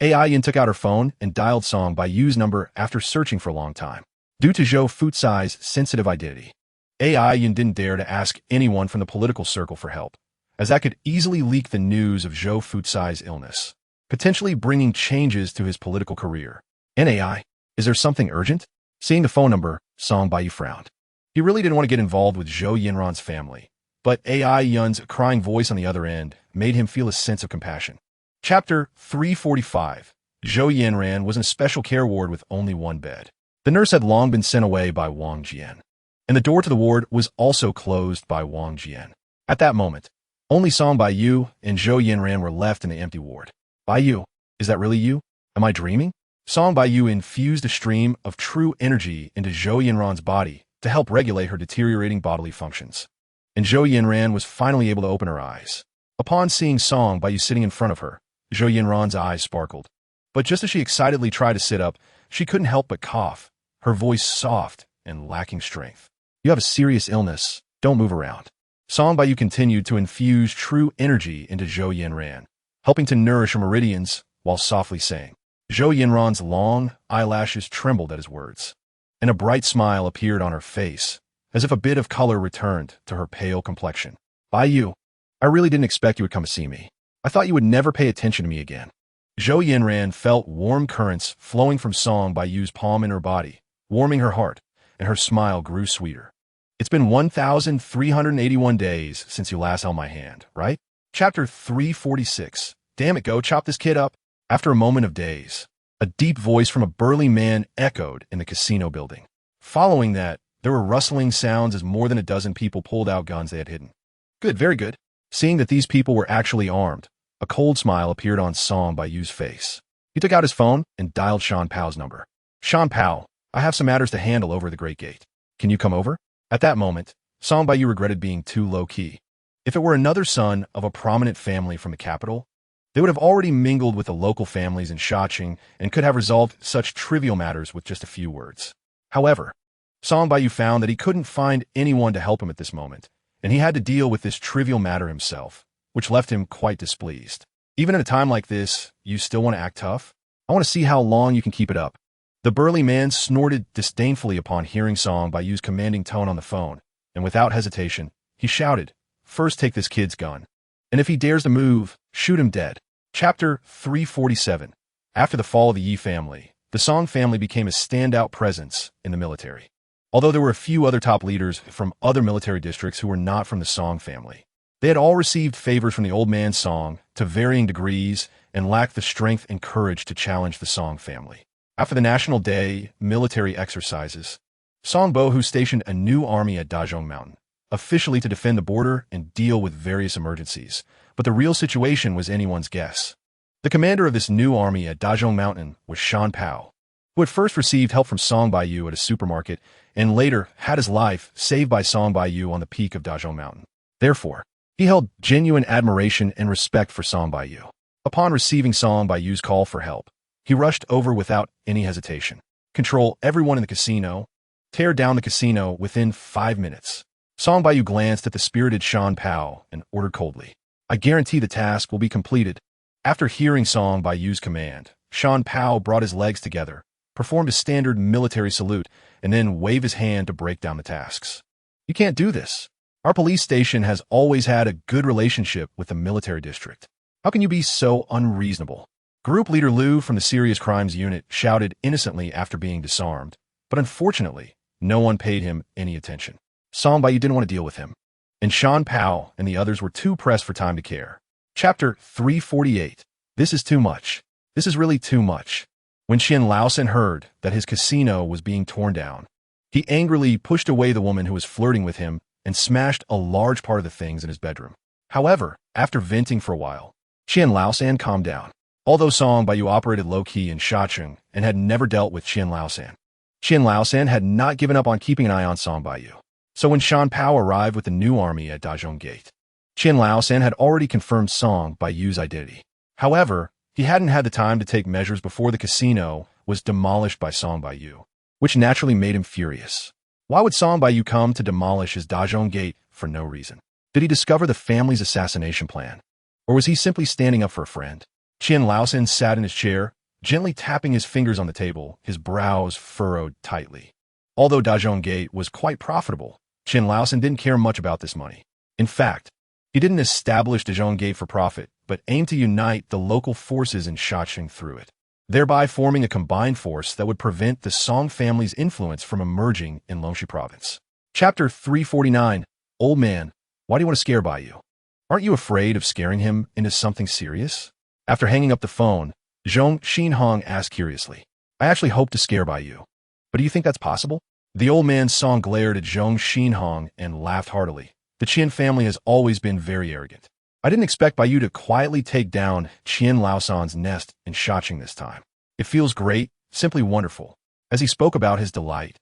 Ai Yun took out her phone and dialed Song Baiyu's number after searching for a long time. Due to Zhou Fucai's sensitive identity, Ai Yun didn't dare to ask anyone from the political circle for help, as that could easily leak the news of Zhou Fucai's illness, potentially bringing changes to his political career. Ai, is there something urgent? Seeing the phone number, Song Baiyu frowned. He really didn't want to get involved with Zhou Yanran's family, but Ai Yun's crying voice on the other end made him feel a sense of compassion. Chapter 345. Zhou Yanran was in a special care ward with only one bed. The nurse had long been sent away by Wang Jian, and the door to the ward was also closed by Wang Jian. At that moment, only Song Baiyu and Zhou Yanran were left in the empty ward. Baiyu, is that really you? Am I dreaming? Song Baiyu infused a stream of true energy into Zhou Yanran's body to help regulate her deteriorating bodily functions, and Zhou Yanran was finally able to open her eyes. Upon seeing Song Baiyu sitting in front of her, Zhou Yanran's eyes sparkled. But just as she excitedly tried to sit up, she couldn't help but cough, her voice soft and lacking strength. You have a serious illness. Don't move around. Song Baiyu continued to infuse true energy into Zhou Yanran, helping to nourish her meridians while softly saying. Zhou Yanran's long eyelashes trembled at his words, and a bright smile appeared on her face, as if a bit of color returned to her pale complexion. Baiyu, I really didn't expect you would come to see me. I thought you would never pay attention to me again. Zhou Yanran felt warm currents flowing from Song Baiyu's palm in her body, warming her heart, and her smile grew sweeter. It's been 1,381 days since you last held my hand, right? Chapter 346. Damn it, go chop this kid up. After a moment of daze, a deep voice from a burly man echoed in the casino building. Following that, there were rustling sounds as more than a dozen people pulled out guns they had hidden. Good, very good. Seeing that these people were actually armed, a cold smile appeared on Song Baiyu's face. He took out his phone and dialed Shan Pao's number. Shan Pao, I have some matters to handle over the Great Gate. Can you come over? At that moment, Song Baiyu regretted being too low-key. If it were another son of a prominent family from the capital, they would have already mingled with the local families in Shaoqing and could have resolved such trivial matters with just a few words. However, Song Baiyu found that he couldn't find anyone to help him at this moment, and he had to deal with this trivial matter himself, which left him quite displeased. Even at a time like this, you still want to act tough? I want to see how long you can keep it up. The burly man snorted disdainfully upon hearing Song Baiyu's commanding tone on the phone, and without hesitation, he shouted, First take this kid's gun, and if he dares to move, shoot him dead. Chapter 347. After the fall of the Yi family, the Song family became a standout presence in the military. Although there were a few other top leaders from other military districts who were not from the Song family, they had all received favors from the old man Song to varying degrees and lacked the strength and courage to challenge the Song family. After the National Day military exercises, Song Bo stationed a new army at Dazhong Mountain, officially to defend the border and deal with various emergencies, but the real situation was anyone's guess. The commander of this new army at Dazhong Mountain was Shan Pao, who had first received help from Song Baiyu at a supermarket and later had his life saved by Song Baiyu on the peak of Dazhong Mountain. Therefore, he held genuine admiration and respect for Song Baiyu. Upon receiving Song Baiyu's call for help, he rushed over without any hesitation. Control everyone in the casino, tear down the casino within 5 minutes. Song Baiyu glanced at the spirited Shan Pao and ordered coldly, I guarantee the task will be completed. After hearing Song Baiyu's command, Shan Pao brought his legs together, performed a standard military salute, and then waved his hand to break down the tasks. You can't do this. Our police station has always had a good relationship with the military district. How can you be so unreasonable? Group leader Liu from the Serious Crimes Unit shouted innocently after being disarmed, but unfortunately, no one paid him any attention. Song Baiyu didn't want to deal with him, and Shan Pao and the others were too pressed for time to care. Chapter 348. This is too much. This is really too much. When Qian Laosan heard that his casino was being torn down, he angrily pushed away the woman who was flirting with him and smashed a large part of the things in his bedroom. However, after venting for a while, Qian Laosan calmed down. Although Song Baiyu operated low-key in Shacheng and had never dealt with Qian Laosan had not given up on keeping an eye on Song Baiyu. So when Shan Pao arrived with the new army at Dazhong Gate, Qian Laosan had already confirmed Song Baiyu's identity. However, he hadn't had the time to take measures before the casino was demolished by Song Baiyu, which naturally made him furious. Why would Song Baiyu come to demolish his Dazhong Gate for no reason? Did he discover the family's assassination plan? Or was he simply standing up for a friend? Qian Laosan sat in his chair, gently tapping his fingers on the table, his brows furrowed tightly. Although Dazhong Gate was quite profitable, Qian Laosan didn't care much about this money. In fact, he didn't establish Dazhong Gate for profit, but aimed to unite the local forces in Shacheng through it, thereby forming a combined force that would prevent the Song family's influence from emerging in Longxi province. Chapter 349. Old man, why do you want to scare Baiyu? Aren't you afraid of scaring him into something serious? After hanging up the phone, Zhong Xinhong asked curiously, I actually hope to scare Baiyu. But do you think that's possible? The old man Song glared at Zhong Xinhong and laughed heartily. The Qian family has always been very arrogant. I didn't expect Baiyu to quietly take down Qian Laosan's nest in Shacheng this time. It feels great, simply wonderful. As he spoke about his delight,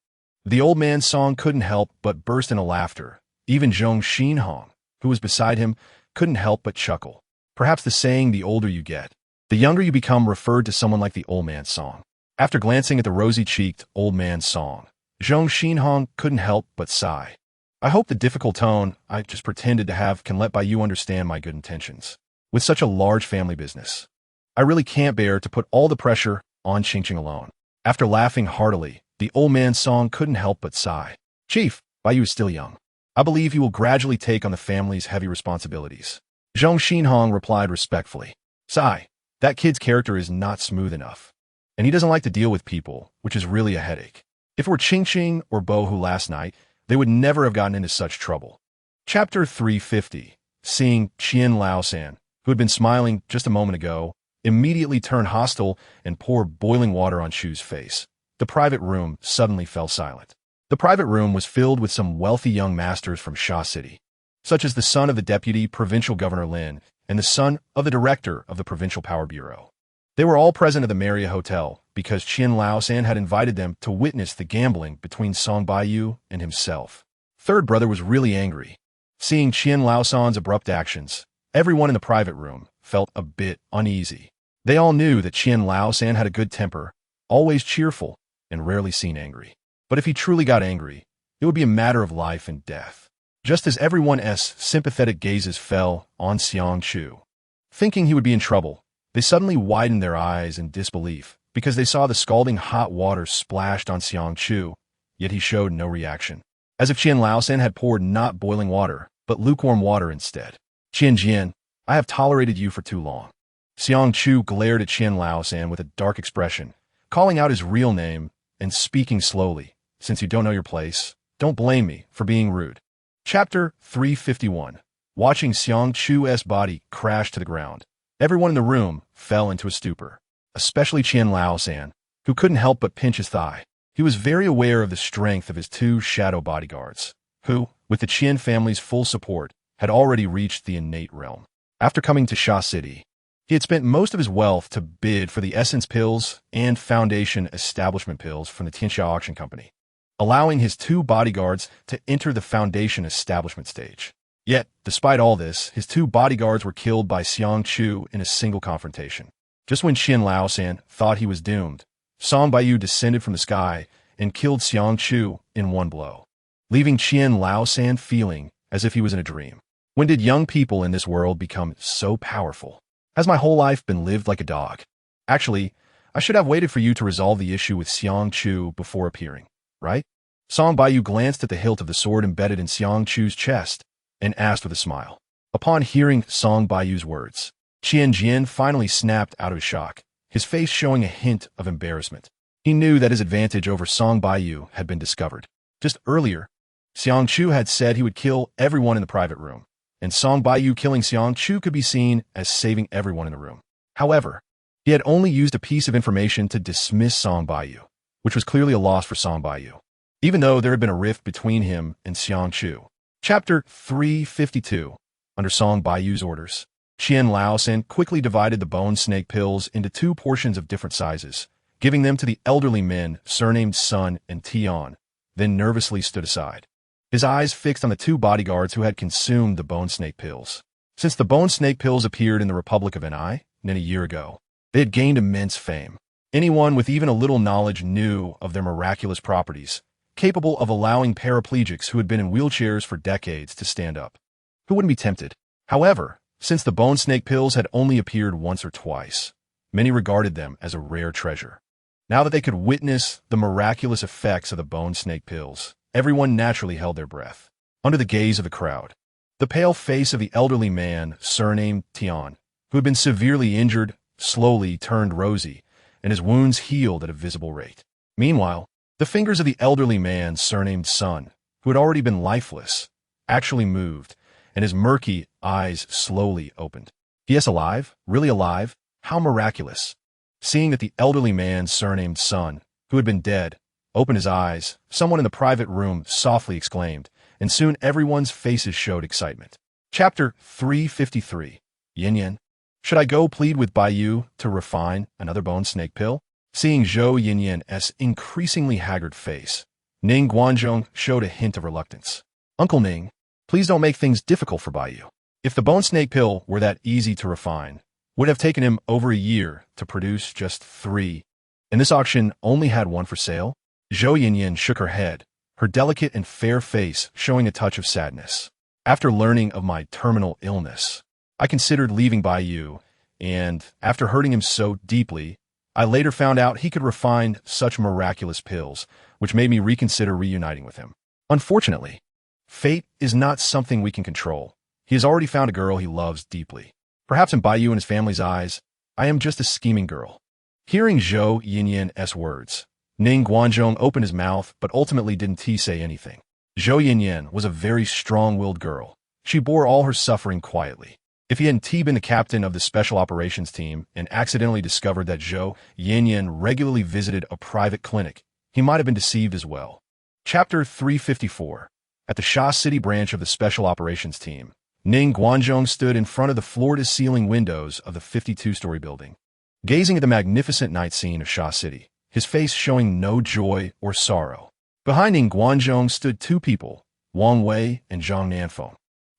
the old man Song couldn't help but burst into laughter. Even Zhong Xinhong, who was beside him, couldn't help but chuckle. Perhaps the saying, the older you get, the younger you become, referred to someone like the old man Song. After glancing at the rosy-cheeked old man Song, Zhong Xinhong couldn't help but sigh. I hope the difficult tone I just pretended to have can let Baiyu understand my good intentions. With such a large family business, I really can't bear to put all the pressure on Qingqing alone. After laughing heartily, the old man Song couldn't help but sigh. Chief, Baiyu is still young. I believe he will gradually take on the family's heavy responsibilities. Zhong Xinhong replied respectfully. Sigh, that kid's character is not smooth enough, and he doesn't like to deal with people, which is really a headache. If it were Qingqing or Bohu last night, they would never have gotten into such trouble. Chapter 350. Seeing Qian Laosan, who had been smiling just a moment ago, immediately turned hostile and poured boiling water on Shu's face, the private room suddenly fell silent. The private room was filled with some wealthy young masters from Sha City, such as the son of the deputy provincial governor Lin and the son of the director of the Provincial Power Bureau. They were all present at the Marriott Hotel because Qian Laosan had invited them to witness the gambling between Song Baiyu and himself. Third brother was really angry. Seeing Qian Laosan's abrupt actions, everyone in the private room felt a bit uneasy. They all knew that Qian Laosan had a good temper, always cheerful, and rarely seen angry. But if he truly got angry, it would be a matter of life and death. Just as everyone's sympathetic gazes fell on Xiang Chu, thinking he would be in trouble, they suddenly widened their eyes in disbelief because they saw the scalding hot water splashed on Xiang Chu, yet he showed no reaction, as if Qian Laosan had poured not boiling water, but lukewarm water instead. Qian Jian, I have tolerated you for too long. Xiang Chu glared at Qian Laosan with a dark expression, calling out his real name and speaking slowly. Since you don't know your place, don't blame me for being rude. Chapter 351. Watching Xiang Chu's body crash to the ground, everyone in the room fell into a stupor, especially Qian Laosan, who couldn't help but pinch his thigh. He was very aware of the strength of his two shadow bodyguards, who, with the Qian family's full support, had already reached the innate realm. After coming to Sha City, he had spent most of his wealth to bid for the Essence Pills and Foundation Establishment Pills from the Tianxia Auction Company, allowing his two bodyguards to enter the Foundation Establishment stage. Yet, despite all this, his two bodyguards were killed by Xiang Chu in a single confrontation. Just when Qian Laosan thought he was doomed, Song Baiyu descended from the sky and killed Xiang Chu in one blow, leaving Qian Laosan feeling as if he was in a dream. When did young people in this world become so powerful? Has my whole life been lived like a dog? Actually, I should have waited for you to resolve the issue with Xiang Chu before appearing, right? Song Baiyu glanced at the hilt of the sword embedded in Xiang Chu's chest and asked with a smile. Upon hearing Song Baiyu's words, Qian Jian finally snapped out of his shock. his face showing a hint of embarrassment. He knew that his advantage over Song Baiyu had been discovered. Just earlier, Xiang Chu had said he would kill everyone in the private room, and Song Baiyu killing Xiang Chu could be seen as saving everyone in the room. However, he had only used a piece of information to dismiss Song Baiyu, which was clearly a loss for Song Baiyu, even though there had been a rift between him and Xiang Chu. Chapter 352. Under Song Baiyu's orders, Qian Laosan quickly divided the bone snake pills into 2 portions of different sizes, giving them to the elderly men surnamed Sun and Tian, then nervously stood aside, his eyes fixed on the 2 bodyguards who had consumed the bone snake pills. Since the bone snake pills appeared in the Republic of Ni, a year ago, they had gained immense fame. Anyone with even a little knowledge knew of their miraculous properties, capable of allowing paraplegics who had been in wheelchairs for decades to stand up. Who wouldn't be tempted? However, since the bone snake pills had only appeared once or twice, many regarded them as a rare treasure. Now that they could witness the miraculous effects of the bone snake pills, everyone naturally held their breath. Under the gaze of the crowd, the pale face of the elderly man, surnamed Tian, who had been severely injured, slowly turned rosy, and his wounds healed at a visible rate. Meanwhile, the fingers of the elderly man, surnamed Sun, who had already been lifeless, actually moved, and his murky eyes slowly opened. He is alive? Really alive? How miraculous! Seeing that the elderly man, surnamed Sun, who had been dead, opened his eyes, someone in the private room softly exclaimed, and soon everyone's faces showed excitement. Chapter 353. Yin Yin. Should I go plead with Baiyu to refine another bone snake pill? Seeing Zhou Yinyan's increasingly haggard face, Ning Guanzhong showed a hint of reluctance. Uncle Ning, please don't make things difficult for Baiyu. If the bone snake pill were that easy to refine, would have taken him over a year to produce just 3, and this auction only had 1 for sale? Zhou Yinyan shook her head, her delicate and fair face showing a touch of sadness. After learning of my terminal illness, I considered leaving Baiyu, and after hurting him so deeply, I later found out he could refine such miraculous pills, which made me reconsider reuniting with him. Unfortunately, fate is not something we can control. He has already found a girl he loves deeply. Perhaps in Baiyu and his family's eyes, I am just a scheming girl. Hearing Zhou Yinyan's words, Ning Guanzhong opened his mouth but ultimately didn't say anything. Zhou Yinyan was a very strong-willed girl. She bore all her suffering quietly. If he hadn't been the captain of the special operations team and accidentally discovered that Zhou Yinyan regularly visited a private clinic, he might have been deceived as well. Chapter 354. At the Sha City branch of the special operations team, Ning Guanzhong stood in front of the floor-to-ceiling windows of the 52-story building, gazing at the magnificent night scene of Sha City, his face showing no joy or sorrow. Behind Ning Guanzhong stood 2 people, Wang Wei and Zhang Nanfeng,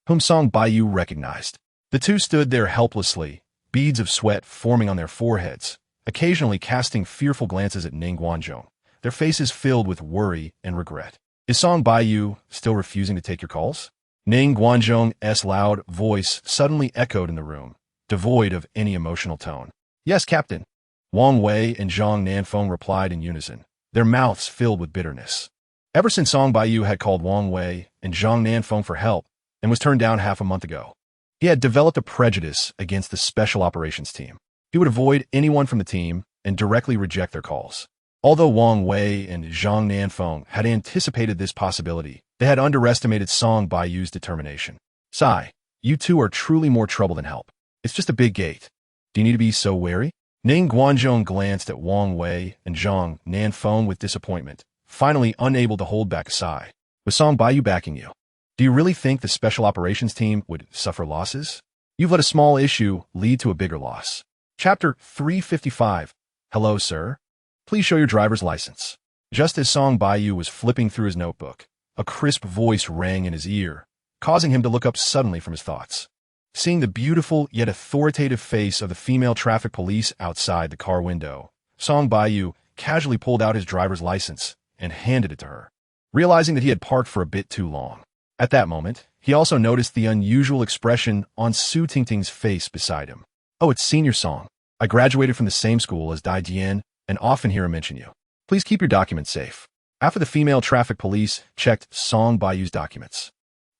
whom Song Baiyu recognized. The 2 stood there helplessly, beads of sweat forming on their foreheads, occasionally casting fearful glances at Ning Guanzhong, their faces filled with worry and regret. Is Song Baiyu still refusing to take your calls? Ning Guanzhong's loud voice suddenly echoed in the room, devoid of any emotional tone. Yes, Captain. Wang Wei and Zhang Nanfeng replied in unison, their mouths filled with bitterness. Ever since Song Baiyu had called Wang Wei and Zhang Nanfeng for help and was turned down half a month ago, he had developed a prejudice against the special operations team. He would avoid anyone from the team and directly reject their calls. Although Wang Wei and Zhang Nanfeng had anticipated this possibility, they had underestimated Song Baiyu's determination. Sigh, you 2 are truly more trouble than help. It's just a big gate. Do you need to be so wary? Ning Guanzhong glanced at Wang Wei and Zhang Nanfeng with disappointment, finally unable to hold back a sigh. Was Song Baiyu backing you? Do you really think the special operations team would suffer losses? You've let a small issue lead to a bigger loss. Chapter 355. Hello, sir. Please show your driver's license. Just as Song Baiyu was flipping through his notebook, a crisp voice rang in his ear, causing him to look up suddenly from his thoughts. Seeing the beautiful yet authoritative face of the female traffic police outside the car window, Song Baiyu casually pulled out his driver's license and handed it to her, realizing that he had parked for a bit too long. At that moment, he also noticed the unusual expression on Su Tingting's face beside him. Oh, it's Senior Song. I graduated from the same school as Dai Jian and often hear him mention you. Please keep your documents safe. After the female traffic police checked Song Baiyu's documents,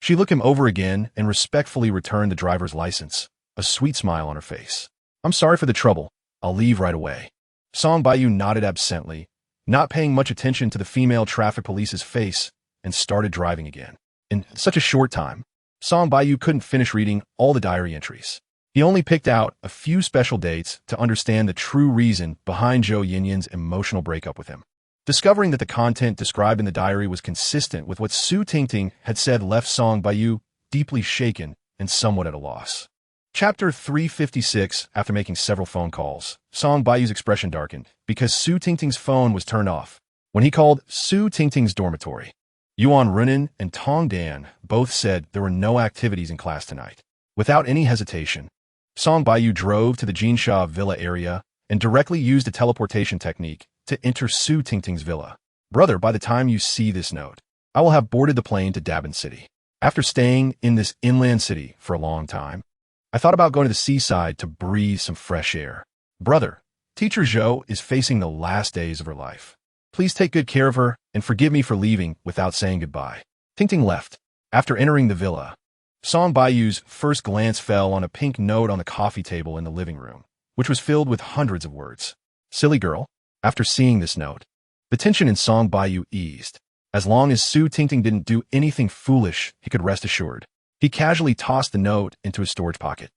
she looked him over again and respectfully returned the driver's license, a sweet smile on her face. I'm sorry for the trouble. I'll leave right away. Song Baiyu nodded absently, not paying much attention to the female traffic police's face, and started driving again. In such a short time, Song Baiyu couldn't finish reading all the diary entries. He only picked out a few special dates to understand the true reason behind Zhou Yinyan's emotional breakup with him. Discovering that the content described in the diary was consistent with what Su Tingting had said left Song Baiyu deeply shaken and somewhat at a loss. Chapter 356. After making several phone calls, Song Baiyu's expression darkened because Su Tingting's phone was turned off. When he called Su Tingting's dormitory, Yuan Runan and Tong Dan both said there were no activities in class tonight. Without any hesitation, Song Baiyu drove to the Jinsha villa area and directly used a teleportation technique to enter Su Tingting's villa. Brother, by the time you see this note, I will have boarded the plane to Dabin City. After staying in this inland city for a long time, I thought about going to the seaside to breathe some fresh air. Brother, Teacher Zhou is facing the last days of her life. Please take good care of her and forgive me for leaving without saying goodbye. Tingting left. After entering the villa, Song Baiyu's first glance fell on a pink note on the coffee table in the living room, which was filled with hundreds of words. Silly girl. After seeing this note, the tension in Song Baiyu eased. As long as Su Tingting didn't do anything foolish, he could rest assured. He casually tossed the note into his storage pocket.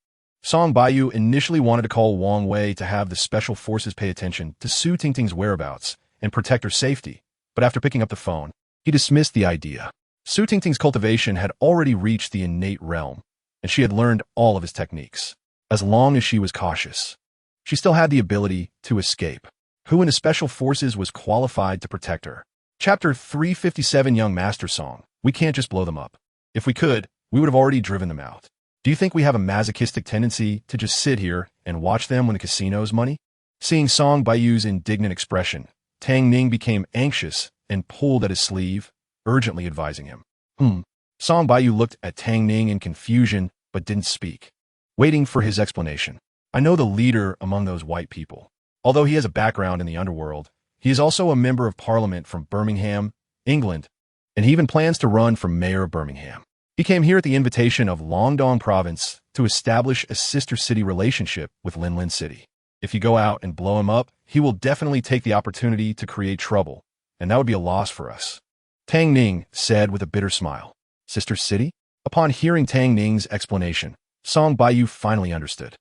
Song Baiyu initially wanted to call Wang Wei to have the special forces pay attention to Su Tingting's whereabouts and protect her safety, but after picking up the phone, he dismissed the idea. Su Tingting's cultivation had already reached the innate realm, and she had learned all of his techniques. As long as she was cautious, she still had the ability to escape. Who in the special forces was qualified to protect her? Chapter 357. Young Master Song. We can't just blow them up. If we could, we would have already driven them out. Do you think we have a masochistic tendency to just sit here and watch them win the casino's money? Seeing Song Baiyu's indignant expression, Tang Ning became anxious and pulled at his sleeve, urgently advising him. Song Baiyu looked at Tang Ning in confusion but didn't speak, waiting for his explanation. I know the leader among those white people. Although he has a background in the underworld, he is also a member of parliament from Birmingham, England, and he even plans to run for mayor of Birmingham. He came here at the invitation of Longdong Province to establish a sister city relationship with Linlin City. If you go out and blow him up, he will definitely take the opportunity to create trouble, and that would be a loss for us. Tang Ning said with a bitter smile. Sister city? Upon hearing Tang Ning's explanation, Song Baiyu finally understood.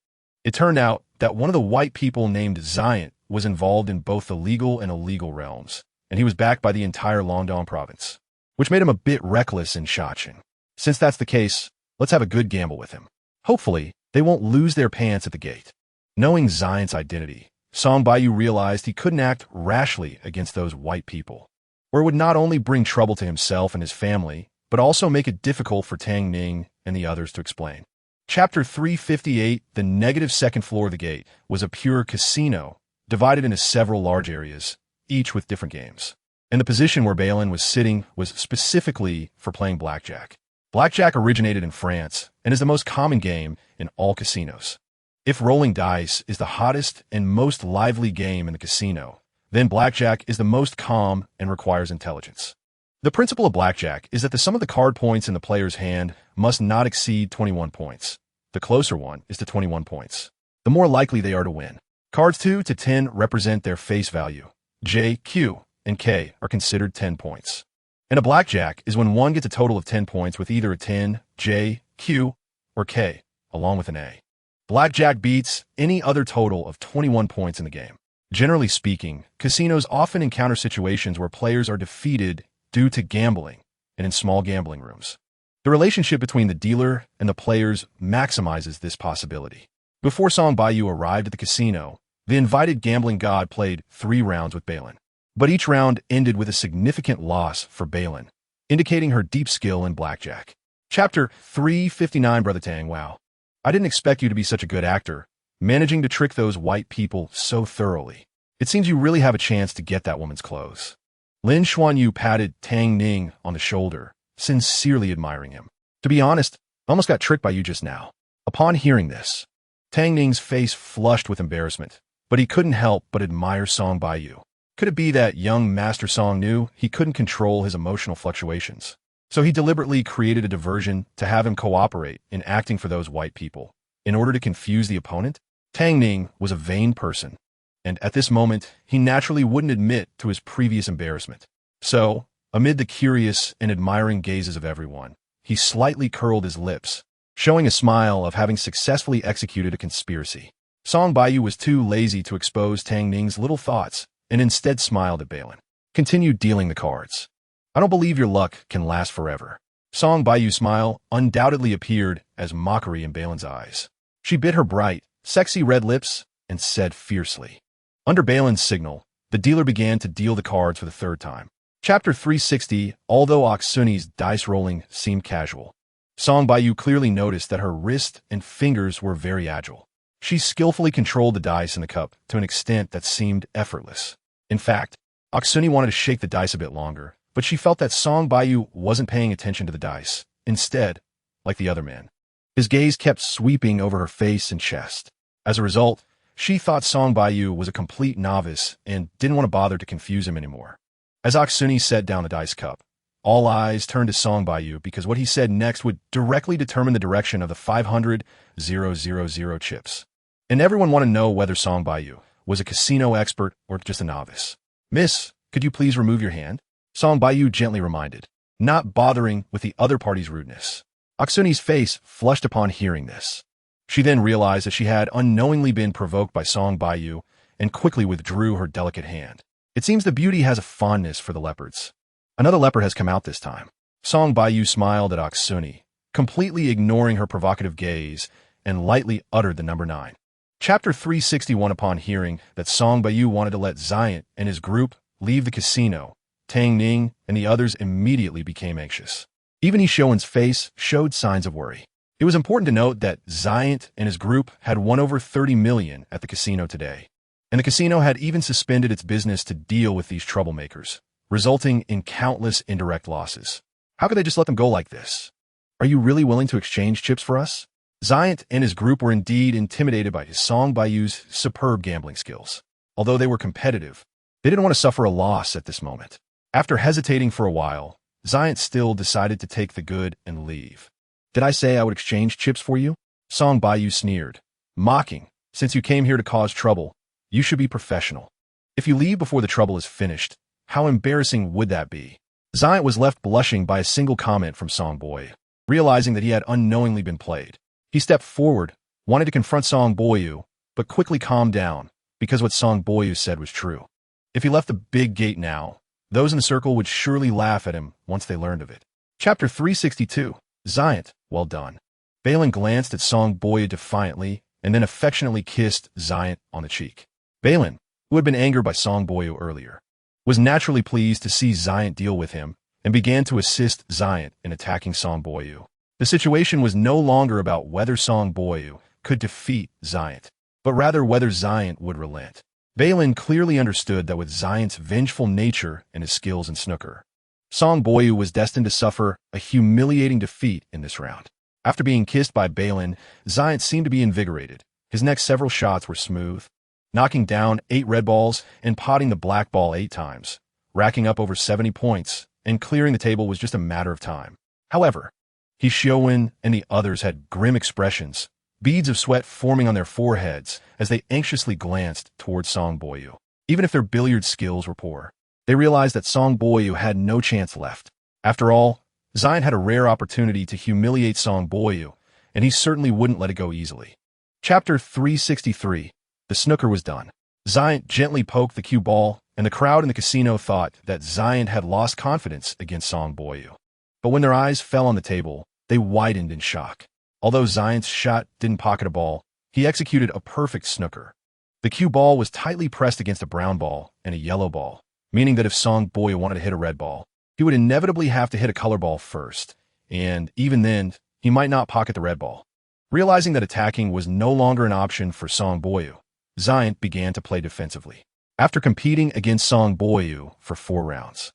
It turned out that one of the white people named Zion was involved in both the legal and illegal realms, and he was backed by the entire Longdong province, which made him a bit reckless in Shaching. Since that's the case, let's have a good gamble with him. Hopefully, they won't lose their pants at the gate. Knowing Zion's identity, Song Baiyu realized he couldn't act rashly against those white people, or it would not only bring trouble to himself and his family, but also make it difficult for Tang Ning and the others to explain. Chapter 358. The negative second floor of the gate was a pure casino, divided into several large areas, each with different games. And the position where Balin was sitting was specifically for playing blackjack. Blackjack originated in France and is the most common game in all casinos. If rolling dice is the hottest and most lively game in the casino, then blackjack is the most calm and requires intelligence. The principle of blackjack is that the sum of the card points in the player's hand must not exceed 21 points. The closer one is to 21 points, the more likely they are to win. Cards 2 to 10 represent their face value. J, Q, and K are considered 10 points. And a blackjack is when one gets a total of 10 points with either a 10, J, Q, or K, along with an A. Blackjack beats any other total of 21 points in the game. Generally speaking, casinos often encounter situations where players are defeated due to gambling and in small gambling rooms. The relationship between the dealer and the players maximizes this possibility. Before Song Baiyu arrived at the casino, the invited gambling god played 3 rounds with Balin. But each round ended with a significant loss for Balin, indicating her deep skill in blackjack. Chapter 359. Brother Tang, wow. I didn't expect you to be such a good actor, managing to trick those white people so thoroughly. It seems you really have a chance to get that woman's clothes. Lin Xuanyu patted Tang Ning on the shoulder, sincerely admiring him. To be honest, I almost got tricked by you just now. Upon hearing this, Tang Ning's face flushed with embarrassment, but he couldn't help but admire Song Baiyu. Could it be that young Master Song knew he couldn't control his emotional fluctuations? So he deliberately created a diversion to have him cooperate in acting for those white people, in order to confuse the opponent? Tang Ning was a vain person, and at this moment, he naturally wouldn't admit to his previous embarrassment. So, amid the curious and admiring gazes of everyone, he slightly curled his lips, showing a smile of having successfully executed a conspiracy. Song Baiyu was too lazy to expose Tang Ning's little thoughts and instead smiled at Balin. Continued dealing the cards. I don't believe your luck can last forever. Song Baiyu's smile undoubtedly appeared as mockery in Balin's eyes. She bit her bright, sexy red lips and said fiercely. Under Balin's signal, the dealer began to deal the cards for the third time. Chapter 360. Although Oksuni's dice rolling seemed casual, Song Baiyu clearly noticed that her wrist and fingers were very agile. She skillfully controlled the dice in the cup to an extent that seemed effortless. In fact, Oksuni wanted to shake the dice a bit longer, but she felt that Song Baiyu wasn't paying attention to the dice. Instead, like the other man, his gaze kept sweeping over her face and chest. As a result, she thought Song Baiyu was a complete novice and didn't want to bother to confuse him anymore. As Oksuni set down the dice cup, all eyes turned to Song Baiyu because what he said next would directly determine the direction of the 500,000 chips. And everyone wanted to know whether Song Baiyu was a casino expert or just a novice. Miss, could you please remove your hand? Song Baiyu gently reminded, not bothering with the other party's rudeness. Oksuni's face flushed upon hearing this. She then realized that she had unknowingly been provoked by Song Baiyu and quickly withdrew her delicate hand. It seems the beauty has a fondness for the leopards. Another leopard has come out this time. Song Baiyu smiled at Oksuni, completely ignoring her provocative gaze, and lightly uttered the number 9. Chapter 361. Upon hearing that Song Baiyu wanted to let Xiant and his group leave the casino, Tang Ning and the others immediately became anxious. Even Yishuan's face showed signs of worry. It was important to note that Xiant and his group had won over 30 million at the casino today, and the casino had even suspended its business to deal with these troublemakers, resulting in countless indirect losses. How could they just let them go like this? Are you really willing to exchange chips for us? Xiant and his group were indeed intimidated by Song Baiyu's superb gambling skills. Although they were competitive, they didn't want to suffer a loss at this moment. After hesitating for a while, Xiant still decided to take the good and leave. Did I say I would exchange chips for you? Song Baiyu sneered, mocking. Since you came here to cause trouble, you should be professional. If you leave before the trouble is finished, how embarrassing would that be? Xiant was left blushing by a single comment from Song Baiyu. Realizing that he had unknowingly been played, he stepped forward, wanted to confront Song Baiyu, but quickly calmed down because what Song Baiyu said was true. If he left the big gate now, those in the circle would surely laugh at him once they learned of it. Chapter 362. Xiant, well done. Balin glanced at Song Baiyu defiantly and then affectionately kissed Xiant on the cheek. Balin, who had been angered by Song Baiyu earlier, was naturally pleased to see Xiant deal with him and began to assist Xiant in attacking Song Baiyu. The situation was no longer about whether Song Baiyu could defeat Xiant, but rather whether Xiant would relent. Balin clearly understood that with Xiant's vengeful nature and his skills in snooker, Song Baiyu was destined to suffer a humiliating defeat in this round. After being kissed by Balin, Xiant seemed to be invigorated. His next several shots were smooth, knocking down 8 red balls and potting the black ball 8 times, racking up over 70 points, and clearing the table was just a matter of time. However, Yishuan and the others had grim expressions, beads of sweat forming on their foreheads as they anxiously glanced towards Song Baiyu. Even if their billiard skills were poor, they realized that Song Baiyu had no chance left. After all, Xiant had a rare opportunity to humiliate Song Baiyu, and he certainly wouldn't let it go easily. Chapter 363. The snooker was done. Xiant gently poked the cue ball, and the crowd in the casino thought that Xiant had lost confidence against Song Baiyu. But when their eyes fell on the table, they widened in shock. Although Xiant's shot didn't pocket a ball, he executed a perfect snooker. The cue ball was tightly pressed against a brown ball and a yellow ball, meaning that if Song Baiyu wanted to hit a red ball, he would inevitably have to hit a color ball first, and even then, he might not pocket the red ball. Realizing that attacking was no longer an option for Song Baiyu, Xiant began to play defensively. After competing against Song Baiyu for 4 rounds,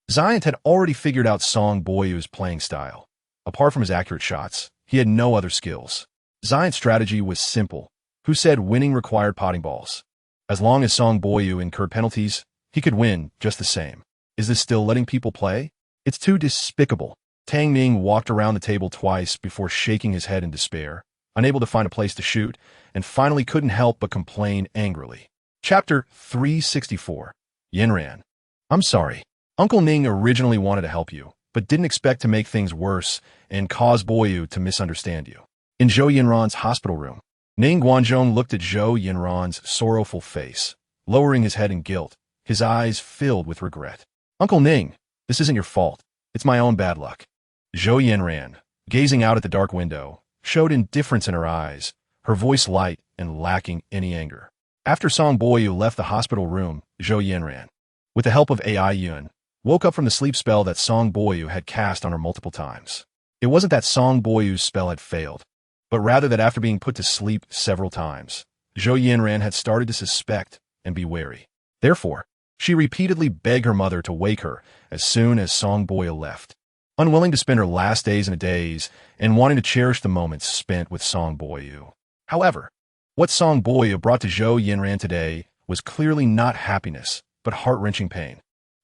Xiant had already figured out Song Baiyu's playing style. Apart from his accurate shots, he had no other skills. Xiant's strategy was simple. Who said winning required potting balls? As long as Song Baiyu incurred penalties, he could win just the same. Is this still letting people play? It's too despicable. Tang Ning walked around the table twice before shaking his head in despair. unable to find a place to shoot, and finally couldn't help but complain angrily. Chapter 364. Yinran. I'm sorry. Uncle Ning originally wanted to help you, but didn't expect to make things worse and cause Baiyu to misunderstand you. In Zhou Yinran's hospital room, Ning Guanzhong looked at Zhou Yinran's sorrowful face, lowering his head in guilt, his eyes filled with regret. Uncle Ning, this isn't your fault. It's my own bad luck. Zhou Yinran, gazing out at the dark window, showed indifference in her eyes, her voice light and lacking any anger. After Song Baiyu left the hospital room, Zhou Yinran, with the help of AI Yun, woke up from the sleep spell that Song Baiyu had cast on her multiple times. It wasn't that Song Baiyu's spell had failed, but rather that after being put to sleep several times, Zhou Yinran had started to suspect and be wary. Therefore, she repeatedly begged her mother to wake her as soon as Song Baiyu left. Unwilling to spend her last days in a daze and wanting to cherish the moments spent with Song Baiyu. However, what Song Baiyu brought to Zhou Yinran today was clearly not happiness, but heart-wrenching pain.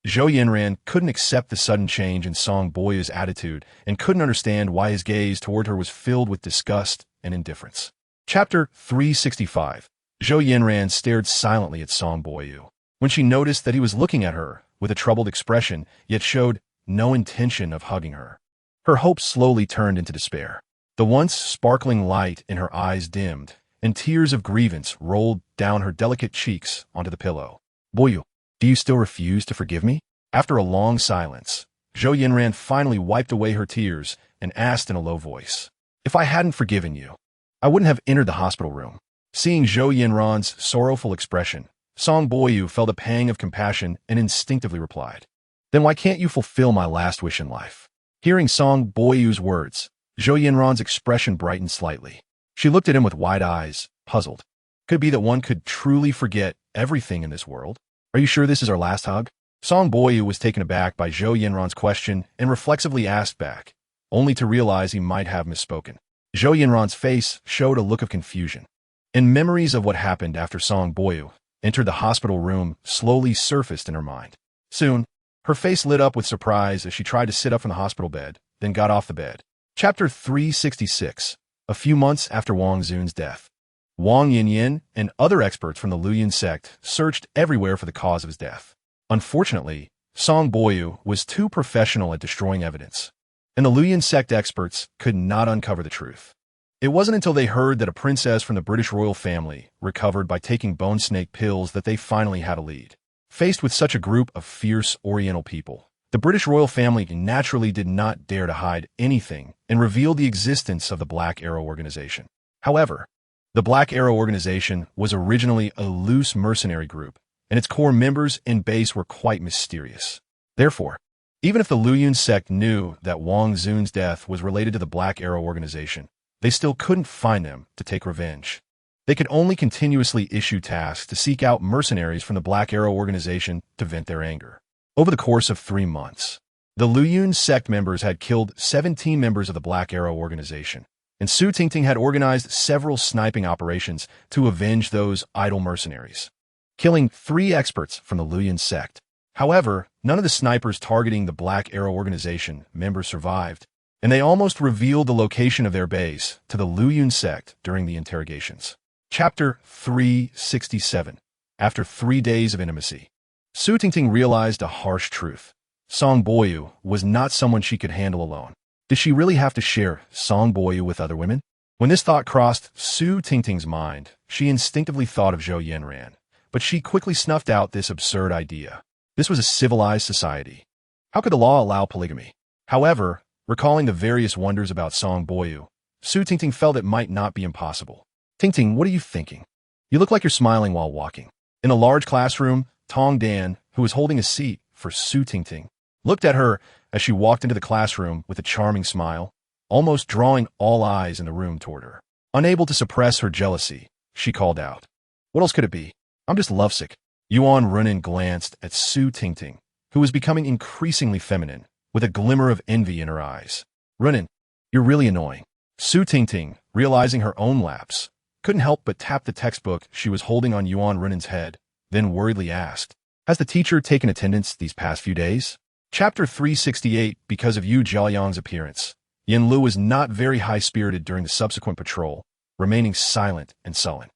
Zhou Yinran couldn't accept the sudden change in Song Baiyu's attitude and couldn't understand why his gaze toward her was filled with disgust and indifference. Chapter 365. Zhou Yinran stared silently at Song Baiyu. When she noticed that he was looking at her with a troubled expression, yet showed no intention of hugging her, her hope slowly turned into despair. The once sparkling light in her eyes dimmed, and tears of grievance rolled down her delicate cheeks onto the pillow. Baiyu, do you still refuse to forgive me? After a long silence, Zhou Yinran finally wiped away her tears and asked in a low voice, If I hadn't forgiven you, I wouldn't have entered the hospital room. Seeing Zhou Yinran's sorrowful expression, Song Baiyu felt a pang of compassion and instinctively replied, Then why can't you fulfill my last wish in life? Hearing Song Baiyu's words, Zhou Yinran's expression brightened slightly. She looked at him with wide eyes, puzzled. Could it be that one could truly forget everything in this world? Are you sure this is our last hug? Song Baiyu was taken aback by Zhou Yinran's question and reflexively asked back, only to realize he might have misspoken. Zhou Yinran's face showed a look of confusion, and memories of what happened after Song Baiyu entered the hospital room slowly surfaced in her mind. Soon, her face lit up with surprise as she tried to sit up from the hospital bed, then got off the bed. Chapter 366. A few months after Wang Xun's death, Wang Yinyin and other experts from the Luoyuan sect searched everywhere for the cause of his death. Unfortunately, Song Baiyu was too professional at destroying evidence, and the Luoyuan sect experts could not uncover the truth. It wasn't until they heard that a princess from the British royal family recovered by taking bone snake pills that they finally had a lead. Faced with such a group of fierce Oriental people, the British royal family naturally did not dare to hide anything and reveal the existence of the Black Arrow organization. However, the Black Arrow organization was originally a loose mercenary group, and its core members and base were quite mysterious. Therefore, even if the Luoyuan sect knew that Wang Xun's death was related to the Black Arrow organization, they still couldn't find them to take revenge. They could only continuously issue tasks to seek out mercenaries from the Black Arrow organization to vent their anger. Over the course of 3 months, the Luoyuan sect members had killed 17 members of the Black Arrow organization, and Su Tingting had organized several sniping operations to avenge those idle mercenaries, killing 3 experts from the Luoyuan sect. However, none of the snipers targeting the Black Arrow organization members survived, and they almost revealed the location of their base to the Luoyuan sect during the interrogations. Chapter 367. After 3 days of intimacy, Su Tingting realized a harsh truth. Song Baiyu was not someone she could handle alone. Did she really have to share Song Baiyu with other women? When this thought crossed Su Tingting's mind, she instinctively thought of Zhou Yinran, but she quickly snuffed out this absurd idea. This was a civilized society. How could the law allow polygamy? However, recalling the various wonders about Song Baiyu, Su Tingting felt it might not be impossible. Tingting, what are you thinking? You look like you're smiling while walking. In a large classroom, Tong Dan, who was holding a seat for Su Tingting, looked at her as she walked into the classroom with a charming smile, almost drawing all eyes in the room toward her. Unable to suppress her jealousy, she called out, What else could it be? I'm just lovesick. Yuan Runin glanced at Su Tingting, who was becoming increasingly feminine, with a glimmer of envy in her eyes. Runin, you're really annoying. Su Tingting, realizing her own lapse, couldn't help but tap the textbook she was holding on Yuan Runin's head, then worriedly asked, Has the teacher taken attendance these past few days? Chapter 368. Because of Yu Jiaoyang's appearance, Yin Lu was not very high-spirited during the subsequent patrol, remaining silent and sullen.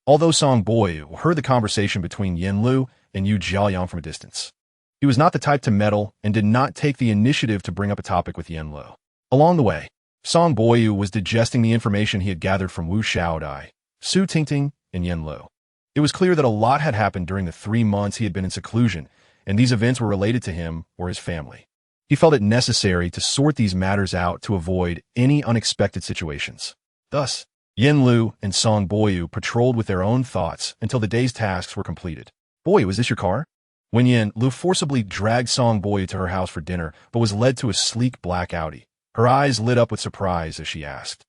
Although Song Baiyu heard the conversation between Yin Lu and Yu Jiaoyang from a distance, he was not the type to meddle and did not take the initiative to bring up a topic with Yin Lu. Along the way, Song Baiyu was digesting the information he had gathered from Wu Xiaodai, Su Tingting, and Yin Lu. It was clear that a lot had happened during the 3 months he had been in seclusion, and these events were related to him or his family. He felt it necessary to sort these matters out to avoid any unexpected situations. Thus, Yin Lu and Song Baiyu patrolled with their own thoughts until the day's tasks were completed. "Baiyu, is this your car?" When Yin Lu forcibly dragged Song Baiyu to her house for dinner but was led to a sleek black Audi, her eyes lit up with surprise as she asked,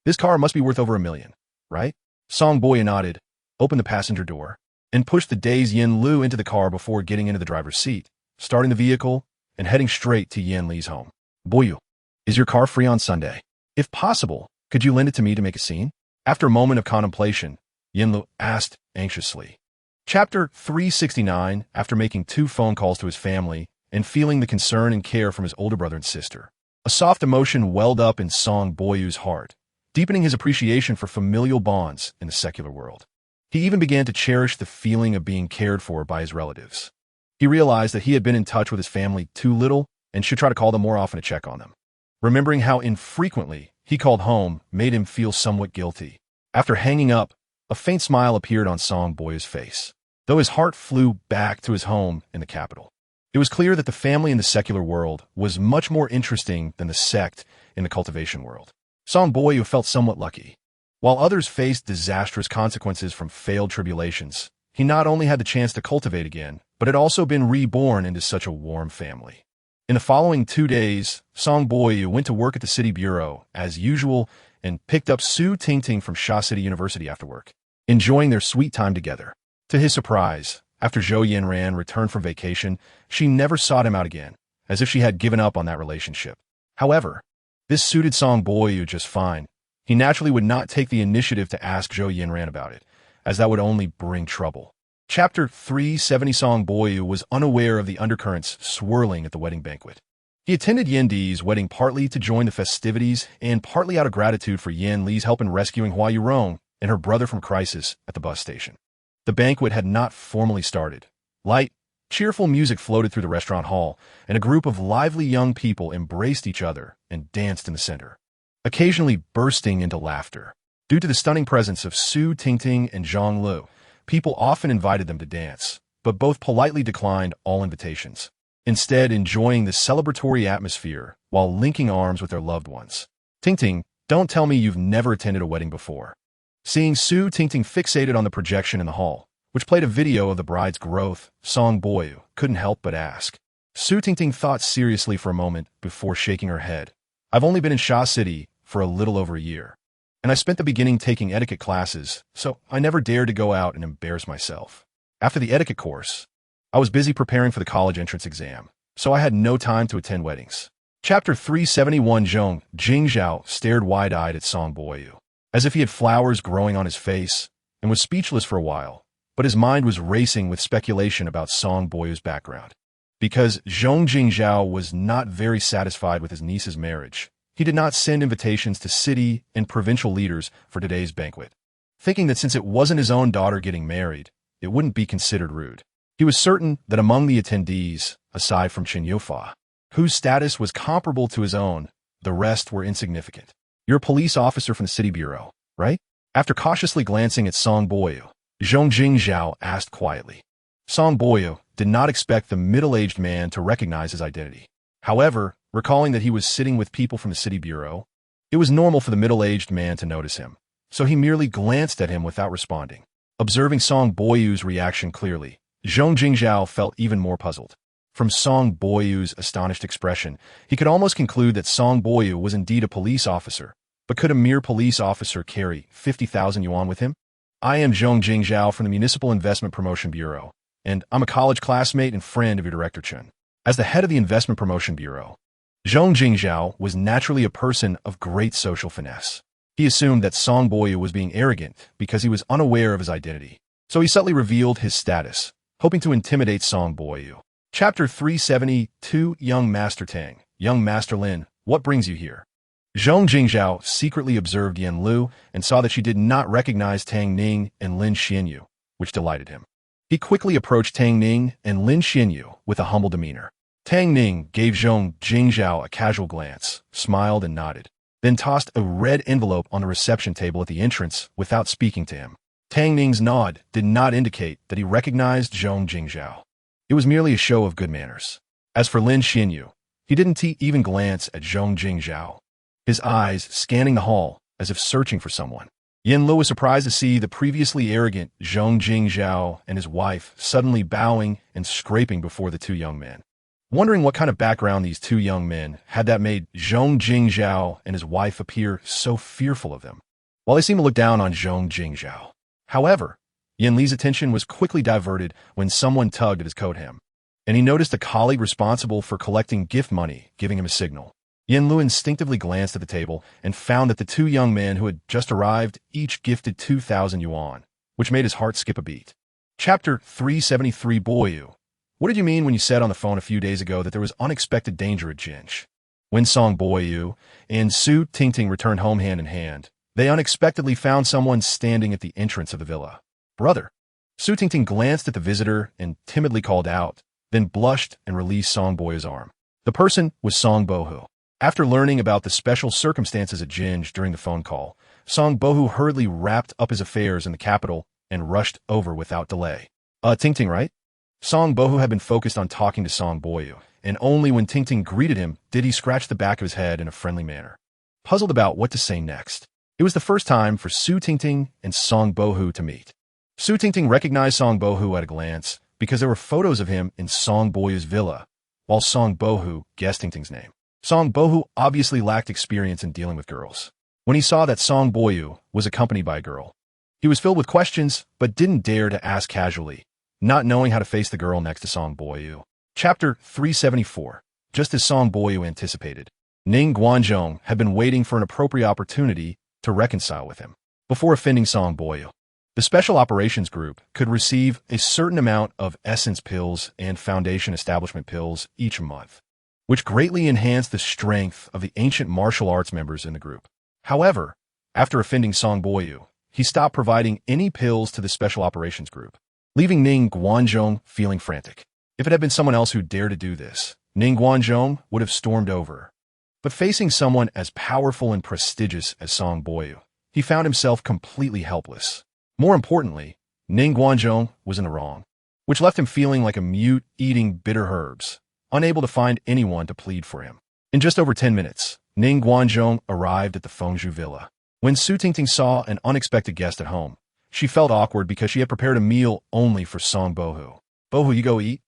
"This car must be worth over $1 million, right?" Song Baiyu nodded, opened the passenger door, and pushed the dazed Yin Lu into the car before getting into the driver's seat, starting the vehicle and heading straight to Yin Li's home. "Baiyu, is your car free on Sunday? If possible, could you lend it to me to make a scene?" After a moment of contemplation, Yin Lu asked anxiously. Chapter 369, after making 2 phone calls to his family and feeling the concern and care from his older brother and sister, a soft emotion welled up in Song Baiyu's heart, deepening his appreciation for familial bonds in the secular world. He even began to cherish the feeling of being cared for by his relatives. He realized that he had been in touch with his family too little and should try to call them more often to check on them. Remembering how infrequently he called home made him feel somewhat guilty. After hanging up, a faint smile appeared on Song Baiyu's face, though his heart flew back to his home in the capital. It was clear that the family in the secular world was much more interesting than the sect in the cultivation world. Song Baiyu felt somewhat lucky. While others faced disastrous consequences from failed tribulations, he not only had the chance to cultivate again, but had also been reborn into such a warm family. In the following 2 days, Song Baiyu went to work at the city bureau as usual and picked up Su Tingting from Sha City University after work, enjoying their sweet time together. To his surprise, after Zhou Yinran returned from vacation, she never sought him out again, as if she had given up on that relationship. However, this suited Song Baiyu just fine. He naturally would not take the initiative to ask Zhou Yinran about it, as that would only bring trouble. Chapter 370. Song Baiyu was unaware of the undercurrents swirling at the wedding banquet. He attended Yin Di's wedding partly to join the festivities and partly out of gratitude for Yin Li's help in rescuing Hua Yurong and her brother from Crisis at the bus station. The banquet had not formally started. Light, cheerful music floated through the restaurant hall, and a group of lively young people embraced each other and danced in the center, occasionally bursting into laughter. Due to the stunning presence of Su Tingting and Zhang Lu, people often invited them to dance, but both politely declined all invitations, instead enjoying the celebratory atmosphere while linking arms with their loved ones. "Tingting, don't tell me you've never attended a wedding before." Seeing Su Tingting fixated on the projection in the hall, which played a video of the bride's growth, Song Baiyu couldn't help but ask. Su Tingting thought seriously for a moment before shaking her head. "I've only been in Sha City for a little over a year, and I spent the beginning taking etiquette classes, so I never dared to go out and embarrass myself. After the etiquette course, I was busy preparing for the college entrance exam, so I had no time to attend weddings." Chapter 371. Zhong Jingzhao stared wide-eyed at Song Baiyu, as if he had flowers growing on his face, and was speechless for a while, but his mind was racing with speculation about Song Baiyu's background. Because Zhong Jingzhao was not very satisfied with his niece's marriage, he did not send invitations to city and provincial leaders for today's banquet, thinking that since it wasn't his own daughter getting married, it wouldn't be considered rude. He was certain that among the attendees, aside from Chen Yufa, whose status was comparable to his own, the rest were insignificant. "You're a police officer from the city bureau, right?" After cautiously glancing at Song Baiyu, Zhong Jingzhao asked quietly. Song Baiyu did not expect the middle-aged man to recognize his identity. However, recalling that he was sitting with people from the city bureau, it was normal for the middle-aged man to notice him, so he merely glanced at him without responding. Observing Song Baiyu's reaction clearly, Zhong Jingzhao felt even more puzzled. From Song Baiyu's astonished expression, he could almost conclude that Song Baiyu was indeed a police officer, but could a mere police officer carry 50,000 yuan with him? "I am Zhong Jingzhao from the Municipal Investment Promotion Bureau, and I'm a college classmate and friend of your director Chen." As the head of the Investment Promotion Bureau, Zhong Jingzhao was naturally a person of great social finesse. He assumed that Song Baiyu was being arrogant because he was unaware of his identity, so he subtly revealed his status, hoping to intimidate Song Baiyu. Chapter 372. Young Master Tang. "Young Master Lin, what brings you here?" Zhong Jingzhao secretly observed Yen Lu and saw that she did not recognize Tang Ning and Lin Xianyu, which delighted him. He quickly approached Tang Ning and Lin Xianyu with a humble demeanor. Tang Ning gave Zhong Jingzhao a casual glance, smiled and nodded, then tossed a red envelope on the reception table at the entrance without speaking to him. Tang Ning's nod did not indicate that he recognized Zhong Jingzhao. It was merely a show of good manners. As for Lin Xianyu, he didn't even glance at Zhong Jingzhao, his eyes scanning the hall as if searching for someone. Yen Lu was surprised to see the previously arrogant Zhong Jingzhao and his wife suddenly bowing and scraping before the two young men. Wondering what kind of background these two young men had that made Zhong Jingzhao and his wife appear so fearful of them, while they seemed to look down on Zhong Jingzhao. However, Yen Li's attention was quickly diverted when someone tugged at his coat hem, and he noticed a colleague responsible for collecting gift money giving him a signal. Yen Lu instinctively glanced at the table and found that the two young men who had just arrived each gifted 2,000 yuan, which made his heart skip a beat. Chapter 373 Baiyu. What did you mean when you said on the phone a few days ago that there was unexpected danger at Jinj? When Song Baiyu and Su Tingting returned home hand in hand, they unexpectedly found someone standing at the entrance of the villa. Brother. Su Tingting glanced at the visitor and timidly called out, then blushed and released Song Baiyu's arm. The person was Song Bohu. After learning about the special circumstances at Jinj during the phone call, Song Bohu hurriedly wrapped up his affairs in the capital and rushed over without delay. Tingting, right? Song Bohu had been focused on talking to Song Baiyu, and only when Tingting greeted him did he scratch the back of his head in a friendly manner, puzzled about what to say next. It was the first time for Su Tingting and Song Bohu to meet. Su Tingting recognized Song Bohu at a glance because there were photos of him in Song Baiyu's villa, while Song Bohu guessed Tingting's name. Song Bohu obviously lacked experience in dealing with girls. When he saw that Song Baiyu was accompanied by a girl, he was filled with questions but didn't dare to ask casually, not knowing how to face the girl next to Song Baiyu. Chapter 374. Just as Song Baiyu anticipated, Ning Guanzhong had been waiting for an appropriate opportunity to reconcile with him. Before offending Song Baiyu, the Special Operations Group could receive a certain amount of essence pills and foundation establishment pills each month, which greatly enhanced the strength of the ancient martial arts members in the group. However, after offending Song Baiyu, he stopped providing any pills to the Special Operations Group, leaving Ning Guanzhong feeling frantic. If it had been someone else who dared to do this, Ning Guanzhong would have stormed over. But facing someone as powerful and prestigious as Song Baiyu, he found himself completely helpless. More importantly, Ning Guanzhong was in the wrong, which left him feeling like a mute eating bitter herbs, unable to find anyone to plead for him. In just over 10 minutes, Ning Guanzhong arrived at the Fengzhu villa. When Su Tingting saw an unexpected guest at home, she felt awkward because she had prepared a meal only for Song Bohu. Bohu, you go eat?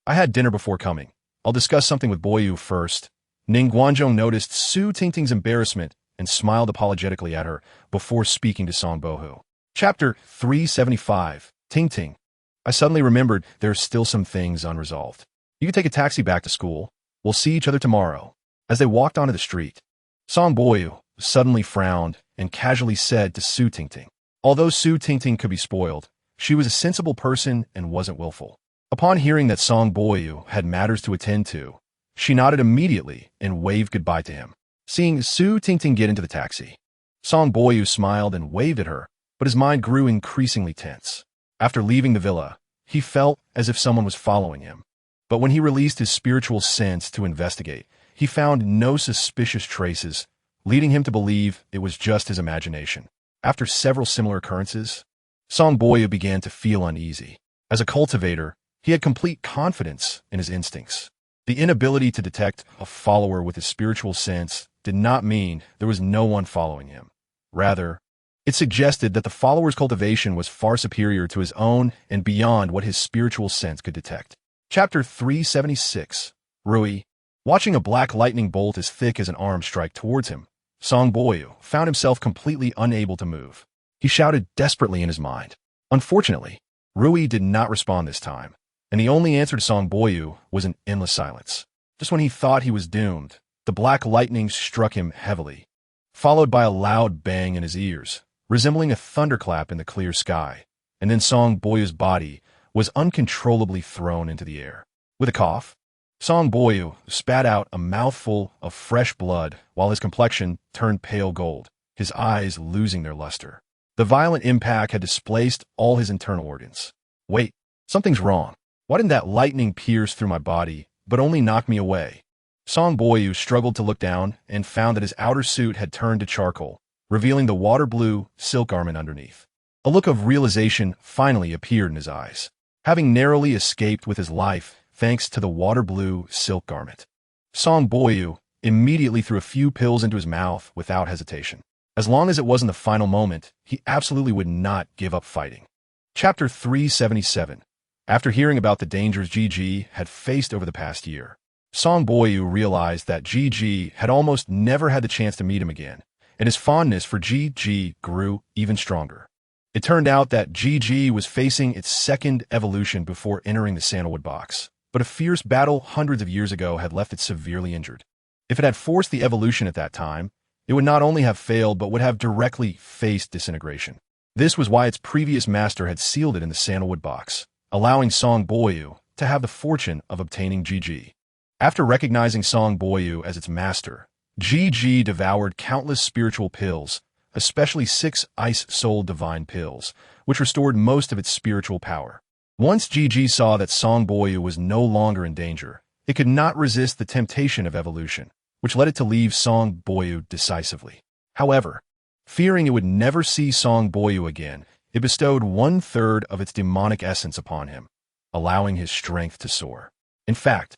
I had dinner before coming. I'll discuss something with Baiyu first. Ning Guanzhong noticed Su Tingting's embarrassment and smiled apologetically at her before speaking to Song Bohu. Chapter 375. Tingting. I suddenly remembered there are still some things unresolved. You can take a taxi back to school. We'll see each other tomorrow. As they walked onto the street, Song Baiyu suddenly frowned and casually said to Su Tingting. Although Su Tingting could be spoiled, she was a sensible person and wasn't willful. Upon hearing that Song Baiyu had matters to attend to, she nodded immediately and waved goodbye to him. Seeing Su Tingting get into the taxi, Song Baiyu smiled and waved at her, but his mind grew increasingly tense. After leaving the villa, he felt as if someone was following him. But when he released his spiritual sense to investigate, he found no suspicious traces, leading him to believe it was just his imagination. After several similar occurrences, Song Baiyu began to feel uneasy. As a cultivator, he had complete confidence in his instincts. The inability to detect a follower with his spiritual sense did not mean there was no one following him. Rather, it suggested that the follower's cultivation was far superior to his own and beyond what his spiritual sense could detect. Chapter 376. Rui. Watching a black lightning bolt as thick as an arm strike towards him, Song Baiyu found himself completely unable to move. He shouted desperately in his mind. Unfortunately, Rui did not respond this time, and the only answer to Song Baiyu was an endless silence. Just when he thought he was doomed, the black lightning struck him heavily, followed by a loud bang in his ears, resembling a thunderclap in the clear sky, and then Song Baiyu's body was uncontrollably thrown into the air. With a cough, Song Baiyu spat out a mouthful of fresh blood while his complexion turned pale gold, his eyes losing their luster. The violent impact had displaced all his internal organs. Wait, something's wrong. Why didn't that lightning pierce through my body, but only knock me away? Song Baiyu struggled to look down and found that his outer suit had turned to charcoal, revealing the water-blue silk garment underneath. A look of realization finally appeared in his eyes, having narrowly escaped with his life thanks to the water-blue silk garment. Song Baiyu immediately threw a few pills into his mouth without hesitation. As long as it wasn't the final moment, he absolutely would not give up fighting. Chapter 377. After hearing about the dangers GG had faced over the past year, Song Baiyu realized that GG had almost never had the chance to meet him again, and his fondness for GG grew even stronger. It turned out that GG was facing its second evolution before entering the sandalwood box, but a fierce battle hundreds of years ago had left it severely injured. If it had forced the evolution at that time, it would not only have failed but would have directly faced disintegration. This was why its previous master had sealed it in the sandalwood box, allowing Song Baiyu to have the fortune of obtaining GG. After recognizing Song Baiyu as its master, GG devoured countless spiritual pills, especially 6 Ice Soul Divine pills, which restored most of its spiritual power. Once GG saw that Song Baiyu was no longer in danger, it could not resist the temptation of evolution, which led it to leave Song Baiyu decisively. However, fearing it would never see Song Baiyu again, it bestowed 1/3 of its demonic essence upon him, allowing his strength to soar. In fact,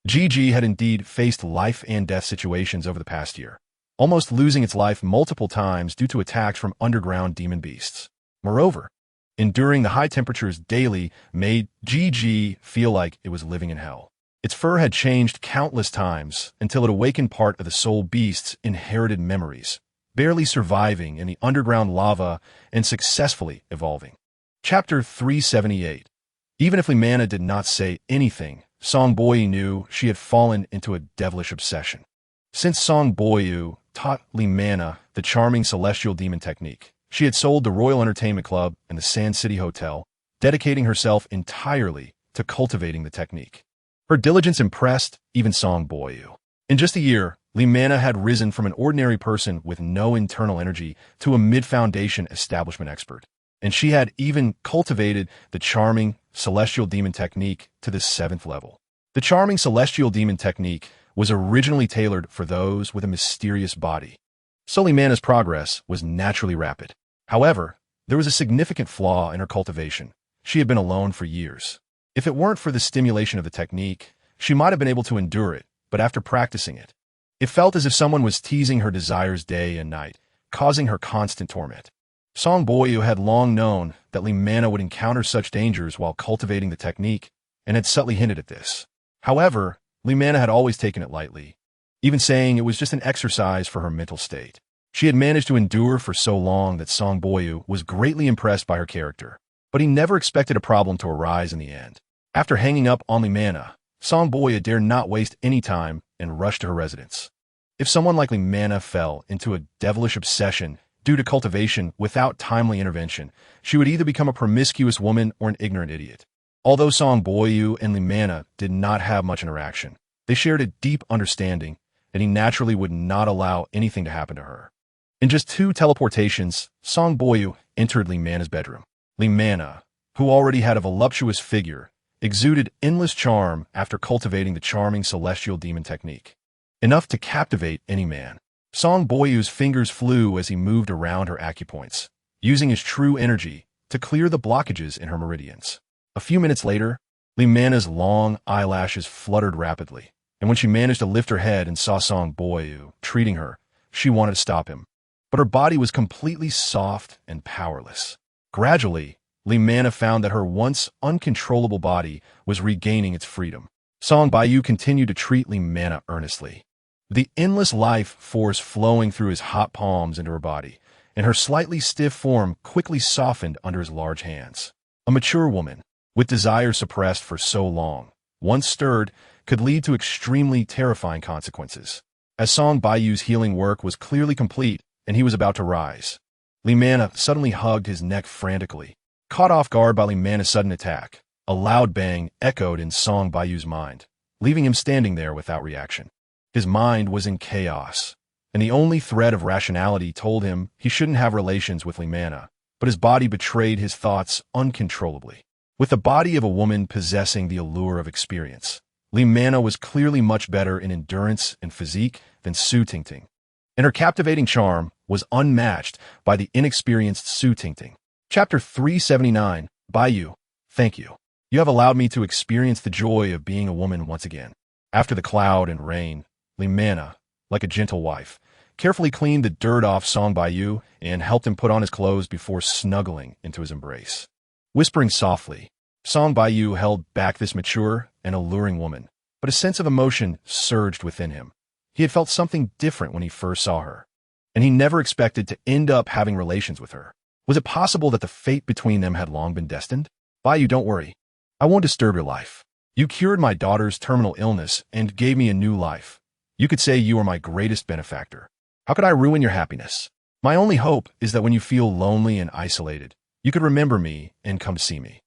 GG had indeed faced life and death situations over the past year, almost losing its life multiple times due to attacks from underground demon beasts. Moreover, enduring the high temperatures daily made GG feel like it was living in hell. Its fur had changed countless times until it awakened part of the soul beast's inherited memories, barely surviving in the underground lava and successfully evolving. Chapter 378. Even if Limana did not say anything, Song Baiyu knew she had fallen into a devilish obsession. Since Song Baiyu taught Limana the charming celestial demon technique, she had sold the Royal Entertainment Club and the Sand City Hotel, dedicating herself entirely to cultivating the technique. Her diligence impressed even Song Baiyu. In just a year, Limana had risen from an ordinary person with no internal energy to a mid-foundation establishment expert, and she had even cultivated the charming celestial demon technique to the 7th level. The charming celestial demon technique was originally tailored for those with a mysterious body, so Limana's progress was naturally rapid. However, there was a significant flaw in her cultivation. She had been alone for years. If it weren't for the stimulation of the technique, she might have been able to endure it, but after practicing it, it felt as if someone was teasing her desires day and night, causing her constant torment. Song Baiyu had long known that Limana would encounter such dangers while cultivating the technique, and had subtly hinted at this. However, Limana had always taken it lightly, even saying it was just an exercise for her mental state. She had managed to endure for so long that Song Baiyu was greatly impressed by her character, but he never expected a problem to arise in the end. After hanging up on Limana, Song Baiyu dared not waste any time and rushed to her residence. If someone like Limana fell into a devilish obsession due to cultivation without timely intervention, she would either become a promiscuous woman or an ignorant idiot. Although Song Baiyu and Limana did not have much interaction, they shared a deep understanding, and he naturally would not allow anything to happen to her. In just 2 teleportations, Song Baiyu entered Limana's bedroom. Limana, who already had a voluptuous figure, exuded endless charm after cultivating the charming celestial demon technique, enough to captivate any man. Song Baiyu's fingers flew as he moved around her acupoints, using his true energy to clear the blockages in her meridians. A few minutes later, Limana's long eyelashes fluttered rapidly, and when she managed to lift her head and saw Song Baiyu treating her, she wanted to stop him. But her body was completely soft and powerless. Gradually, Limana found that her once uncontrollable body was regaining its freedom. Song Baiyu continued to treat Limana earnestly, the endless life force flowing through his hot palms into her body, and her slightly stiff form quickly softened under his large hands. A mature woman, with desire suppressed for so long, once stirred, could lead to extremely terrifying consequences. As Song Baiyu's healing work was clearly complete and he was about to rise, Limana suddenly hugged his neck frantically. Caught off guard by Limana's sudden attack, a loud bang echoed in Song Baiyu's mind, leaving him standing there without reaction. His mind was in chaos, and the only thread of rationality told him he shouldn't have relations with Limana, but his body betrayed his thoughts uncontrollably. With the body of a woman possessing the allure of experience, Limana was clearly much better in endurance and physique than Su Tingting, and her captivating charm was unmatched by the inexperienced Su Tingting. Chapter 379, Baiyu, thank you. You have allowed me to experience the joy of being a woman once again. After the cloud and rain, Limana, like a gentle wife, carefully cleaned the dirt off Song Baiyu and helped him put on his clothes before snuggling into his embrace. Whispering softly, Song Baiyu held back this mature and alluring woman, but a sense of emotion surged within him. He had felt something different when he first saw her, and he never expected to end up having relations with her. Was it possible that the fate between them had long been destined? Baiyu, don't worry. I won't disturb your life. You cured my daughter's terminal illness and gave me a new life. You could say you are my greatest benefactor. How could I ruin your happiness? My only hope is that when you feel lonely and isolated, you could remember me and come see me.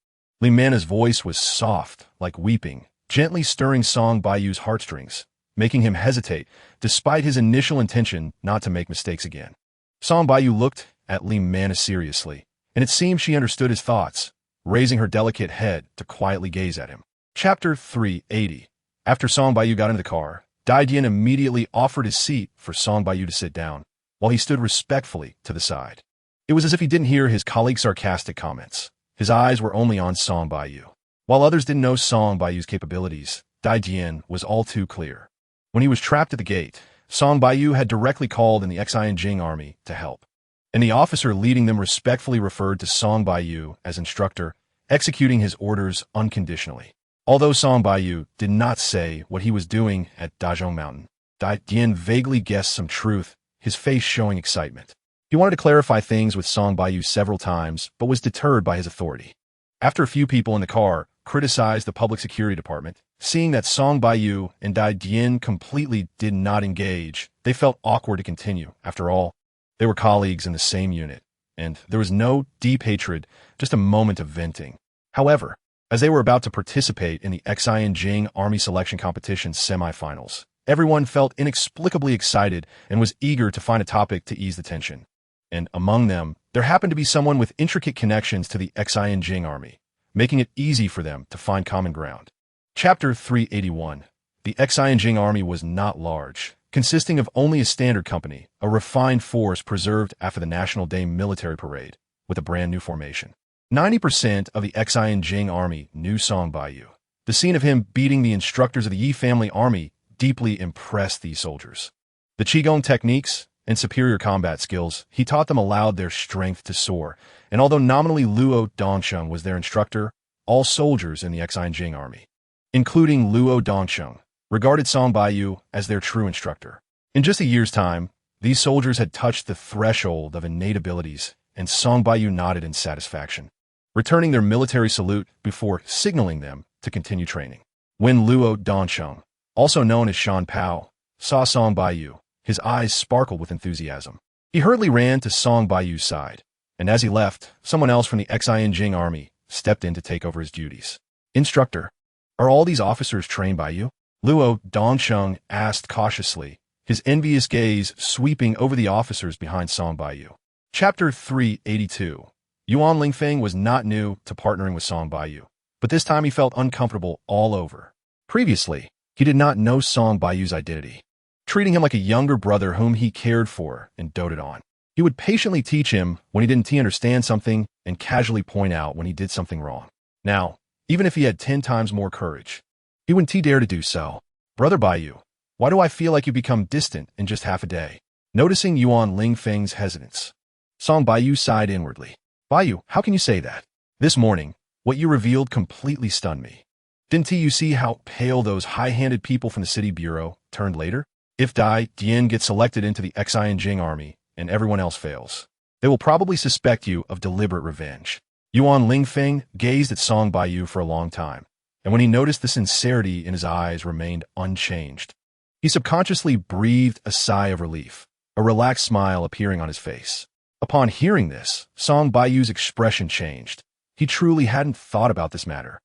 Limana's voice was soft, like weeping, gently stirring Song Baiyu's heartstrings, making him hesitate, despite his initial intention not to make mistakes again. Song Baiyu looked at Limana seriously, and it seemed she understood his thoughts, raising her delicate head to quietly gaze at him. Chapter 380. After Song Baiyu got into the car, Didian immediately offered his seat for Song Baiyu to sit down, while he stood respectfully to the side. It was as if he didn't hear his colleague's sarcastic comments. His eyes were only on Song Baiyu. While others didn't know Song Baiyu's capabilities, Didian was all too clear. When he was trapped at the gate, Song Baiyu had directly called in the Xianjing army to help, and the officer leading them respectfully referred to Song Baiyu as instructor, executing his orders unconditionally. Although Song Baiyu did not say what he was doing at Dazhong Mountain, Didian vaguely guessed some truth, his face showing excitement. He wanted to clarify things with Song Baiyu several times, but was deterred by his authority. After a few people in the car criticized the public security department, seeing that Song Baiyu and Didian completely did not engage, they felt awkward to continue. After all, they were colleagues in the same unit, and there was no deep hatred, just a moment of venting. However, as they were about to participate in the Xianjing Army Selection Competition semifinals, everyone felt inexplicably excited and was eager to find a topic to ease the tension. And among them, there happened to be someone with intricate connections to the Xianjing army, making it easy for them to find common ground. Chapter 381. The Xianjing army was not large, consisting of only a standard company, a refined force preserved after the National Day military parade, with a brand new formation. 90% of the Xianjing army knew Song Baiyu. The scene of him beating the instructors of the Yi family army deeply impressed these soldiers. The Qigong techniques and superior combat skills he taught them allowed their strength to soar, and although nominally Luo Dongsheng was their instructor, all soldiers in the Xianjing army, including Luo Dongsheng, regarded Song Baiyu as their true instructor. In just a year's time, these soldiers had touched the threshold of innate abilities, and Song Baiyu nodded in satisfaction, returning their military salute before signaling them to continue training. When Luo Dongsheng, also known as Shan Pao, saw Song Baiyu, his eyes sparkled with enthusiasm. He hurriedly ran to Song Baiyu's side, and as he left, someone else from the Xianjing army stepped in to take over his duties. Instructor, are all these officers trained by you? Luo Dongsheng asked cautiously, his envious gaze sweeping over the officers behind Song Baiyu. Chapter 382. Yuan Lingfeng was not new to partnering with Song Baiyu, but this time he felt uncomfortable all over. Previously, he did not know Song Baiyu's identity, treating him like a younger brother whom he cared for and doted on. He would patiently teach him when he didn't understand something and casually point out when he did something wrong. Now, even if he had 10 times more courage, he wouldn't dare to do so. Brother Baiyu, why do I feel like you become distant in just half a day? Noticing Yuan Lingfeng's hesitance, Song Baiyu sighed inwardly. Baiyu, how can you say that? This morning, what you revealed completely stunned me. Didn't you see how pale those high-handed people from the city bureau turned later? If Didian gets selected into the Xianjing army and everyone else fails, they will probably suspect you of deliberate revenge. Yuan Lingfeng gazed at Song Baiyu for a long time, and when he noticed the sincerity in his eyes remained unchanged, he subconsciously breathed a sigh of relief, a relaxed smile appearing on his face. Upon hearing this, Song Baiyu's expression changed. He truly hadn't thought about this matter.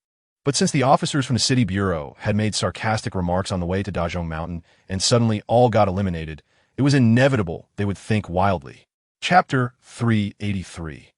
But since the officers from the city bureau had made sarcastic remarks on the way to Dajong Mountain and suddenly all got eliminated, it was inevitable they would think wildly. Chapter 383.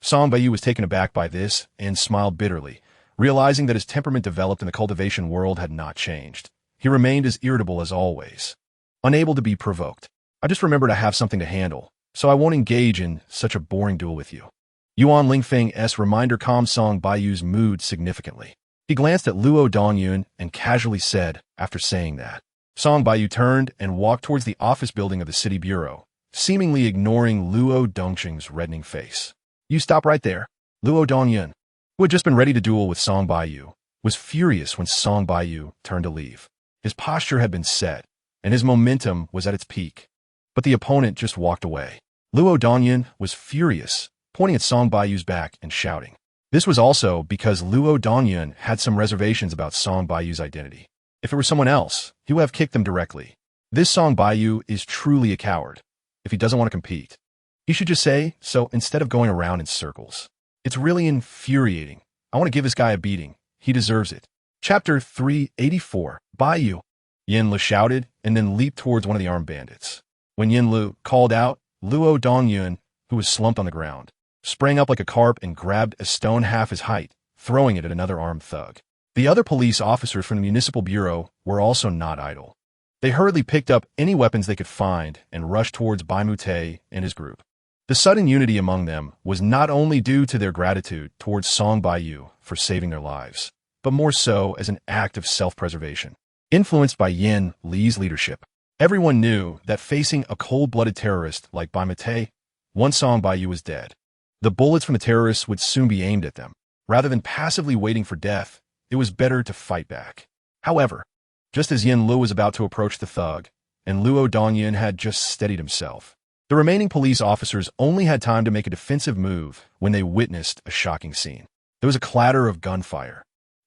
Song Baiyu was taken aback by this and smiled bitterly, realizing that his temperament developed in the cultivation world had not changed. He remained as irritable as always, unable to be provoked. I just remembered I have something to handle, so I won't engage in such a boring duel with you. Yuan Lingfeng's reminder calmed Song Baiyu's mood significantly. He glanced at Luo Dongyun and casually said, after saying that. Song Baiyu turned and walked towards the office building of the city bureau, seemingly ignoring Luo Dongqing's reddening face. You stop right there. Luo Dongyun, who had just been ready to duel with Song Baiyu, was furious when Song Baiyu turned to leave. His posture had been set, and his momentum was at its peak. But the opponent just walked away. Luo Dongyun was furious, pointing at Song Baiyu's back and shouting. This was also because Luo Dongyun had some reservations about Song Baiyu's identity. If it were someone else, he would have kicked them directly. This Song Baiyu is truly a coward. If he doesn't want to compete, he should just say so instead of going around in circles. It's really infuriating. I want to give this guy a beating. He deserves it. Chapter 384. Baiyu. Yin Lu shouted and then leaped towards one of the armed bandits. When Yin Lu called out, Luo Dongyun, who was slumped on the ground, sprang up like a carp and grabbed a stone half his height, throwing it at another armed thug. The other police officers from the municipal bureau were also not idle. They hurriedly picked up any weapons they could find and rushed towards Baiyu and his group. The sudden unity among them was not only due to their gratitude towards Song Baiyu for saving their lives, but more so as an act of self-preservation. Influenced by Yin Li's leadership, everyone knew that facing a cold-blooded terrorist like Baiyu, one Song Baiyu was dead. The bullets from the terrorists would soon be aimed at them. Rather than passively waiting for death, it was better to fight back. However, just as Yin Lu was about to approach the thug, and Luo Dongyun had just steadied himself, the remaining police officers only had time to make a defensive move when they witnessed a shocking scene. There was a clatter of gunfire,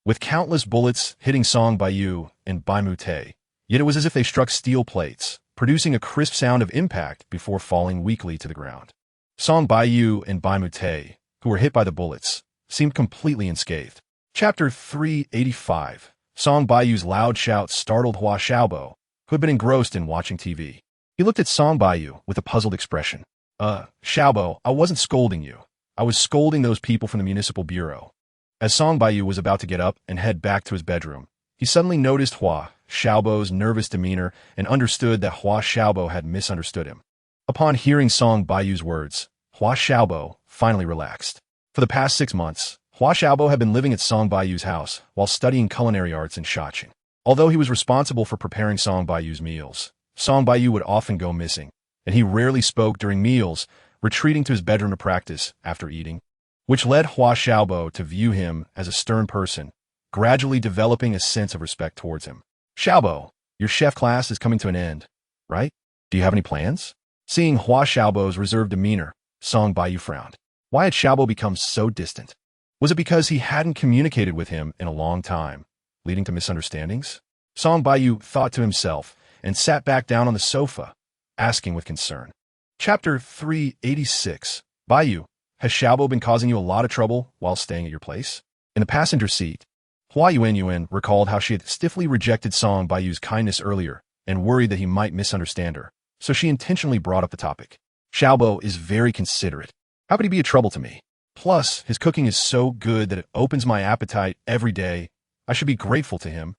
with countless bullets hitting Song Baiyu and Baiyu, yet it was as if they struck steel plates, producing a crisp sound of impact before falling weakly to the ground. Song Baiyu and Baiyu, who were hit by the bullets, seemed completely unscathed. Chapter 385. Song Baiyu's loud shout startled Hua Xiaobo, who had been engrossed in watching TV. He looked at Song Baiyu with a puzzled expression. Xiaobo, I wasn't scolding you. I was scolding those people from the municipal bureau. As Song Baiyu was about to get up and head back to his bedroom, he suddenly noticed Hua Xiaobo's nervous demeanor and understood that Hua Xiaobo had misunderstood him. Upon hearing Song Baiyu's words, Hua Xiaobo finally relaxed. For the past 6 months, Hua Xiaobo had been living at Song Baiyu's house while studying culinary arts in Shaoqing. Although he was responsible for preparing Song Baiyu's meals, Song Baiyu would often go missing, and he rarely spoke during meals, retreating to his bedroom to practice after eating, which led Hua Xiaobo to view him as a stern person, gradually developing a sense of respect towards him. Xiaobo, your chef class is coming to an end, right? Do you have any plans? Seeing Hua Xiaobo's reserved demeanor, Song Baiyu frowned. Why had Xiaobo become so distant? Was it because he hadn't communicated with him in a long time, leading to misunderstandings? Song Baiyu thought to himself and sat back down on the sofa, asking with concern. Chapter 386. Baiyu, has Xiaobo been causing you a lot of trouble while staying at your place? In the passenger seat, Hua Yuanyuan recalled how she had stiffly rejected Song Baiyu's kindness earlier and worried that he might misunderstand her, so she intentionally brought up the topic. Xiaobo is very considerate. How could he be a trouble to me? Plus, his cooking is so good that it opens my appetite every day. I should be grateful to him.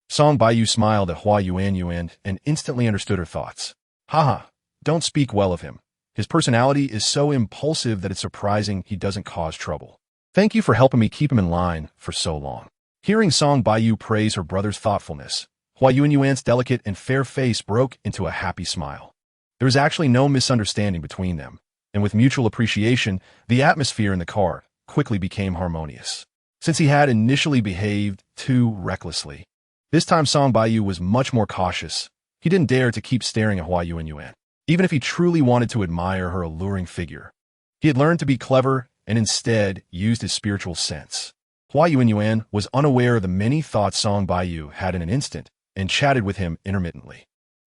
Song Baiyu smiled at Hua Yuanyuan and instantly understood her thoughts. Haha, don't speak well of him. His personality is so impulsive that it's surprising he doesn't cause trouble. Thank you for helping me keep him in line for so long. Hearing Song Baiyu praise her brother's thoughtfulness, Hua Yuanyuan's delicate and fair face broke into a happy smile. There was actually no misunderstanding between them, and with mutual appreciation, the atmosphere in the car quickly became harmonious. Since he had initially behaved too recklessly, this time Song Baiyu was much more cautious. He didn't dare to keep staring at Hua Yuanyuan, even if he truly wanted to admire her alluring figure. He had learned to be clever and instead used his spiritual sense. Hua Yuanyuan was unaware of the many thoughts Song Baiyu had in an instant and chatted with him intermittently.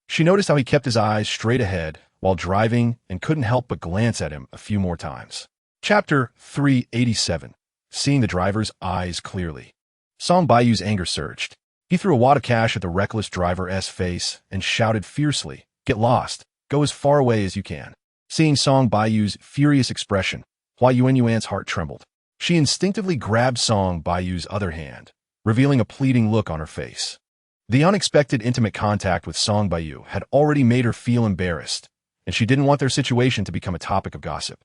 She noticed how he kept his eyes straight ahead while driving and couldn't help but glance at him a few more times. Chapter 387. Seeing the driver's eyes clearly. Song Baiyu's anger surged. He threw a wad of cash at the reckless driver's face and shouted fiercely, "Get lost. Go as far away as you can." Seeing Song Baiyu's furious expression, Hua Yuanyuan's heart trembled. She instinctively grabbed Song Baiyu's other hand, revealing a pleading look on her face. The unexpected intimate contact with Song Baiyu had already made her feel embarrassed, and she didn't want their situation to become a topic of gossip.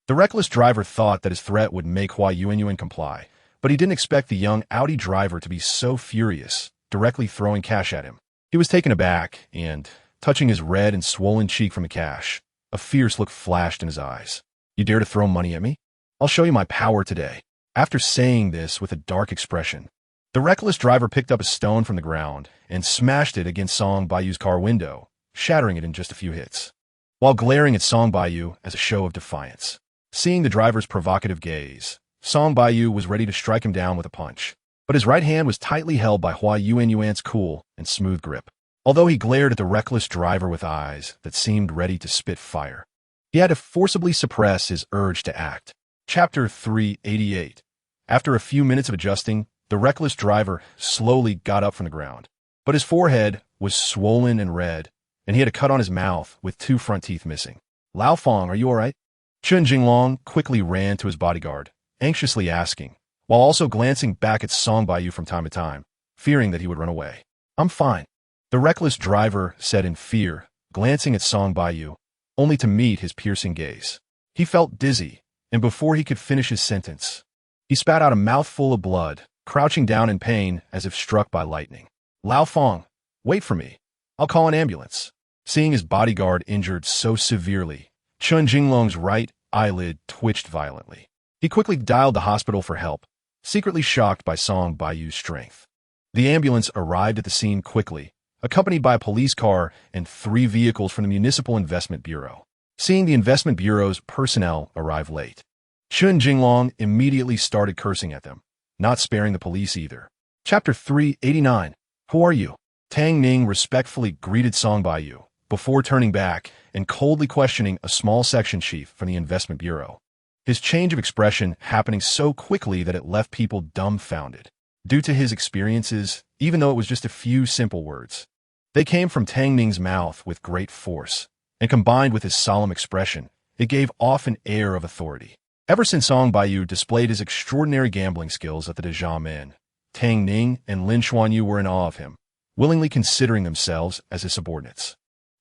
The reckless driver thought that his threat would make Hua Yuanyuan comply, but he didn't expect the young Audi driver to be so furious, directly throwing cash at him. He was taken aback, and, touching his red and swollen cheek from the cash, a fierce look flashed in his eyes. "You dare to throw money at me? I'll show you my power today." After saying this with a dark expression, the reckless driver picked up a stone from the ground and smashed it against Song Baiyu's car window, shattering it in just a few hits, while glaring at Song Baiyu as a show of defiance. Seeing the driver's provocative gaze, Song Baiyu was ready to strike him down with a punch, but his right hand was tightly held by Hua Yuanyuan's cool and smooth grip. Although he glared at the reckless driver with eyes that seemed ready to spit fire, he had to forcibly suppress his urge to act. Chapter 388. After a few minutes of adjusting, the reckless driver slowly got up from the ground, but his forehead was swollen and red, and he had a cut on his mouth with 2 front teeth missing. "Lao Fong, are you all right?" Chun Jinglong quickly ran to his bodyguard, anxiously asking, while also glancing back at Song Baiyu from time to time, fearing that he would run away. "I'm fine," the reckless driver said in fear, glancing at Song Baiyu, only to meet his piercing gaze. He felt dizzy, and before he could finish his sentence, he spat out a mouthful of blood, crouching down in pain as if struck by lightning. "Lao Fong, wait for me. I'll call an ambulance." Seeing his bodyguard injured so severely, Chun Jinglong's right eyelid twitched violently. He quickly dialed the hospital for help, secretly shocked by Song Baiyu's strength. The ambulance arrived at the scene quickly, accompanied by a police car and 3 vehicles from the Municipal Investment Bureau. Seeing the Investment Bureau's personnel arrive late, Chun Jinglong immediately started cursing at them, not sparing the police either. Chapter 389. Who are you? Tang Ning respectfully greeted Song Baiyu, before turning back and coldly questioning a small section chief from the Investment Bureau. His change of expression happening so quickly that it left people dumbfounded. Due to his experiences, even though it was just a few simple words, they came from Tang Ning's mouth with great force, and combined with his solemn expression, it gave off an air of authority. Ever since Song Baiyu displayed his extraordinary gambling skills at the Dejamin, Tang Ning and Lin Xuanyu were in awe of him, willingly considering themselves as his subordinates.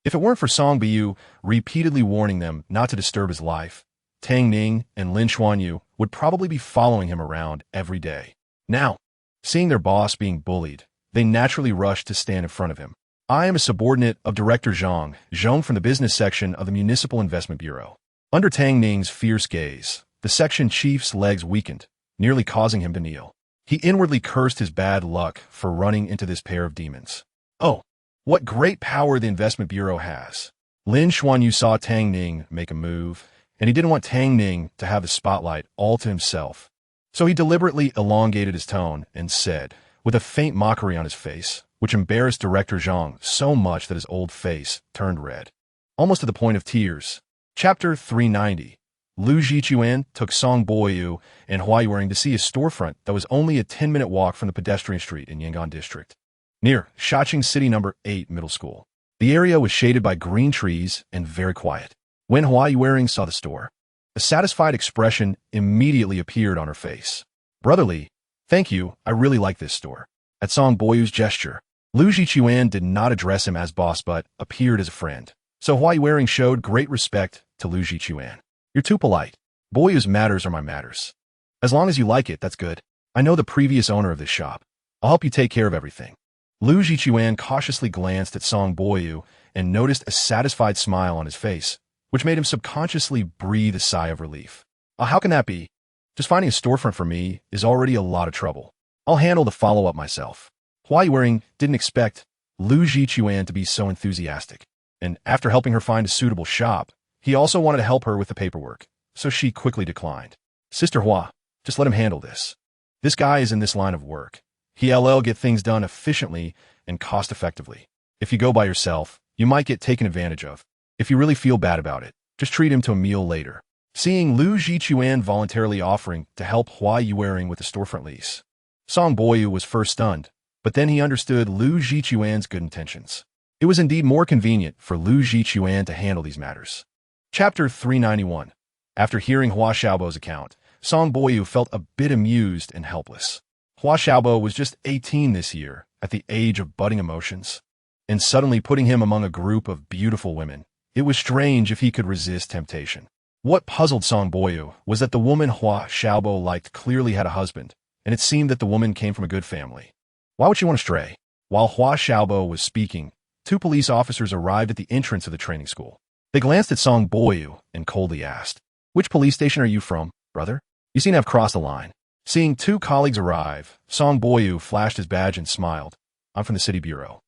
If it weren't for Song Baiyu repeatedly warning them not to disturb his life, Tang Ning and Lin Xuanyu would probably be following him around every day. Now, seeing their boss being bullied, they naturally rushed to stand in front of him. "I am a subordinate of Director Zhang from the business section of the Municipal Investment Bureau." Under Tang Ning's fierce gaze, the section chief's legs weakened, nearly causing him to kneel. He inwardly cursed his bad luck for running into this pair of demons. Oh, what great power the Investment Bureau has. Lin Xuanyu saw Tang Ning make a move, and he didn't want Tang Ning to have the spotlight all to himself. So he deliberately elongated his tone and said, with a faint mockery on his face, which embarrassed Director Zhang so much that his old face turned red, almost to the point of tears. Chapter 390. Lu Jichuan took Song Baiyu and Hua Yuanyuan to see a storefront that was only a 10-minute walk from the pedestrian street in Yangon District, near Shaching City No. 8 Middle School. The area was shaded by green trees and very quiet. When Hua Yuanyuan saw the store, a satisfied expression immediately appeared on her face. "Brotherly, thank you, I really like this store." At Song Baiyu's gesture, Lu Jichuan did not address him as boss but appeared as a friend. So Hua Yuanyuan showed great respect to Lu Jichuan. "You're too polite. Baiyu's matters are my matters. As long as you like it, that's good. I know the previous owner of this shop. I'll help you take care of everything." Lu Jichuan cautiously glanced at Song Baiyu and noticed a satisfied smile on his face, which made him subconsciously breathe a sigh of relief. How can that be? Just finding a storefront for me is already a lot of trouble. I'll handle the follow-up myself." Hua Yuanyuan didn't expect Lu Jichuan to be so enthusiastic, and after helping her find a suitable shop, he also wanted to help her with the paperwork, so she quickly declined. "Sister Hua, just let him handle this. This guy is in this line of work. He'll get things done efficiently and cost-effectively. If you go by yourself, you might get taken advantage of. If you really feel bad about it, just treat him to a meal later." Seeing Lu Jichuan voluntarily offering to help Hua Yuanyuan with the storefront lease, Song Boyu was first stunned, but then he understood Liu Zichuan's good intentions. It was indeed more convenient for Liu Zichuan to handle these matters. Chapter 391. After hearing Hua Xiaobo's account, Song Boyu felt a bit amused and helpless. Hua Xiaobo was just 18 this year, at the age of budding emotions. And suddenly putting him among a group of beautiful women, it was strange if he could resist temptation. What puzzled Song Boyu was that the woman Hua Xiaobo liked clearly had a husband, and it seemed that the woman came from a good family. Why would she want to stray? While Hua Xiaobo was speaking, two police officers arrived at the entrance of the training school. They glanced at Song Boyu and coldly asked, "Which police station are you from, brother? You seem to have crossed the line." Seeing two colleagues arrive, Song Boyu flashed his badge and smiled. "I'm from the city bureau.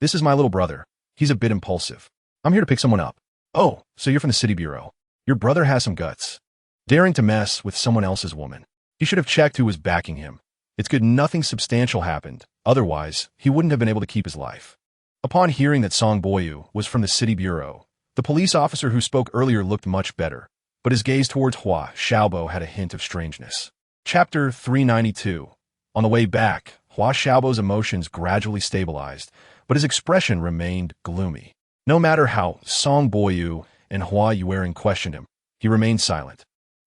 This is my little brother. He's a bit impulsive. I'm here to pick someone up." "Oh, so you're from the city bureau. Your brother has some guts. Daring to mess with someone else's woman. He should have checked who was backing him. It's good nothing substantial happened, otherwise he wouldn't have been able to keep his life." Upon hearing that Song Boyu was from the city bureau, the police officer who spoke earlier looked much better, but his gaze towards Hua Xiaobo had a hint of strangeness. Chapter 392. On the way back, Hua Xiaobo's emotions gradually stabilized, but his expression remained gloomy. No matter how Song Boyu and Hua Yuering questioned him, he remained silent.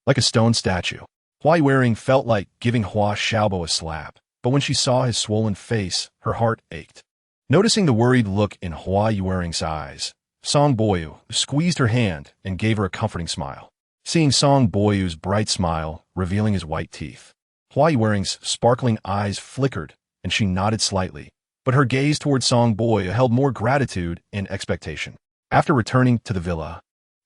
Like a stone statue, Hua Yuering felt like giving Hua Xiaobo a slap, but when she saw his swollen face, her heart ached. Noticing the worried look in Hua Yuering's eyes, Song Boyu squeezed her hand and gave her a comforting smile. Seeing Song Boyu's bright smile, revealing his white teeth, Hua Yuering's sparkling eyes flickered, and she nodded slightly, but her gaze toward Song Boyu held more gratitude and expectation. After returning to the villa,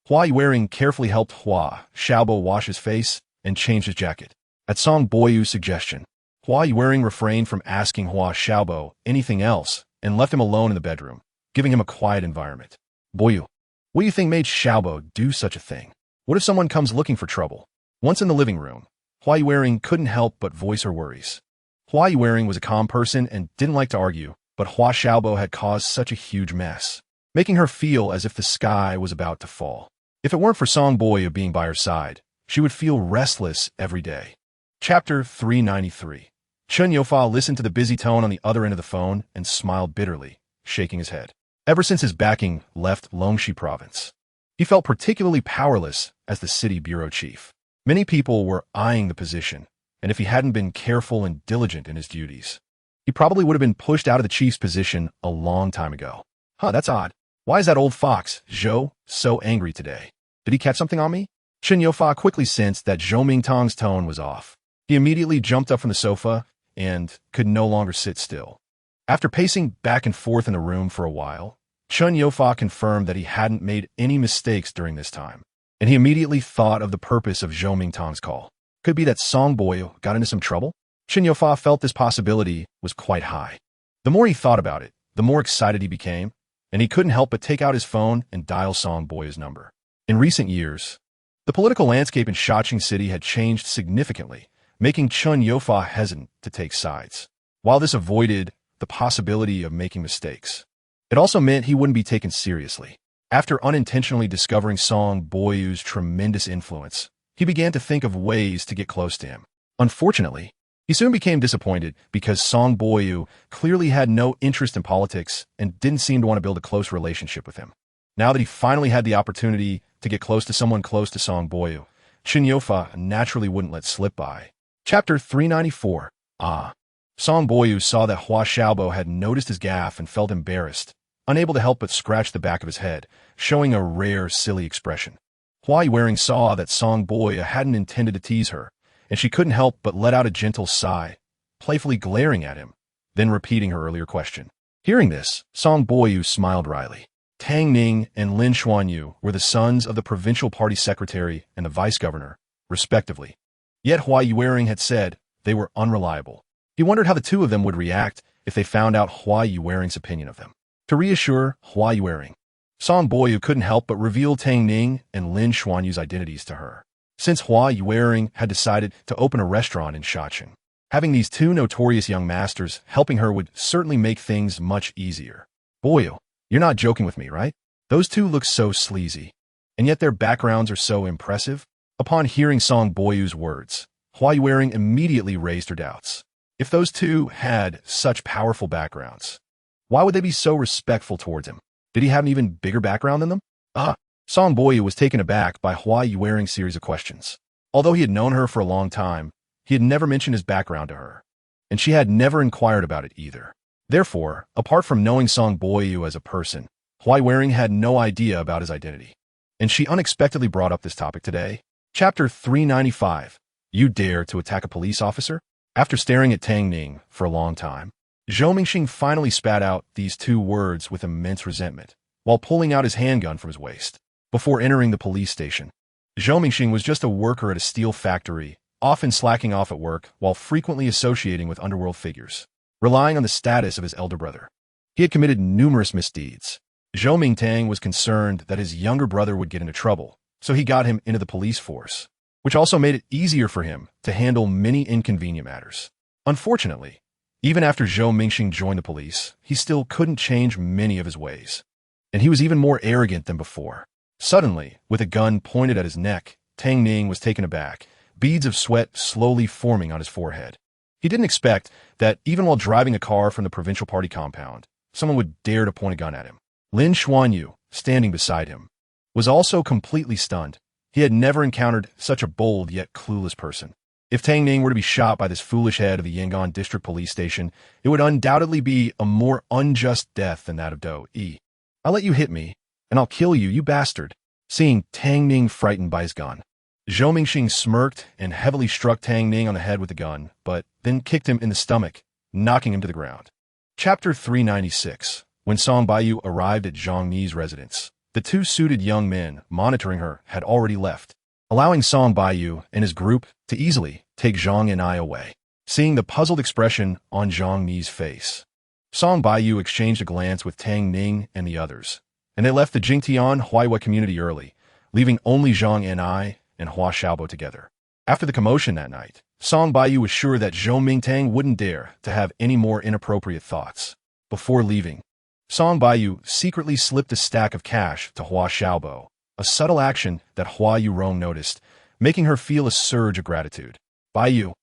Hua Yuering carefully helped Hua Xiaobo wash his face and change his jacket. At Song Boyu's suggestion, Hua Yuering refrained from asking Hua Xiaobo anything else and left him alone in the bedroom, giving him a quiet environment. "Boyu, what do you think made Xiaobo do such a thing? What if someone comes looking for trouble?" Once in the living room, Hua Yuering couldn't help but voice her worries. Hua Yuering was a calm person and didn't like to argue, but Hua Xiaobo had caused such a huge mess, making her feel as if the sky was about to fall. If it weren't for Song Boyu being by her side, she would feel restless every day. Chapter 393. Chun Youfa listened to the busy tone on the other end of the phone and smiled bitterly, shaking his head. Ever since his backing left Longxi province, he felt particularly powerless as the city bureau chief. Many people were eyeing the position, and if he hadn't been careful and diligent in his duties, he probably would have been pushed out of the chief's position a long time ago. That's odd. Why is that old fox, Zhou, so angry today? Did he catch something on me? Chun Youfa quickly sensed that Zhou Mingtong's tone was off. He immediately jumped up from the sofa and could no longer sit still. After pacing back and forth in the room for a while, Chun Youfa confirmed that he hadn't made any mistakes during this time, and he immediately thought of the purpose of Zhou Mingtong's call. Could it be that Song Boyu got into some trouble? Chun Youfa felt this possibility was quite high. The more he thought about it, the more excited he became, and he couldn't help but take out his phone and dial Song Boyu's number. In recent years, the political landscape in Shaqing City had changed significantly, making Chun Youfa hesitant to take sides. While this avoided the possibility of making mistakes, it also meant he wouldn't be taken seriously. After unintentionally discovering Song Boyu's tremendous influence, he began to think of ways to get close to him. Unfortunately, he soon became disappointed because Song Boyu clearly had no interest in politics and didn't seem to want to build a close relationship with him. Now that he finally had the opportunity to get close to someone close to Song Boyu, Chun Youfa naturally wouldn't let slip by. Chapter 394. Song Boyu saw that Hua Xiaobo had noticed his gaffe and felt embarrassed, unable to help but scratch the back of his head, showing a rare, silly expression. Hua Yuering saw that Song Boyu hadn't intended to tease her, and she couldn't help but let out a gentle sigh, playfully glaring at him, then repeating her earlier question. Hearing this, Song Boyu smiled wryly. Tang Ning and Lin Xuanyu were the sons of the provincial party secretary and the vice-governor, respectively. Yet Hua Yuering had said they were unreliable. He wondered how the two of them would react if they found out Hua Yuering's opinion of them. To reassure Hua Yuering, Song Boyu couldn't help but reveal Tang Ning and Lin Xuanyu's identities to her. Since Hua Yuering had decided to open a restaurant in Shaqing, having these two notorious young masters helping her would certainly make things much easier. Boyu, you're not joking with me, right? Those two look so sleazy, and yet their backgrounds are so impressive. Upon hearing Song Boyu's words, Hua Yuering immediately raised her doubts. If those two had such powerful backgrounds, why would they be so respectful towards him? Did he have an even bigger background than them? Song Baiyu was taken aback by Hua Yuering's series of questions. Although he had known her for a long time, he had never mentioned his background to her, and she had never inquired about it either. Therefore, apart from knowing Song Baiyu as a person, Hua Yuering had no idea about his identity. And she unexpectedly brought up this topic today. Chapter 395. You dare to attack a police officer? After staring at Tang Ning for a long time, Zhou Mingxing finally spat out these two words with immense resentment, while pulling out his handgun from his waist. Before entering the police station, Zhou Mingxing was just a worker at a steel factory, often slacking off at work while frequently associating with underworld figures, relying on the status of his elder brother. He had committed numerous misdeeds. Zhou Mingtang was concerned that his younger brother would get into trouble, so he got him into the police force, which also made it easier for him to handle many inconvenient matters. Unfortunately, even after Zhou Mingxing joined the police, he still couldn't change many of his ways, and he was even more arrogant than before. Suddenly, with a gun pointed at his neck, Tang Ning was taken aback, beads of sweat slowly forming on his forehead. He didn't expect that even while driving a car from the provincial party compound, someone would dare to point a gun at him. Lin Xuanyu, standing beside him, was also completely stunned. He had never encountered such a bold yet clueless person. If Tang Ning were to be shot by this foolish head of the Yangon District Police Station, it would undoubtedly be a more unjust death than that of Do Yi. I'll let you hit me, and I'll kill you, you bastard. Seeing Tang Ning frightened by his gun, Zhou Mingxing smirked and heavily struck Tang Ning on the head with the gun, but then kicked him in the stomach, knocking him to the ground. Chapter 396. When Song Baiyu arrived at Zhang Ni's residence, the two suited young men monitoring her had already left, allowing Song Baiyu and his group to easily take Zhang and I away. Seeing the puzzled expression on Zhang Ni's face, Song Baiyu exchanged a glance with Tang Ning and the others, and they left the Jingtian Huaihua community early, leaving only Zhang and I and Hua Xiaobo together. After the commotion that night, Song Baiyu was sure that Zhou Mingtang wouldn't dare to have any more inappropriate thoughts. Before leaving, Song Baiyu secretly slipped a stack of cash to Hua Xiaobo, a subtle action that Hua Yurong noticed, making her feel a surge of gratitude. Baiyu,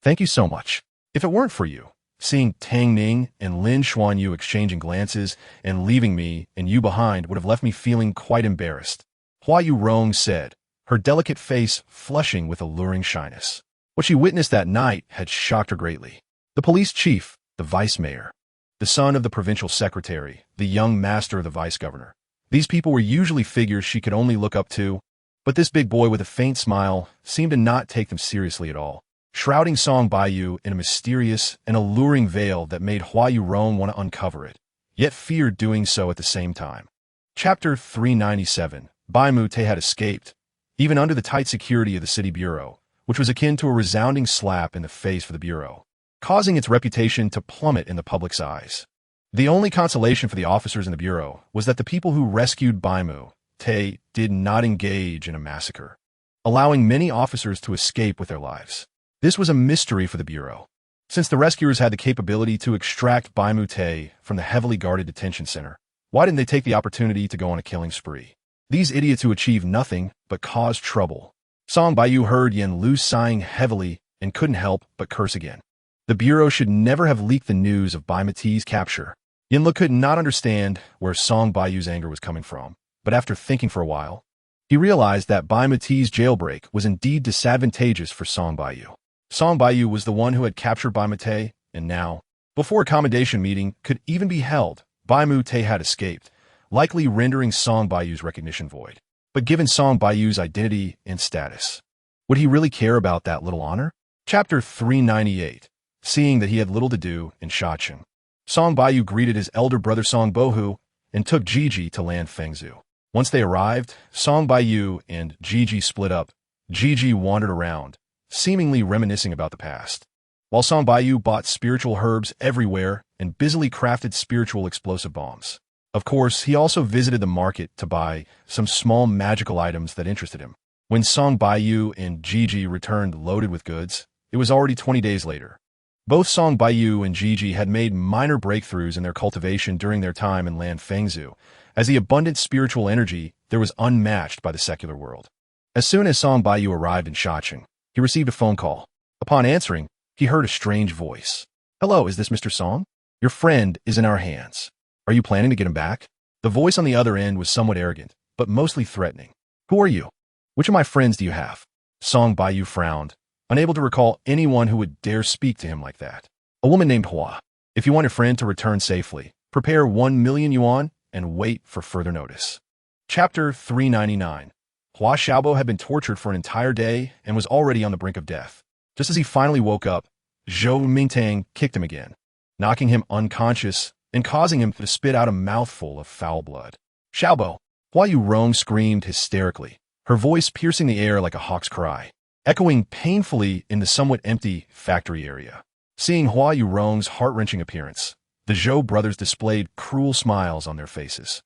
thank you so much. If it weren't for you, seeing Tang Ning and Lin Xuanyu exchanging glances and leaving me and you behind would have left me feeling quite embarrassed, Hua Yurong said, her delicate face flushing with alluring shyness. What she witnessed that night had shocked her greatly. The police chief, the vice mayor, the son of the provincial secretary, the young master of the vice governor. These people were usually figures she could only look up to, but this big boy with a faint smile seemed to not take them seriously at all, shrouding Song Baiyu in a mysterious and alluring veil that made Hua Yurong want to uncover it, yet feared doing so at the same time. Chapter 397. Baimu Te had escaped, even under the tight security of the city bureau, which was akin to a resounding slap in the face for the bureau, causing its reputation to plummet in the public's eyes. The only consolation for the officers in the bureau was that the people who rescued Baimu Te did not engage in a massacre, allowing many officers to escape with their lives. This was a mystery for the bureau. Since the rescuers had the capability to extract Baimu Te from the heavily guarded detention center, why didn't they take the opportunity to go on a killing spree? These idiots who achieved nothing but caused trouble. Song Baiyu heard Yen Lu sighing heavily and couldn't help but curse again. The bureau should never have leaked the news of Baimu Te's capture. Yen Lu could not understand where Song Baiyu's anger was coming from, but after thinking for a while, he realized that Baimu Te's jailbreak was indeed disadvantageous for Song Baiyu. Song Baiyu was the one who had captured Baimu Te, and now, before a commendation meeting could even be held, Baimu Te had escaped, likely rendering Song Baiyu's recognition void. But given Song Baiyu's identity and status, would he really care about that little honor? Chapter 398. Seeing that he had little to do in Shachen, Song Baiyu greeted his elder brother Song Bohu and took Gigi to land Fengzhou. Once they arrived, Song Baiyu and Gigi split up. Gigi wandered around, seemingly reminiscing about the past, while Song Baiyu bought spiritual herbs everywhere and busily crafted spiritual explosive bombs. Of course, he also visited the market to buy some small magical items that interested him. When Song Baiyu and Gigi returned loaded with goods, it was already 20 days later. Both Song Baiyu and Gigi had made minor breakthroughs in their cultivation during their time in Land Fengzhou, as the abundant spiritual energy there was unmatched by the secular world. As soon as Song Baiyu arrived in Shachen, he received a phone call. Upon answering, he heard a strange voice. "Hello, is this Mr. Song? Your friend is in our hands. Are you planning to get him back?" The voice on the other end was somewhat arrogant, but mostly threatening. "Who are you? Which of my friends do you have?" Song Baiyu frowned, unable to recall anyone who would dare speak to him like that. "A woman named Hua. If you want your friend to return safely, prepare 1,000,000 yuan and wait for further notice." Chapter 399. Hua Xiaobo had been tortured for an entire day and was already on the brink of death. Just as he finally woke up, Zhou Mingtang kicked him again, knocking him unconscious and causing him to spit out a mouthful of foul blood. "Xiaobo!" Hua Yurong screamed hysterically, her voice piercing the air like a hawk's cry, echoing painfully in the somewhat empty factory area. Seeing Hua Yurong's heart-wrenching appearance, the Zhou brothers displayed cruel smiles on their faces.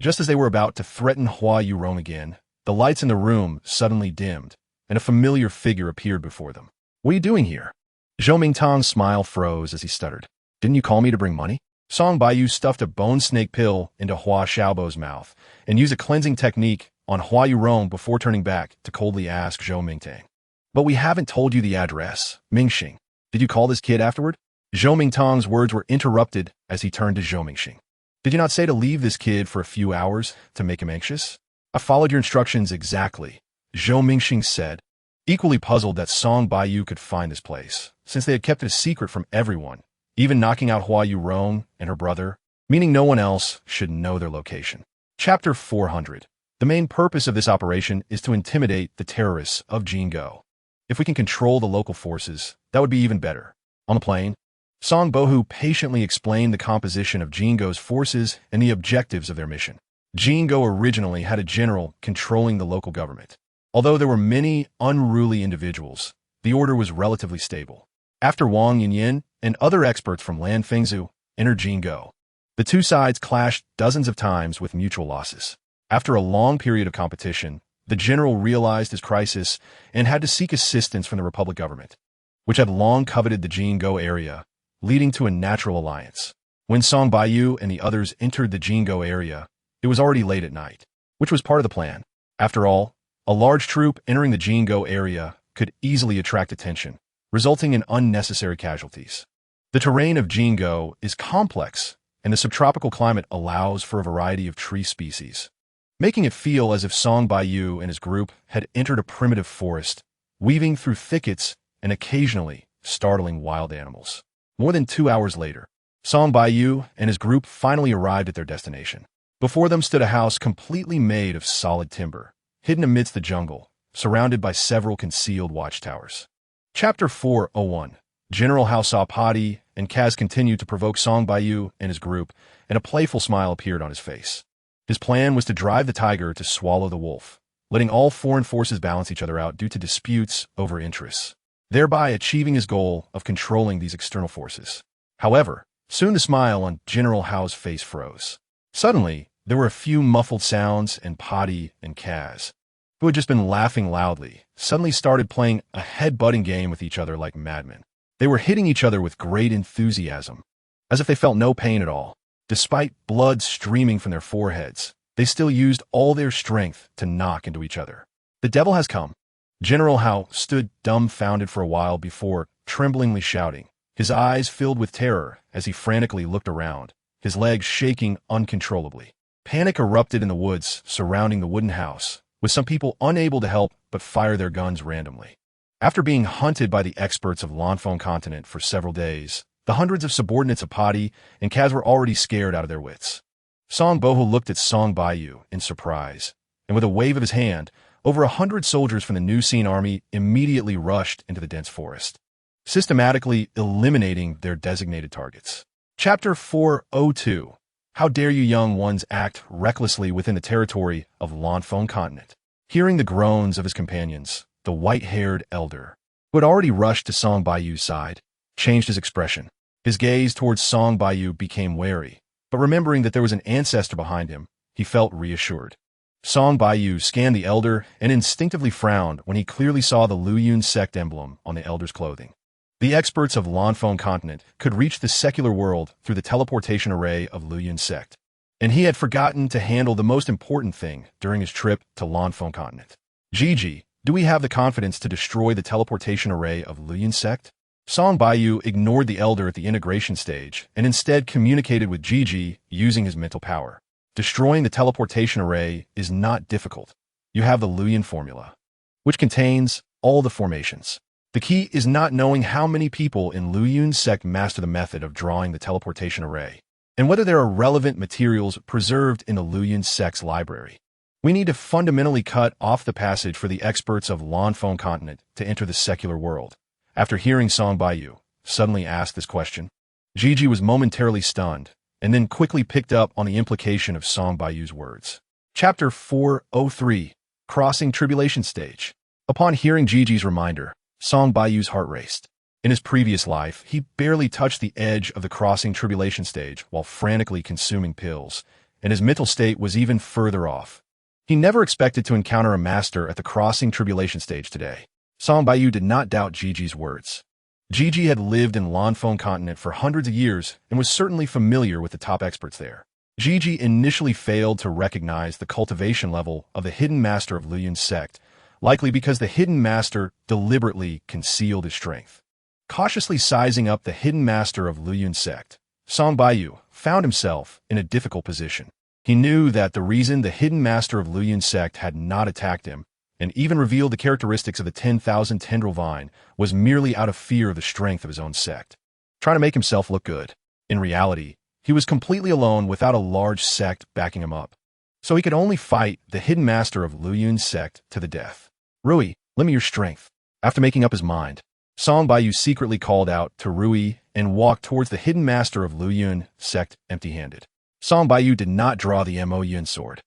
Just as they were about to threaten Hua Yurong again, the lights in the room suddenly dimmed, and a familiar figure appeared before them. "What are you doing here?" Zhou Mingtang's smile froze as he stuttered. "Didn't you call me to bring money?" Song Baiyu stuffed a bone snake pill into Hua Xiaobo's mouth and used a cleansing technique on Hua Yurong before turning back to coldly ask Zhou Mingtang. "But we haven't told you the address, Mingxing. Did you call this kid afterward?" Zhou Mingtang's words were interrupted as he turned to Zhou Mingxing. "Did you not say to leave this kid for a few hours to make him anxious?" "I followed your instructions exactly," Zhou Mingxing said, equally puzzled that Song Baiyu could find this place, since they had kept it a secret from everyone, even knocking out Hua Yurong and her brother, meaning no one else should know their location. Chapter 400. The main purpose of this operation is to intimidate the terrorists of Jingo. If we can control the local forces, that would be even better. On the plane, Song Bohu patiently explained the composition of Jingo's forces and the objectives of their mission. Jingo originally had a general controlling the local government. Although there were many unruly individuals, the order was relatively stable. After Wang Yinyin and other experts from Lan Fengzhu entered Jingo, the two sides clashed dozens of times with mutual losses. After a long period of competition, the general realized his crisis and had to seek assistance from the Republic government, which had long coveted the Jingo area, leading to a natural alliance. When Song Baiyu and the others entered the Jingo area, it was already late at night, which was part of the plan. After all, a large troop entering the Jingo area could easily attract attention, resulting in unnecessary casualties. The terrain of Jingo is complex, and the subtropical climate allows for a variety of tree species, making it feel as if Song Baiyu and his group had entered a primitive forest, weaving through thickets and occasionally startling wild animals. More than 2 hours later, Song Baiyu and his group finally arrived at their destination. Before them stood a house completely made of solid timber, hidden amidst the jungle, surrounded by several concealed watchtowers. Chapter 401. General Hao saw Padi and Kaz continued to provoke Song Baiyu and his group, and a playful smile appeared on his face. His plan was to drive the tiger to swallow the wolf, letting all foreign forces balance each other out due to disputes over interests, thereby achieving his goal of controlling these external forces. However, soon the smile on General Hao's face froze. Suddenly, there were a few muffled sounds, and Padi and Kaz, who had just been laughing loudly, suddenly started playing a head-butting game with each other like madmen. They were hitting each other with great enthusiasm, as if they felt no pain at all. Despite blood streaming from their foreheads, they still used all their strength to knock into each other. "The devil has come." General Hao stood dumbfounded for a while before tremblingly shouting, his eyes filled with terror as he frantically looked around, his legs shaking uncontrollably. Panic erupted in the woods surrounding the wooden house, with some people unable to help but fire their guns randomly. After being hunted by the experts of Lanfeng continent for several days, the hundreds of subordinates of Padi and Kaz were already scared out of their wits. Song Bohu looked at Song Baiyu in surprise, and with a wave of his hand, over 100 soldiers from the New Scene army immediately rushed into the dense forest, systematically eliminating their designated targets. Chapter 402. How dare you young ones act recklessly within the territory of Lanfeng continent? Hearing the groans of his companions, the white-haired elder, who had already rushed to Song Baiyu's side, changed his expression. His gaze towards Song Baiyu became wary, but remembering that there was an ancestor behind him, he felt reassured. Song Baiyu scanned the elder and instinctively frowned when he clearly saw the Luyun sect emblem on the elder's clothing. The experts of Lanfeng continent could reach the secular world through the teleportation array of Luyun sect, and he had forgotten to handle the most important thing during his trip to Lanfeng continent. "Gigi, do we have the confidence to destroy the teleportation array of Luyun sect?" Song Baiyu ignored the elder at the integration stage and instead communicated with Gigi using his mental power. Destroying the teleportation array is not difficult. You have the Luoyuan formula, which contains all the formations. The key is not knowing how many people in Luoyuan sect master the method of drawing the teleportation array, and whether there are relevant materials preserved in the Luoyuan sect's library. We need to fundamentally cut off the passage for the experts of Lanfeng continent to enter the secular world. After hearing Song Baiyu suddenly ask this question, Gigi was momentarily stunned, and then quickly picked up on the implication of Song Baiyu's words. Chapter 403, Crossing Tribulation Stage. Upon hearing Gigi's reminder, Song Baiyu's heart raced. In his previous life, he barely touched the edge of the crossing tribulation stage while frantically consuming pills, and his mental state was even further off. He never expected to encounter a master at the crossing tribulation stage today. Song Baiyu did not doubt Gigi's words. Gigi had lived in Lanfeng continent for hundreds of years and was certainly familiar with the top experts there. Gigi initially failed to recognize the cultivation level of the hidden master of Luoyuan sect, likely because the hidden master deliberately concealed his strength. Cautiously sizing up the hidden master of Luoyuan sect, Song Baiyu found himself in a difficult position. He knew that the reason the hidden master of Luoyuan sect had not attacked him, and even revealed the characteristics of the 10,000 tendril vine, was merely out of fear of the strength of his own sect, trying to make himself look good. In reality, he was completely alone without a large sect backing him up, so he could only fight the hidden master of Luoyuan sect to the death. Rui, lend me your strength. After making up his mind, Song Baiyu secretly called out to Rui and walked towards the hidden master of Luoyuan sect empty-handed. Song Baiyu did not draw the Moyuan sword,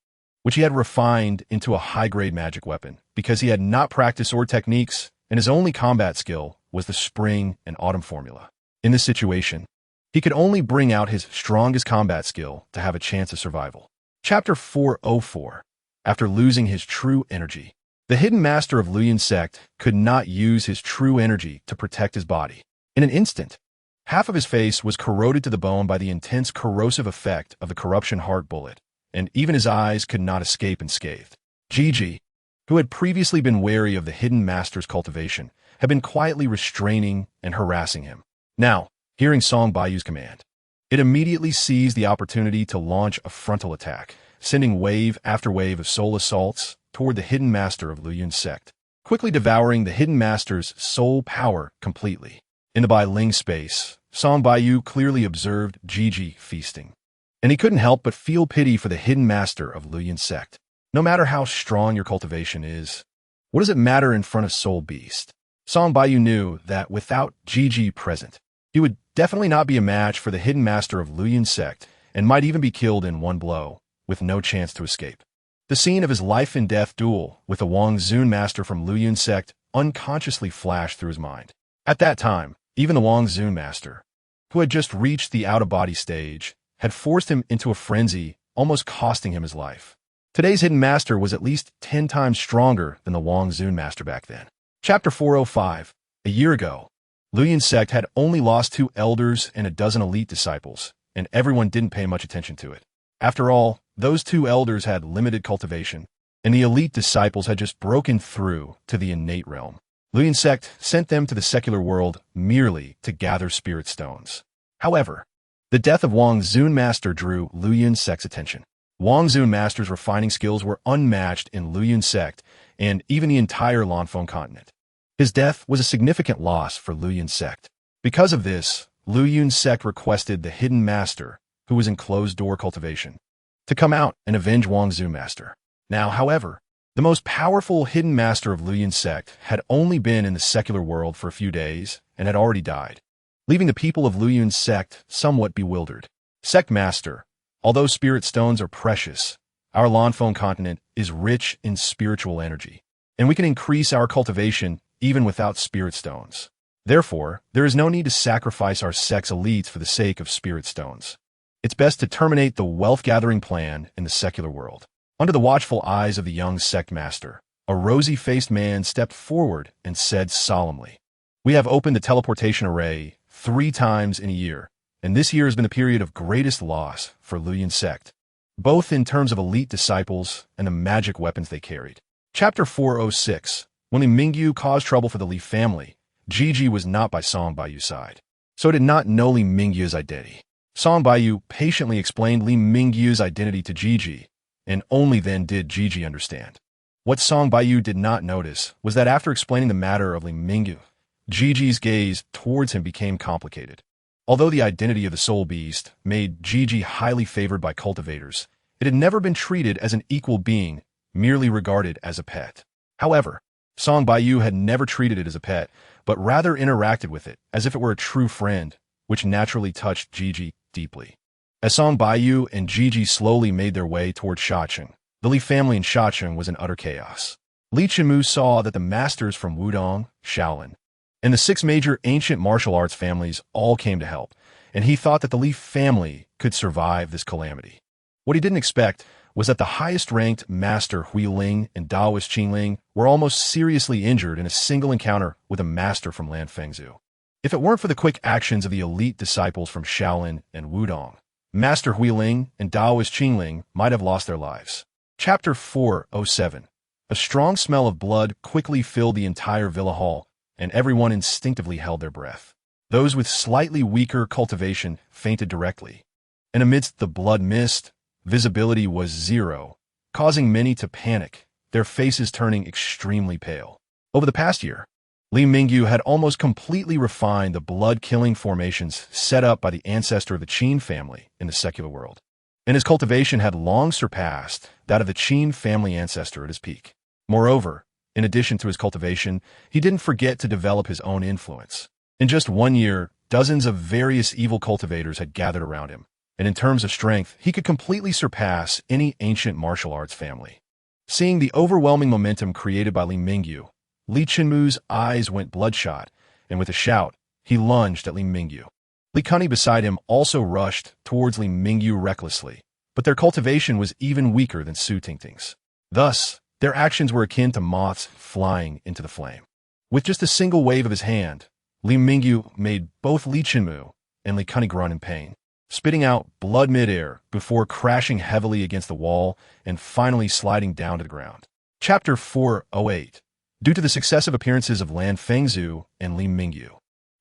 which he had refined into a high-grade magic weapon, because he had not practiced sword techniques, and his only combat skill was the spring and autumn formula. In this situation, he could only bring out his strongest combat skill to have a chance of survival. Chapter 404. After losing his true energy, the hidden master of Luoyuan sect could not use his true energy to protect his body. In an instant, half of his face was corroded to the bone by the intense corrosive effect of the corruption heart bullet, and even his eyes could not escape unscathed. Gigi, who had previously been wary of the hidden master's cultivation, had been quietly restraining and harassing him. Now, hearing Song Baiyu's command, it immediately seized the opportunity to launch a frontal attack, sending wave after wave of soul assaults toward the hidden master of Luoyuan sect, quickly devouring the hidden master's soul power completely. In the Bailing space, Song Baiyu clearly observed Gigi feasting, and he couldn't help but feel pity for the hidden master of Luoyuan sect. No matter how strong your cultivation is, what does it matter in front of Soul Beast? Song Baiyu knew that without Gigi present, he would definitely not be a match for the hidden master of Luoyuan sect and might even be killed in one blow, with no chance to escape. The scene of his life-and-death duel with the Wang Zun master from Luoyuan sect unconsciously flashed through his mind. At that time, even the Wang Zun master, who had just reached the out-of-body stage, had forced him into a frenzy, almost costing him his life. Today's hidden master was at least 10 times stronger than the Wang Zun master back then. Chapter 405. A year ago, Luoyuan sect had only lost 2 elders and a dozen elite disciples, and everyone didn't pay much attention to it. After all, those 2 elders had limited cultivation, and the elite disciples had just broken through to the innate realm. Luoyuan sect sent them to the secular world merely to gather spirit stones. However, the death of Wang Zun master drew Luoyuan sect's attention. Wang Zun master's refining skills were unmatched in Luoyuan sect and even the entire Lanfeng continent. His death was a significant loss for Luoyuan sect. Because of this, Luoyuan sect requested the hidden master, who was in closed-door cultivation, to come out and avenge Wang Zun master. Now, however, the most powerful hidden master of Luoyuan sect had only been in the secular world for a few days and had already died, leaving the people of Luoyuan sect somewhat bewildered. Sect master, although spirit stones are precious, our Lanfeng continent is rich in spiritual energy, and we can increase our cultivation even without spirit stones. Therefore, there is no need to sacrifice our sect's elites for the sake of spirit stones. It's best to terminate the wealth-gathering plan in the secular world. Under the watchful eyes of the young sect master, a rosy-faced man stepped forward and said solemnly, "We have opened the teleportation array 3 times in a year, and this year has been the period of greatest loss for Luoyuan sect, both in terms of elite disciples and the magic weapons they carried." Chapter 406. When the Mingyu caused trouble for the Li family, Gigi was not by Song Baiyu's side, so did not know Li Mingyu's identity. Song Baiyu patiently explained Li Mingyu's identity to Gigi, and only then did Gigi understand. What Song Baiyu did not notice was that after explaining the matter of Li Mingyu, Gigi's gaze towards him became complicated. Although the identity of the soul beast made Gigi highly favored by cultivators, it had never been treated as an equal being, merely regarded as a pet. However, Song Baiyu had never treated it as a pet, but rather interacted with it as if it were a true friend, which naturally touched Gigi deeply. As Song Baiyu and Gigi slowly made their way toward Shacheng, the Li family in Shacheng was in utter chaos. Li Chenmu saw that the masters from Wudong, Shaolin, and the 6 major ancient martial arts families all came to help, and he thought that the Li family could survive this calamity. What he didn't expect was that the highest-ranked master Hui Ling and Daoist Qingling were almost seriously injured in a single encounter with a master from Lan Fengzhu. If it weren't for the quick actions of the elite disciples from Shaolin and Wudong, Master Hui Ling and Daoist Qingling might have lost their lives. Chapter 407. A strong smell of blood quickly filled the entire villa hall, and everyone instinctively held their breath. Those with slightly weaker cultivation fainted directly, and amidst the blood mist, visibility was zero, causing many to panic, their faces turning extremely pale. Over the past year, Li Mingyu had almost completely refined the blood-killing formations set up by the ancestor of the Qin family in the secular world, and his cultivation had long surpassed that of the Qin family ancestor at his peak. Moreover, in addition to his cultivation, he didn't forget to develop his own influence. In just 1 year, dozens of various evil cultivators had gathered around him, and in terms of strength, he could completely surpass any ancient martial arts family. Seeing the overwhelming momentum created by Li Mingyu, Li Chenmu's eyes went bloodshot, and with a shout, he lunged at Li Mingyu. Li Cunny beside him also rushed towards Li Mingyu recklessly, but their cultivation was even weaker than Su Tingting's. Thus, their actions were akin to moths flying into the flame. With just a single wave of his hand, Li Mingyu made both Li Chenmu and Li Cunny grunt in pain, spitting out blood mid-air before crashing heavily against the wall and finally sliding down to the ground. Chapter 408. Due to the successive appearances of Lan Fengzhu and Li Mingyu,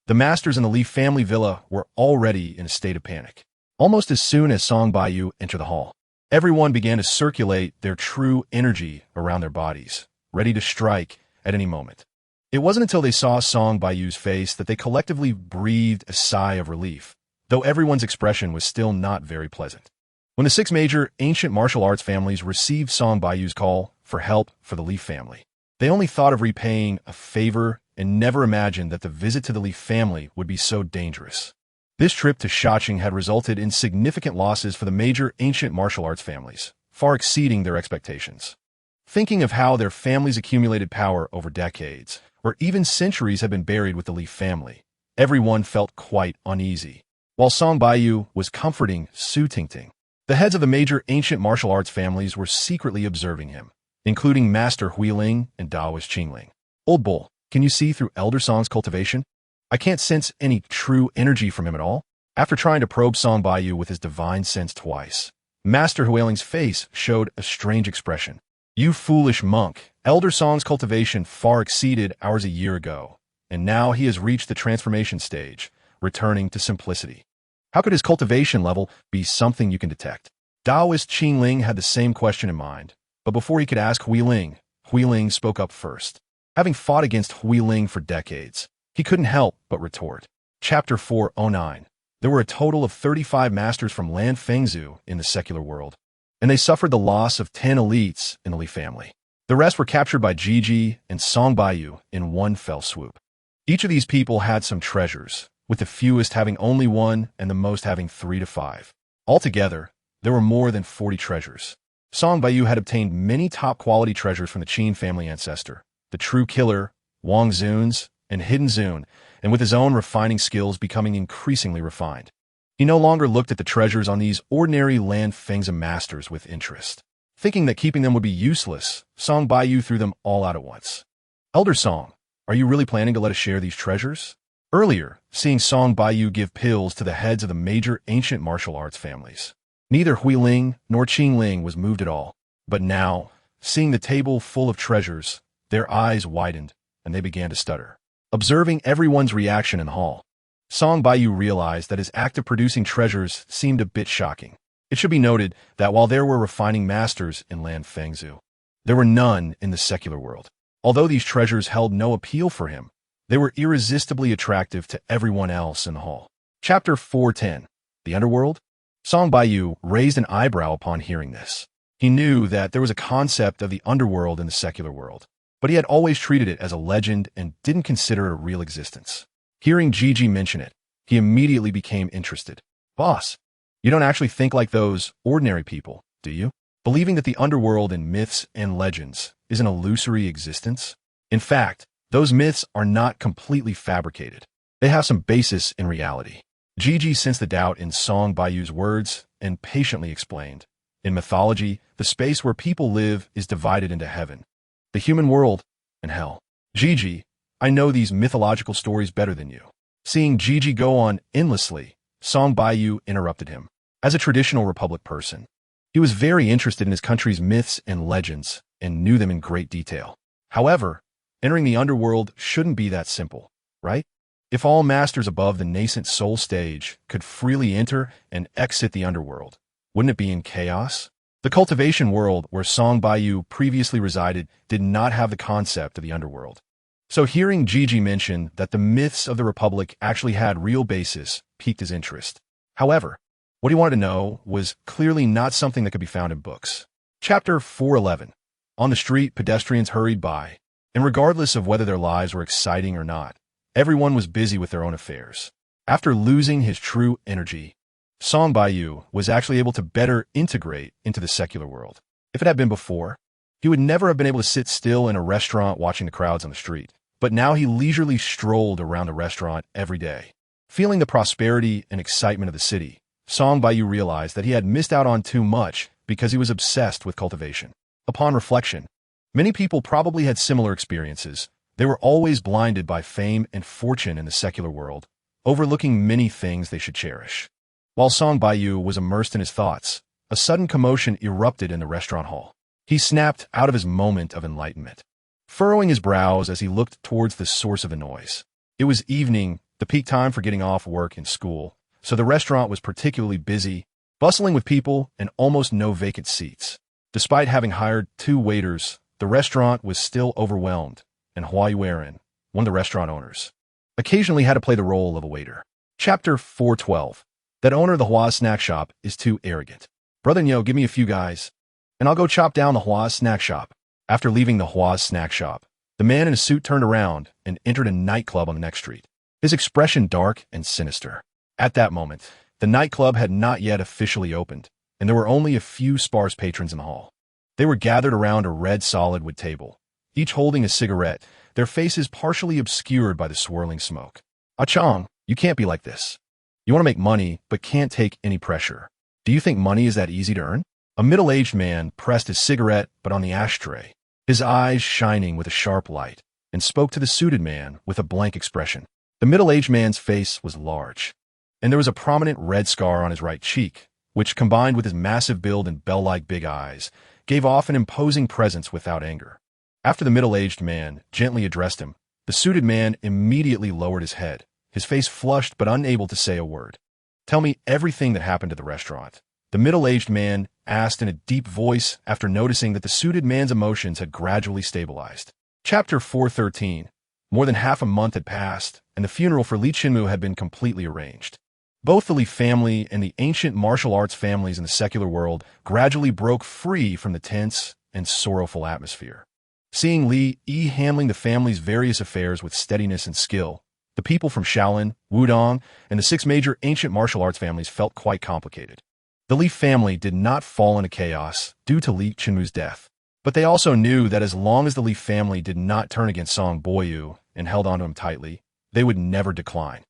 the masters in the Li family villa were already in a state of panic. Almost as soon as Song Baiyu entered the hall, everyone began to circulate their true energy around their bodies, ready to strike at any moment. It wasn't until they saw Song Baiyu's face that they collectively breathed a sigh of relief, though everyone's expression was still not very pleasant. When the 6 major ancient martial arts families received Song Baiyu's call for help for the Li family, they only thought of repaying a favor and never imagined that the visit to the Li family would be so dangerous. This trip to Shacheng had resulted in significant losses for the major ancient martial arts families, far exceeding their expectations. Thinking of how their families accumulated power over decades, or even centuries had been buried with the Li family, everyone felt quite uneasy. While Song Baiyu was comforting Su Tingting, the heads of the major ancient martial arts families were secretly observing him, including Master Hui Ling and Daoist Qingling. Old bull, can you see through Elder Song's cultivation? I can't sense any true energy from him at all. After trying to probe Song Baiyu with his divine sense twice, Master Hui Ling's face showed a strange expression. You foolish monk, Elder Song's cultivation far exceeded ours a year ago, and now he has reached the transformation stage, returning to simplicity. How could his cultivation level be something you can detect? Daoist Qingling had the same question in mind, but before he could ask Hui Ling spoke up first. Having fought against Hui Ling for decades, he couldn't help but retort. Chapter 409. There were a total of 35 masters from Lan Fengzhu in the secular world, and they suffered the loss of 10 elites in the Li family. The rest were captured by Gigi and Song Baiyu in one fell swoop. Each of these people had some treasures, with the fewest having only 1 and the most having 3 to 5. Altogether, there were more than 40 treasures. Song Baiyu had obtained many top-quality treasures from the Qin family ancestor, the true killer, Wang Zun's, and Hidden Zun, and with his own refining skills becoming increasingly refined. He no longer looked at the treasures on these ordinary Lan Fengzhu masters with interest. Thinking that keeping them would be useless, Song Baiyu threw them all out at once. Elder Song, are you really planning to let us share these treasures? Earlier, seeing Song Baiyu give pills to the heads of the major ancient martial arts families, neither Hui Ling nor Qing Ling was moved at all. But now, seeing the table full of treasures, their eyes widened, and they began to stutter. observing everyone's reaction in the hall. Song Baiyu realized that his act of producing treasures seemed a bit shocking. It should be noted that while there were refining masters in Land Fengzhu, there were none in the secular world. Although these treasures held no appeal for him, they were irresistibly attractive to everyone else in the hall. Chapter 410. The Underworld? Song Baiyu raised an eyebrow upon hearing this. He knew that there was a concept of the underworld in the secular world, but he had always treated it as a legend and didn't consider it a real existence. Hearing Gigi mention it, he immediately became interested. Boss, you don't actually think like those ordinary people, do you? Believing that the underworld in myths and legends is an illusory existence? In fact, those myths are not completely fabricated. They have some basis in reality. Gigi sensed the doubt in Song Baiyu's words and patiently explained. In mythology, the space where people live is divided into heaven, the human world, and hell. Gigi, I know these mythological stories better than you. Seeing Gigi go on endlessly, Song Baiyu interrupted him. As a traditional Republic person, he was very interested in his country's myths and legends and knew them in great detail. However, entering the underworld shouldn't be that simple, right? If all masters above the nascent soul stage could freely enter and exit the underworld, wouldn't it be in chaos? The cultivation world where Song Baiyu previously resided did not have the concept of the underworld. So hearing Gigi mention that the myths of the Republic actually had real basis piqued his interest. However, what he wanted to know was clearly not something that could be found in books. Chapter 411. On the street, pedestrians hurried by, and regardless of whether their lives were exciting or not, everyone was busy with their own affairs. After losing his true energy, Song Baiyu was actually able to better integrate into the secular world. If it had been before, he would never have been able to sit still in a restaurant watching the crowds on the street. But now he leisurely strolled around the restaurant every day. Feeling the prosperity and excitement of the city, Song Baiyu realized that he had missed out on too much because he was obsessed with cultivation. Upon reflection, many people probably had similar experiences. They were always blinded by fame and fortune in the secular world, overlooking many things they should cherish. While Song Baiyu was immersed in his thoughts, a sudden commotion erupted in the restaurant hall. He snapped out of his moment of enlightenment, furrowing his brows as he looked towards the source of the noise. It was evening, the peak time for getting off work and school, so the restaurant was particularly busy, bustling with people and almost no vacant seats. Despite having hired 2 waiters, the restaurant was still overwhelmed, and Hua Yueran, one of the restaurant owners, occasionally had to play the role of a waiter. Chapter 412. That owner of the Hua snack shop is too arrogant. Brother Nyo, give me a few guys, and I'll go chop down the Hua snack shop. After leaving the Hua snack shop, the man in a suit turned around and entered a nightclub on the next street, his expression dark and sinister. At that moment, the nightclub had not yet officially opened, and there were only a few sparse patrons in the hall. They were gathered around a red solid wood table, each holding a cigarette, their faces partially obscured by the swirling smoke. Ah-Chong, you can't be like this. You want to make money, but can't take any pressure. Do you think money is that easy to earn? A middle-aged man pressed his cigarette, but on the ashtray, his eyes shining with a sharp light, and spoke to the suited man with a blank expression. The middle-aged man's face was large, and there was a prominent red scar on his right cheek, which, combined with his massive build and bell-like big eyes, gave off an imposing presence without anger. After the middle-aged man gently addressed him, the suited man immediately lowered his head, his face flushed but unable to say a word. Tell me everything that happened at the restaurant. The middle-aged man asked in a deep voice after noticing that the suited man's emotions had gradually stabilized. Chapter 413. More than half a month had passed, and the funeral for Li Qinmu had been completely arranged. Both the Li family and the ancient martial arts families in the secular world gradually broke free from the tense and sorrowful atmosphere. Seeing Li Yi handling the family's various affairs with steadiness and skill, the people from Shaolin, Wudong, and the 6 major ancient martial arts families felt quite complicated. The Li family did not fall into chaos due to Li Qinmu's death, but they also knew that as long as the Li family did not turn against Song Baiyu and held onto him tightly, they would never decline.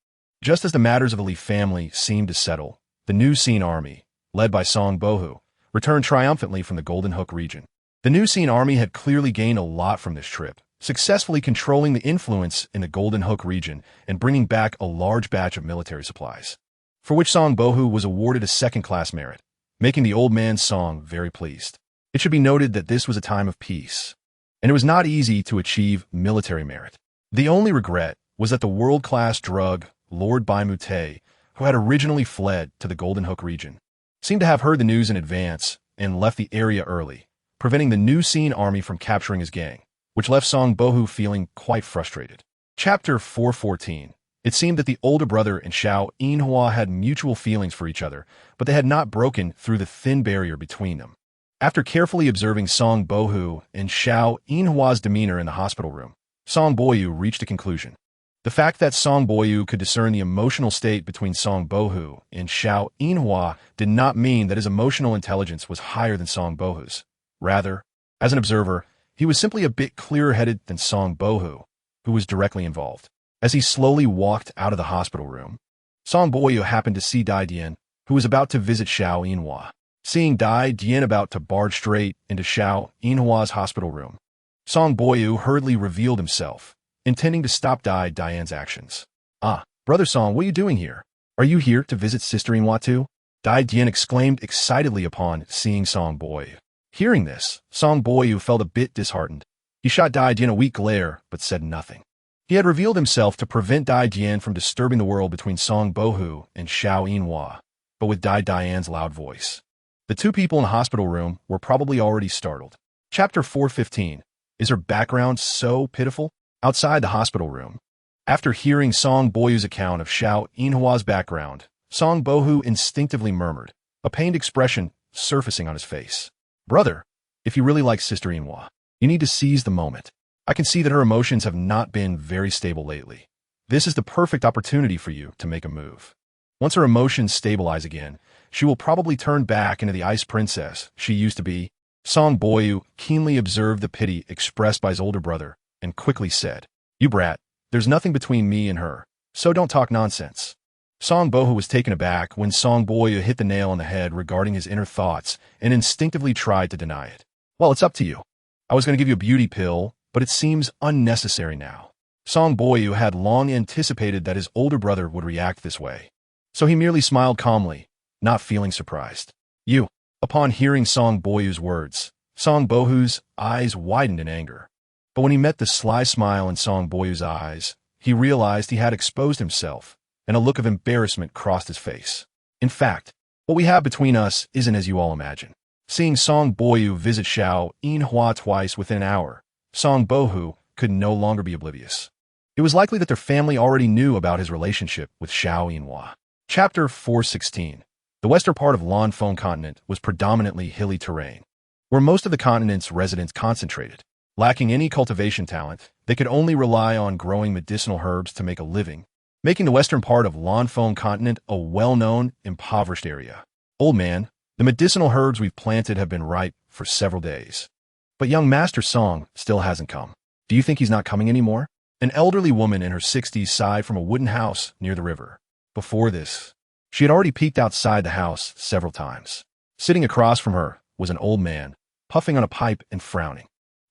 Just as the matters of the Li family seemed to settle, the New Scene army, led by Song Bohu, returned triumphantly from the Golden Hook region. The New Scene army had clearly gained a lot from this trip, successfully controlling the influence in the Golden Hook region and bringing back a large batch of military supplies, for which Song Bohu was awarded a second-class merit, making the old man Song very pleased. It should be noted that this was a time of peace, and it was not easy to achieve military merit. The only regret was that the world-class drug, Lord Baiyu, who had originally fled to the Golden Hook region, seemed to have heard the news in advance and left the area early, preventing the new Scene army from capturing his gang, which left Song Bohu feeling quite frustrated. Chapter 414. It seemed that the older brother and Xiao Yinhua had mutual feelings for each other, but they had not broken through the thin barrier between them. After carefully observing Song Bohu and Xiao Yinhua's demeanor in the hospital room, Song Boyu reached a conclusion. The fact that Song Boyu could discern the emotional state between Song Bohu and Xiao Yinhua did not mean that his emotional intelligence was higher than Song Bohu's. Rather, as an observer, he was simply a bit clearer-headed than Song Bohu, who was directly involved. As he slowly walked out of the hospital room, Song Boyu happened to see Dai Dian, who was about to visit Xiao Yinhua. Seeing Dai Dian about to barge straight into Xiao Yinhua's hospital room, Song Boyu hurriedly revealed himself, intending to stop Dai Dian's actions. "Ah, Brother Song, what are you doing here? Are you here to visit Sister Yinhua too?" Dai Dian exclaimed excitedly upon seeing Song Boyu. Hearing this, Song Boyu felt a bit disheartened. He shot Dai Dian a weak glare, but said nothing. He had revealed himself to prevent Dai Dian from disturbing the world between Song Bohu and Xiao Yinhua, but with Dai Dian's loud voice. The two people in the hospital room were probably already startled. Chapter 415. Is her background so pitiful? Outside the hospital room, after hearing Song Boyu's account of Xiao Yinhua's background, Song Bohu instinctively murmured, a pained expression surfacing on his face. "Brother, if you really like Sister Yinhua, you need to seize the moment. I can see that her emotions have not been very stable lately. This is the perfect opportunity for you to make a move. Once her emotions stabilize again, she will probably turn back into the ice princess she used to be." Song Boyu keenly observed the pity expressed by his older brother and quickly said, "You brat, there's nothing between me and her, so don't talk nonsense." Song Bohu was taken aback when Song Boyu hit the nail on the head regarding his inner thoughts and instinctively tried to deny it. "Well, it's up to you. I was going to give you a beauty pill, but it seems unnecessary now." Song Boyu had long anticipated that his older brother would react this way, so he merely smiled calmly, not feeling surprised. "You." Upon hearing Song Boyu's words, Song Bohu's eyes widened in anger. But when he met the sly smile in Song Boyu's eyes, he realized he had exposed himself, and a look of embarrassment crossed his face. "In fact, what we have between us isn't as you all imagine." Seeing Song Boyu visit Xiao Yinhua twice within an hour, Song Bohu could no longer be oblivious. It was likely that their family already knew about his relationship with Xiao Yinhua. Chapter 416. The western part of Lanfeng continent was predominantly hilly terrain, where most of the continent's residents concentrated. Lacking any cultivation talent, they could only rely on growing medicinal herbs to make a living, making the western part of Lanfeng continent a well-known, impoverished area. "Old man, the medicinal herbs we've planted have been ripe for several days. But young Master Song still hasn't come. Do you think he's not coming anymore?" An elderly woman in her 60s sighed from a wooden house near the river. Before this, she had already peeked outside the house several times. Sitting across from her was an old man, puffing on a pipe and frowning.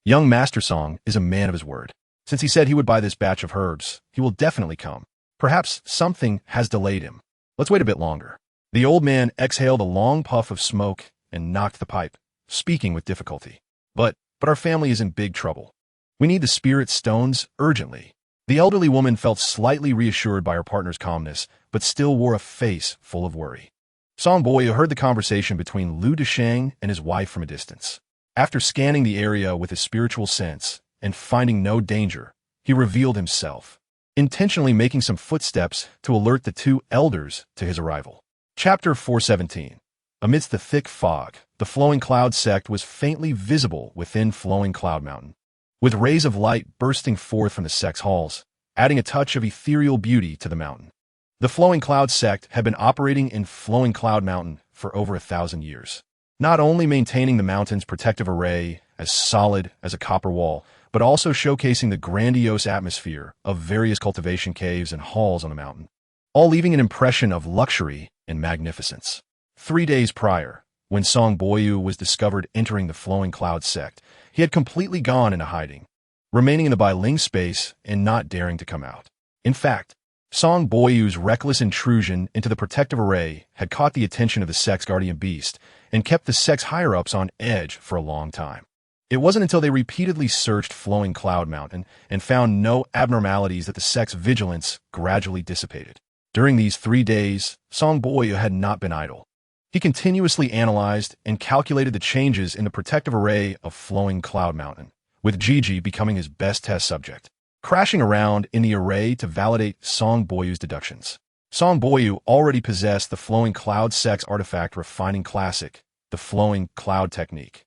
Young Master Song is a man of his word. Since he said he would buy this batch of herbs, he will definitely come. Perhaps something has delayed him. Let's wait a bit longer. The old man exhaled a long puff of smoke and knocked the pipe, speaking with difficulty. But our family is in big trouble. We need the spirit stones urgently." The elderly woman felt slightly reassured by her partner's calmness, but still wore a face full of worry. Song Boyu heard the conversation between Lu Deshang and his wife from a distance. After scanning the area with his spiritual sense and finding no danger, he revealed himself, intentionally making some footsteps to alert the two elders to his arrival. Chapter 417. Amidst the thick fog, the Flowing Cloud sect was faintly visible within Flowing Cloud Mountain, with rays of light bursting forth from the sect's halls, adding a touch of ethereal beauty to the mountain. The Flowing Cloud sect had been operating in Flowing Cloud Mountain for over 1,000 years, not only maintaining the mountain's protective array as solid as a copper wall, but also showcasing the grandiose atmosphere of various cultivation caves and halls on the mountain, all leaving an impression of luxury and magnificence. 3 days prior, when Song Boyu was discovered entering the Flowing Cloud sect, he had completely gone into hiding, remaining in the Bailing space and not daring to come out. In fact, Song Boyu's reckless intrusion into the protective array had caught the attention of the sect's guardian beast and kept the sect's higher-ups on edge for a long time. It wasn't until they repeatedly searched Flowing Cloud Mountain and found no abnormalities that the sect's vigilance gradually dissipated. During these 3 days, Song Baiyu had not been idle. He continuously analyzed and calculated the changes in the protective array of Flowing Cloud Mountain, with Gigi becoming his best test subject, crashing around in the array to validate Song Baiyu's deductions. Song Baiyu already possessed the Flowing Cloud Sect's artifact refining classic, the Flowing Cloud Technique,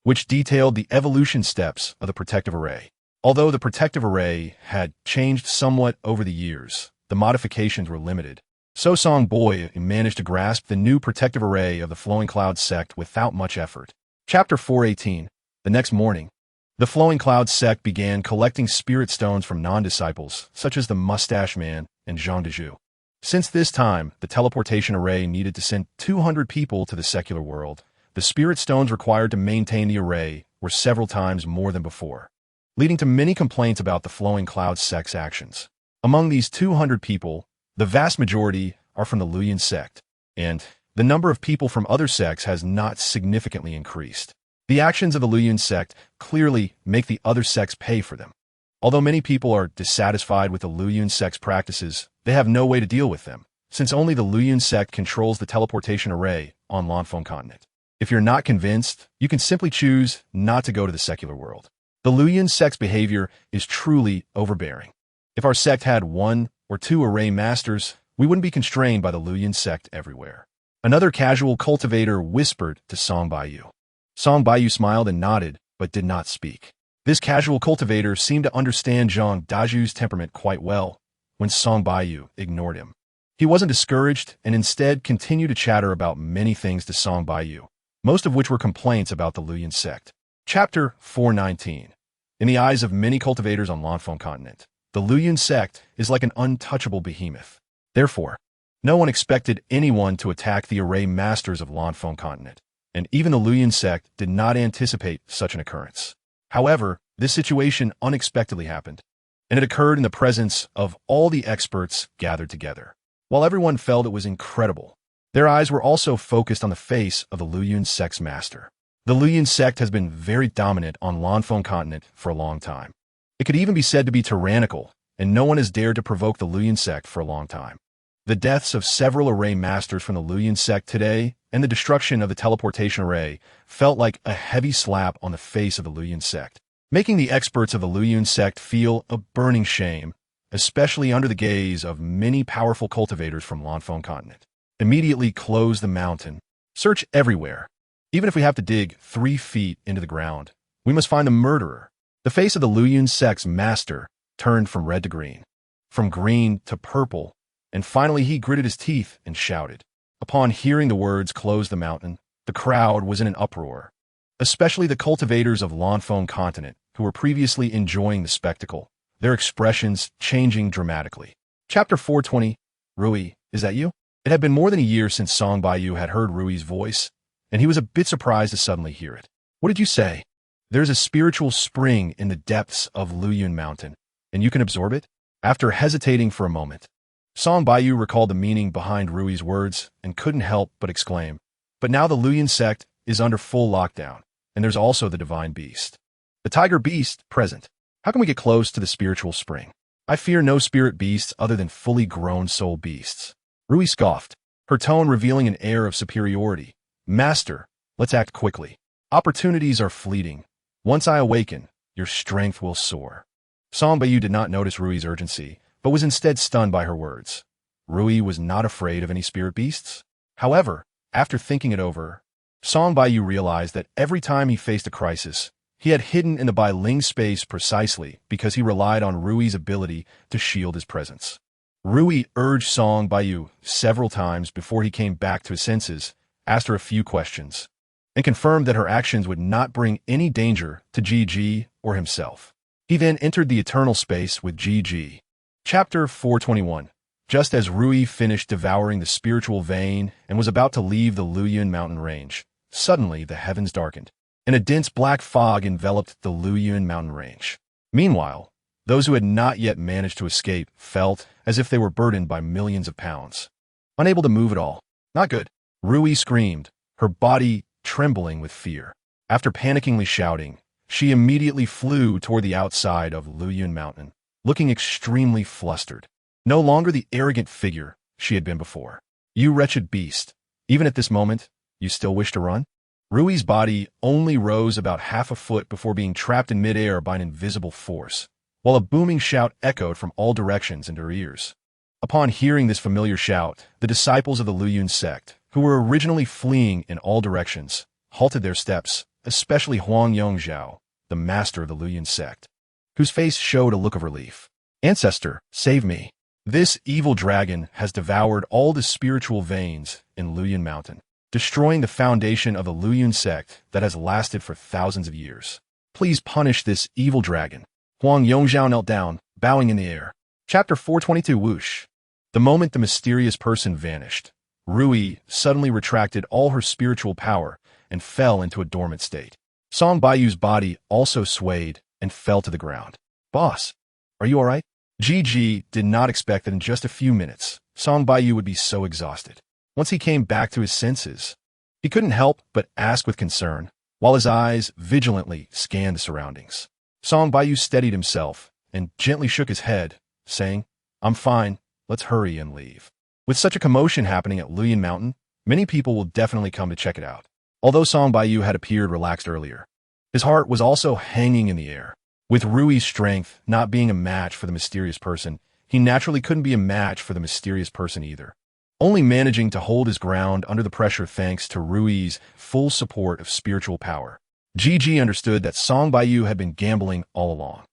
which detailed the evolution steps of the protective array. Although the protective array had changed somewhat over the years, the modifications were limited. So Song Baiyu managed to grasp the new protective array of the Flowing Cloud sect without much effort. Chapter 418. The next morning, the Flowing Cloud sect began collecting spirit stones from non-disciples, such as the Mustache Man and Zhang Dezhu. Since this time, the teleportation array needed to send 200 people to the secular world. The spirit stones required to maintain the array were several times more than before, leading to many complaints about the Flowing Cloud sect's actions. Among these 200 people, the vast majority are from the Luoyuan sect, and the number of people from other sects has not significantly increased. The actions of the Luoyuan sect clearly make the other sects pay for them. Although many people are dissatisfied with the Luoyuan sect's practices, they have no way to deal with them, since only the Luoyuan sect controls the teleportation array on Lanfeng continent. If you're not convinced, you can simply choose not to go to the secular world. The Luoyuan sect's behavior is truly overbearing. If our sect had 1 or 2 array masters, we wouldn't be constrained by the Luoyuan sect everywhere. Another casual cultivator whispered to Song Baiyu. Song Baiyu smiled and nodded, but did not speak. This casual cultivator seemed to understand Zhang Dezhu's temperament quite well when Song Baiyu ignored him. He wasn't discouraged and instead continued to chatter about many things to Song Baiyu, most of which were complaints about the Luoyuan sect. Chapter 419. In the eyes of many cultivators on Lanfeng continent, the Luoyuan sect is like an untouchable behemoth. Therefore, no one expected anyone to attack the array masters of Lanfeng continent, and even the Luoyuan sect did not anticipate such an occurrence. However, this situation unexpectedly happened, and it occurred in the presence of all the experts gathered together. While everyone felt it was incredible, their eyes were also focused on the face of the Luoyuan sect's master. The Luoyuan sect has been very dominant on Lanfeng continent for a long time. It could even be said to be tyrannical, and no one has dared to provoke the Luoyuan sect for a long time. The deaths of several array masters from the Luoyuan sect today and the destruction of the teleportation array felt like a heavy slap on the face of the Luoyuan sect, making the experts of the Luoyuan sect feel a burning shame, especially under the gaze of many powerful cultivators from Lanfeng continent. Immediately close the mountain. Search everywhere. Even if we have to dig 3 feet into the ground, we must find the murderer. The face of the Luoyuan sect's master turned from red to green, from green to purple, and finally he gritted his teeth and shouted. Upon hearing the words "close the mountain," the crowd was in an uproar, especially the cultivators of Lanfeng continent who were previously enjoying the spectacle, their expressions changing dramatically. Chapter 420. Rui, is that you? It had been more than a year since Song Baiyu had heard Rui's voice, and he was a bit surprised to suddenly hear it. What did you say? There's a spiritual spring in the depths of Luoyuan Mountain, and you can absorb it? After hesitating for a moment, Song Baiyu recalled the meaning behind Rui's words and couldn't help but exclaim, but now the Luoyuan sect is under full lockdown, and there's also the divine beast. The tiger beast present. How can we get close to the spiritual spring? I fear no spirit beasts other than fully grown soul beasts. Rui scoffed, her tone revealing an air of superiority. Master, let's act quickly. Opportunities are fleeting. Once I awaken, your strength will soar. Song Baiyu did not notice Rui's urgency, but was instead stunned by her words. Rui was not afraid of any spirit beasts. However, after thinking it over, Song Baiyu realized that every time he faced a crisis, he had hidden in the Bailing space precisely because he relied on Rui's ability to shield his presence. Rui urged Song Baiyu several times before he came back to his senses, asked her a few questions, and confirmed that her actions would not bring any danger to Gigi or himself. He then entered the eternal space with Gigi. Chapter 421. Just as Rui finished devouring the spiritual vein and was about to leave the Luoyuan mountain range, suddenly the heavens darkened, and a dense black fog enveloped the Luoyuan mountain range. Meanwhile, those who had not yet managed to escape felt as if they were burdened by millions of pounds, unable to move at all. Not good. Rui screamed, her body trembling with fear. After panickingly shouting, she immediately flew toward the outside of Luyun Mountain, looking extremely flustered. No longer the arrogant figure she had been before. You wretched beast, even at this moment, you still wish to run? Rui's body only rose about half a foot before being trapped in midair by an invisible force, while a booming shout echoed from all directions into her ears. Upon hearing this familiar shout, the disciples of the Luyun sect, who were originally fleeing in all directions, halted their steps, especially Huang Yongzhao, the master of the Luyun sect, whose face showed a look of relief. Ancestor, save me. This evil dragon has devoured all the spiritual veins in Luyun Mountain, destroying the foundation of the Luyun sect that has lasted for thousands of years. Please punish this evil dragon. Huang Yongzhao knelt down, bowing in the air. Chapter 422 Whoosh. The moment the mysterious person vanished, Rui suddenly retracted all her spiritual power and fell into a dormant state. Song Baiyu's body also swayed and fell to the ground. Boss, are you alright? Gigi did not expect that in just a few minutes, Song Baiyu would be so exhausted. Once he came back to his senses, he couldn't help but ask with concern, while his eyes vigilantly scanned the surroundings. Song Baiyu steadied himself and gently shook his head, saying, I'm fine, let's hurry and leave. With such a commotion happening at Luyun Mountain, many people will definitely come to check it out. Although Song Baiyu had appeared relaxed earlier, his heart was also hanging in the air. With Rui's strength not being a match for the mysterious person, he naturally couldn't be a match for the mysterious person either. Only managing to hold his ground under the pressure thanks to Rui's full support of spiritual power, Gigi understood that Song Baiyu had been gambling all along.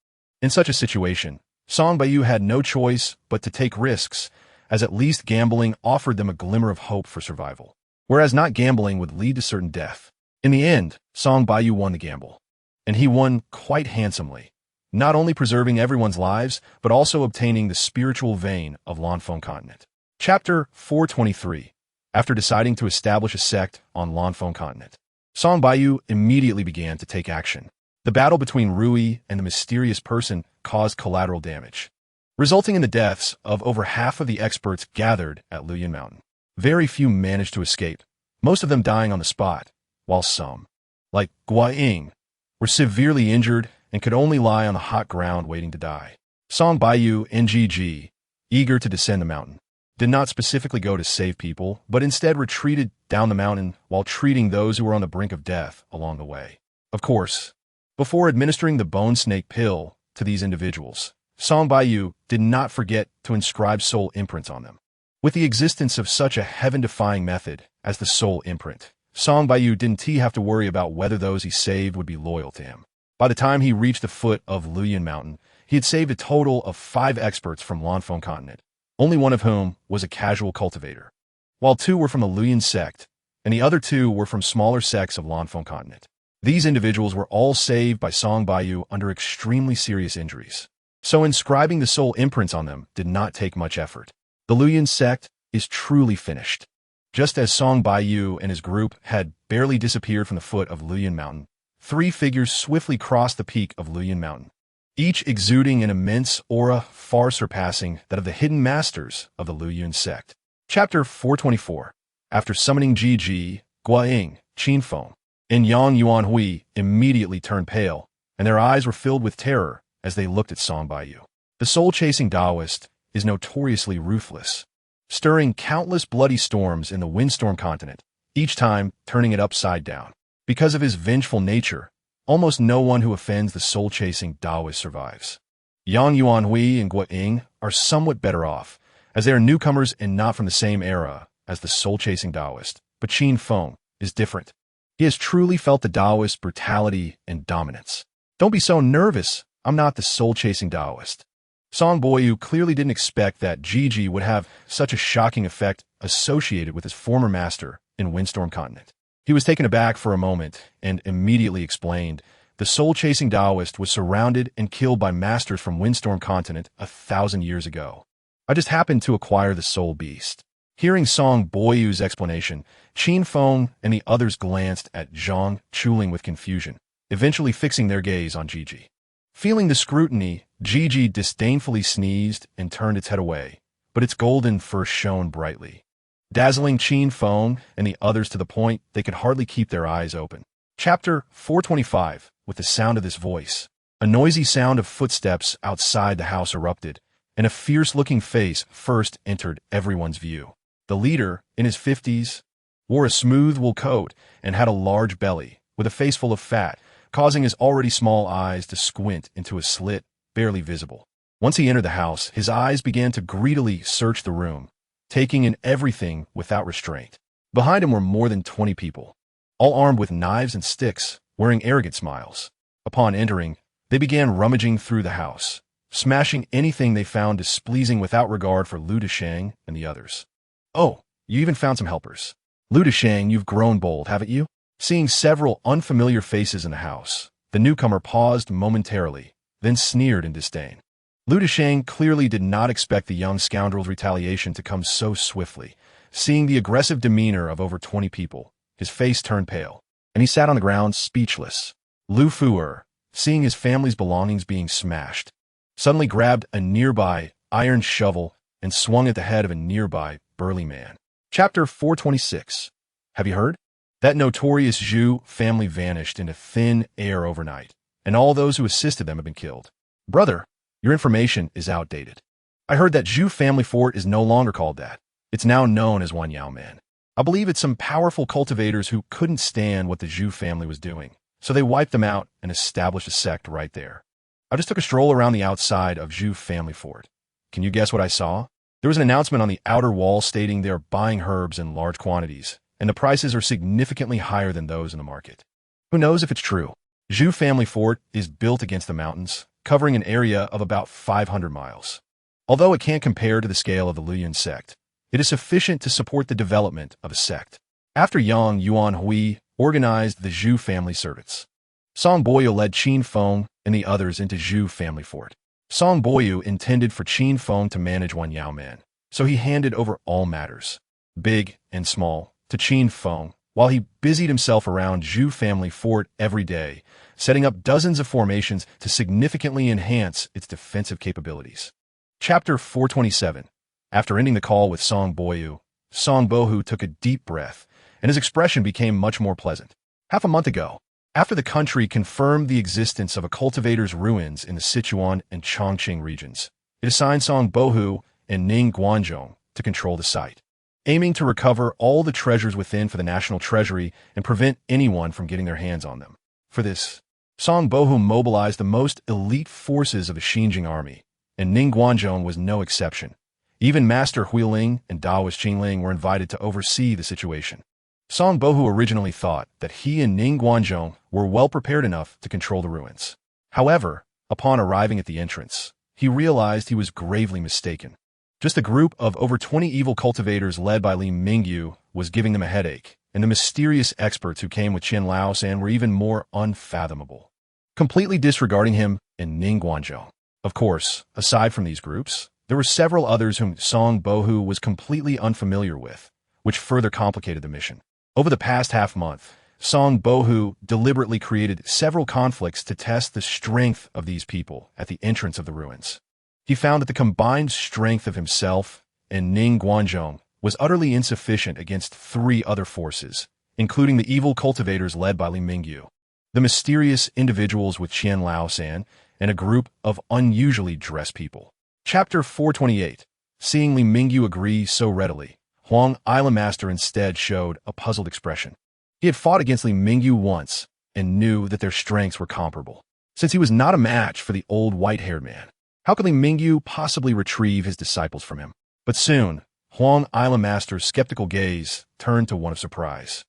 In such a situation, Song Baiyu had no choice but to take risks, as at least gambling offered them a glimmer of hope for survival, whereas not gambling would lead to certain death. In the end, Song Baiyu won the gamble, and he won quite handsomely, not only preserving everyone's lives, but also obtaining the spiritual vein of Lanfeng Continent. Chapter 423. After deciding to establish a sect on Lanfeng Continent, Song Baiyu immediately began to take action. The battle between Rui and the mysterious person caused collateral damage, resulting in the deaths of over half of the experts gathered at Luyun Mountain. Very few managed to escape, most of them dying on the spot, while some, like Guaying, were severely injured and could only lie on the hot ground waiting to die. Song Baiyu and Gigi, eager to descend the mountain, did not specifically go to save people, but instead retreated down the mountain while treating those who were on the brink of death along the way. Of course, before administering the bone snake pill to these individuals, Song Baiyu did not forget to inscribe soul imprints on them. With the existence of such a heaven-defying method as the soul imprint, Song Baiyu didn't have to worry about whether those he saved would be loyal to him. By the time he reached the foot of Luyun Mountain, he had saved a total of 5 experts from Lanfeng Continent, only one of whom was a casual cultivator, while 2 were from the Luyun sect, and the other 2 were from smaller sects of Lanfeng Continent. These individuals were all saved by Song Baiyu under extremely serious injuries, so inscribing the soul imprints on them did not take much effort. The Luyun sect is truly finished. Just as Song Baiyu and his group had barely disappeared from the foot of Luyun Mountain, 3 figures swiftly crossed the peak of Luyun Mountain, each exuding an immense aura far surpassing that of the hidden masters of the Luyun sect. Chapter 424. After summoning Gigi, Guaying, Qinfeng, and Yang Yuanhui immediately turned pale, and their eyes were filled with terror as they looked at Song Baiyu. The soul-chasing Taoist is notoriously ruthless, stirring countless bloody storms in the windstorm continent, each time turning it upside down. Because of his vengeful nature, almost no one who offends the soul-chasing Taoist survives. Yang Yuanhui and Guaying are somewhat better off, as they are newcomers and not from the same era as the soul-chasing Taoist, but Qin Feng is different. He has truly felt the Taoist brutality and dominance. Don't be so nervous, I'm not the soul-chasing Taoist. Song Baiyu clearly didn't expect that Gigi would have such a shocking effect associated with his former master in Windstorm Continent. He was taken aback for a moment and immediately explained, the soul-chasing Taoist was surrounded and killed by masters from Windstorm Continent 1,000 years ago. I just happened to acquire the soul beast. Hearing Song Baiyu's explanation, Qin Feng and the others glanced at Zhang, chuling with confusion, eventually fixing their gaze on Gigi. Feeling the scrutiny, Gigi disdainfully sneezed and turned its head away, but its golden fur shone brightly, dazzling Qin Feng and the others to the point they could hardly keep their eyes open. Chapter 425. with the sound of this voice. A noisy sound of footsteps outside the house erupted, and a fierce-looking face first entered everyone's view. The leader, in his 50s, wore a smooth wool coat and had a large belly, with a face full of fat, causing his already small eyes to squint into a slit barely visible. Once he entered the house, his eyes began to greedily search the room, taking in everything without restraint. Behind him were more than 20 people, all armed with knives and sticks, wearing arrogant smiles. Upon entering, they began rummaging through the house, smashing anything they found displeasing without regard for Liu Deshang and the others. "Oh, you even found some helpers. Liu Deshang, you've grown bold, haven't you?" Seeing several unfamiliar faces in the house, the newcomer paused momentarily, then sneered in disdain. Liu Deshang clearly did not expect the young scoundrel's retaliation to come so swiftly. Seeing the aggressive demeanor of over 20 people, his face turned pale, and he sat on the ground speechless. Lu Fu'er, seeing his family's belongings being smashed, suddenly grabbed a nearby iron shovel and swung at the head of a nearby burly man. Chapter 426. Have you heard? That notorious Zhu family vanished into thin air overnight, and all those who assisted them have been killed. Brother, your information is outdated. I heard that Zhu family fort is no longer called that. It's now known as Wanyao Man. I believe it's some powerful cultivators who couldn't stand what the Zhu family was doing, so they wiped them out and established a sect right there. I just took a stroll around the outside of Zhu family fort. Can you guess what I saw? There was an announcement on the outer wall stating they are buying herbs in large quantities, and the prices are significantly higher than those in the market. Who knows if it's true? Zhu family fort is built against the mountains, covering an area of about 500 miles. Although it can't compare to the scale of the Liyuan sect, it is sufficient to support the development of a sect. After Yang Yuan Hui organized the Zhu family servants, Song Boyu led Qin Feng and the others into Zhu family fort. Song Boyu intended for Qin Feng to manage Wanyao Man, so he handed over all matters, big and small, to Qin Feng, while he busied himself around Zhu family fort every day, setting up dozens of formations to significantly enhance its defensive capabilities. Chapter 427. After ending the call with Song Boyu, Song Bohu took a deep breath, and his expression became much more pleasant. Half a month ago, after the country confirmed the existence of a cultivator's ruins in the Sichuan and Chongqing regions, it assigned Song Bohu and Ning Guanzhong to control the site, aiming to recover all the treasures within for the national treasury and prevent anyone from getting their hands on them. For this, Song Bohu mobilized the most elite forces of the Xinjiang army, and Ning Guanzhong was no exception. Even Master Huiling and Daoist Qingling were invited to oversee the situation. Song Bohu originally thought that he and Ning Guanzhong were well prepared enough to control the ruins. However, upon arriving at the entrance, he realized he was gravely mistaken. Just a group of over 20 evil cultivators led by Li Mingyu was giving them a headache, and the mysterious experts who came with Qian Laosan were even more unfathomable, completely disregarding him and Ning Guanzhong. Of course, aside from these groups, there were several others whom Song Bohu was completely unfamiliar with, which further complicated the mission. Over the past half-month, Song Bohu deliberately created several conflicts to test the strength of these people at the entrance of the ruins. He found that the combined strength of himself and Ning Guanzhong was utterly insufficient against 3 other forces, including the evil cultivators led by Li Mingyu, the mysterious individuals with Qian Laosan, and a group of unusually dressed people. Chapter 428. Seeing Li Mingyu agree so readily, Huang Island Master instead showed a puzzled expression. He had fought against Li Mingyu once and knew that their strengths were comparable. Since he was not a match for the old white-haired man, how could Li Mingyu possibly retrieve his disciples from him? But soon, Huang Island Master's skeptical gaze turned to one of surprise,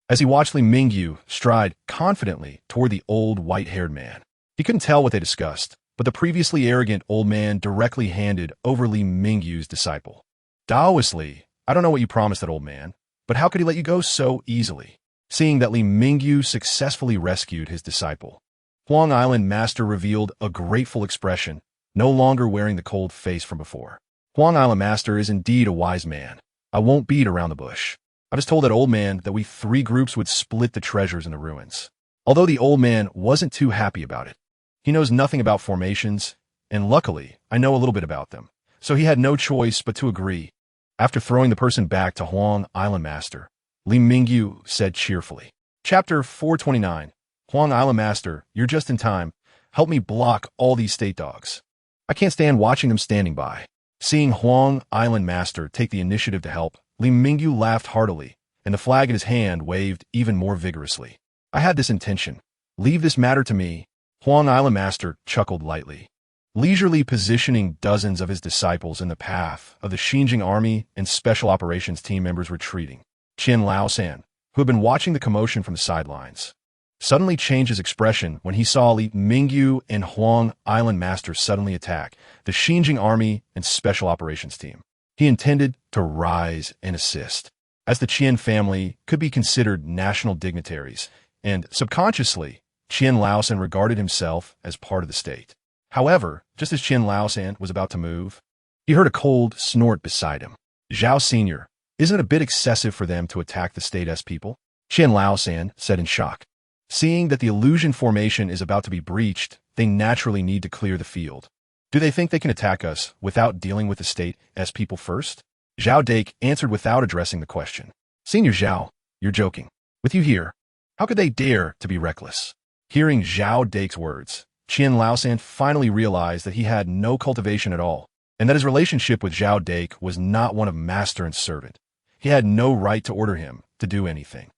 as he watched Li Mingyu stride confidently toward the old white-haired man. He couldn't tell what they discussed, but the previously arrogant old man directly handed over Li Mingyu's disciple. Daoist Li, I don't know what you promised that old man, but how could he let you go so easily? Seeing that Li Mingyu successfully rescued his disciple, Huang Island Master revealed a grateful expression, no longer wearing the cold face from before. Huang Island Master is indeed a wise man. I won't beat around the bush. I just told that old man that we 3 groups would split the treasures in the ruins. Although the old man wasn't too happy about it. He knows nothing about formations, and luckily, I know a little bit about them, so he had no choice but to agree. After throwing the person back to Huang Island Master, Li Mingyu said cheerfully. Chapter 429. Huang Island Master, you're just in time. Help me block all these state dogs. I can't stand watching them standing by. Seeing Huang Island Master take the initiative to help, Li Mingyu laughed heartily, and the flag in his hand waved even more vigorously. I had this intention. Leave this matter to me. Huang Island Master chuckled lightly, leisurely positioning dozens of his disciples in the path of the Xinjiang Army and Special Operations team members retreating. Qian Laosan, who had been watching the commotion from the sidelines, suddenly changed his expression when he saw Li Mingyu and Huang Island Master suddenly attack the Xinjiang Army and Special Operations team. He intended to rise and assist, as the Qian family could be considered national dignitaries, and subconsciously, Qian Laosan regarded himself as part of the state. However, just as Qian Laosan was about to move, he heard a cold snort beside him. Zhao Sr., isn't it a bit excessive for them to attack the state's people? Qian Laosan said in shock. Seeing that the illusion formation is about to be breached, they naturally need to clear the field. Do they think they can attack us without dealing with the state's people first? Zhao Dake answered without addressing the question. Senior Zhao, you're joking. With you here, how could they dare to be reckless? Hearing Zhao Dake's words, Qian Laosan finally realized that he had no cultivation at all, and that his relationship with Zhao Dake was not one of master and servant. He had no right to order him to do anything.